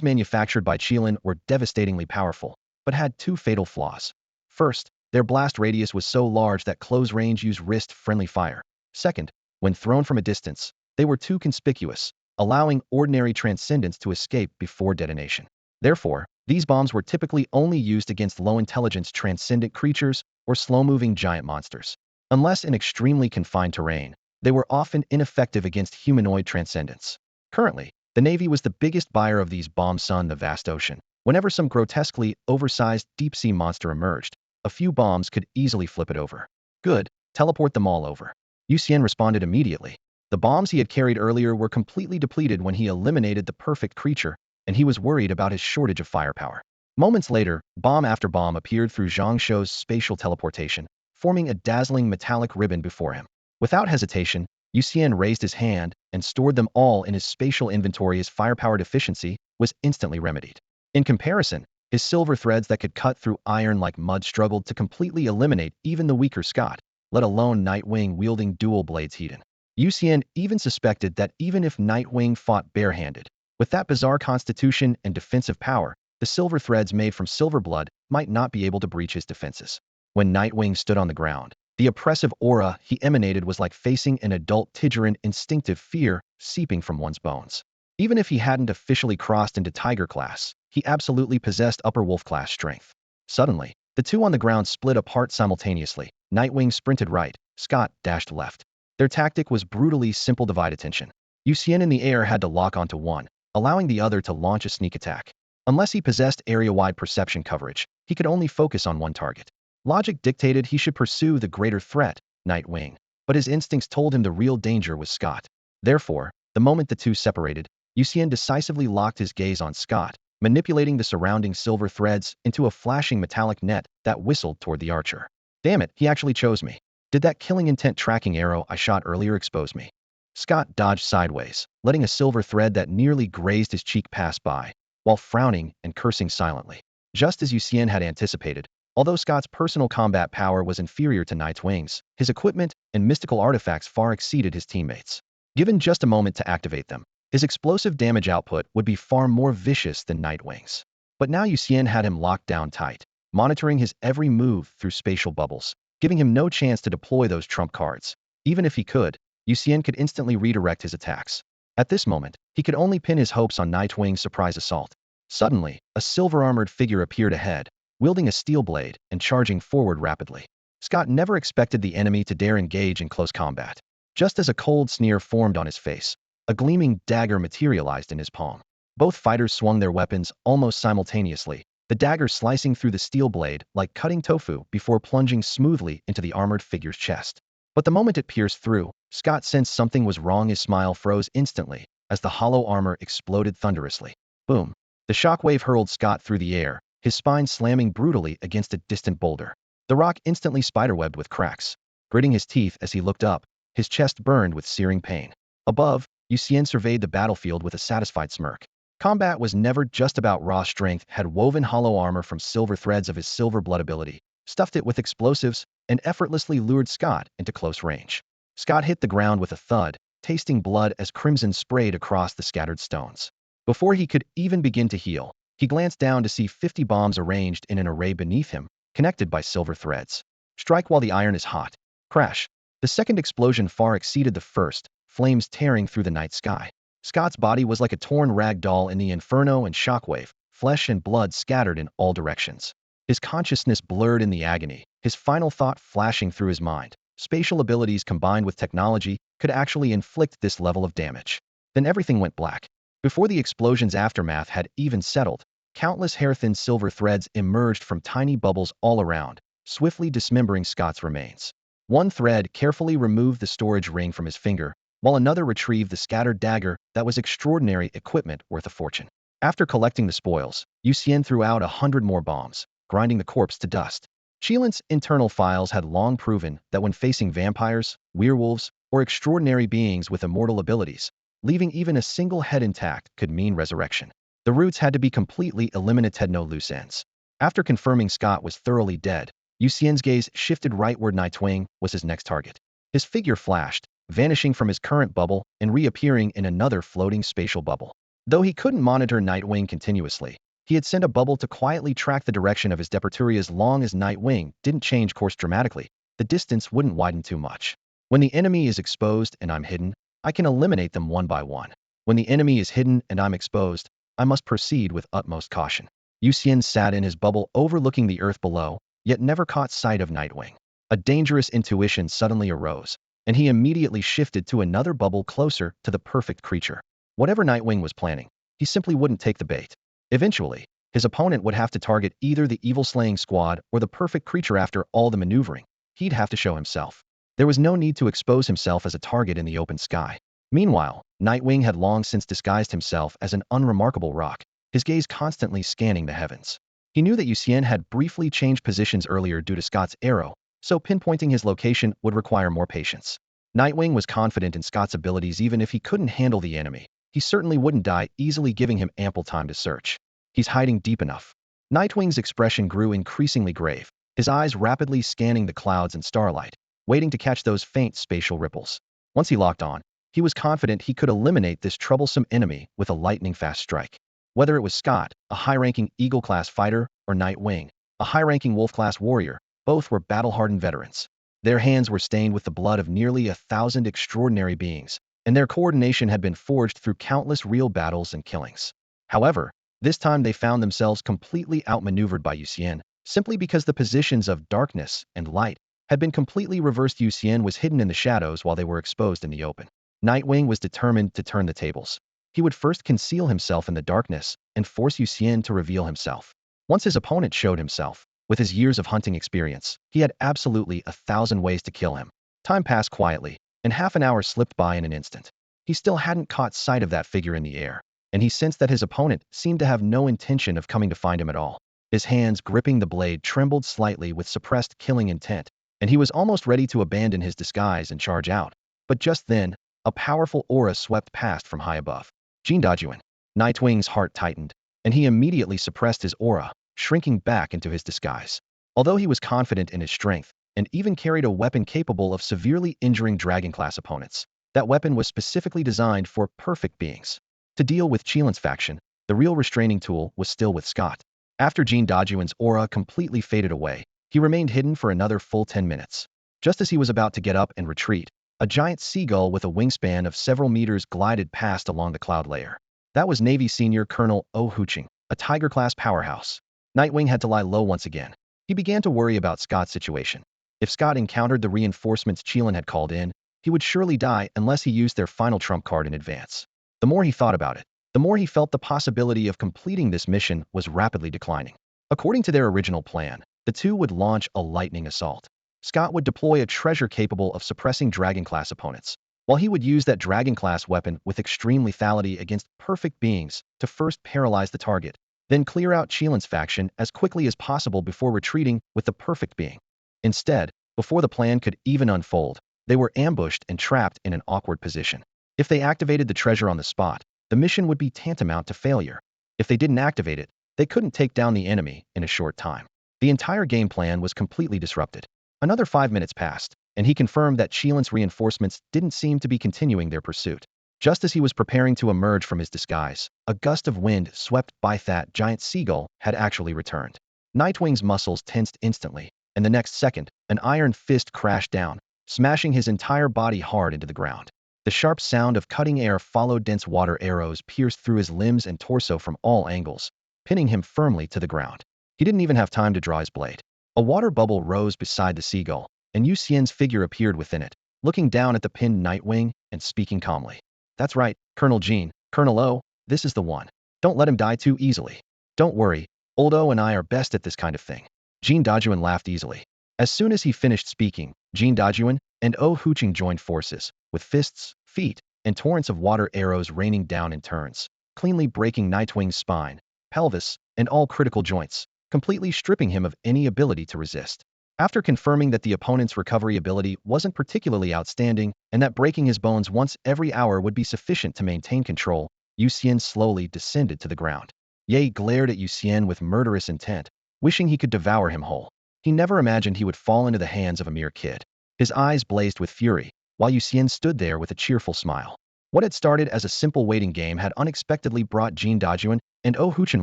manufactured by Qilin were devastatingly powerful, but had two fatal flaws. First, their blast radius was so large that close range used wrist-friendly fire. Second, when thrown from a distance, they were too conspicuous, allowing ordinary transcendents to escape before detonation. Therefore, these bombs were typically only used against low-intelligence transcendent creatures or slow-moving giant monsters. Unless in extremely confined terrain, they were often ineffective against humanoid transcendents. Currently, the Navy was the biggest buyer of these bombs on the vast ocean. Whenever some grotesquely oversized deep-sea monster emerged, a few bombs could easily flip it over. Good, teleport them all over. Yu Xian responded immediately. The bombs he had carried earlier were completely depleted when he eliminated the perfect creature, and he was worried about his shortage of firepower. Moments later, bomb after bomb appeared through Zhang Shou's spatial teleportation, forming a dazzling metallic ribbon before him. Without hesitation, Yu Xian raised his hand and stored them all in his spatial inventory. His firepower deficiency was instantly remedied. In comparison, his silver threads that could cut through iron like mud struggled to completely eliminate even the weaker Scott, let alone Nightwing wielding dual blades Hedon. Yu Xian even suspected that even if Nightwing fought barehanded, with that bizarre constitution and defensive power, the silver threads made from silver blood might not be able to breach his defenses. When Nightwing stood on the ground, the oppressive aura he emanated was like facing an adult Tigeran, instinctive fear seeping from one's bones. Even if he hadn't officially crossed into Tiger class, he absolutely possessed upper wolf class strength. Suddenly, the two on the ground split apart simultaneously. Nightwing sprinted right, Scott dashed left. Their tactic was brutally simple: divide attention. Yu Xian in the air had to lock onto one, allowing the other to launch a sneak attack. Unless he possessed area-wide perception coverage, he could only focus on one target. Logic dictated he should pursue the greater threat, Nightwing, but his instincts told him the real danger was Scott. Therefore, the moment the two separated, Yu Xian decisively locked his gaze on Scott, manipulating the surrounding silver threads into a flashing metallic net that whistled toward the archer. Damn it, he actually chose me. Did that killing intent tracking arrow I shot earlier expose me? Scott dodged sideways, letting a silver thread that nearly grazed his cheek pass by, while frowning and cursing silently. Just as Yu Xian had anticipated, although Scott's personal combat power was inferior to Nightwing's, his equipment and mystical artifacts far exceeded his teammates. Given just a moment to activate them, his explosive damage output would be far more vicious than Nightwing's. But now Yu Xian had him locked down tight, monitoring his every move through spatial bubbles, giving him no chance to deploy those trump cards. Even if he could, Yu Xian could instantly redirect his attacks. At this moment, he could only pin his hopes on Nightwing's surprise assault. Suddenly, a silver-armored figure appeared ahead, wielding a steel blade and charging forward rapidly. Scott never expected the enemy to dare engage in close combat. Just as a cold sneer formed on his face, a gleaming dagger materialized in his palm. Both fighters swung their weapons almost simultaneously, the dagger slicing through the steel blade like cutting tofu before plunging smoothly into the armored figure's chest. But the moment it pierced through, Scott sensed something was wrong. His smile froze instantly as the hollow armor exploded thunderously. Boom! The shockwave hurled Scott through the air, his spine slamming brutally against a distant boulder. The rock instantly spiderwebbed with cracks. Gritting his teeth as he looked up, his chest burned with searing pain. Above, Yu Xian surveyed the battlefield with a satisfied smirk. Combat was never just about raw strength. Had woven hollow armor from silver threads of his silver blood ability, stuffed it with explosives, and effortlessly lured Scott into close range. Scott hit the ground with a thud, tasting blood as crimson sprayed across the scattered stones. Before he could even begin to heal, he glanced down to see 50 bombs arranged in an array beneath him, connected by silver threads. Strike while the iron is hot. Crash. The second explosion far exceeded the first, flames tearing through the night sky. Scott's body was like a torn rag doll in the inferno and shockwave, flesh and blood scattered in all directions. His consciousness blurred in the agony, his final thought flashing through his mind. Spatial abilities combined with technology could actually inflict this level of damage. Then everything went black. Before the explosion's aftermath had even settled, countless hair-thin silver threads emerged from tiny bubbles all around, swiftly dismembering Scott's remains. One thread carefully removed the storage ring from his finger, while another retrieved the scattered dagger that was extraordinary equipment worth a fortune. After collecting the spoils, Yu Xian threw out 100 more bombs, grinding the corpse to dust. Qilin's internal files had long proven that when facing vampires, werewolves, or extraordinary beings with immortal abilities, leaving even a single head intact could mean resurrection. The roots had to be completely eliminated, no loose ends. After confirming Scott was thoroughly dead, Yu Xian's gaze shifted rightward. Nightwing was his next target. His figure flashed, vanishing from his current bubble and reappearing in another floating spatial bubble. Though he couldn't monitor Nightwing continuously, he had sent a bubble to quietly track the direction of his departure. As long as Nightwing didn't change course dramatically, the distance wouldn't widen too much. When the enemy is exposed and I'm hidden, I can eliminate them one by one. When the enemy is hidden and I'm exposed, I must proceed with utmost caution. Yu Xian sat in his bubble overlooking the earth below, yet never caught sight of Nightwing. A dangerous intuition suddenly arose, and he immediately shifted to another bubble closer to the perfect creature. Whatever Nightwing was planning, he simply wouldn't take the bait. Eventually, his opponent would have to target either the evil-slaying squad or the perfect creature. After all the maneuvering, he'd have to show himself. There was no need to expose himself as a target in the open sky. Meanwhile, Nightwing had long since disguised himself as an unremarkable rock, his gaze constantly scanning the heavens. He knew that Yu Xian had briefly changed positions earlier due to Scott's arrow, so pinpointing his location would require more patience. Nightwing was confident in Scott's abilities. Even if he couldn't handle the enemy, he certainly wouldn't die easily, giving him ample time to search. He's hiding deep enough. Nightwing's expression grew increasingly grave, his eyes rapidly scanning the clouds and starlight, waiting to catch those faint spatial ripples. Once he locked on, he was confident he could eliminate this troublesome enemy with a lightning-fast strike. Whether it was Scott, a high-ranking Eagle-class fighter, or Nightwing, a high-ranking Wolf-class warrior, both were battle-hardened veterans. Their hands were stained with the blood of nearly 1,000 extraordinary beings, and their coordination had been forged through countless real battles and killings. However, this time they found themselves completely outmaneuvered by Yu Xian, simply because the positions of darkness and light had been completely reversed. Yu Xian was hidden in the shadows while they were exposed in the open. Nightwing was determined to turn the tables. He would first conceal himself in the darkness and force Yu Xian to reveal himself. Once his opponent showed himself, with his years of hunting experience, he had absolutely 1,000 ways to kill him. Time passed quietly, and half an hour slipped by in an instant. He still hadn't caught sight of that figure in the air, and he sensed that his opponent seemed to have no intention of coming to find him at all. His hands gripping the blade trembled slightly with suppressed killing intent, and he was almost ready to abandon his disguise and charge out. But just then, a powerful aura swept past from high above. Jindajuan. Nightwing's heart tightened, and he immediately suppressed his aura, shrinking back into his disguise. Although he was confident in his strength, and even carried a weapon capable of severely injuring dragon-class opponents, that weapon was specifically designed for perfect beings. To deal with Qilin's faction, the real restraining tool was still with Scott. After Jindajuan's aura completely faded away, he remained hidden for another full 10 minutes. Just as he was about to get up and retreat, A giant seagull with a wingspan of several meters glided past along the cloud layer. That was Navy Senior Colonel Yu Xian, a Tiger-class powerhouse. Nightwing had to lie low once again. He began to worry about Scott's situation. If Scott encountered the reinforcements Chelan had called in, he would surely die unless he used their final trump card in advance. The more he thought about it, the more he felt the possibility of completing this mission was rapidly declining. According to their original plan, the two would launch a lightning assault. Scott would deploy a treasure capable of suppressing Dragon-class opponents, while he would use that Dragon-class weapon with extreme lethality against perfect beings to first paralyze the target, then clear out Chelan's faction as quickly as possible before retreating with the perfect being. Instead, before the plan could even unfold, they were ambushed and trapped in an awkward position. If they activated the treasure on the spot, the mission would be tantamount to failure. If they didn't activate it, they couldn't take down the enemy in a short time. The entire game plan was completely disrupted. Another 5 minutes passed, and he confirmed that Chelan's reinforcements didn't seem to be continuing their pursuit. Just as he was preparing to emerge from his disguise, a gust of wind swept by that giant seagull had actually returned. Nightwing's muscles tensed instantly, and the next second, an iron fist crashed down, smashing his entire body hard into the ground. The sharp sound of cutting air followed. Dense water arrows pierced through his limbs and torso from all angles, pinning him firmly to the ground. He didn't even have time to draw his blade. A water bubble rose beside the seagull, and Yu Xian's figure appeared within it, looking down at the pinned Nightwing and speaking calmly. "That's right, Colonel Jean, Colonel O, this is the one. Don't let him die too easily. Don't worry, old O and I are best at this kind of thing." Jean Dajuan laughed easily. As soon as he finished speaking, Jean Dajuan and Yu Xian joined forces, with fists, feet, and torrents of water arrows raining down in turns, cleanly breaking Nightwing's spine, pelvis, and all critical joints, completely stripping him of any ability to resist. After confirming that the opponent's recovery ability wasn't particularly outstanding and that breaking his bones once every hour would be sufficient to maintain control, Yu Xian slowly descended to the ground. Ye glared at Yu Xian with murderous intent, wishing he could devour him whole. He never imagined he would fall into the hands of a mere kid. His eyes blazed with fury, while Yu Xian stood there with a cheerful smile. What had started as a simple waiting game had unexpectedly brought Jean Dajuan and Yu Xian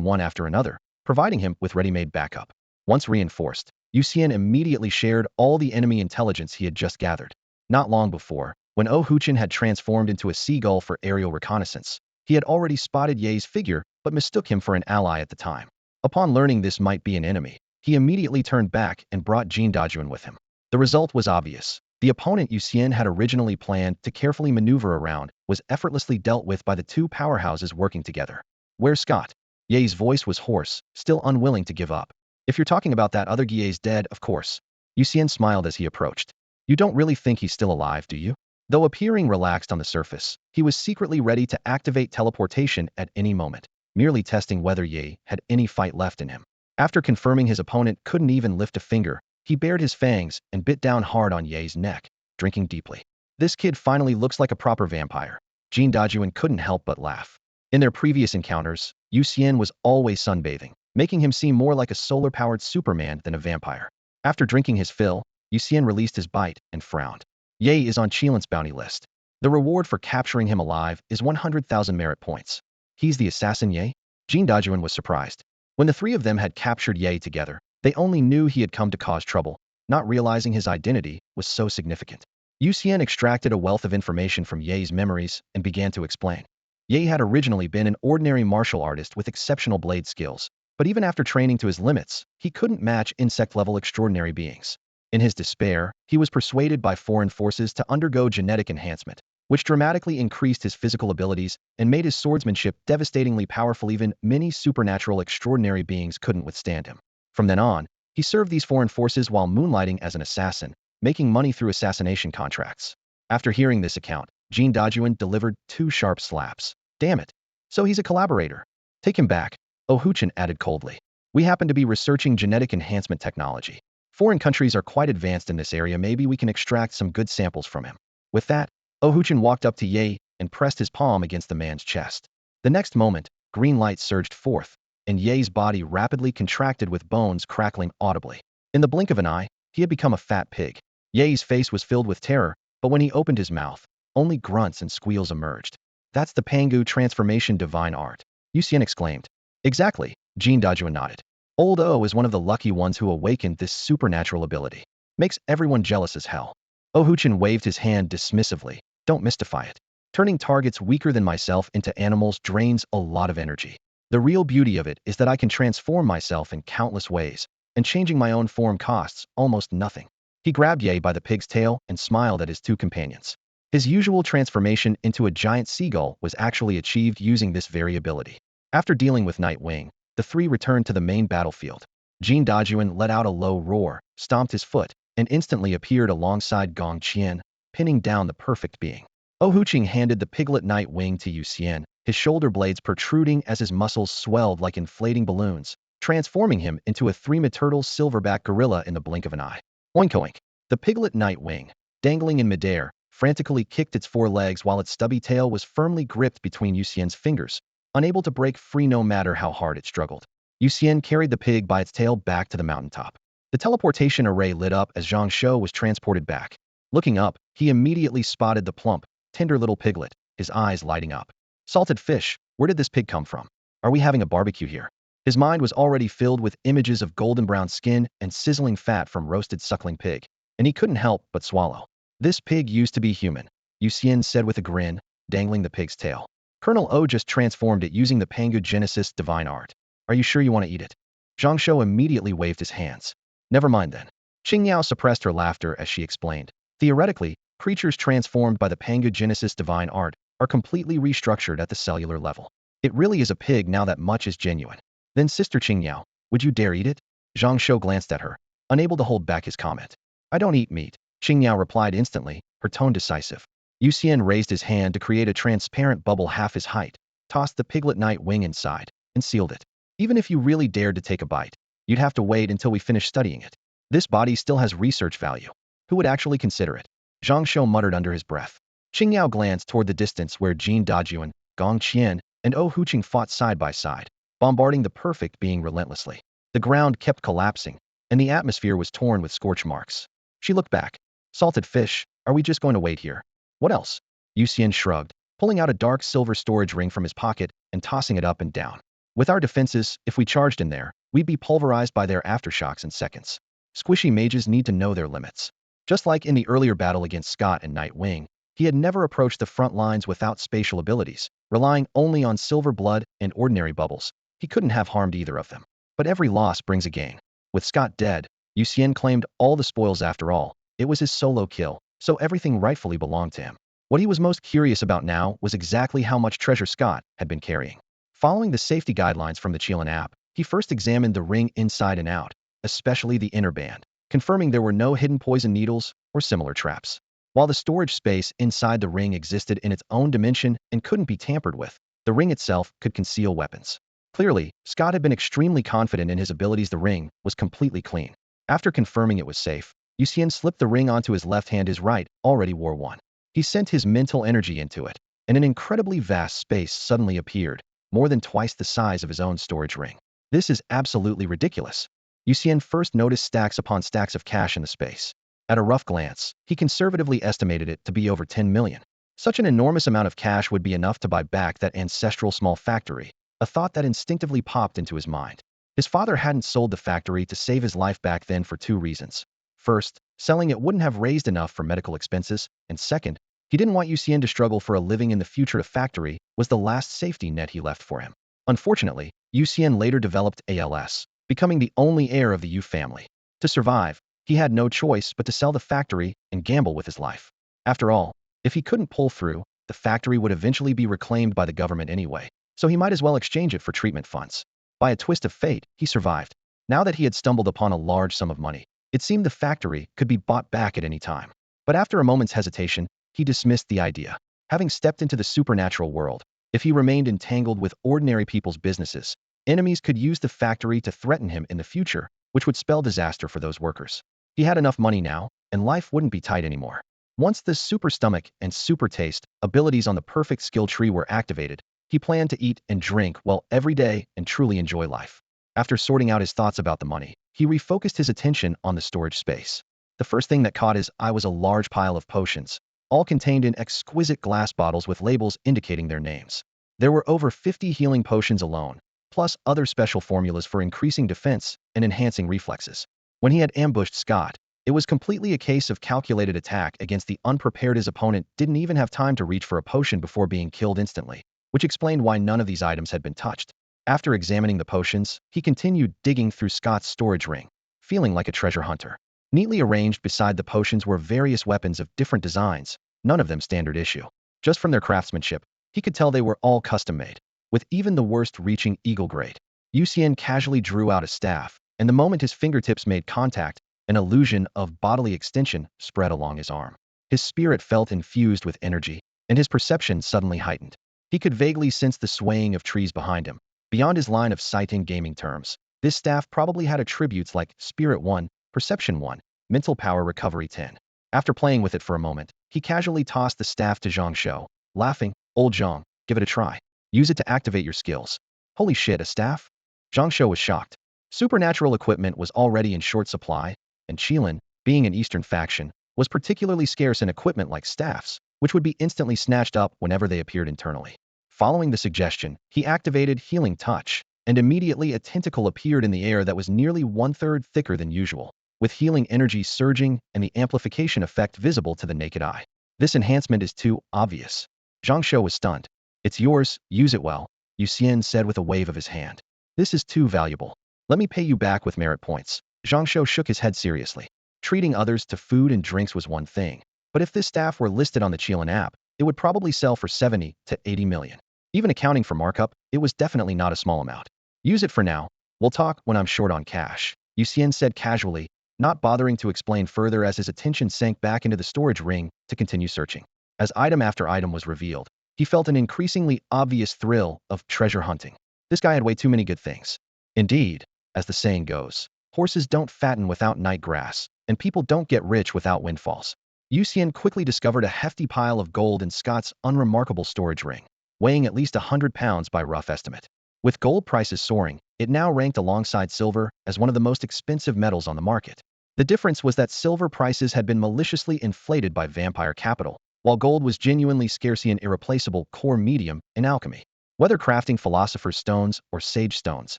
one after another, providing him with ready-made backup. Once reinforced, Yu Xian immediately shared all the enemy intelligence he had just gathered. Not long before, when Yu Xian had transformed into a seagull for aerial reconnaissance, he had already spotted Ye's figure but mistook him for an ally at the time. Upon learning this might be an enemy, he immediately turned back and brought Jean Dajuan with him. The result was obvious. The opponent Yu Xian had originally planned to carefully maneuver around was effortlessly dealt with by the two powerhouses working together. "Where's Scott?" Ye's voice was hoarse, still unwilling to give up. "If you're talking about that other Guy's dead, of course." Yu Xian smiled as he approached. "You don't really think he's still alive, do you?" Though appearing relaxed on the surface, he was secretly ready to activate teleportation at any moment, merely testing whether Ye had any fight left in him. After confirming his opponent couldn't even lift a finger, he bared his fangs and bit down hard on Ye's neck, drinking deeply. "This kid finally looks like a proper vampire." Jean Dajuan couldn't help but laugh. In their previous encounters, Yu Xian was always sunbathing, making him seem more like a solar-powered Superman than a vampire. After drinking his fill, Yu Xian released his bite and frowned. Ye is on Chelan's bounty list. The reward for capturing him alive is 100,000 merit points. He's the assassin Ye? Jean Dajuan was surprised. When the three of them had captured Ye together, they only knew he had come to cause trouble, not realizing his identity was so significant. Yu Xian extracted a wealth of information from Ye's memories and began to explain. Ye had originally been an ordinary martial artist with exceptional blade skills, but even after training to his limits, he couldn't match insect-level extraordinary beings. In his despair, he was persuaded by foreign forces to undergo genetic enhancement, which dramatically increased his physical abilities and made his swordsmanship devastatingly powerful. Even many supernatural extraordinary beings couldn't withstand him. From then on, he served these foreign forces while moonlighting as an assassin, making money through assassination contracts. After hearing this account, Jean Dajuan delivered 2 sharp slaps. "Damn it. So he's a collaborator. Take him back," Yu Xian added coldly. "We happen to be researching genetic enhancement technology. Foreign countries are quite advanced in this area. Maybe we can extract some good samples from him." With that, Yu Xian walked up to Ye and pressed his palm against the man's chest. The next moment, green light surged forth, and Ye's body rapidly contracted with bones crackling audibly. In the blink of an eye, he had become a fat pig. Ye's face was filled with terror, but when he opened his mouth, only grunts and squeals emerged. "That's the Pangu transformation divine art," Yu Xian exclaimed. "Exactly," Jean Dajuan nodded. "Old O is one of the lucky ones who awakened this supernatural ability. Makes everyone jealous as hell." Oh Huchin waved his hand dismissively. Don't mystify it. Turning targets weaker than myself into animals drains a lot of energy. The real beauty of it is that I can transform myself in countless ways, and changing my own form costs almost nothing. He grabbed Ye by the pig's tail and smiled at his two companions. His usual transformation into a giant seagull was actually achieved using this very ability. After dealing with Nightwing, the three returned to the main battlefield. Jean Dajuan let out a low roar, stomped his foot, and instantly appeared alongside Gong Qian, pinning down the perfect being. Oh Huqing handed the piglet Nightwing to Yu Xian, his shoulder blades protruding as his muscles swelled like inflating balloons, transforming him into a three-turtle silverback gorilla in the blink of an eye. Oink oink. The piglet Nightwing, dangling in midair, frantically kicked its four legs while its stubby tail was firmly gripped between Yu Xian's fingers, unable to break free no matter how hard it struggled. Yu Xian carried the pig by its tail back to the mountaintop. The teleportation array lit up as Zhang Shou was transported back. Looking up, he immediately spotted the plump, tender little piglet, his eyes lighting up. Salted fish, where did this pig come from? Are we having a barbecue here? His mind was already filled with images of golden brown skin and sizzling fat from roasted suckling pig, and he couldn't help but swallow. This pig used to be human, Yu Xian said with a grin, dangling the pig's tail. Colonel O just transformed it using the Pangu Genesis divine art. Are you sure you want to eat it? Zhang Shou immediately waved his hands. Never mind then. Qing Yao suppressed her laughter as she explained. Theoretically, creatures transformed by the Pangu Genesis divine art are completely restructured at the cellular level. It really is a pig now, that much is genuine. Then Sister Qing Yao, would you dare eat it? Zhang Shou glanced at her, unable to hold back his comment. I don't eat meat, Qing Yao replied instantly, her tone decisive. Yu Xian raised his hand to create a transparent bubble half his height, tossed the piglet Nightwing inside, and sealed it. Even if you really dared to take a bite, you'd have to wait until we finish studying it. This body still has research value. Who would actually consider it? Zhang Shou muttered under his breath. Qing Yao glanced toward the distance where Jean Dajuan, Gong Qian, and Oh Huqing fought side by side, bombarding the perfect being relentlessly. The ground kept collapsing, and the atmosphere was torn with scorch marks. She looked back. Salted fish, are we just going to wait here? What else? Yu Xian shrugged, pulling out a dark silver storage ring from his pocket and tossing it up and down. With our defenses, if we charged in there, we'd be pulverized by their aftershocks in seconds. Squishy mages need to know their limits. Just like in the earlier battle against Scott and Nightwing, he had never approached the front lines without spatial abilities, relying only on silver blood and ordinary bubbles. He couldn't have harmed either of them. But every loss brings a gain. With Scott dead, Yu Xian claimed all the spoils after all. It was his solo kill, so everything rightfully belonged to him. What he was most curious about now was exactly how much treasure Scott had been carrying. Following the safety guidelines from the Qilin app, he first examined the ring inside and out, especially the inner band, confirming there were no hidden poison needles or similar traps. While the storage space inside the ring existed in its own dimension and couldn't be tampered with, the ring itself could conceal weapons. Clearly, Scott had been extremely confident in his abilities. The ring was completely clean. After confirming it was safe, Yu Xian slipped the ring onto his left hand. His right already wore one. He sent his mental energy into it, and an incredibly vast space suddenly appeared, more than twice the size of his own storage ring. This is absolutely ridiculous. Yu Xian first noticed stacks upon stacks of cash in the space. At a rough glance, he conservatively estimated it to be over 10 million. Such an enormous amount of cash would be enough to buy back that ancestral small factory, a thought that instinctively popped into his mind. His father hadn't sold the factory to save his life back then for two reasons. First, selling it wouldn't have raised enough for medical expenses, and second, he didn't want Yu Xian to struggle for a living in the future. The factory was the last safety net he left for him. Unfortunately, Yu Xian later developed ALS, becoming the only heir of the Yu family. To survive, he had no choice but to sell the factory and gamble with his life. After all, if he couldn't pull through, the factory would eventually be reclaimed by the government anyway, so he might as well exchange it for treatment funds. By a twist of fate, he survived. Now that he had stumbled upon a large sum of money, it seemed the factory could be bought back at any time. But after a moment's hesitation, he dismissed the idea. Having stepped into the supernatural world, if he remained entangled with ordinary people's businesses, enemies could use the factory to threaten him in the future, which would spell disaster for those workers. He had enough money now, and life wouldn't be tight anymore. Once the super stomach and super taste abilities on the perfect skill tree were activated, he planned to eat and drink well every day and truly enjoy life. After sorting out his thoughts about the money, he refocused his attention on the storage space. The first thing that caught his eye was a large pile of potions, all contained in exquisite glass bottles with labels indicating their names. There were over 50 healing potions alone, plus other special formulas for increasing defense and enhancing reflexes. When he had ambushed Scott, It was completely a case of calculated attack against the unprepared. His opponent didn't even have time to reach for a potion before being killed instantly, which explained why none of these items had been touched. After examining the potions, he continued digging through Scott's storage ring, feeling like a treasure hunter. Neatly arranged beside the potions were various weapons of different designs, none of them standard issue. Just from their craftsmanship, he could tell they were all custom-made, with even the worst reaching eagle grade. Yu Xian casually drew out a staff, and the moment his fingertips made contact, an illusion of bodily extension spread along his arm. His spirit felt infused with energy, and his perception suddenly heightened. He could vaguely sense the swaying of trees behind him, beyond his line of sight in gaming terms. This staff probably had attributes like Spirit 1, Perception 1, Mental Power Recovery 10. After playing with it for a moment, he casually tossed the staff to Zhang Shou, laughing, "Old Zhang, give it a try. Use it to activate your skills." "Holy shit, a staff?" Zhang Shou was shocked. Supernatural equipment was already in short supply, and Qilin, being an Eastern faction, was particularly scarce in equipment like staffs, which would be instantly snatched up whenever they appeared internally. Following the suggestion, he activated Healing Touch, and immediately a tentacle appeared in the air that was nearly one-third thicker than usual, with healing energy surging and the amplification effect visible to the naked eye. "This enhancement is too obvious." Zhang Shou was stunned. "It's yours, use it well," Yu Xian said with a wave of his hand. "This is too valuable. Let me pay you back with merit points." Zhang Shou shook his head seriously. Treating others to food and drinks was one thing, but if this staff were listed on the Qilin app, it would probably sell for 70 to 80 million. Even accounting for markup, it was definitely not a small amount. "Use it for now. We'll talk when I'm short on cash," Yu Xian said casually, not bothering to explain further as his attention sank back into the storage ring to continue searching. As item after item was revealed, he felt an increasingly obvious thrill of treasure hunting. This guy had way too many good things. Indeed, as the saying goes, horses don't fatten without night grass, and people don't get rich without windfalls. Yu Xian quickly discovered a hefty pile of gold in Scott's unremarkable storage ring, weighing at least 100 pounds by rough estimate. With gold prices soaring, it now ranked alongside silver as one of the most expensive metals on the market. The difference was that silver prices had been maliciously inflated by vampire capital, while gold was genuinely scarce and irreplaceable core medium in alchemy. Whether crafting philosopher's stones or sage stones,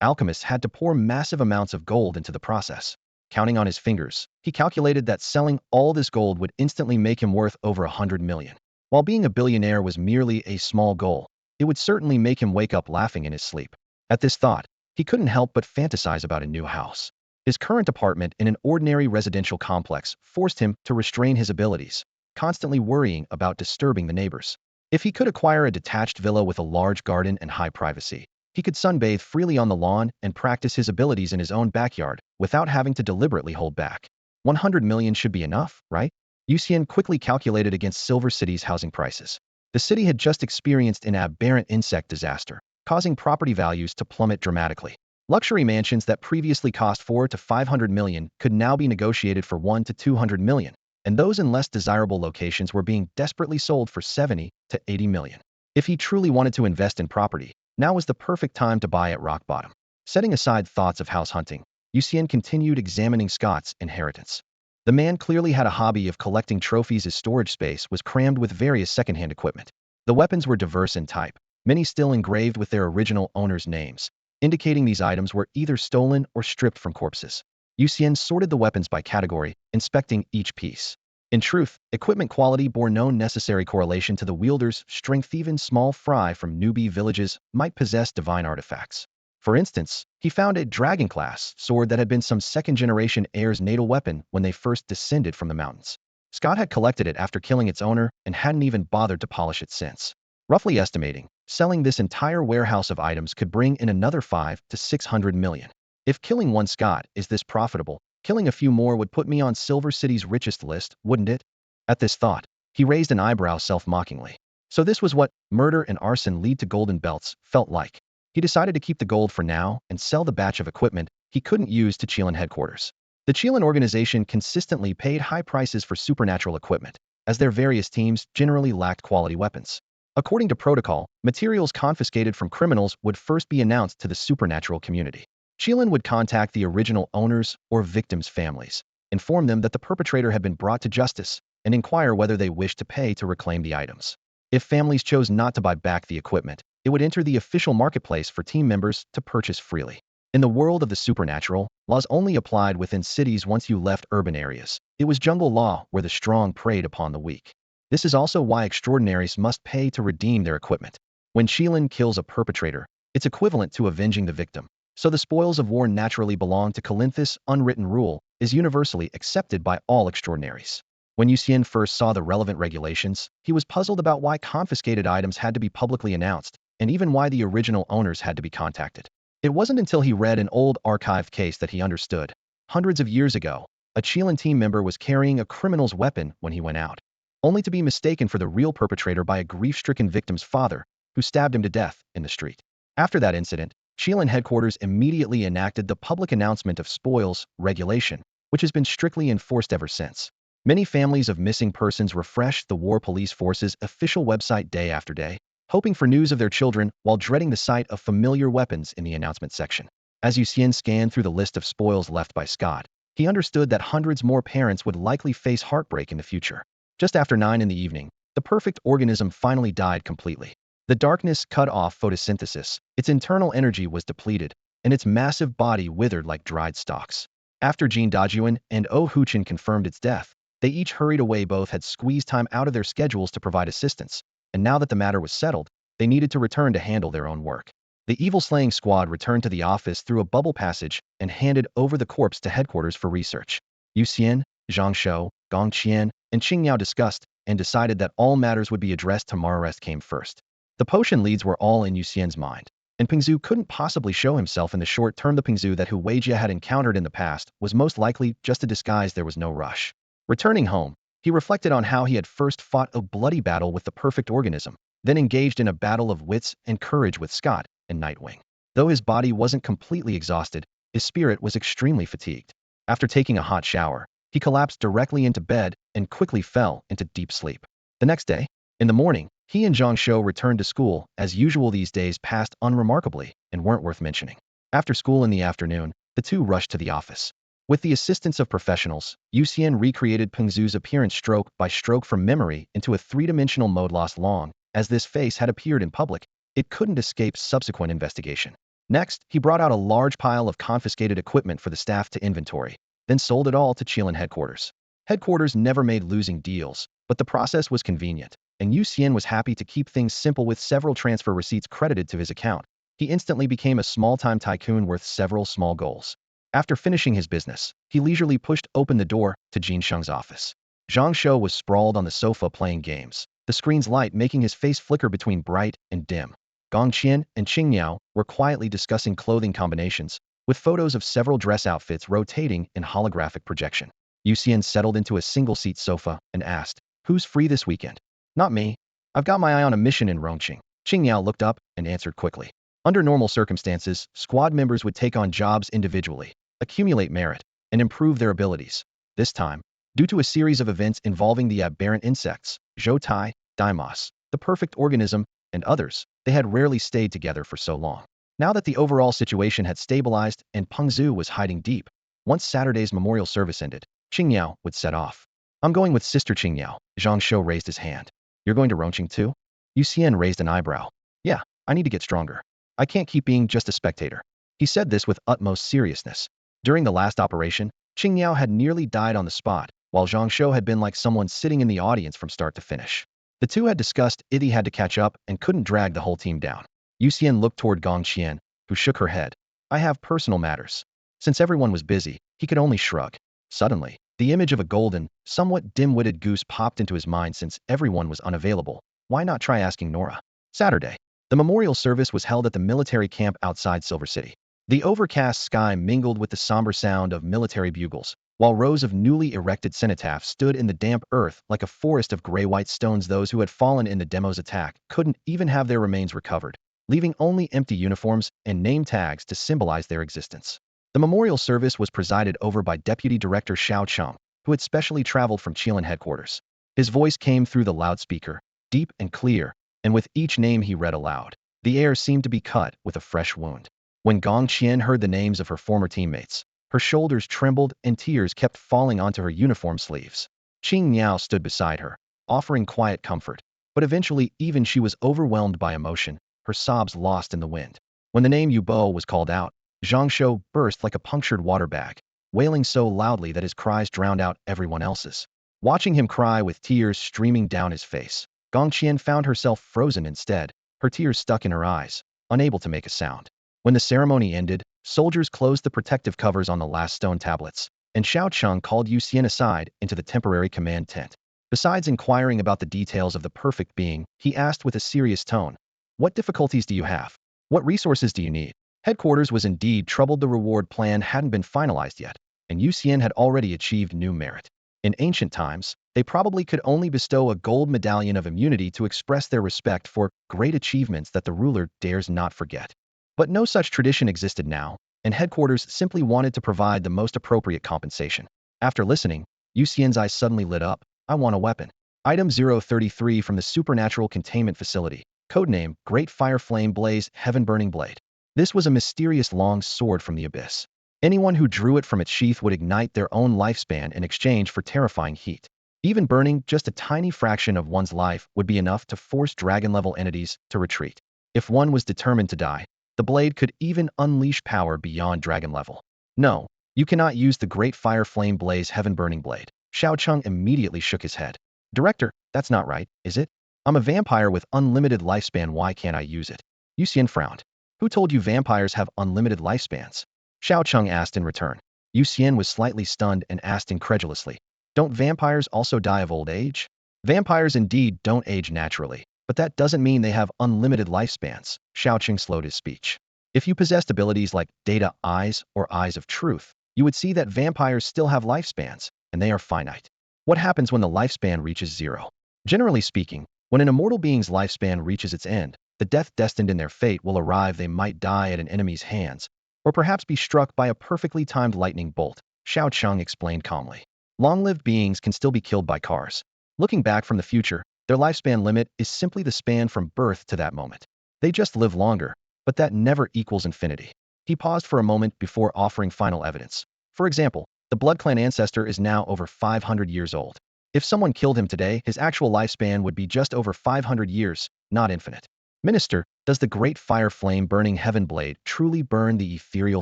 alchemists had to pour massive amounts of gold into the process. Counting on his fingers, he calculated that selling all this gold would instantly make him worth over 100 million. While being a billionaire was merely a small goal, it would certainly make him wake up laughing in his sleep. At this thought, he couldn't help but fantasize about a new house. His current apartment in an ordinary residential complex forced him to restrain his abilities, constantly worrying about disturbing the neighbors. If he could acquire a detached villa with a large garden and high privacy, he could sunbathe freely on the lawn and practice his abilities in his own backyard without having to deliberately hold back. 100 million should be enough, right? Yu Xian quickly calculated against Silver City's housing prices. The city had just experienced an aberrant insect disaster, causing property values to plummet dramatically. Luxury mansions that previously cost 4 to 500 million could now be negotiated for 1 to 200 million, and those in less desirable locations were being desperately sold for 70 to 80 million. If he truly wanted to invest in property, now was the perfect time to buy at rock bottom. Setting aside thoughts of house hunting, Yu Xian continued examining Scott's inheritance. The man clearly had a hobby of collecting trophies. His storage space was crammed with various secondhand equipment. The weapons were diverse in type, many still engraved with their original owners' names, indicating these items were either stolen or stripped from corpses. Yu Xian sorted the weapons by category, inspecting each piece. In truth, equipment quality bore no necessary correlation to the wielder's strength. Even small fry from newbie villages might possess divine artifacts. For instance, he found a dragon-class sword that had been some second-generation heir's natal weapon when they first descended from the mountains. Scott had collected it after killing its owner and hadn't even bothered to polish it since. Roughly estimating, selling this entire warehouse of items could bring in another 5 to 600 million. If killing one Scott is this profitable, killing a few more would put me on Silver City's richest list, wouldn't it? At this thought, he raised an eyebrow self-mockingly. So this was what murder and arson lead to golden belts felt like. He decided to keep the gold for now and sell the batch of equipment he couldn't use to Qilin headquarters. The Qilin organization consistently paid high prices for supernatural equipment, as their various teams generally lacked quality weapons. According to protocol, materials confiscated from criminals would first be announced to the supernatural community. Qilin would contact the original owners or victims' families, inform them that the perpetrator had been brought to justice, and inquire whether they wished to pay to reclaim the items. If families chose not to buy back the equipment, it would enter the official marketplace for team members to purchase freely. In the world of the supernatural, laws only applied within cities once you left urban areas. It was jungle law where the strong preyed upon the weak. This is also why extraordinaries must pay to redeem their equipment. When Qilan kills a perpetrator, it's equivalent to avenging the victim. So the spoils of war naturally belong to Qilan. This unwritten rule is universally accepted by all extraordinaries. When Yu Xian first saw the relevant regulations, he was puzzled about why confiscated items had to be publicly announced, and even why the original owners had to be contacted. It wasn't until he read an old archived case that he understood. Hundreds of years ago, a Qilan team member was carrying a criminal's weapon when he went out, only to be mistaken for the real perpetrator by a grief-stricken victim's father, who stabbed him to death in the street. After that incident, Qilan headquarters immediately enacted the public announcement of spoils regulation, which has been strictly enforced ever since. Many families of missing persons refreshed the War Police Force's official website day after day, hoping for news of their children while dreading the sight of familiar weapons in the announcement section. As Yu Xian scanned through the list of spoils left by Scott, he understood that hundreds more parents would likely face heartbreak in the future. Just after 9 in the evening, the perfect organism finally died completely. The darkness cut off photosynthesis, its internal energy was depleted, and its massive body withered like dried stalks. After Jin Dajuan and Oh Huchin confirmed its death, they each hurried away. Both had squeezed time out of their schedules to provide assistance, and now that the matter was settled, they needed to return to handle their own work. The evil-slaying squad returned to the office through a bubble passage and handed over the corpse to headquarters for research. Yu Xian, Zhang Shou, Gong Qian, and Qing Yao discussed and decided that all matters would be addressed tomorrow. Rest came first. The potion leads were all in Yu Xian's mind, and Pingzhu couldn't possibly show himself in the short term. The Pingzhu that Hu Weijia had encountered in the past was most likely just a disguise. There was no rush. Returning home, he reflected on how he had first fought a bloody battle with the perfect organism, then engaged in a battle of wits and courage with Scott and Nightwing. Though his body wasn't completely exhausted, his spirit was extremely fatigued. After taking a hot shower, he collapsed directly into bed and quickly fell into deep sleep. The next day, in the morning, he and Zhang Shou returned to school. As usual, these days passed unremarkably and weren't worth mentioning. After school in the afternoon, the two rushed to the office. With the assistance of professionals, Yu Xian recreated Pengzu's appearance stroke by stroke from memory into a three-dimensional mode. Lost long as this face had appeared in public, it couldn't escape subsequent investigation. Next, he brought out a large pile of confiscated equipment for the staff to inventory, then sold it all to Qilan headquarters. Headquarters never made losing deals, but the process was convenient, and Yu Xian was happy to keep things simple. With several transfer receipts credited to his account, he instantly became a small-time tycoon worth several small goals. After finishing his business, he leisurely pushed open the door to Jin Sheng's office. Zhang Shou was sprawled on the sofa playing games, the screen's light making his face flicker between bright and dim. Gong Qian and Qing Yao were quietly discussing clothing combinations, with photos of several dress outfits rotating in holographic projection. Yu Xian settled into a single-seat sofa and asked, "Who's free this weekend?" "Not me. I've got my eye on a mission in Rongqing." Qing Yao looked up and answered quickly. Under normal circumstances, squad members would take on jobs individually, accumulate merit, and improve their abilities. This time, due to a series of events involving the aberrant insects, Zhou-Tai, Daimos, the perfect organism, and others, they had rarely stayed together for so long. Now that the overall situation had stabilized and Pengzu was hiding deep, once Saturday's memorial service ended, Qing Yao would set off. "I'm going with Sister Qing Yao." Zhang Shou raised his hand. "You're going to Rongqing too?" Yu Xian raised an eyebrow. "Yeah, I need to get stronger. I can't keep being just a spectator." He said this with utmost seriousness. During the last operation, Qing Yao had nearly died on the spot, while Zhang Shou had been like someone sitting in the audience from start to finish. The two had discussed he had to catch up and couldn't drag the whole team down. Yu Xian looked toward Gong Qian, who shook her head. "I have personal matters." Since everyone was busy, he could only shrug. Suddenly, the image of a golden, somewhat dim-witted goose popped into his mind. Since everyone was unavailable, why not try asking Nora? Saturday, the memorial service was held at the military camp outside Silver City. The overcast sky mingled with the somber sound of military bugles, while rows of newly erected cenotaphs stood in the damp earth like a forest of gray-white stones. Those who had fallen in the demo's attack couldn't even have their remains recovered, leaving only empty uniforms and name tags to symbolize their existence. The memorial service was presided over by Deputy Director Xiao Cheng, who had specially traveled from Qilan headquarters. His voice came through the loudspeaker, deep and clear, and with each name he read aloud, the air seemed to be cut with a fresh wound. When Gong Qian heard the names of her former teammates, her shoulders trembled and tears kept falling onto her uniform sleeves. Qing Yao stood beside her, offering quiet comfort, but eventually even she was overwhelmed by emotion, her sobs lost in the wind. When the name Yu Bo was called out, Zhang Shou burst like a punctured water bag, wailing so loudly that his cries drowned out everyone else's. Watching him cry with tears streaming down his face, Gong Qian found herself frozen instead, her tears stuck in her eyes, unable to make a sound. When the ceremony ended, soldiers closed the protective covers on the last stone tablets, and Xiao Cheng called Yu Xian aside into the temporary command tent. Besides inquiring about the details of the perfect being, he asked with a serious tone, "What difficulties do you have? What resources do you need?" Headquarters was indeed troubled. The reward plan hadn't been finalized yet, and Yu Xian had already achieved new merit. In ancient times, they probably could only bestow a gold medallion of immunity to express their respect for great achievements that the ruler dares not forget. But no such tradition existed now, and headquarters simply wanted to provide the most appropriate compensation. After listening, Yu Xian's eyes suddenly lit up. "I want a weapon." Item 033 from the Supernatural Containment Facility. Codename, Great Fire Flame Blaze Heaven Burning Blade. This was a mysterious long sword from the abyss. Anyone who drew it from its sheath would ignite their own lifespan in exchange for terrifying heat. Even burning just a tiny fraction of one's life would be enough to force dragon-level entities to retreat. If one was determined to die, the blade could even unleash power beyond dragon level. "No, you cannot use the Great Fire Flame Blaze Heaven Burning Blade." Xiao Cheng immediately shook his head. "Director, that's not right, is it? I'm a vampire with unlimited lifespan, why can't I use it?" Yu Xian frowned. "Who told you vampires have unlimited lifespans?" Xiao Cheng asked in return. Yu Xian was slightly stunned and asked incredulously, "Don't vampires also die of old age?" "Vampires indeed don't age naturally, but that doesn't mean they have unlimited lifespans." Xiao Cheng slowed his speech. "If you possessed abilities like Data Eyes or Eyes of Truth, you would see that vampires still have lifespans, and they are finite. What happens when the lifespan reaches zero? Generally speaking, when an immortal being's lifespan reaches its end, the death destined in their fate will arrive. They might die at an enemy's hands, or perhaps be struck by a perfectly timed lightning bolt," Xiao Cheng explained calmly. "Long-lived beings can still be killed by cars. Looking back from the future, their lifespan limit is simply the span from birth to that moment. They just live longer, but that never equals infinity." He paused for a moment before offering final evidence. "For example, the Blood Clan ancestor is now over 500 years old. If someone killed him today, his actual lifespan would be just over 500 years, not infinite." "Minister, does the Great Fire Flame Burning Heaven Blade truly burn the ethereal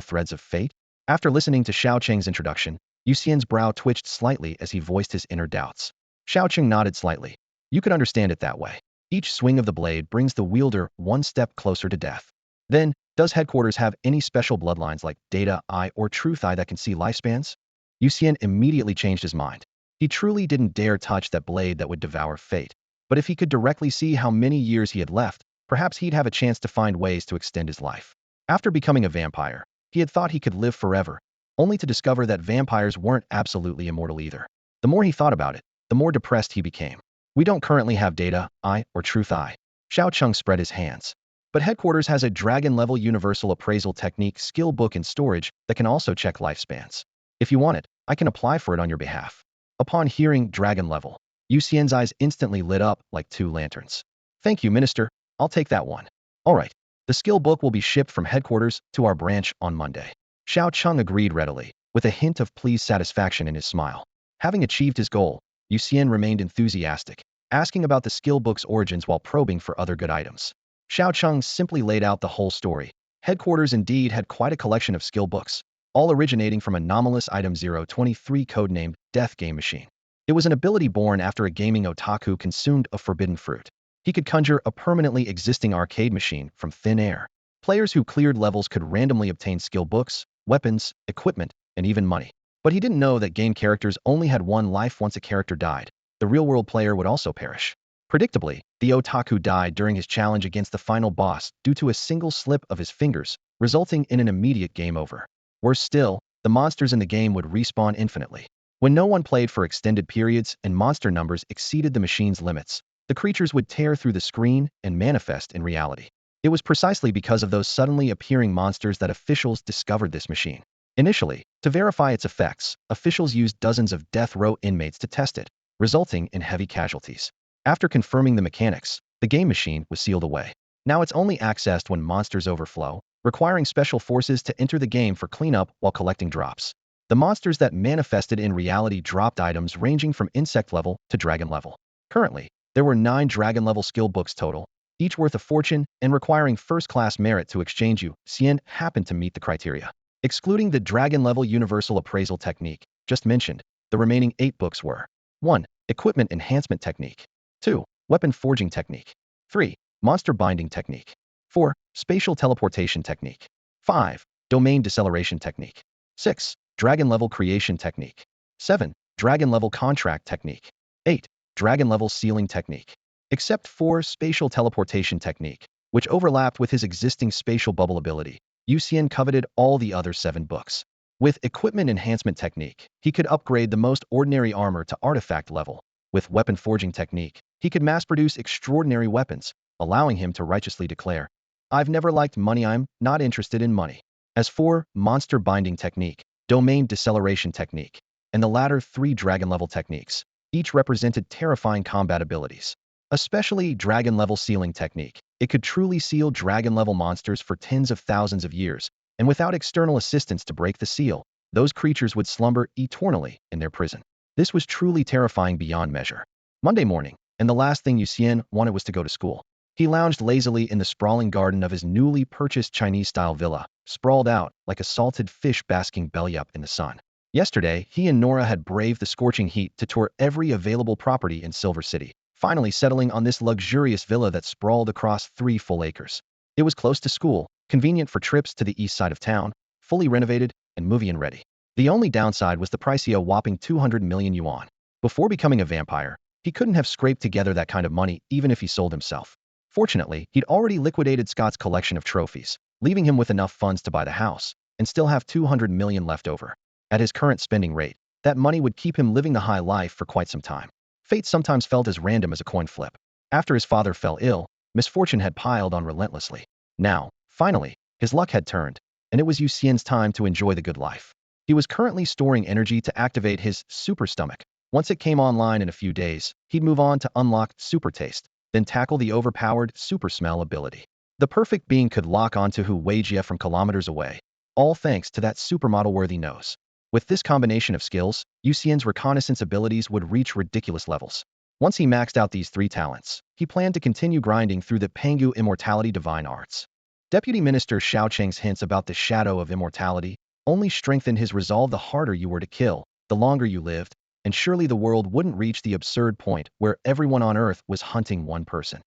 threads of fate?" After listening to Xiao Cheng's introduction, Yu Xian's brow twitched slightly as he voiced his inner doubts. Xiao Cheng nodded slightly. "You could understand it that way. Each swing of the blade brings the wielder one step closer to death. Then, does headquarters have any special bloodlines like Data Eye or Truth Eye that can see lifespans?" Yu Xian immediately changed his mind. He truly didn't dare touch that blade that would devour fate. But if he could directly see how many years he had left, perhaps he'd have a chance to find ways to extend his life. After becoming a vampire, he had thought he could live forever, only to discover that vampires weren't absolutely immortal either. The more he thought about it, the more depressed he became. "We don't currently have Data Eye or Truth Eye." Xiao Cheng spread his hands. "But headquarters has a dragon-level universal appraisal technique skill book in storage that can also check lifespans. If you want it, I can apply for it on your behalf." Upon hearing dragon level, Yu Xian's eyes instantly lit up like two lanterns. "Thank you, Minister. I'll take that one." "All right. The skill book will be shipped from headquarters to our branch on Monday." Xiao Cheng agreed readily, with a hint of pleased satisfaction in his smile. Having achieved his goal, Yu Xian remained enthusiastic, asking about the skill book's origins while probing for other good items. Xiao Cheng simply laid out the whole story. Headquarters indeed had quite a collection of skill books, all originating from anomalous item 023 codenamed Death Game Machine. It was an ability born after a gaming otaku consumed a forbidden fruit. He could conjure a permanently existing arcade machine from thin air. Players who cleared levels could randomly obtain skill books, weapons, equipment, and even money. But he didn't know that game characters only had one life. Once a character died, the real-world player would also perish. Predictably, the otaku died during his challenge against the final boss due to a single slip of his fingers, resulting in an immediate game over. Worse still, the monsters in the game would respawn infinitely. When no one played for extended periods and monster numbers exceeded the machine's limits, the creatures would tear through the screen and manifest in reality. It was precisely because of those suddenly appearing monsters that officials discovered this machine. Initially, to verify its effects, officials used dozens of death row inmates to test it, resulting in heavy casualties. After confirming the mechanics, the game machine was sealed away. Now it's only accessed when monsters overflow, requiring special forces to enter the game for cleanup while collecting drops. The monsters that manifested in reality dropped items ranging from insect level to dragon level. Currently, there were 9 dragon level skill books total, each worth a fortune and requiring first-class merit to exchange. Yu Xian happened to meet the criteria. Excluding the dragon-level universal appraisal technique just mentioned, the remaining 8 books were 1. Equipment enhancement technique. 2. Weapon forging technique. 3. Monster binding technique. 4. Spatial teleportation technique. 5. Domain deceleration technique. 6. Dragon level creation technique. 7. Dragon level contract technique. 8. Dragon level sealing technique. Except 4. Spatial teleportation technique, which overlapped with his existing spatial bubble ability, Yu Xian coveted all the other 7 books. With equipment enhancement technique, he could upgrade the most ordinary armor to artifact level. With weapon forging technique, he could mass-produce extraordinary weapons, allowing him to righteously declare, "I've never liked money, I'm not interested in money." As for monster binding technique, domain deceleration technique, and the latter 3 dragon-level techniques, each represented terrifying combat abilities. Especially dragon-level sealing technique, it could truly seal dragon-level monsters for tens of thousands of years, and without external assistance to break the seal, those creatures would slumber eternally in their prison. This was truly terrifying beyond measure. Monday morning, and the last thing Yu Xian wanted was to go to school. He lounged lazily in the sprawling garden of his newly purchased Chinese-style villa, sprawled out like a salted fish basking belly up in the sun. Yesterday, he and Nora had braved the scorching heat to tour every available property in Silver City, finally settling on this luxurious villa that sprawled across 3 full acres. It was close to school, convenient for trips to the east side of town, fully renovated, and movie-in ready. The only downside was the pricey, a whopping 200 million yuan. Before becoming a vampire, he couldn't have scraped together that kind of money even if he sold himself. Fortunately, he'd already liquidated Scott's collection of trophies, leaving him with enough funds to buy the house, and still have 200 million left over. At his current spending rate, that money would keep him living the high life for quite some time. Fate sometimes felt as random as a coin flip. After his father fell ill, misfortune had piled on relentlessly. Now, finally, his luck had turned, and it was Yu Xian's time to enjoy the good life. He was currently storing energy to activate his super stomach. Once it came online in a few days, he'd move on to unlock super taste, then tackle the overpowered super smell ability. The perfect being could lock onto Hu Weijie from kilometers away, all thanks to that supermodel-worthy nose. With this combination of skills, Yu Xian's reconnaissance abilities would reach ridiculous levels. Once he maxed out these 3 talents, he planned to continue grinding through the Pangu Immortality Divine Arts. Deputy Minister Xiao Cheng's hints about the shadow of immortality only strengthened his resolve. The harder you were to kill, the longer you lived, and surely the world wouldn't reach the absurd point where everyone on Earth was hunting one person.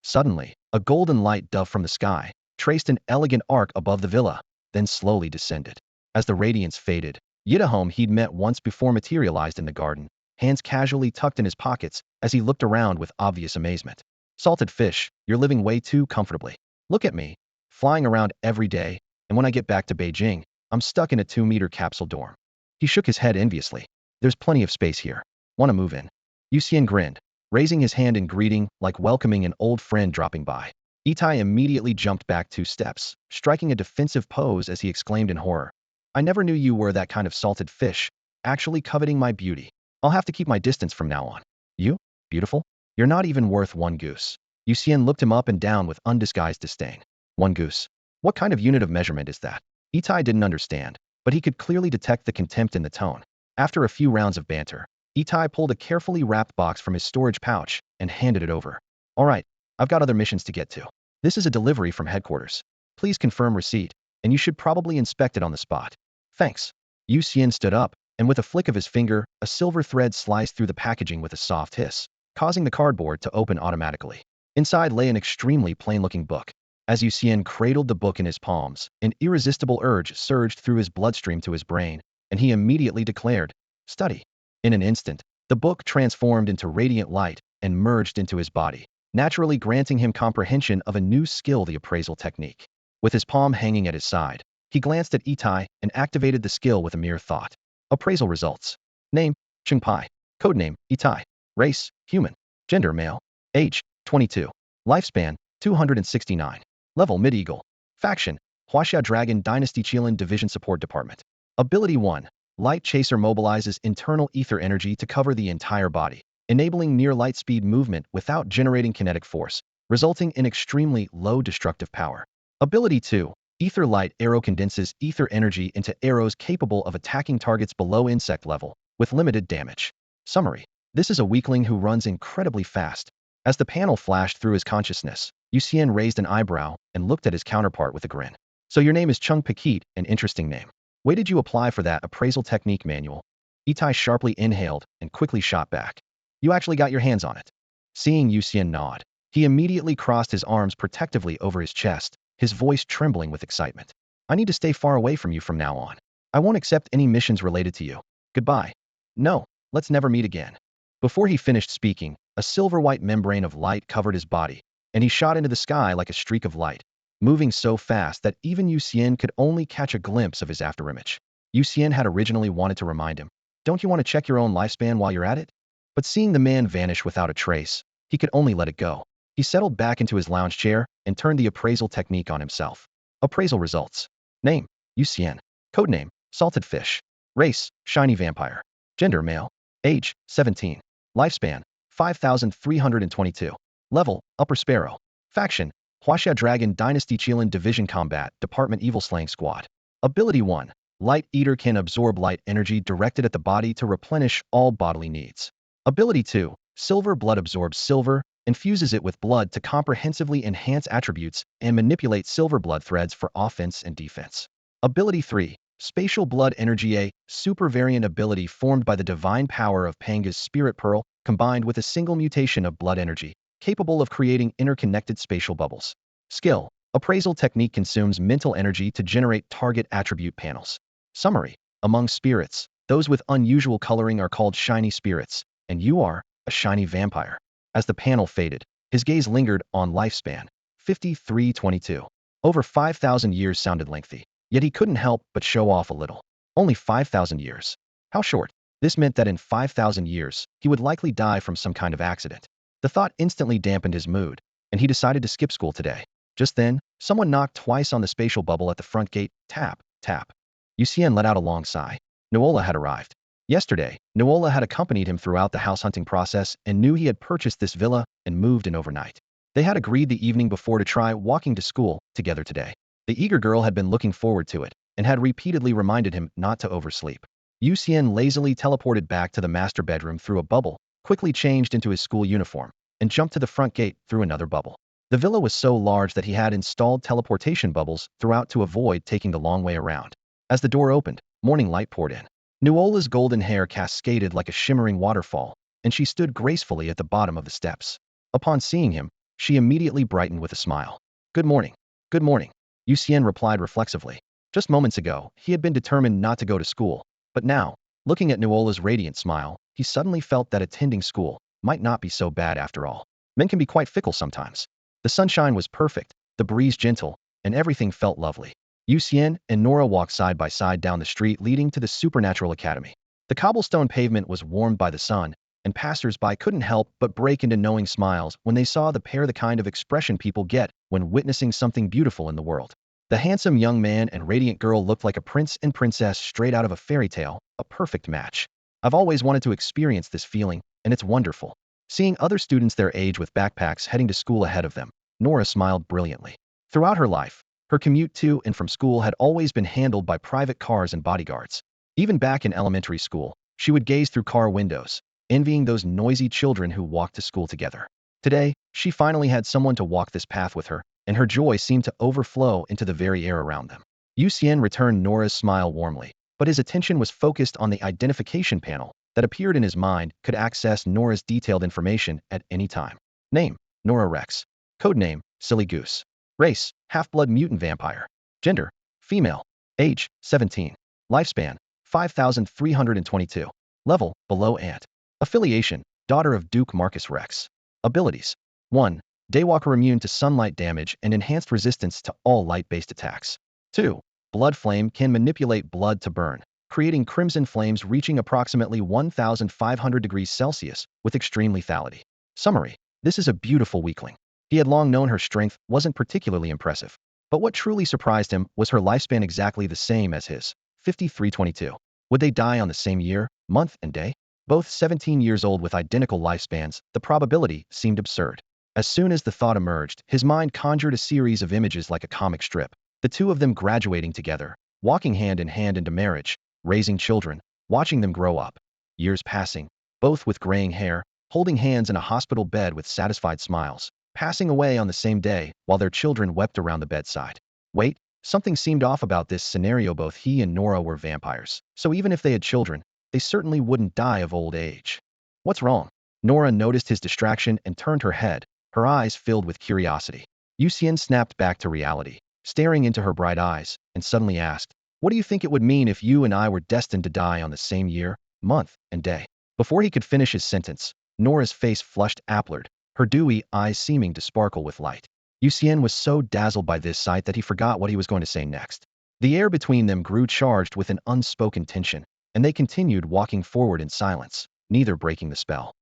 Suddenly, a golden light dove from the sky, traced an elegant arc above the villa, then slowly descended. As the radiance faded, Yida, whom he'd met once before, materialized in the garden, hands casually tucked in his pockets as he looked around with obvious amazement. "Salted fish, you're living way too comfortably. Look at me, flying around every day, and when I get back to Beijing, I'm stuck in a 2-meter capsule dorm." He shook his head enviously. "There's plenty of space here. Wanna move in?" Yu Xian grinned, raising his hand in greeting like welcoming an old friend dropping by. Itai immediately jumped back 2 steps, striking a defensive pose as he exclaimed in horror, "I never knew you were that kind of salted fish, actually coveting my beauty. I'll have to keep my distance from now on." "You? Beautiful? You're not even worth 1 goose." Yu Xian looked him up and down with undisguised disdain. 1 goose? What kind of unit of measurement is that? Itai didn't understand, but he could clearly detect the contempt in the tone. After a few rounds of banter, Itai pulled a carefully wrapped box from his storage pouch and handed it over. "All right, I've got other missions to get to. This is a delivery from headquarters. Please confirm receipt, and you should probably inspect it on the spot." "Thanks." Yu Xian stood up, and with a flick of his finger, a silver thread sliced through the packaging with a soft hiss, causing the cardboard to open automatically. Inside lay an extremely plain-looking book. As Yu Xian cradled the book in his palms, an irresistible urge surged through his bloodstream to his brain, and he immediately declared, "Study." In an instant, the book transformed into radiant light and merged into his body, naturally granting him comprehension of a new skill, the appraisal technique. With his palm hanging at his side, he glanced at Itai and activated the skill with a mere thought. Appraisal results. Name, Chengpai. Codename, Itai. Race, human. Gender, male. Age, 22. Lifespan, 269. Level, mid-eagle. Faction, Huaxia Dragon Dynasty Qilin Division Support Department. Ability 1. Light Chaser mobilizes internal ether energy to cover the entire body, enabling near light speed movement without generating kinetic force, resulting in extremely low destructive power. Ability 2. Ether Light Arrow condenses ether energy into arrows capable of attacking targets below insect level, with limited damage. Summary. This is a weakling who runs incredibly fast. As the panel flashed through his consciousness, Yu Xian raised an eyebrow and looked at his counterpart with a grin. So your name is Chung Pakit, an interesting name. Where did you apply for that appraisal technique manual? Itai sharply inhaled and quickly shot back. You actually got your hands on it. Seeing Yu Xian nod, he immediately crossed his arms protectively over his chest, his voice trembling with excitement. I need to stay far away from you from now on. I won't accept any missions related to you. Goodbye. No, let's never meet again. Before he finished speaking, a silver-white membrane of light covered his body, and he shot into the sky like a streak of light, moving so fast that even Yu Xian could only catch a glimpse of his afterimage. Yu Xian had originally wanted to remind him, don't you want to check your own lifespan while you're at it? But seeing the man vanish without a trace, he could only let it go. He settled back into his lounge chair and turned the appraisal technique on himself. Appraisal results. Name, Yu Xian. Codename, Salted Fish. Race, Shiny Vampire. Gender, male. Age, 17. Lifespan, 5,322. Level, Upper Sparrow. Faction, Huaxia Dragon Dynasty Qilin Division Combat Department Evil Slaying Squad. Ability 1. Light Eater can absorb light energy directed at the body to replenish all bodily needs. Ability 2. Silver Blood absorbs silver, infuses it with blood to comprehensively enhance attributes and manipulate silver blood threads for offense and defense. Ability 3. Spatial Blood Energy, a super variant ability formed by the divine power of Panga's Spirit Pearl combined with a single mutation of blood energy, capable of creating interconnected spatial bubbles. Skill. Appraisal technique consumes mental energy to generate target attribute panels. Summary. Among spirits, those with unusual coloring are called shiny spirits, and you are a shiny vampire. As the panel faded, his gaze lingered on lifespan, 5322. Over 5,000 years sounded lengthy, yet he couldn't help but show off a little. Only 5,000 years. How short? This meant that in 5,000 years, he would likely die from some kind of accident. The thought instantly dampened his mood, and he decided to skip school today. Just then, someone knocked twice on the spatial bubble at the front gate. Tap, tap. Yu Xian let out a long sigh. Nuola had arrived. Yesterday, Nuola had accompanied him throughout the house hunting process and knew he had purchased this villa and moved in overnight. They had agreed the evening before to try walking to school together today. The eager girl had been looking forward to it and had repeatedly reminded him not to oversleep. Yu Xian lazily teleported back to the master bedroom through a bubble, quickly changed into his school uniform, and jumped to the front gate through another bubble. The villa was so large that he had installed teleportation bubbles throughout to avoid taking the long way around. As the door opened, morning light poured in. Nuola's golden hair cascaded like a shimmering waterfall, and she stood gracefully at the bottom of the steps. Upon seeing him, she immediately brightened with a smile. Good morning. Good morning. Yu Xian replied reflexively. Just moments ago, he had been determined not to go to school, but now, looking at Nuola's radiant smile, he suddenly felt that attending school might not be so bad after all. Men can be quite fickle sometimes. The sunshine was perfect, the breeze gentle, and everything felt lovely. Yu Xian and Nora walked side by side down the street leading to the Supernatural Academy. The cobblestone pavement was warmed by the sun, and passers-by couldn't help but break into knowing smiles when they saw the pair, the kind of expression people get when witnessing something beautiful in the world. The handsome young man and radiant girl looked like a prince and princess straight out of a fairy tale, a perfect match. I've always wanted to experience this feeling, and it's wonderful. Seeing other students their age with backpacks heading to school ahead of them, Nora smiled brilliantly. Throughout her life, her commute to and from school had always been handled by private cars and bodyguards. Even back in elementary school, she would gaze through car windows, envying those noisy children who walked to school together. Today, she finally had someone to walk this path with her, and her joy seemed to overflow into the very air around them. Yu Xian returned Nora's smile warmly, but his attention was focused on the identification panel that appeared in his mind could access Nora's detailed information at any time. Name, Nora Rex. Codename, Silly Goose. Race, half-blood mutant vampire. Gender, female. Age, 17. Lifespan, 5,322. Level, below ant. Affiliation, daughter of Duke Marcus Rex. Abilities. 1. Daywalker immune to sunlight damage and enhanced resistance to all light-based attacks. 2. Blood Flame can manipulate blood to burn, creating crimson flames reaching approximately 1,500 degrees Celsius with extreme lethality. Summary. This is a beautiful weakling. He had long known her strength wasn't particularly impressive, but what truly surprised him was her lifespan exactly the same as his, 5322. Would they die on the same year, month, and day? Both 17 years old with identical lifespans, the probability seemed absurd. As soon as the thought emerged, his mind conjured a series of images like a comic strip. The two of them graduating together, walking hand in hand into marriage, raising children, watching them grow up. Years passing, both with graying hair, holding hands in a hospital bed with satisfied smiles. passing away on the same day while their children wept around the bedside. Wait, something seemed off about this scenario. Both he and Nora were vampires, so even if they had children, they certainly wouldn't die of old age. What's wrong? Nora noticed his distraction and turned her head, her eyes filled with curiosity. Yu Xian snapped back to reality, staring into her bright eyes, and suddenly asked, "What do you think it would mean if you and I were destined to die on the same year, month, and day?" Before he could finish his sentence, Nora's face flushed upward, her dewy eyes seeming to sparkle with light. Yu Xian was so dazzled by this sight that he forgot what he was going to say next. The air between them grew charged with an unspoken tension, and they continued walking forward in silence, neither breaking the spell.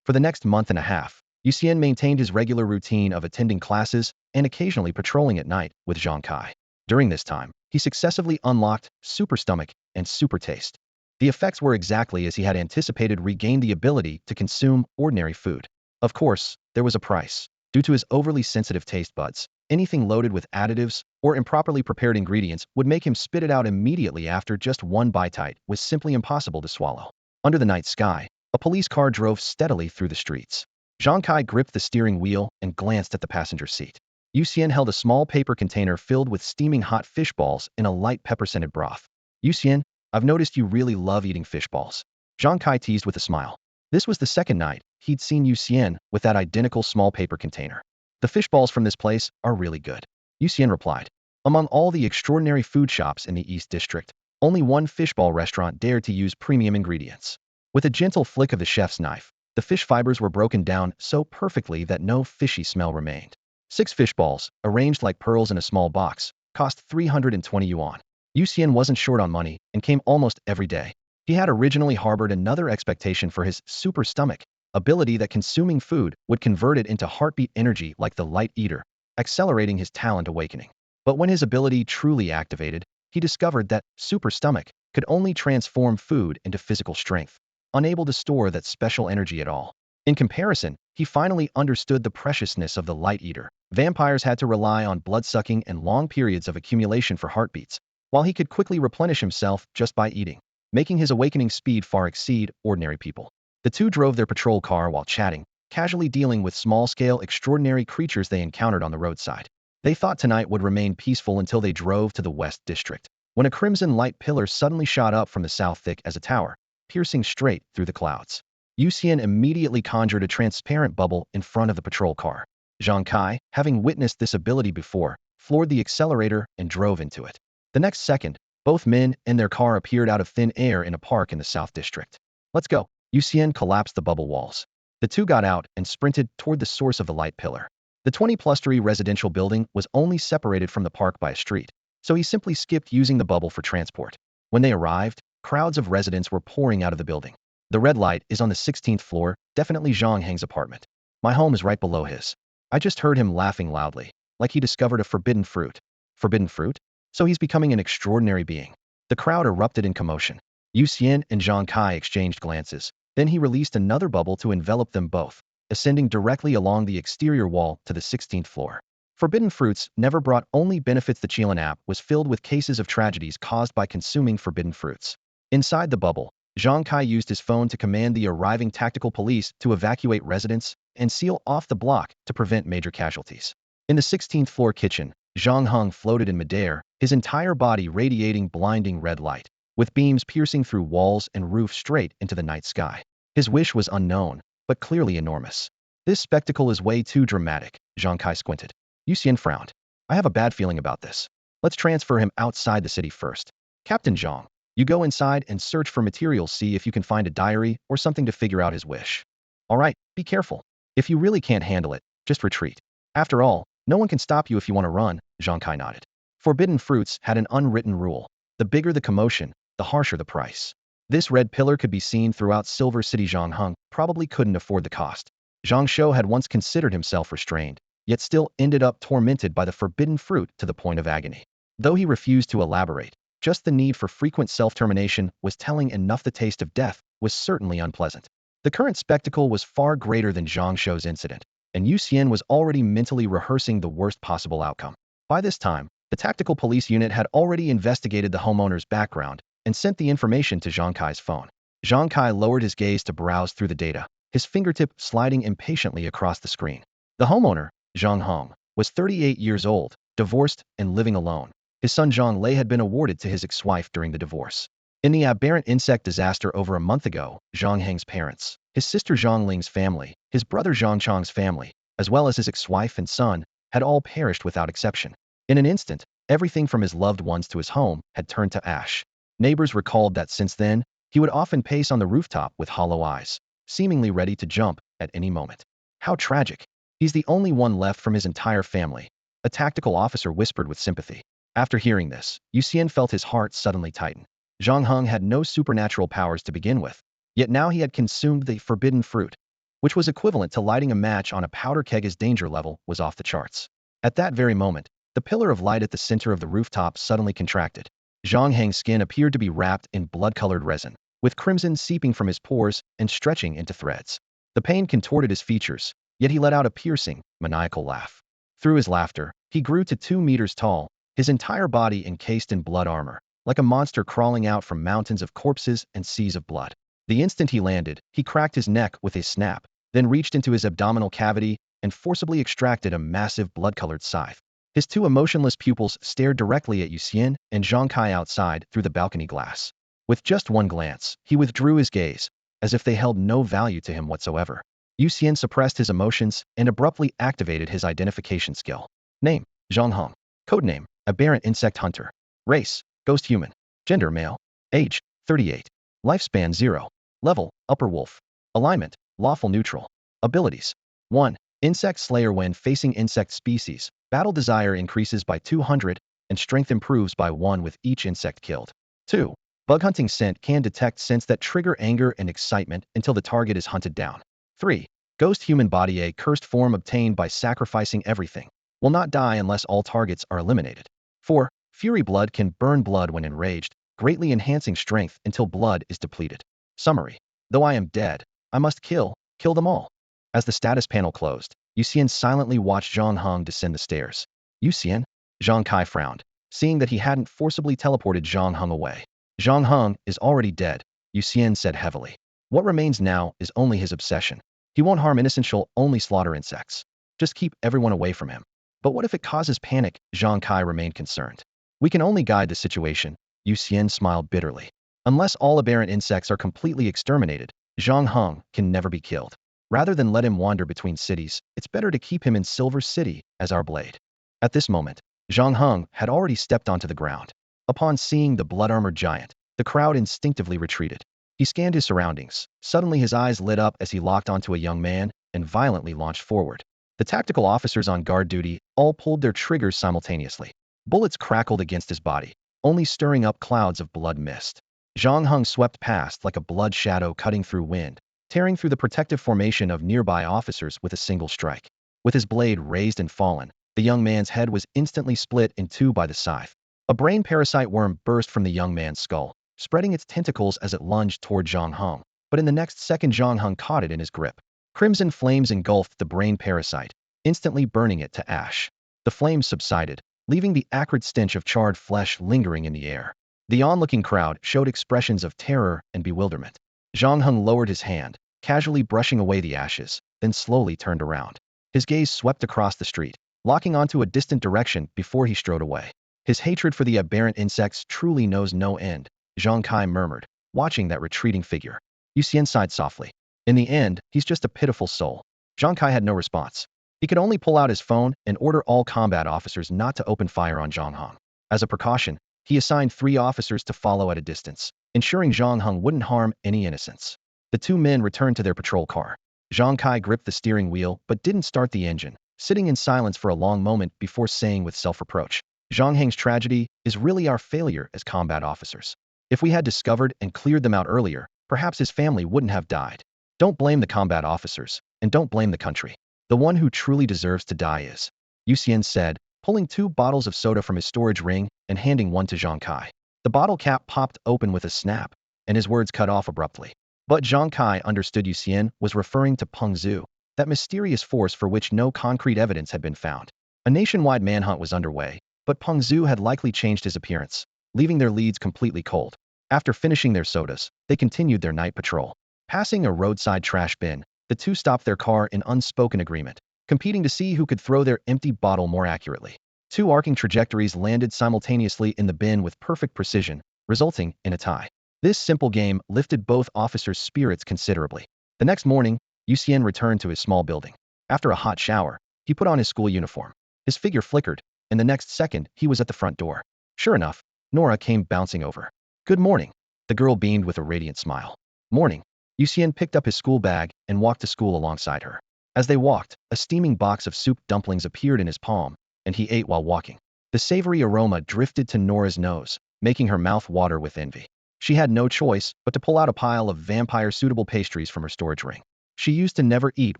For the next month and a half, Yu Xian maintained his regular routine of attending classes and occasionally patrolling at night with Zhang Kai. During this time, he successively unlocked Super Stomach and Super Taste. The effects were exactly as he had anticipated. Regained the ability to consume ordinary food. Of course, there was a price. Due to his overly sensitive taste buds, anything loaded with additives or improperly prepared ingredients would make him spit it out immediately after just one bite. It was simply impossible to swallow. Under the night sky, a police car drove steadily through the streets. Zhang Kai gripped the steering wheel and glanced at the passenger seat. Yu Xian held a small paper container filled with steaming hot fish balls in a light pepper-scented broth. "Yu Xian, I've noticed you really love eating fish balls," Zhang Kai teased with a smile. This was the second night he'd seen Yu Xian with that identical small paper container. "The fish balls from this place are really good," Yu Xian replied. Among all the extraordinary food shops in the East District, only one fishball restaurant dared to use premium ingredients. With a gentle flick of the chef's knife, the fish fibers were broken down so perfectly that no fishy smell remained. 6 fish balls, arranged like pearls in a small box, cost 320 yuan. Yu Xian wasn't short on money and came almost every day. He had originally harbored another expectation for his super stomach ability that consuming food would convert it into heartbeat energy like the light eater, accelerating his talent awakening. But when his ability truly activated, he discovered that super stomach could only transform food into physical strength, unable to store that special energy at all. In comparison, he finally understood the preciousness of the light eater. Vampires had to rely on blood-sucking and long periods of accumulation for heartbeats, while he could quickly replenish himself just by eating, making his awakening speed far exceed ordinary people. The two drove their patrol car while chatting, casually dealing with small-scale extraordinary creatures they encountered on the roadside. They thought tonight would remain peaceful until they drove to the West District, when a crimson light pillar suddenly shot up from the south thick as a tower, piercing straight through the clouds. Yu Xian immediately conjured a transparent bubble in front of the patrol car. Zhang Kai, having witnessed this ability before, floored the accelerator and drove into it. The next second, both men and their car appeared out of thin air in a park in the South District. "Let's go." Yu Xian collapsed the bubble walls. The two got out and sprinted toward the source of the light pillar. The 20-plus-story residential building was only separated from the park by a street, so he simply skipped using the bubble for transport. When they arrived, crowds of residents were pouring out of the building. "The red light is on the 16th floor, definitely Zhang Heng's apartment. My home is right below his." I just heard him laughing loudly, like he discovered a forbidden fruit. Forbidden fruit? So he's becoming an extraordinary being. The crowd erupted in commotion. Yu Xian and Zhang Kai exchanged glances. Then he released another bubble to envelop them both, ascending directly along the exterior wall to the 16th floor. Forbidden fruits never brought only benefits. The Chilan app was filled with cases of tragedies caused by consuming forbidden fruits. Inside the bubble, Zhang Kai used his phone to command the arriving tactical police to evacuate residents and seal off the block to prevent major casualties. In the 16th floor kitchen, Zhang Heng floated in midair, his entire body radiating blinding red light, with beams piercing through walls and roof straight into the night sky. His wish was unknown, but clearly enormous. "This spectacle is way too dramatic," Zhang Kai squinted. Yu Xian frowned. "I have a bad feeling about this. Let's transfer him outside the city first. Captain Zhang, you go inside and search for materials. See if you can find a diary or something to figure out his wish. All right, be careful. If you really can't handle it, just retreat. After all, no one can stop you if you want to run." Zhang Kai nodded. Forbidden fruits had an unwritten rule. The bigger the commotion, the harsher the price. This red pillar could be seen throughout Silver City. Zhang Heng probably couldn't afford the cost. Zhang Shou had once considered himself restrained, yet still ended up tormented by the forbidden fruit to the point of agony. Though he refused to elaborate, just the need for frequent self-termination was telling enough. The taste of death was certainly unpleasant. The current spectacle was far greater than Zhang Shou's incident, and Yu Xian was already mentally rehearsing the worst possible outcome. By this time, the tactical police unit had already investigated the homeowner's background and sent the information to Zhang Kai's phone. Zhang Kai lowered his gaze to browse through the data, his fingertip sliding impatiently across the screen. The homeowner, Zhang Hong, was 38 years old, divorced, and living alone. His son Zhang Lei had been awarded to his ex-wife during the divorce. In the aberrant insect disaster over a month ago, Zhang Heng's parents, his sister Zhang Ling's family, his brother Zhang Chang's family, as well as his ex-wife and son, had all perished without exception. In an instant, everything from his loved ones to his home had turned to ash. Neighbors recalled that since then, he would often pace on the rooftop with hollow eyes, seemingly ready to jump at any moment. How tragic. He's the only one left from his entire family, a tactical officer whispered with sympathy. After hearing this, Yu Xian felt his heart suddenly tighten. Zhang Heng had no supernatural powers to begin with, yet now he had consumed the forbidden fruit, which was equivalent to lighting a match on a powder keg. His danger level was off the charts. At that very moment, the pillar of light at the center of the rooftop suddenly contracted. Zhang Heng's skin appeared to be wrapped in blood-colored resin, with crimson seeping from his pores and stretching into threads. The pain contorted his features, yet he let out a piercing, maniacal laugh. Through his laughter, he grew to 2 meters tall, his entire body encased in blood armor, like a monster crawling out from mountains of corpses and seas of blood. The instant he landed, he cracked his neck with a snap, then reached into his abdominal cavity and forcibly extracted a massive blood-colored scythe. His two emotionless pupils stared directly at Yu Xian and Zhang Kai outside through the balcony glass. With just one glance, he withdrew his gaze, as if they held no value to him whatsoever. Yu Xian suppressed his emotions and abruptly activated his identification skill. Name: Zhang Hong. Codename: Aberrant Insect Hunter. Race: Ghost Human. Gender: Male. Age: 38. Lifespan: 0. Level: Upper Wolf. Alignment: Lawful Neutral. Abilities: 1. Insect Slayer. When facing insect species, battle desire increases by 200, and strength improves by 1 with each insect killed. 2. Bug Hunting. Scent can detect scents that trigger anger and excitement until the target is hunted down. 3. Ghost Human Body. A cursed form obtained by sacrificing everything. Will not die unless all targets are eliminated. 4. Fury Blood can burn blood when enraged, greatly enhancing strength until blood is depleted. Summary: though I am dead, I must kill them all. As the status panel closed, Yu Xian silently watched Zhang Heng descend the stairs. Yu Xian? Zhang Kai frowned, seeing that he hadn't forcibly teleported Zhang Heng away. Zhang Heng is already dead, Yu Xian said heavily. What remains now is only his obsession. He won't harm innocent, she'll only slaughter insects. Just keep everyone away from him. But what if it causes panic? Zhang Kai remained concerned. We can only guide the situation, Yu Xian smiled bitterly. Unless all aberrant insects are completely exterminated, Zhang Heng can never be killed. Rather than let him wander between cities, it's better to keep him in Silver City as our blade. At this moment, Zhang Heng had already stepped onto the ground. Upon seeing the blood-armored giant, the crowd instinctively retreated. He scanned his surroundings. Suddenly his eyes lit up as he locked onto a young man and violently launched forward. The tactical officers on guard duty all pulled their triggers simultaneously. Bullets crackled against his body, only stirring up clouds of blood mist. Zhang Heng swept past like a blood shadow cutting through wind, tearing through the protective formation of nearby officers with a single strike. With his blade raised and fallen, the young man's head was instantly split in two by the scythe. A brain parasite worm burst from the young man's skull, spreading its tentacles as it lunged toward Zhang Heng, but in the next second Zhang Heng caught it in his grip. Crimson flames engulfed the brain parasite, instantly burning it to ash. The flames subsided, leaving the acrid stench of charred flesh lingering in the air. The onlooking crowd showed expressions of terror and bewilderment. Zhang Heng lowered his hand, casually brushing away the ashes, then slowly turned around. His gaze swept across the street, locking onto a distant direction before he strode away. His hatred for the aberrant insects truly knows no end, Zhang Kai murmured, watching that retreating figure. Yu Xian sighed softly. In the end, he's just a pitiful soul. Zhang Kai had no response. He could only pull out his phone and order all combat officers not to open fire on Zhang Heng. As a precaution, he assigned 3 officers to follow at a distance, ensuring Zhang Heng wouldn't harm any innocents. The 2 men returned to their patrol car. Zhang Kai gripped the steering wheel but didn't start the engine, sitting in silence for a long moment before saying with self-reproach, Zhang Heng's tragedy is really our failure as combat officers. If we had discovered and cleared them out earlier, perhaps his family wouldn't have died. Don't blame the combat officers, and don't blame the country. The one who truly deserves to die is, Yu Xian said, pulling 2 bottles of soda from his storage ring and handing one to Zhang Kai. The bottle cap popped open with a snap, and his words cut off abruptly. But Zhang Kai understood Yu Xian was referring to Peng Zhu, that mysterious force for which no concrete evidence had been found. A nationwide manhunt was underway, but Peng Zhu had likely changed his appearance, leaving their leads completely cold. After finishing their sodas, they continued their night patrol. Passing a roadside trash bin, the 2 stopped their car in unspoken agreement. competing to see who could throw their empty bottle more accurately. Two arcing trajectories landed simultaneously in the bin with perfect precision, resulting in a tie. This simple game lifted both officers' spirits considerably. The next morning, Yu Xian returned to his small building. After a hot shower, he put on his school uniform. His figure flickered, and the next second he was at the front door. Sure enough, Nora came bouncing over. "Good morning." The girl beamed with a radiant smile. "Morning." Yu Xian picked up his school bag and walked to school alongside her. As they walked, a steaming box of soup dumplings appeared in his palm, and he ate while walking. The savory aroma drifted to Nora's nose, making her mouth water with envy. She had no choice but to pull out a pile of vampire-suitable pastries from her storage ring. She used to never eat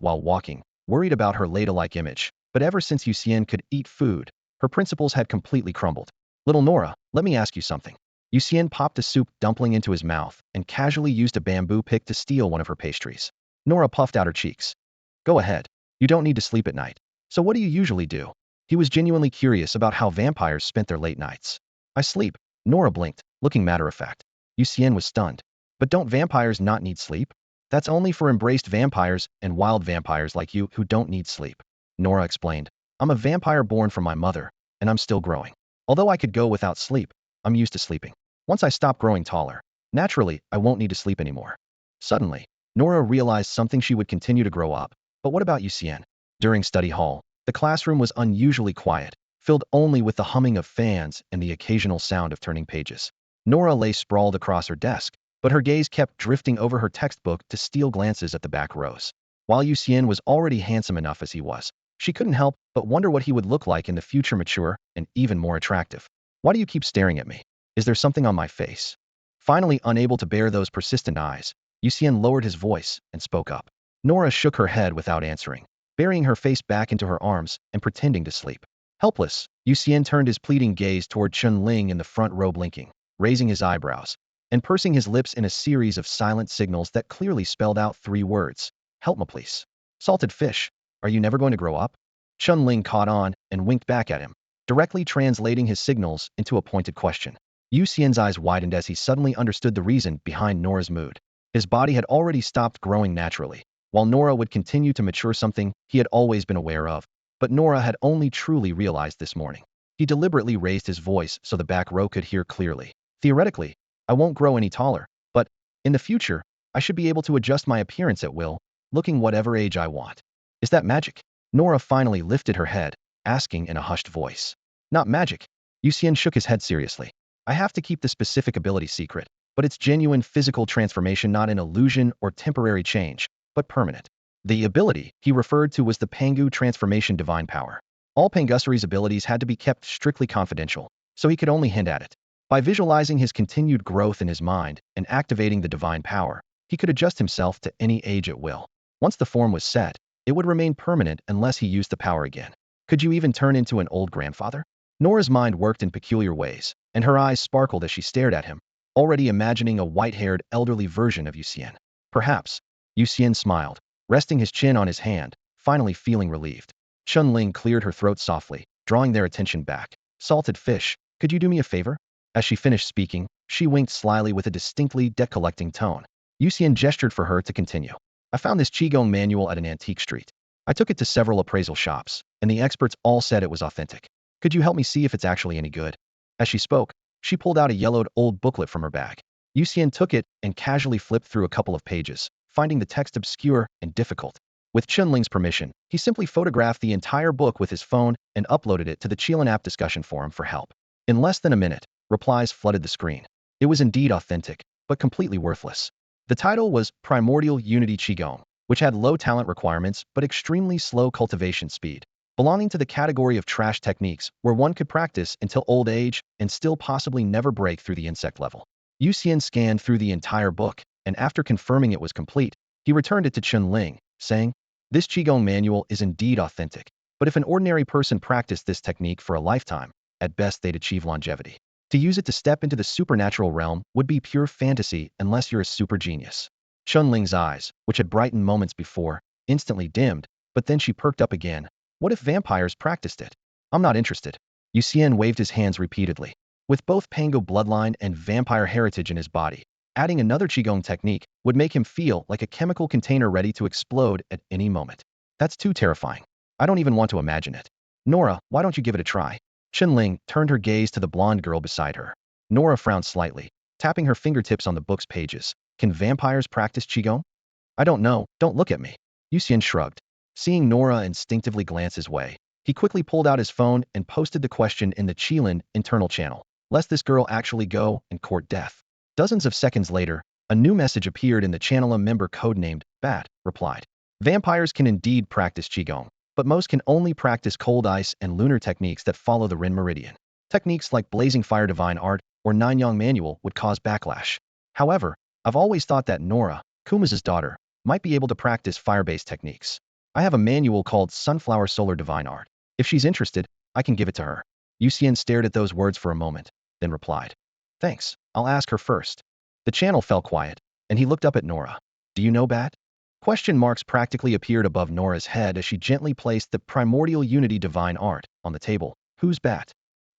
while walking, worried about her Leda-like image, but ever since Yu Xian could eat food, her principles had completely crumbled. "Little Nora, let me ask you something." Yu Xian popped a soup dumpling into his mouth and casually used a bamboo pick to steal one of her pastries. Nora puffed out her cheeks. "Go ahead. You don't need to sleep at night. So what do you usually do?" He was genuinely curious about how vampires spent their late nights. "I sleep." Nora blinked, looking matter-of-fact. Yu Xian was stunned. "But don't vampires not need sleep? That's only for embraced vampires and wild vampires like you who don't need sleep." Nora explained. "I'm a vampire born from my mother, and I'm still growing. Although I could go without sleep, I'm used to sleeping. Once I stop growing taller, naturally, I won't need to sleep anymore." Suddenly, Nora realized something: she would continue to grow up. But what about Yu Xian? During study hall, the classroom was unusually quiet, filled only with the humming of fans and the occasional sound of turning pages. Nora lay sprawled across her desk, but her gaze kept drifting over her textbook to steal glances at the back rows. While Yu Xian was already handsome enough as he was, she couldn't help but wonder what he would look like in the future: mature and even more attractive. "Why do you keep staring at me? Is there something on my face?" Finally, unable to bear those persistent eyes, Yu Xian lowered his voice and spoke up. Nora shook her head without answering, burying her face back into her arms and pretending to sleep. Helpless, Yu Xian turned his pleading gaze toward Chun Ling in the front row, blinking, raising his eyebrows, and pursing his lips in a series of silent signals that clearly spelled out three words: "Help me, please." "Salted fish, are you never going to grow up?" Chun Ling caught on and winked back at him, directly translating his signals into a pointed question. Yu Xian's eyes widened as he suddenly understood the reason behind Nora's mood. His body had already stopped growing naturally, while Nora would continue to mature, something he had always been aware of, but Nora had only truly realized this morning. He deliberately raised his voice so the back row could hear clearly. "Theoretically, I won't grow any taller, but in the future, I should be able to adjust my appearance at will, looking whatever age I want. Is that magic?" Nora finally lifted her head, asking in a hushed voice. "Not magic." Yu Xian shook his head seriously. "I have to keep the specific ability secret, but it's genuine physical transformation, not an illusion or temporary change, but permanent." The ability he referred to was the Pangu transformation divine power. All Pangussari's abilities had to be kept strictly confidential, so he could only hint at it. By visualizing his continued growth in his mind and activating the divine power, he could adjust himself to any age at will. Once the form was set, it would remain permanent unless he used the power again. Could you even turn into an old grandfather? Nora's mind worked in peculiar ways, and her eyes sparkled as she stared at him, already imagining a white-haired, elderly version of Yu Xian. "Perhaps." Yu Xian smiled, resting his chin on his hand, finally feeling relieved. Chun Ling cleared her throat softly, drawing their attention back. "Salted fish, could you do me a favor?" As she finished speaking, she winked slyly with a distinctly decollecting tone. Yu Xian gestured for her to continue. "I found this Qigong manual at an antique street. I took it to several appraisal shops, and the experts all said it was authentic. Could you help me see if it's actually any good?" As she spoke, she pulled out a yellowed old booklet from her bag. Yu Xian took it and casually flipped through a couple of pages, finding the text obscure and difficult. With Chun Ling's permission, he simply photographed the entire book with his phone and uploaded it to the Qilan app discussion forum for help. In less than a minute, replies flooded the screen. It was indeed authentic, but completely worthless. The title was Primordial Unity Qigong, which had low talent requirements but extremely slow cultivation speed, belonging to the category of trash techniques where one could practice until old age and still possibly never break through the insect level. Yu Xian scanned through the entire book, and after confirming it was complete, he returned it to Chun Ling, saying, "This Qigong manual is indeed authentic, but if an ordinary person practiced this technique for a lifetime, at best they'd achieve longevity. To use it to step into the supernatural realm would be pure fantasy unless you're a super genius." Chun Ling's eyes, which had brightened moments before, instantly dimmed, but then she perked up again. "What if vampires practiced it? I'm not interested." Yu Xian waved his hands repeatedly. With both Pango bloodline and vampire heritage in his body, adding another Qigong technique would make him feel like a chemical container ready to explode at any moment. That's too terrifying. I don't even want to imagine it. Nora, why don't you give it a try? Ling turned her gaze to the blonde girl beside her. Nora frowned slightly, tapping her fingertips on the book's pages. Can vampires practice Qigong? I don't know, don't look at me. Yu Xian shrugged. Seeing Nora instinctively glance his way, he quickly pulled out his phone and posted the question in the Qilin internal channel, lest this girl actually go and court death. Dozens of seconds later, a new message appeared in the channel. A member codenamed Bat replied. Vampires can indeed practice Qigong, but most can only practice cold ice and lunar techniques that follow the Rin meridian. Techniques like blazing fire divine art or Nine Yang manual would cause backlash. However, I've always thought that Nora, Kuma's daughter, might be able to practice fire-based techniques. I have a manual called Sunflower Solar Divine Art. If she's interested, I can give it to her. Yu Xian stared at those words for a moment, then replied. Thanks, I'll ask her first. The channel fell quiet, and he looked up at Nora. Do you know Bat? Question marks practically appeared above Nora's head as she gently placed the Primordial Unity Divine Art on the table. Who's Bat?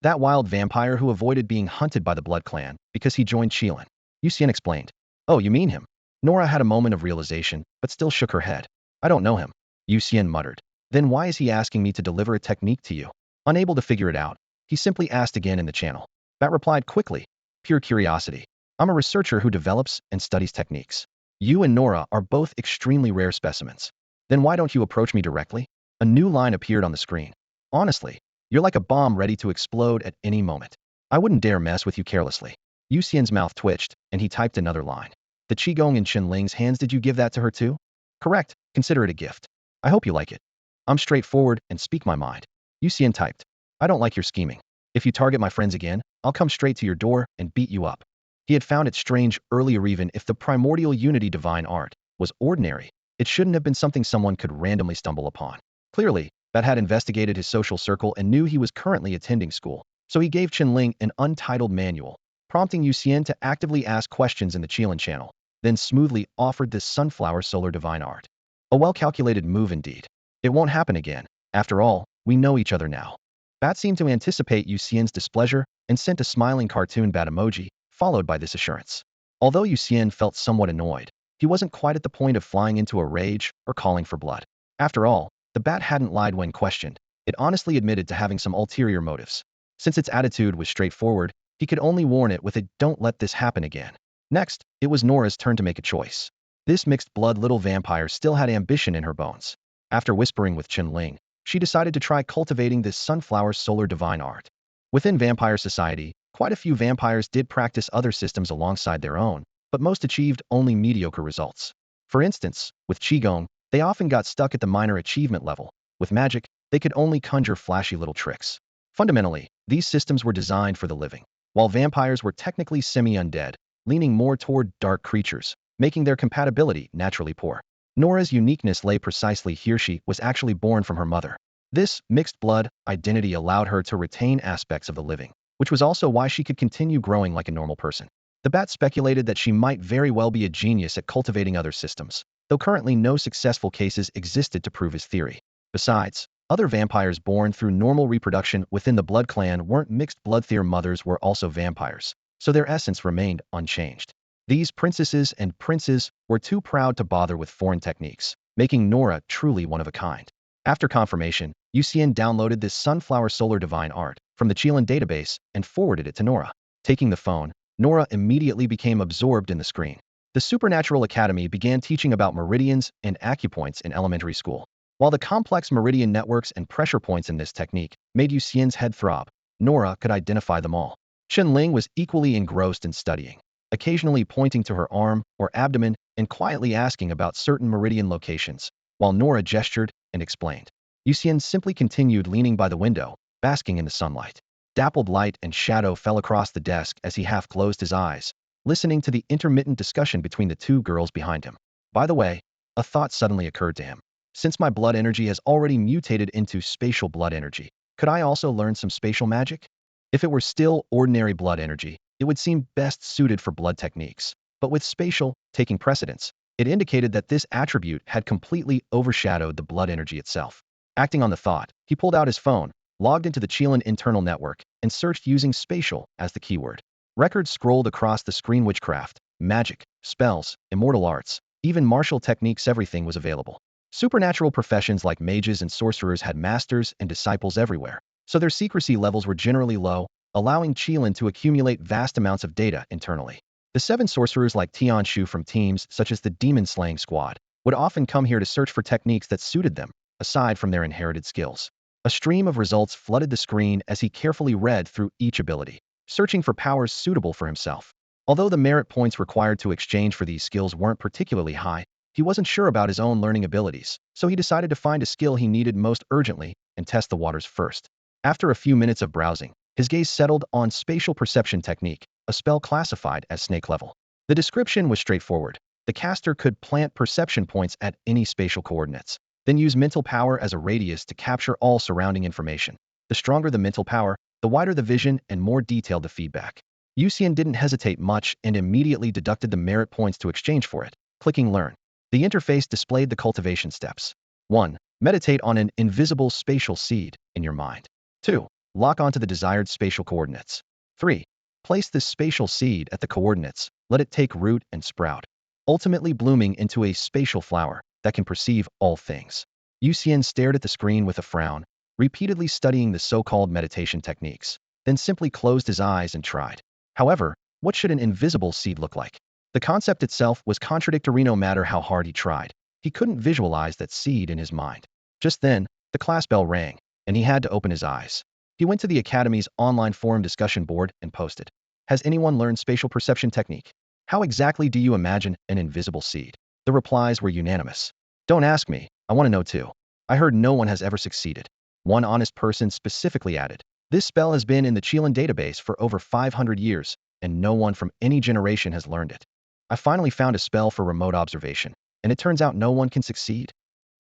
That wild vampire who avoided being hunted by the Blood Clan because he joined Qilin. Yu Xian explained. Oh, you mean him? Nora had a moment of realization, but still shook her head. I don't know him. Yu Xian muttered. Then why is he asking me to deliver a technique to you? Unable to figure it out, he simply asked again in the channel. Bat replied quickly. Pure curiosity. I'm a researcher who develops and studies techniques. You and Nora are both extremely rare specimens. Then why don't you approach me directly? A new line appeared on the screen. Honestly, you're like a bomb ready to explode at any moment. I wouldn't dare mess with you carelessly. Yu Xian's mouth twitched, and he typed another line. The Qigong in Ling's hands, did you give that to her too? Correct, consider it a gift. I hope you like it. I'm straightforward and speak my mind. Yu Xian typed. I don't like your scheming. If you target my friends again, I'll come straight to your door and beat you up. He had found it strange earlier. Even if the Primordial Unity Divine Art was ordinary, it shouldn't have been something someone could randomly stumble upon. Clearly, Bat had investigated his social circle and knew he was currently attending school, so he gave Ling an untitled manual, prompting Yu Xian to actively ask questions in the Qilin channel, then smoothly offered this Sunflower Solar Divine Art. A well-calculated move indeed. It won't happen again. After all, we know each other now. Bat seemed to anticipate Yu Xian's displeasure and sent a smiling cartoon bat emoji, followed by this assurance. Although Yu Xian felt somewhat annoyed, he wasn't quite at the point of flying into a rage or calling for blood. After all, the bat hadn't lied when questioned. It honestly admitted to having some ulterior motives. Since its attitude was straightforward, he could only warn it with a "don't let this happen again." Next, it was Nora's turn to make a choice. This mixed-blood little vampire still had ambition in her bones. After whispering with Ling, she decided to try cultivating this Sunflower Solar Divine Art. Within vampire society, quite a few vampires did practice other systems alongside their own, but most achieved only mediocre results. For instance, with Qigong, they often got stuck at the minor achievement level. With magic, they could only conjure flashy little tricks. Fundamentally, these systems were designed for the living, while vampires were technically semi-undead, leaning more toward dark creatures, making their compatibility naturally poor. Nora's uniqueness lay precisely here. She was actually born from her mother. This mixed-blood identity allowed her to retain aspects of the living, which was also why she could continue growing like a normal person. The bat speculated that she might very well be a genius at cultivating other systems, though currently no successful cases existed to prove his theory. Besides, other vampires born through normal reproduction within the Blood Clan weren't mixed blood. Their mothers were also vampires, so their essence remained unchanged. These princesses and princes were too proud to bother with foreign techniques, making Nora truly one of a kind. After confirmation, Yu Xian downloaded this Sunflower Solar Divine Art from the Qilin database and forwarded it to Nora. Taking the phone, Nora immediately became absorbed in the screen. The Supernatural Academy began teaching about meridians and acupoints in elementary school. While the complex meridian networks and pressure points in this technique made Yu Xian's head throb, Nora could identify them all. Ling was equally engrossed in studying, occasionally pointing to her arm or abdomen and quietly asking about certain meridian locations, while Nora gestured and explained. Yu Xian simply continued leaning by the window, basking in the sunlight. Dappled light and shadow fell across the desk as he half closed his eyes, listening to the intermittent discussion between the two girls behind him. By the way, a thought suddenly occurred to him. Since my blood energy has already mutated into spatial blood energy, could I also learn some spatial magic? If it were still ordinary blood energy, it would seem best suited for blood techniques. But with spatial taking precedence, it indicated that this attribute had completely overshadowed the blood energy itself. Acting on the thought, he pulled out his phone, logged into the Qilin internal network, and searched using spatial as the keyword. Records scrolled across the screen. Witchcraft, magic, spells, immortal arts, even martial techniques, everything was available. Supernatural professions like mages and sorcerers had masters and disciples everywhere, so their secrecy levels were generally low, allowing Qilin to accumulate vast amounts of data internally. The seven sorcerers like Tian Shu from teams such as the Demon Slaying Squad would often come here to search for techniques that suited them, aside from their inherited skills. A stream of results flooded the screen as he carefully read through each ability, searching for powers suitable for himself. Although the merit points required to exchange for these skills weren't particularly high, he wasn't sure about his own learning abilities, so he decided to find a skill he needed most urgently and test the waters first. After a few minutes of browsing, his gaze settled on Spatial Perception Technique, a spell classified as snake level. The description was straightforward. The caster could plant perception points at any spatial coordinates, then use mental power as a radius to capture all surrounding information. The stronger the mental power, the wider the vision and more detailed the feedback. Yu Xian didn't hesitate much and immediately deducted the merit points to exchange for it, clicking Learn. The interface displayed the cultivation steps. 1. Meditate on an invisible spatial seed in your mind. 2. Lock onto the desired spatial coordinates. 3. Place this spatial seed at the coordinates, let it take root and sprout, ultimately blooming into a spatial flower that can perceive all things. Yu Xian stared at the screen with a frown, repeatedly studying the so-called meditation techniques, then simply closed his eyes and tried. However, what should an invisible seed look like? The concept itself was contradictory no matter how hard he tried. He couldn't visualize that seed in his mind. Just then, the class bell rang, and he had to open his eyes. He went to the Academy's online forum discussion board and posted, "Has anyone learned spatial perception technique? How exactly do you imagine an invisible seed?" The replies were unanimous. "Don't ask me, I want to know too. I heard no one has ever succeeded." One honest person specifically added, "This spell has been in the Qilin database for over 500 years, and no one from any generation has learned it. I finally found a spell for remote observation, and it turns out no one can succeed."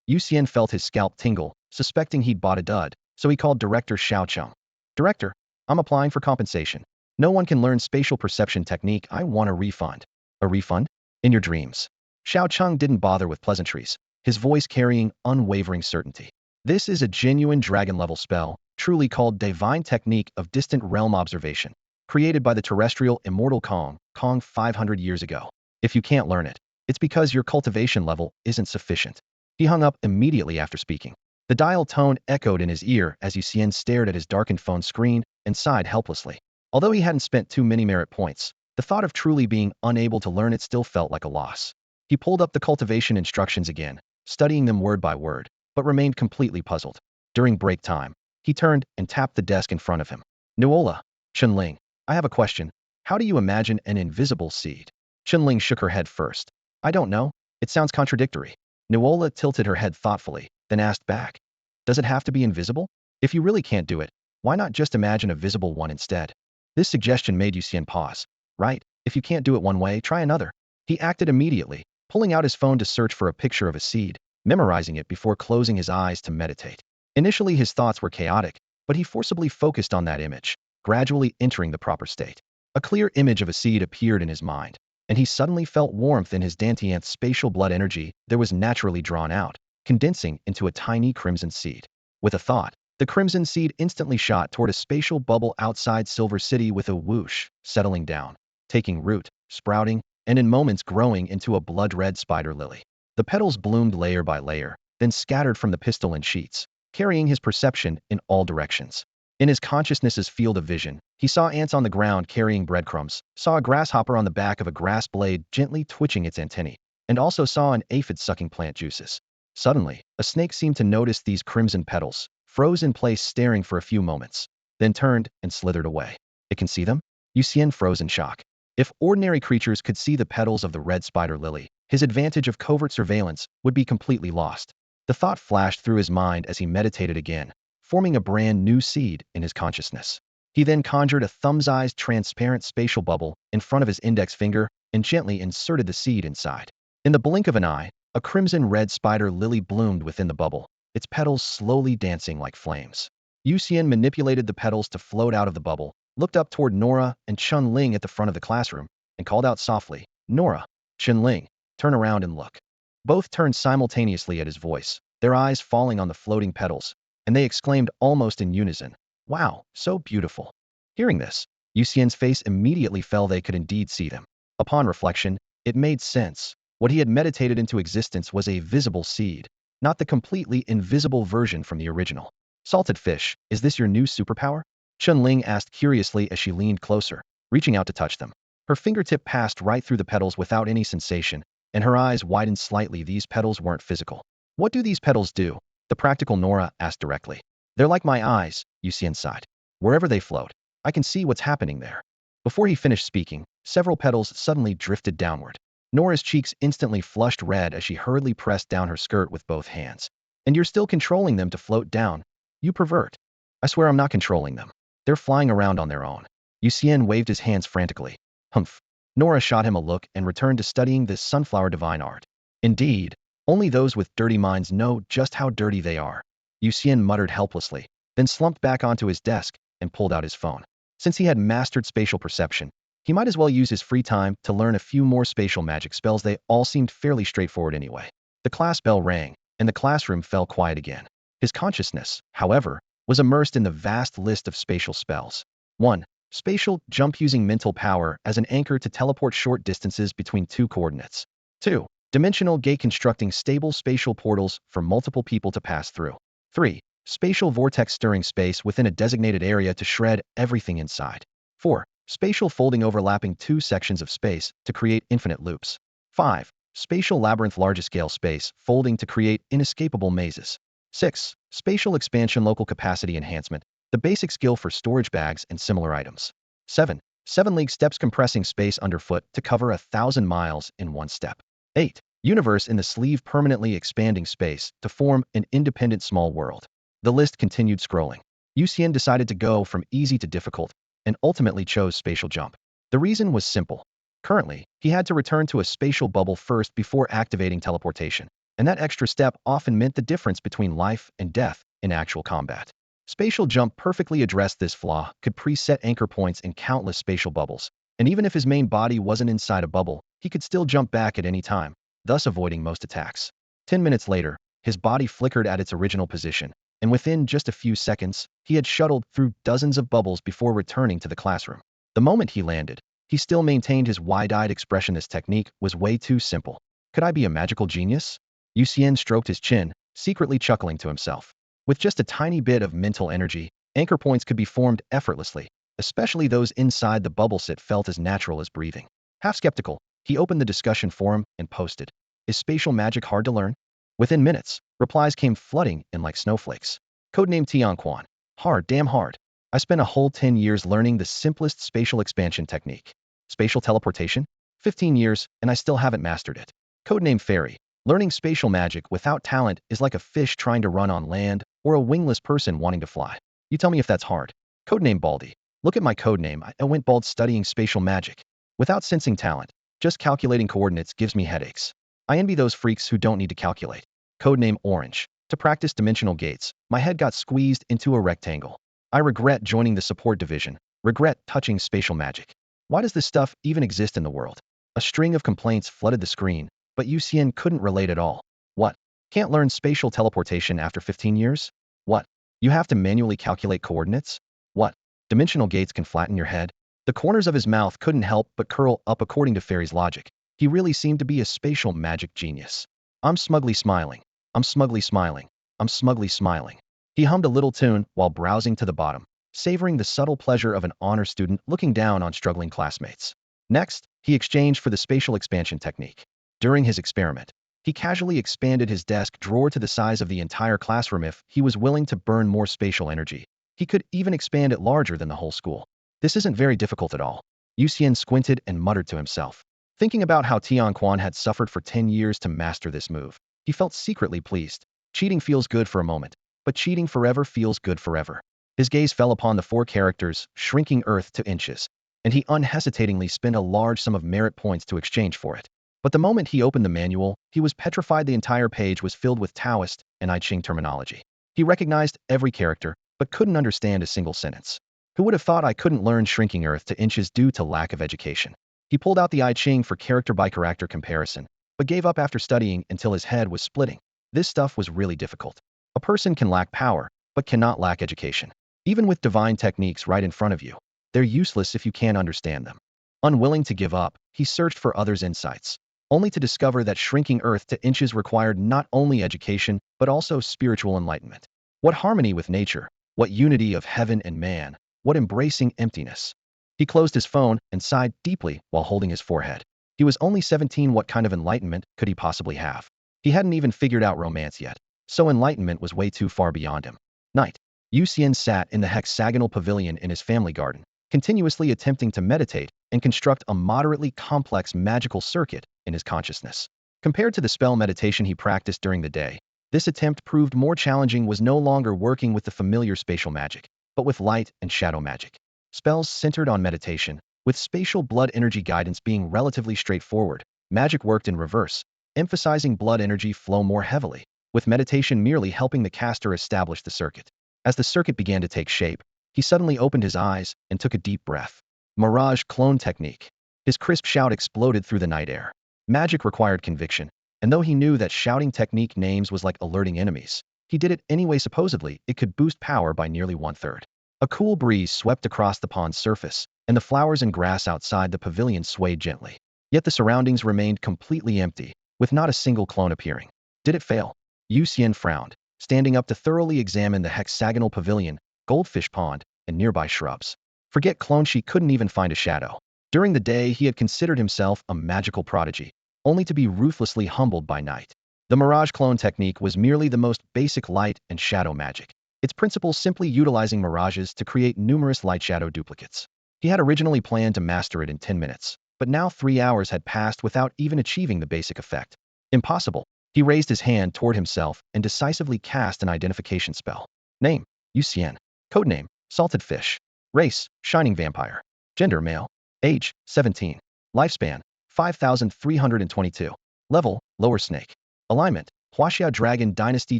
Yu Xian felt his scalp tingle, suspecting he'd bought a dud, so he called Director Xiao Cheng. "Director, I'm applying for compensation. No one can learn spatial perception technique. I want a refund." "A refund? In your dreams." Xiao Cheng didn't bother with pleasantries, his voice carrying unwavering certainty. "This is a genuine dragon-level spell, truly called Divine Technique of Distant Realm Observation, created by the terrestrial Immortal Kong 500 years ago. If you can't learn it, it's because your cultivation level isn't sufficient." He hung up immediately after speaking. The dial tone echoed in his ear as Yu Xian stared at his darkened phone screen and sighed helplessly. Although he hadn't spent too many merit points, the thought of truly being unable to learn it still felt like a loss. He pulled up the cultivation instructions again, studying them word by word, but remained completely puzzled. During break time, he turned and tapped the desk in front of him. "Nuola, Chunling, I have a question. How do you imagine an invisible seed?" Chunling shook her head first. "I don't know. It sounds contradictory." Nuola tilted her head thoughtfully, then asked back, "Does it have to be invisible? If you really can't do it, why not just imagine a visible one instead?" This suggestion made Yu Xian pause. "Right, if you can't do it one way, try another." He acted immediately, pulling out his phone to search for a picture of a seed, memorizing it before closing his eyes to meditate. Initially his thoughts were chaotic, but he forcibly focused on that image, gradually entering the proper state. A clear image of a seed appeared in his mind, and he suddenly felt warmth in his Dantianth spatial blood energy that was naturally drawn out, condensing into a tiny crimson seed. With a thought, the crimson seed instantly shot toward a spatial bubble outside Silver City with a whoosh, settling down, taking root, sprouting, and in moments growing into a blood-red spider lily. The petals bloomed layer by layer, then scattered from the pistil in sheets, carrying his perception in all directions. In his consciousness's field of vision, he saw ants on the ground carrying breadcrumbs, saw a grasshopper on the back of a grass blade gently twitching its antennae, and also saw an aphid sucking plant juices. Suddenly, a snake seemed to notice these crimson petals, froze in place staring for a few moments, then turned and slithered away. "It can see them?" Yu Xian froze in shock. If ordinary creatures could see the petals of the red spider lily, his advantage of covert surveillance would be completely lost. The thought flashed through his mind as he meditated again, forming a brand new seed in his consciousness. He then conjured a thumb-sized transparent spatial bubble in front of his index finger and gently inserted the seed inside. In the blink of an eye, a crimson-red spider lily bloomed within the bubble, its petals slowly dancing like flames. Yu Xian manipulated the petals to float out of the bubble, looked up toward Nora and Chun Ling at the front of the classroom, and called out softly, "Nora, Chun Ling, turn around and look." Both turned simultaneously at his voice, their eyes falling on the floating petals, and they exclaimed almost in unison, "Wow, so beautiful." Hearing this, Yu Xian's face immediately fell. They could indeed see them. Upon reflection, it made sense. What he had meditated into existence was a visible seed, not the completely invisible version from the original. Salted fish, is this your new superpower? Chun-Ling asked curiously as she leaned closer, reaching out to touch them. Her fingertip passed right through the petals without any sensation, and her eyes widened slightly. These petals weren't physical. What do these petals do? The practical Nora asked directly. They're like my eyes, Yu Xian sighed. Wherever they float, I can see what's happening there. Before he finished speaking, several petals suddenly drifted downward. Nora's cheeks instantly flushed red as she hurriedly pressed down her skirt with both hands. And you're still controlling them to float down? You pervert. I swear I'm not controlling them. They're flying around on their own. Yu Xian waved his hands frantically. Humph. Nora shot him a look and returned to studying this sunflower divine art. Indeed, only those with dirty minds know just how dirty they are. Yu Xian muttered helplessly, then slumped back onto his desk and pulled out his phone. Since he had mastered spatial perception, he might as well use his free time to learn a few more spatial magic spells. They all seemed fairly straightforward anyway. The class bell rang, and the classroom fell quiet again. His consciousness, however, was immersed in the vast list of spatial spells. 1. Spatial jump, using mental power as an anchor to teleport short distances between two coordinates. 2. Dimensional gate, constructing stable spatial portals for multiple people to pass through. 3. Spatial vortex, stirring space within a designated area to shred everything inside. 4. Spatial folding, overlapping two sections of space to create infinite loops. 5. Spatial labyrinth, large-scale space folding to create inescapable mazes. 6. Spatial expansion, local capacity enhancement, the basic skill for storage bags and similar items. 7. 7 league steps, compressing space underfoot to cover 1,000 miles in one step. 8. Universe, in the sleeve, permanently expanding space to form an independent small world. The list continued scrolling. Yu Xian decided to go from easy to difficult, and ultimately chose spatial jump. The reason was simple. Currently, he had to return to a spatial bubble first before activating teleportation, and that extra step often meant the difference between life and death in actual combat. Spatial jump perfectly addressed this flaw, could preset anchor points in countless spatial bubbles, and even if his main body wasn't inside a bubble, he could still jump back at any time, thus avoiding most attacks. 10 minutes later, his body flickered at its original position, and within just a few seconds, he had shuttled through dozens of bubbles before returning to the classroom. The moment he landed, he still maintained his wide-eyed expression. This technique was way too simple. Could I be a magical genius? Yu Xian stroked his chin, secretly chuckling to himself. With just a tiny bit of mental energy, anchor points could be formed effortlessly, especially those inside the bubbles. It felt as natural as breathing. Half skeptical, he opened the discussion forum and posted, "Is spatial magic hard to learn?" Within minutes, replies came flooding in like snowflakes. Codename Tianquan. Hard, damn hard. I spent a whole 10 years learning the simplest spatial expansion technique. Spatial teleportation? 15 years, and I still haven't mastered it. Codename Fairy. Learning spatial magic without talent is like a fish trying to run on land or a wingless person wanting to fly. You tell me if that's hard. Codename Baldy. Look at my codename. I went bald studying spatial magic. Without sensing talent, just calculating coordinates gives me headaches. I envy those freaks who don't need to calculate. Codename Orange. To practice dimensional gates, my head got squeezed into a rectangle. I regret joining the support division. Regret touching spatial magic. Why does this stuff even exist in the world? A string of complaints flooded the screen, but Yu Xian couldn't relate at all. What? Can't learn spatial teleportation after 15 years? What? You have to manually calculate coordinates? What? Dimensional gates can flatten your head? The corners of his mouth couldn't help but curl up. According to Fairy's logic, he really seemed to be a spatial magic genius. I'm smugly smiling. I'm smugly smiling. I'm smugly smiling. He hummed a little tune while browsing to the bottom, savoring the subtle pleasure of an honor student looking down on struggling classmates. Next, he exchanged for the spatial expansion technique. During his experiment, he casually expanded his desk drawer to the size of the entire classroom. If he was willing to burn more spatial energy, he could even expand it larger than the whole school. This isn't very difficult at all. Yu Xian squinted and muttered to himself. Thinking about how Tianquan had suffered for 10 years to master this move, he felt secretly pleased. Cheating feels good for a moment, but cheating forever feels good forever. His gaze fell upon the 4 characters, shrinking Earth to inches, and he unhesitatingly spent a large sum of merit points to exchange for it. But the moment he opened the manual, he was petrified. The entire page was filled with Taoist and I Ching terminology. He recognized every character, but couldn't understand a single sentence. Who would have thought I couldn't learn shrinking Earth to inches due to lack of education? He pulled out the I Ching for character-by-character comparison, but gave up after studying until his head was splitting. This stuff was really difficult. A person can lack power, but cannot lack education. Even with divine techniques right in front of you, they're useless if you can't understand them. Unwilling to give up, he searched for others' insights. only to discover that shrinking Earth to inches required not only education, but also spiritual enlightenment. What harmony with nature, what unity of heaven and man, what embracing emptiness. He closed his phone and sighed deeply while holding his forehead. He was only 17. What kind of enlightenment could he possibly have? He hadn't even figured out romance yet, so enlightenment was way too far beyond him. Night. Yu Xian sat in the hexagonal pavilion in his family garden, continuously attempting to meditate and construct a moderately complex magical circuit in his consciousness. Compared to the spell meditation he practiced during the day, this attempt proved more challenging. Was no longer working with the familiar spatial magic, but with light and shadow magic. Spells centered on meditation, with spatial blood energy guidance being relatively straightforward. Magic worked in reverse, emphasizing blood energy flow more heavily, with meditation merely helping the caster establish the circuit. As the circuit began to take shape, he suddenly opened his eyes and took a deep breath. Mirage clone technique. His crisp shout exploded through the night air. Magic required conviction, and though he knew that shouting technique names was like alerting enemies, he did it anyway. Supposedly, it could boost power by nearly 1/3. A cool breeze swept across the pond's surface, and the flowers and grass outside the pavilion swayed gently. Yet the surroundings remained completely empty, with not a single clone appearing. Did it fail? Yu Xian frowned, standing up to thoroughly examine the hexagonal pavilion, goldfish pond, and nearby shrubs. Forget clone, she couldn't even find a shadow. During the day, he had considered himself a magical prodigy, only to be ruthlessly humbled by night. The mirage clone technique was merely the most basic light and shadow magic, its principle simply utilizing mirages to create numerous light-shadow duplicates. He had originally planned to master it in 10 minutes, but now 3 hours had passed without even achieving the basic effect. Impossible. He raised his hand toward himself and decisively cast an identification spell. Name: Yu Xian. Codename: Salted Fish. Race: Shining Vampire. Gender: male. Age: 17. Lifespan: 5,322. Level: Lower Snake. Alignment: Huaxia Dragon Dynasty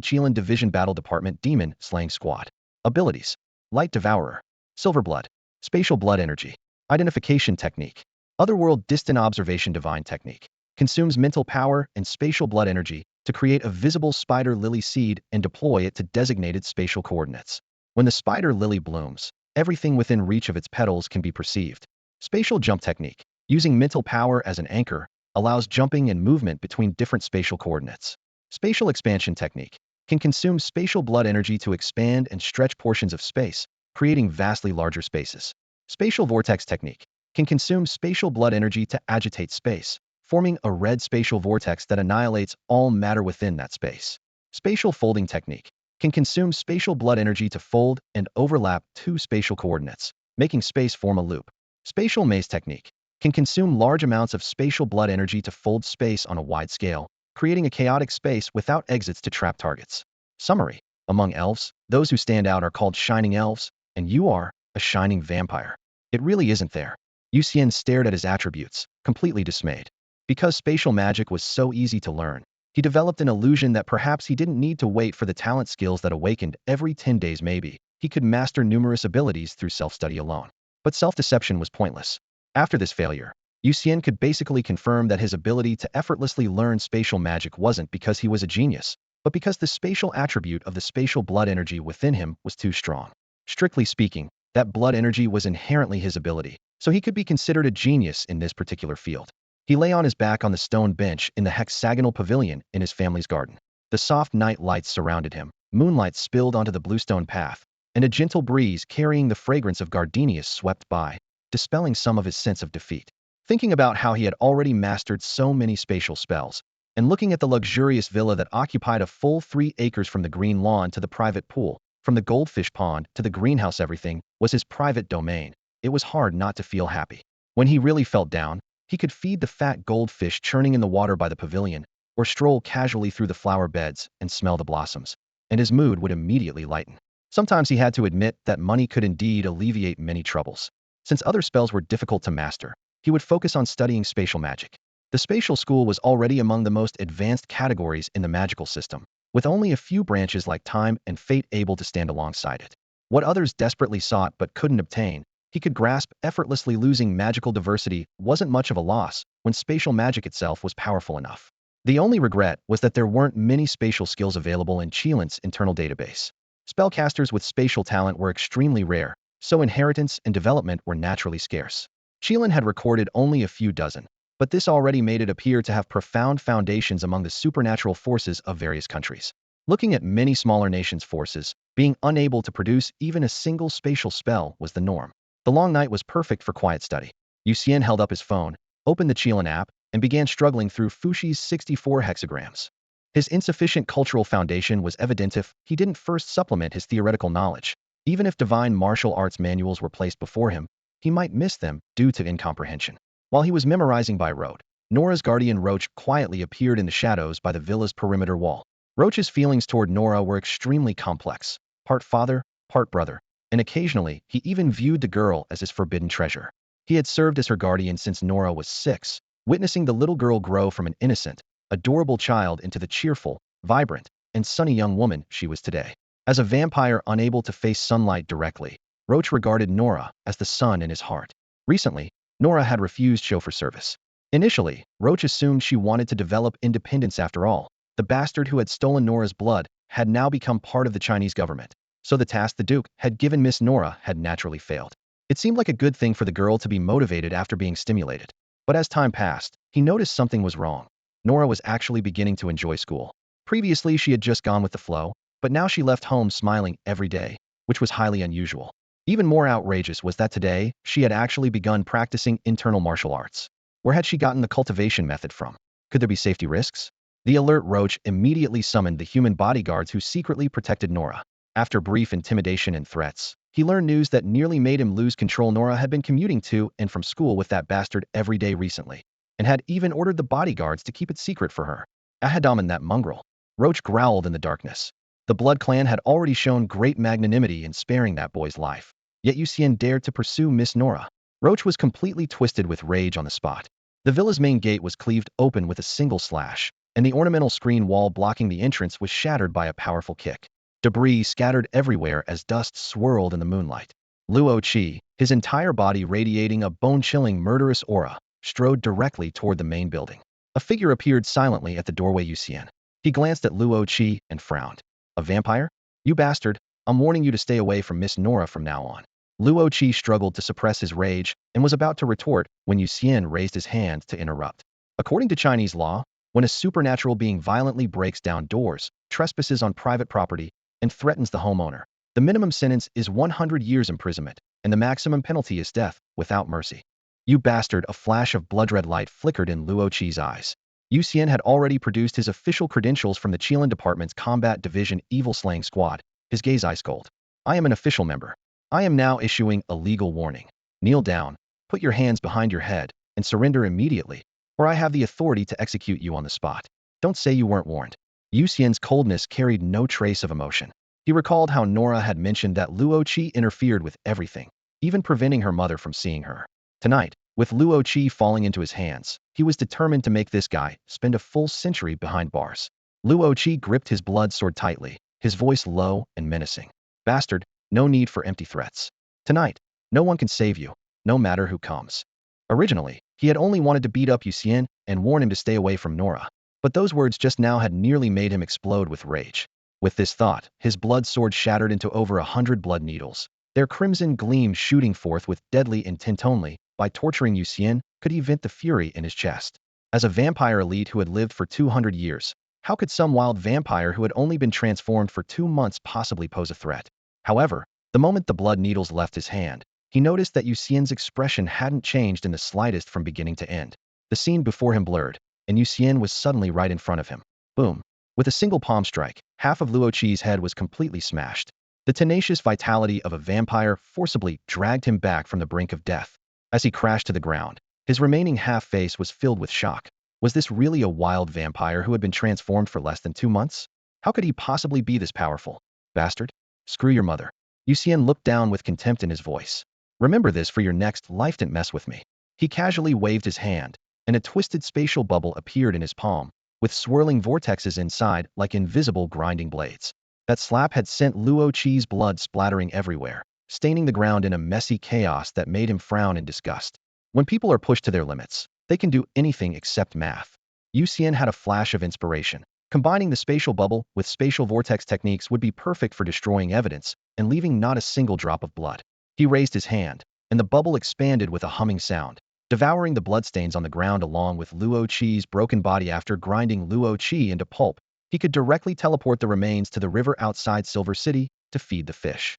Qilin Division Battle Department Demon Slaying Squad. Abilities: Light Devourer. Silver Blood. Spatial Blood Energy. Identification Technique. Otherworld Distant Observation Divine Technique. Consumes mental power and spatial blood energy to create a visible spider lily seed and deploy it to designated spatial coordinates. When the spider lily blooms, everything within reach of its petals can be perceived. Spatial Jump Technique. Using mental power as an anchor, allows jumping and movement between different spatial coordinates. Spatial Expansion Technique. Can consume spatial blood energy to expand and stretch portions of space, creating vastly larger spaces. Spatial Vortex Technique. Can consume spatial blood energy to agitate space, forming a red spatial vortex that annihilates all matter within that space. Spatial Folding Technique. Can consume spatial blood energy to fold and overlap 2 spatial coordinates, making space form a loop. Spatial Maze Technique. Can consume large amounts of spatial blood energy to fold space on a wide scale, creating a chaotic space without exits to trap targets. Summary: among elves, those who stand out are called shining elves, and you are a shining vampire. It really isn't there. Yu Xian stared at his attributes, completely dismayed. Because spatial magic was so easy to learn, he developed an illusion that perhaps he didn't need to wait for the talent skills that awakened every 10 days. Maybe he could master numerous abilities through self-study alone. But self-deception was pointless. After this failure, Yu Xian could basically confirm that his ability to effortlessly learn spatial magic wasn't because he was a genius, but because the spatial attribute of the spatial blood energy within him was too strong. Strictly speaking, that blood energy was inherently his ability, so he could be considered a genius in this particular field. He lay on his back on the stone bench in the hexagonal pavilion in his family's garden. The soft night lights surrounded him, moonlight spilled onto the bluestone path, and a gentle breeze carrying the fragrance of gardenias swept by, dispelling some of his sense of defeat. Thinking about how he had already mastered so many spatial spells, and looking at the luxurious villa that occupied a full 3 acres from the green lawn to the private pool, from the goldfish pond to the greenhouse, everything was his private domain, it was hard not to feel happy. When he really felt down, he could feed the fat goldfish churning in the water by the pavilion, or stroll casually through the flower beds and smell the blossoms, and his mood would immediately lighten. Sometimes he had to admit that money could indeed alleviate many troubles. Since other spells were difficult to master, he would focus on studying spatial magic. The spatial school was already among the most advanced categories in the magical system, with only a few branches like time and fate able to stand alongside it. What others desperately sought but couldn't obtain, he could grasp effortlessly. Losing magical diversity wasn't much of a loss when spatial magic itself was powerful enough. The only regret was that there weren't many spatial skills available in Qilin's internal database. Spellcasters with spatial talent were extremely rare, so inheritance and development were naturally scarce. Qilin had recorded only a few dozen, but this already made it appear to have profound foundations among the supernatural forces of various countries. Looking at many smaller nations' forces, being unable to produce even a single spatial spell was the norm. The long night was perfect for quiet study. Yu Xian held up his phone, opened the Qilin app, and began struggling through Fushi's 64 hexagrams. His insufficient cultural foundation was evident if he didn't first supplement his theoretical knowledge. Even if divine martial arts manuals were placed before him, he might miss them due to incomprehension. While he was memorizing by rote, Nora's guardian Roach quietly appeared in the shadows by the villa's perimeter wall. Roach's feelings toward Nora were extremely complex, part father, part brother, and occasionally he even viewed the girl as his forbidden treasure. He had served as her guardian since Nora was 6, witnessing the little girl grow from an innocent, adorable child into the cheerful, vibrant, and sunny young woman she was today. As a vampire unable to face sunlight directly, Roach regarded Nora as the sun in his heart. Recently, Nora had refused chauffeur service. Initially, Roach assumed she wanted to develop independence after all. The bastard who had stolen Nora's blood had now become part of the Chinese government, so the task the Duke had given Miss Nora had naturally failed. It seemed like a good thing for the girl to be motivated after being stimulated. But as time passed, he noticed something was wrong. Nora was actually beginning to enjoy school. Previously, she had just gone with the flow, but now she left home smiling every day, which was highly unusual. Even more outrageous was that today, she had actually begun practicing internal martial arts. Where had she gotten the cultivation method from? Could there be safety risks? The alert Roach immediately summoned the human bodyguards who secretly protected Nora. After brief intimidation and threats, he learned news that nearly made him lose control. Nora had been commuting to and from school with that bastard every day recently, and had even ordered the bodyguards to keep it secret for her. Ahadaman, that mongrel. Roach growled in the darkness. The Blood Clan had already shown great magnanimity in sparing that boy's life. Yet Yu Xian dared to pursue Miss Nora. Roach was completely twisted with rage on the spot. The villa's main gate was cleaved open with a single slash, and the ornamental screen wall blocking the entrance was shattered by a powerful kick. Debris scattered everywhere as dust swirled in the moonlight. Luo Qi, his entire body radiating a bone-chilling murderous aura, strode directly toward the main building. A figure appeared silently at the doorway. Yu Xian. He glanced at Luo Qi and frowned. A vampire? You bastard, I'm warning you to stay away from Miss Nora from now on. Luo Qi struggled to suppress his rage and was about to retort when Yu Xian raised his hand to interrupt. According to Chinese law, when a supernatural being violently breaks down doors, trespasses on private property, and threatens the homeowner, the minimum sentence is 100 years imprisonment, and the maximum penalty is death, without mercy. You bastard! A flash of blood-red light flickered in Luo Qi's eyes. Yu Xian had already produced his official credentials from the Qilin Department's Combat Division Evil Slaying Squad, his gaze ice-cold. I am an official member. I am now issuing a legal warning. Kneel down, put your hands behind your head, and surrender immediately, or I have the authority to execute you on the spot. Don't say you weren't warned. Yu Xian's coldness carried no trace of emotion. He recalled how Nora had mentioned that Luo Qi interfered with everything, even preventing her mother from seeing her. Tonight, with Luo Qi falling into his hands, he was determined to make this guy spend a full century behind bars. Luo Qi gripped his blood sword tightly, his voice low and menacing. Bastard, no need for empty threats. Tonight, no one can save you, no matter who comes. Originally, he had only wanted to beat up Yu Xian and warn him to stay away from Nora, but those words just now had nearly made him explode with rage. With this thought, his blood sword shattered into over 100 blood needles, their crimson gleam shooting forth with deadly intent. Only by torturing Yu Xian could he vent the fury in his chest. As a vampire elite who had lived for 200 years, how could some wild vampire who had only been transformed for 2 months possibly pose a threat? However, the moment the blood needles left his hand, he noticed that Yu Xian's expression hadn't changed in the slightest from beginning to end. The scene before him blurred, and Yu Xian was suddenly right in front of him. Boom! With a single palm strike, half of Luo Qi's head was completely smashed. The tenacious vitality of a vampire forcibly dragged him back from the brink of death. As he crashed to the ground, his remaining half-face was filled with shock. Was this really a wild vampire who had been transformed for less than 2 months? How could he possibly be this powerful? Bastard! Screw your mother. Yu Xian looked down with contempt in his voice. Remember this for your next life. Don't mess with me. He casually waved his hand, and a twisted spatial bubble appeared in his palm, with swirling vortexes inside like invisible grinding blades. That slap had sent Luo Qi's blood splattering everywhere, staining the ground in a messy chaos that made him frown in disgust. When people are pushed to their limits, they can do anything except math. Yu Xian had a flash of inspiration. Combining the spatial bubble with spatial vortex techniques would be perfect for destroying evidence and leaving not a single drop of blood. He raised his hand, and the bubble expanded with a humming sound. devouring the bloodstains on the ground along with Luo Qi's broken body. After grinding Luo Qi into pulp, he could directly teleport the remains to the river outside Silver City to feed the fish.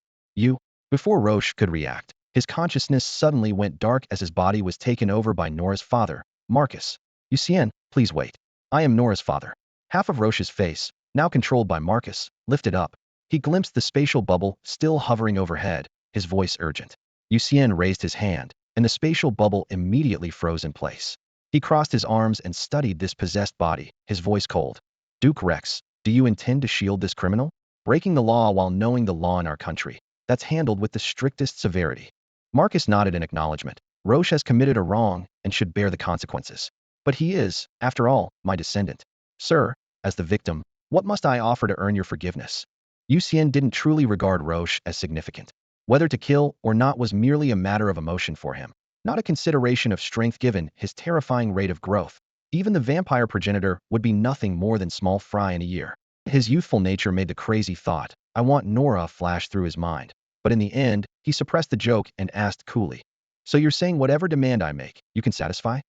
Before Roche could react, his consciousness suddenly went dark as his body was taken over by Nora's father, Marcus. Yu Xian, please wait. I am Nora's father. Half of Roche's face, now controlled by Marcus, lifted up. He glimpsed the spatial bubble still hovering overhead, his voice urgent. Yu Xian raised his hand, and the spatial bubble immediately froze in place. He crossed his arms and studied this possessed body, his voice cold. Duke Rex, do you intend to shield this criminal? Breaking the law while knowing the law in our country. That's handled with the strictest severity. Marcus nodded in acknowledgement. Roche has committed a wrong and should bear the consequences. But he is, after all, my descendant. Sir, as the victim, what must I offer to earn your forgiveness? Yu Xian didn't truly regard Roche as significant. Whether to kill or not was merely a matter of emotion for him, not a consideration of strength given his terrifying rate of growth. Even the vampire progenitor would be nothing more than small fry in a year. His youthful nature made the crazy thought, I want Nora, flash through his mind. But in the end, he suppressed the joke and asked coolly, so you're saying whatever demand I make, you can satisfy?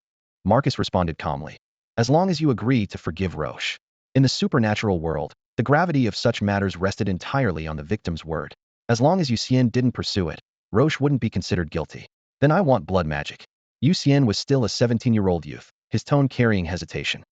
Marcus responded calmly. As long as you agree to forgive Roche. In the supernatural world, the gravity of such matters rested entirely on the victim's word. As long as Yu Xian didn't pursue it, Roche wouldn't be considered guilty. Then I want blood magic. Yu Xian was still a 17-year-old youth, his tone carrying hesitation.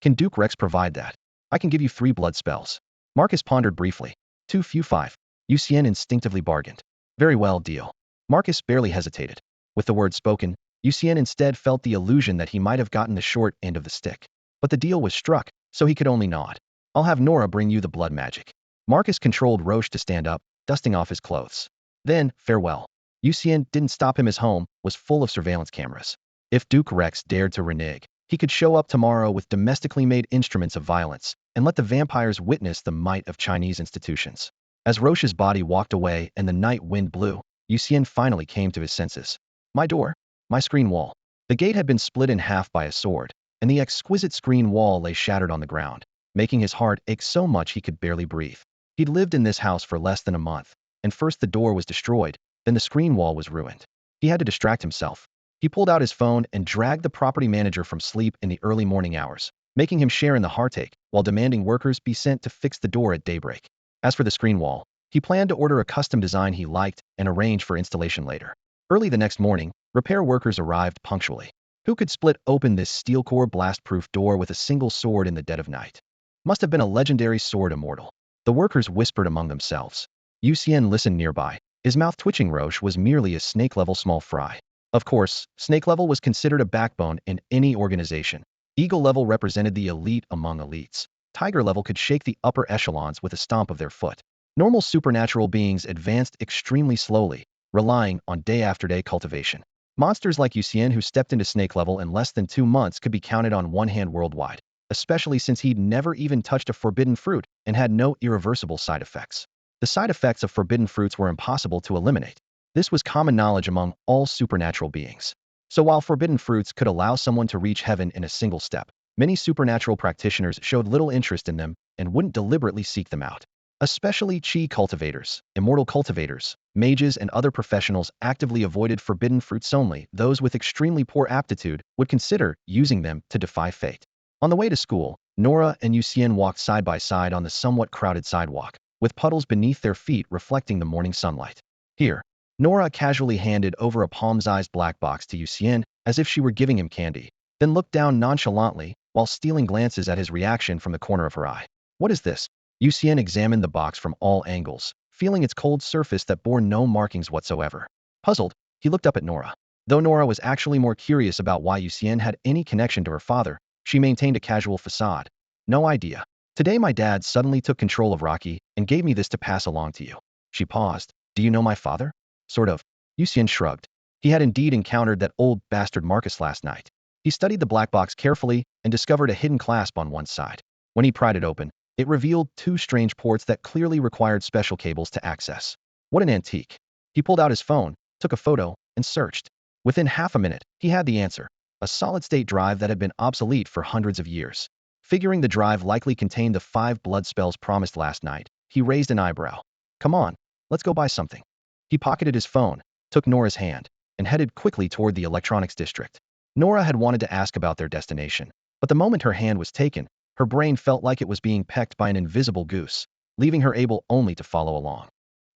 Can Duke Rex provide that? I can give you 3 blood spells. Marcus pondered briefly. Too few 5. Yu Xian instinctively bargained. Very well, deal. Marcus barely hesitated. With the words spoken, Yu Xian instead felt the illusion that he might have gotten the short end of the stick. But the deal was struck, so he could only nod. I'll have Nora bring you the blood magic. Marcus controlled Roche to stand up, dusting off his clothes. Then, farewell. Yu Xian didn't stop him. His home was full of surveillance cameras. If Duke Rex dared to renege, he could show up tomorrow with domestically made instruments of violence and let the vampires witness the might of Chinese institutions. As Roche's body walked away and the night wind blew, Yu Xian finally came to his senses. My door? My screen wall. The gate had been split in half by a sword, and the exquisite screen wall lay shattered on the ground, making his heart ache so much he could barely breathe. He'd lived in this house for less than a month, and first the door was destroyed, then the screen wall was ruined. He had to distract himself. He pulled out his phone and dragged the property manager from sleep in the early morning hours, making him share in the heartache while demanding workers be sent to fix the door at daybreak. As for the screen wall, he planned to order a custom design he liked and arrange for installation later. Early the next morning, repair workers arrived punctually. Who could split open this steel-core blast-proof door with a single sword in the dead of night? Must have been a legendary sword immortal. The workers whispered among themselves. Yu Xian listened nearby. His mouth twitching. Roche was merely a snake-level small fry. Of course, snake level was considered a backbone in any organization. Eagle level represented the elite among elites. Tiger level could shake the upper echelons with a stomp of their foot. Normal supernatural beings advanced extremely slowly, relying on day-after-day cultivation. Monsters like Yu Xian, who stepped into snake level in less than 2 months, could be counted on one hand worldwide, especially since he'd never even touched a forbidden fruit and had no irreversible side effects. The side effects of forbidden fruits were impossible to eliminate. This was common knowledge among all supernatural beings. So while forbidden fruits could allow someone to reach heaven in a single step, many supernatural practitioners showed little interest in them and wouldn't deliberately seek them out. Especially Qi cultivators, immortal cultivators, mages, and other professionals actively avoided forbidden fruits. Only those with extremely poor aptitude would consider using them to defy fate. On the way to school, Nora and Yu Xian walked side by side on the somewhat crowded sidewalk, with puddles beneath their feet reflecting the morning sunlight. Here, Nora casually handed over a palm-sized black box to Yu Xian as if she were giving him candy, then looked down nonchalantly while stealing glances at his reaction from the corner of her eye. What is this? Yu Xian examined the box from all angles, feeling its cold surface that bore no markings whatsoever. Puzzled, he looked up at Nora. Though Nora was actually more curious about why Yu Xian had any connection to her father, she maintained a casual facade. No idea. Today my dad suddenly took control of Rocky and gave me this to pass along to you. She paused. Do you know my father? Sort of. Yu Xian shrugged. He had indeed encountered that old bastard Marcus last night. He studied the black box carefully and discovered a hidden clasp on one side. When he pried it open, it revealed 2 strange ports that clearly required special cables to access. What an antique. He pulled out his phone, took a photo, and searched. Within half a minute, he had the answer. A solid-state drive that had been obsolete for hundreds of years. Figuring the drive likely contained the 5 blood spells promised last night, he raised an eyebrow. Come on, let's go buy something. He pocketed his phone, took Nora's hand, and headed quickly toward the electronics district. Nora had wanted to ask about their destination, but the moment her hand was taken, her brain felt like it was being pecked by an invisible goose, leaving her able only to follow along.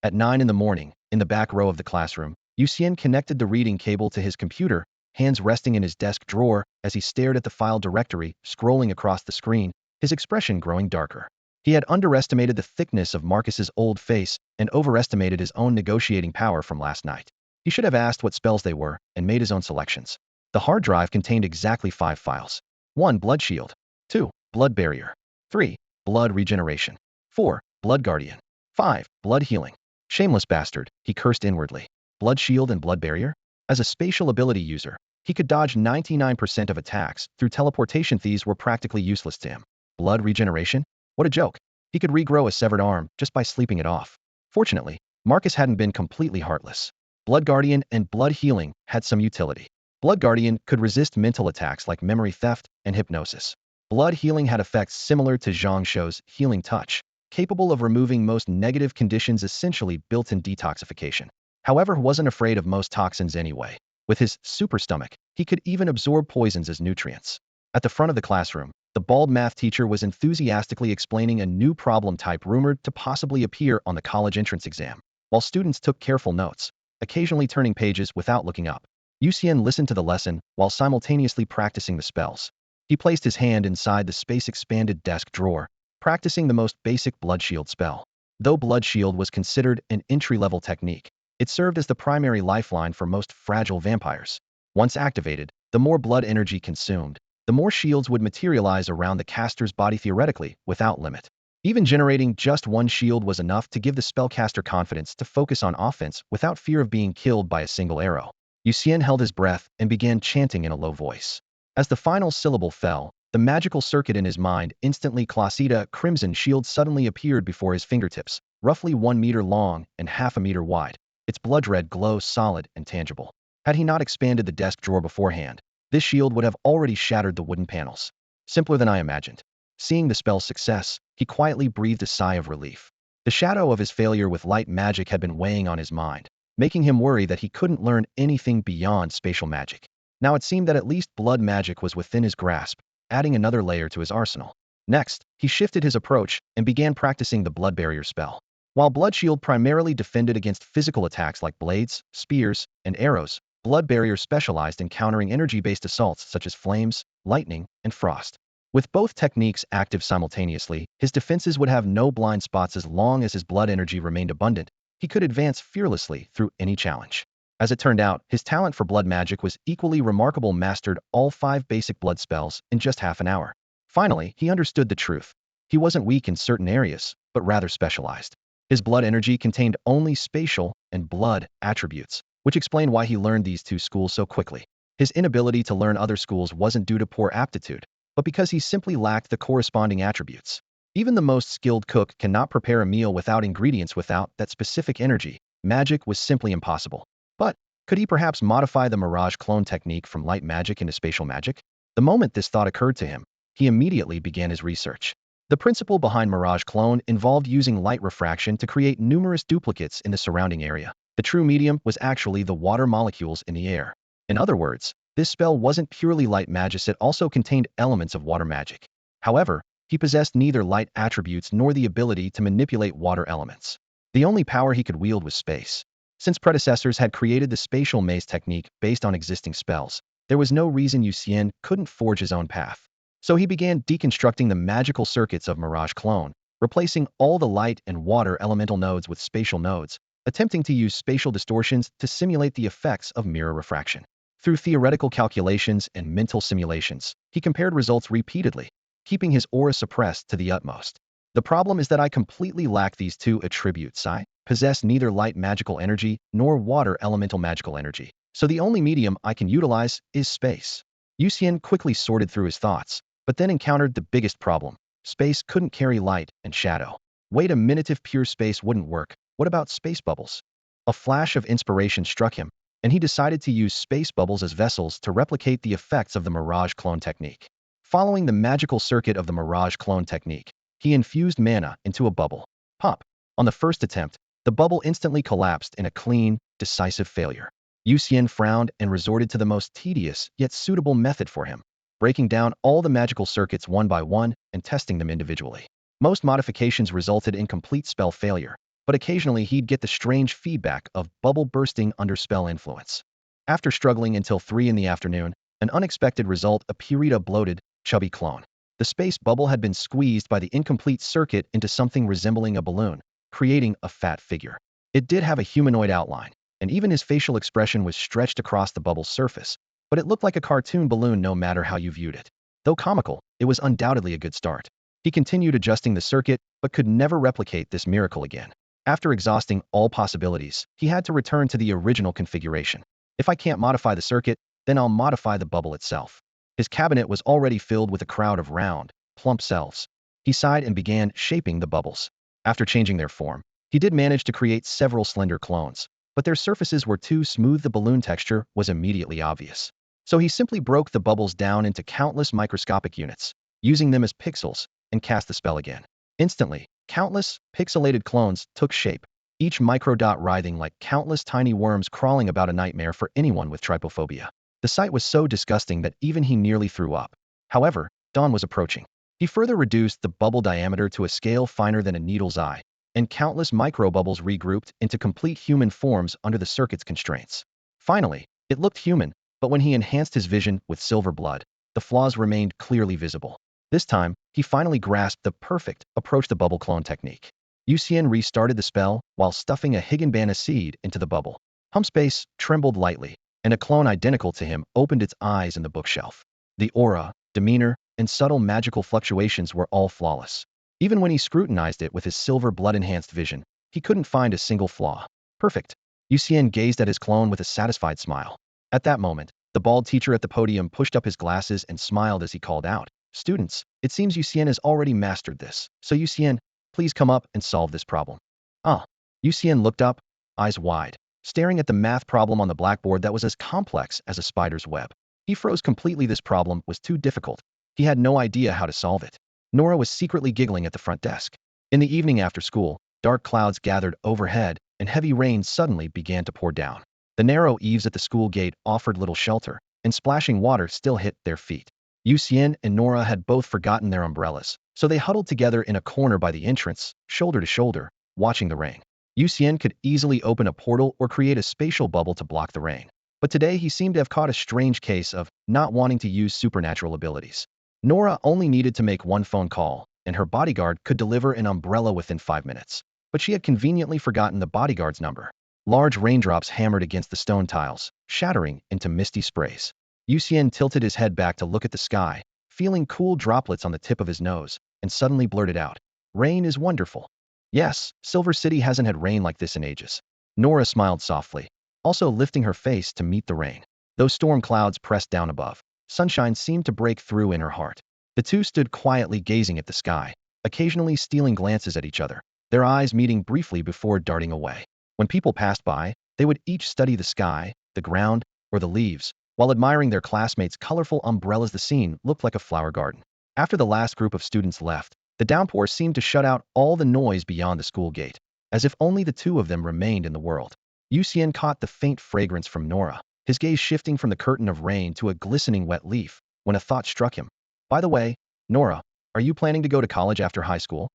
At 9 in the morning, in the back row of the classroom, Yu Xian connected the reading cable to his computer, hands resting in his desk drawer as he stared at the file directory scrolling across the screen, his expression growing darker. He had underestimated the thickness of Marcus's old face and overestimated his own negotiating power from last night. He should have asked what spells they were and made his own selections. The hard drive contained exactly 5 files. 1. Blood Shield. 2. Blood Barrier. 3. Blood Regeneration. 4. Blood Guardian. 5. Blood Healing. Shameless bastard, he cursed inwardly. Blood Shield and Blood Barrier? As a spatial ability user, he could dodge 99% of attacks through teleportation. These were practically useless to him. Blood Regeneration? What a joke. He could regrow a severed arm just by sleeping it off. Fortunately, Marcus hadn't been completely heartless. Blood Guardian and Blood Healing had some utility. Blood Guardian could resist mental attacks like memory theft and hypnosis. Blood Healing had effects similar to Zhang Shou's Healing Touch, capable of removing most negative conditions, essentially built-in detoxification. However, he wasn't afraid of most toxins anyway. With his super stomach, he could even absorb poisons as nutrients. At the front of the classroom, the bald math teacher was enthusiastically explaining a new problem type rumored to possibly appear on the college entrance exam, while students took careful notes, occasionally turning pages without looking up. Yu Xian listened to the lesson while simultaneously practicing the spells. He placed his hand inside the space-expanded desk drawer, practicing the most basic Blood Shield spell. Though Blood Shield was considered an entry-level technique, it served as the primary lifeline for most fragile vampires. Once activated, the more blood energy consumed, the more shields would materialize around the caster's body theoretically, without limit. Even generating just one shield was enough to give the spellcaster confidence to focus on offense without fear of being killed by a single arrow. Yu Xian held his breath and began chanting in a low voice. As the final syllable fell, the magical circuit in his mind instantly classified. A crimson shield suddenly appeared before his fingertips, roughly 1 meter long and half a meter wide. Its blood red glow solid and tangible. Had he not expanded the desk drawer beforehand, this shield would have already shattered the wooden panels. Simpler than I imagined. Seeing the spell's success, he quietly breathed a sigh of relief. The shadow of his failure with light magic had been weighing on his mind, making him worry that he couldn't learn anything beyond spatial magic. Now it seemed that at least blood magic was within his grasp, adding another layer to his arsenal. Next, he shifted his approach and began practicing the Blood Barrier spell. While Blood Shield primarily defended against physical attacks like blades, spears, and arrows, Blood Barrier specialized in countering energy-based assaults such as flames, lightning, and frost. With both techniques active simultaneously, his defenses would have no blind spots as long as his blood energy remained abundant. He could advance fearlessly through any challenge. As it turned out, his talent for blood magic was equally remarkable, mastered all 5 basic blood spells in just half an hour. Finally, he understood the truth. He wasn't weak in certain areas, but rather specialized. His blood energy contained only spatial and blood attributes, which explained why he learned these 2 schools so quickly. His inability to learn other schools wasn't due to poor aptitude, but because he simply lacked the corresponding attributes. Even the most skilled cook cannot prepare a meal without ingredients without that specific energy. Magic was simply impossible. But could he perhaps modify the Mirage clone technique from light magic into spatial magic? The moment this thought occurred to him, he immediately began his research. The principle behind Mirage Clone involved using light refraction to create numerous duplicates in the surrounding area. The true medium was actually the water molecules in the air. In other words, this spell wasn't purely light magic, it also contained elements of water magic. However, he possessed neither light attributes nor the ability to manipulate water elements. The only power he could wield was space. Since predecessors had created the spatial maze technique based on existing spells, there was no reason Yu Xian couldn't forge his own path. So he began deconstructing the magical circuits of Mirage Clone, replacing all the light and water elemental nodes with spatial nodes, attempting to use spatial distortions to simulate the effects of mirror refraction. Through theoretical calculations and mental simulations, he compared results repeatedly, keeping his aura suppressed to the utmost. The problem is that I completely lack these 2 attributes. I possess neither light magical energy nor water elemental magical energy, so the only medium I can utilize is space. Yu Xian quickly sorted through his thoughts, but then encountered the biggest problem. Space couldn't carry light and shadow. Wait a minute, if pure space wouldn't work, what about space bubbles? A flash of inspiration struck him, and he decided to use space bubbles as vessels to replicate the effects of the Mirage Clone technique. Following the magical circuit of the Mirage Clone technique, he infused mana into a bubble. Pop! On the first attempt, the bubble instantly collapsed in a clean, decisive failure. Yu Xian frowned and resorted to the most tedious yet suitable method for him, breaking down all the magical circuits one by one and testing them individually. Most modifications resulted in complete spell failure, but occasionally he'd get the strange feedback of bubble bursting under spell influence. After struggling until 3 in the afternoon, an unexpected result appeared: a bloated, chubby clone. The space bubble had been squeezed by the incomplete circuit into something resembling a balloon, creating a fat figure. It did have a humanoid outline, and even his facial expression was stretched across the bubble's surface, but it looked like a cartoon balloon no matter how you viewed it. Though comical, it was undoubtedly a good start. He continued adjusting the circuit, but could never replicate this miracle again. After exhausting all possibilities, he had to return to the original configuration. If I can't modify the circuit, then I'll modify the bubble itself. His cabinet was already filled with a crowd of round, plump selves. He sighed and began shaping the bubbles. After changing their form, he did manage to create several slender clones, but their surfaces were too smooth. The balloon texture was immediately obvious. So he simply broke the bubbles down into countless microscopic units, using them as pixels, and cast the spell again. Instantly, countless, pixelated clones took shape, each microdot writhing like countless tiny worms crawling about, a nightmare for anyone with trypophobia. The sight was so disgusting that even he nearly threw up. However, dawn was approaching. He further reduced the bubble diameter to a scale finer than a needle's eye, and countless microbubbles regrouped into complete human forms under the circuit's constraints. Finally, it looked human, but when he enhanced his vision with silver blood, the flaws remained clearly visible. This time, he finally grasped the perfect approach: the bubble clone technique. Yu Xian restarted the spell while stuffing a higginbana seed into the bubble. Humspace trembled lightly, and a clone identical to him opened its eyes in the bookshelf. The aura, demeanor, and subtle magical fluctuations were all flawless. Even when he scrutinized it with his silver blood-enhanced vision, he couldn't find a single flaw. Perfect. Yu Xian gazed at his clone with a satisfied smile. At that moment, the bald teacher at the podium pushed up his glasses and smiled as he called out, "Students, it seems Yu Xian has already mastered this. So Yu Xian, please come up and solve this problem." Ah. Yu Xian looked up, eyes wide, staring at the math problem on the blackboard that was as complex as a spider's web. He froze completely. This problem was too difficult. He had no idea how to solve it. Nora was secretly giggling at the front desk. In the evening after school, dark clouds gathered overhead, and heavy rain suddenly began to pour down. The narrow eaves at the school gate offered little shelter, and splashing water still hit their feet. Yu Xian and Nora had both forgotten their umbrellas, so they huddled together in a corner by the entrance, shoulder to shoulder, watching the rain. Yu Xian could easily open a portal or create a spatial bubble to block the rain, but today he seemed to have caught a strange case of not wanting to use supernatural abilities. Nora only needed to make one phone call, and her bodyguard could deliver an umbrella within 5 minutes. But she had conveniently forgotten the bodyguard's number. Large raindrops hammered against the stone tiles, shattering into misty sprays. Yu Xian tilted his head back to look at the sky, feeling cool droplets on the tip of his nose, and suddenly blurted out, "Rain is wonderful." Yes, Silver City hasn't had rain like this in ages. Nora smiled softly, also lifting her face to meet the rain. Though storm clouds pressed down above, sunshine seemed to break through in her heart. The two stood quietly gazing at the sky, occasionally stealing glances at each other, their eyes meeting briefly before darting away. When people passed by, they would each study the sky, the ground, or the leaves, while admiring their classmates' colorful umbrellas. The scene looked like a flower garden. After the last group of students left, the downpour seemed to shut out all the noise beyond the school gate, as if only the two of them remained in the world. Yu Xian caught the faint fragrance from Nora, his gaze shifting from the curtain of rain to a glistening wet leaf, when a thought struck him. "By the way, Nora, are you planning to go to college after high school?"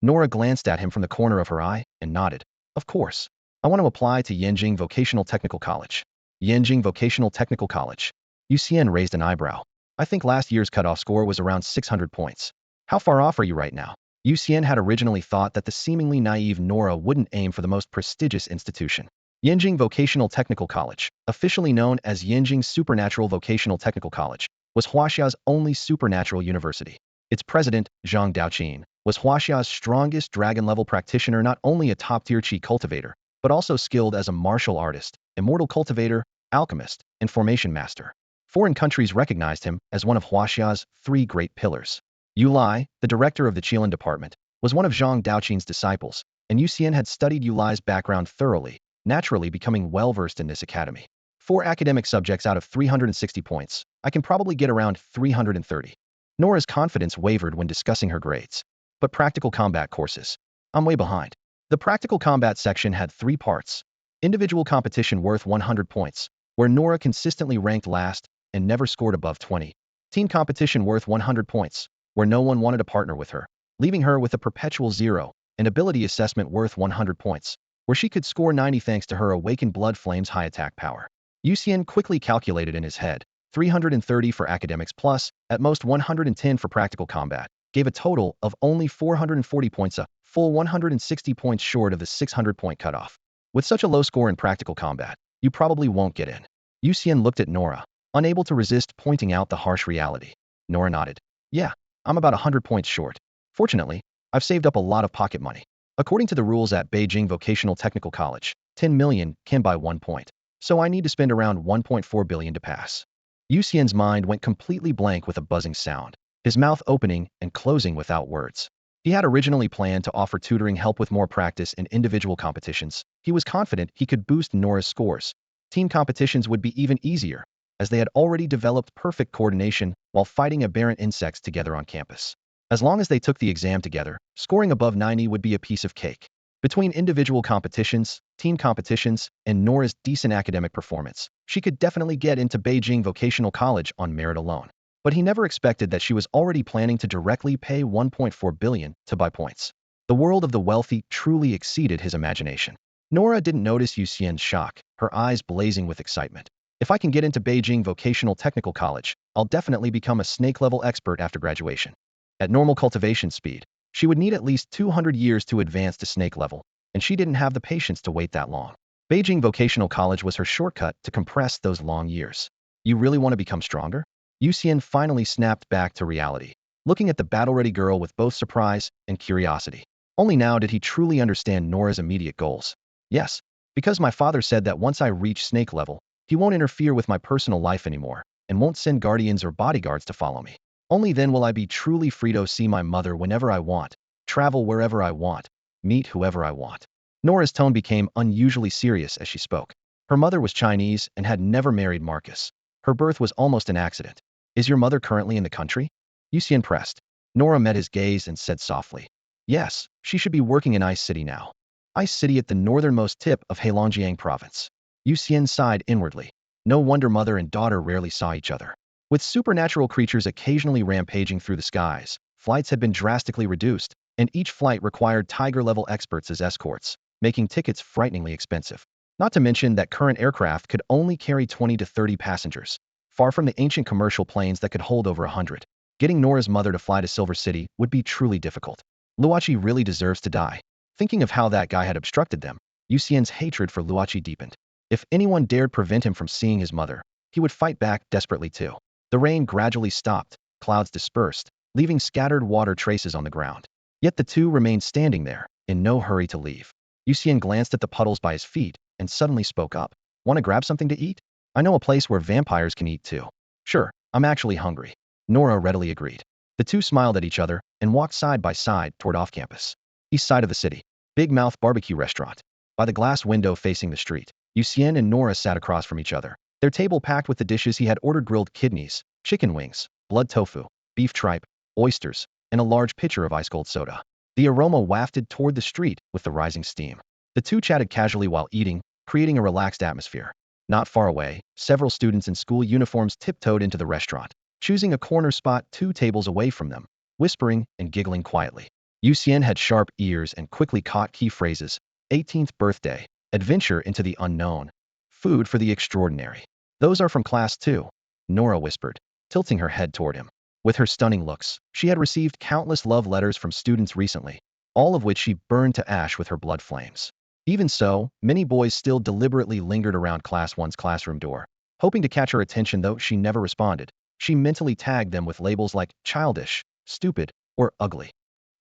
Nora glanced at him from the corner of her eye and nodded. "Of course. I want to apply to Yanjing Vocational Technical College." Yanjing Vocational Technical College. Yu Xian raised an eyebrow. "I think last year's cutoff score was around 600 points. How far off are you right now?" Yu Xian had originally thought that the seemingly naive Nora wouldn't aim for the most prestigious institution. Yanjing Vocational Technical College, officially known as Yanjing Supernatural Vocational Technical College, was Huaxia's only supernatural university. Its president, Zhang Daoqin, was Huaxia's strongest dragon-level practitioner, not only a top-tier chi cultivator, but also skilled as a martial artist, immortal cultivator, alchemist, and formation master. Foreign countries recognized him as one of Huaxia's 3 great pillars. Yu Lai, the director of the Qilin department, was one of Zhang Daoqin's disciples, and Yu Xian had studied Yu Lai's background thoroughly, naturally becoming well-versed in this academy. 4 academic subjects out of 360 points. I can probably get around 330. Nora's confidence wavered when discussing her grades. But practical combat courses. I'm way behind. The practical combat section had 3 parts. Individual competition worth 100 points, where Nora consistently ranked last and never scored above 20. Team competition worth 100 points, where no one wanted to partner with her, leaving her with a perpetual 0, and ability assessment worth 100 points, where she could score 90 thanks to her awakened blood flame's high attack power. Yu Xian quickly calculated in his head, 330 for academics plus, at most 110 for practical combat, gave a total of only 440 points, a full 160 points short of the 600-point cutoff. With such a low score in practical combat, you probably won't get in. Yu Xian looked at Nora, unable to resist pointing out the harsh reality. Nora nodded. Yeah, I'm about 100 points short. Fortunately, I've saved up a lot of pocket money. According to the rules at Beijing Vocational Technical College, 10 million can buy 1 point, so I need to spend around 1.4 billion to pass. Yu Xian's mind went completely blank with a buzzing sound, his mouth opening and closing without words. He had originally planned to offer tutoring help with more practice in individual competitions. He was confident he could boost Nora's scores. Team competitions would be even easier, as they had already developed perfect coordination while fighting aberrant insects together on campus. As long as they took the exam together, scoring above 90 would be a piece of cake. Between individual competitions, team competitions, and Nora's decent academic performance, she could definitely get into Beijing Vocational College on merit alone. But he never expected that she was already planning to directly pay 1.4 billion to buy points. The world of the wealthy truly exceeded his imagination. Nora didn't notice Yu Xian's shock, her eyes blazing with excitement. If I can get into Beijing Vocational Technical College, I'll definitely become a snake-level expert after graduation. At normal cultivation speed, she would need at least 200 years to advance to snake level, and she didn't have the patience to wait that long. Beijing Vocational College was her shortcut to compress those long years. You really want to become stronger? Yu Xian finally snapped back to reality, looking at the battle-ready girl with both surprise and curiosity. Only now did he truly understand Nora's immediate goals. Yes, because my father said that once I reach snake level, he won't interfere with my personal life anymore, and won't send guardians or bodyguards to follow me. Only then will I be truly free to see my mother whenever I want, travel wherever I want, meet whoever I want. Nora's tone became unusually serious as she spoke. Her mother was Chinese and had never married Marcus. Her birth was almost an accident. Is your mother currently in the country? Yu Xian pressed. Nora met his gaze and said softly. Yes, she should be working in Ice City now. Ice City at the northernmost tip of Heilongjiang province. Yu Xian sighed inwardly. No wonder mother and daughter rarely saw each other. With supernatural creatures occasionally rampaging through the skies, flights had been drastically reduced, and each flight required tiger-level experts as escorts, making tickets frighteningly expensive. Not to mention that current aircraft could only carry 20 to 30 passengers, far from the ancient commercial planes that could hold over 100. Getting Nora's mother to fly to Silver City would be truly difficult. Luoqi really deserves to die. Thinking of how that guy had obstructed them, Yu Xian's hatred for Luoqi deepened. If anyone dared prevent him from seeing his mother, he would fight back desperately too. The rain gradually stopped, clouds dispersed, leaving scattered water traces on the ground. Yet the two remained standing there, in no hurry to leave. Yu Xian glanced at the puddles by his feet and suddenly spoke up. Want to grab something to eat? I know a place where vampires can eat too. Sure, I'm actually hungry. Nora readily agreed. The two smiled at each other and walked side by side toward off-campus. East side of the city. Big Mouth Barbecue Restaurant. By the glass window facing the street, Yu Xian and Nora sat across from each other, their table packed with the dishes he had ordered: grilled kidneys, chicken wings, blood tofu, beef tripe, oysters, and a large pitcher of ice-cold soda. The aroma wafted toward the street with the rising steam. The two chatted casually while eating, creating a relaxed atmosphere. Not far away, several students in school uniforms tiptoed into the restaurant, choosing a corner spot 2 tables away from them, whispering and giggling quietly. Yu Xian had sharp ears and quickly caught key phrases: 18th birthday, adventure into the unknown, food for the extraordinary. Those are from class 2, Nora whispered, tilting her head toward him. With her stunning looks, she had received countless love letters from students recently, all of which she burned to ash with her blood flames. Even so, many boys still deliberately lingered around Class 1's classroom door, hoping to catch her attention. Though she never responded, she mentally tagged them with labels like childish, stupid, or ugly.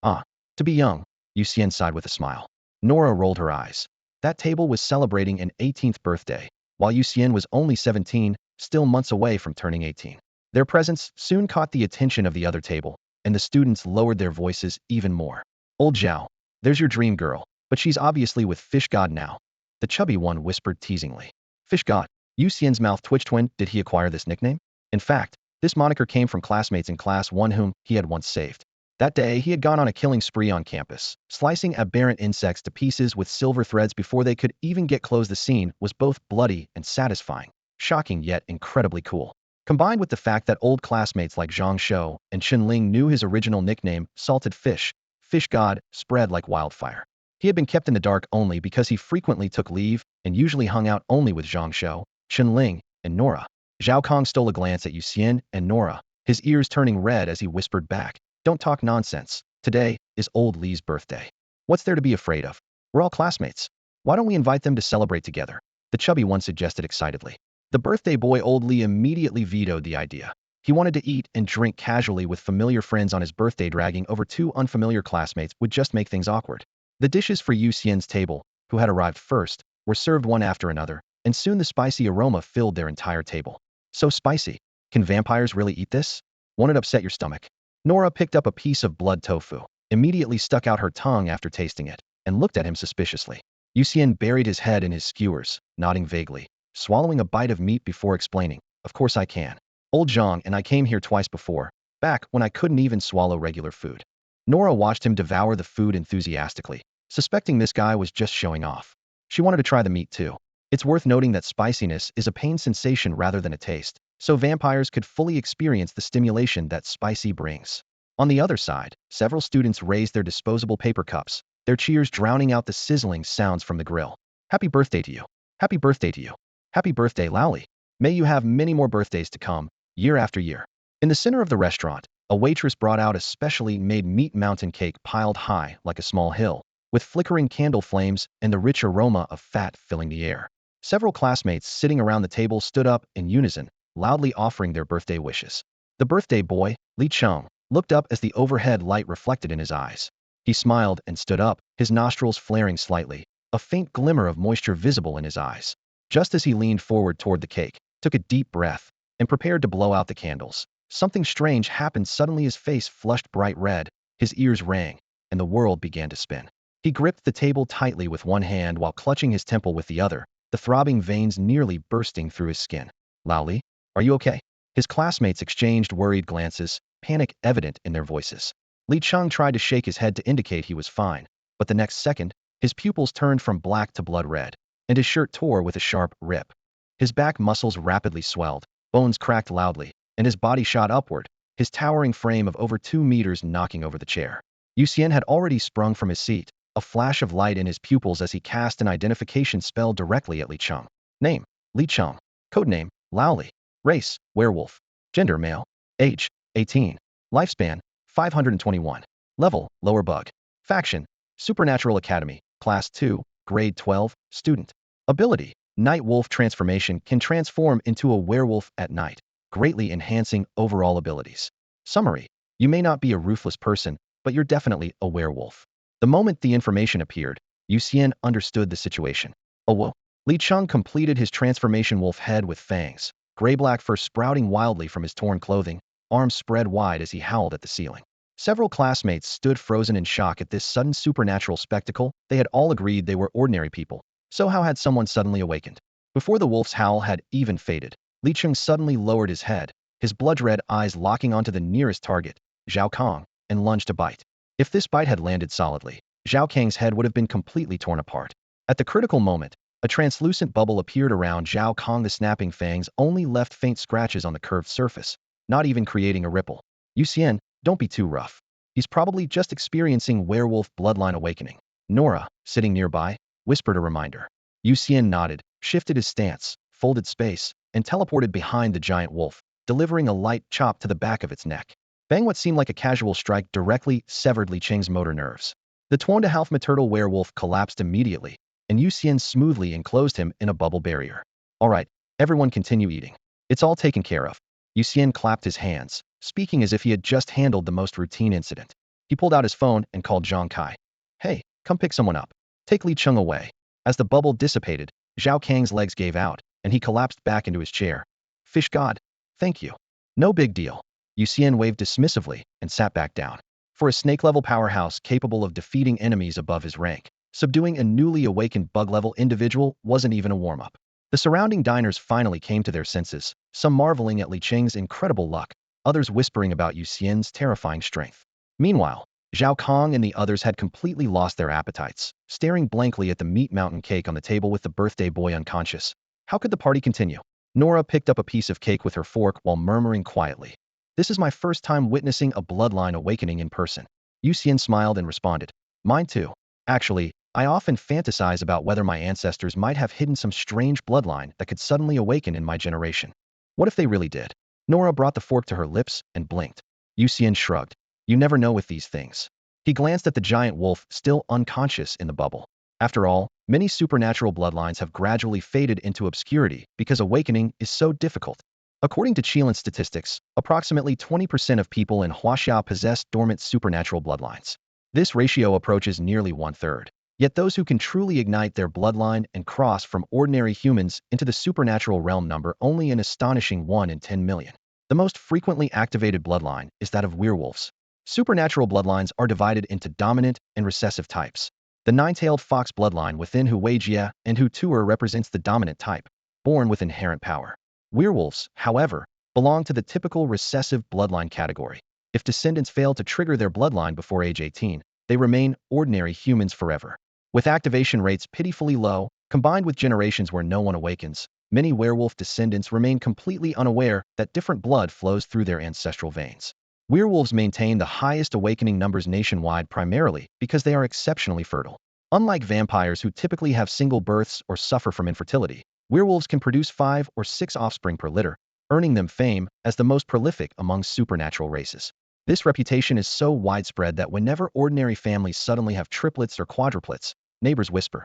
Ah, to be young, Yu Xian sighed with a smile. Nora rolled her eyes. That table was celebrating an 18th birthday, while Yu Xian was only 17, still months away from turning 18. Their presence soon caught the attention of the other table, and the students lowered their voices even more. Old Zhao, there's your dream girl, but she's obviously with Fish God now. The chubby one whispered teasingly. Fish God? Yu Xian's mouth twitched. When did he acquire this nickname? In fact, this moniker came from classmates in Class 1 whom he had once saved. That day, he had gone on a killing spree on campus. Slicing aberrant insects to pieces with silver threads before they could even get close. The scene was both bloody and satisfying, shocking yet incredibly cool. Combined with the fact that old classmates like Zhang Shou and Chen Ling knew his original nickname, Salted Fish, Fish God, spread like wildfire. He had been kept in the dark only because he frequently took leave and usually hung out only with Zhang Shou, Chen Ling, and Nora. Zhao Kong stole a glance at Yu Xian and Nora, his ears turning red as he whispered back, "Don't talk nonsense. Today is old Li's birthday. What's there to be afraid of? We're all classmates. Why don't we invite them to celebrate together?" The chubby one suggested excitedly. The birthday boy old Li immediately vetoed the idea. He wanted to eat and drink casually with familiar friends on his birthday. Dragging over two unfamiliar classmates would just make things awkward. The dishes for Yu Xian's table, who had arrived first, were served one after another, and soon the spicy aroma filled their entire table. So spicy. Can vampires really eat this? Won't it upset your stomach? Nora picked up a piece of blood tofu, immediately stuck out her tongue after tasting it, and looked at him suspiciously. Yu Xian buried his head in his skewers, nodding vaguely, swallowing a bite of meat before explaining, "Of course I can. Old Zhang and I came here twice before, back when I couldn't even swallow regular food." Nora watched him devour the food enthusiastically, suspecting this guy was just showing off. She wanted to try the meat too. It's worth noting that spiciness is a pain sensation rather than a taste, so vampires could fully experience the stimulation that spicy brings. On the other side, several students raised their disposable paper cups, their cheers drowning out the sizzling sounds from the grill. "Happy birthday to you. Happy birthday to you. Happy birthday, Laoli. May you have many more birthdays to come, year after year." In the center of the restaurant, a waitress brought out a specially made meat mountain cake piled high like a small hill, with flickering candle flames and the rich aroma of fat filling the air. Several classmates sitting around the table stood up in unison, loudly offering their birthday wishes. The birthday boy, Li Cheng, looked up as the overhead light reflected in his eyes. He smiled and stood up, his nostrils flaring slightly, a faint glimmer of moisture visible in his eyes. Just as he leaned forward toward the cake, took a deep breath, and prepared to blow out the candles, something strange happened. Suddenly his face flushed bright red, his ears rang, and the world began to spin. He gripped the table tightly with one hand while clutching his temple with the other, the throbbing veins nearly bursting through his skin. "Laoli, are you okay?" His classmates exchanged worried glances, panic evident in their voices. Li Cheng tried to shake his head to indicate he was fine, but the next second, his pupils turned from black to blood red, and his shirt tore with a sharp rip. His back muscles rapidly swelled, bones cracked loudly, and his body shot upward, his towering frame of over 2 meters knocking over the chair. Yu Xian had already sprung from his seat, a flash of light in his pupils as he cast an identification spell directly at Li Cheng. Name, Li Cheng. Codename, Laoli. Race, werewolf. Gender, male. Age, 18. Lifespan, 521. Level, lower bug. Faction, Supernatural Academy, Class 2, Grade 12, Student. Ability, Night Wolf transformation can transform into a werewolf at night, greatly enhancing overall abilities. Summary, you may not be a ruthless person, but you're definitely a werewolf. The moment the information appeared, Yu Xian understood the situation. Oh whoa. Li Cheng completed his transformation wolf head with fangs, gray-black fur sprouting wildly from his torn clothing, arms spread wide as he howled at the ceiling. Several classmates stood frozen in shock at this sudden supernatural spectacle. They had all agreed they were ordinary people. So how had someone suddenly awakened? Before the wolf's howl had even faded, Li Cheng suddenly lowered his head, his blood-red eyes locking onto the nearest target, Zhao Kong, and lunged to bite. If this bite had landed solidly, Zhao Kang's head would have been completely torn apart. At the critical moment, a translucent bubble appeared around Zhao Kong. The snapping fangs only left faint scratches on the curved surface, not even creating a ripple. Yu Xian, don't be too rough. He's probably just experiencing werewolf bloodline awakening. Nora, sitting nearby, whispered a reminder. Yu Xian nodded, shifted his stance, folded space, and teleported behind the giant wolf, delivering a light chop to the back of its neck. Bang! What seemed like a casual strike directly severed Li Cheng's motor nerves. The 2.5-meter turtle werewolf collapsed immediately, and Yu Xian smoothly enclosed him in a bubble barrier. "All right, everyone continue eating. It's all taken care of." Yu Xian clapped his hands, speaking as if he had just handled the most routine incident. He pulled out his phone and called Zhang Kai. "Hey, come pick someone up. Take Li Cheng away." As the bubble dissipated, Zhao Kang's legs gave out, and he collapsed back into his chair. "Fish God, thank you. No big deal." Yu Xian waved dismissively and sat back down. For a snake-level powerhouse capable of defeating enemies above his rank, subduing a newly awakened bug-level individual wasn't even a warm-up. The surrounding diners finally came to their senses, some marveling at Li Cheng's incredible luck, others whispering about Yu Xian's terrifying strength. Meanwhile, Zhao Kong and the others had completely lost their appetites, staring blankly at the meat mountain cake on the table with the birthday boy unconscious. How could the party continue? Nora picked up a piece of cake with her fork while murmuring quietly. This is my first time witnessing a bloodline awakening in person. Yu Xian smiled and responded. Mine too. Actually, I often fantasize about whether my ancestors might have hidden some strange bloodline that could suddenly awaken in my generation. What if they really did? Nora brought the fork to her lips and blinked. Yu Xian shrugged. You never know with these things. He glanced at the giant wolf still unconscious in the bubble. After all, many supernatural bloodlines have gradually faded into obscurity because awakening is so difficult. According to Chilean statistics, approximately 20% of people in Huaxia possess dormant supernatural bloodlines. This ratio approaches nearly one-third. Yet those who can truly ignite their bloodline and cross from ordinary humans into the supernatural realm number only an astonishing 1 in 10 million. The most frequently activated bloodline is that of werewolves. Supernatural bloodlines are divided into dominant and recessive types. The nine-tailed fox bloodline within Hu Weijia and Hu Tuer represents the dominant type, born with inherent power. Werewolves, however, belong to the typical recessive bloodline category. If descendants fail to trigger their bloodline before age 18, they remain ordinary humans forever. With activation rates pitifully low, combined with generations where no one awakens, many werewolf descendants remain completely unaware that different blood flows through their ancestral veins. Werewolves maintain the highest awakening numbers nationwide primarily because they are exceptionally fertile. Unlike vampires who typically have single births or suffer from infertility, werewolves can produce 5 or 6 offspring per litter, earning them fame as the most prolific among supernatural races. This reputation is so widespread that whenever ordinary families suddenly have triplets or quadruplets, neighbors whisper,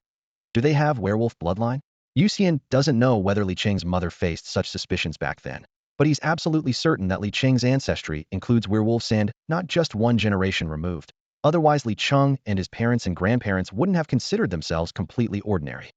"Do they have werewolf bloodline?" Yu Xian doesn't know whether Li Cheng's mother faced such suspicions back then, but he's absolutely certain that Li Cheng's ancestry includes werewolves and not just one generation removed. Otherwise, Li Cheng and his parents and grandparents wouldn't have considered themselves completely ordinary.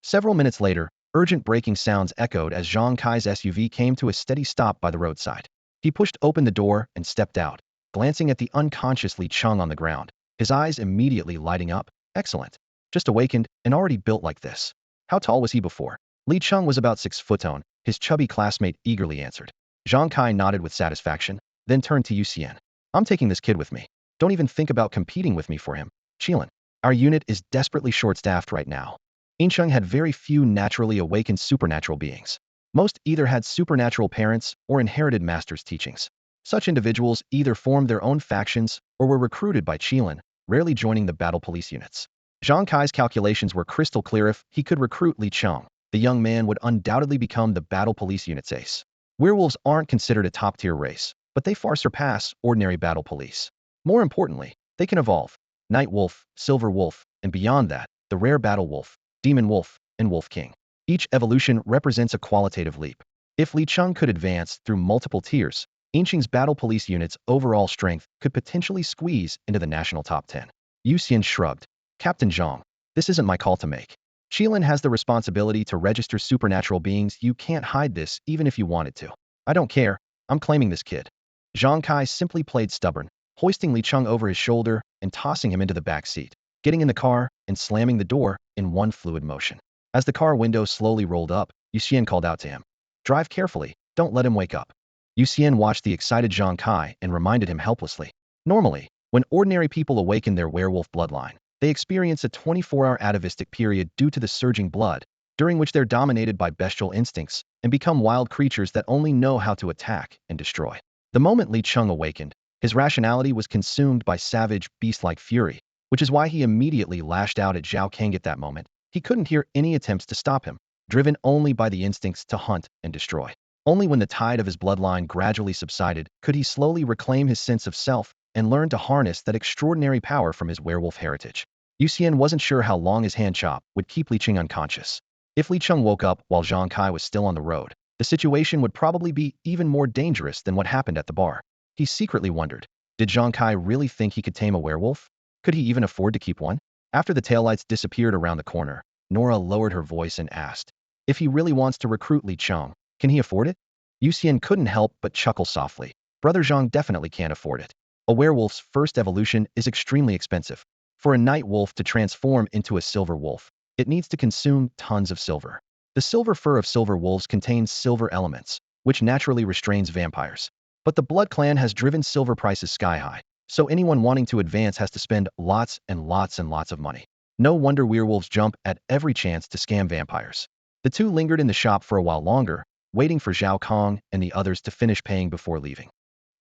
Several minutes later, urgent braking sounds echoed as Zhang Kai's SUV came to a steady stop by the roadside. He pushed open the door and stepped out, glancing at the unconscious Li Cheng on the ground, his eyes immediately lighting up. Excellent. Just awakened and already built like this. How tall was he before? Li Cheng was about 6 foot tall, his chubby classmate eagerly answered. Zhang Kai nodded with satisfaction, then turned to Yu Xian. I'm taking this kid with me. Don't even think about competing with me for him. Chilean. Our unit is desperately short-staffed right now. Incheng had very few naturally awakened supernatural beings. Most either had supernatural parents or inherited masters' teachings. Such individuals either formed their own factions or were recruited by Chilean, rarely joining the battle police units. Zhang Kai's calculations were crystal clear. If he could recruit Li Cheng, the young man would undoubtedly become the battle police unit's ace. Werewolves aren't considered a top-tier race, but they far surpass ordinary battle police. More importantly, they can evolve. Night Wolf, Silver Wolf, and beyond that, the rare Battle Wolf, Demon Wolf, and Wolf King. Each evolution represents a qualitative leap. If Li Cheng could advance through multiple tiers, Incheng's battle police unit's overall strength could potentially squeeze into the national top 10. Yu Xian shrugged. Captain Zhang, this isn't my call to make. Chilean has the responsibility to register supernatural beings. You can't hide this even if you wanted to. I don't care. I'm claiming this kid. Zhang Kai simply played stubborn, hoisting Li Cheng over his shoulder and tossing him into the back seat, getting in the car and slamming the door in one fluid motion. As the car window slowly rolled up, Yu Xian called out to him. Drive carefully, don't let him wake up. Yu Xian watched the excited Zhang Kai and reminded him helplessly. Normally, when ordinary people awaken their werewolf bloodline, they experience a 24-hour atavistic period due to the surging blood, during which they're dominated by bestial instincts and become wild creatures that only know how to attack and destroy. The moment Li Cheng awakened, his rationality was consumed by savage, beast-like fury, which is why he immediately lashed out at Zhao Kang at that moment. He couldn't hear any attempts to stop him, driven only by the instincts to hunt and destroy. Only when the tide of his bloodline gradually subsided could he slowly reclaim his sense of self and learn to harness that extraordinary power from his werewolf heritage. Yu Xian wasn't sure how long his hand chop would keep Li Cheng unconscious. If Li Cheng woke up while Zhang Kai was still on the road, the situation would probably be even more dangerous than what happened at the bar. He secretly wondered, did Zhang Kai really think he could tame a werewolf? Could he even afford to keep one? After the taillights disappeared around the corner, Nora lowered her voice and asked, if he really wants to recruit Li Cheng, can he afford it? Yu Xian couldn't help but chuckle softly. Brother Zhang definitely can't afford it. A werewolf's first evolution is extremely expensive. For a night wolf to transform into a silver wolf, it needs to consume tons of silver. The silver fur of silver wolves contains silver elements, which naturally restrains vampires. But the Blood Clan has driven silver prices sky high, so anyone wanting to advance has to spend lots and lots and lots of money. No wonder werewolves jump at every chance to scam vampires. The two lingered in the shop for a while longer, waiting for Zhao Kong and the others to finish paying before leaving.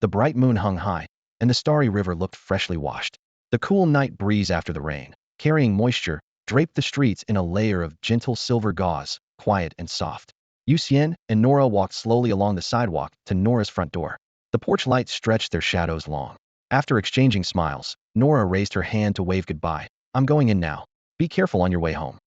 The bright moon hung high, and the starry river looked freshly washed. The cool night breeze after the rain, carrying moisture, draped the streets in a layer of gentle silver gauze, quiet and soft. Yu Xian and Nora walked slowly along the sidewalk to Nora's front door. The porch lights stretched their shadows long. After exchanging smiles, Nora raised her hand to wave goodbye. I'm going in now. Be careful on your way home.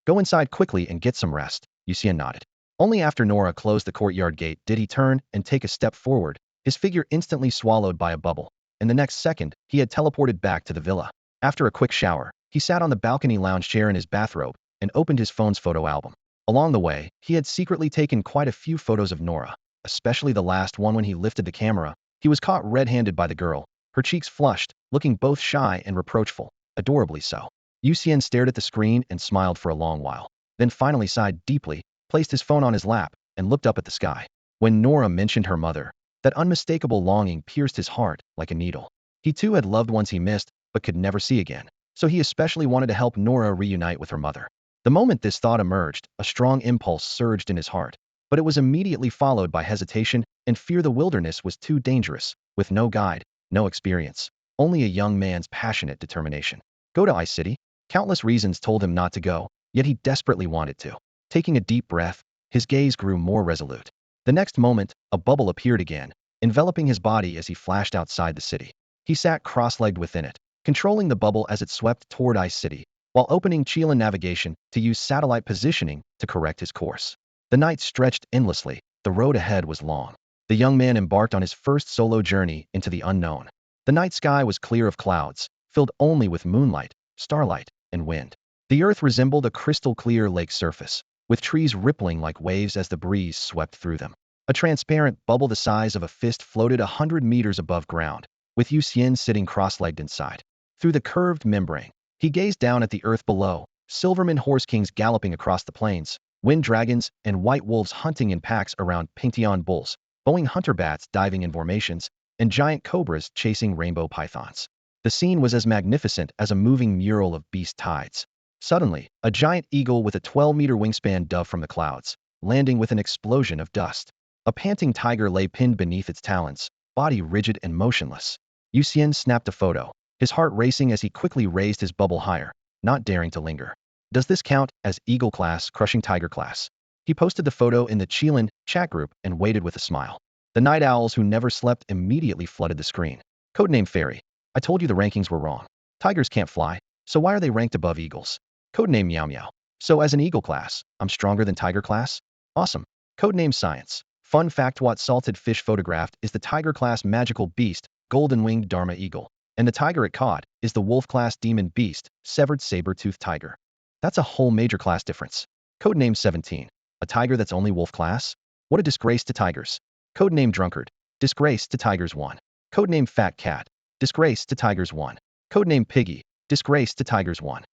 Go inside quickly and get some rest. Yu Xian nodded. Only after Nora closed the courtyard gate did he turn and take a step forward, his figure instantly swallowed by a bubble. In the next second, he had teleported back to the villa. After a quick shower, he sat on the balcony lounge chair in his bathrobe and opened his phone's photo album. Along the way, he had secretly taken quite a few photos of Nora, especially the last one when he lifted the camera. He was caught red-handed by the girl, her cheeks flushed, looking both shy and reproachful, adorably so. Yu Xian stared at the screen and smiled for a long while, then finally sighed deeply, placed his phone on his lap, and looked up at the sky. When Nora mentioned her mother, that unmistakable longing pierced his heart like a needle. He too had loved ones he missed, but could never see again, so he especially wanted to help Nora reunite with her mother. The moment this thought emerged, a strong impulse surged in his heart, but it was immediately followed by hesitation and fear. The wilderness was too dangerous, with no guide, no experience, only a young man's passionate determination. Go to Ice City? Countless reasons told him not to go, yet he desperately wanted to. Taking a deep breath, his gaze grew more resolute. The next moment, a bubble appeared again, enveloping his body as he flashed outside the city. He sat cross-legged within it, controlling the bubble as it swept toward Ice City, while opening Chilan navigation to use satellite positioning to correct his course. The night stretched endlessly, the road ahead was long. The young man embarked on his first solo journey into the unknown. The night sky was clear of clouds, filled only with moonlight, starlight, and wind. The earth resembled a crystal-clear lake surface, with trees rippling like waves as the breeze swept through them. A transparent bubble the size of a fist floated 100 meters above ground, with Yu Xian sitting cross-legged inside. Through the curved membrane, he gazed down at the earth below, Silverman horse kings galloping across the plains, wind dragons and white wolves hunting in packs around Pingtian bulls, Boeing hunter bats diving in formations, and giant cobras chasing rainbow pythons. The scene was as magnificent as a moving mural of beast tides. Suddenly, a giant eagle with a 12-meter wingspan dove from the clouds, landing with an explosion of dust. A panting tiger lay pinned beneath its talons, body rigid and motionless. Yu Xian snapped a photo, his heart racing as he quickly raised his bubble higher, not daring to linger. Does this count as Eagle class crushing Tiger class? He posted the photo in the Chilan chat group and waited with a smile. The night owls who never slept immediately flooded the screen. Codename Fairy. I told you the rankings were wrong. Tigers can't fly, so why are they ranked above eagles? Codename Meow Meow. So as an Eagle class, I'm stronger than Tiger class? Awesome. Codename Science. Fun fact: what salted fish photographed is the Tiger class magical beast, golden-winged Dharma eagle, and the tiger it caught is the wolf class demon beast, severed saber-toothed tiger. That's a whole major class difference. Codename 17. A tiger that's only wolf class? What a disgrace to tigers. Codename Drunkard. Disgrace to tigers 1. Codename Fat Cat. Disgrace to tigers 1. Codename Piggy. Disgrace to tigers 1.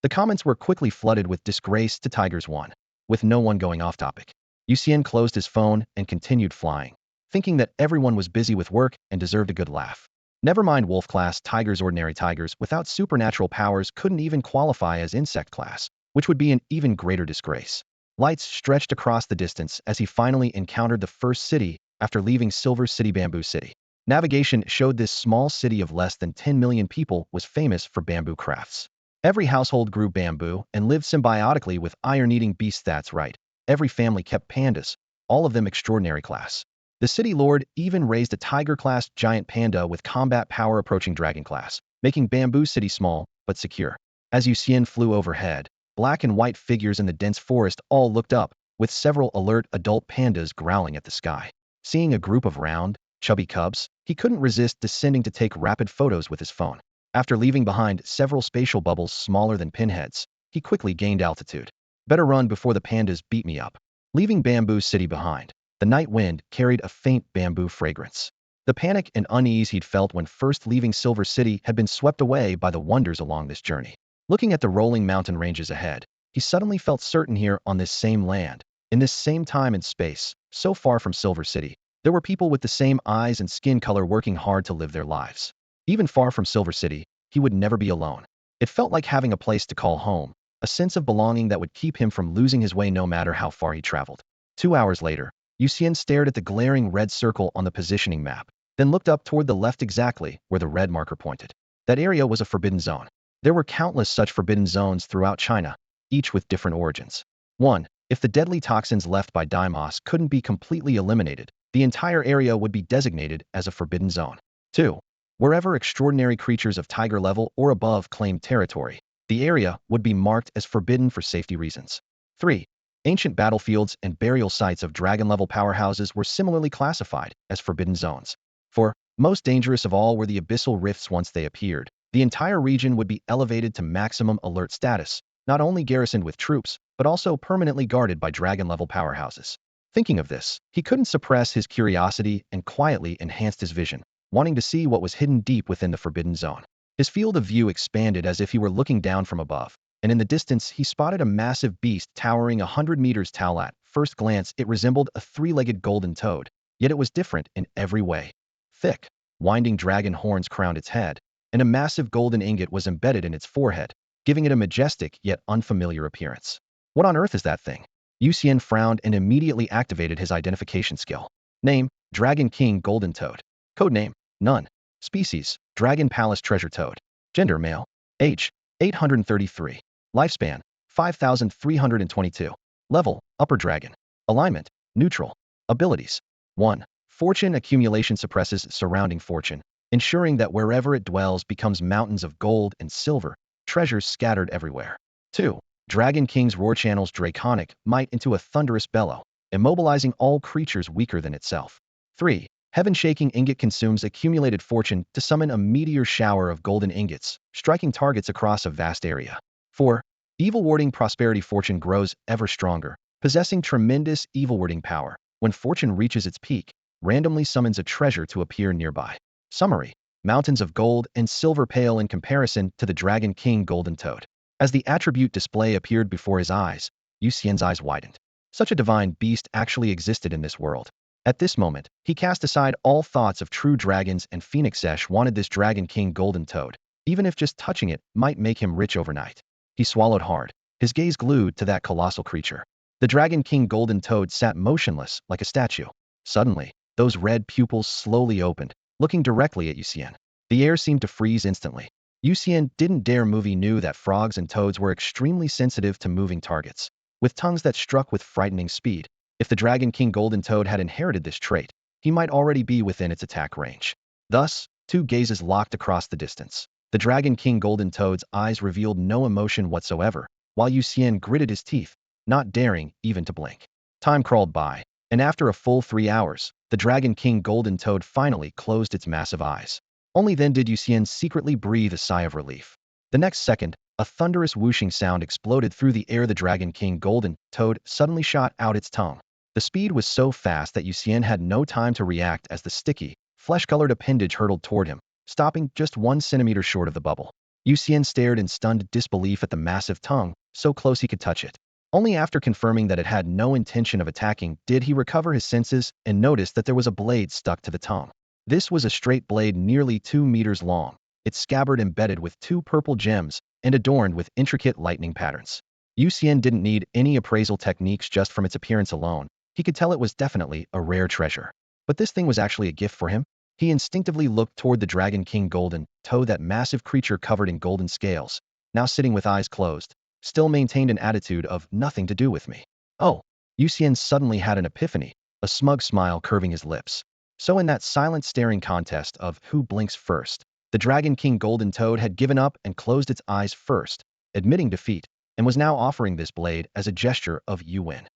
The comments were quickly flooded with disgrace to tigers 1, with no one going off topic. Yu Xian closed his phone and continued flying, thinking that everyone was busy with work and deserved a good laugh. Never mind wolf class tigers. Ordinary tigers without supernatural powers couldn't even qualify as insect class, which would be an even greater disgrace. Lights stretched across the distance as he finally encountered the first city after leaving Silver City. Bamboo City. Navigation showed this small city of less than 10 million people was famous for bamboo crafts. Every household grew bamboo and lived symbiotically with iron-eating beasts. That's right. Every family kept pandas, all of them extraordinary class. The city lord even raised a tiger-class giant panda with combat power approaching dragon class, making Bamboo City small but secure. As Yu Xian flew overhead, black and white figures in the dense forest all looked up, with several alert adult pandas growling at the sky. Seeing a group of round, chubby cubs, he couldn't resist descending to take rapid photos with his phone. After leaving behind several spatial bubbles smaller than pinheads, he quickly gained altitude. Better run before the pandas beat me up. Leaving Bamboo City behind, the night wind carried a faint bamboo fragrance. The panic and unease he'd felt when first leaving Silver City had been swept away by the wonders along this journey. Looking at the rolling mountain ranges ahead, he suddenly felt certain here on this same land, in this same time and space, so far from Silver City, there were people with the same eyes and skin color working hard to live their lives. Even far from Silver City, he would never be alone. It felt like having a place to call home, a sense of belonging that would keep him from losing his way no matter how far he traveled. 2 hours later, Yu Xian stared at the glaring red circle on the positioning map, then looked up toward the left exactly where the red marker pointed. That area was a forbidden zone. There were countless such forbidden zones throughout China, each with different origins. 1. If the deadly toxins left by Daimos couldn't be completely eliminated, the entire area would be designated as a forbidden zone. 2. Wherever extraordinary creatures of tiger level or above claimed territory, the area would be marked as forbidden for safety reasons. 3. Ancient battlefields and burial sites of dragon-level powerhouses were similarly classified as forbidden zones. 4. Most dangerous of all were the abyssal rifts. Once they appeared, the entire region would be elevated to maximum alert status, not only garrisoned with troops, but also permanently guarded by dragon-level powerhouses. Thinking of this, he couldn't suppress his curiosity and quietly enhanced his vision, wanting to see what was hidden deep within the forbidden zone. His field of view expanded as if he were looking down from above, and in the distance he spotted a massive beast towering 100 meters tall. At first glance, it resembled a three-legged golden toad, yet it was different in every way. Thick, winding dragon horns crowned its head, and a massive golden ingot was embedded in its forehead, giving it a majestic yet unfamiliar appearance. What on earth is that thing? Yu Xian frowned and immediately activated his identification skill. Name: Dragon King Golden Toad. Codename: None. Species: Dragon Palace Treasure Toad. Gender: male. Age: 833. Lifespan: 5,322. Level: Upper Dragon. Alignment: Neutral. Abilities: 1. Fortune accumulation suppresses surrounding fortune, ensuring that wherever it dwells becomes mountains of gold and silver, treasures scattered everywhere. 2. Dragon King's roar channels draconic might into a thunderous bellow, immobilizing all creatures weaker than itself. 3. Heaven-shaking ingot consumes accumulated fortune to summon a meteor shower of golden ingots, striking targets across a vast area. 4. Evil-warding prosperity fortune grows ever stronger, possessing tremendous evil-warding power. When fortune reaches its peak, randomly summons a treasure to appear nearby. Summary: mountains of gold and silver pale in comparison to the Dragon King Golden Toad. As the attribute display appeared before his eyes, Yu Xian's eyes widened. Such a divine beast actually existed in this world. At this moment, he cast aside all thoughts of true dragons and Phoenixesh wanted this Dragon King Golden Toad, even if just touching it might make him rich overnight. He swallowed hard, his gaze glued to that colossal creature. The Dragon King Golden Toad sat motionless like a statue. Suddenly, those red pupils slowly opened, looking directly at Yu Xian. The air seemed to freeze instantly. Yu Xian didn't dare move. He knew that frogs and toads were extremely sensitive to moving targets, with tongues that struck with frightening speed. If the Dragon King Golden Toad had inherited this trait, he might already be within its attack range. Thus, two gazes locked across the distance. The Dragon King Golden Toad's eyes revealed no emotion whatsoever, while Yu Xian gritted his teeth, not daring even to blink. Time crawled by, and after a full 3 hours, the Dragon King Golden Toad finally closed its massive eyes. Only then did Yu Xian secretly breathe a sigh of relief. The next second, a thunderous whooshing sound exploded through the air. The Dragon King Golden Toad suddenly shot out its tongue. The speed was so fast that Yu Xian had no time to react as the sticky, flesh-colored appendage hurtled toward him, stopping just 1 centimeter short of the bubble. Yu Xian stared in stunned disbelief at the massive tongue, so close he could touch it. Only after confirming that it had no intention of attacking did he recover his senses and notice that there was a blade stuck to the tongue. This was a straight blade nearly 2 meters long, its scabbard embedded with 2 purple gems and adorned with intricate lightning patterns. Yu Xian didn't need any appraisal techniques. Just from its appearance alone, he could tell it was definitely a rare treasure. But this thing was actually a gift for him? He instinctively looked toward the Dragon King Golden Toad. That massive creature covered in golden scales, now sitting with eyes closed, still maintained an attitude of nothing to do with me. Oh, Yu Xian suddenly had an epiphany, a smug smile curving his lips. So in that silent staring contest of who blinks first, the Dragon King Golden Toad had given up and closed its eyes first, admitting defeat, and was now offering this blade as a gesture of "you win.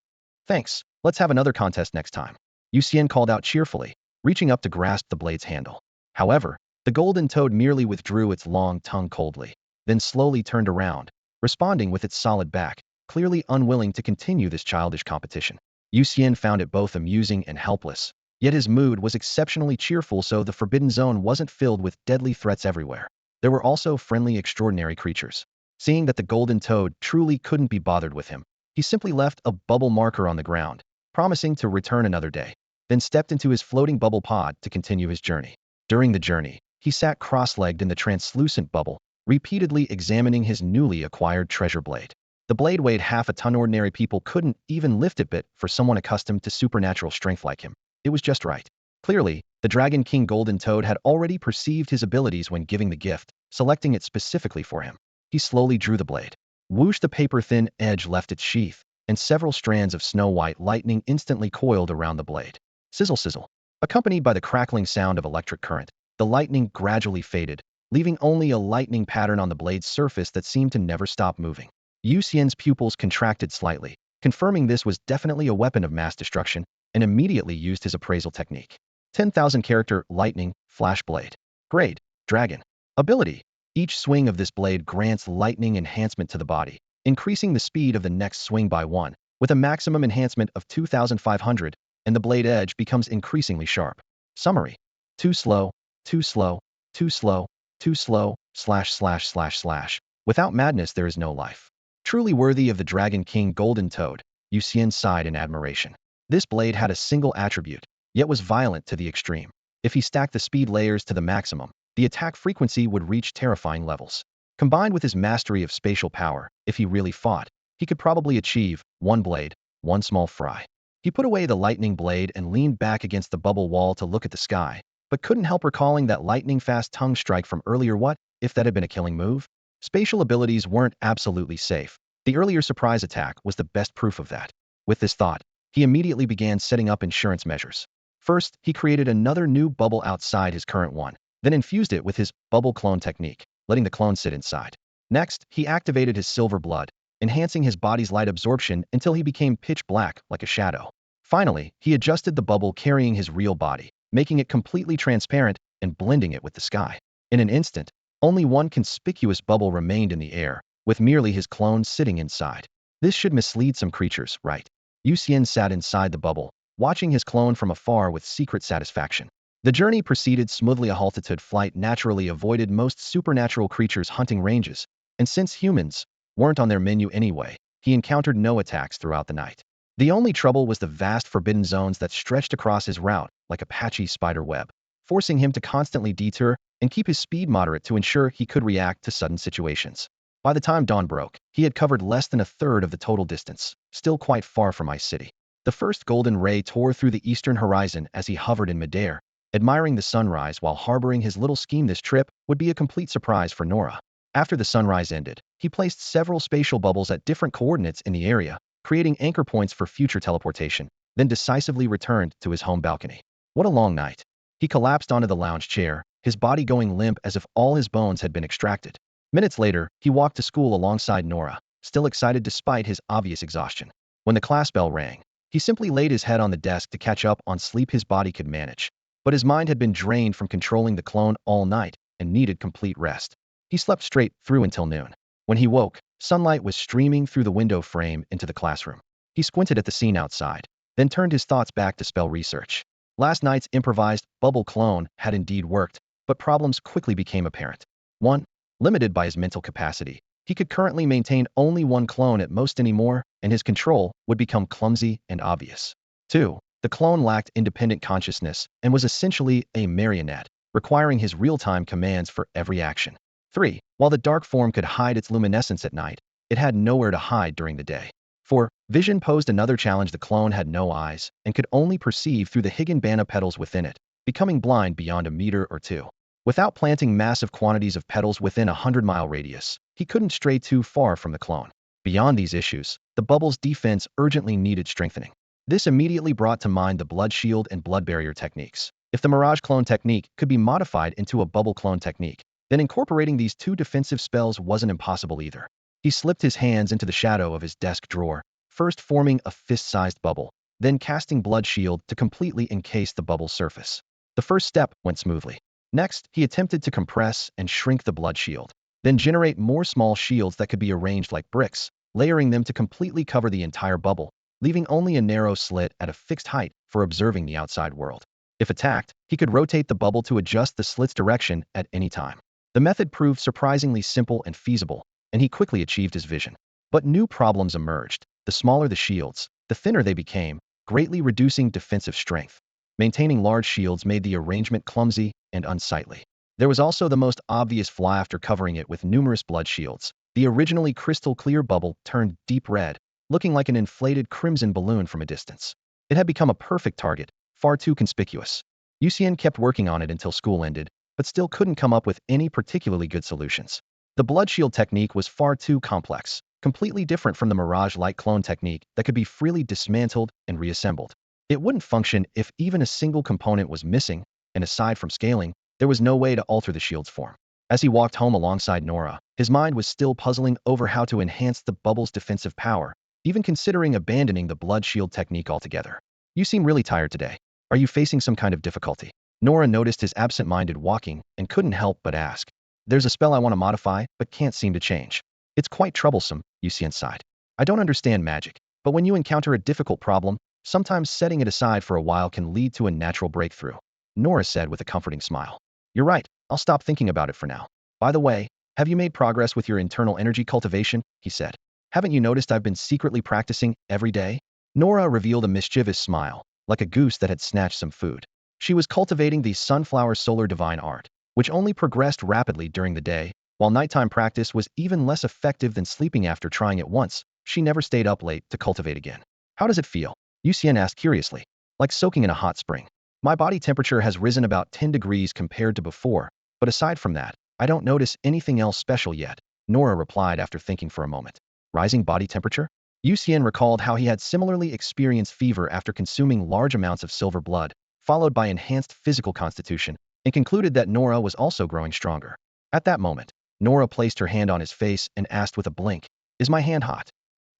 Thanks, let's have another contest next time," Yu Xian called out cheerfully, reaching up to grasp the blade's handle. However, the Golden Toad merely withdrew its long tongue coldly, then slowly turned around, responding with its solid back, clearly unwilling to continue this childish competition. Yu Xian found it both amusing and helpless, yet his mood was exceptionally cheerful. So the Forbidden Zone wasn't filled with deadly threats everywhere. There were also friendly, extraordinary creatures. Seeing that the Golden Toad truly couldn't be bothered with him, he simply left a bubble marker on the ground, promising to return another day, then stepped into his floating bubble pod to continue his journey. During the journey, He sat cross-legged in the translucent bubble, repeatedly examining his newly acquired treasure blade. The blade weighed half a ton. Ordinary people couldn't even lift it, but for someone accustomed to supernatural strength like him, it was just right. Clearly, the Dragon King Golden Toad had already perceived his abilities when giving the gift, selecting it specifically for him. He slowly drew the blade. Whoosh! The paper-thin edge left its sheath, and several strands of snow-white lightning instantly coiled around the blade. Sizzle sizzle. Accompanied by the crackling sound of electric current, the lightning gradually faded, leaving only a lightning pattern on the blade's surface that seemed to never stop moving. Yu Xian's pupils contracted slightly, confirming this was definitely a weapon of mass destruction, and immediately used his appraisal technique. 10,000 character lightning flash blade. Grade: Dragon. Ability: each swing of this blade grants lightning enhancement to the body, increasing the speed of the next swing by 1, with a maximum enhancement of 2,500, and the blade edge becomes increasingly sharp. Summary: too slow, too slow, too slow, too slow, /////. Without madness there is no life. Truly worthy of the Dragon King Golden Toad, Yu Xian sighed in admiration. This blade had a single attribute, yet was violent to the extreme. If he stacked the speed layers to the maximum, the attack frequency would reach terrifying levels. Combined with his mastery of spatial power, if he really fought, he could probably achieve one blade, one small fry. He put away the lightning blade and leaned back against the bubble wall to look at the sky, but couldn't help recalling that lightning-fast tongue strike from earlier. What if that had been a killing move? Spatial abilities weren't absolutely safe. The earlier surprise attack was the best proof of that. With this thought, he immediately began setting up insurance measures. First, he created another new bubble outside his current one, then infused it with his bubble clone technique, letting the clone sit inside. Next, he activated his silver blood, enhancing his body's light absorption until he became pitch black like a shadow. Finally, he adjusted the bubble carrying his real body, making it completely transparent and blending it with the sky. In an instant, only one conspicuous bubble remained in the air, with merely his clone sitting inside. This should mislead some creatures, right? Yu Xian sat inside the bubble, watching his clone from afar with secret satisfaction. The journey proceeded smoothly. A altitude flight naturally avoided most supernatural creatures' hunting ranges, and since humans weren't on their menu anyway, he encountered no attacks throughout the night. The only trouble was the vast forbidden zones that stretched across his route like a patchy spider web, forcing him to constantly detour and keep his speed moderate to ensure he could react to sudden situations. By the time dawn broke, he had covered less than a third of the total distance, still quite far from Ice City. The first golden ray tore through the eastern horizon as he hovered in midair, admiring the sunrise while harboring his little scheme. This trip would be a complete surprise for Nora. After the sunrise ended, he placed several spatial bubbles at different coordinates in the area, creating anchor points for future teleportation, then decisively returned to his home balcony. What a long night. He collapsed onto the lounge chair, his body going limp as if all his bones had been extracted. Minutes later, he walked to school alongside Nora, still excited despite his obvious exhaustion. When the class bell rang, he simply laid his head on the desk to catch up on sleep his body could manage. But his mind had been drained from controlling the clone all night and needed complete rest. He slept straight through until noon. When he woke, sunlight was streaming through the window frame into the classroom. He squinted at the scene outside, then turned his thoughts back to spell research. Last night's improvised bubble clone had indeed worked, but problems quickly became apparent. 1. Limited by his mental capacity, he could currently maintain only one clone at most anymore, and his control would become clumsy and obvious. 2. The clone lacked independent consciousness and was essentially a marionette, requiring his real-time commands for every action. 3. While the dark form could hide its luminescence at night, it had nowhere to hide during the day. 4. Vision posed another challenge. The clone had no eyes and could only perceive through the higginbana petals within it, becoming blind beyond a meter or two. Without planting massive quantities of petals within a 100-mile radius, he couldn't stray too far from the clone. Beyond these issues, the bubble's defense urgently needed strengthening. This immediately brought to mind the blood shield and blood barrier techniques. If the Mirage clone technique could be modified into a bubble clone technique, then incorporating these two defensive spells wasn't impossible either. He slipped his hands into the shadow of his desk drawer, first forming a fist-sized bubble, then casting blood shield to completely encase the bubble's surface. The first step went smoothly. Next, he attempted to compress and shrink the blood shield, then generate more small shields that could be arranged like bricks, layering them to completely cover the entire bubble, leaving only a narrow slit at a fixed height for observing the outside world. If attacked, he could rotate the bubble to adjust the slit's direction at any time. The method proved surprisingly simple and feasible, and he quickly achieved his vision. But new problems emerged. The smaller the shields, the thinner they became, greatly reducing defensive strength. Maintaining large shields made the arrangement clumsy and unsightly. There was also the most obvious flaw after covering it with numerous blood shields. The originally crystal clear bubble turned deep red, looking like an inflated crimson balloon from a distance. It had become a perfect target, far too conspicuous. Yu Xian kept working on it until school ended, but still couldn't come up with any particularly good solutions. The blood shield technique was far too complex, completely different from the Mirage-like clone technique that could be freely dismantled and reassembled. It wouldn't function if even a single component was missing, and aside from scaling, there was no way to alter the shield's form. As he walked home alongside Nora, his mind was still puzzling over how to enhance the bubble's defensive power, even considering abandoning the blood shield technique altogether. You seem really tired today. Are you facing some kind of difficulty? Nora noticed his absent-minded walking and couldn't help but ask. There's a spell I want to modify, but can't seem to change. It's quite troublesome, Yu Xian sighed. I don't understand magic, but when you encounter a difficult problem, sometimes setting it aside for a while can lead to a natural breakthrough, Nora said with a comforting smile. You're right, I'll stop thinking about it for now. By the way, have you made progress with your internal energy cultivation? He said. Haven't you noticed I've been secretly practicing every day? Nora revealed a mischievous smile, like a goose that had snatched some food. She was cultivating the sunflower solar divine art, which only progressed rapidly during the day, while nighttime practice was even less effective than sleeping. After trying it once, she never stayed up late to cultivate again. How does it feel? Yu Xian asked curiously. Like soaking in a hot spring. My body temperature has risen about 10 degrees compared to before, but aside from that, I don't notice anything else special yet, Nora replied after thinking for a moment. Rising body temperature? Yu Xian recalled how he had similarly experienced fever after consuming large amounts of silver blood, followed by enhanced physical constitution, and concluded that Nora was also growing stronger. At that moment, Nora placed her hand on his face and asked with a blink, Is my hand hot?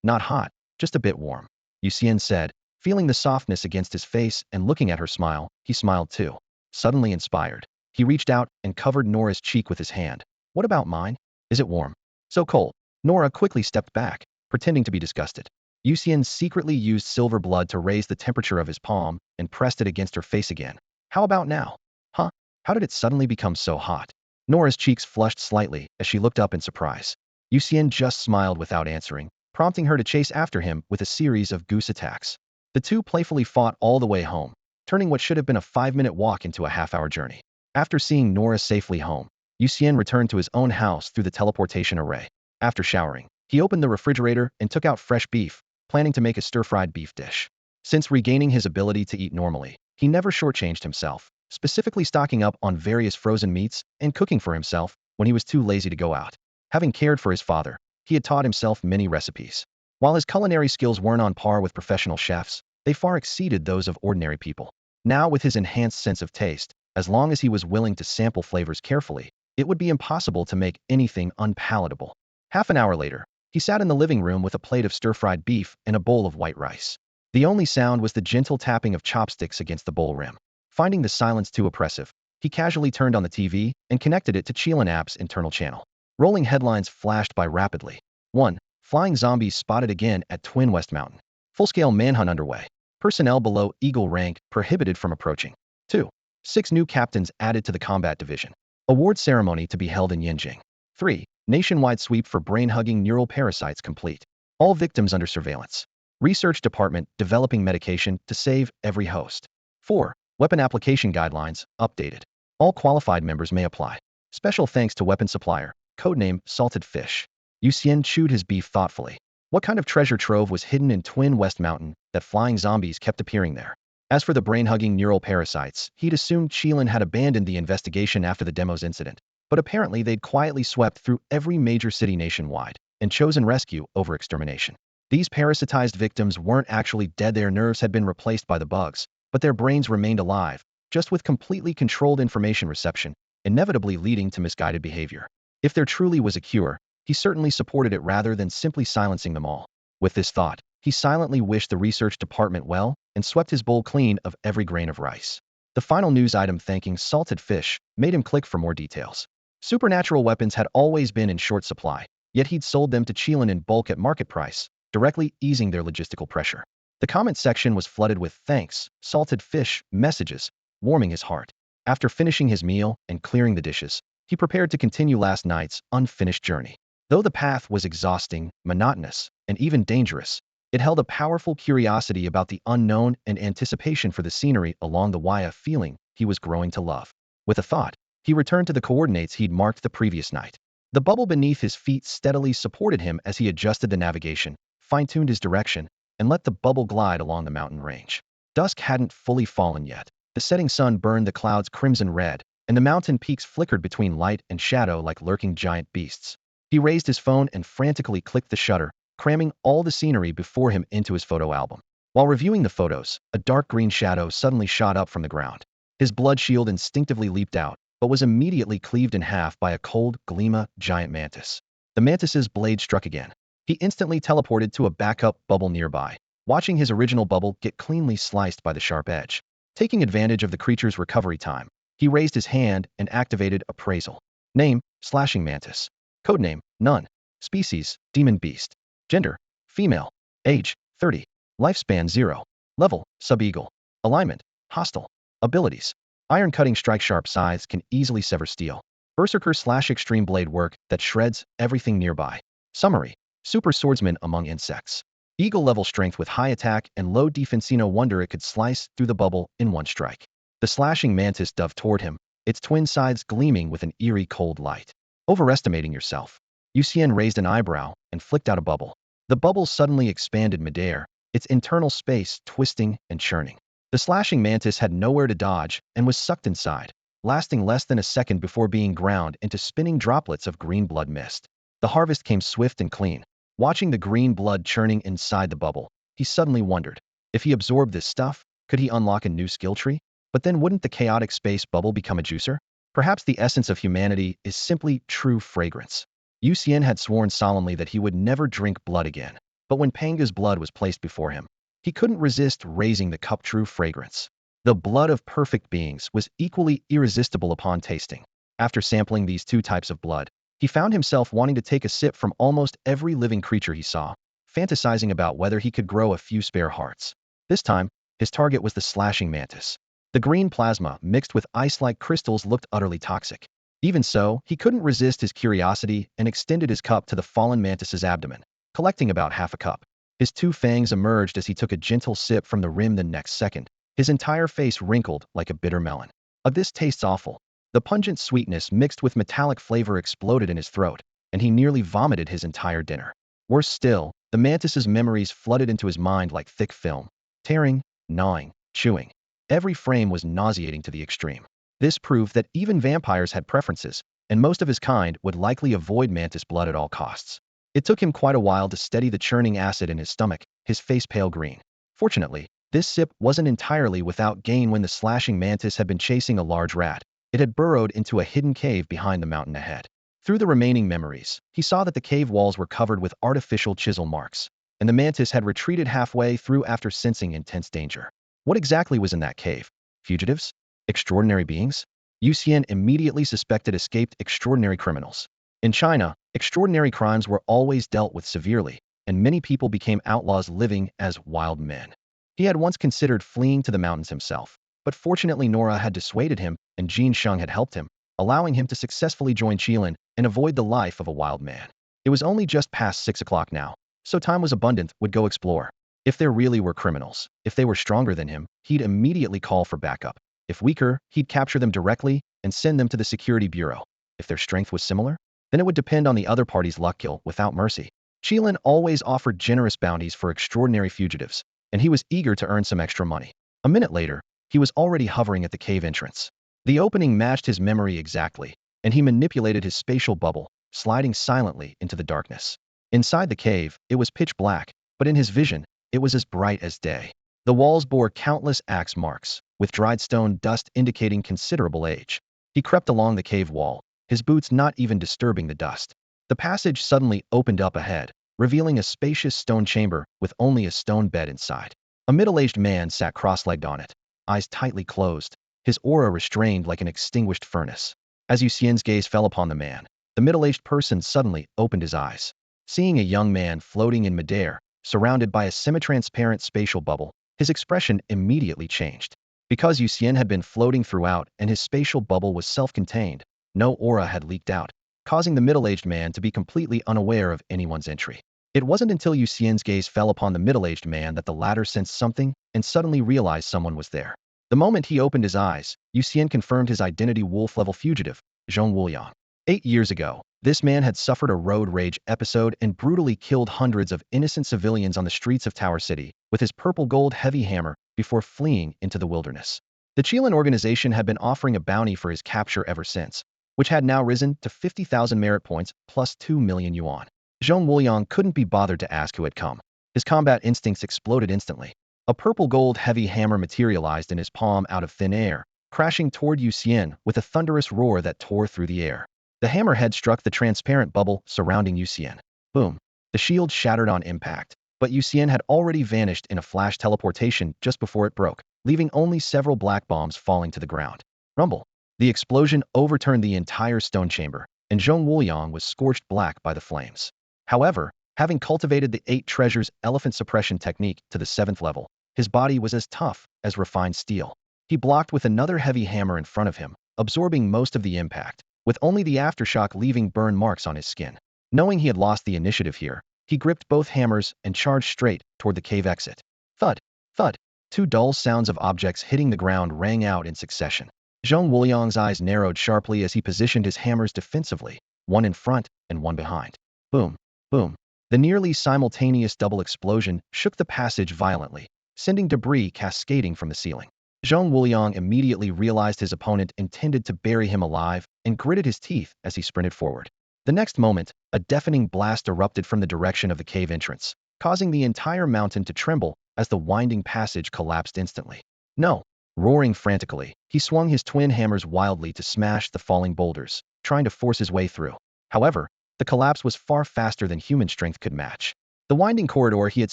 Not hot, just a bit warm, Yu Xian said. Feeling the softness against his face and looking at her smile, he smiled too. Suddenly inspired, he reached out and covered Nora's cheek with his hand. What about mine? Is it warm? So cold. Nora quickly stepped back, pretending to be disgusted. Yu Xian secretly used silver blood to raise the temperature of his palm and pressed it against her face again. How about now? Huh? How did it suddenly become so hot? Nora's cheeks flushed slightly as she looked up in surprise. Yu Xian just smiled without answering, prompting her to chase after him with a series of goose attacks. The two playfully fought all the way home, turning what should have been a 5-minute walk into a half-hour journey. After seeing Nora safely home, Yu Xian returned to his own house through the teleportation array. After showering, he opened the refrigerator and took out fresh beef, planning to make a stir-fried beef dish. Since regaining his ability to eat normally, he never shortchanged himself, specifically stocking up on various frozen meats and cooking for himself when he was too lazy to go out. Having cared for his father, he had taught himself many recipes. While his culinary skills weren't on par with professional chefs, they far exceeded those of ordinary people. Now, with his enhanced sense of taste, as long as he was willing to sample flavors carefully, it would be impossible to make anything unpalatable. Half an hour later, he sat in the living room with a plate of stir-fried beef and a bowl of white rice. The only sound was the gentle tapping of chopsticks against the bowl rim. Finding the silence too oppressive, he casually turned on the TV and connected it to Chilean app's internal channel. Rolling headlines flashed by rapidly. 1. Flying zombies spotted again at Twin West Mountain. Full-scale manhunt underway. Personnel below Eagle rank prohibited from approaching. 2. 6 new captains added to the combat division. Award ceremony to be held in Yenjing. 3. Nationwide sweep for brain-hugging neural parasites complete. All victims under surveillance. Research department developing medication to save every host. 4. Weapon application guidelines updated. All qualified members may apply. Special thanks to weapon supplier, codename Salted Fish. Yu Xian chewed his beef thoughtfully. What kind of treasure trove was hidden in Twin West Mountain that flying zombies kept appearing there? As for the brain-hugging neural parasites, he'd assumed Chilean had abandoned the investigation after the demo's incident, but apparently they'd quietly swept through every major city nationwide and chosen rescue over extermination. These parasitized victims weren't actually dead. Their nerves had been replaced by the bugs, but their brains remained alive, just with completely controlled information reception, inevitably leading to misguided behavior. If there truly was a cure, he certainly supported it rather than simply silencing them all. With this thought, he silently wished the research department well and swept his bowl clean of every grain of rice. The final news item thanking Salted Fish made him click for more details. Supernatural weapons had always been in short supply, yet he'd sold them to Chilean in bulk at market price, directly easing their logistical pressure. The comment section was flooded with thanks, Salted Fish messages, warming his heart. After finishing his meal and clearing the dishes, he prepared to continue last night's unfinished journey. Though the path was exhausting, monotonous, and even dangerous, it held a powerful curiosity about the unknown and anticipation for the scenery along the way, a feeling he was growing to love. With a thought, He returned to the coordinates he'd marked the previous night. The bubble beneath his feet steadily supported him as he adjusted the navigation, fine-tuned his direction, and let the bubble glide along the mountain range. Dusk hadn't fully fallen yet. The setting sun burned the clouds crimson red, and the mountain peaks flickered between light and shadow like lurking giant beasts. He raised his phone and frantically clicked the shutter, cramming all the scenery before him into his photo album. While reviewing the photos, a dark green shadow suddenly shot up from the ground. His blood shield instinctively leaped out, but was immediately cleaved in half by a cold, gleama giant mantis. The mantis's blade struck again. He instantly teleported to a backup bubble nearby, watching his original bubble get cleanly sliced by the sharp edge. Taking advantage of the creature's recovery time, he raised his hand and activated Appraisal. Name, Slashing Mantis. Codename, None. Species, Demon Beast. Gender, Female. Age, 30. Lifespan 0. Level, Sub-Eagle. Alignment, Hostile. Abilities. Iron-cutting strike sharp scythes can easily sever steel. Berserker slash extreme blade work that shreds everything nearby. Summary. Super swordsman among insects. Eagle-level strength with high attack and low defense. No wonder it could slice through the bubble in one strike. The slashing mantis dove toward him, its twin sides gleaming with an eerie cold light. Overestimating yourself. Yu Xian raised an eyebrow and flicked out a bubble. The bubble suddenly expanded midair, its internal space twisting and churning. The slashing mantis had nowhere to dodge and was sucked inside, lasting less than a second before being ground into spinning droplets of green blood mist. The harvest came swift and clean. Watching the green blood churning inside the bubble, he suddenly wondered, if he absorbed this stuff, could he unlock a new skill tree? But then wouldn't the chaotic space bubble become a juicer? Perhaps the essence of humanity is simply true fragrance. Yu Xian had sworn solemnly that he would never drink blood again, but when Panga's blood was placed before him, he couldn't resist raising the cup. True fragrance. The blood of perfect beings was equally irresistible upon tasting. After sampling these two types of blood, he found himself wanting to take a sip from almost every living creature he saw, fantasizing about whether he could grow a few spare hearts. This time, his target was the slashing mantis. The green plasma mixed with ice-like crystals looked utterly toxic. Even so, he couldn't resist his curiosity and extended his cup to the fallen mantis's abdomen, collecting about half a cup. His two fangs emerged as he took a gentle sip from the rim. The next second, his entire face wrinkled like a bitter melon. This tastes awful. The pungent sweetness mixed with metallic flavor exploded in his throat, and he nearly vomited his entire dinner. Worse still, the mantis's memories flooded into his mind like thick film, tearing, gnawing, chewing. Every frame was nauseating to the extreme. This proved that even vampires had preferences, and most of his kind would likely avoid mantis blood at all costs. It took him quite a while to steady the churning acid in his stomach, his face pale green. Fortunately, this sip wasn't entirely without gain. When the slashing mantis had been chasing a large rat, it had burrowed into a hidden cave behind the mountain ahead. Through the remaining memories, he saw that the cave walls were covered with artificial chisel marks, and the mantis had retreated halfway through after sensing intense danger. What exactly was in that cave? Fugitives? Extraordinary beings? Yu Xian immediately suspected escaped extraordinary criminals. In China, extraordinary crimes were always dealt with severely, and many people became outlaws living as wild men. He had once considered fleeing to the mountains himself, but fortunately Nora had dissuaded him and Jin Sheng had helped him, allowing him to successfully join Qilin and avoid the life of a wild man. It was only just past 6 o'clock now, so time was abundant. Would go explore. If there really were criminals, if they were stronger than him, he'd immediately call for backup. If weaker, he'd capture them directly and send them to the security bureau. If their strength was similar, then it would depend on the other party's luck. Kill without mercy. Qilin always offered generous bounties for extraordinary fugitives, and he was eager to earn some extra money. A minute later, he was already hovering at the cave entrance. The opening matched his memory exactly, and he manipulated his spatial bubble, sliding silently into the darkness. Inside the cave, it was pitch black, but in his vision, it was as bright as day. The walls bore countless axe marks, with dried stone dust indicating considerable age. He crept along the cave wall, his boots not even disturbing the dust. The passage suddenly opened up ahead, revealing a spacious stone chamber with only a stone bed inside. A middle-aged man sat cross-legged on it, eyes tightly closed, his aura restrained like an extinguished furnace. As Yu Xian's gaze fell upon the man, the middle-aged person suddenly opened his eyes. Seeing a young man floating in midair, surrounded by a semi-transparent spatial bubble, his expression immediately changed. Because Yu Xian had been floating throughout and his spatial bubble was self-contained, no aura had leaked out, causing the middle-aged man to be completely unaware of anyone's entry. It wasn't until Yu Xian's gaze fell upon the middle-aged man that the latter sensed something and suddenly realized someone was there. The moment he opened his eyes, Yu Xian confirmed his identity: wolf-level fugitive, Zhong Wuliang. 8 years ago, this man had suffered a road rage episode and brutally killed hundreds of innocent civilians on the streets of Tower City with his purple gold heavy hammer before fleeing into the wilderness. The Qilin organization had been offering a bounty for his capture ever since, which had now risen to 50,000 merit points plus 2 million yuan. Zhong Wuliang couldn't be bothered to ask who had come. His combat instincts exploded instantly. A purple gold heavy hammer materialized in his palm out of thin air, crashing toward Yu Xian with a thunderous roar that tore through the air. The hammerhead struck the transparent bubble surrounding Yu Xian. Boom. The shield shattered on impact, but Yu Xian had already vanished in a flash teleportation just before it broke, leaving only several black bombs falling to the ground. Rumble. The explosion overturned the entire stone chamber, and Zhong Wuliang was scorched black by the flames. However, having cultivated the 8 treasures elephant suppression technique to the 7th level, his body was as tough as refined steel. He blocked with another heavy hammer in front of him, absorbing most of the impact, with only the aftershock leaving burn marks on his skin. Knowing he had lost the initiative here, he gripped both hammers and charged straight toward the cave exit. Thud, thud. 2 dull sounds of objects hitting the ground rang out in succession. Zhong Wuliang's eyes narrowed sharply as he positioned his hammers defensively, one in front and one behind. Boom, boom. The nearly simultaneous double explosion shook the passage violently, sending debris cascading from the ceiling. Zhong Wuliang immediately realized his opponent intended to bury him alive and gritted his teeth as he sprinted forward. The next moment, a deafening blast erupted from the direction of the cave entrance, causing the entire mountain to tremble as the winding passage collapsed instantly. No! Roaring frantically, he swung his twin hammers wildly to smash the falling boulders, trying to force his way through. However, the collapse was far faster than human strength could match. The winding corridor he had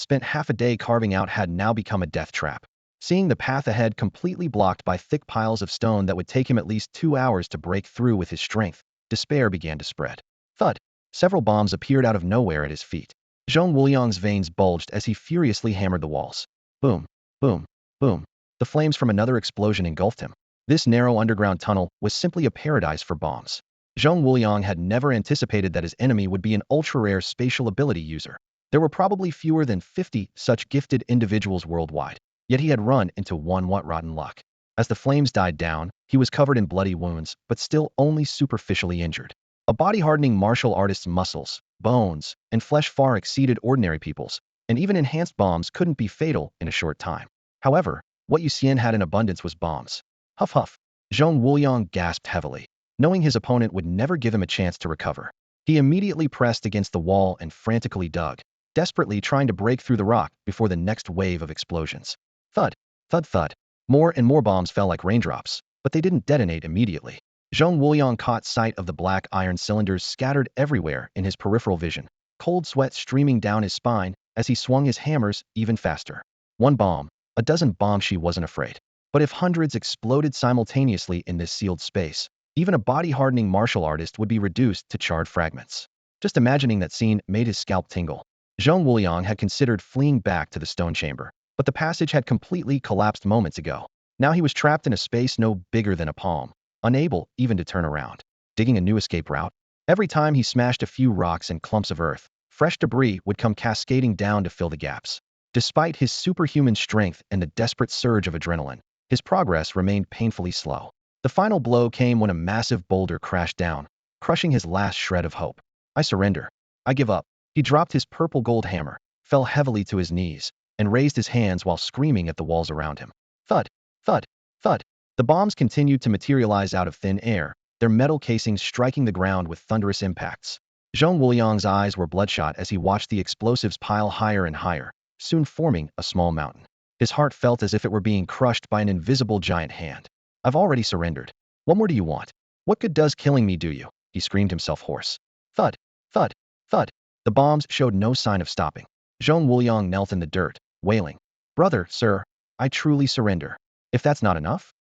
spent half a day carving out had now become a death trap. Seeing the path ahead completely blocked by thick piles of stone that would take him at least 2 hours to break through with his strength, despair began to spread. Thud! Several bombs appeared out of nowhere at his feet. Zhong Wuliang's veins bulged as he furiously hammered the walls. Boom, boom, boom. The flames from another explosion engulfed him. This narrow underground tunnel was simply a paradise for bombs. Zhong Wuliang had never anticipated that his enemy would be an ultra-rare spatial ability user. There were probably fewer than 50 such gifted individuals worldwide. Yet he had run into one. What rotten luck. As the flames died down, he was covered in bloody wounds, but still only superficially injured. A body-hardening martial artist's muscles, bones, and flesh far exceeded ordinary people's, and even enhanced bombs couldn't be fatal in a short time. However, what Yu Xian had in abundance was bombs. Huff huff. Zhong Wuliang gasped heavily, knowing his opponent would never give him a chance to recover. He immediately pressed against the wall and frantically dug, desperately trying to break through the rock before the next wave of explosions. Thud, thud, thud. More and more bombs fell like raindrops, but they didn't detonate immediately. Zhong Wuliang caught sight of the black iron cylinders scattered everywhere in his peripheral vision, cold sweat streaming down his spine as he swung his hammers even faster. One bomb, a dozen bombs, she wasn't afraid. But if hundreds exploded simultaneously in this sealed space, even a body-hardening martial artist would be reduced to charred fragments. Just imagining that scene made his scalp tingle. Zhong Wuliang had considered fleeing back to the stone chamber, but the passage had completely collapsed moments ago. Now he was trapped in a space no bigger than a palm, unable even to turn around. Digging a new escape route? Every time he smashed a few rocks and clumps of earth, fresh debris would come cascading down to fill the gaps. Despite his superhuman strength and the desperate surge of adrenaline, his progress remained painfully slow. The final blow came when a massive boulder crashed down, crushing his last shred of hope. I surrender. I give up. He dropped his purple gold hammer, fell heavily to his knees, and raised his hands while screaming at the walls around him. Thud, thud, thud. The bombs continued to materialize out of thin air, their metal casings striking the ground with thunderous impacts. Zhong Wuliang's eyes were bloodshot as he watched the explosives pile higher and higher, soon forming a small mountain. His heart felt as if it were being crushed by an invisible giant hand. I've already surrendered. What more do you want? What good does killing me do you? He screamed himself hoarse. Thud, thud, thud. The bombs showed no sign of stopping. Zhong Wuliang knelt in the dirt, wailing. Brother, sir, I truly surrender. If that's not enough,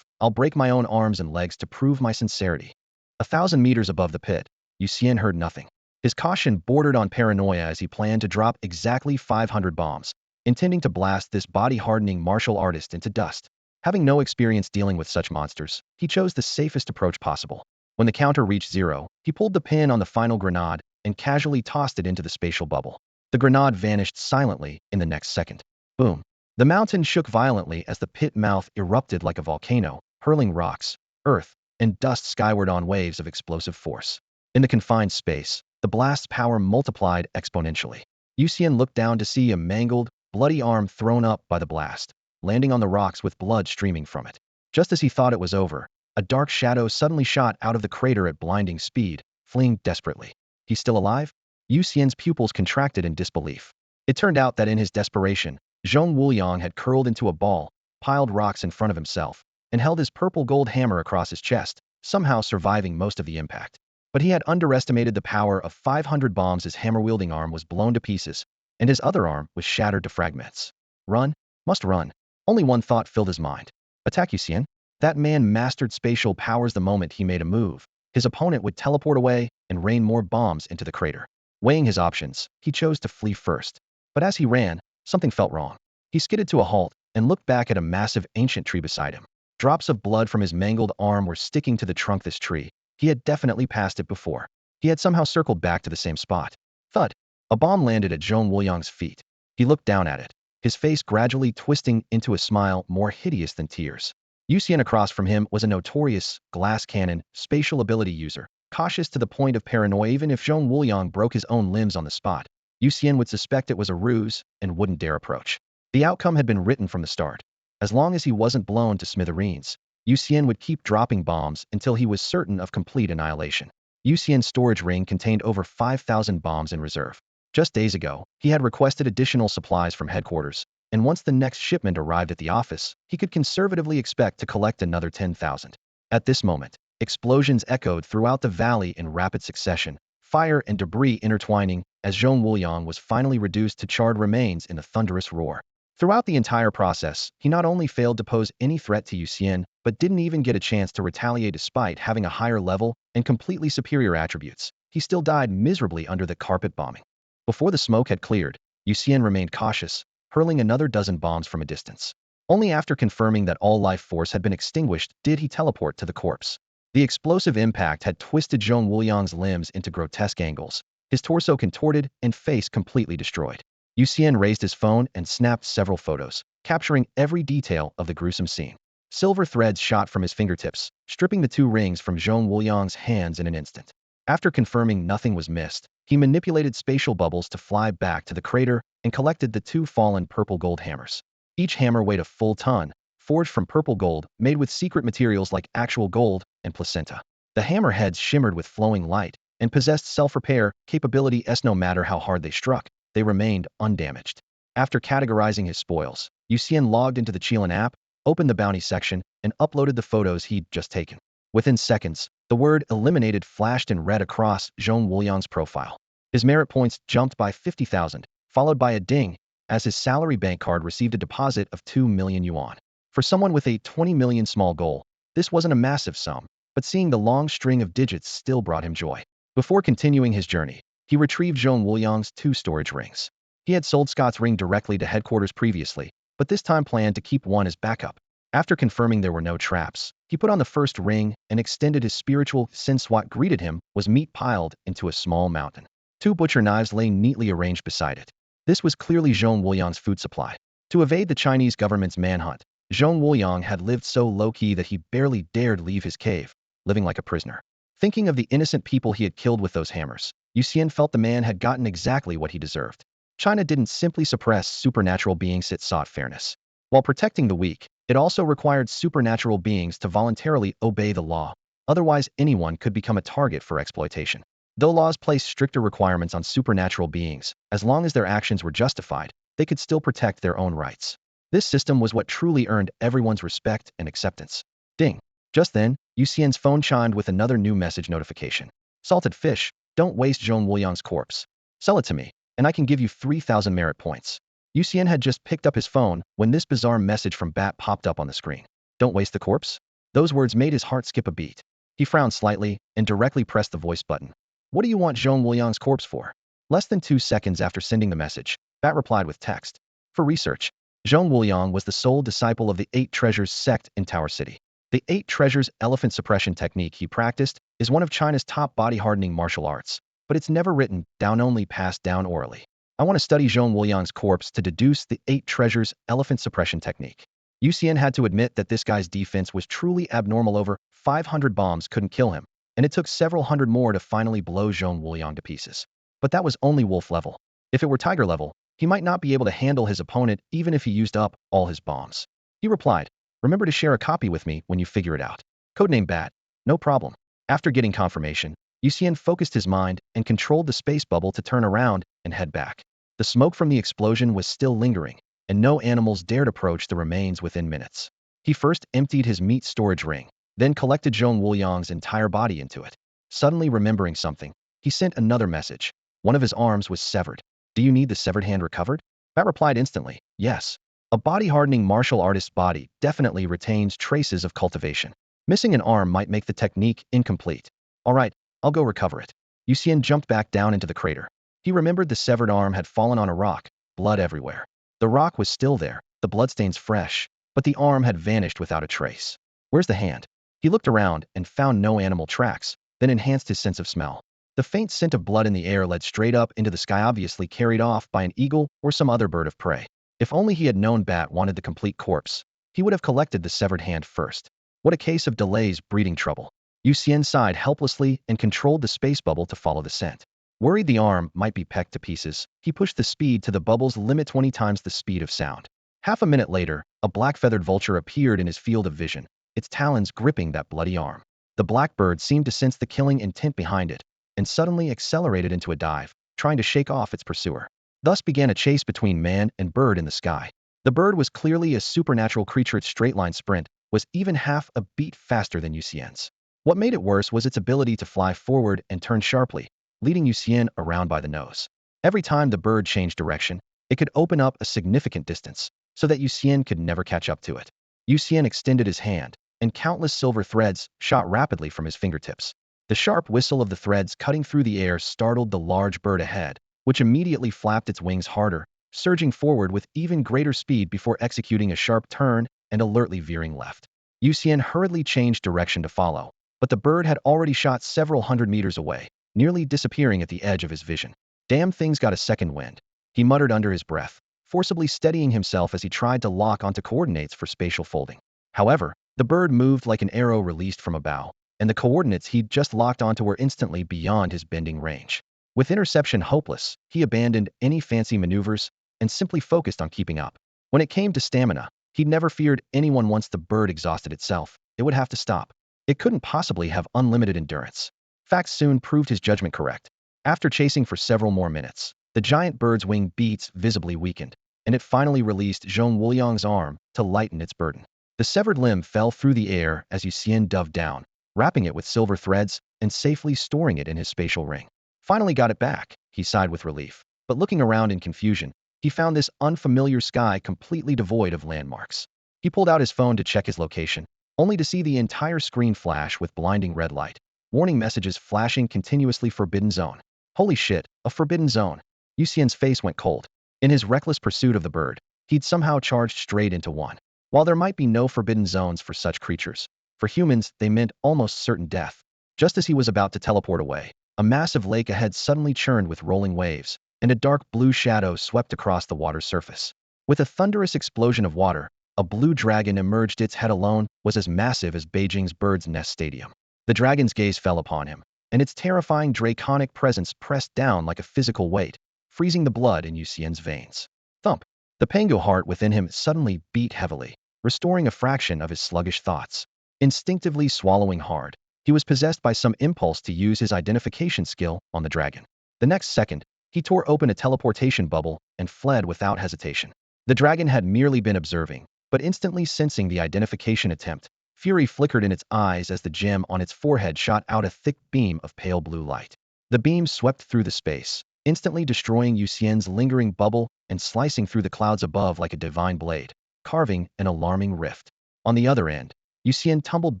I'll break my own arms and legs to prove my sincerity. 1,000 meters above the pit, Yu Xian heard nothing. His caution bordered on paranoia as he planned to drop exactly 500 bombs, intending to blast this body-hardening martial artist into dust. Having no experience dealing with such monsters, he chose the safest approach possible. When the counter reached 0, he pulled the pin on the final grenade and casually tossed it into the spatial bubble. The grenade vanished silently in the next second. Boom, The mountain shook violently as the pit mouth erupted like a volcano, hurling rocks, earth, and dust skyward on waves of explosive force. In the confined space, the blast's power multiplied exponentially. Yu Xian looked down to see a mangled, bloody arm thrown up by the blast, landing on the rocks with blood streaming from it. Just as he thought it was over, a dark shadow suddenly shot out of the crater at blinding speed, fleeing desperately. He's still alive? Yu Xian's pupils contracted in disbelief. It turned out that in his desperation, Zhong Wuliang had curled into a ball, piled rocks in front of himself, and held his purple gold hammer across his chest, somehow surviving most of the impact. But he had underestimated the power of 500 bombs. His hammer-wielding arm was blown to pieces, and his other arm was shattered to fragments. Run? Must run. Only one thought filled his mind. Attack Yu Xian? That man mastered spatial powers. The moment he made a move, his opponent would teleport away and rain more bombs into the crater. Weighing his options, he chose to flee first. But as he ran, something felt wrong. He skidded to a halt and looked back at a massive ancient tree beside him. Drops of blood from his mangled arm were sticking to the trunk. This tree, he had definitely passed it before. He had somehow circled back to the same spot. Thud! A bomb landed at Zhong Wuliang's feet. He looked down at it, his face gradually twisting into a smile more hideous than tears. Yu Xian across from him was a notorious glass cannon spatial ability user, cautious to the point of paranoia. Even if Zhong Wuliang broke his own limbs on the spot, Yu Xian would suspect it was a ruse and wouldn't dare approach. The outcome had been written from the start. As long as he wasn't blown to smithereens, Yu Xian would keep dropping bombs until he was certain of complete annihilation. Yu Xian's storage ring contained over 5,000 bombs in reserve. Just days ago, he had requested additional supplies from headquarters, and once the next shipment arrived at the office, he could conservatively expect to collect another 10,000. At this moment, explosions echoed throughout the valley in rapid succession, fire and debris intertwining, as Zhong Wuliang was finally reduced to charred remains in a thunderous roar. Throughout the entire process, he not only failed to pose any threat to Yu Xian, but didn't even get a chance to retaliate. Despite having a higher level and completely superior attributes, he still died miserably under the carpet bombing. Before the smoke had cleared, Yu Xian remained cautious, hurling another dozen bombs from a distance. Only after confirming that all life force had been extinguished did he teleport to the corpse. The explosive impact had twisted Zhong Wuliang's limbs into grotesque angles, his torso contorted and face completely destroyed. Yu Xian raised his phone and snapped several photos, capturing every detail of the gruesome scene. Silver threads shot from his fingertips, stripping the two rings from Zhong Wuliang's hands in an instant. After confirming nothing was missed, he manipulated spatial bubbles to fly back to the crater and collected the two fallen purple gold hammers. Each hammer weighed a full ton, forged from purple gold, made with secret materials like actual gold and placenta. The hammer heads shimmered with flowing light and possessed self-repair capability. No matter how hard they struck, they remained undamaged. After categorizing his spoils, Yu Xian logged into the Qilin app, opened the bounty section, and uploaded the photos he'd just taken. Within seconds, the word eliminated flashed in red across Zhong Wuliang's profile. His merit points jumped by 50,000, followed by a ding, as his salary bank card received a deposit of 2 million yuan. For someone with a 20 million small goal, this wasn't a massive sum, but seeing the long string of digits still brought him joy. Before continuing his journey, he retrieved Zhong Wuliang's 2 storage rings. He had sold Scott's ring directly to headquarters previously, but this time planned to keep one as backup. After confirming there were no traps, he put on the first ring and extended his spiritual since what greeted him was meat piled into a small mountain. 2 butcher knives lay neatly arranged beside it. This was clearly Zhong Wuliang's food supply. To evade the Chinese government's manhunt, Zhong Wuliang had lived so low-key that he barely dared leave his cave, living like a prisoner. Thinking of the innocent people he had killed with those hammers, Yu Xian felt the man had gotten exactly what he deserved. China didn't simply suppress supernatural beings, it sought fairness. While protecting the weak, it also required supernatural beings to voluntarily obey the law. Otherwise, anyone could become a target for exploitation. Though laws placed stricter requirements on supernatural beings, as long as their actions were justified, they could still protect their own rights. This system was what truly earned everyone's respect and acceptance. Ding! Just then, Yu Xian's phone chimed with another new message notification. Salted fish, don't waste Zhong Wuliang's corpse. Sell it to me, and I can give you 3,000 merit points. Yu Xian had just picked up his phone when this bizarre message from Bat popped up on the screen. Don't waste the corpse? Those words made his heart skip a beat. He frowned slightly and directly pressed the voice button. What do you want Zhong Wuliang's corpse for? Less than 2 seconds after sending the message, Bat replied with text. For research. Zhong Wuliang was the sole disciple of the 8 Treasures sect in Tower City. The 8 Treasures elephant suppression technique he practiced is one of China's top body-hardening martial arts, but it's never written down, only passed down orally. I want to study Zhong Wuliang's corpse to deduce the 8 treasures elephant suppression technique. Yu Xian had to admit that this guy's defense was truly abnormal. Over 500 bombs couldn't kill him, and it took several hundred more to finally blow Zhong Wuliang to pieces. But that was only wolf level. If it were tiger level, he might not be able to handle his opponent even if he used up all his bombs. He replied, "Remember to share a copy with me when you figure it out." Codename Bat. No problem. After getting confirmation, Yu Xian focused his mind and controlled the space bubble to turn around and head back. The smoke from the explosion was still lingering, and no animals dared approach the remains within minutes. He first emptied his meat storage ring, then collected Zhong Wuliang's entire body into it. Suddenly remembering something, he sent another message. One of his arms was severed. "Do you need the severed hand recovered?" Bat replied instantly, "Yes." A body-hardening martial artist's body definitely retains traces of cultivation. Missing an arm might make the technique incomplete. "All right, I'll go recover it." Yu Xian jumped back down into the crater. He remembered the severed arm had fallen on a rock, blood everywhere. The rock was still there, the bloodstains fresh, but the arm had vanished without a trace. Where's the hand? He looked around and found no animal tracks, then enhanced his sense of smell. The faint scent of blood in the air led straight up into the sky, obviously carried off by an eagle or some other bird of prey. If only he had known Bat wanted the complete corpse, he would have collected the severed hand first. What a case of delays breeding trouble. Yu Xian sighed helplessly and controlled the space bubble to follow the scent. Worried the arm might be pecked to pieces, he pushed the speed to the bubble's limit, 20 times the speed of sound. Half a minute later, a black-feathered vulture appeared in his field of vision, its talons gripping that bloody arm. The blackbird seemed to sense the killing intent behind it, and suddenly accelerated into a dive, trying to shake off its pursuer. Thus began a chase between man and bird in the sky. The bird was clearly a supernatural creature. Its straight-line sprint was even half a beat faster than Yu Xian's. What made it worse was its ability to fly forward and turn sharply, leading Yu Xian around by the nose. Every time the bird changed direction, it could open up a significant distance, so that Yu Xian could never catch up to it. Yu Xian extended his hand, and countless silver threads shot rapidly from his fingertips. The sharp whistle of the threads cutting through the air startled the large bird ahead, which immediately flapped its wings harder, surging forward with even greater speed before executing a sharp turn and alertly veering left. Yu Xian hurriedly changed direction to follow, but the bird had already shot several hundred meters away, nearly disappearing at the edge of his vision. "Damn thing's got a second wind," he muttered under his breath, forcibly steadying himself as he tried to lock onto coordinates for spatial folding. However, the bird moved like an arrow released from a bow, and the coordinates he'd just locked onto were instantly beyond his bending range. With interception hopeless, he abandoned any fancy maneuvers and simply focused on keeping up. When it came to stamina, he'd never feared anyone. Once the bird exhausted itself, it would have to stop. It couldn't possibly have unlimited endurance. Facts soon proved his judgment correct. After chasing for several more minutes, the giant bird's wing beats visibly weakened, and it finally released Zhong Wuliang's arm to lighten its burden. The severed limb fell through the air as Yu Xian dove down, wrapping it with silver threads and safely storing it in his spatial ring. "Finally got it back," he sighed with relief. But looking around in confusion, he found this unfamiliar sky completely devoid of landmarks. He pulled out his phone to check his location, only to see the entire screen flash with blinding red light. Warning messages flashing continuously. Forbidden zone. Holy shit, a forbidden zone. Yu Xian's face went cold. In his reckless pursuit of the bird, he'd somehow charged straight into one. While there might be no forbidden zones for such creatures, for humans they meant almost certain death. Just as he was about to teleport away, a massive lake ahead suddenly churned with rolling waves, and a dark blue shadow swept across the water's surface. With a thunderous explosion of water, a blue dragon emerged. Its head alone was as massive as Beijing's Bird's Nest Stadium. The dragon's gaze fell upon him, and its terrifying draconic presence pressed down like a physical weight, freezing the blood in Yu Xian's veins. Thump! The Pango heart within him suddenly beat heavily, restoring a fraction of his sluggish thoughts. Instinctively swallowing hard, he was possessed by some impulse to use his identification skill on the dragon. The next second, he tore open a teleportation bubble and fled without hesitation. The dragon had merely been observing, but instantly sensing the identification attempt, fury flickered in its eyes as the gem on its forehead shot out a thick beam of pale blue light. The beam swept through the space, instantly destroying Yu Xian's lingering bubble and slicing through the clouds above like a divine blade, carving an alarming rift. On the other end, Yu Xian tumbled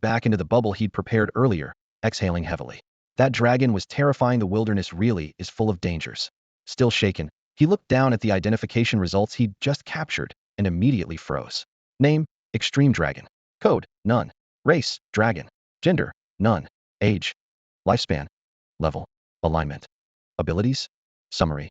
back into the bubble he'd prepared earlier, exhaling heavily. That dragon was terrifying. The wilderness really is full of dangers. Still shaken, he looked down at the identification results he'd just captured and immediately froze. Name: Extreme Dragon. Code: none. Race: Dragon. Gender: none. Age: lifespan. Level: alignment. Abilities: summary.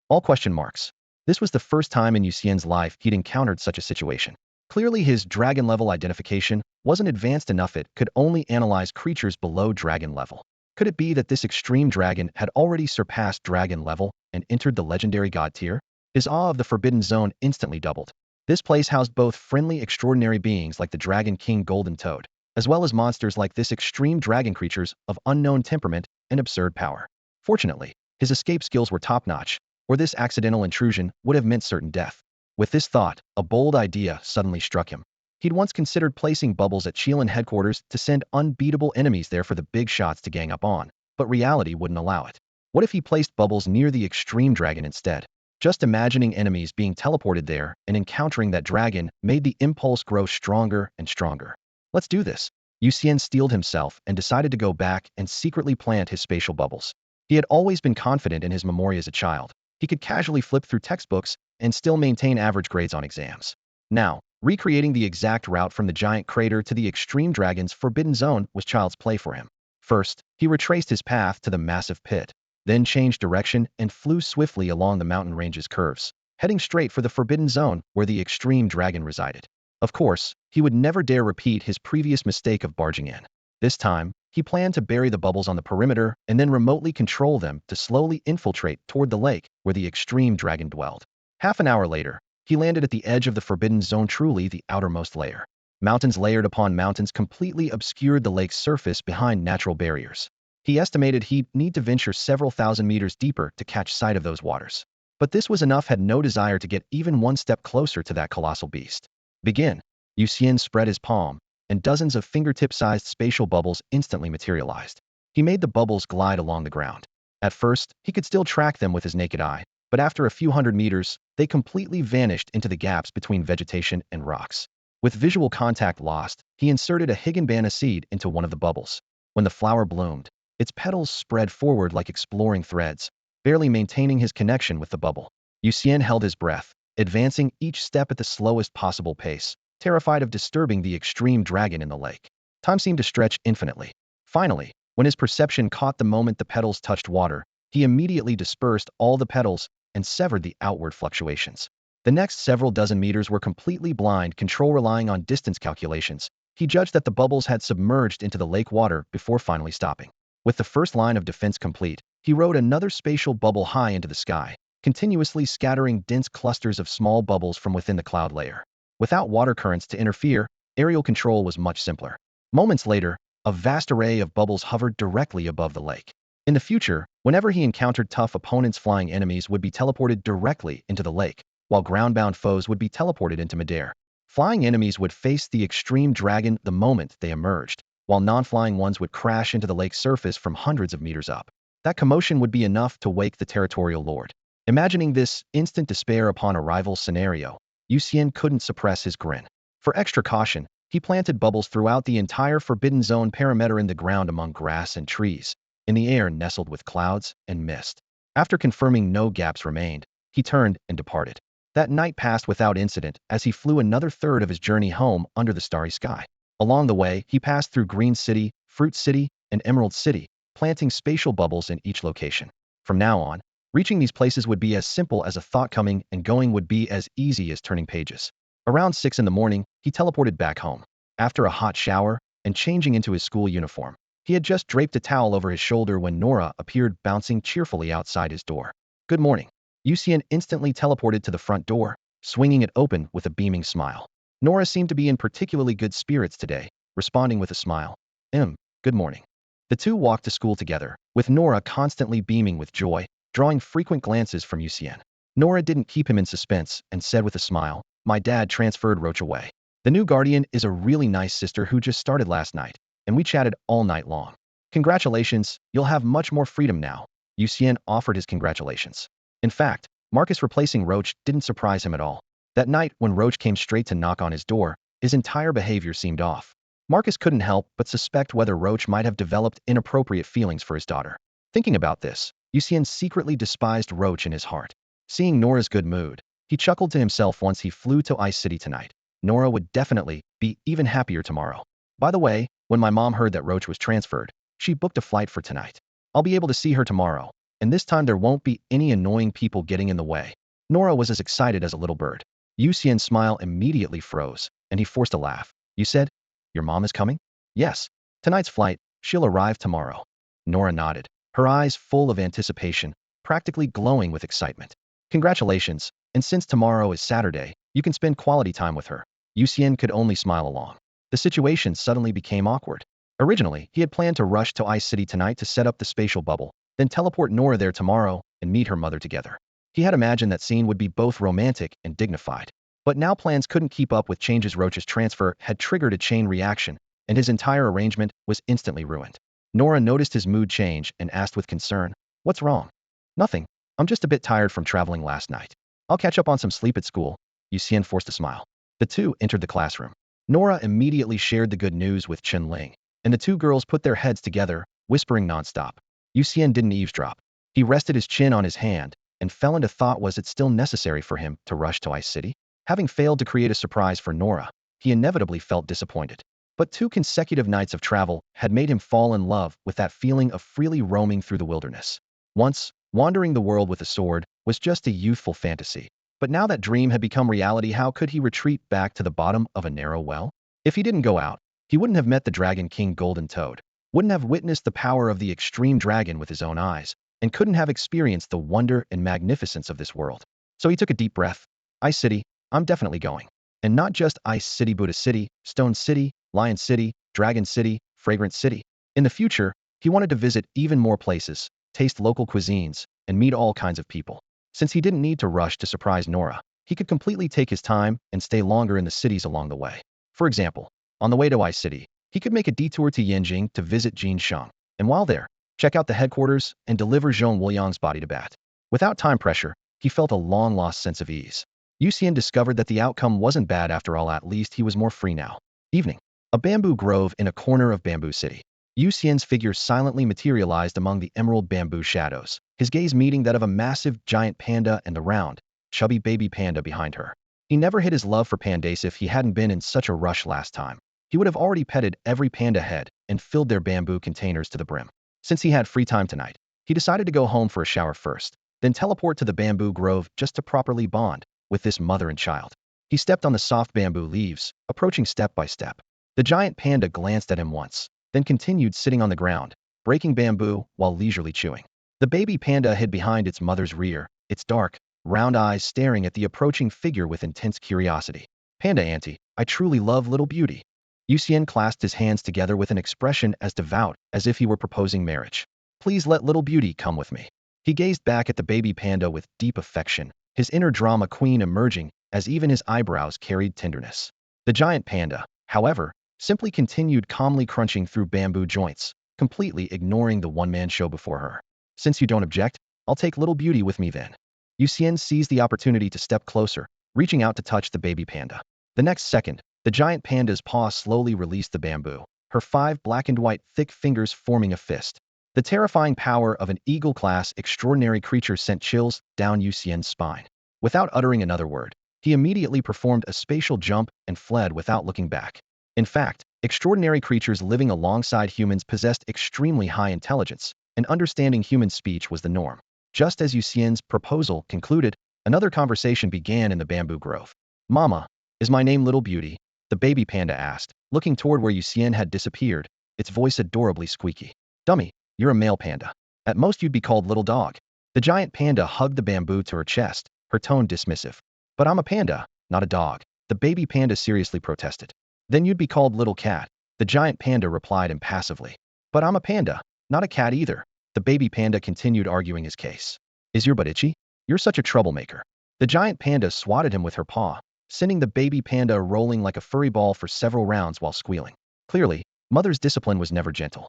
All question marks. This was the first time in Yu Xian's life he'd encountered such a situation. Clearly his dragon-level identification wasn't advanced enough. It could only analyze creatures below dragon level. Could it be that this extreme dragon had already surpassed dragon level and entered the legendary god tier? His awe of the Forbidden Zone instantly doubled. This place housed both friendly, extraordinary beings like the Dragon King Golden Toad, as well as monsters like this extreme dragon creatures of unknown temperament and absurd power. Fortunately, his escape skills were top-notch, or this accidental intrusion would have meant certain death. With this thought, a bold idea suddenly struck him. He'd once considered placing bubbles at Qilan headquarters to send unbeatable enemies there for the big shots to gang up on, but reality wouldn't allow it. What if he placed bubbles near the extreme dragon instead? Just imagining enemies being teleported there and encountering that dragon made the impulse grow stronger and stronger. Let's do this. Yu Xian steeled himself and decided to go back and secretly plant his spatial bubbles. He had always been confident in his memory as a child. He could casually flip through textbooks and still maintain average grades on exams. Now, recreating the exact route from the giant crater to the extreme dragon's forbidden zone was child's play for him. First, he retraced his path to the massive pit, then changed direction and flew swiftly along the mountain range's curves, heading straight for the forbidden zone where the extreme dragon resided. Of course, he would never dare repeat his previous mistake of barging in. This time, he planned to bury the bubbles on the perimeter and then remotely control them to slowly infiltrate toward the lake where the extreme dragon dwelled. Half an hour later, he landed at the edge of the forbidden zone, truly the outermost layer. Mountains layered upon mountains completely obscured the lake's surface behind natural barriers. He estimated he'd need to venture several thousand meters deeper to catch sight of those waters. But this was enough. Had no desire to get even one step closer to that colossal beast. Begin. Yu Xian spread his palm, and dozens of fingertip-sized spatial bubbles instantly materialized. He made the bubbles glide along the ground. At first, he could still track them with his naked eye, but after a few hundred meters, they completely vanished into the gaps between vegetation and rocks. With visual contact lost, he inserted a higganbana seed into one of the bubbles. When the flower bloomed, its petals spread forward like exploring threads, barely maintaining his connection with the bubble. Yu Xian held his breath, advancing each step at the slowest possible pace, terrified of disturbing the extreme dragon in the lake. Time seemed to stretch infinitely. Finally, when his perception caught the moment the petals touched water, he immediately dispersed all the petals and severed the outward fluctuations. The next several dozen meters were completely blind control relying on distance calculations. He judged that the bubbles had submerged into the lake water before finally stopping. With the first line of defense complete, he rode another spatial bubble high into the sky, continuously scattering dense clusters of small bubbles from within the cloud layer. Without water currents to interfere, aerial control was much simpler. Moments later, a vast array of bubbles hovered directly above the lake. In the future, whenever he encountered tough opponents, flying enemies would be teleported directly into the lake, while ground-bound foes would be teleported into midair. Flying enemies would face the extreme dragon the moment they emerged, while non-flying ones would crash into the lake's surface from hundreds of meters up. That commotion would be enough to wake the territorial lord. Imagining this instant despair upon arrival scenario, Yu Xian couldn't suppress his grin. For extra caution, he planted bubbles throughout the entire forbidden zone perimeter, in the ground among grass and trees, in the air nestled with clouds and mist. After confirming no gaps remained, he turned and departed. That night passed without incident as he flew another third of his journey home under the starry sky. Along the way, he passed through Green City, Fruit City, and Emerald City, planting spatial bubbles in each location. From now on, reaching these places would be as simple as a thought. Coming and going would be as easy as turning pages. Around 6 in the morning, he teleported back home. After a hot shower and changing into his school uniform, he had just draped a towel over his shoulder when Nora appeared bouncing cheerfully outside his door. Good morning. Yu Xian instantly teleported to the front door, swinging it open with a beaming smile. Nora seemed to be in particularly good spirits today, responding with a smile. Good morning. The two walked to school together, with Nora constantly beaming with joy, drawing frequent glances from Yu Xian. Nora didn't keep him in suspense and said with a smile, "My dad transferred Roach away. The new guardian is a really nice sister who just started last night, and we chatted all night long. Congratulations, you'll have much more freedom now." Yu Xian offered his congratulations. In fact, Marcus replacing Roach didn't surprise him at all. That night, when Roach came straight to knock on his door, his entire behavior seemed off. Marcus couldn't help but suspect whether Roach might have developed inappropriate feelings for his daughter. Thinking about this, Yu Xian secretly despised Roach in his heart. Seeing Nora's good mood, he chuckled to himself. Once he flew to Ice City tonight, Nora would definitely be even happier tomorrow. By the way, when my mom heard that Roach was transferred, she booked a flight for tonight. I'll be able to see her tomorrow. and this time there won't be any annoying people getting in the way. Nora was as excited as a little bird. Yu Xian's smile immediately froze, and he forced a laugh. You said, your mom is coming? Yes. Tonight's flight, she'll arrive tomorrow. Nora nodded, her eyes full of anticipation, practically glowing with excitement. Congratulations, and since tomorrow is Saturday, you can spend quality time with her. Yu Xian could only smile along. The situation suddenly became awkward. Originally, he had planned to rush to Ice City tonight to set up the spatial bubble, then teleport Nora there tomorrow and meet her mother together. He had imagined that scene would be both romantic and dignified. But now plans couldn't keep up with changes. Roach's transfer had triggered a chain reaction, and his entire arrangement was instantly ruined. Nora noticed his mood change and asked with concern, what's wrong? Nothing. I'm just a bit tired from traveling last night. I'll catch up on some sleep at school. Yu Xian forced a smile. The two entered the classroom. Nora immediately shared the good news with Chen Ling, and the two girls put their heads together, whispering nonstop. Yu Xian didn't eavesdrop. He rested his chin on his hand and fell into thought. Was it still necessary for him to rush to Ice City? Having failed to create a surprise for Nora, he inevitably felt disappointed. But 2 consecutive nights of travel had made him fall in love with that feeling of freely roaming through the wilderness. Once, wandering the world with a sword was just a youthful fantasy. But now that dream had become reality. How could he retreat back to the bottom of a narrow well? If he didn't go out, he wouldn't have met the Dragon King Golden Toad, wouldn't have witnessed the power of the extreme dragon with his own eyes, and couldn't have experienced the wonder and magnificence of this world. So he took a deep breath. Ice City, I'm definitely going. And not just Ice City, Buddha City, Stone City, Lion City, Dragon City, Fragrant City. In the future, he wanted to visit even more places, taste local cuisines, and meet all kinds of people. Since he didn't need to rush to surprise Nora, he could completely take his time and stay longer in the cities along the way. For example, on the way to Ice City, he could make a detour to Yanjing to visit Jin Shang, and while there, check out the headquarters and deliver Zhong Wuliang's body to Bat. Without time pressure, he felt a long-lost sense of ease. Yu Xian discovered that the outcome wasn't bad after all. At least he was more free now. Evening. A bamboo grove in a corner of Bamboo City. Yu Xian's figure silently materialized among the emerald bamboo shadows, his gaze meeting that of a massive giant panda and the round, chubby baby panda behind her. He never hid his love for pandas. If he hadn't been in such a rush last time, he would have already petted every panda head and filled their bamboo containers to the brim. Since he had free time tonight, he decided to go home for a shower first, then teleport to the bamboo grove just to properly bond with this mother and child. He stepped on the soft bamboo leaves, approaching step by step. The giant panda glanced at him once, then continued sitting on the ground, breaking bamboo while leisurely chewing. The baby panda hid behind its mother's rear, its dark, round eyes staring at the approaching figure with intense curiosity. Panda auntie, I truly love little beauty. Yu Xian clasped his hands together with an expression as devout as if he were proposing marriage. Please let little beauty come with me. He gazed back at the baby panda with deep affection, his inner drama queen emerging as even his eyebrows carried tenderness. The giant panda, however, simply continued calmly crunching through bamboo joints, completely ignoring the one-man show before her. Since you don't object, I'll take little beauty with me then. Yu Xian seized the opportunity to step closer, reaching out to touch the baby panda. The next second, the giant panda's paw slowly released the bamboo, her 5 black and white thick fingers forming a fist. The terrifying power of an eagle-class extraordinary creature sent chills down Yu Xian's spine. Without uttering another word, he immediately performed a spatial jump and fled without looking back. In fact, extraordinary creatures living alongside humans possessed extremely high intelligence, and understanding human speech was the norm. Just as Yu Xian's proposal concluded, another conversation began in the bamboo grove. Mama, is my name Little Beauty? The baby panda asked, looking toward where Yu Xian had disappeared, its voice adorably squeaky. Dummy, you're a male panda. At most you'd be called Little Dog. The giant panda hugged the bamboo to her chest, her tone dismissive. But I'm a panda, not a dog. The baby panda seriously protested. Then you'd be called Little Cat. The giant panda replied impassively. But I'm a panda, not a cat either. The baby panda continued arguing his case. Is your butt itchy? You're such a troublemaker. The giant panda swatted him with her paw, sending the baby panda rolling like a furry ball for several rounds while squealing. Clearly, mother's discipline was never gentle.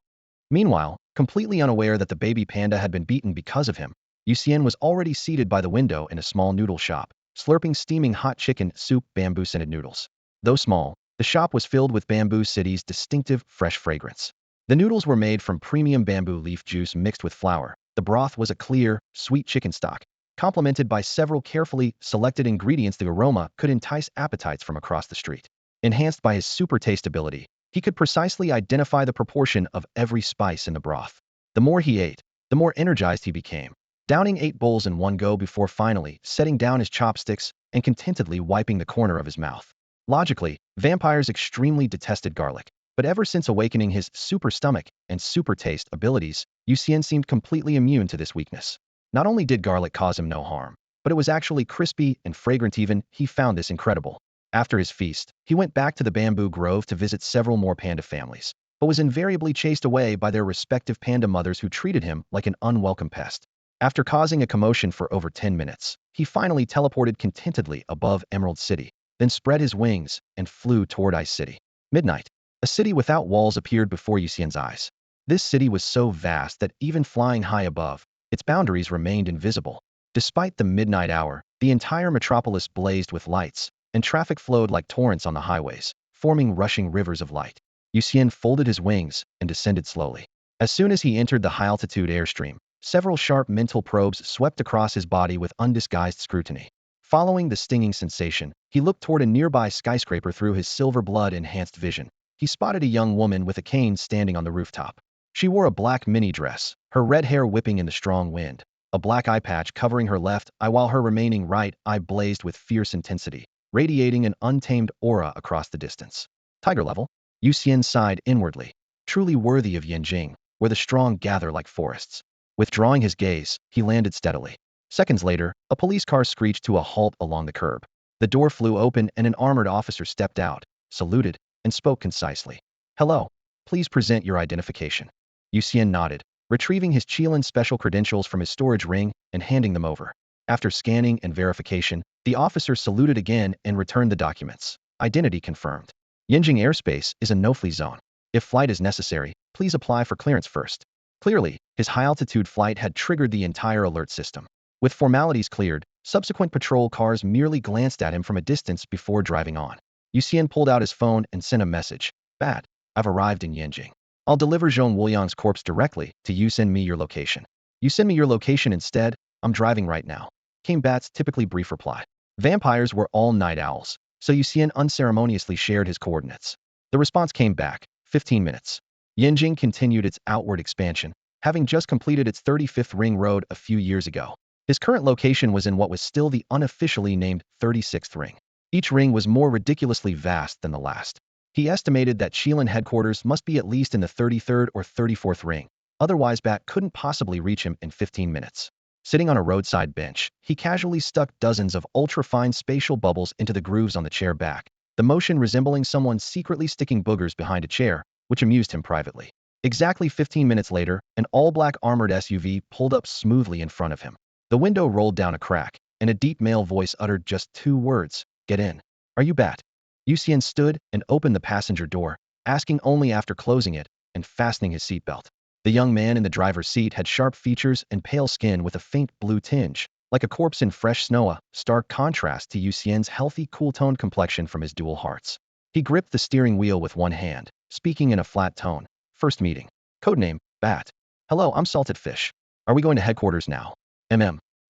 Meanwhile, completely unaware that the baby panda had been beaten because of him, Yu Xian was already seated by the window in a small noodle shop, slurping steaming hot chicken soup bamboo-scented noodles. Though small, the shop was filled with Bamboo City's distinctive, fresh fragrance. The noodles were made from premium bamboo leaf juice mixed with flour. The broth was a clear, sweet chicken stock, complemented by several carefully selected ingredients. The aroma could entice appetites from across the street. Enhanced by his super taste ability, he could precisely identify the proportion of every spice in the broth. The more he ate, the more energized he became, downing 8 bowls in one go before finally setting down his chopsticks and contentedly wiping the corner of his mouth. Logically, vampires extremely detested garlic, but ever since awakening his super stomach and super taste abilities, Yu Xian seemed completely immune to this weakness. Not only did garlic cause him no harm, but it was actually crispy and fragrant even. He found this incredible. After his feast, he went back to the bamboo grove to visit several more panda families, but was invariably chased away by their respective panda mothers who treated him like an unwelcome pest. After causing a commotion for over 10 minutes, he finally teleported contentedly above Emerald City, then spread his wings and flew toward Ice City. Midnight. A city without walls appeared before Yu Xian's eyes. This city was so vast that even flying high above, its boundaries remained invisible. Despite the midnight hour, the entire metropolis blazed with lights, and traffic flowed like torrents on the highways, forming rushing rivers of light. Yu Xian folded his wings and descended slowly. As soon as he entered the high-altitude airstream, several sharp mental probes swept across his body with undisguised scrutiny. Following the stinging sensation, he looked toward a nearby skyscraper through his silver blood-enhanced vision. He spotted a young woman with a cane standing on the rooftop. She wore a black mini dress, her red hair whipping in the strong wind, a black eye patch covering her left eye while her remaining right eye blazed with fierce intensity, radiating an untamed aura across the distance. Tiger level? Yu Xian sighed inwardly. Truly worthy of Yanjing, where the strong gather like forests. Withdrawing his gaze, he landed steadily. Seconds later, a police car screeched to a halt along the curb. The door flew open and an armored officer stepped out, saluted, and spoke concisely. "Hello. Please present your identification." Yu Xian nodded, retrieving his Qilin special credentials from his storage ring and handing them over. After scanning and verification, the officer saluted again and returned the documents. Identity confirmed. Yanjing airspace is a no-fly zone. If flight is necessary, please apply for clearance first. Clearly, his high-altitude flight had triggered the entire alert system. With formalities cleared, subsequent patrol cars merely glanced at him from a distance before driving on. Yu Xian pulled out his phone and sent a message. "Bat, I've arrived in Yanjing. I'll deliver Zhong Wuliang's corpse directly to you. Send me your location." "You send me your location instead? I'm driving right now," came Bat's typically brief reply. Vampires were all night owls, so Yu Xian unceremoniously shared his coordinates. The response came back, 15 minutes. Yanjing continued its outward expansion, having just completed its 35th ring road a few years ago. His current location was in what was still the unofficially named 36th ring. Each ring was more ridiculously vast than the last. He estimated that Qilin headquarters must be at least in the 33rd or 34th ring, otherwise Bat couldn't possibly reach him in 15 minutes. Sitting on a roadside bench, he casually stuck dozens of ultra-fine spatial bubbles into the grooves on the chair back, the motion resembling someone secretly sticking boogers behind a chair, which amused him privately. Exactly 15 minutes later, an all-black armored SUV pulled up smoothly in front of him. The window rolled down a crack, and a deep male voice uttered just 2 words, "Get in." "Are you Bat?" Yu Xian stood and opened the passenger door, asking only after closing it and fastening his seatbelt. The young man in the driver's seat had sharp features and pale skin with a faint blue tinge, like a corpse in fresh snow, a stark contrast to Yu Xian's healthy, cool-toned complexion from his dual hearts. He gripped the steering wheel with one hand, speaking in a flat tone. "First meeting. Codename, Bat. Hello, I'm Salted Fish. Are we going to headquarters now?"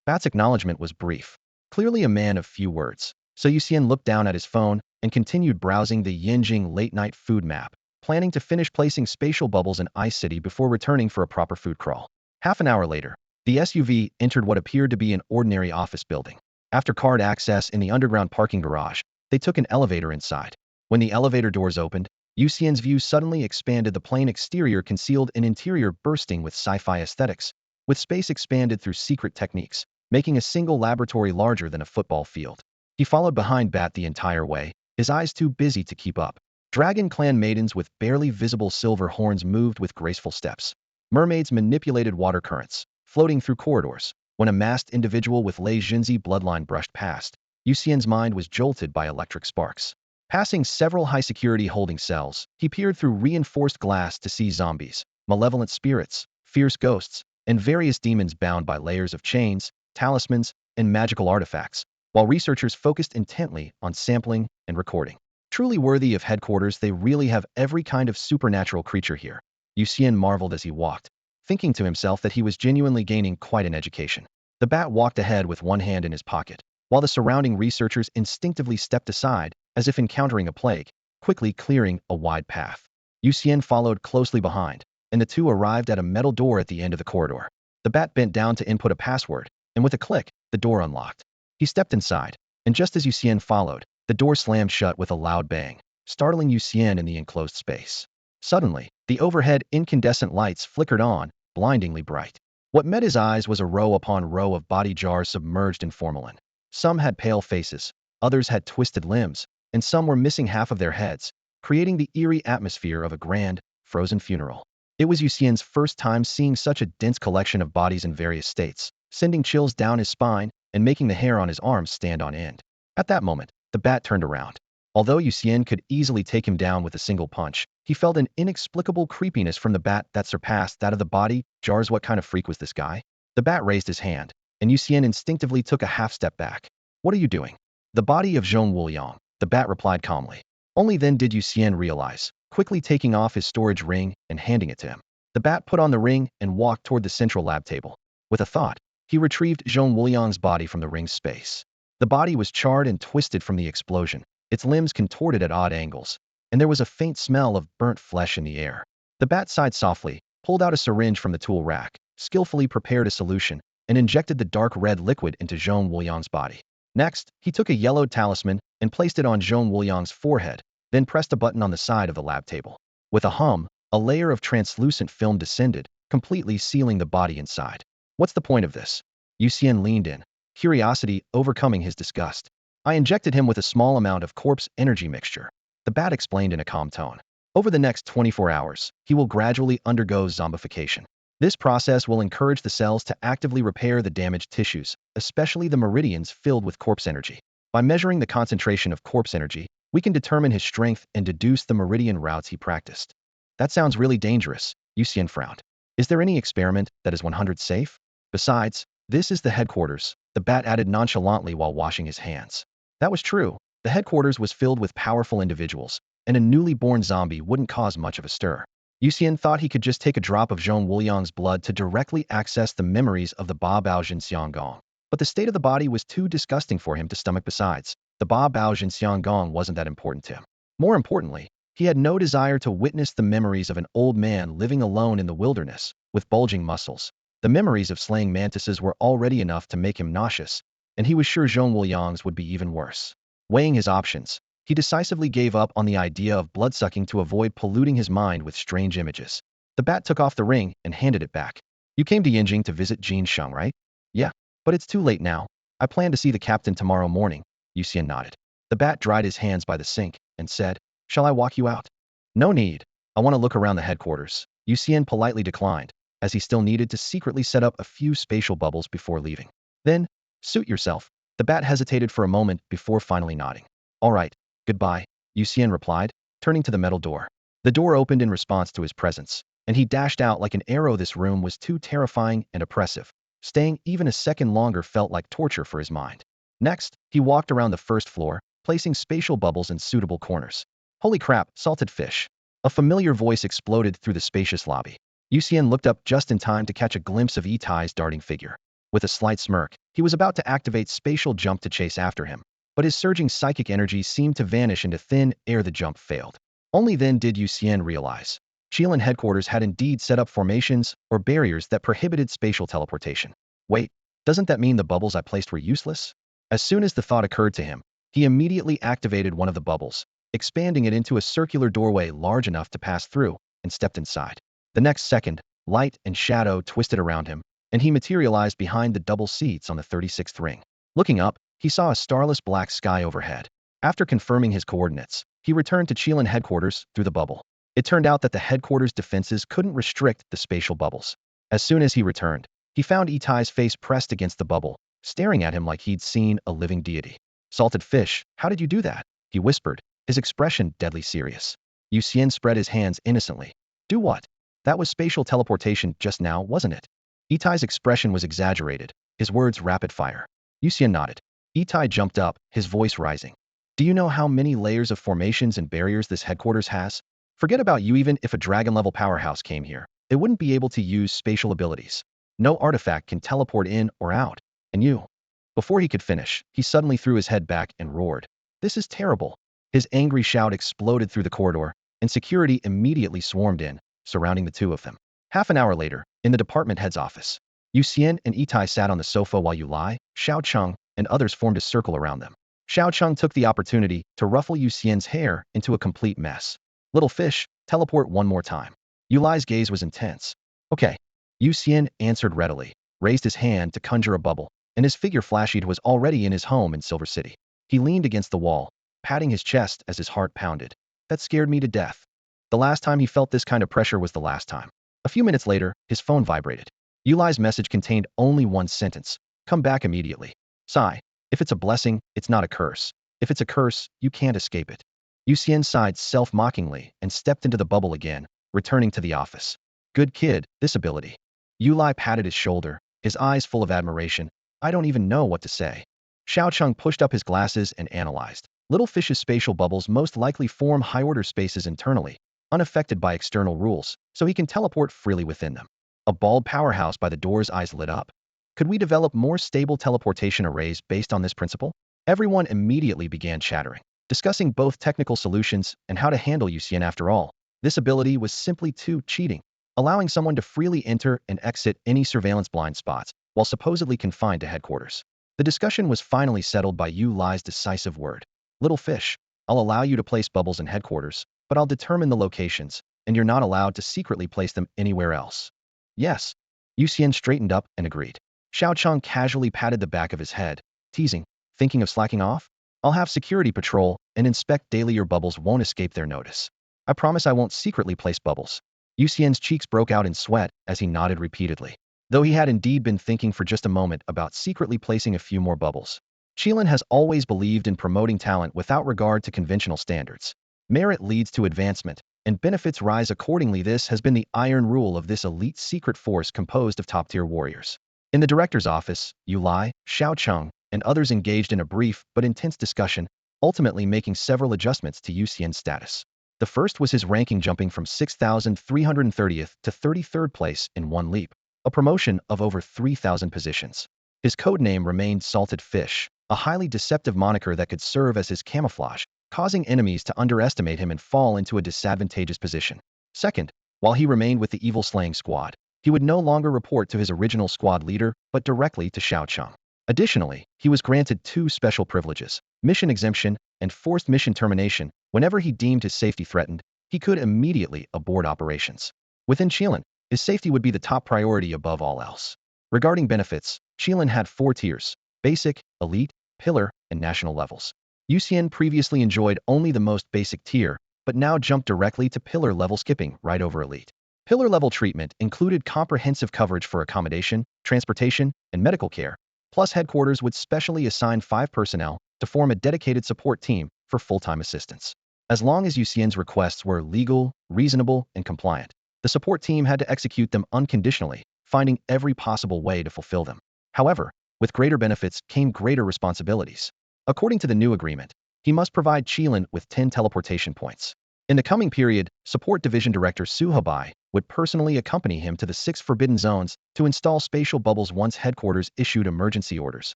Bat's acknowledgement was brief. Clearly a man of few words, so Yu Xian looked down at his phone and continued browsing the Yanjing late-night food map, planning to finish placing spatial bubbles in Ice City before returning for a proper food crawl. Half an hour later, the SUV entered what appeared to be an ordinary office building. After card access in the underground parking garage, they took an elevator inside. When the elevator doors opened, Yu Xian's view suddenly expanded. The plain exterior concealed an interior bursting with sci-fi aesthetics, with space expanded through secret techniques, making a single laboratory larger than a football field. He followed behind Bat the entire way, his eyes too busy to keep up. Dragon clan maidens with barely visible silver horns moved with graceful steps. Mermaids manipulated water currents, floating through corridors. When a masked individual with Lei Jinzi bloodline brushed past, Yu Xian's mind was jolted by electric sparks. Passing several high-security holding cells, he peered through reinforced glass to see zombies, malevolent spirits, fierce ghosts, and various demons bound by layers of chains, talismans, and magical artifacts, while researchers focused intently on sampling and recording. Truly worthy of headquarters, they really have every kind of supernatural creature here. Yu Xian marveled as he walked, thinking to himself that he was genuinely gaining quite an education. The Bat walked ahead with one hand in his pocket, while the surrounding researchers instinctively stepped aside, as if encountering a plague, quickly clearing a wide path. Yu Xian followed closely behind, and the two arrived at a metal door at the end of the corridor. The bat bent down to input a password, and with a click, the door unlocked. He stepped inside, and just as Yu Xian followed, the door slammed shut with a loud bang, startling Yu Xian in the enclosed space. Suddenly, the overhead incandescent lights flickered on, blindingly bright. What met his eyes was a row upon row of body jars submerged in formalin. Some had pale faces, others had twisted limbs, and some were missing half of their heads, creating the eerie atmosphere of a grand, frozen funeral. It was Yu Xian's first time seeing such a dense collection of bodies in various states, sending chills down his spine and making the hair on his arms stand on end. At that moment, the bat turned around. Although Yu Xian could easily take him down with a single punch, he felt an inexplicable creepiness from the bat that surpassed that of the body jars. What kind of freak was this guy? The bat raised his hand, and Yu Xian instinctively took a half step back. What are you doing? The body of Zhong Wuliang, the bat replied calmly. Only then did Yu Xian realize, quickly taking off his storage ring and handing it to him. The bat put on the ring and walked toward the central lab table. With a thought, he retrieved Zhong Wuliang's body from the ring's space. The body was charred and twisted from the explosion, its limbs contorted at odd angles, and there was a faint smell of burnt flesh in the air. The bat sighed softly, pulled out a syringe from the tool rack, skillfully prepared a solution, and injected the dark red liquid into Zhong Wuliang's body. Next, he took a yellowed talisman and placed it on Zhong Wuliang's forehead, then pressed a button on the side of the lab table. With a hum, a layer of translucent film descended, completely sealing the body inside. What's the point of this? Yu Xian leaned in, curiosity overcoming his disgust. I injected him with a small amount of corpse energy mixture. The bat explained in a calm tone. Over the next 24 hours, he will gradually undergo zombification. This process will encourage the cells to actively repair the damaged tissues, especially the meridians filled with corpse energy. By measuring the concentration of corpse energy, we can determine his strength and deduce the meridian routes he practiced. That sounds really dangerous, Yu Xian frowned. Is there any experiment that is 100 safe? Besides, this is the headquarters, the bat added nonchalantly while washing his hands. That was true. The headquarters was filled with powerful individuals, and a newly born zombie wouldn't cause much of a stir. Yu Xian thought he could just take a drop of Zhong Wuliang's blood to directly access the memories of the Ba Bao Jinxiang Gong. But the state of the body was too disgusting for him to stomach. Besides, the Ba Bao Jinxiang Gong wasn't that important to him. More importantly, he had no desire to witness the memories of an old man living alone in the wilderness, with bulging muscles. The memories of slaying mantises were already enough to make him nauseous, and he was sure Zhong Wuliang's would be even worse. Weighing his options, he decisively gave up on the idea of bloodsucking to avoid polluting his mind with strange images. The bat took off the ring and handed it back. You came to Yinjing to visit Jin Sheng, right? Yeah, but it's too late now. I plan to see the captain tomorrow morning. Yu Xian nodded. The bat dried his hands by the sink and said, Shall I walk you out? No need. I want to look around the headquarters. Yu Xian politely declined, as he still needed to secretly set up a few spatial bubbles before leaving. Then, suit yourself. The bat hesitated for a moment before finally nodding. All right, goodbye, Yu Xian replied, turning to the metal door. The door opened in response to his presence, and he dashed out like an arrow. This room was too terrifying and oppressive. Staying even a second longer felt like torture for his mind. Next, he walked around the first floor, placing spatial bubbles in suitable corners. Holy crap, salted fish. A familiar voice exploded through the spacious lobby. Yu Xian looked up just in time to catch a glimpse of Itai's darting figure. With a slight smirk, he was about to activate spatial jump to chase after him, but his surging psychic energy seemed to vanish into thin air. The jump failed. Only then did Yu Xian realize Qilin headquarters had indeed set up formations or barriers that prohibited spatial teleportation. Wait, doesn't that mean the bubbles I placed were useless? As soon as the thought occurred to him, he immediately activated one of the bubbles, expanding it into a circular doorway large enough to pass through, and stepped inside. The next second, light and shadow twisted around him, and he materialized behind the double seats on the 36th ring. Looking up, he saw a starless black sky overhead. After confirming his coordinates, he returned to Qilin headquarters through the bubble. It turned out that the headquarters defenses couldn't restrict the spatial bubbles. As soon as he returned, he found Itai's face pressed against the bubble, staring at him like he'd seen a living deity. Salted fish, how did you do that? He whispered, his expression deadly serious. Yu Xian spread his hands innocently. Do what? That was spatial teleportation just now, wasn't it? Itai's expression was exaggerated, his words rapid fire. Yu Xian nodded. Itai jumped up, his voice rising. Do you know how many layers of formations and barriers this headquarters has? Forget about you. Even if a dragon-level powerhouse came here, it wouldn't be able to use spatial abilities. No artifact can teleport in or out. And you? Before he could finish, he suddenly threw his head back and roared. This is terrible. His angry shout exploded through the corridor, and security immediately swarmed in, surrounding the two of them. Half an hour later, in the department head's office, Yu Xian and Itai sat on the sofa while Yu Lai, Xiao Cheng, and others formed a circle around them. Xiao Cheng took the opportunity to ruffle Yu Xian's hair into a complete mess. Little fish, teleport one more time. Yu Lai's gaze was intense. Okay. Yu Xian answered readily, raised his hand to conjure a bubble, and his figure flashed was already in his home in Silver City. He leaned against the wall, patting his chest as his heart pounded. That scared me to death. The last time he felt this kind of pressure was the last time. A few minutes later, his phone vibrated. Yu Lai's message contained only one sentence. Come back immediately. Sigh. If it's a blessing, it's not a curse. If it's a curse, you can't escape it. Yu Xian sighed self-mockingly and stepped into the bubble again, returning to the office. Good kid, this ability. Yu Lai patted his shoulder, his eyes full of admiration. I don't even know what to say. Xiao Cheng pushed up his glasses and analyzed. Little fish's spatial bubbles most likely form high-order spaces internally, unaffected by external rules, so he can teleport freely within them. A bald powerhouse by the door's eyes lit up. Could we develop more stable teleportation arrays based on this principle? Everyone immediately began chattering, discussing both technical solutions and how to handle Yu Xian. After all, this ability was simply too cheating, allowing someone to freely enter and exit any surveillance blind spots while supposedly confined to headquarters. The discussion was finally settled by Yu Lai's decisive word. Little fish, I'll allow you to place bubbles in headquarters, but I'll determine the locations, and you're not allowed to secretly place them anywhere else. Yes. Yu Xian straightened up and agreed. Xiao Cheng casually patted the back of his head, teasing, thinking of slacking off? I'll have security patrol and inspect daily. Your bubbles won't escape their notice. I promise I won't secretly place bubbles. Yu Xian's cheeks broke out in sweat as he nodded repeatedly, though he had indeed been thinking for just a moment about secretly placing a few more bubbles. Qilin has always believed in promoting talent without regard to conventional standards. Merit leads to advancement, and benefits rise accordingly. This has been the iron rule of this elite secret force composed of top-tier warriors. In the director's office, Yu Lai, Xiao Cheng, and others engaged in a brief but intense discussion, ultimately making several adjustments to Yu Xian's status. The first was his ranking jumping from 6,330th to 33rd place in one leap, a promotion of over 3,000 positions. His codename remained Salted Fish, a highly deceptive moniker that could serve as his camouflage, causing enemies to underestimate him and fall into a disadvantageous position. Second, while he remained with the Evil Slaying Squad, he would no longer report to his original squad leader, but directly to Xiao Cheng. Additionally, he was granted two special privileges, mission exemption and forced mission termination. Whenever he deemed his safety threatened, he could immediately abort operations. Within Qilin, his safety would be the top priority above all else. Regarding benefits, Qilin had 4 tiers: basic, elite, pillar, and national levels. Yu Xian previously enjoyed only the most basic tier, but now jumped directly to pillar level, skipping right over elite. Pillar level treatment included comprehensive coverage for accommodation, transportation, and medical care, plus headquarters would specially assign 5 personnel to form a dedicated support team for full-time assistance. As long as Yu Xian's requests were legal, reasonable, and compliant, the support team had to execute them unconditionally, finding every possible way to fulfill them. However, with greater benefits came greater responsibilities. According to the new agreement, he must provide Qilin with 10 teleportation points. In the coming period, Support Division Director Su Hebai would personally accompany him to the 6 forbidden zones to install spatial bubbles. Once headquarters issued emergency orders,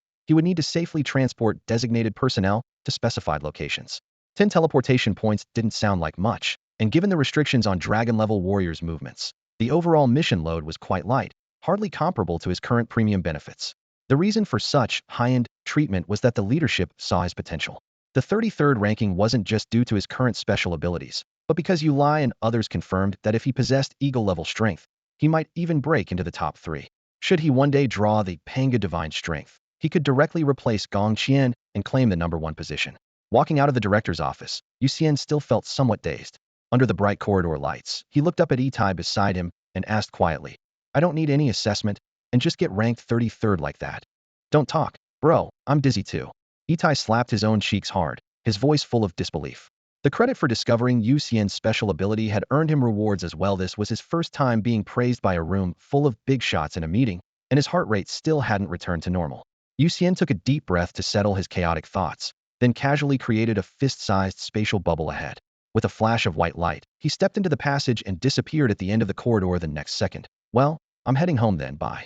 he would need to safely transport designated personnel to specified locations. 10 teleportation points didn't sound like much, and given the restrictions on dragon-level warriors' movements, the overall mission load was quite light, hardly comparable to his current premium benefits. The reason for such high-end treatment was that the leadership saw his potential. The 33rd ranking wasn't just due to his current special abilities, but because Yu Lai and others confirmed that if he possessed eagle-level strength, he might even break into the top 3. Should he one day draw the Panga Divine Strength, he could directly replace Gong Qian and claim the #1 position. Walking out of the director's office, Yu Xian still felt somewhat dazed. Under the bright corridor lights, he looked up at Itai beside him and asked quietly, I don't need any assessment, and just get ranked 33rd like that. Don't talk, bro, I'm dizzy too. Itai slapped his own cheeks hard, his voice full of disbelief. The credit for discovering Yu Xian's special ability had earned him rewards as well. This was his first time being praised by a room full of big shots in a meeting, and his heart rate still hadn't returned to normal. Yu Xian took a deep breath to settle his chaotic thoughts, then casually created a fist-sized spatial bubble ahead. With a flash of white light, he stepped into the passage and disappeared at the end of the corridor the next second. Well, I'm heading home then, bye.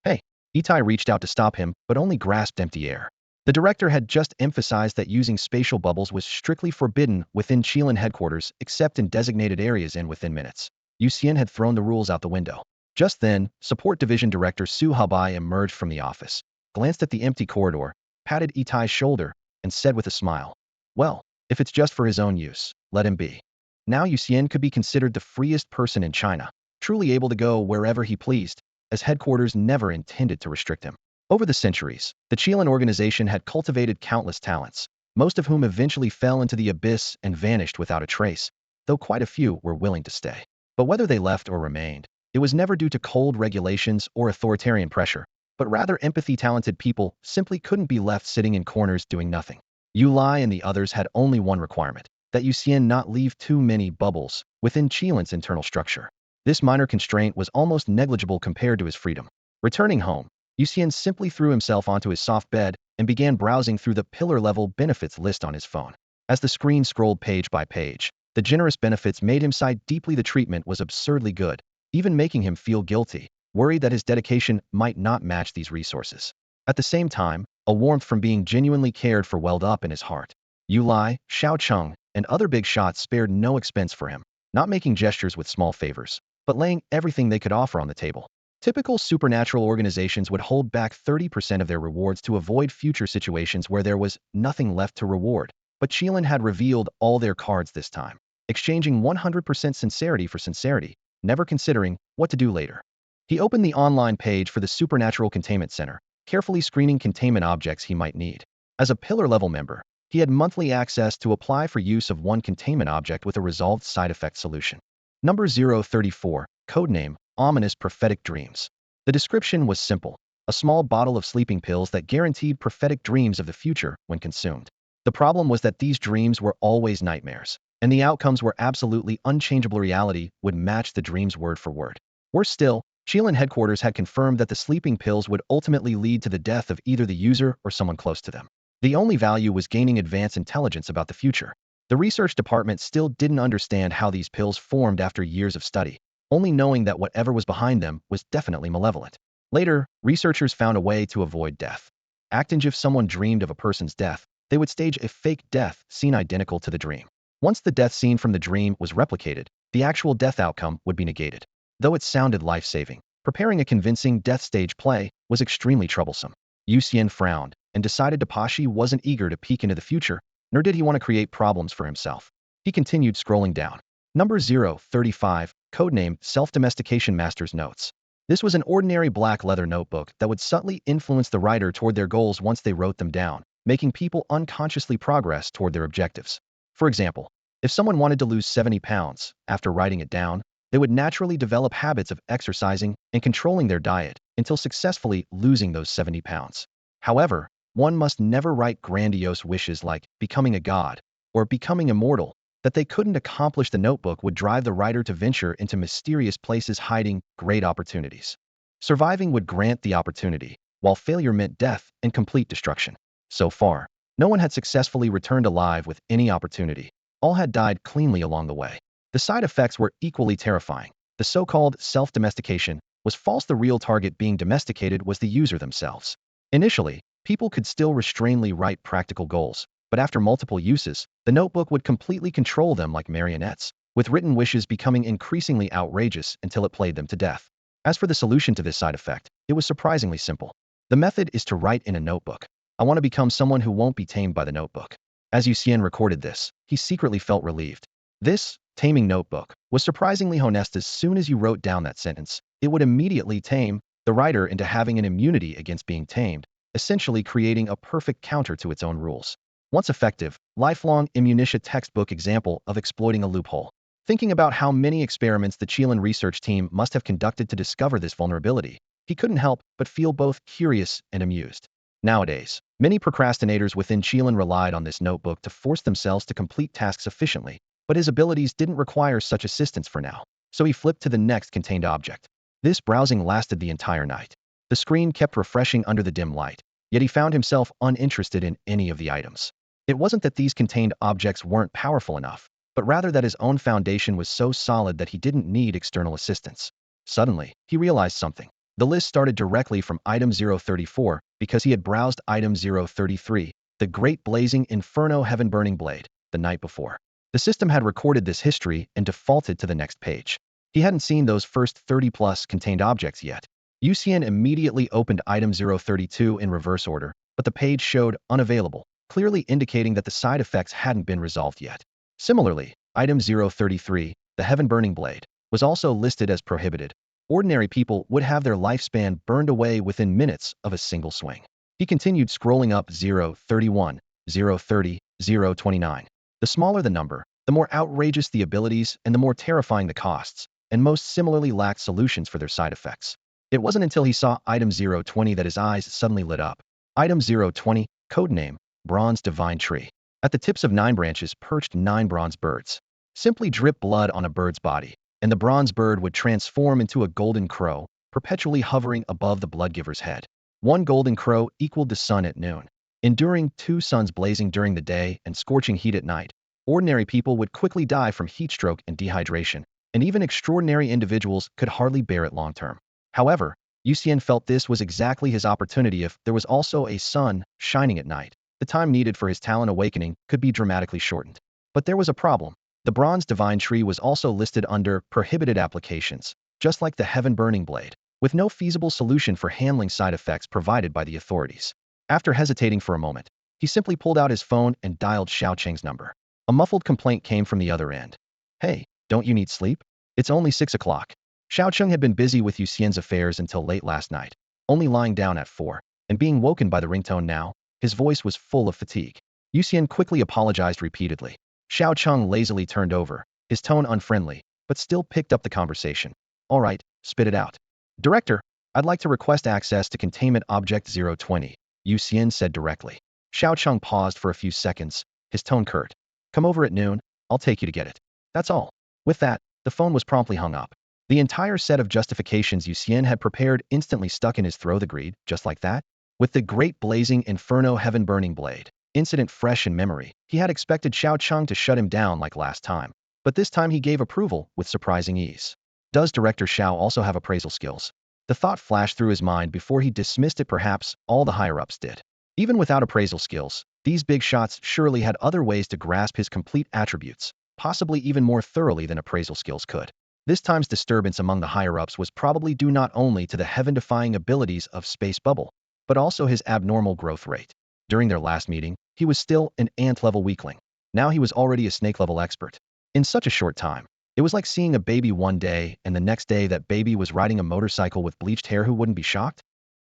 Hey, Itai reached out to stop him, but only grasped empty air. The director had just emphasized that using spatial bubbles was strictly forbidden within Qilin headquarters except in designated areas and within minutes. Yu Xian had thrown the rules out the window. Just then, Support Division Director Su Habai emerged from the office, glanced at the empty corridor, patted Itai's shoulder, and said with a smile, "Well, if it's just for his own use, let him be." Now Yu Xian could be considered the freest person in China, truly able to go wherever he pleased, as headquarters never intended to restrict him. Over the centuries, the Qilin organization had cultivated countless talents, most of whom eventually fell into the abyss and vanished without a trace, though quite a few were willing to stay. But whether they left or remained, it was never due to cold regulations or authoritarian pressure, but rather empathy-talented people simply couldn't be left sitting in corners doing nothing. Yu Lai and the others had only one requirement, that Yu Xian not leave too many bubbles within Qilin's internal structure. This minor constraint was almost negligible compared to his freedom. Returning home, Yu Xian simply threw himself onto his soft bed and began browsing through the pillar-level benefits list on his phone. As the screen scrolled page by page, the generous benefits made him sigh deeply. The treatment was absurdly good, even making him feel guilty, worried that his dedication might not match these resources. At the same time, a warmth from being genuinely cared for welled up in his heart. Yu Lai, Xiao Cheng, and other big shots spared no expense for him, not making gestures with small favors, but laying everything they could offer on the table. Typical supernatural organizations would hold back 30% of their rewards to avoid future situations where there was nothing left to reward, but Qilin had revealed all their cards this time, exchanging 100% sincerity for sincerity, never considering what to do later. He opened the online page for the Supernatural Containment Center, carefully screening containment objects he might need. As a pillar-level member, he had monthly access to apply for use of one containment object with a resolved side effect solution. Number 034, codename, Ominous Prophetic Dreams. The description was simple, a small bottle of sleeping pills that guaranteed prophetic dreams of the future when consumed. The problem was that these dreams were always nightmares, and the outcomes were absolutely unchangeable. Reality would match the dreams word for word. Worse still, Qilin headquarters had confirmed that the sleeping pills would ultimately lead to the death of either the user or someone close to them. The only value was gaining advanced intelligence about the future. The research department still didn't understand how these pills formed after years of study, only knowing that whatever was behind them was definitely malevolent. Later, researchers found a way to avoid death. Acting if someone dreamed of a person's death, they would stage a fake death scene identical to the dream. Once the death scene from the dream was replicated, the actual death outcome would be negated. Though it sounded life-saving, preparing a convincing death stage play was extremely troublesome. Yu Xian frowned and decided Tapashi wasn't eager to peek into the future, nor did he want to create problems for himself. He continued scrolling down. Number 035, codename Self-Domestication Master's Notes. This was an ordinary black leather notebook that would subtly influence the writer toward their goals once they wrote them down, making people unconsciously progress toward their objectives. For example, if someone wanted to lose 70 pounds, after writing it down, they would naturally develop habits of exercising and controlling their diet until successfully losing those 70 pounds. However, one must never write grandiose wishes like becoming a god or becoming immortal that they couldn't accomplish. The notebook would drive the writer to venture into mysterious places hiding great opportunities. Surviving would grant the opportunity, while failure meant death and complete destruction. So far, no one had successfully returned alive with any opportunity. All had died cleanly along the way. The side effects were equally terrifying. The so-called self-domestication was false. The real target being domesticated was the user themselves. Initially, people could still restrainedly write practical goals, but after multiple uses, the notebook would completely control them like marionettes, with written wishes becoming increasingly outrageous until it played them to death. As for the solution to this side effect, it was surprisingly simple. The method is to write in a notebook, "I want to become someone who won't be tamed by the notebook." As Yu Xian recorded this, he secretly felt relieved. This taming notebook was surprisingly honest. As soon as you wrote down that sentence, it would immediately tame the writer into having an immunity against being tamed, essentially creating a perfect counter to its own rules. Once effective, lifelong immunitia textbook example of exploiting a loophole. Thinking about how many experiments the Qilin research team must have conducted to discover this vulnerability, he couldn't help but feel both curious and amused. Nowadays, many procrastinators within Qilin relied on this notebook to force themselves to complete tasks efficiently, but his abilities didn't require such assistance for now, so he flipped to the next contained object. This browsing lasted the entire night. The screen kept refreshing under the dim light, yet he found himself uninterested in any of the items. It wasn't that these contained objects weren't powerful enough, but rather that his own foundation was so solid that he didn't need external assistance. Suddenly, he realized something. The list started directly from item 034 because he had browsed item 033, the Great Blazing Inferno Heaven-Burning Blade, the night before. The system had recorded this history and defaulted to the next page. He hadn't seen those first 30+ contained objects yet. Yu Xian immediately opened item 032 in reverse order, but the page showed unavailable, clearly indicating that the side effects hadn't been resolved yet. Similarly, item 033, the Heaven-Burning Blade, was also listed as prohibited. Ordinary people would have their lifespan burned away within minutes of a single swing. He continued scrolling up 031, 030, 029. The smaller the number, the more outrageous the abilities and the more terrifying the costs, and most similarly lacked solutions for their side effects. It wasn't until he saw item 020 that his eyes suddenly lit up. Item 020, codename, Bronze Divine Tree. At the tips of 9 branches perched 9 bronze birds. Simply drip blood on a bird's body, and the bronze bird would transform into a golden crow, perpetually hovering above the blood-giver's head. 1 golden crow equaled the sun at noon. Enduring 2 suns blazing during the day and scorching heat at night, ordinary people would quickly die from heat stroke and dehydration, and even extraordinary individuals could hardly bear it long-term. However, Yu Xian felt this was exactly his opportunity if there was also a sun shining at night. The time needed for his talent awakening could be dramatically shortened. But there was a problem. The Bronze Divine Tree was also listed under prohibited applications, just like the Heaven-Burning Blade, with no feasible solution for handling side effects provided by the authorities. After hesitating for a moment, he simply pulled out his phone and dialed Xiaocheng's number. A muffled complaint came from the other end. "Hey, don't you need sleep? It's only 6 o'clock. Xiaocheng had been busy with Yu Xian's affairs until late last night, only lying down at 4, and being woken by the ringtone now. His voice was full of fatigue. Yu Xian quickly apologized repeatedly. Xiaocheng lazily turned over, his tone unfriendly, but still picked up the conversation. "All right, spit it out." "Director, I'd like to request access to containment object 020, Yu Xian said directly. Xiaocheng paused for a few seconds, his tone curt. "Come over at noon, I'll take you to get it. That's all." With that, the phone was promptly hung up. The entire set of justifications Yu Xian had prepared instantly stuck in his throat. Agreed, just like that. With the great blazing inferno heaven-burning blade incident fresh in memory, he had expected Xiaocheng to shut him down like last time. But this time he gave approval with surprising ease. Does Director Xiao also have appraisal skills? The thought flashed through his mind before he dismissed it. Perhaps all the higher-ups did. Even without appraisal skills, these big shots surely had other ways to grasp his complete attributes, possibly even more thoroughly than appraisal skills could. This time's disturbance among the higher-ups was probably due not only to the heaven-defying abilities of Space Bubble, but also his abnormal growth rate. During their last meeting, he was still an ant-level weakling. Now he was already a snake-level expert. In such a short time, it was like seeing a baby one day and the next day that baby was riding a motorcycle with bleached hair. Who wouldn't be shocked?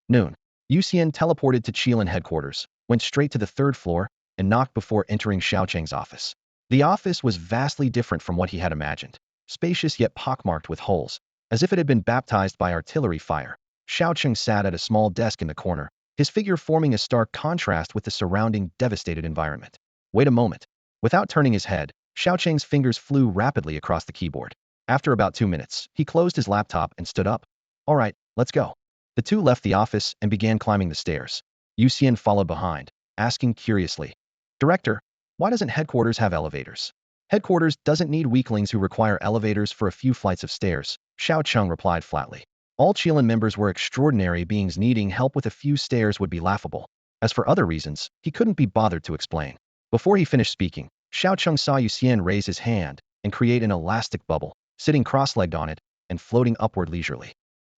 Noon. Yu Xian teleported to Qilin headquarters, went straight to the 3rd floor, and knocked before entering Xiaocheng's office. The office was vastly different from what he had imagined. Spacious yet pockmarked with holes, as if it had been baptized by artillery fire. Xiaocheng sat at a small desk in the corner, his figure forming a stark contrast with the surrounding devastated environment. Wait a moment. Without turning his head, Xiaocheng's fingers flew rapidly across the keyboard. After about 2 minutes, he closed his laptop and stood up. "All right, let's go." The two left the office and began climbing the stairs. Yu Xian followed behind, asking curiously, "Director, why doesn't headquarters have elevators?" "Headquarters doesn't need weaklings who require elevators for a few flights of stairs," Xiaocheng replied flatly. All Qilin members were extraordinary beings. Needing help with a few stairs would be laughable. As for other reasons, he couldn't be bothered to explain. Before he finished speaking, Xiaocheng saw Yu Xian raise his hand and create an elastic bubble, sitting cross-legged on it and floating upward leisurely.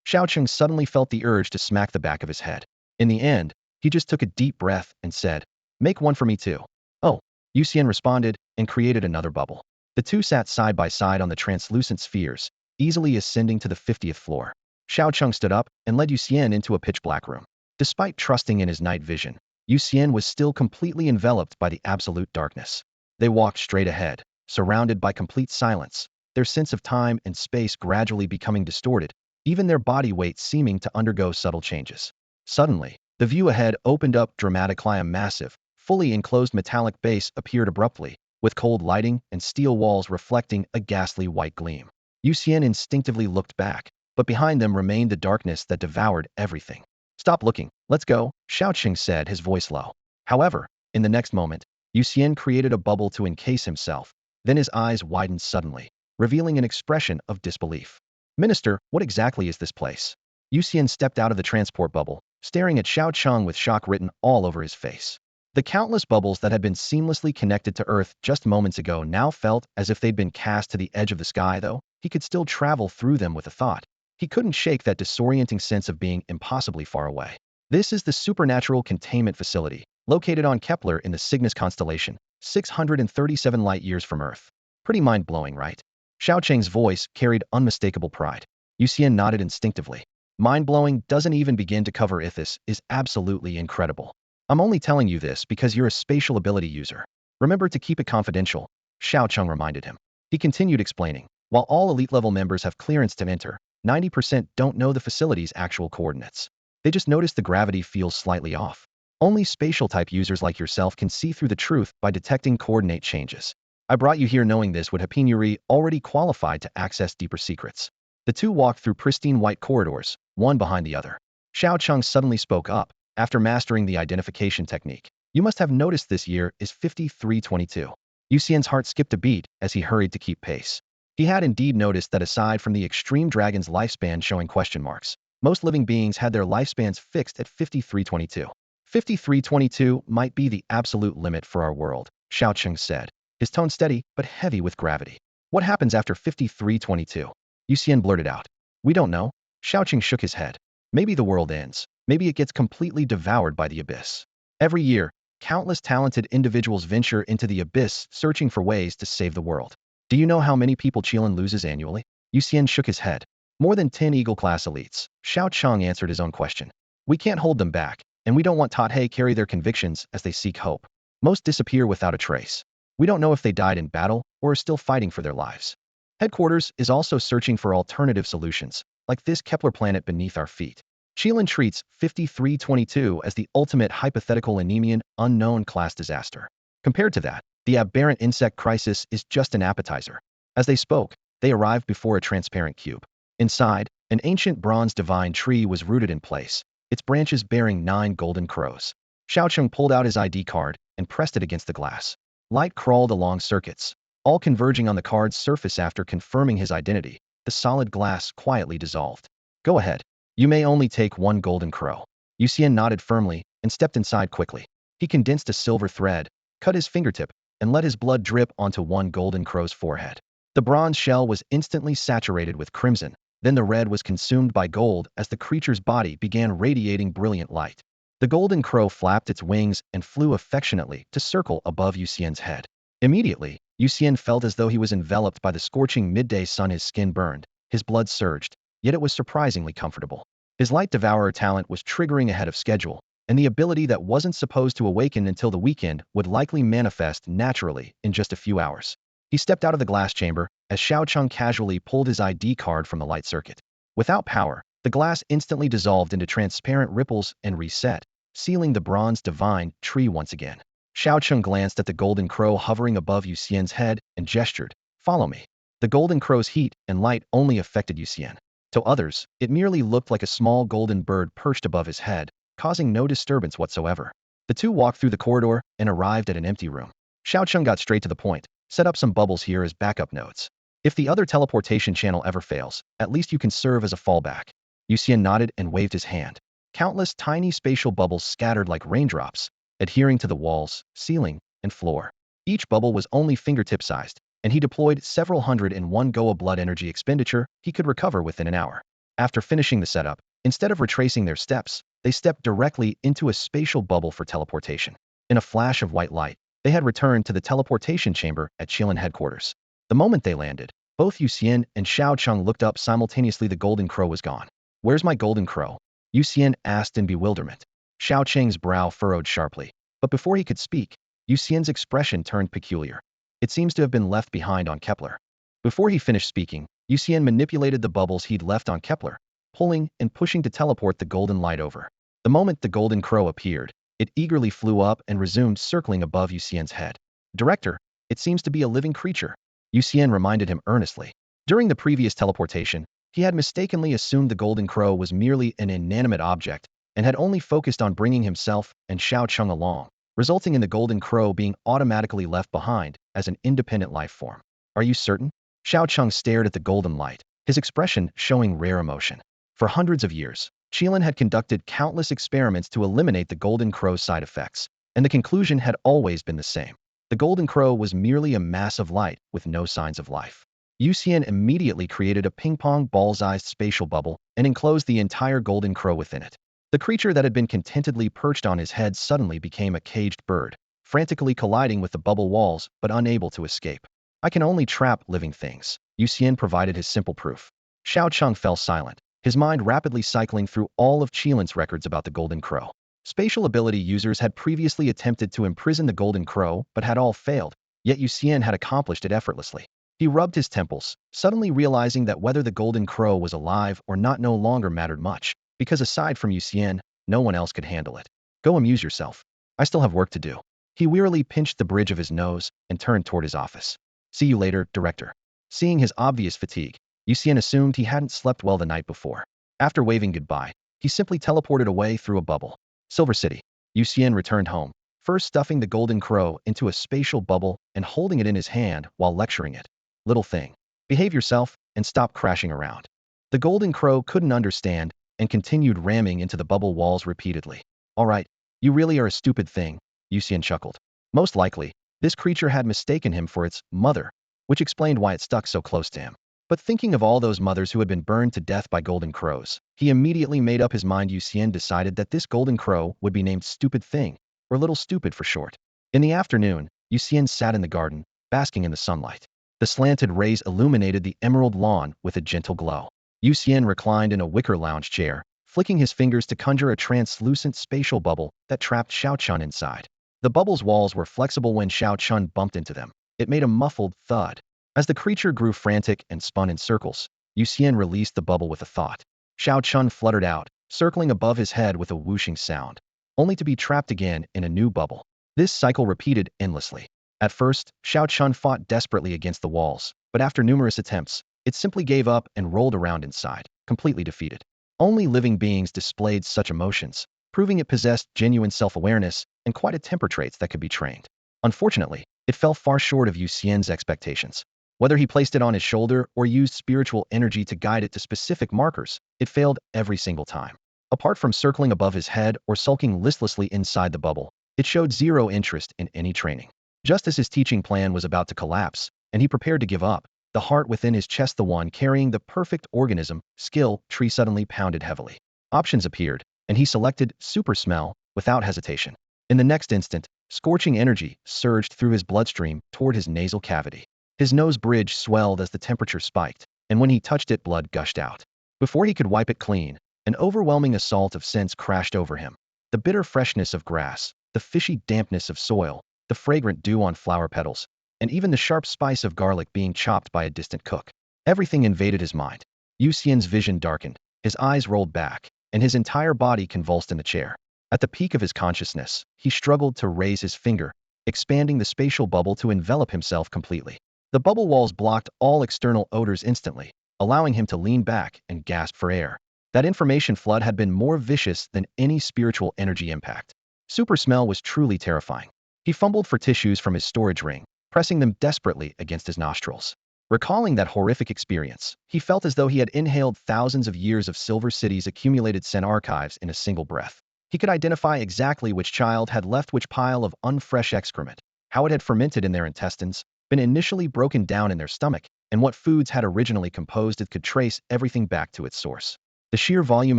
Xiaocheng suddenly felt the urge to smack the back of his head. In the end, he just took a deep breath and said, "Make one for me too." "Oh," Yu Xian responded and created another bubble. The two sat side by side on the translucent spheres, easily ascending to the 50th floor. Xiaocheng stood up and led Yu Xian into a pitch-black room. Despite trusting in his night vision, Yu Xian was still completely enveloped by the absolute darkness. They walked straight ahead, surrounded by complete silence, their sense of time and space gradually becoming distorted, even their body weight seeming to undergo subtle changes. Suddenly, the view ahead opened up dramatically. A massive, fully enclosed metallic base appeared abruptly, with cold lighting and steel walls reflecting a ghastly white gleam. Yu Xian instinctively looked back, but behind them remained the darkness that devoured everything. "Stop looking, let's go," Xiaocheng said, his voice low. However, in the next moment, Yu Xian created a bubble to encase himself. Then his eyes widened suddenly, revealing an expression of disbelief. "Minister, what exactly is this place?" Yu Xian stepped out of the transport bubble, staring at Xiaocheng with shock written all over his face. The countless bubbles that had been seamlessly connected to Earth just moments ago now felt as if they'd been cast to the edge of the sky. Though he could still travel through them with a thought. He couldn't shake that disorienting sense of being impossibly far away. This is the supernatural containment facility, located on Kepler in the Cygnus constellation, 637 light-years from Earth. Pretty mind-blowing, right? Xiao Cheng's voice carried unmistakable pride. Yu Xian nodded instinctively. Mind-blowing doesn't even begin to cover if this is absolutely incredible. I'm only telling you this because you're a spatial ability user. Remember to keep it confidential, Xiao Cheng reminded him. He continued explaining. While all elite-level members have clearance to enter, 90% don't know the facility's actual coordinates. They just notice the gravity feels slightly off. Only spatial-type users like yourself can see through the truth by detecting coordinate changes. I brought you here knowing this would happen Yuri already qualified to access deeper secrets. The two walked through pristine white corridors, one behind the other. Xiao Cheng suddenly spoke up, after mastering the identification technique. You must have noticed this year is 5322. Yu Xian's heart skipped a beat as he hurried to keep pace. He had indeed noticed that aside from the extreme dragon's lifespan showing question marks, most living beings had their lifespans fixed at 5322. 5322 might be the absolute limit for our world, Xiao Cheng said, his tone steady but heavy with gravity. What happens after 5322? Yu Xian blurted out. We don't know. Xiao Cheng shook his head. Maybe the world ends. Maybe it gets completely devoured by the abyss. Every year, countless talented individuals venture into the abyss searching for ways to save the world. Do you know how many people Qilin loses annually? Yu Xian shook his head. More than 10 Eagle-class elites. Xiao Cheng answered his own question. We can't hold them back, and we don't want Tathe carry their convictions as they seek hope. Most disappear without a trace. We don't know if they died in battle or are still fighting for their lives. Headquarters is also searching for alternative solutions, like this Kepler planet beneath our feet. Qilin treats 5322 as the ultimate hypothetical Anemian unknown class disaster. Compared to that, the aberrant insect crisis is just an appetizer. As they spoke, they arrived before a transparent cube. Inside, an ancient bronze divine tree was rooted in place, its branches bearing 9 golden crows. Xiao Cheng pulled out his ID card and pressed it against the glass. Light crawled along circuits, all converging on the card's surface. After confirming his identity, the solid glass quietly dissolved. Go ahead. You may only take 1 golden crow. Yu Xian nodded firmly and stepped inside quickly. He condensed a silver thread, cut his fingertip, and let his blood drip onto 1 golden crow's forehead. The bronze shell was instantly saturated with crimson, then the red was consumed by gold as the creature's body began radiating brilliant light. The golden crow flapped its wings and flew affectionately to circle above Yu Xian's head. Immediately, Yu Xian felt as though he was enveloped by the scorching midday sun. His skin burned, his blood surged, yet it was surprisingly comfortable. His light devourer talent was triggering ahead of schedule, and the ability that wasn't supposed to awaken until the weekend would likely manifest naturally in just a few hours. He stepped out of the glass chamber as Xiao Cheng casually pulled his ID card from the light circuit. Without power, the glass instantly dissolved into transparent ripples and reset, sealing the bronze divine tree once again. Xiao Cheng glanced at the golden crow hovering above Yu Xian's head and gestured, "Follow me." The golden crow's heat and light only affected Yu Xian. To others, it merely looked like a small golden bird perched above his head, causing no disturbance whatsoever. The two walked through the corridor and arrived at an empty room. Xiao Cheng got straight to the point. Set up some bubbles here as backup nodes. If the other teleportation channel ever fails, at least you can serve as a fallback. Yu Xian nodded and waved his hand. Countless tiny spatial bubbles scattered like raindrops, adhering to the walls, ceiling, and floor. Each bubble was only fingertip-sized, and he deployed several hundred in one go. Of blood energy expenditure he could recover within an hour. After finishing the setup, instead of retracing their steps, they stepped directly into a spatial bubble for teleportation. In a flash of white light, they had returned to the teleportation chamber at Qilin headquarters. The moment they landed, both Yu Xian and Xiao Cheng looked up simultaneously. The golden crow was gone. Where's my golden crow? Yu Xian asked in bewilderment. Xiao Cheng's brow furrowed sharply, but before he could speak, Yu Xian's expression turned peculiar. It seems to have been left behind on Kepler. Before he finished speaking, Yu Xian manipulated the bubbles he'd left on Kepler, pulling and pushing to teleport the golden light over. The moment the golden crow appeared, it eagerly flew up and resumed circling above Yu Xian's head. Director, it seems to be a living creature, Yu Xian reminded him earnestly. During the previous teleportation, he had mistakenly assumed the golden crow was merely an inanimate object and had only focused on bringing himself and Xiao Cheng along, resulting in the golden crow being automatically left behind as an independent life form. Are you certain? Xiao Cheng stared at the golden light, his expression showing rare emotion. For hundreds of years, Qilin had conducted countless experiments to eliminate the golden crow's side effects, and the conclusion had always been the same. The golden crow was merely a mass of light with no signs of life. Yu Xian immediately created a ping-pong ball-sized spatial bubble and enclosed the entire golden crow within it. The creature that had been contentedly perched on his head suddenly became a caged bird, frantically colliding with the bubble walls but unable to escape. I can only trap living things. Yu Xian provided his simple proof. Xiao Cheng fell silent, his mind rapidly cycling through all of Qilin's records about the golden crow. Spatial ability users had previously attempted to imprison the golden crow but had all failed, yet Yu Xian had accomplished it effortlessly. He rubbed his temples, suddenly realizing that whether the golden crow was alive or not no longer mattered much, because aside from Yu Xian, no one else could handle it. Go amuse yourself. I still have work to do. He wearily pinched the bridge of his nose and turned toward his office. See you later, Director. Seeing his obvious fatigue, Yu Xian assumed he hadn't slept well the night before. After waving goodbye, he simply teleported away through a bubble. Silver City. Yu Xian returned home, first stuffing the golden crow into a spatial bubble and holding it in his hand while lecturing it. Little thing. Behave yourself and stop crashing around. The golden crow couldn't understand and continued ramming into the bubble walls repeatedly. All right, you really are a stupid thing, Yu Xian chuckled. Most likely, this creature had mistaken him for its mother, which explained why it stuck so close to him. But thinking of all those mothers who had been burned to death by golden crows, he immediately made up his mind. Yu Xian decided that this golden crow would be named Stupid Thing, or Little Stupid for short. In the afternoon, Yu Xian sat in the garden, basking in the sunlight. The slanted rays illuminated the emerald lawn with a gentle glow. Yu Xian reclined in a wicker lounge chair, flicking his fingers to conjure a translucent spatial bubble that trapped Xiao Chun inside. The bubble's walls were flexible when Xiao Chun bumped into them. It made a muffled thud. As the creature grew frantic and spun in circles, Yu Xian released the bubble with a thought. Xiao Chun fluttered out, circling above his head with a whooshing sound, only to be trapped again in a new bubble. This cycle repeated endlessly. At first, Xiao Chun fought desperately against the walls, but after numerous attempts, it simply gave up and rolled around inside, completely defeated. Only living beings displayed such emotions, proving it possessed genuine self-awareness and quite a temper traits that could be trained. Unfortunately, it fell far short of Yu Xian's expectations. Whether he placed it on his shoulder or used spiritual energy to guide it to specific markers, it failed every single time. Apart from circling above his head or sulking listlessly inside the bubble, it showed zero interest in any training. Just as his teaching plan was about to collapse, and he prepared to give up, the heart within his chest, the one carrying the perfect organism skill tree, suddenly pounded heavily. Options appeared, and he selected Super Smell without hesitation. In the next instant, scorching energy surged through his bloodstream toward his nasal cavity. His nose bridge swelled as the temperature spiked, and when he touched it, blood gushed out. Before he could wipe it clean, an overwhelming assault of scents crashed over him. The bitter freshness of grass, the fishy dampness of soil, the fragrant dew on flower petals, and even the sharp spice of garlic being chopped by a distant cook. Everything invaded his mind. Yu Xian's vision darkened, his eyes rolled back, and his entire body convulsed in the chair. At the peak of his consciousness, he struggled to raise his finger, expanding the spatial bubble to envelop himself completely. The bubble walls blocked all external odors instantly, allowing him to lean back and gasp for air. That information flood had been more vicious than any spiritual energy impact. Super Smell was truly terrifying. He fumbled for tissues from his storage ring, pressing them desperately against his nostrils. Recalling that horrific experience, he felt as though he had inhaled thousands of years of Silver City's accumulated scent archives in a single breath. He could identify exactly which child had left which pile of unfresh excrement, how it had fermented in their intestines, been initially broken down in their stomach, and what foods had originally composed it. Could trace everything back to its source. The sheer volume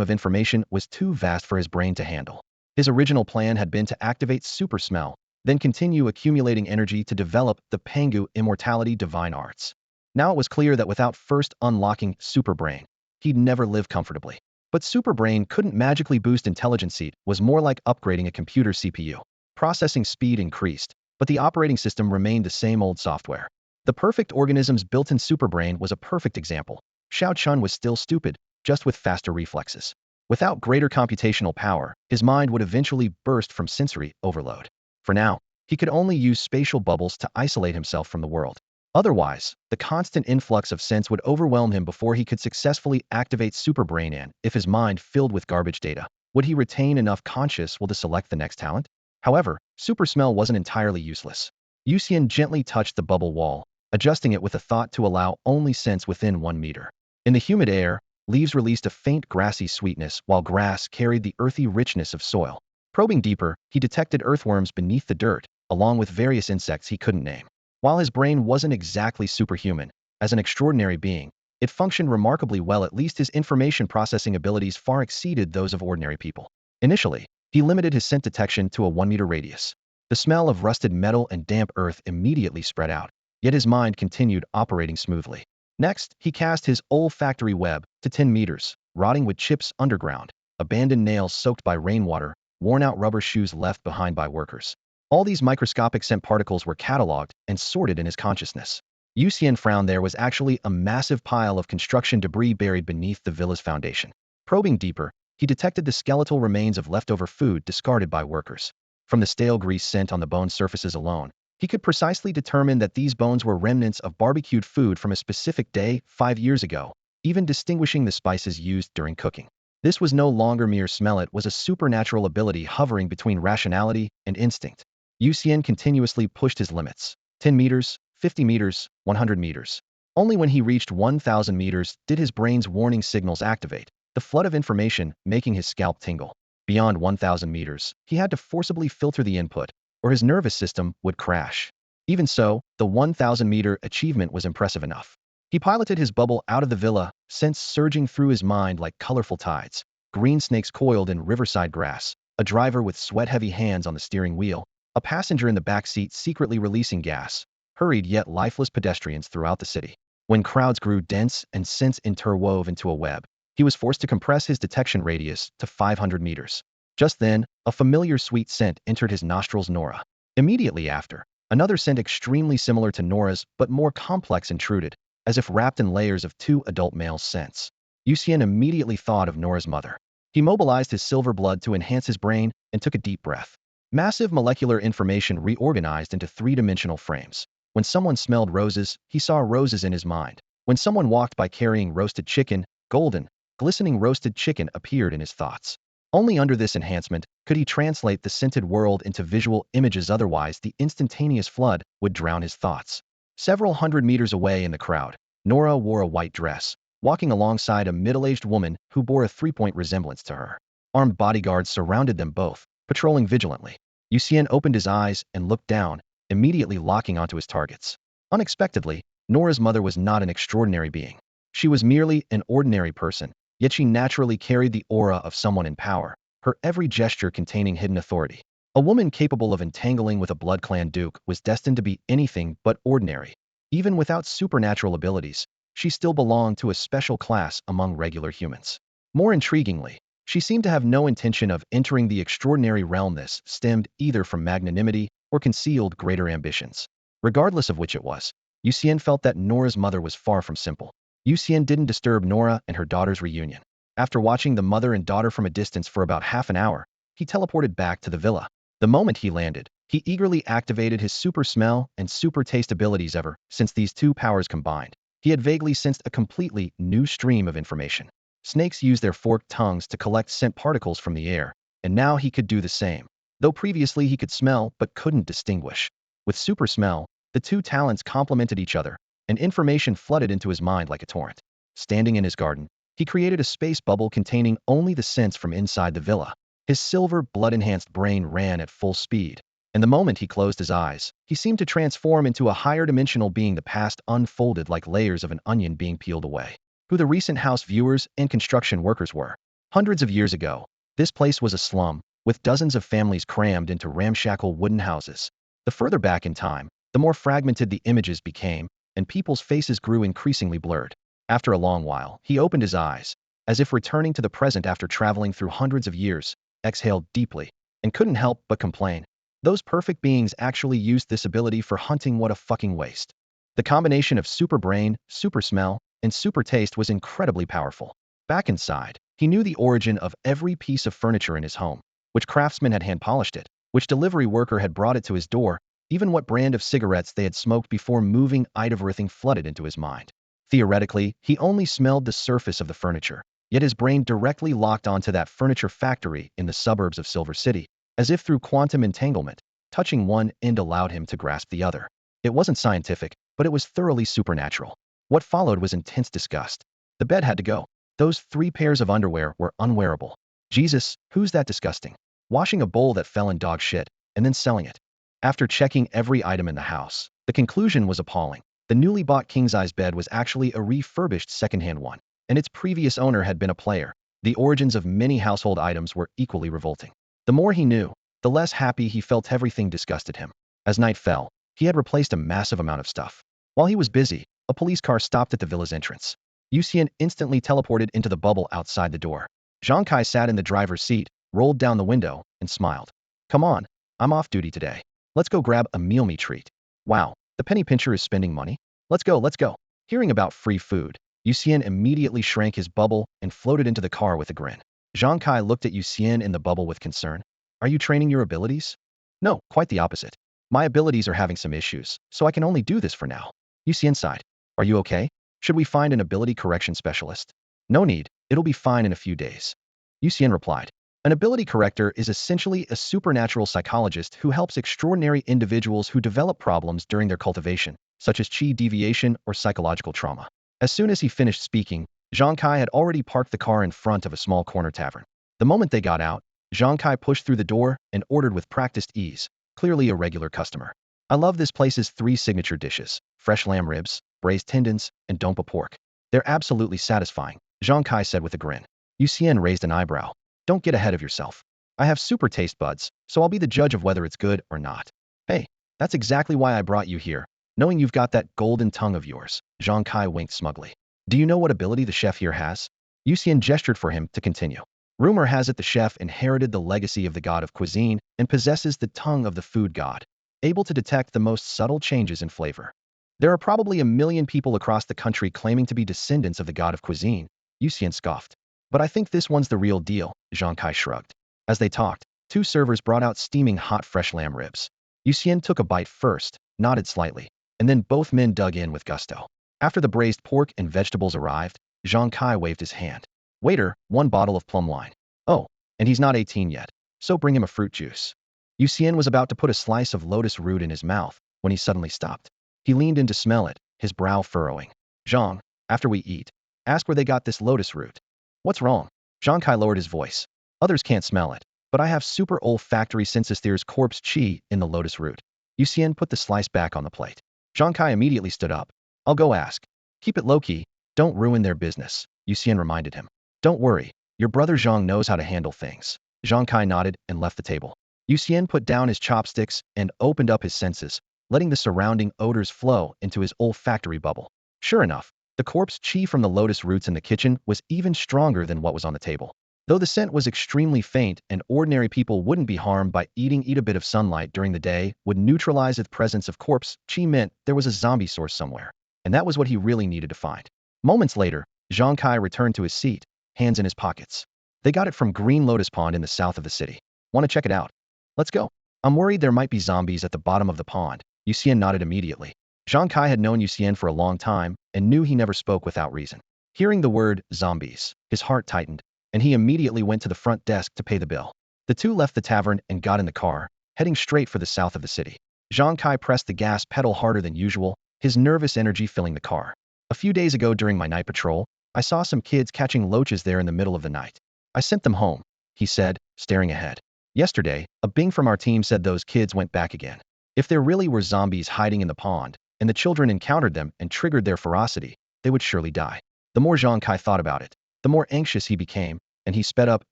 of information was too vast for his brain to handle. His original plan had been to activate Super Smell, then continue accumulating energy to develop the Pangu Immortality Divine Arts. Now it was clear that without first unlocking Super Brain, he'd never live comfortably. But Super Brain couldn't magically boost intelligence. It was more like upgrading a computer CPU. Processing speed increased, but the operating system remained the same old software. The perfect organism's built-in superbrain was a perfect example. Xiao Chun was still stupid, just with faster reflexes. Without greater computational power, his mind would eventually burst from sensory overload. For now, he could only use spatial bubbles to isolate himself from the world. Otherwise, the constant influx of sense would overwhelm him before he could successfully activate superbrain. And if his mind filled with garbage data, would he retain enough conscious will to select the next talent? However, Super Smell wasn't entirely useless. Yu Xian gently touched the bubble wall, adjusting it with a thought to allow only scents within 1 meter. In the humid air, leaves released a faint grassy sweetness while grass carried the earthy richness of soil. Probing deeper, he detected earthworms beneath the dirt, along with various insects he couldn't name. While his brain wasn't exactly superhuman, As an extraordinary being, it functioned remarkably well. At least his information processing abilities far exceeded those of ordinary people. Initially, he limited his scent detection to a 1-meter radius. The smell of rusted metal and damp earth immediately spread out, yet his mind continued operating smoothly. Next, he cast his olfactory web to 10 meters, rotting wood chips underground, abandoned nails soaked by rainwater, worn-out rubber shoes left behind by workers. All these microscopic scent particles were cataloged and sorted in his consciousness. Yu Xian frowned. There was actually a massive pile of construction debris buried beneath the villa's foundation. Probing deeper, he detected the skeletal remains of leftover food discarded by workers. From the stale grease scent on the bone surfaces alone, he could precisely determine that these bones were remnants of barbecued food from a specific day 5 years ago, even distinguishing the spices used during cooking. This was no longer mere smell. It was a supernatural ability hovering between rationality and instinct. Yu Xian continuously pushed his limits. 10 meters, 50 meters, 100 meters. Only when he reached 1,000 meters did his brain's warning signals activate, the flood of information making his scalp tingle. Beyond 1,000 meters, he had to forcibly filter the input, or his nervous system would crash. Even so, the 1,000-meter achievement was impressive enough. He piloted his bubble out of the villa, scents surging through his mind like colorful tides. Green snakes coiled in riverside grass, a driver with sweat-heavy hands on the steering wheel, a passenger in the back seat secretly releasing gas, hurried yet lifeless pedestrians throughout the city. When crowds grew dense and scents interwove into a web, he was forced to compress his detection radius to 500 meters. Just then, a familiar sweet scent entered his nostrils. Nora. Immediately after, another scent extremely similar to Nora's but more complex intruded, as if wrapped in layers of 2 adult male scents. Yu Xian immediately thought of Nora's mother. He mobilized his silver blood to enhance his brain and took a deep breath. Massive molecular information reorganized into 3-dimensional frames. When someone smelled roses, he saw roses in his mind. When someone walked by carrying roasted chicken, golden, glistening roasted chicken appeared in his thoughts. Only under this enhancement could he translate the scented world into visual images. Otherwise, the instantaneous flood would drown his thoughts. Several hundred meters away in the crowd, Nora wore a white dress, walking alongside a middle-aged woman who bore a 3-point resemblance to her. Armed bodyguards surrounded them both, patrolling vigilantly. Yu Xian opened his eyes and looked down, immediately locking onto his targets. Unexpectedly, Nora's mother was not an extraordinary being. She was merely an ordinary person, yet she naturally carried the aura of someone in power, her every gesture containing hidden authority. A woman capable of entangling with a blood clan duke was destined to be anything but ordinary. Even without supernatural abilities, she still belonged to a special class among regular humans. More intriguingly, she seemed to have no intention of entering the extraordinary realm. This stemmed either from magnanimity or concealed greater ambitions. Regardless of which it was, Yu Xian felt that Nora's mother was far from simple. Yu Xian didn't disturb Nora and her daughter's reunion. After watching the mother and daughter from a distance for about half an hour, he teleported back to the villa. The moment he landed, he eagerly activated his super smell and super taste abilities. Ever since these two powers combined, he had vaguely sensed a completely new stream of information. Snakes use their forked tongues to collect scent particles from the air, and now he could do the same. Though previously he could smell but couldn't distinguish. With super smell, the two talents complemented each other, and information flooded into his mind like a torrent. Standing in his garden, he created a space bubble containing only the scents from inside the villa. His silver, blood-enhanced brain ran at full speed, and the moment he closed his eyes, he seemed to transform into a higher-dimensional being. The past unfolded like layers of an onion being peeled away. Who the recent house viewers and construction workers were. Hundreds of years ago, this place was a slum, with dozens of families crammed into ramshackle wooden houses. The further back in time, the more fragmented the images became, and people's faces grew increasingly blurred. After a long while, he opened his eyes, as if returning to the present after traveling through hundreds of years, exhaled deeply, and couldn't help but complain. Those perfect beings actually used this ability for hunting. What a fucking waste. The combination of super brain, super smell, and super taste was incredibly powerful. Back inside, he knew the origin of every piece of furniture in his home, which craftsman had hand-polished it, which delivery worker had brought it to his door, even what brand of cigarettes they had smoked before moving. Everything flooded into his mind. Theoretically, he only smelled the surface of the furniture, yet his brain directly locked onto that furniture factory in the suburbs of Silver City, as if through quantum entanglement. Touching one end allowed him to grasp the other. It wasn't scientific, but it was thoroughly supernatural. What followed was intense disgust. The bed had to go. Those 3 pairs of underwear were unwearable. Jesus, who's that disgusting? Washing a bowl that fell in dog shit, and then selling it. After checking every item in the house, the conclusion was appalling. The newly bought king-size bed was actually a refurbished second-hand one, and its previous owner had been a player. The origins of many household items were equally revolting. The more he knew, the less happy he felt. Everything disgusted him. As night fell, he had replaced a massive amount of stuff. While he was busy, a police car stopped at the villa's entrance. Yu Xian instantly teleported into the bubble outside the door. Zhang Kai sat in the driver's seat, rolled down the window, and smiled. Come on, I'm off duty today. Let's go grab a meal me treat. Wow, the penny pincher is spending money? Let's go, let's go. Hearing about free food, Yu Xian immediately shrank his bubble and floated into the car with a grin. Zhang Kai looked at Yu Xian in the bubble with concern. Are you training your abilities? No, quite the opposite. My abilities are having some issues, so I can only do this for now. Yu Xian sighed. Are you okay? Should we find an ability correction specialist? No need, it'll be fine in a few days. Yu Xian replied. An ability corrector is essentially a supernatural psychologist who helps extraordinary individuals who develop problems during their cultivation, such as chi deviation or psychological trauma. As soon as he finished speaking, Zhang Kai had already parked the car in front of a small corner tavern. The moment they got out, Zhang Kai pushed through the door and ordered with practiced ease, clearly a regular customer. I love this place's 3 signature dishes: fresh lamb ribs, braised tendons, and dompa pork. They're absolutely satisfying, Zhang Kai said with a grin. Yu Xian raised an eyebrow. Don't get ahead of yourself. I have super taste buds, so I'll be the judge of whether it's good or not. Hey, that's exactly why I brought you here, knowing you've got that golden tongue of yours. Zhang Kai winked smugly. Do you know what ability the chef here has? Yu Xian gestured for him to continue. Rumor has it the chef inherited the legacy of the god of cuisine and possesses the tongue of the food god, able to detect the most subtle changes in flavor. There are probably 1 million people across the country claiming to be descendants of the god of cuisine, Yu Xian scoffed. But I think this one's the real deal, Zhang Kai shrugged. As they talked, 2 servers brought out steaming hot fresh lamb ribs. Yu Xian took a bite first, nodded slightly, and then both men dug in with gusto. After the braised pork and vegetables arrived, Zhang Kai waved his hand. Waiter, 1 bottle of plum wine. Oh, and he's not 18 yet, so bring him a fruit juice. Yu Xian was about to put a slice of lotus root in his mouth when he suddenly stopped. He leaned in to smell it, his brow furrowing. Zhang, after we eat, ask where they got this lotus root. What's wrong? Zhang Kai lowered his voice. Others can't smell it, but I have super olfactory senses. There's corpse chi in the lotus root. Yu Xian put the slice back on the plate. Zhang Kai immediately stood up. I'll go ask. Keep it low-key. Don't ruin their business, Yu Xian reminded him. Don't worry. Your brother Zhang knows how to handle things. Zhang Kai nodded and left the table. Yu Xian put down his chopsticks and opened up his senses, letting the surrounding odors flow into his olfactory bubble. Sure enough, the corpse chi from the lotus roots in the kitchen was even stronger than what was on the table. Though the scent was extremely faint and ordinary people wouldn't be harmed by eating a bit of sunlight during the day would neutralize the presence of corpse chi meant there was a zombie source somewhere. And that was what he really needed to find. Moments later, Zhang Kai returned to his seat, hands in his pockets. They got it from Green Lotus Pond in the south of the city. Want to check it out? Let's go. I'm worried there might be zombies at the bottom of the pond. Yu Xian nodded immediately. Zhang Kai had known Yu Xian for a long time and knew he never spoke without reason. Hearing the word zombies, his heart tightened, and he immediately went to the front desk to pay the bill. The 2 left the tavern and got in the car, heading straight for the south of the city. Zhang Kai pressed the gas pedal harder than usual, his nervous energy filling the car. A few days ago during my night patrol, I saw some kids catching loaches there in the middle of the night. I sent them home, he said, staring ahead. Yesterday, a Bing from our team said those kids went back again. If there really were zombies hiding in the pond, and the children encountered them and triggered their ferocity, they would surely die. The more Zhang Kai thought about it, the more anxious he became, and he sped up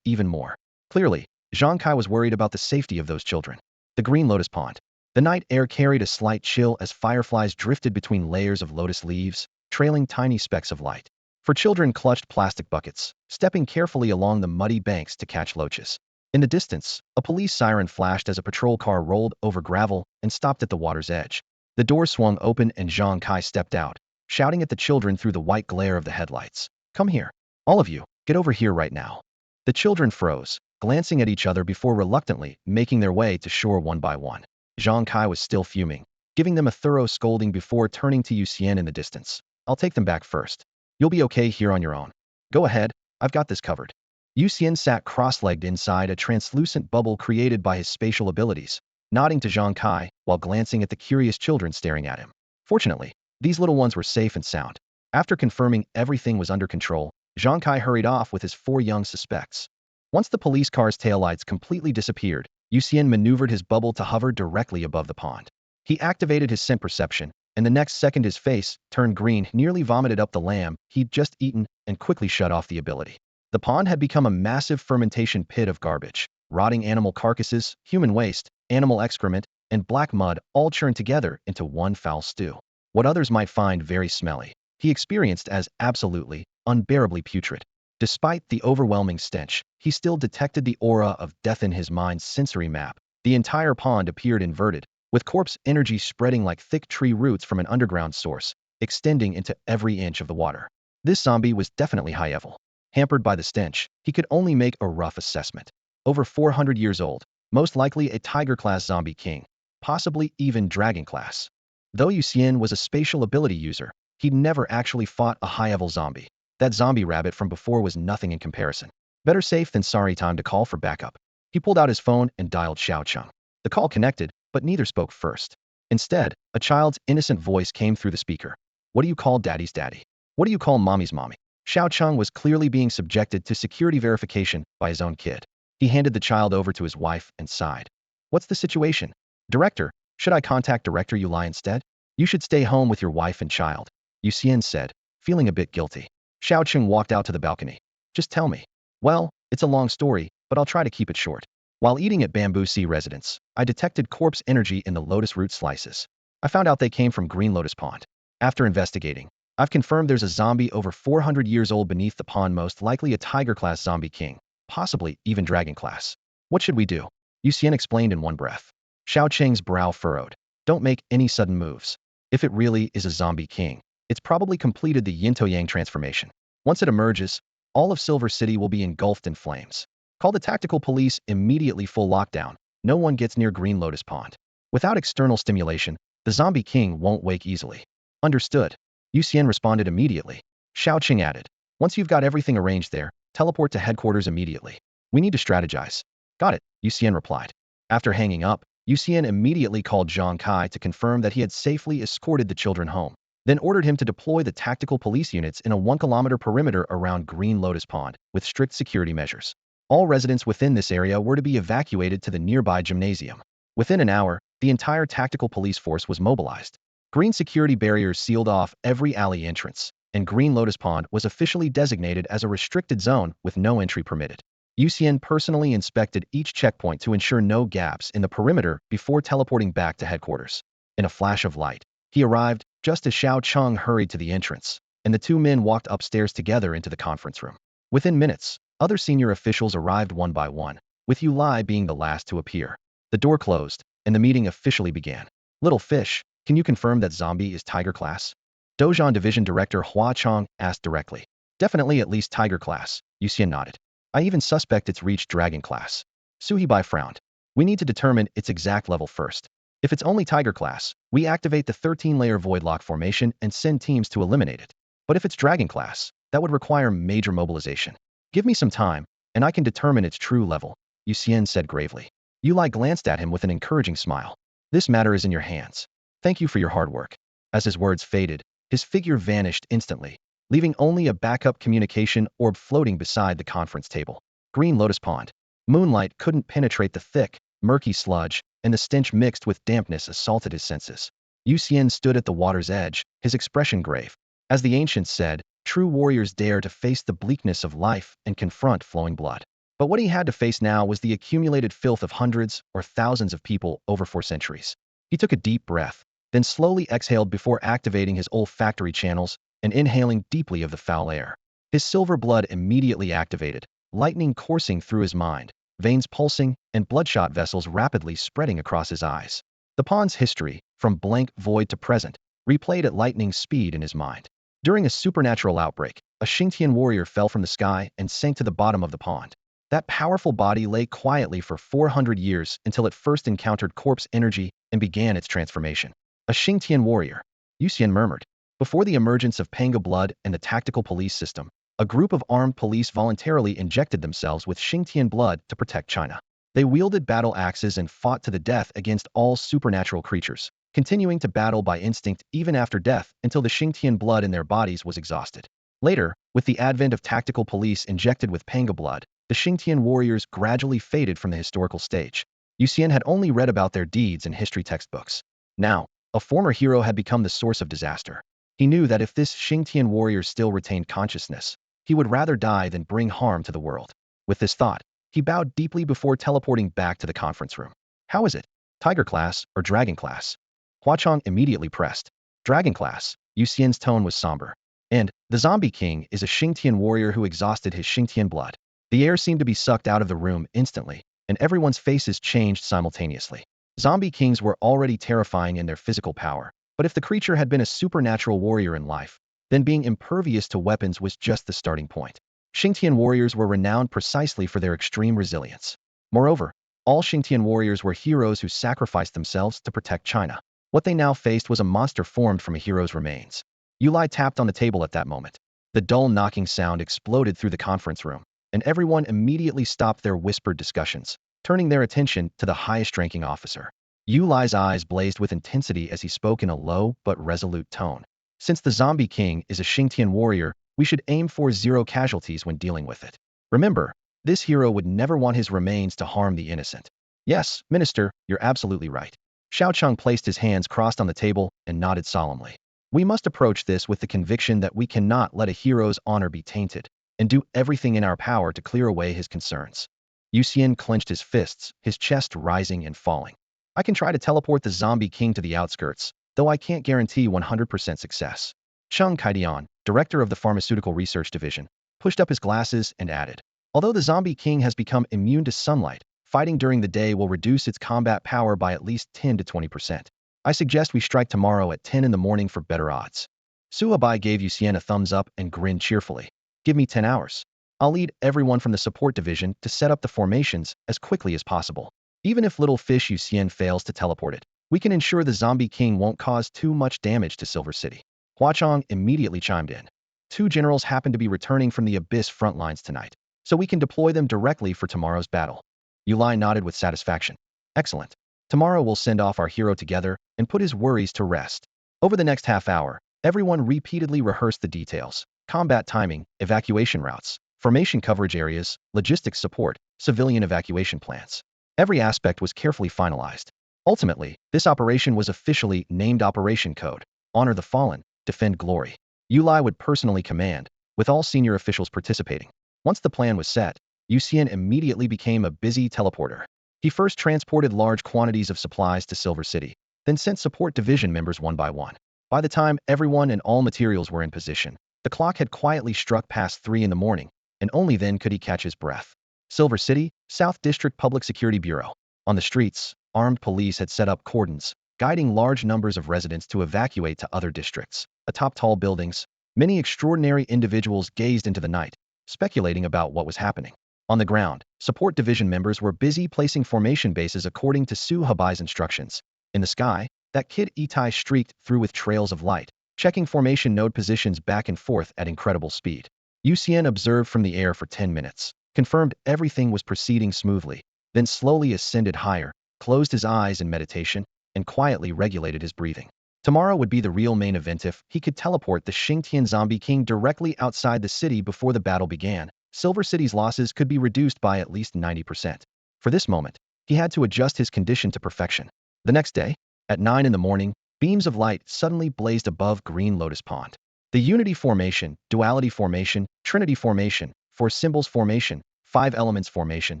even more. Clearly, Zhang Kai was worried about the safety of those children. The Green Lotus Pond. The night air carried a slight chill as fireflies drifted between layers of lotus leaves, trailing tiny specks of light. For children clutched plastic buckets, stepping carefully along the muddy banks to catch loaches. In the distance, a police siren flashed as a patrol car rolled over gravel and stopped at the water's edge. The door swung open and Zhang Kai stepped out, shouting at the children through the white glare of the headlights. Come here. All of you, get over here right now. The children froze, glancing at each other before reluctantly making their way to shore one by one. Zhang Kai was still fuming, giving them a thorough scolding before turning to Yu Xian in the distance. I'll take them back first. You'll be okay here on your own. Go ahead, I've got this covered. Yu Xian sat cross-legged inside a translucent bubble created by his spatial abilities, nodding to Zhang Kai while glancing at the curious children staring at him. Fortunately, these little ones were safe and sound. After confirming everything was under control, Zhang Kai hurried off with his 4 young suspects. Once the police car's taillights completely disappeared, Yu Xian maneuvered his bubble to hover directly above the pond. He activated his scent perception and the next second his face turned green, nearly vomited up the lamb he'd just eaten, and quickly shut off the ability. The pond had become a massive fermentation pit of garbage. Rotting animal carcasses, human waste, animal excrement, and black mud all churned together into one foul stew. What others might find very smelly, he experienced as absolutely, unbearably putrid. Despite the overwhelming stench, he still detected the aura of death in his mind's sensory map. The entire pond appeared inverted, with corpse energy spreading like thick tree roots from an underground source, extending into every inch of the water. This zombie was definitely high-level. Hampered by the stench, he could only make a rough assessment. Over 400 years old, most likely a tiger-class zombie king, possibly even dragon-class. Though Yu Xian was a spatial ability user, he'd never actually fought a high-level zombie. That zombie rabbit from before was nothing in comparison. Better safe than sorry. Time to call for backup. He pulled out his phone and dialed Xiao Cheng. The call connected, but neither spoke first. Instead, a child's innocent voice came through the speaker. What do you call daddy's daddy? What do you call mommy's mommy? Xiao Cheng was clearly being subjected to security verification by his own kid. He handed the child over to his wife and sighed. What's the situation? Director, should I contact Director Yu Lai instead? You should stay home with your wife and child, Yu Xian said, feeling a bit guilty. Xiao Cheng walked out to the balcony. Just tell me. Well, it's a long story, but I'll try to keep it short. While eating at Bamboo Sea Residence, I detected corpse energy in the lotus root slices. I found out they came from Green Lotus Pond. After investigating, I've confirmed there's a zombie over 400 years old beneath the pond, most likely a tiger-class zombie king, possibly even dragon-class. What should we do? Yu Xian explained in one breath. Xiao Cheng's brow furrowed. Don't make any sudden moves. If it really is a zombie king, it's probably completed the yin-to-yang transformation. Once it emerges, all of Silver City will be engulfed in flames. Call the tactical police immediately. Full lockdown. No one gets near Green Lotus Pond. Without external stimulation, the zombie king won't wake easily. Understood. Yu Xian responded immediately. Xiao Cheng added, once you've got everything arranged there, teleport to headquarters immediately. We need to strategize. Got it, Yu Xian replied. After hanging up, Yu Xian immediately called Zhang Kai to confirm that he had safely escorted the children home, then ordered him to deploy the tactical police units in a 1-kilometer perimeter around Green Lotus Pond, with strict security measures. All residents within this area were to be evacuated to the nearby gymnasium. Within an hour, the entire tactical police force was mobilized. Green security barriers sealed off every alley entrance, and Green Lotus Pond was officially designated as a restricted zone with no entry permitted. Yu Xian personally inspected each checkpoint to ensure no gaps in the perimeter before teleporting back to headquarters. In a flash of light, he arrived just as Xiao Cheng hurried to the entrance, and the two men walked upstairs together into the conference room. Within minutes, other senior officials arrived one by one, with Yu Lai being the last to appear. The door closed, and the meeting officially began. Little fish, can you confirm that zombie is tiger class? Dozhan Division Director Hua Chong asked directly. Definitely at least tiger class, Yu Xian nodded. I even suspect it's reached dragon class. Su Hebai frowned. We need to determine its exact level first. If it's only tiger class, we activate the 13-layer void lock formation and send teams to eliminate it. But if it's dragon class, that would require major mobilization. Give me some time, and I can determine its true level, Yu Xian said gravely. Yu Lai glanced at him with an encouraging smile. This matter is in your hands. Thank you for your hard work. As his words faded, his figure vanished instantly, leaving only a backup communication orb floating beside the conference table. Green Lotus Pond. Moonlight couldn't penetrate the thick, murky sludge, and the stench mixed with dampness assaulted his senses. Yu Xian stood at the water's edge, his expression grave. As the ancients said, true warriors dare to face the bleakness of life and confront flowing blood. But what he had to face now was the accumulated filth of hundreds or thousands of people over 4 centuries. He took a deep breath, then slowly exhaled before activating his olfactory channels and inhaling deeply of the foul air. His silver blood immediately activated, lightning coursing through his mind, veins pulsing, and bloodshot vessels rapidly spreading across his eyes. The pond's history, from blank void to present, replayed at lightning speed in his mind. During a supernatural outbreak, a Xingtian warrior fell from the sky and sank to the bottom of the pond. That powerful body lay quietly for 400 years until it first encountered corpse energy and began its transformation. A Xingtian warrior, Yu Xian murmured. Before the emergence of Panga blood and the tactical police system, a group of armed police voluntarily injected themselves with Xingtian blood to protect China. They wielded battle axes and fought to the death against all supernatural creatures, continuing to battle by instinct even after death until the Xingtian blood in their bodies was exhausted. Later, with the advent of tactical police injected with Panga blood, the Xingtian warriors gradually faded from the historical stage. Yu Xian had only read about their deeds in history textbooks. Now, A former hero had become the source of disaster. He knew that if this Xingtian warrior still retained consciousness, he would rather die than bring harm to the world. With this thought, he bowed deeply before teleporting back to the conference room. How is it? Tiger class or dragon class? Hua Chong immediately pressed. Dragon class. Yu Xian's tone was somber. And the Zombie King is a Xingtian warrior who exhausted his Xingtian blood. The air seemed to be sucked out of the room instantly, and everyone's faces changed simultaneously. Zombie kings were already terrifying in their physical power, but if the creature had been a supernatural warrior in life, then being impervious to weapons was just the starting point. Xingtian warriors were renowned precisely for their extreme resilience. Moreover, all Xingtian warriors were heroes who sacrificed themselves to protect China. What they now faced was a monster formed from a hero's remains. Yu Lai tapped on the table at that moment. The dull knocking sound exploded through the conference room, and everyone immediately stopped their whispered discussions, turning their attention to the highest-ranking officer. Yu Lai's eyes blazed with intensity as he spoke in a low but resolute tone. Since the Zombie King is a Xingtian warrior, we should aim for 0 casualties when dealing with it. Remember, this hero would never want his remains to harm the innocent. Yes, Minister, you're absolutely right. Xiao Cheng placed his hands crossed on the table and nodded solemnly. We must approach this with the conviction that we cannot let a hero's honor be tainted, and do everything in our power to clear away his concerns. Yu Xian clenched his fists, his chest rising and falling. I can try to teleport the Zombie King to the outskirts, though I can't guarantee 100% success. Cheng Kaidian, director of the Pharmaceutical Research Division, pushed up his glasses and added, although the Zombie King has become immune to sunlight, fighting during the day will reduce its combat power by at least 10 to 20%. I suggest we strike tomorrow at 10 in the morning for better odds. Su Abai gave Yu Xian a thumbs up and grinned cheerfully. Give me 10 hours. I'll lead everyone from the support division to set up the formations as quickly as possible. Even if little fish Yu Xian fails to teleport it, we can ensure the Zombie King won't cause too much damage to Silver City. Hua Chong immediately chimed in. 2 generals happen to be returning from the Abyss front lines tonight, so we can deploy them directly for tomorrow's battle. Yu Lai nodded with satisfaction. Excellent. Tomorrow we'll send off our hero together and put his worries to rest. Over the next half hour, everyone repeatedly rehearsed the details: combat timing, evacuation routes, formation coverage areas, logistics support, civilian evacuation plans. Every aspect was carefully finalized. Ultimately, this operation was officially named Operation Code: Honor the Fallen, Defend Glory. Yu Lai would personally command, with all senior officials participating. Once the plan was set, Yu Xian immediately became a busy teleporter. He first transported large quantities of supplies to Silver City, then sent support division members one by one. By the time everyone and all materials were in position, the clock had quietly struck past 3 in the morning, and only then could he catch his breath. Silver City, South District Public Security Bureau. On the streets, armed police had set up cordons, guiding large numbers of residents to evacuate to other districts. Atop tall buildings, many extraordinary individuals gazed into the night, speculating about what was happening. On the ground, support division members were busy placing formation bases according to Su Habai's instructions. In the sky, that kid Itai streaked through with trails of light, checking formation node positions back and forth at incredible speed. Yu Xian observed from the air for 10 minutes, confirmed everything was proceeding smoothly, then slowly ascended higher, closed his eyes in meditation, and quietly regulated his breathing. Tomorrow would be the real main event if he could teleport the Xingtian Zombie King directly outside the city before the battle began. Silver City's losses could be reduced by at least 90%. For this moment, he had to adjust his condition to perfection. The next day, at 9 in the morning, beams of light suddenly blazed above Green Lotus Pond. The Unity Formation, Duality Formation, Trinity Formation, 4 Symbols Formation, 5 Elements Formation,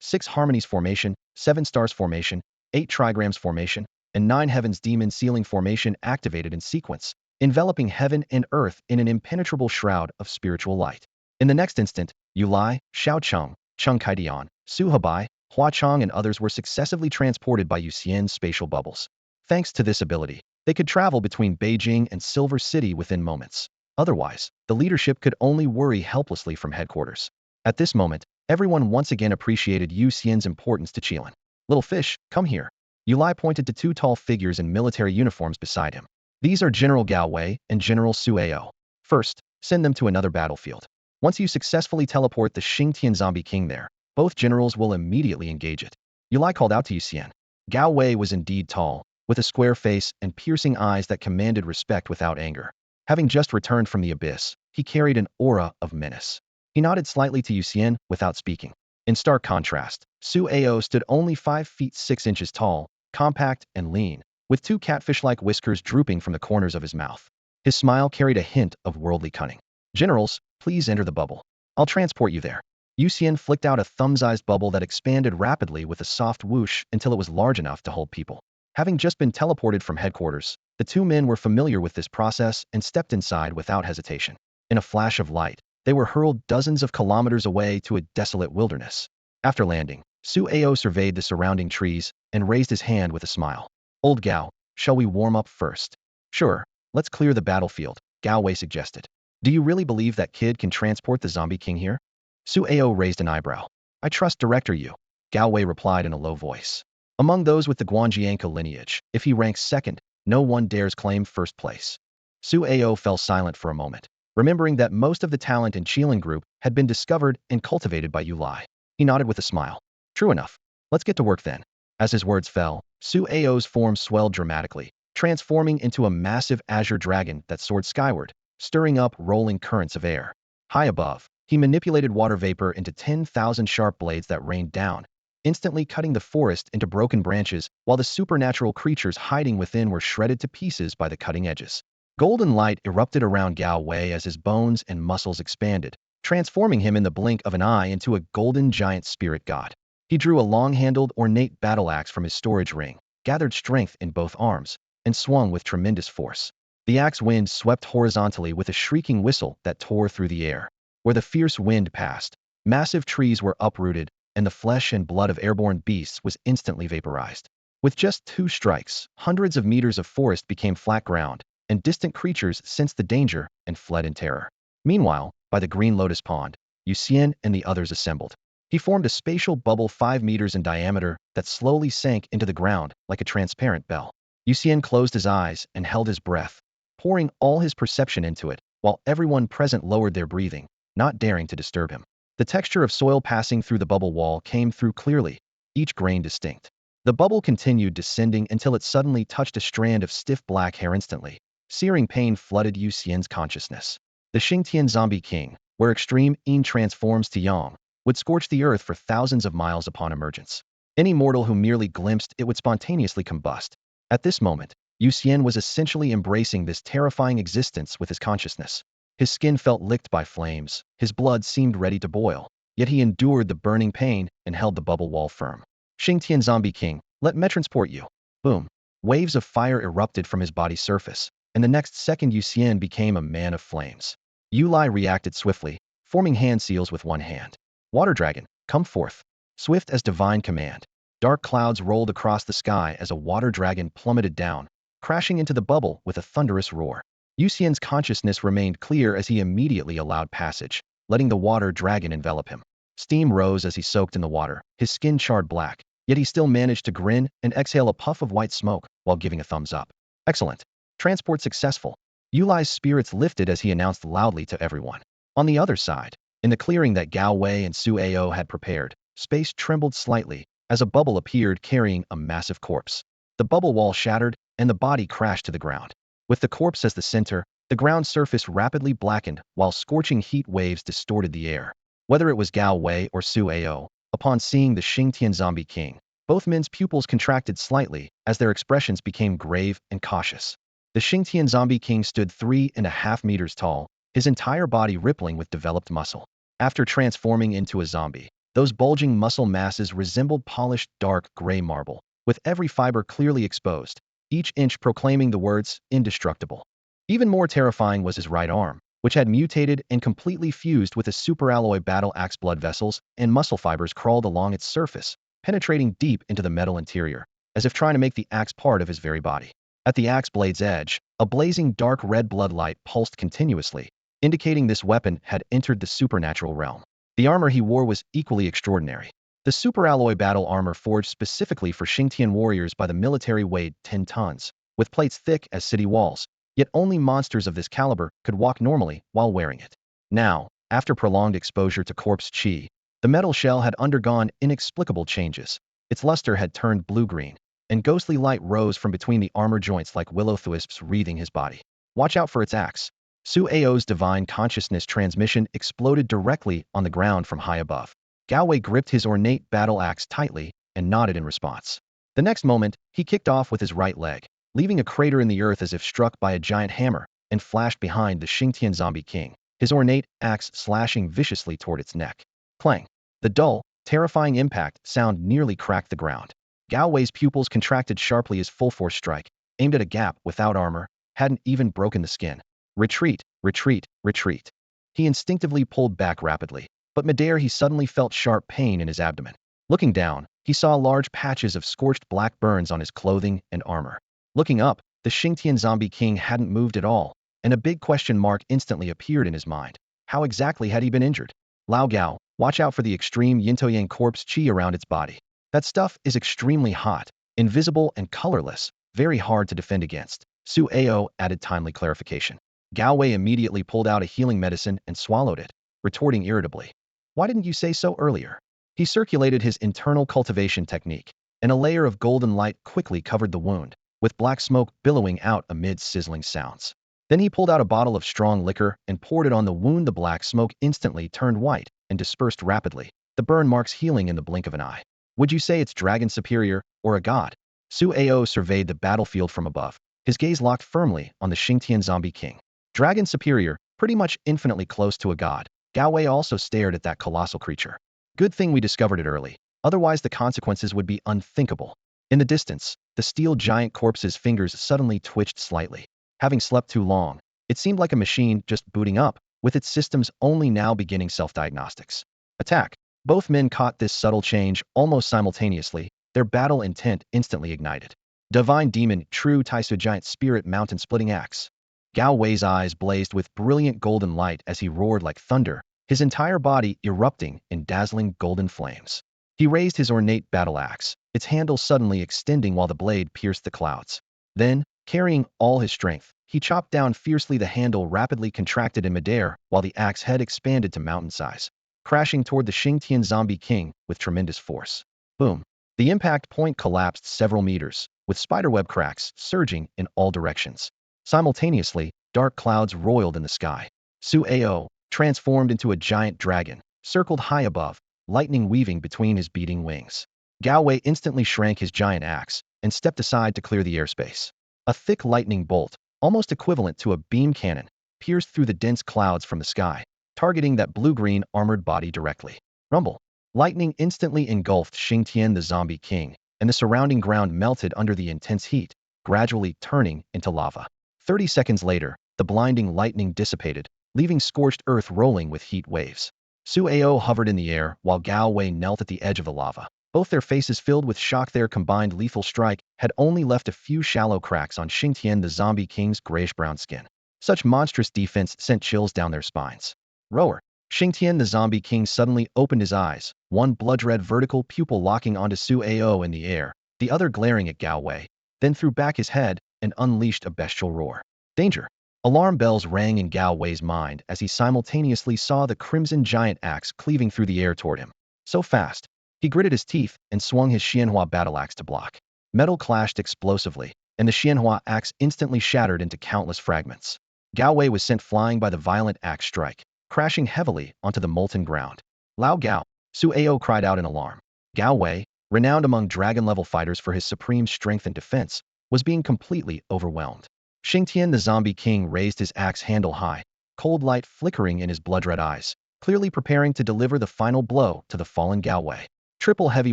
6 Harmonies Formation, 7 Stars Formation, 8 Trigrams Formation, and 9 Heavens Demon Sealing Formation activated in sequence, enveloping heaven and earth in an impenetrable shroud of spiritual light. In the next instant, Yu Lai, Xiao Cheng, Cheng Kaidian, Su Habai, Hua Chong and others were successively transported by Yu Xian's spatial bubbles. Thanks to this ability, they could travel between Beijing and Silver City within moments. Otherwise, the leadership could only worry helplessly from headquarters. At this moment, everyone once again appreciated Yu Xian's importance to Qilin. Little fish, come here. Yu Lai pointed to 2 tall figures in military uniforms beside him. These are General Gao Wei and General Su Ao. First, send them to another battlefield. Once you successfully teleport the Xingtian Zombie King there, both generals will immediately engage it. Yu Lai called out to Yu Xian. Gao Wei was indeed tall, with a square face and piercing eyes that commanded respect without anger. Having just returned from the Abyss, he carried an aura of menace. He nodded slightly to Yu Xian without speaking. In stark contrast, Su Ao stood only 5 feet 6 inches tall, compact and lean, with two catfish-like whiskers drooping from the corners of his mouth. His smile carried a hint of worldly cunning. "Generals, please enter the bubble. I'll transport you there." Yu Xian flicked out a thumb-sized bubble that expanded rapidly with a soft whoosh until it was large enough to hold people. Having just been teleported from headquarters, the two men were familiar with this process and stepped inside without hesitation. In a flash of light, they were hurled dozens of kilometers away to a desolate wilderness. After landing, Su Ao surveyed the surrounding trees and raised his hand with a smile. "Old Gao, shall we warm up first?" "Sure, let's clear the battlefield," Gao Wei suggested. "Do you really believe that kid can transport the zombie king here?" Su Ao raised an eyebrow. "I trust Director Yu," Gao Wei replied in a low voice. "Among those with the Guanjianko lineage, if he ranks second, no one dares claim first place." Su Ao fell silent for a moment, remembering that most of the talent in Qilin Group had been discovered and cultivated by Yu Lai. He nodded with a smile. "True enough. Let's get to work then." As his words fell, Su Ao's form swelled dramatically, transforming into a massive azure dragon that soared skyward, stirring up rolling currents of air. High above, he manipulated water vapor into 10,000 sharp blades that rained down, instantly cutting the forest into broken branches, while the supernatural creatures hiding within were shredded to pieces by the cutting edges. Golden light erupted around Gao Wei as his bones and muscles expanded, transforming him in the blink of an eye into a golden giant spirit god. He drew a long-handled, ornate battle axe from his storage ring, gathered strength in both arms, and swung with tremendous force. The axe wind swept horizontally with a shrieking whistle that tore through the air. Where the fierce wind passed, massive trees were uprooted, and the flesh and blood of airborne beasts was instantly vaporized. With just 2 strikes, hundreds of meters of forest became flat ground, and distant creatures sensed the danger and fled in terror. Meanwhile, by the Green Lotus Pond, Yu Xian and the others assembled. He formed a spatial bubble 5 meters in diameter that slowly sank into the ground like a transparent bell. Yu Xian closed his eyes and held his breath, pouring all his perception into it, while everyone present lowered their breathing, not daring to disturb him. The texture of soil passing through the bubble wall came through clearly, each grain distinct. The bubble continued descending until it suddenly touched a strand of stiff black hair instantly. Searing pain flooded Yu Xian's consciousness. The Xingtian Zombie King, where extreme Yin transforms to Yang, would scorch the earth for thousands of miles upon emergence. Any mortal who merely glimpsed it would spontaneously combust. At this moment, Yu Xian was essentially embracing this terrifying existence with his consciousness. His skin felt licked by flames, his blood seemed ready to boil, yet he endured the burning pain and held the bubble wall firm. "Xingtian Zombie King, let me transport you." Boom. Waves of fire erupted from his body's surface, and the next second Yu Xian became a man of flames. Yu Lai reacted swiftly, forming hand seals with one hand. "Water Dragon, come forth." Swift as divine command, dark clouds rolled across the sky as a water dragon plummeted down, crashing into the bubble with a thunderous roar. Yu Xian's consciousness remained clear as he immediately allowed passage, letting the water dragon envelop him. Steam rose as he soaked in the water, his skin charred black, yet he still managed to grin and exhale a puff of white smoke while giving a thumbs up. "Excellent. Transport successful." Yu Lai's spirits lifted as he announced loudly to everyone. On the other side, in the clearing that Gao Wei and Su Ao had prepared, space trembled slightly as a bubble appeared carrying a massive corpse. The bubble wall shattered, and the body crashed to the ground. With the corpse as the center, the ground surface rapidly blackened while scorching heat waves distorted the air. Whether it was Gao Wei or Su Ao, upon seeing the Xingtian Zombie King, both men's pupils contracted slightly as their expressions became grave and cautious. The Xingtian Zombie King stood 3.5 meters tall, his entire body rippling with developed muscle. After transforming into a zombie, those bulging muscle masses resembled polished dark gray marble, with every fiber clearly exposed, each inch proclaiming the words, "indestructible." Even more terrifying was his right arm, which had mutated and completely fused with a superalloy battle axe. Blood vessels and muscle fibers crawled along its surface, penetrating deep into the metal interior, as if trying to make the axe part of his very body. At the axe blade's edge, a blazing dark red blood light pulsed continuously, indicating this weapon had entered the supernatural realm. The armor he wore was equally extraordinary. The superalloy battle armor forged specifically for Xingtian warriors by the military weighed 10 tons, with plates thick as city walls, yet only monsters of this caliber could walk normally while wearing it. Now, after prolonged exposure to corpse chi, the metal shell had undergone inexplicable changes. Its luster had turned blue-green, and ghostly light rose from between the armor joints like will-o'-the-wisps wreathing his body. "Watch out for its axe." Su Ao's divine consciousness transmission exploded directly on the ground from high above. Gao Wei gripped his ornate battle axe tightly and nodded in response. The next moment, he kicked off with his right leg, leaving a crater in the earth as if struck by a giant hammer, and flashed behind the Xingtian zombie king, his ornate axe slashing viciously toward its neck. Clang! The dull, terrifying impact sound nearly cracked the ground. Gao Wei's pupils contracted sharply as full-force strike, aimed at a gap without armor, hadn't even broken the skin. Retreat, retreat, retreat. He instinctively pulled back rapidly, but midair he suddenly felt sharp pain in his abdomen. Looking down, he saw large patches of scorched black burns on his clothing and armor. Looking up, the Xingtian zombie king hadn't moved at all, and a big question mark instantly appeared in his mind. How exactly had he been injured? Lao Gao, watch out for the extreme yin-to-yang corpse qi around its body. That stuff is extremely hot, invisible and colorless, very hard to defend against. Su Ao added timely clarification. Gao Wei immediately pulled out a healing medicine and swallowed it, retorting irritably. Why didn't you say so earlier? He circulated his internal cultivation technique, and a layer of golden light quickly covered the wound, with black smoke billowing out amid sizzling sounds. Then he pulled out a bottle of strong liquor and poured it on the wound. The black smoke instantly turned white and dispersed rapidly, the burn marks healing in the blink of an eye. Would you say it's dragon superior, or a god? Su Ao surveyed the battlefield from above, his gaze locked firmly on the Xingtian zombie king. Dragon superior, pretty much infinitely close to a god. Gao Wei also stared at that colossal creature. Good thing we discovered it early, otherwise the consequences would be unthinkable. In the distance, the steel giant corpse's fingers suddenly twitched slightly. Having slept too long, it seemed like a machine just booting up, with its systems only now beginning self-diagnostics. Attack! Both men caught this subtle change almost simultaneously, their battle intent instantly ignited. Divine Demon, True Taisu Giant Spirit Mountain Splitting Axe. Gao Wei's eyes blazed with brilliant golden light as he roared like thunder, his entire body erupting in dazzling golden flames. He raised his ornate battle axe, its handle suddenly extending while the blade pierced the clouds. Then, carrying all his strength, he chopped down fiercely. The handle rapidly contracted in midair while the axe head expanded to mountain size, crashing toward the Xingtian zombie king with tremendous force. Boom! The impact point collapsed several meters, with spiderweb cracks surging in all directions. Simultaneously, dark clouds roiled in the sky. Su Ao, transformed into a giant dragon, circled high above, lightning weaving between his beating wings. Gao Wei instantly shrank his giant axe and stepped aside to clear the airspace. A thick lightning bolt, almost equivalent to a beam cannon, pierced through the dense clouds from the sky, targeting that blue-green armored body directly. Rumble! Lightning instantly engulfed Xingtian the zombie king, and the surrounding ground melted under the intense heat, gradually turning into lava. 30 seconds later, the blinding lightning dissipated, leaving scorched earth rolling with heat waves. Su Ao hovered in the air while Gao Wei knelt at the edge of the lava, both their faces filled with shock. Their combined lethal strike had only left a few shallow cracks on Xingtian the zombie king's grayish-brown skin. Such monstrous defense sent chills down their spines. Roar! Xingtian the zombie king suddenly opened his eyes, one blood-red vertical pupil locking onto Su Ao in the air, the other glaring at Gao Wei, then threw back his head and unleashed a bestial roar. Danger! Alarm bells rang in Gao Wei's mind as he simultaneously saw the crimson giant axe cleaving through the air toward him. So fast! He gritted his teeth and swung his Xianhua battle axe to block. Metal clashed explosively, and the Xianhua axe instantly shattered into countless fragments. Gao Wei was sent flying by the violent axe strike, crashing heavily onto the molten ground. Lao Gao! Su Ao cried out in alarm. Gao Wei, renowned among dragon-level fighters for his supreme strength and defense, was being completely overwhelmed. Xingtian the zombie king raised his axe handle high, cold light flickering in his blood-red eyes, clearly preparing to deliver the final blow to the fallen Gao Wei. Triple heavy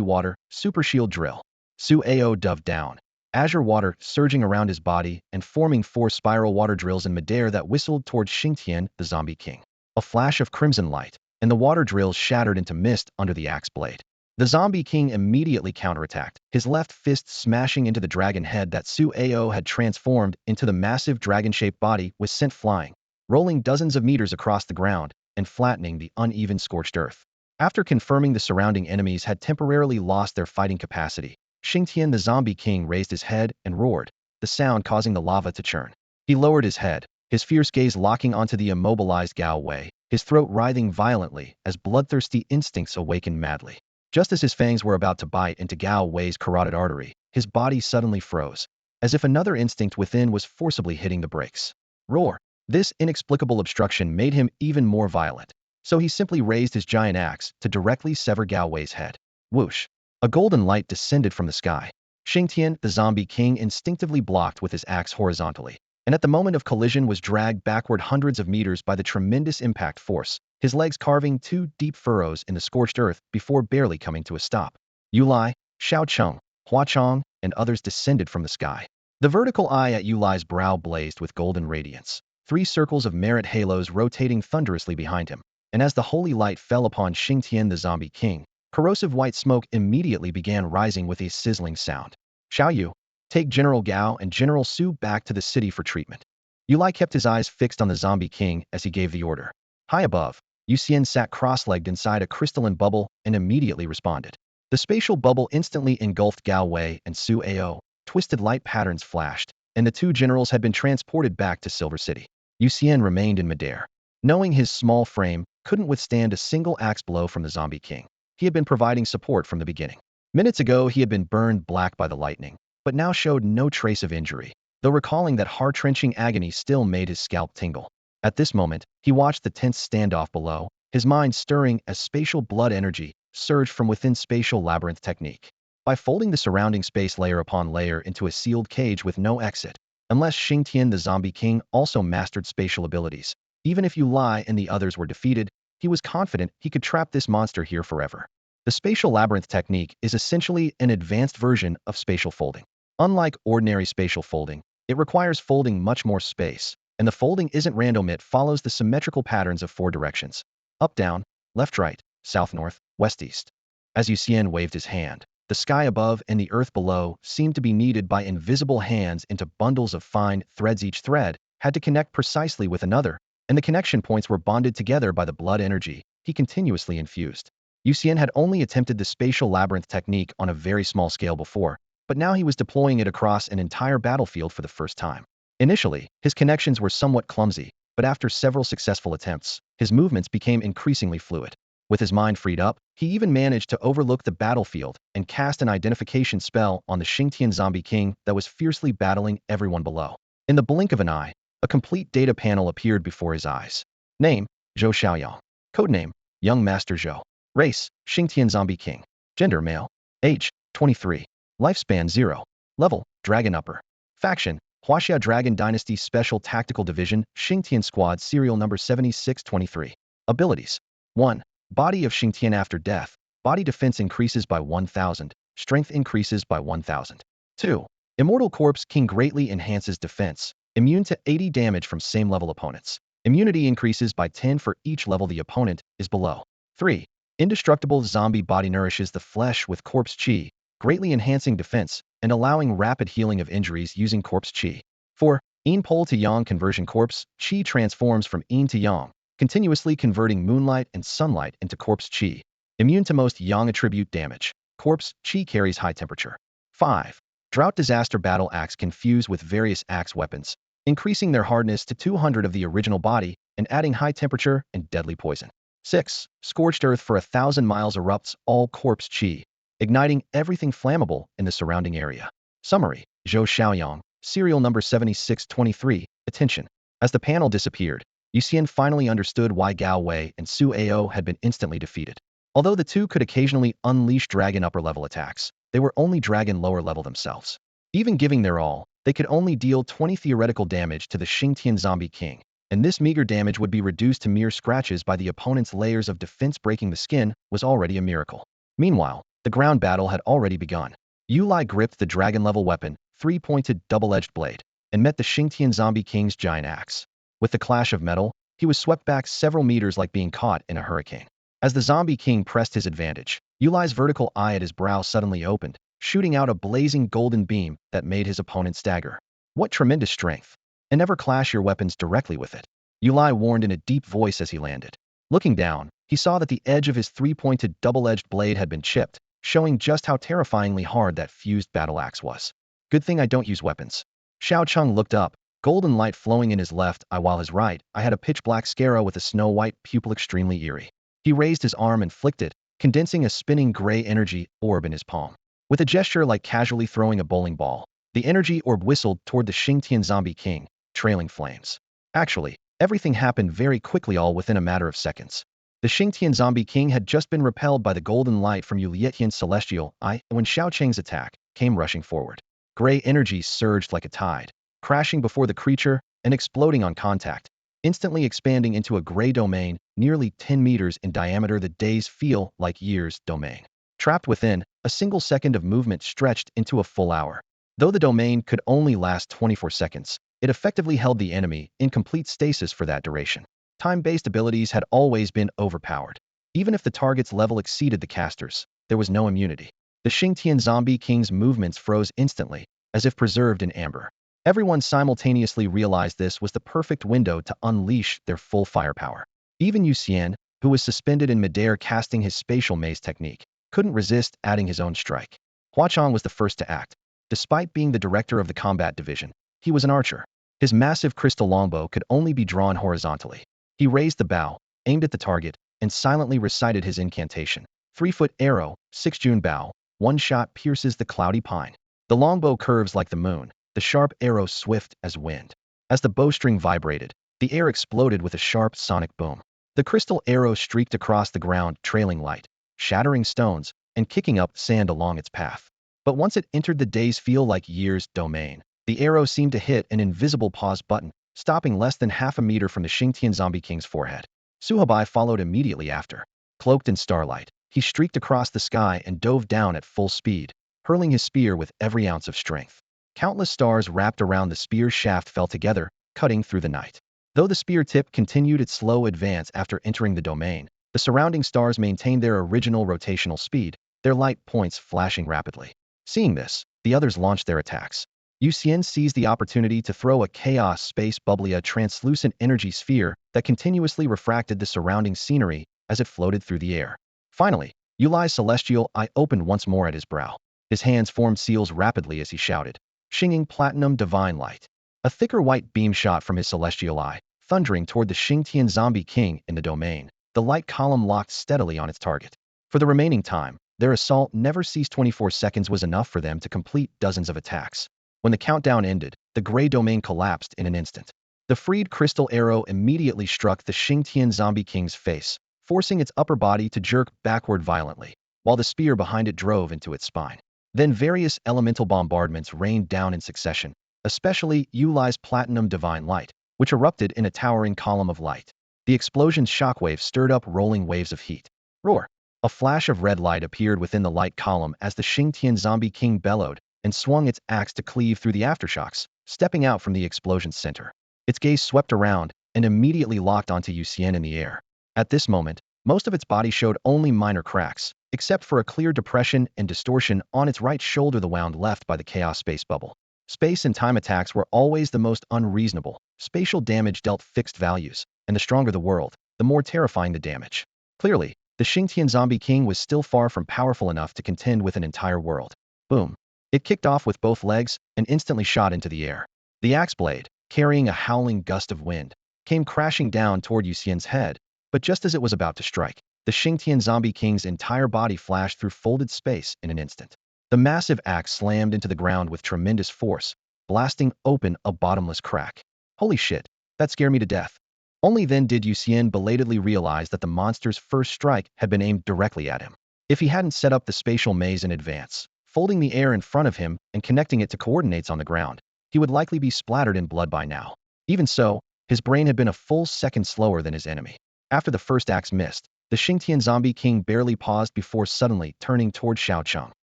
water, super shield drill. Su Ao dove down, azure water surging around his body and forming 4 spiral water drills in midair that whistled towards Xingtian the zombie king. A flash of crimson light, and the water drills shattered into mist under the axe blade. The zombie king immediately counterattacked, his left fist smashing into the dragon head that Su Ao had transformed into. The massive dragon-shaped body was sent flying, rolling dozens of meters across the ground and flattening the uneven scorched earth. After confirming the surrounding enemies had temporarily lost their fighting capacity, Xingtian the zombie king raised his head and roared, the sound causing the lava to churn. He lowered his head, his fierce gaze locking onto the immobilized Gao Wei, his throat writhing violently as bloodthirsty instincts awakened madly. Just as his fangs were about to bite into Gao Wei's carotid artery, his body suddenly froze, as if another instinct within was forcibly hitting the brakes. Roar! This inexplicable obstruction made him even more violent, so he simply raised his giant axe to directly sever Gao Wei's head. Whoosh! A golden light descended from the sky, Xingtian, the Zombie King, instinctively blocked with his axe horizontally, and at the moment of collision was dragged backward hundreds of meters by the tremendous impact force, his legs carving two deep furrows in the scorched earth before barely coming to a stop. Yu Lai, Xiao Cheng, Hua Chong, and others descended from the sky. The vertical eye at Yu Lai's brow blazed with golden radiance, three circles of merit halos rotating thunderously behind him, and as the holy light fell upon Xingtian, the Zombie King, corrosive white smoke immediately began rising with a sizzling sound. Xiao Yu, take General Gao and General Su back to the city for treatment. Yu Lai kept his eyes fixed on the Zombie King as he gave the order. High above, Yu Xian sat cross-legged inside a crystalline bubble and immediately responded. The spatial bubble instantly engulfed Gao Wei and Su Ao, twisted light patterns flashed, and the two generals had been transported back to Silver City. Yu Xian remained in midair. Knowing his small frame couldn't withstand a single axe blow from the Zombie King, he had been providing support from the beginning. Minutes ago he had been burned black by the lightning, but now showed no trace of injury, though recalling that heart-wrenching agony still made his scalp tingle. At this moment, he watched the tense standoff below, his mind stirring as spatial blood energy surged from within spatial labyrinth technique. By folding the surrounding space layer upon layer into a sealed cage with no exit, unless Xingtian the Zombie King also mastered spatial abilities, even if Yu Lai and the others were defeated, he was confident he could trap this monster here forever. The spatial labyrinth technique is essentially an advanced version of spatial folding. Unlike ordinary spatial folding, it requires folding much more space, and the folding isn't random. It follows the symmetrical patterns of four directions: up-down, left-right, south-north, west-east. As Yu Xian waved his hand, the sky above and the earth below seemed to be kneaded by invisible hands into bundles of fine threads. Each thread had to connect precisely with another, and the connection points were bonded together by the blood energy he continuously infused. Yu Xian had only attempted the spatial labyrinth technique on a very small scale before, but now he was deploying it across an entire battlefield for the first time. Initially, his connections were somewhat clumsy, but after several successful attempts, his movements became increasingly fluid. With his mind freed up, he even managed to overlook the battlefield and cast an identification spell on the Xingtian Zombie King that was fiercely battling everyone below. In the blink of an eye, a complete data panel appeared before his eyes. Name: Zhou Xiaoyang. Codename: Young Master Zhou. Race: Xingtian Zombie King. Gender: male. Age: 23. Lifespan: 0. Level: Dragon Upper. Faction: Huaxia Dragon Dynasty Special Tactical Division, Xingtian Squad, serial number 7623. Abilities: 1. Body of Xingtian after death. Body defense increases by 1000. Strength increases by 1000. 2. Immortal Corpse King greatly enhances defense. Immune to 80 damage from same level opponents. Immunity increases by 10 for each level the opponent is below. 3. Indestructible Zombie Body nourishes the flesh with corpse chi, greatly enhancing defense and allowing rapid healing of injuries using corpse chi. 4. Yin Pol to Yang Conversion Corpse Chi transforms from Yin to Yang, continuously converting moonlight and sunlight into corpse chi. Immune to most Yang attribute damage. Corpse chi carries high temperature. 5. Drought Disaster Battle Axe can fuse with various axe weapons, increasing their hardness to 200 of the original body and adding high temperature and deadly poison. 6. Scorched Earth for 1,000 miles erupts all corpse chi, igniting everything flammable in the surrounding area. Summary: Zhou Xiaoyang, serial number 7623. Attention. As the panel disappeared, Yu Xian finally understood why Gao Wei and Su Ao had been instantly defeated. Although the two could occasionally unleash dragon upper-level attacks, they were only dragon lower-level themselves. Even giving their all, they could only deal 20 theoretical damage to the Xingtian Zombie King, and this meager damage would be reduced to mere scratches by the opponent's layers of defense. Breaking the skin was already a miracle. Meanwhile, the ground battle had already begun. Yu Lai gripped the dragon-level weapon, three-pointed double-edged blade, and met the Xingtian Zombie King's giant axe. With the clash of metal, he was swept back several meters like being caught in a hurricane. As the Zombie King pressed his advantage, Yu Lai's vertical eye at his brow suddenly opened, shooting out a blazing golden beam that made his opponent stagger. What tremendous strength! And never clash your weapons directly with it, Yu Lai warned in a deep voice as he landed. Looking down, he saw that the edge of his three-pointed double-edged blade had been chipped, showing just how terrifyingly hard that fused battle axe was. Good thing I don't use weapons. Xiao Cheng looked up, golden light flowing in his left eye while his right eye had a pitch-black scara with a snow-white pupil extremely eerie. He raised his arm and flicked it, condensing a spinning gray energy orb in his palm. With a gesture like casually throwing a bowling ball, the energy orb whistled toward the Xingtian Zombie King, trailing flames. Actually, everything happened very quickly, all within a matter of seconds. The Xingtian Zombie King had just been repelled by the golden light from Yu Lietian's celestial eye when Xiao Cheng's attack, came rushing forward. Gray energy surged like a tide, crashing before the creature and exploding on contact, instantly expanding into a gray domain nearly 10 meters in diameter. The days feel like years domain. Trapped within, a single second of movement stretched into a full hour. Though the domain could only last 24 seconds, it effectively held the enemy in complete stasis for that duration. Time-based abilities had always been overpowered. Even if the target's level exceeded the caster's, there was no immunity. The Xingtian Zombie King's movements froze instantly, as if preserved in amber. Everyone simultaneously realized this was the perfect window to unleash their full firepower. Even Yu Xian, who was suspended in midair casting his spatial maze technique, couldn't resist adding his own strike. Huachang was the first to act. Despite being the director of the combat division, he was an archer. His massive crystal longbow could only be drawn horizontally. He raised the bow, aimed at the target, and silently recited his incantation. 3-foot arrow, 6 June bow, one shot pierces the cloudy pine. The longbow curves like the moon, the sharp arrow swift as wind. As the bowstring vibrated, the air exploded with a sharp sonic boom. The crystal arrow streaked across the ground, trailing light, shattering stones, and kicking up sand along its path. But once it entered the days feel like years domain, the arrow seemed to hit an invisible pause button, stopping less than half a meter from the Xingtian Zombie King's forehead. Suhabai followed immediately after. Cloaked in starlight, he streaked across the sky and dove down at full speed, hurling his spear with every ounce of strength. Countless stars wrapped around the spear shaft fell together, cutting through the night. Though the spear tip continued its slow advance after entering the domain, the surrounding stars maintained their original rotational speed, their light points flashing rapidly. Seeing this, the others launched their attacks. Yu Xian seized the opportunity to throw a chaos space bubbly, a translucent energy sphere that continuously refracted the surrounding scenery as it floated through the air. Finally, Yu Lai's celestial eye opened once more at his brow. His hands formed seals rapidly as he shouted, "Xinging platinum divine light." A thicker white beam shot from his celestial eye, thundering toward the Xingtian Zombie King in the domain. The light column locked steadily on its target. For the remaining time, their assault never ceased. 24 seconds was enough for them to complete dozens of attacks. When the countdown ended, the gray domain collapsed in an instant. The freed crystal arrow immediately struck the Xingtian Zombie King's face, forcing its upper body to jerk backward violently, while the spear behind it drove into its spine. Then various elemental bombardments rained down in succession, especially Yu Lai's platinum divine light, which erupted in a towering column of light. The explosion's shockwave stirred up rolling waves of heat. Roar! A flash of red light appeared within the light column as the Xingtian Zombie King bellowed and swung its axe to cleave through the aftershocks, stepping out from the explosion's center. Its gaze swept around and immediately locked onto Yu Xian in the air. At this moment, most of its body showed only minor cracks, except for a clear depression and distortion on its right shoulder, the wound left by the chaos space bubble. Space and time attacks were always the most unreasonable. Spatial damage dealt fixed values, and the stronger the world, the more terrifying the damage. Clearly, the Xingtian Zombie King was still far from powerful enough to contend with an entire world. Boom! It kicked off with both legs and instantly shot into the air. The axe blade, carrying a howling gust of wind, came crashing down toward Yu Xian's head, but just as it was about to strike, the Xingtian Zombie King's entire body flashed through folded space in an instant. The massive axe slammed into the ground with tremendous force, blasting open a bottomless crack. Holy shit, that scared me to death. Only then did Yu Xian belatedly realize that the monster's first strike had been aimed directly at him. If he hadn't set up the spatial maze in advance, folding the air in front of him and connecting it to coordinates on the ground, he would likely be splattered in blood by now. Even so, his brain had been a full second slower than his enemy. After the first axe missed, the Xingtian Zombie King barely paused before suddenly turning toward Xiaocheng.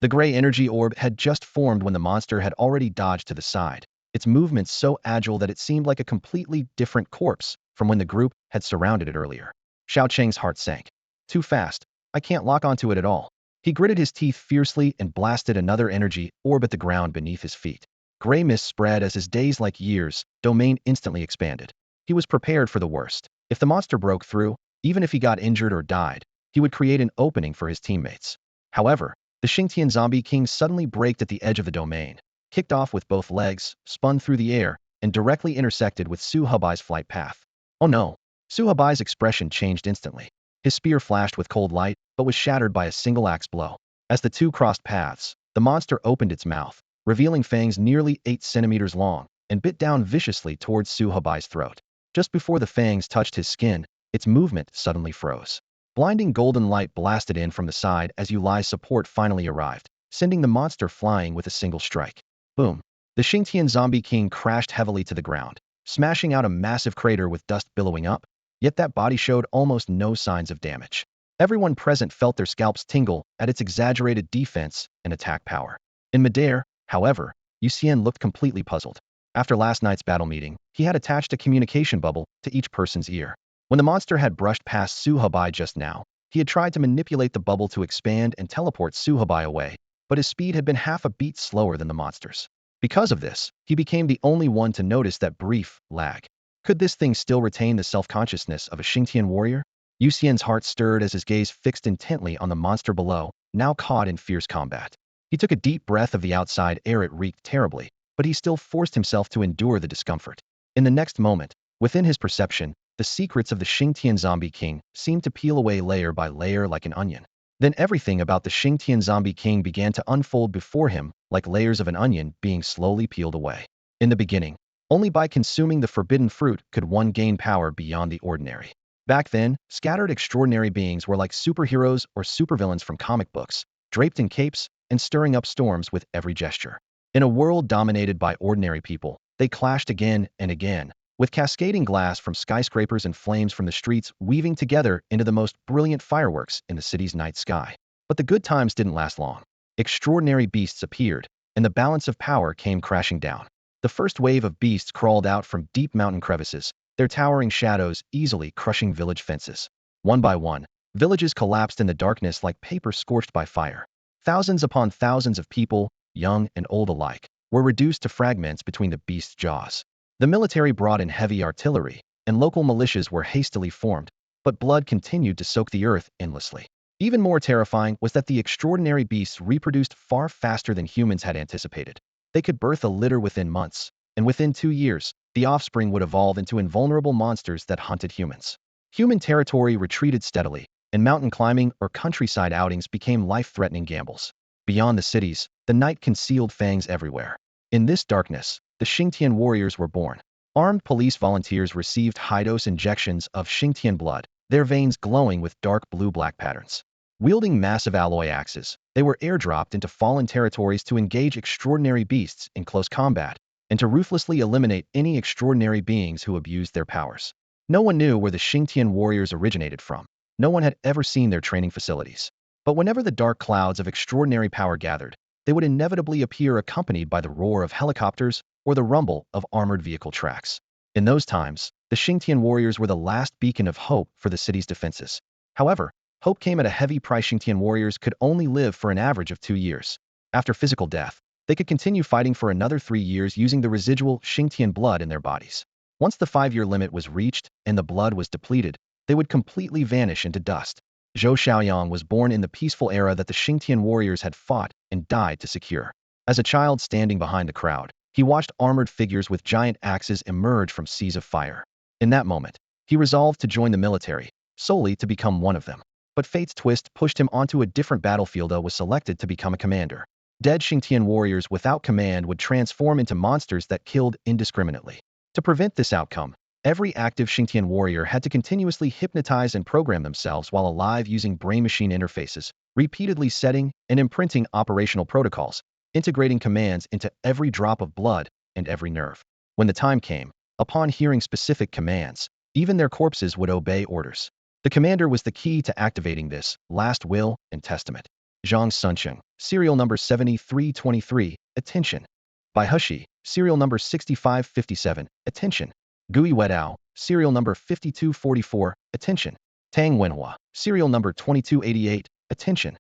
The gray energy orb had just formed when the monster had already dodged to the side, its movements so agile that it seemed like a completely different corpse from when the group had surrounded it earlier. Xiaocheng's heart sank. Too fast. I can't lock onto it at all. He gritted his teeth fiercely and blasted another energy orb at the ground beneath his feet. Gray mist spread as his days like years, domain instantly expanded. He was prepared for the worst. If the monster broke through, even if he got injured or died, he would create an opening for his teammates. However, the Xingtian Zombie King suddenly braked at the edge of the domain, kicked off with both legs, spun through the air, and directly intersected with Su Hubai's flight path. Oh no! Su Hubai's expression changed instantly. His spear flashed with cold light, but was shattered by a single axe blow. As the two crossed paths, the monster opened its mouth, revealing fangs nearly 8 centimeters long, and bit down viciously towards Su Hubai's throat. Just before the fangs touched his skin, its movement suddenly froze. Blinding golden light blasted in from the side as Yu Lai's support finally arrived. sending the monster flying with a single strike. Boom. The Xingtian Zombie King crashed heavily to the ground, smashing out a massive crater with dust billowing up, yet that body showed almost no signs of damage. Everyone present felt their scalps tingle at its exaggerated defense and attack power. In midair, however, Yu Xian looked completely puzzled. After last night's battle meeting, he had attached a communication bubble to each person's ear. When the monster had brushed past Su Hebai just now, he had tried to manipulate the bubble to expand and teleport Su Hebai away, but his speed had been half a beat slower than the monster's. Because of this, he became the only one to notice that brief lag. Could this thing still retain the self-consciousness of a Xingtian warrior? Yu Xian's heart stirred as his gaze fixed intently on the monster below, now caught in fierce combat. He took a deep breath of the outside air. It reeked terribly, but he still forced himself to endure the discomfort. In the next moment, within his perception, the secrets of the Xingtian Zombie King seemed to peel away layer by layer like an onion. Then everything about the Xingtian Zombie King began to unfold before him like layers of an onion being slowly peeled away. In the beginning, only by consuming the forbidden fruit could one gain power beyond the ordinary. Back then, scattered extraordinary beings were like superheroes or supervillains from comic books, draped in capes and stirring up storms with every gesture. In a world dominated by ordinary people, they clashed again and again, with cascading glass from skyscrapers and flames from the streets weaving together into the most brilliant fireworks in the city's night sky. But the good times didn't last long. Extraordinary beasts appeared, and the balance of power came crashing down. The first wave of beasts crawled out from deep mountain crevices, their towering shadows easily crushing village fences. One by one, villages collapsed in the darkness like paper scorched by fire. Thousands upon thousands of people, young and old alike, were reduced to fragments between the beast's jaws. The military brought in heavy artillery, and local militias were hastily formed, but blood continued to soak the earth endlessly. Even more terrifying was that the extraordinary beasts reproduced far faster than humans had anticipated. They could birth a litter within months, and within 2 years, the offspring would evolve into invulnerable monsters that hunted humans. Human territory retreated steadily, and mountain climbing or countryside outings became life-threatening gambles. Beyond the cities, the night concealed fangs everywhere. In this darkness, the Xingtian warriors were born. Armed police volunteers received high-dose injections of Xingtian blood, their veins glowing with dark blue-black patterns. Wielding massive alloy axes, they were airdropped into fallen territories to engage extraordinary beasts in close combat, and to ruthlessly eliminate any extraordinary beings who abused their powers. No one knew where the Xingtian warriors originated from. No one had ever seen their training facilities. But whenever the dark clouds of extraordinary power gathered, they would inevitably appear accompanied by the roar of helicopters or the rumble of armored vehicle tracks. In those times, the Xingtian warriors were the last beacon of hope for the city's defenses. However, hope came at a heavy price. Xingtian warriors could only live for an average of 2 years. After physical death, they could continue fighting for another 3 years using the residual Xingtian blood in their bodies. Once the 5-year limit was reached and the blood was depleted, they would completely vanish into dust. Zhou Xiaoyang was born in the peaceful era that the Xingtian warriors had fought and died to secure. As a child standing behind the crowd, he watched armored figures with giant axes emerge from seas of fire. In that moment, he resolved to join the military, solely to become one of them. But fate's twist pushed him onto a different battlefield. Was selected to become a commander. Dead Xingtian warriors without command would transform into monsters that killed indiscriminately. To prevent this outcome, every active Xingtian warrior had to continuously hypnotize and program themselves while alive using brain-machine interfaces, repeatedly setting and imprinting operational protocols, integrating commands into every drop of blood and every nerve. When the time came, upon hearing specific commands, even their corpses would obey orders. The commander was the key to activating this last will and testament. Zhang Suncheng, serial number 7323, attention. Bai Heshi, serial number 6557, attention. Gui Wedao, serial number 5244, attention. Tang Wenhua, serial number 2288, attention.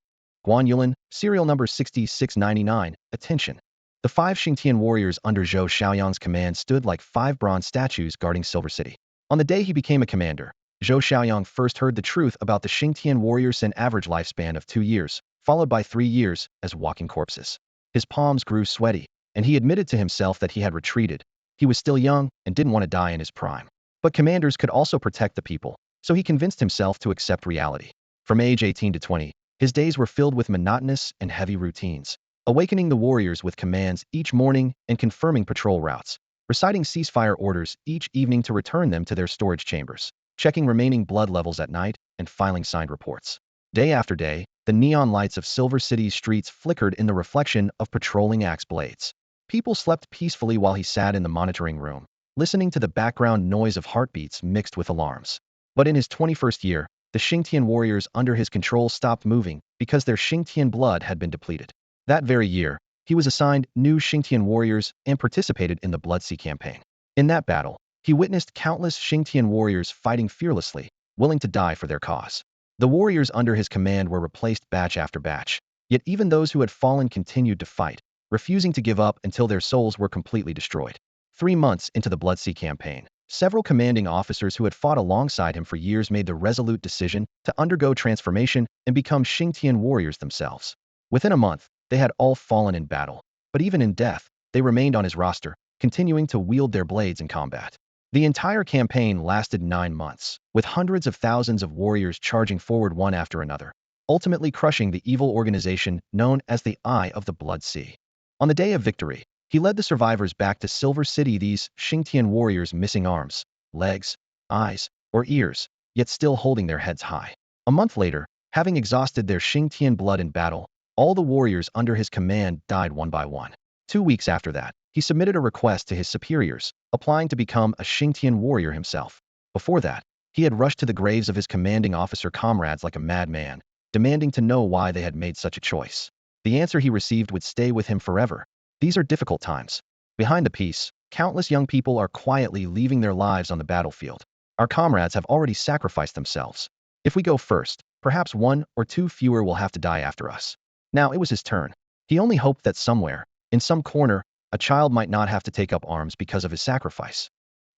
Guan Yulin, serial number 6699, attention. The 5 Xingtian warriors under Zhou Xiaoyang's command stood like 5 bronze statues guarding Silver City. On the day he became a commander, Zhou Xiaoyang first heard the truth about the Xingtian warriors' average lifespan of 2 years, followed by 3 years as walking corpses. His palms grew sweaty, and he admitted to himself that he had retreated. He was still young and didn't want to die in his prime. But commanders could also protect the people, so he convinced himself to accept reality. From age 18 to 20, his days were filled with monotonous and heavy routines, awakening the warriors with commands each morning and confirming patrol routes, reciting ceasefire orders each evening to return them to their storage chambers, checking remaining blood levels at night, and filing signed reports. Day after day, the neon lights of Silver City's streets flickered in the reflection of patrolling axe blades. People slept peacefully while he sat in the monitoring room, listening to the background noise of heartbeats mixed with alarms. But in his 21st year, the Xingtian warriors under his control stopped moving because their Xingtian blood had been depleted. That very year, he was assigned new Xingtian warriors and participated in the Blood Sea campaign. In that battle, he witnessed countless Xingtian warriors fighting fearlessly, willing to die for their cause. The warriors under his command were replaced batch after batch, yet even those who had fallen continued to fight, refusing to give up until their souls were completely destroyed. 3 months into the Blood Sea campaign, several commanding officers who had fought alongside him for years made the resolute decision to undergo transformation and become Xingtian warriors themselves. Within a month, they had all fallen in battle, but even in death, they remained on his roster, continuing to wield their blades in combat. The entire campaign lasted 9 months, with hundreds of thousands of warriors charging forward one after another, ultimately crushing the evil organization known as the Eye of the Blood Sea. On the day of victory, he led the survivors back to Silver City, these Xingtian warriors missing arms, legs, eyes, or ears, yet still holding their heads high. A month later, having exhausted their Xingtian blood in battle, all the warriors under his command died one by one. 2 weeks after that, he submitted a request to his superiors, applying to become a Xingtian warrior himself. Before that, he had rushed to the graves of his commanding officer comrades like a madman, demanding to know why they had made such a choice. The answer he received would stay with him forever. These are difficult times. Behind the peace, countless young people are quietly leaving their lives on the battlefield. Our comrades have already sacrificed themselves. If we go first, perhaps 1 or 2 fewer will have to die after us. Now it was his turn. He only hoped that somewhere, in some corner, a child might not have to take up arms because of his sacrifice.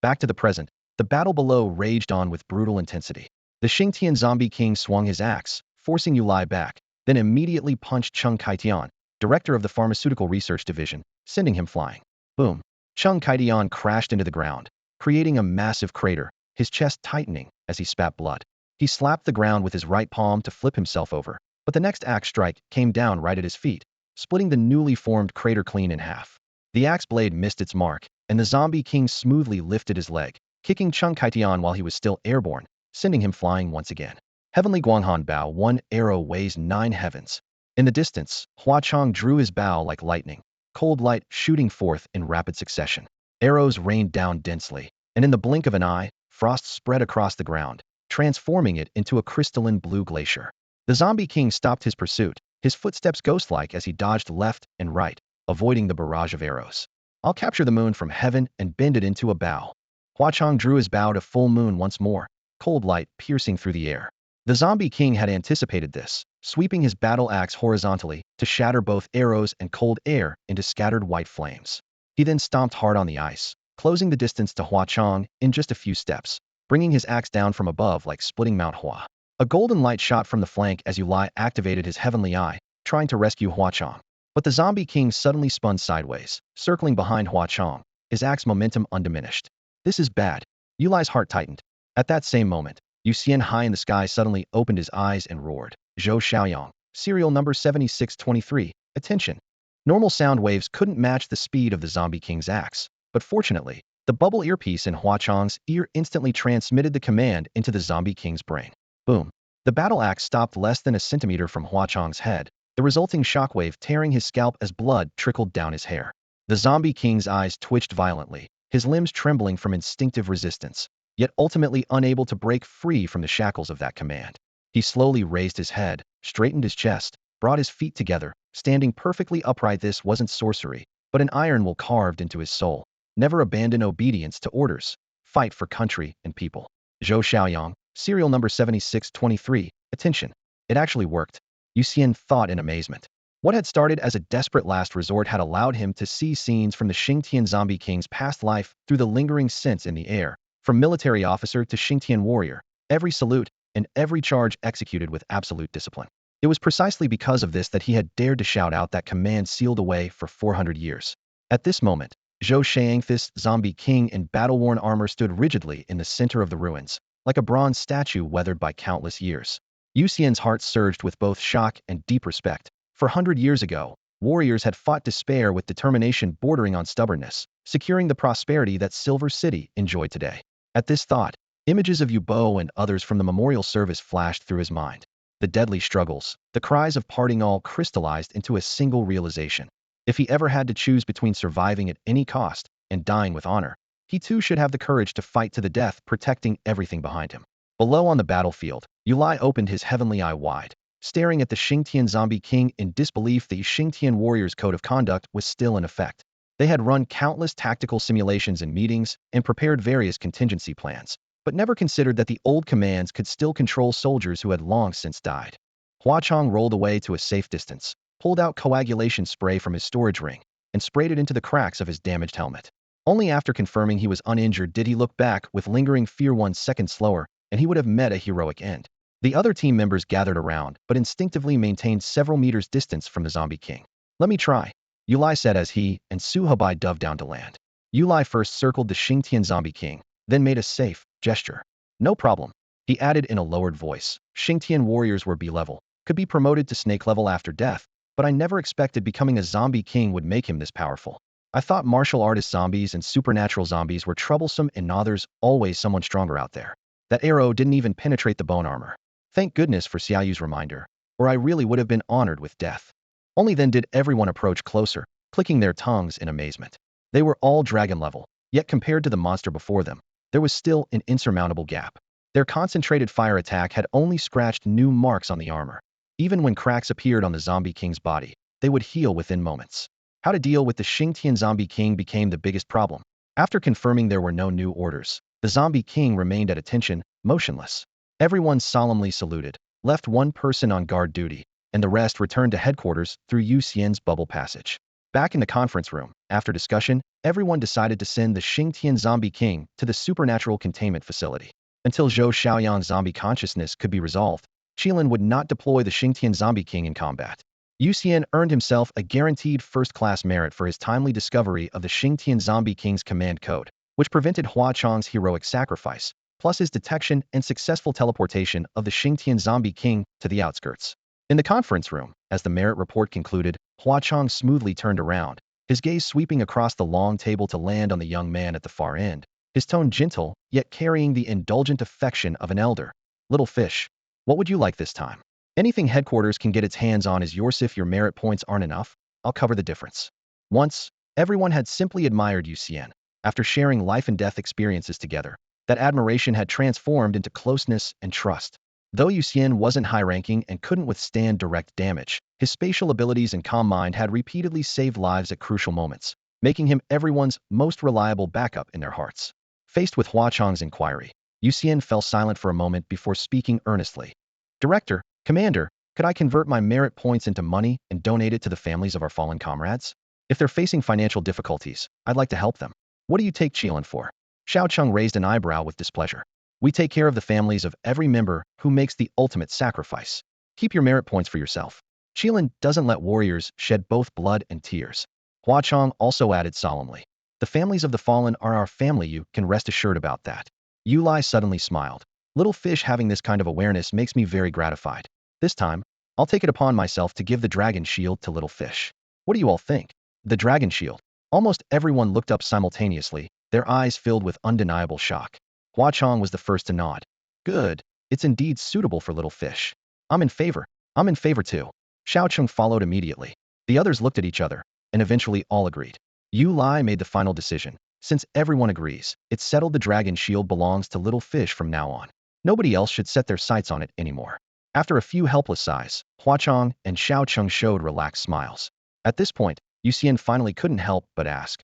Back to the present, the battle below raged on with brutal intensity. The Xingtian zombie king swung his axe, forcing Yu Lai back, then immediately punched Cheng Kaitian, director of the Pharmaceutical Research Division, sending him flying. Boom! Cheng Kaitian crashed into the ground, creating a massive crater, his chest tightening as he spat blood. He slapped the ground with his right palm to flip himself over, but the next axe strike came down right at his feet, splitting the newly formed crater clean in half. The axe blade missed its mark, and the zombie king smoothly lifted his leg, kicking Cheng Kaitian while he was still airborne, sending him flying once again. Heavenly Guanghan Bao, 1 arrow weighs 9 heavens. In the distance, Hua Chong drew his bow like lightning, cold light shooting forth in rapid succession. Arrows rained down densely, and in the blink of an eye, frost spread across the ground, transforming it into a crystalline blue glacier. The zombie king stopped his pursuit, his footsteps ghost-like as he dodged left and right, avoiding the barrage of arrows. I'll capture the moon from heaven and bend it into a bow. Hua Chong drew his bow to full moon once more, cold light piercing through the air. The zombie king had anticipated this, sweeping his battle axe horizontally to shatter both arrows and cold air into scattered white flames. He then stomped hard on the ice, closing the distance to Hua Chong in just a few steps, bringing his axe down from above like splitting Mount Hua. A golden light shot from the flank as Yu Lai activated his heavenly eye, trying to rescue Hua Chong. But the zombie king suddenly spun sideways, circling behind Hua Chong, his axe momentum undiminished. This is bad. Yu Lai's heart tightened. At that same moment, Yu Xian high in the sky suddenly opened his eyes and roared. Zhou Xiaoyang, serial number 7623, attention. Normal sound waves couldn't match the speed of the zombie king's axe, but fortunately, the bubble earpiece in Hua Chong's ear instantly transmitted the command into the zombie king's brain. Boom. The battle axe stopped less than a centimeter from Hua Chong's head, the resulting shockwave tearing his scalp as blood trickled down his hair. The zombie king's eyes twitched violently, his limbs trembling from instinctive resistance, yet ultimately unable to break free from the shackles of that command. He slowly raised his head, straightened his chest, brought his feet together, standing perfectly upright. This wasn't sorcery, but an iron will carved into his soul. Never abandon obedience to orders. Fight for country and people. Zhou Xiaoyang, serial number 7623, attention. It actually worked. Yu Xian thought in amazement. What had started as a desperate last resort had allowed him to see scenes from the Xingtian zombie king's past life through the lingering scents in the air, from military officer to Xingtian warrior, every salute and every charge executed with absolute discipline. It was precisely because of this that he had dared to shout out that command sealed away for 400 years. At this moment, Zhou Xiangthis, zombie king in battle-worn armor, stood rigidly in the center of the ruins, like a bronze statue weathered by countless years. Yu Xian's heart surged with both shock and deep respect. For 100 years ago, warriors had fought despair with determination bordering on stubbornness, securing the prosperity that Silver City enjoyed today. At this thought, images of Yu Bo and others from the memorial service flashed through his mind. the deadly struggles, the cries of parting all crystallized into a single realization. If he ever had to choose between surviving at any cost and dying with honor, he too should have the courage to fight to the death, protecting everything behind him. Below on the battlefield, Yu Lai opened his heavenly eye wide, staring at the Xingtian Zombie King in disbelief. The Xingtian warriors' code of conduct was still in effect. They had run countless tactical simulations and meetings and prepared various contingency plans, but never considered that the old commands could still control soldiers who had long since died. Hua Chong rolled away to a safe distance, pulled out coagulation spray from his storage ring, and sprayed it into the cracks of his damaged helmet. Only after confirming he was uninjured did he look back with lingering fear. 1 second slower, and he would have met a heroic end. The other team members gathered around, but instinctively maintained several meters distance from the Zombie King. "Let me try," Yu Lai said as he and Su Hebai dove down to land. Yu Lai first circled the Xingtian Zombie King, then made a safe gesture. "No problem," he added in a lowered voice. "Xingtian warriors were B-level, could be promoted to snake level after death, but I never expected becoming a Zombie King would make him this powerful. I thought martial artist zombies and supernatural zombies were troublesome and now there's always someone stronger out there. That arrow didn't even penetrate the bone armor. Thank goodness for Xiaoyu's reminder, or I really would have been honored with death." Only then did everyone approach closer, clicking their tongues in amazement. They were all dragon level, yet compared to the monster before them, there was still an insurmountable gap. Their concentrated fire attack had only scratched new marks on the armor. Even when cracks appeared on the Zombie King's body, they would heal within moments. How to deal with the Xingtian Zombie King became the biggest problem. After confirming there were no new orders, the Zombie King remained at attention, motionless. Everyone solemnly saluted, left one person on guard duty, and the rest returned to headquarters through Yu Xian's bubble passage. Back in the conference room, after discussion, everyone decided to send the Xingtian Zombie King to the supernatural containment facility. Until Zhou Xiaoyan's zombie consciousness could be resolved, Qilin would not deploy the Xingtian Zombie King in combat. Yu Xian earned himself a guaranteed first-class merit for his timely discovery of the Xingtian Zombie King's command code, which prevented Hua Chong's heroic sacrifice, plus his detection and successful teleportation of the Xingtian Zombie King to the outskirts. In the conference room, as the merit report concluded, Hua Chong smoothly turned around, his gaze sweeping across the long table to land on the young man at the far end, his tone gentle, yet carrying the indulgent affection of an elder. "Little fish, what would you like this time? Anything headquarters can get its hands on is yours. If your merit points aren't enough, I'll cover the difference." Once, everyone had simply admired Yu Xian. After sharing life and death experiences together, that admiration had transformed into closeness and trust. Though Yu Xian wasn't high-ranking and couldn't withstand direct damage, his spatial abilities and calm mind had repeatedly saved lives at crucial moments, making him everyone's most reliable backup in their hearts. Faced with Hua Chong's inquiry, Yu Xian fell silent for a moment before speaking earnestly. "Director, Commander, could I convert my merit points into money and donate it to the families of our fallen comrades? If they're facing financial difficulties, I'd like to help them." "What do you take Qilin for?" Xiao Cheng raised an eyebrow with displeasure. "We take care of the families of every member who makes the ultimate sacrifice. Keep your merit points for yourself. Qilin doesn't let warriors shed both blood and tears." Hua Chong also added solemnly, "The families of the fallen are our family. You can rest assured about that." Yu Lai suddenly smiled. "Little fish, having this kind of awareness makes me very gratified. This time, I'll take it upon myself to give the dragon shield to Little Fish. What do you all think?" The dragon shield. Almost everyone looked up simultaneously, their eyes filled with undeniable shock. Hua Chong was the first to nod. "Good. It's indeed suitable for Little Fish. I'm in favor. I'm in favor too." Xiao Cheng followed immediately. The others looked at each other, and eventually all agreed. Yu Lai made the final decision. Since everyone agrees, it's settled. The dragon shield belongs to Little Fish from now on. Nobody else should set their sights on it anymore. After a few helpless sighs, Hua Chong and Xiao Cheng showed relaxed smiles. At this point, Yu Xian finally couldn't help but ask,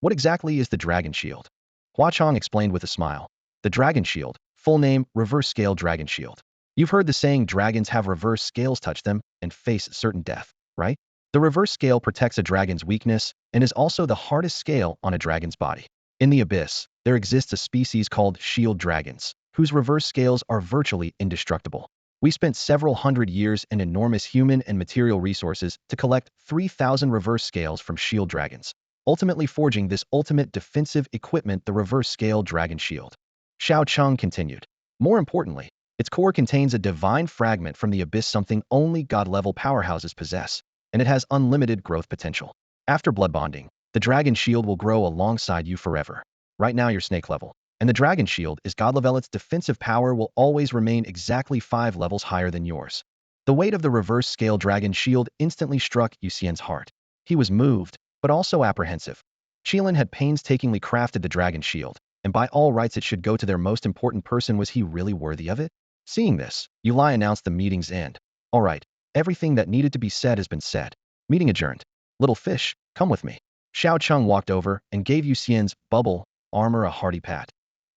what exactly is the dragon shield?" Hua Chong explained with a smile. "The dragon shield, full name, reverse scale dragon shield. You've heard the saying dragons have reverse scales touch them and face certain death, right? The reverse scale protects a dragon's weakness and is also the hardest scale on a dragon's body. In the abyss, there exists a species called shield dragons, whose reverse scales are virtually indestructible. We spent several hundred years and enormous human and material resources to collect 3,000 reverse scales from shield dragons, ultimately forging this ultimate defensive equipment, the reverse scale dragon shield." Xiao Cheng continued. "More importantly, its core contains a divine fragment from the abyss, something only god-level powerhouses possess, and it has unlimited growth potential. After blood bonding, the dragon shield will grow alongside you forever. Right now you're snake level. and the dragon shield is god level. Its defensive power will always remain exactly 5 levels higher than yours. The weight of the reverse scale dragon shield instantly struck Yu Xian's heart. He was moved, but also apprehensive. Qilin had painstakingly crafted the dragon shield, and by all rights it should go to their most important person. Was he really worthy of it? Seeing this, Yu Lai announced the meeting's end. All right, everything that needed to be said has been said. Meeting adjourned. Little fish, come with me. Xiao Cheng walked over and gave Yu Xian's bubble armor a hearty pat.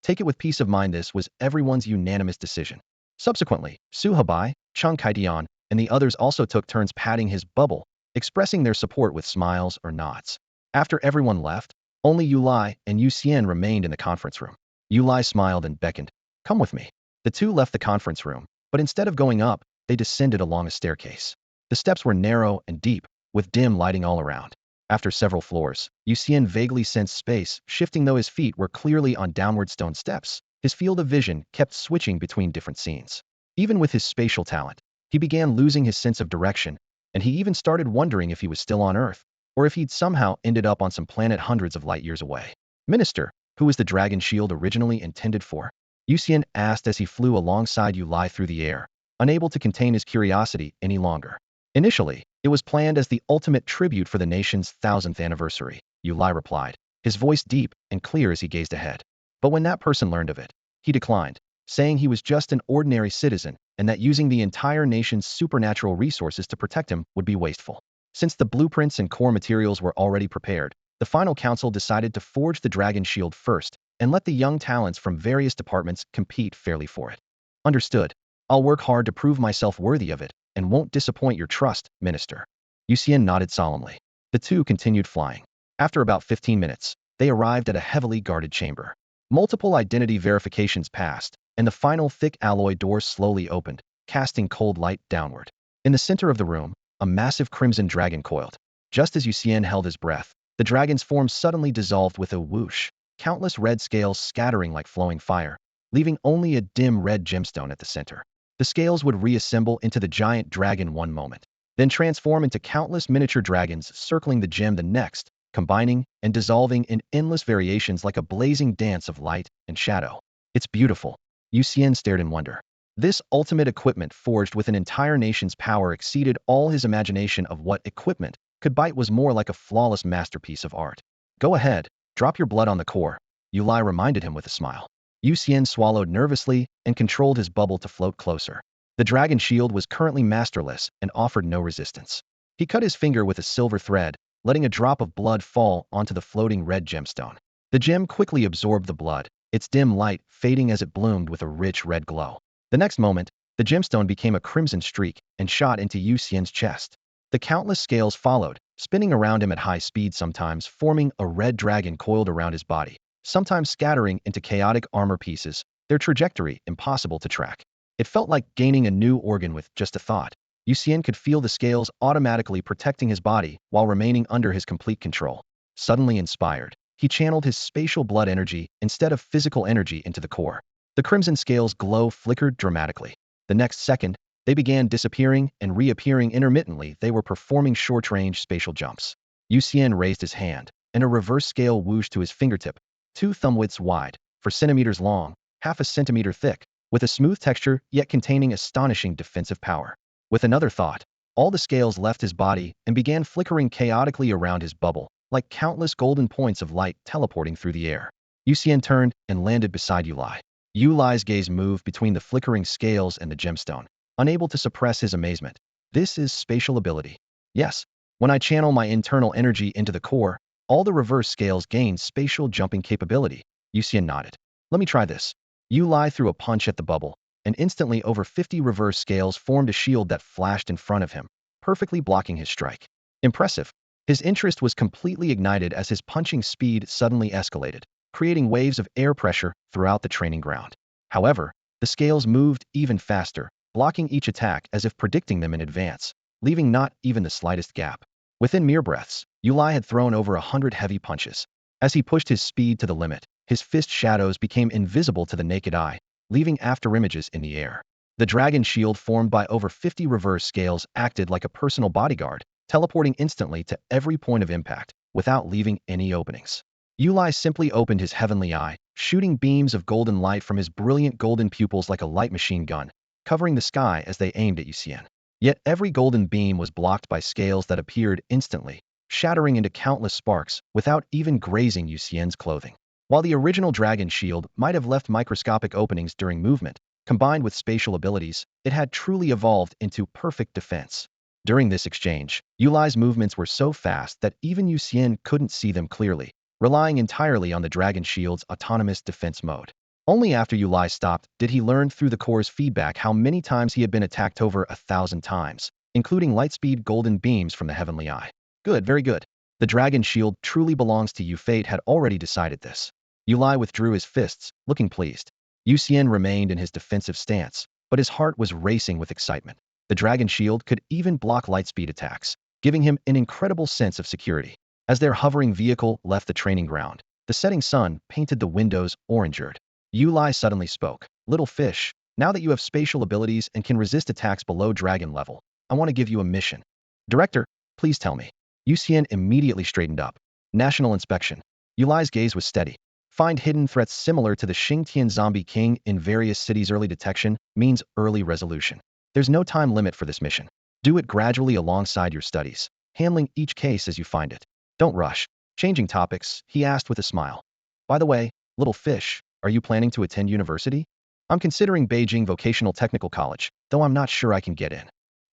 Take it with peace of mind. This was everyone's unanimous decision. Subsequently, Su Hebai, Cheng Kaitian, and the others also took turns patting his bubble, expressing their support with smiles or nods. After everyone left, only Yu Lai and Yu Xian remained in the conference room. Yu Lai smiled and beckoned. Come with me. The two left the conference room, but instead of going up, they descended along a staircase. The steps were narrow and deep, with dim lighting all around. After several floors, Yu Xian vaguely sensed space shifting. Though his feet were clearly on downward stone steps, his field of vision kept switching between different scenes. Even with his spatial talent, he began losing his sense of direction, and he even started wondering if he was still on Earth, or if he'd somehow ended up on some planet hundreds of light years away. Minister, who was the dragon shield originally intended for? Yu Xian asked as he flew alongside Yu Lai through the air, unable to contain his curiosity any longer. Initially, it was planned as the ultimate tribute for the nation's 1000th anniversary, Yu Lai replied, his voice deep and clear as he gazed ahead. But when that person learned of it, he declined, saying he was just an ordinary citizen and that using the entire nation's supernatural resources to protect him would be wasteful. Since the blueprints and core materials were already prepared, the final council decided to forge the dragon shield first and let the young talents from various departments compete fairly for it. Understood. I'll work hard to prove myself worthy of it, and won't disappoint your trust, Minister. Yu Xian nodded solemnly. The two continued flying. After about 15 minutes, they arrived at a heavily guarded chamber. Multiple identity verifications passed, and the final thick alloy door slowly opened, casting cold light downward. In the center of the room, a massive crimson dragon coiled. Just as Yu Xian held his breath, the dragon's form suddenly dissolved with a whoosh, countless red scales scattering like flowing fire, leaving only a dim red gemstone at the center. The scales would reassemble into the giant dragon one moment, then transform into countless miniature dragons circling the gem the next, combining and dissolving in endless variations like a blazing dance of light and shadow. It's beautiful. Yu Xian stared in wonder. This ultimate equipment forged with an entire nation's power exceeded all his imagination of what equipment could bite. Was more like a flawless masterpiece of art. Go ahead, drop your blood on the core, Yu Lai reminded him with a smile. Yu Xian swallowed nervously and controlled his bubble to float closer. The dragon shield was currently masterless and offered no resistance. He cut his finger with a silver thread, letting a drop of blood fall onto the floating red gemstone. The gem quickly absorbed the blood, its dim light fading as it bloomed with a rich red glow. The next moment, the gemstone became a crimson streak and shot into Yu Xian's chest. The countless scales followed, spinning around him at high speed, sometimes forming a red dragon coiled around his body, sometimes scattering into chaotic armor pieces, their trajectory impossible to track. It felt like gaining a new organ with just a thought. Yu Xian could feel the scales automatically protecting his body while remaining under his complete control. Suddenly inspired, he channeled his spatial blood energy instead of physical energy into the core. The crimson scales' glow flickered dramatically. The next second, they began disappearing and reappearing intermittently. They were performing short-range spatial jumps. Yu Xian raised his hand, and a reverse scale whooshed to his fingertip, 2 thumb widths wide, 4 centimeters long, half a centimeter thick, with a smooth texture yet containing astonishing defensive power. With another thought, all the scales left his body and began flickering chaotically around his bubble, like countless golden points of light teleporting through the air. Yu Xian turned and landed beside Yu Lai. Yu Lai's gaze moved between the flickering scales and the gemstone, unable to suppress his amazement. This is spatial ability. Yes, when I channel my internal energy into the core, all the reverse scales gain spatial jumping capability. Yu Xian nodded. Let me try this. Yu Lai threw a punch at the bubble, and instantly over 50 reverse scales formed a shield that flashed in front of him, perfectly blocking his strike. Impressive. His interest was completely ignited as his punching speed suddenly escalated, creating waves of air pressure throughout the training ground. However, the scales moved even faster, blocking each attack as if predicting them in advance, leaving not even the slightest gap. Within mere breaths, Yu Lai had thrown over 100 heavy punches. As he pushed his speed to the limit, his fist shadows became invisible to the naked eye, leaving afterimages in the air. The dragon shield formed by over 50 reverse scales acted like a personal bodyguard, teleporting instantly to every point of impact, without leaving any openings. Yu Lai simply opened his heavenly eye, shooting beams of golden light from his brilliant golden pupils like a light machine gun, covering the sky as they aimed at Yu Xian. Yet every golden beam was blocked by scales that appeared instantly, shattering into countless sparks without even grazing Yu Xian's clothing. While the original dragon shield might have left microscopic openings during movement, combined with spatial abilities, it had truly evolved into perfect defense. During this exchange, Yu Lai's movements were so fast that even Yu Xian couldn't see them clearly, relying entirely on the dragon shield's autonomous defense mode. Only after Yu Lai stopped did he learn through the core's feedback how many times he had been attacked over 1,000 times, including lightspeed golden beams from the heavenly eye. Good, very good. The dragon shield truly belongs to you. Fate had already decided this. Yu Lai withdrew his fists, looking pleased. Yu Xian remained in his defensive stance, but his heart was racing with excitement. The dragon shield could even block lightspeed attacks, giving him an incredible sense of security. As their hovering vehicle left the training ground, the setting sun painted the windows orange-red. Yu Lai suddenly spoke. Little fish, now that you have spatial abilities and can resist attacks below dragon level, I want to give you a mission. Director, please tell me. Yu Xian immediately straightened up. National inspection. Yu Lai's gaze was steady. Find hidden threats similar to the Xingtian Zombie King in various cities. Early detection means early resolution. There's no time limit for this mission. Do it gradually alongside your studies, handling each case as you find it. Don't rush. Changing topics, he asked with a smile. By the way, little fish, are you planning to attend university? I'm considering Beijing Vocational Technical College, though I'm not sure I can get in.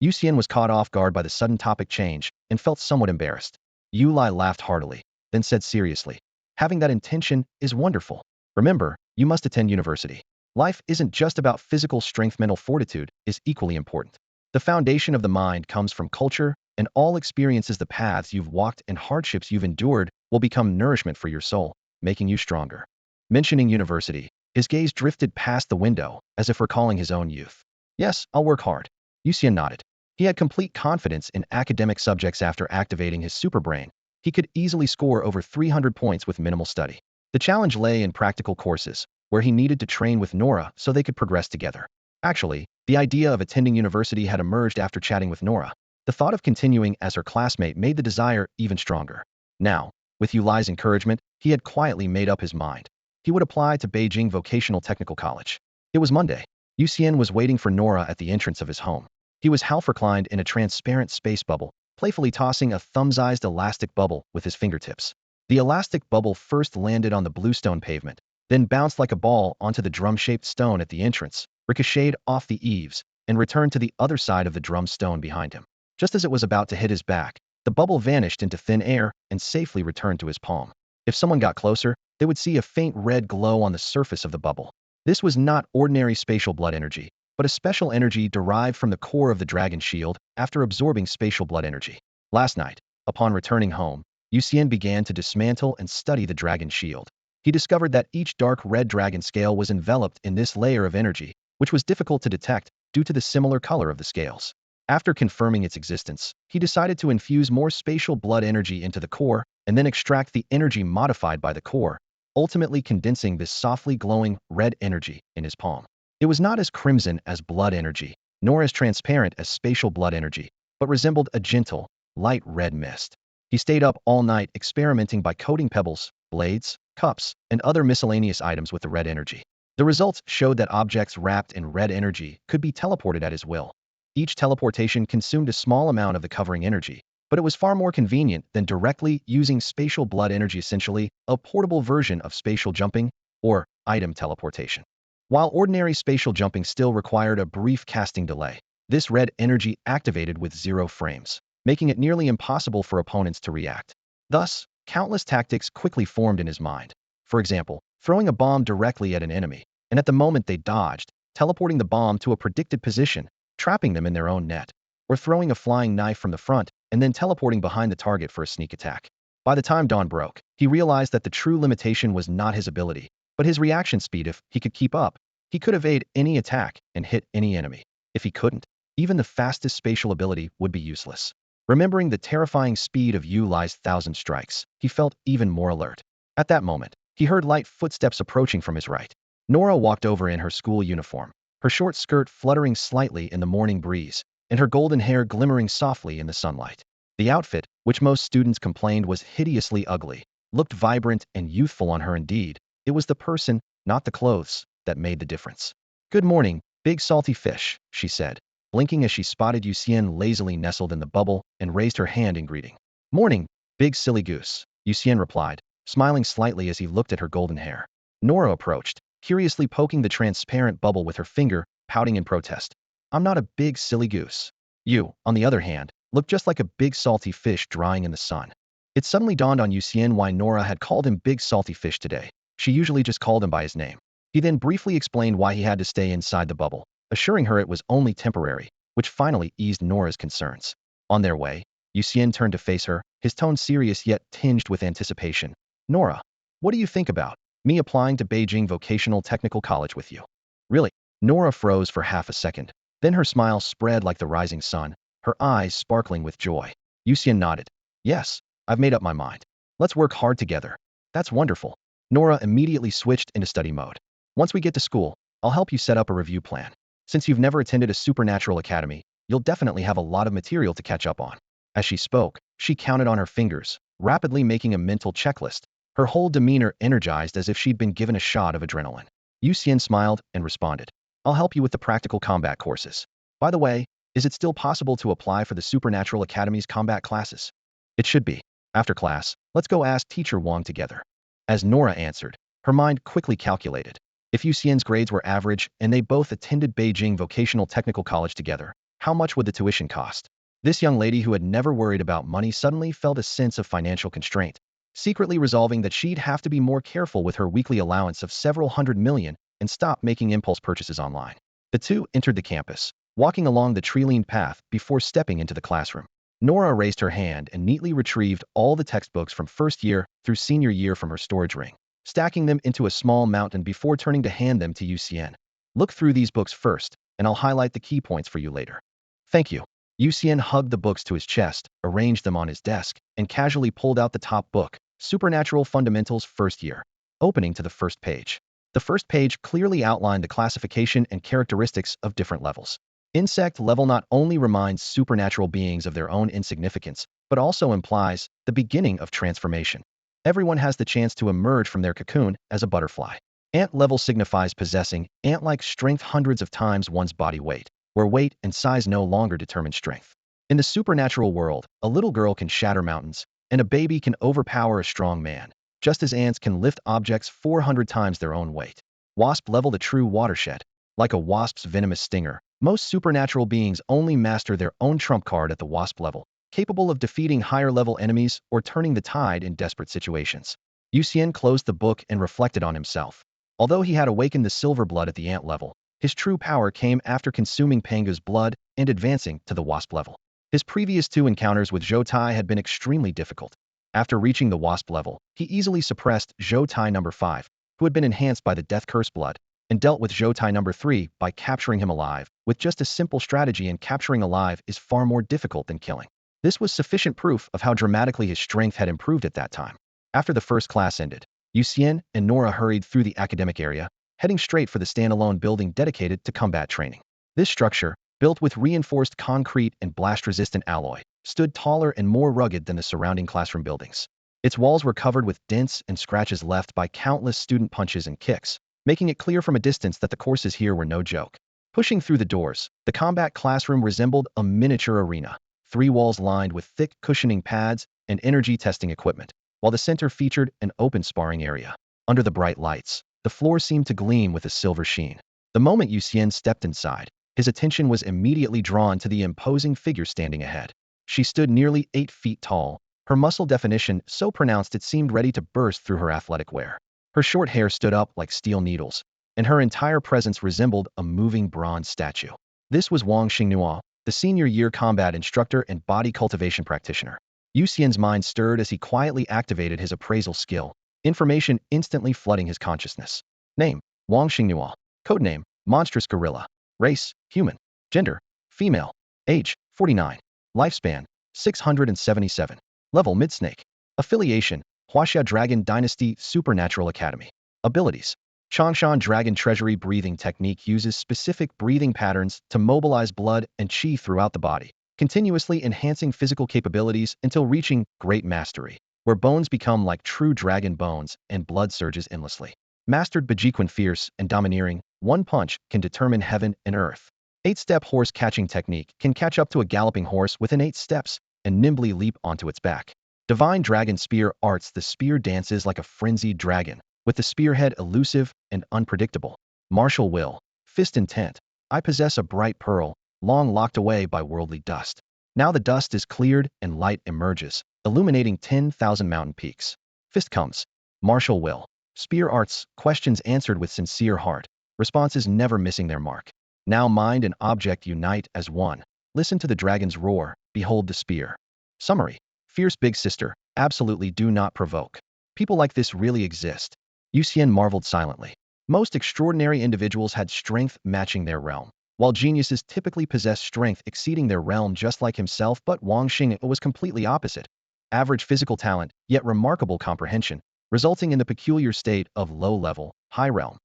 Yu Xian was caught off guard by the sudden topic change and felt somewhat embarrassed. Yu Lai laughed heartily, then said seriously, having that intention is wonderful. Remember, you must attend university. Life isn't just about physical strength. Mental fortitude is equally important. The foundation of the mind comes from culture, and all experiences, the paths you've walked and hardships you've endured, will become nourishment for your soul, making you stronger. Mentioning university, his gaze drifted past the window, as if recalling his own youth. Yes, I'll work hard. Yu Xian nodded. He had complete confidence in academic subjects. After activating his superbrain, he could easily score over 300 points with minimal study. The challenge lay in practical courses, where he needed to train with Nora so they could progress together. Actually, the idea of attending university had emerged after chatting with Nora. The thought of continuing as her classmate made the desire even stronger. Now, with Yu Lai's encouragement, he had quietly made up his mind. He would apply to Beijing Vocational Technical College. It was Monday. Yu Xian was waiting for Nora at the entrance of his home. He was half reclined in a transparent space bubble, playfully tossing a thumb-sized elastic bubble with his fingertips. The elastic bubble first landed on the bluestone pavement, then bounced like a ball onto the drum-shaped stone at the entrance, ricocheted off the eaves, and returned to the other side of the drum stone behind him. Just as it was about to hit his back, the bubble vanished into thin air and safely returned to his palm. If someone got closer, they would see a faint red glow on the surface of the bubble. This was not ordinary spatial blood energy, but a special energy derived from the core of the dragon shield after absorbing spatial blood energy. Last night, upon returning home, Yu Xian began to dismantle and study the dragon shield. He discovered that each dark red dragon scale was enveloped in this layer of energy, which was difficult to detect due to the similar color of the scales. After confirming its existence, he decided to infuse more spatial blood energy into the core and then extract the energy modified by the core, ultimately condensing this softly glowing red energy in his palm. It was not as crimson as blood energy, nor as transparent as spatial blood energy, but resembled a gentle, light red mist. He stayed up all night experimenting by coating pebbles, blades, cups, and other miscellaneous items with the red energy. The results showed that objects wrapped in red energy could be teleported at his will. Each teleportation consumed a small amount of the covering energy, but it was far more convenient than directly using spatial blood energy, essentially a portable version of spatial jumping or item teleportation. While ordinary spatial jumping still required a brief casting delay, this red energy activated with 0 frames, making it nearly impossible for opponents to react. Thus, countless tactics quickly formed in his mind. For example, throwing a bomb directly at an enemy, and at the moment they dodged, teleporting the bomb to a predicted position, trapping them in their own net, or throwing a flying knife from the front and then teleporting behind the target for a sneak attack. By the time dawn broke, he realized that the true limitation was not his ability, but his reaction speed. If he could keep up, he could evade any attack and hit any enemy. If he couldn't, even the fastest spatial ability would be useless. Remembering the terrifying speed of Yu Lai's 1,000 strikes, he felt even more alert. At that moment, he heard light footsteps approaching from his right. Nora walked over in her school uniform, her short skirt fluttering slightly in the morning breeze, and her golden hair glimmering softly in the sunlight. The outfit, which most students complained was hideously ugly, looked vibrant and youthful on her. Indeed, It was the person, not the clothes, that made the difference. "Good morning, big salty fish," she said, blinking as she spotted Yu Xian lazily nestled in the bubble and raised her hand in greeting. "Morning, big silly goose," Yu Xian replied, smiling slightly as he looked at her golden hair. Nora approached, curiously poking the transparent bubble with her finger, pouting in protest. "I'm not a big silly goose. You, on the other hand, look just like a big salty fish drying in the sun." It suddenly dawned on Yu Xian why Nora had called him big salty fish today. She usually just called him by his name. He then briefly explained why he had to stay inside the bubble, assuring her it was only temporary, which finally eased Nora's concerns. On their way, Yu Xian turned to face her, his tone serious yet tinged with anticipation. "Nora, what do you think about me applying to Beijing Vocational Technical College with you?" "Really?" Nora froze for half a second. Then her smile spread like the rising sun, her eyes sparkling with joy. Yu Xian nodded. "Yes, I've made up my mind. Let's work hard together." "That's wonderful." Nora immediately switched into study mode. "Once we get to school, I'll help you set up a review plan. Since you've never attended a supernatural academy, you'll definitely have a lot of material to catch up on." As she spoke, she counted on her fingers, rapidly making a mental checklist, her whole demeanor energized as if she'd been given a shot of adrenaline. Yu Xian smiled and responded. "I'll help you with the practical combat courses. By the way, is it still possible to apply for the Supernatural Academy's combat classes?" "It should be. After class, let's go ask Teacher Wang together." As Nora answered, her mind quickly calculated. If Yu Xian's grades were average and they both attended Beijing Vocational Technical College together, how much would the tuition cost? This young lady who had never worried about money suddenly felt a sense of financial constraint, secretly resolving that she'd have to be more careful with her weekly allowance of several hundred million and stop making impulse purchases online. The two entered the campus, walking along the tree-lined path before stepping into the classroom. Nora raised her hand and neatly retrieved all the textbooks from first year through senior year from her storage ring, stacking them into a small mountain before turning to hand them to Yu Xian. "Look through these books first, and I'll highlight the key points for you later." "Thank you." Yu Xian hugged the books to his chest, arranged them on his desk, and casually pulled out the top book, Supernatural Fundamentals First Year, opening to the first page. The first page clearly outlined the classification and characteristics of different levels. Insect level not only reminds supernatural beings of their own insignificance, but also implies the beginning of transformation. Everyone has the chance to emerge from their cocoon as a butterfly. Ant level signifies possessing ant-like strength hundreds of times one's body weight, where weight and size no longer determine strength. In the supernatural world, a little girl can shatter mountains, and a baby can overpower a strong man, just as ants can lift objects 400 times their own weight. Wasp level the true watershed. Like a wasp's venomous stinger, most supernatural beings only master their own trump card at the wasp level, capable of defeating higher-level enemies or turning the tide in desperate situations. Yu Xian closed the book and reflected on himself. Although he had awakened the silver blood at the ant level, his true power came after consuming Panga's blood and advancing to the wasp level. His previous two encounters with Zhou Tai had been extremely difficult. After reaching the wasp level, he easily suppressed Zhou Tai number 5, who had been enhanced by the death curse blood, and dealt with Zhou Tai number 3 by capturing him alive, with just a simple strategy, and capturing alive is far more difficult than killing. This was sufficient proof of how dramatically his strength had improved at that time. After the first class ended, Yu Xian and Nora hurried through the academic area, heading straight for the standalone building dedicated to combat training. This structure, built with reinforced concrete and blast-resistant alloy, stood taller and more rugged than the surrounding classroom buildings. Its walls were covered with dents and scratches left by countless student punches and kicks, making it clear from a distance that the courses here were no joke. Pushing through the doors, the combat classroom resembled a miniature arena, 3 walls lined with thick cushioning pads and energy testing equipment, while the center featured an open sparring area. Under the bright lights, the floor seemed to gleam with a silver sheen. The moment Yu Xian stepped inside, his attention was immediately drawn to the imposing figure standing ahead. She stood nearly 8 feet tall, her muscle definition so pronounced it seemed ready to burst through her athletic wear. Her short hair stood up like steel needles, and her entire presence resembled a moving bronze statue. This was Wang Xingnua, the senior year combat instructor and body cultivation practitioner. Yu Xian's mind stirred as he quietly activated his appraisal skill, information instantly flooding his consciousness. Name: Wang Xingnua. Codename: Monstrous Gorilla. Race: human. Gender: female. Age: 49. Lifespan: 677. Level: mid-snake. Affiliation: Huaxia Dragon Dynasty Supernatural Academy. Abilities: Changshan Dragon Treasury Breathing Technique uses specific breathing patterns to mobilize blood and chi throughout the body, continuously enhancing physical capabilities until reaching Great Mastery, where bones become like true dragon bones and blood surges endlessly. Mastered Bajiquan fierce and domineering, one punch can determine heaven and earth. 8-step horse catching technique can catch up to a galloping horse within 8 steps and nimbly leap onto its back. Divine Dragon Spear Arts. The spear dances like a frenzied dragon, with the spearhead elusive and unpredictable. Martial Will. Fist Intent. I possess a bright pearl, long locked away by worldly dust. Now the dust is cleared and light emerges, illuminating 10,000 mountain peaks. Fist comes. Martial Will. Spear Arts. Questions answered with sincere heart, responses never missing their mark. Now mind and object unite as one. Listen to the dragon's roar, behold the spear. Summary. Fierce big sister, absolutely do not provoke. People like this really exist. Yu Xian marveled silently. Most extraordinary individuals had strength matching their realm, while geniuses typically possessed strength exceeding their realm just like himself, but Wang Xing was completely opposite. Average physical talent, yet remarkable comprehension, resulting in the peculiar state of low-level, high realm.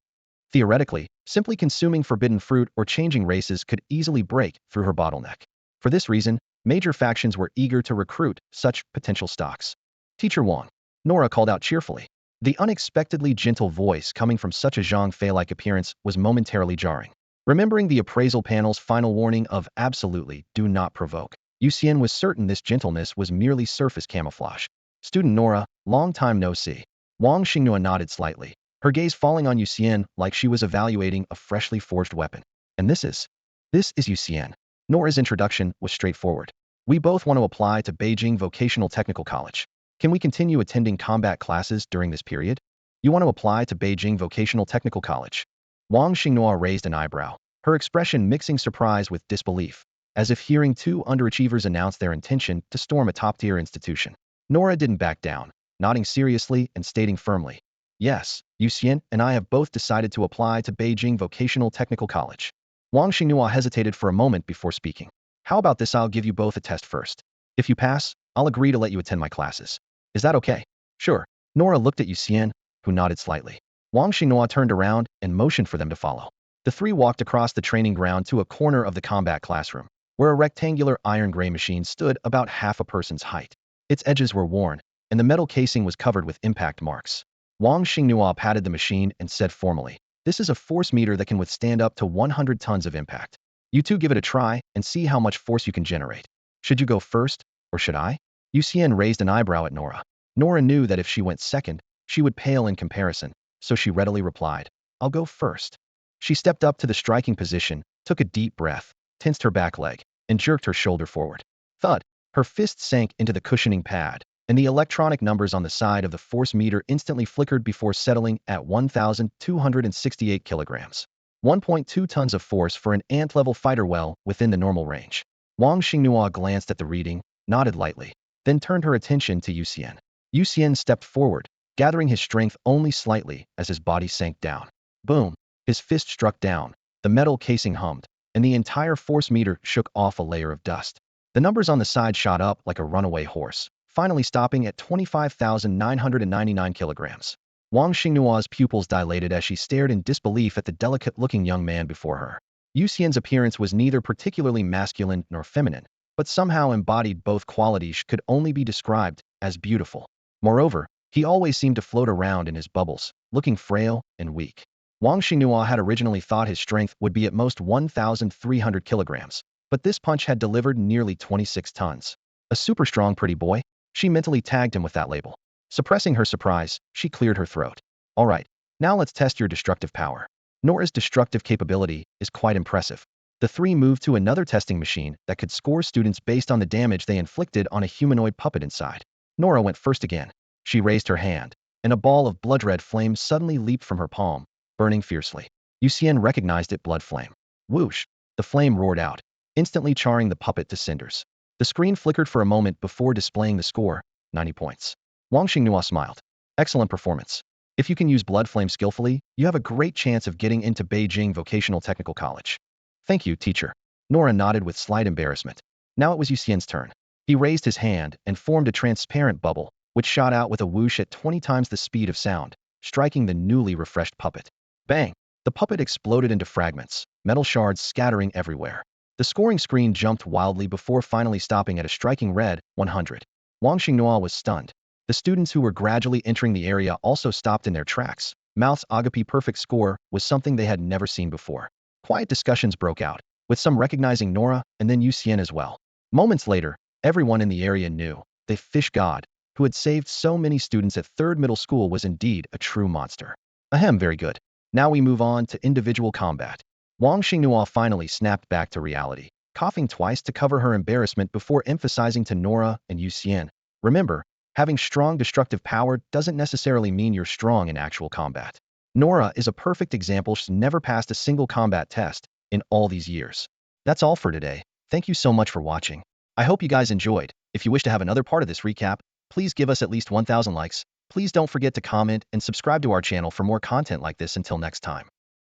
Theoretically, simply consuming forbidden fruit or changing races could easily break through her bottleneck. For this reason, major factions were eager to recruit such potential stocks. Teacher Wang, Nora called out cheerfully. The unexpectedly gentle voice coming from such a Zhang Fei-like appearance was momentarily jarring. Remembering the appraisal panel's final warning of absolutely do not provoke, Yu Xian was certain this gentleness was merely surface camouflage. Student Nora, long time no see. Wang Xingnua nodded slightly, her gaze falling on Yu Xian like she was evaluating a freshly forged weapon. And this is Yu Xian. Nora's introduction was straightforward. We both want to apply to Beijing Vocational Technical College. Can we continue attending combat classes during this period? You want to apply to Beijing Vocational Technical College? Wang Xingnua raised an eyebrow, her expression mixing surprise with disbelief, as if hearing two underachievers announce their intention to storm a top-tier institution. Nora didn't back down, nodding seriously and stating firmly, yes, Yu Xian and I have both decided to apply to Beijing Vocational Technical College. Wang Xingnua hesitated for a moment before speaking. How about this? I'll give you both a test first. If you pass, I'll agree to let you attend my classes. Is that okay? Sure. Nora looked at Yu Xian, who nodded slightly. Wang Xingnua turned around and motioned for them to follow. The three walked across the training ground to a corner of the combat classroom, where a rectangular iron-gray machine stood about half a person's height. Its edges were worn, and the metal casing was covered with impact marks. Wang Xingnua patted the machine and said formally, this is a force meter that can withstand up to 100 tons of impact. You two give it a try and see how much force you can generate. Should you go first, or should I? Yu Xian raised an eyebrow at Nora. Nora knew that if she went second, she would pale in comparison, so she readily replied, I'll go first. She stepped up to the striking position, took a deep breath, tensed her back leg, and jerked her shoulder forward. Thud! Her fist sank into the cushioning pad, and the electronic numbers on the side of the force meter instantly flickered before settling at 1,268 kilograms. 1.2 tons of force for an ant-level fighter well within the normal range. Wang Xingnua glanced at the reading, nodded lightly, then turned her attention to Yu Xian. Yu Xian stepped forward, gathering his strength only slightly as his body sank down. Boom! His fist struck down, the metal casing hummed, and the entire force meter shook off a layer of dust. The numbers on the side shot up like a runaway horse, finally stopping at 25,999 kilograms. Wang Xingnua's pupils dilated as she stared in disbelief at the delicate-looking young man before her. Yu Xian's appearance was neither particularly masculine nor feminine, but somehow embodied both qualities could only be described as beautiful. Moreover, he always seemed to float around in his bubbles, looking frail and weak. Wang Xingnua had originally thought his strength would be at most 1,300 kilograms, but this punch had delivered nearly 26 tons. A super strong pretty boy? She mentally tagged him with that label. Suppressing her surprise, she cleared her throat. All right, now let's test your destructive power. Nora's destructive capability is quite impressive. The three moved to another testing machine that could score students based on the damage they inflicted on a humanoid puppet inside. Nora went first again. She raised her hand, and a ball of blood-red flame suddenly leaped from her palm, burning fiercely. Yu Xian recognized it. Blood flame. Whoosh! The flame roared out, instantly charring the puppet to cinders. The screen flickered for a moment before displaying the score, 90 points. Wang Xingnua smiled. Excellent performance. If you can use blood flame skillfully, you have a great chance of getting into Beijing Vocational Technical College. Thank you, teacher. Nora nodded with slight embarrassment. Now it was Yu Xian's turn. He raised his hand and formed a transparent bubble, which shot out with a whoosh at 20 times the speed of sound, striking the newly refreshed puppet. Bang! The puppet exploded into fragments, metal shards scattering everywhere. The scoring screen jumped wildly before finally stopping at a striking red 100. Wang Xingnua was stunned. The students who were gradually entering the area also stopped in their tracks, Mouth's agape perfect score was something they had never seen before. Quiet discussions broke out, with some recognizing Nora and then Yu Xian as well. Moments later, everyone in the area knew the fish god, who had saved so many students at 3rd middle school, was indeed a true monster. Ahem, very good. Now we move on to individual combat. Wang Xinghua finally snapped back to reality, coughing twice to cover her embarrassment before emphasizing to Nora and Yu Xian. Remember, having strong destructive power doesn't necessarily mean you're strong in actual combat. Nora is a perfect example. She's never passed a single combat test in all these years. That's all for today. Thank you so much for watching. I hope you guys enjoyed. If you wish to have another part of this recap, please give us at least 1,000 likes. Please don't forget to comment and subscribe to our channel for more content like this. Until next time.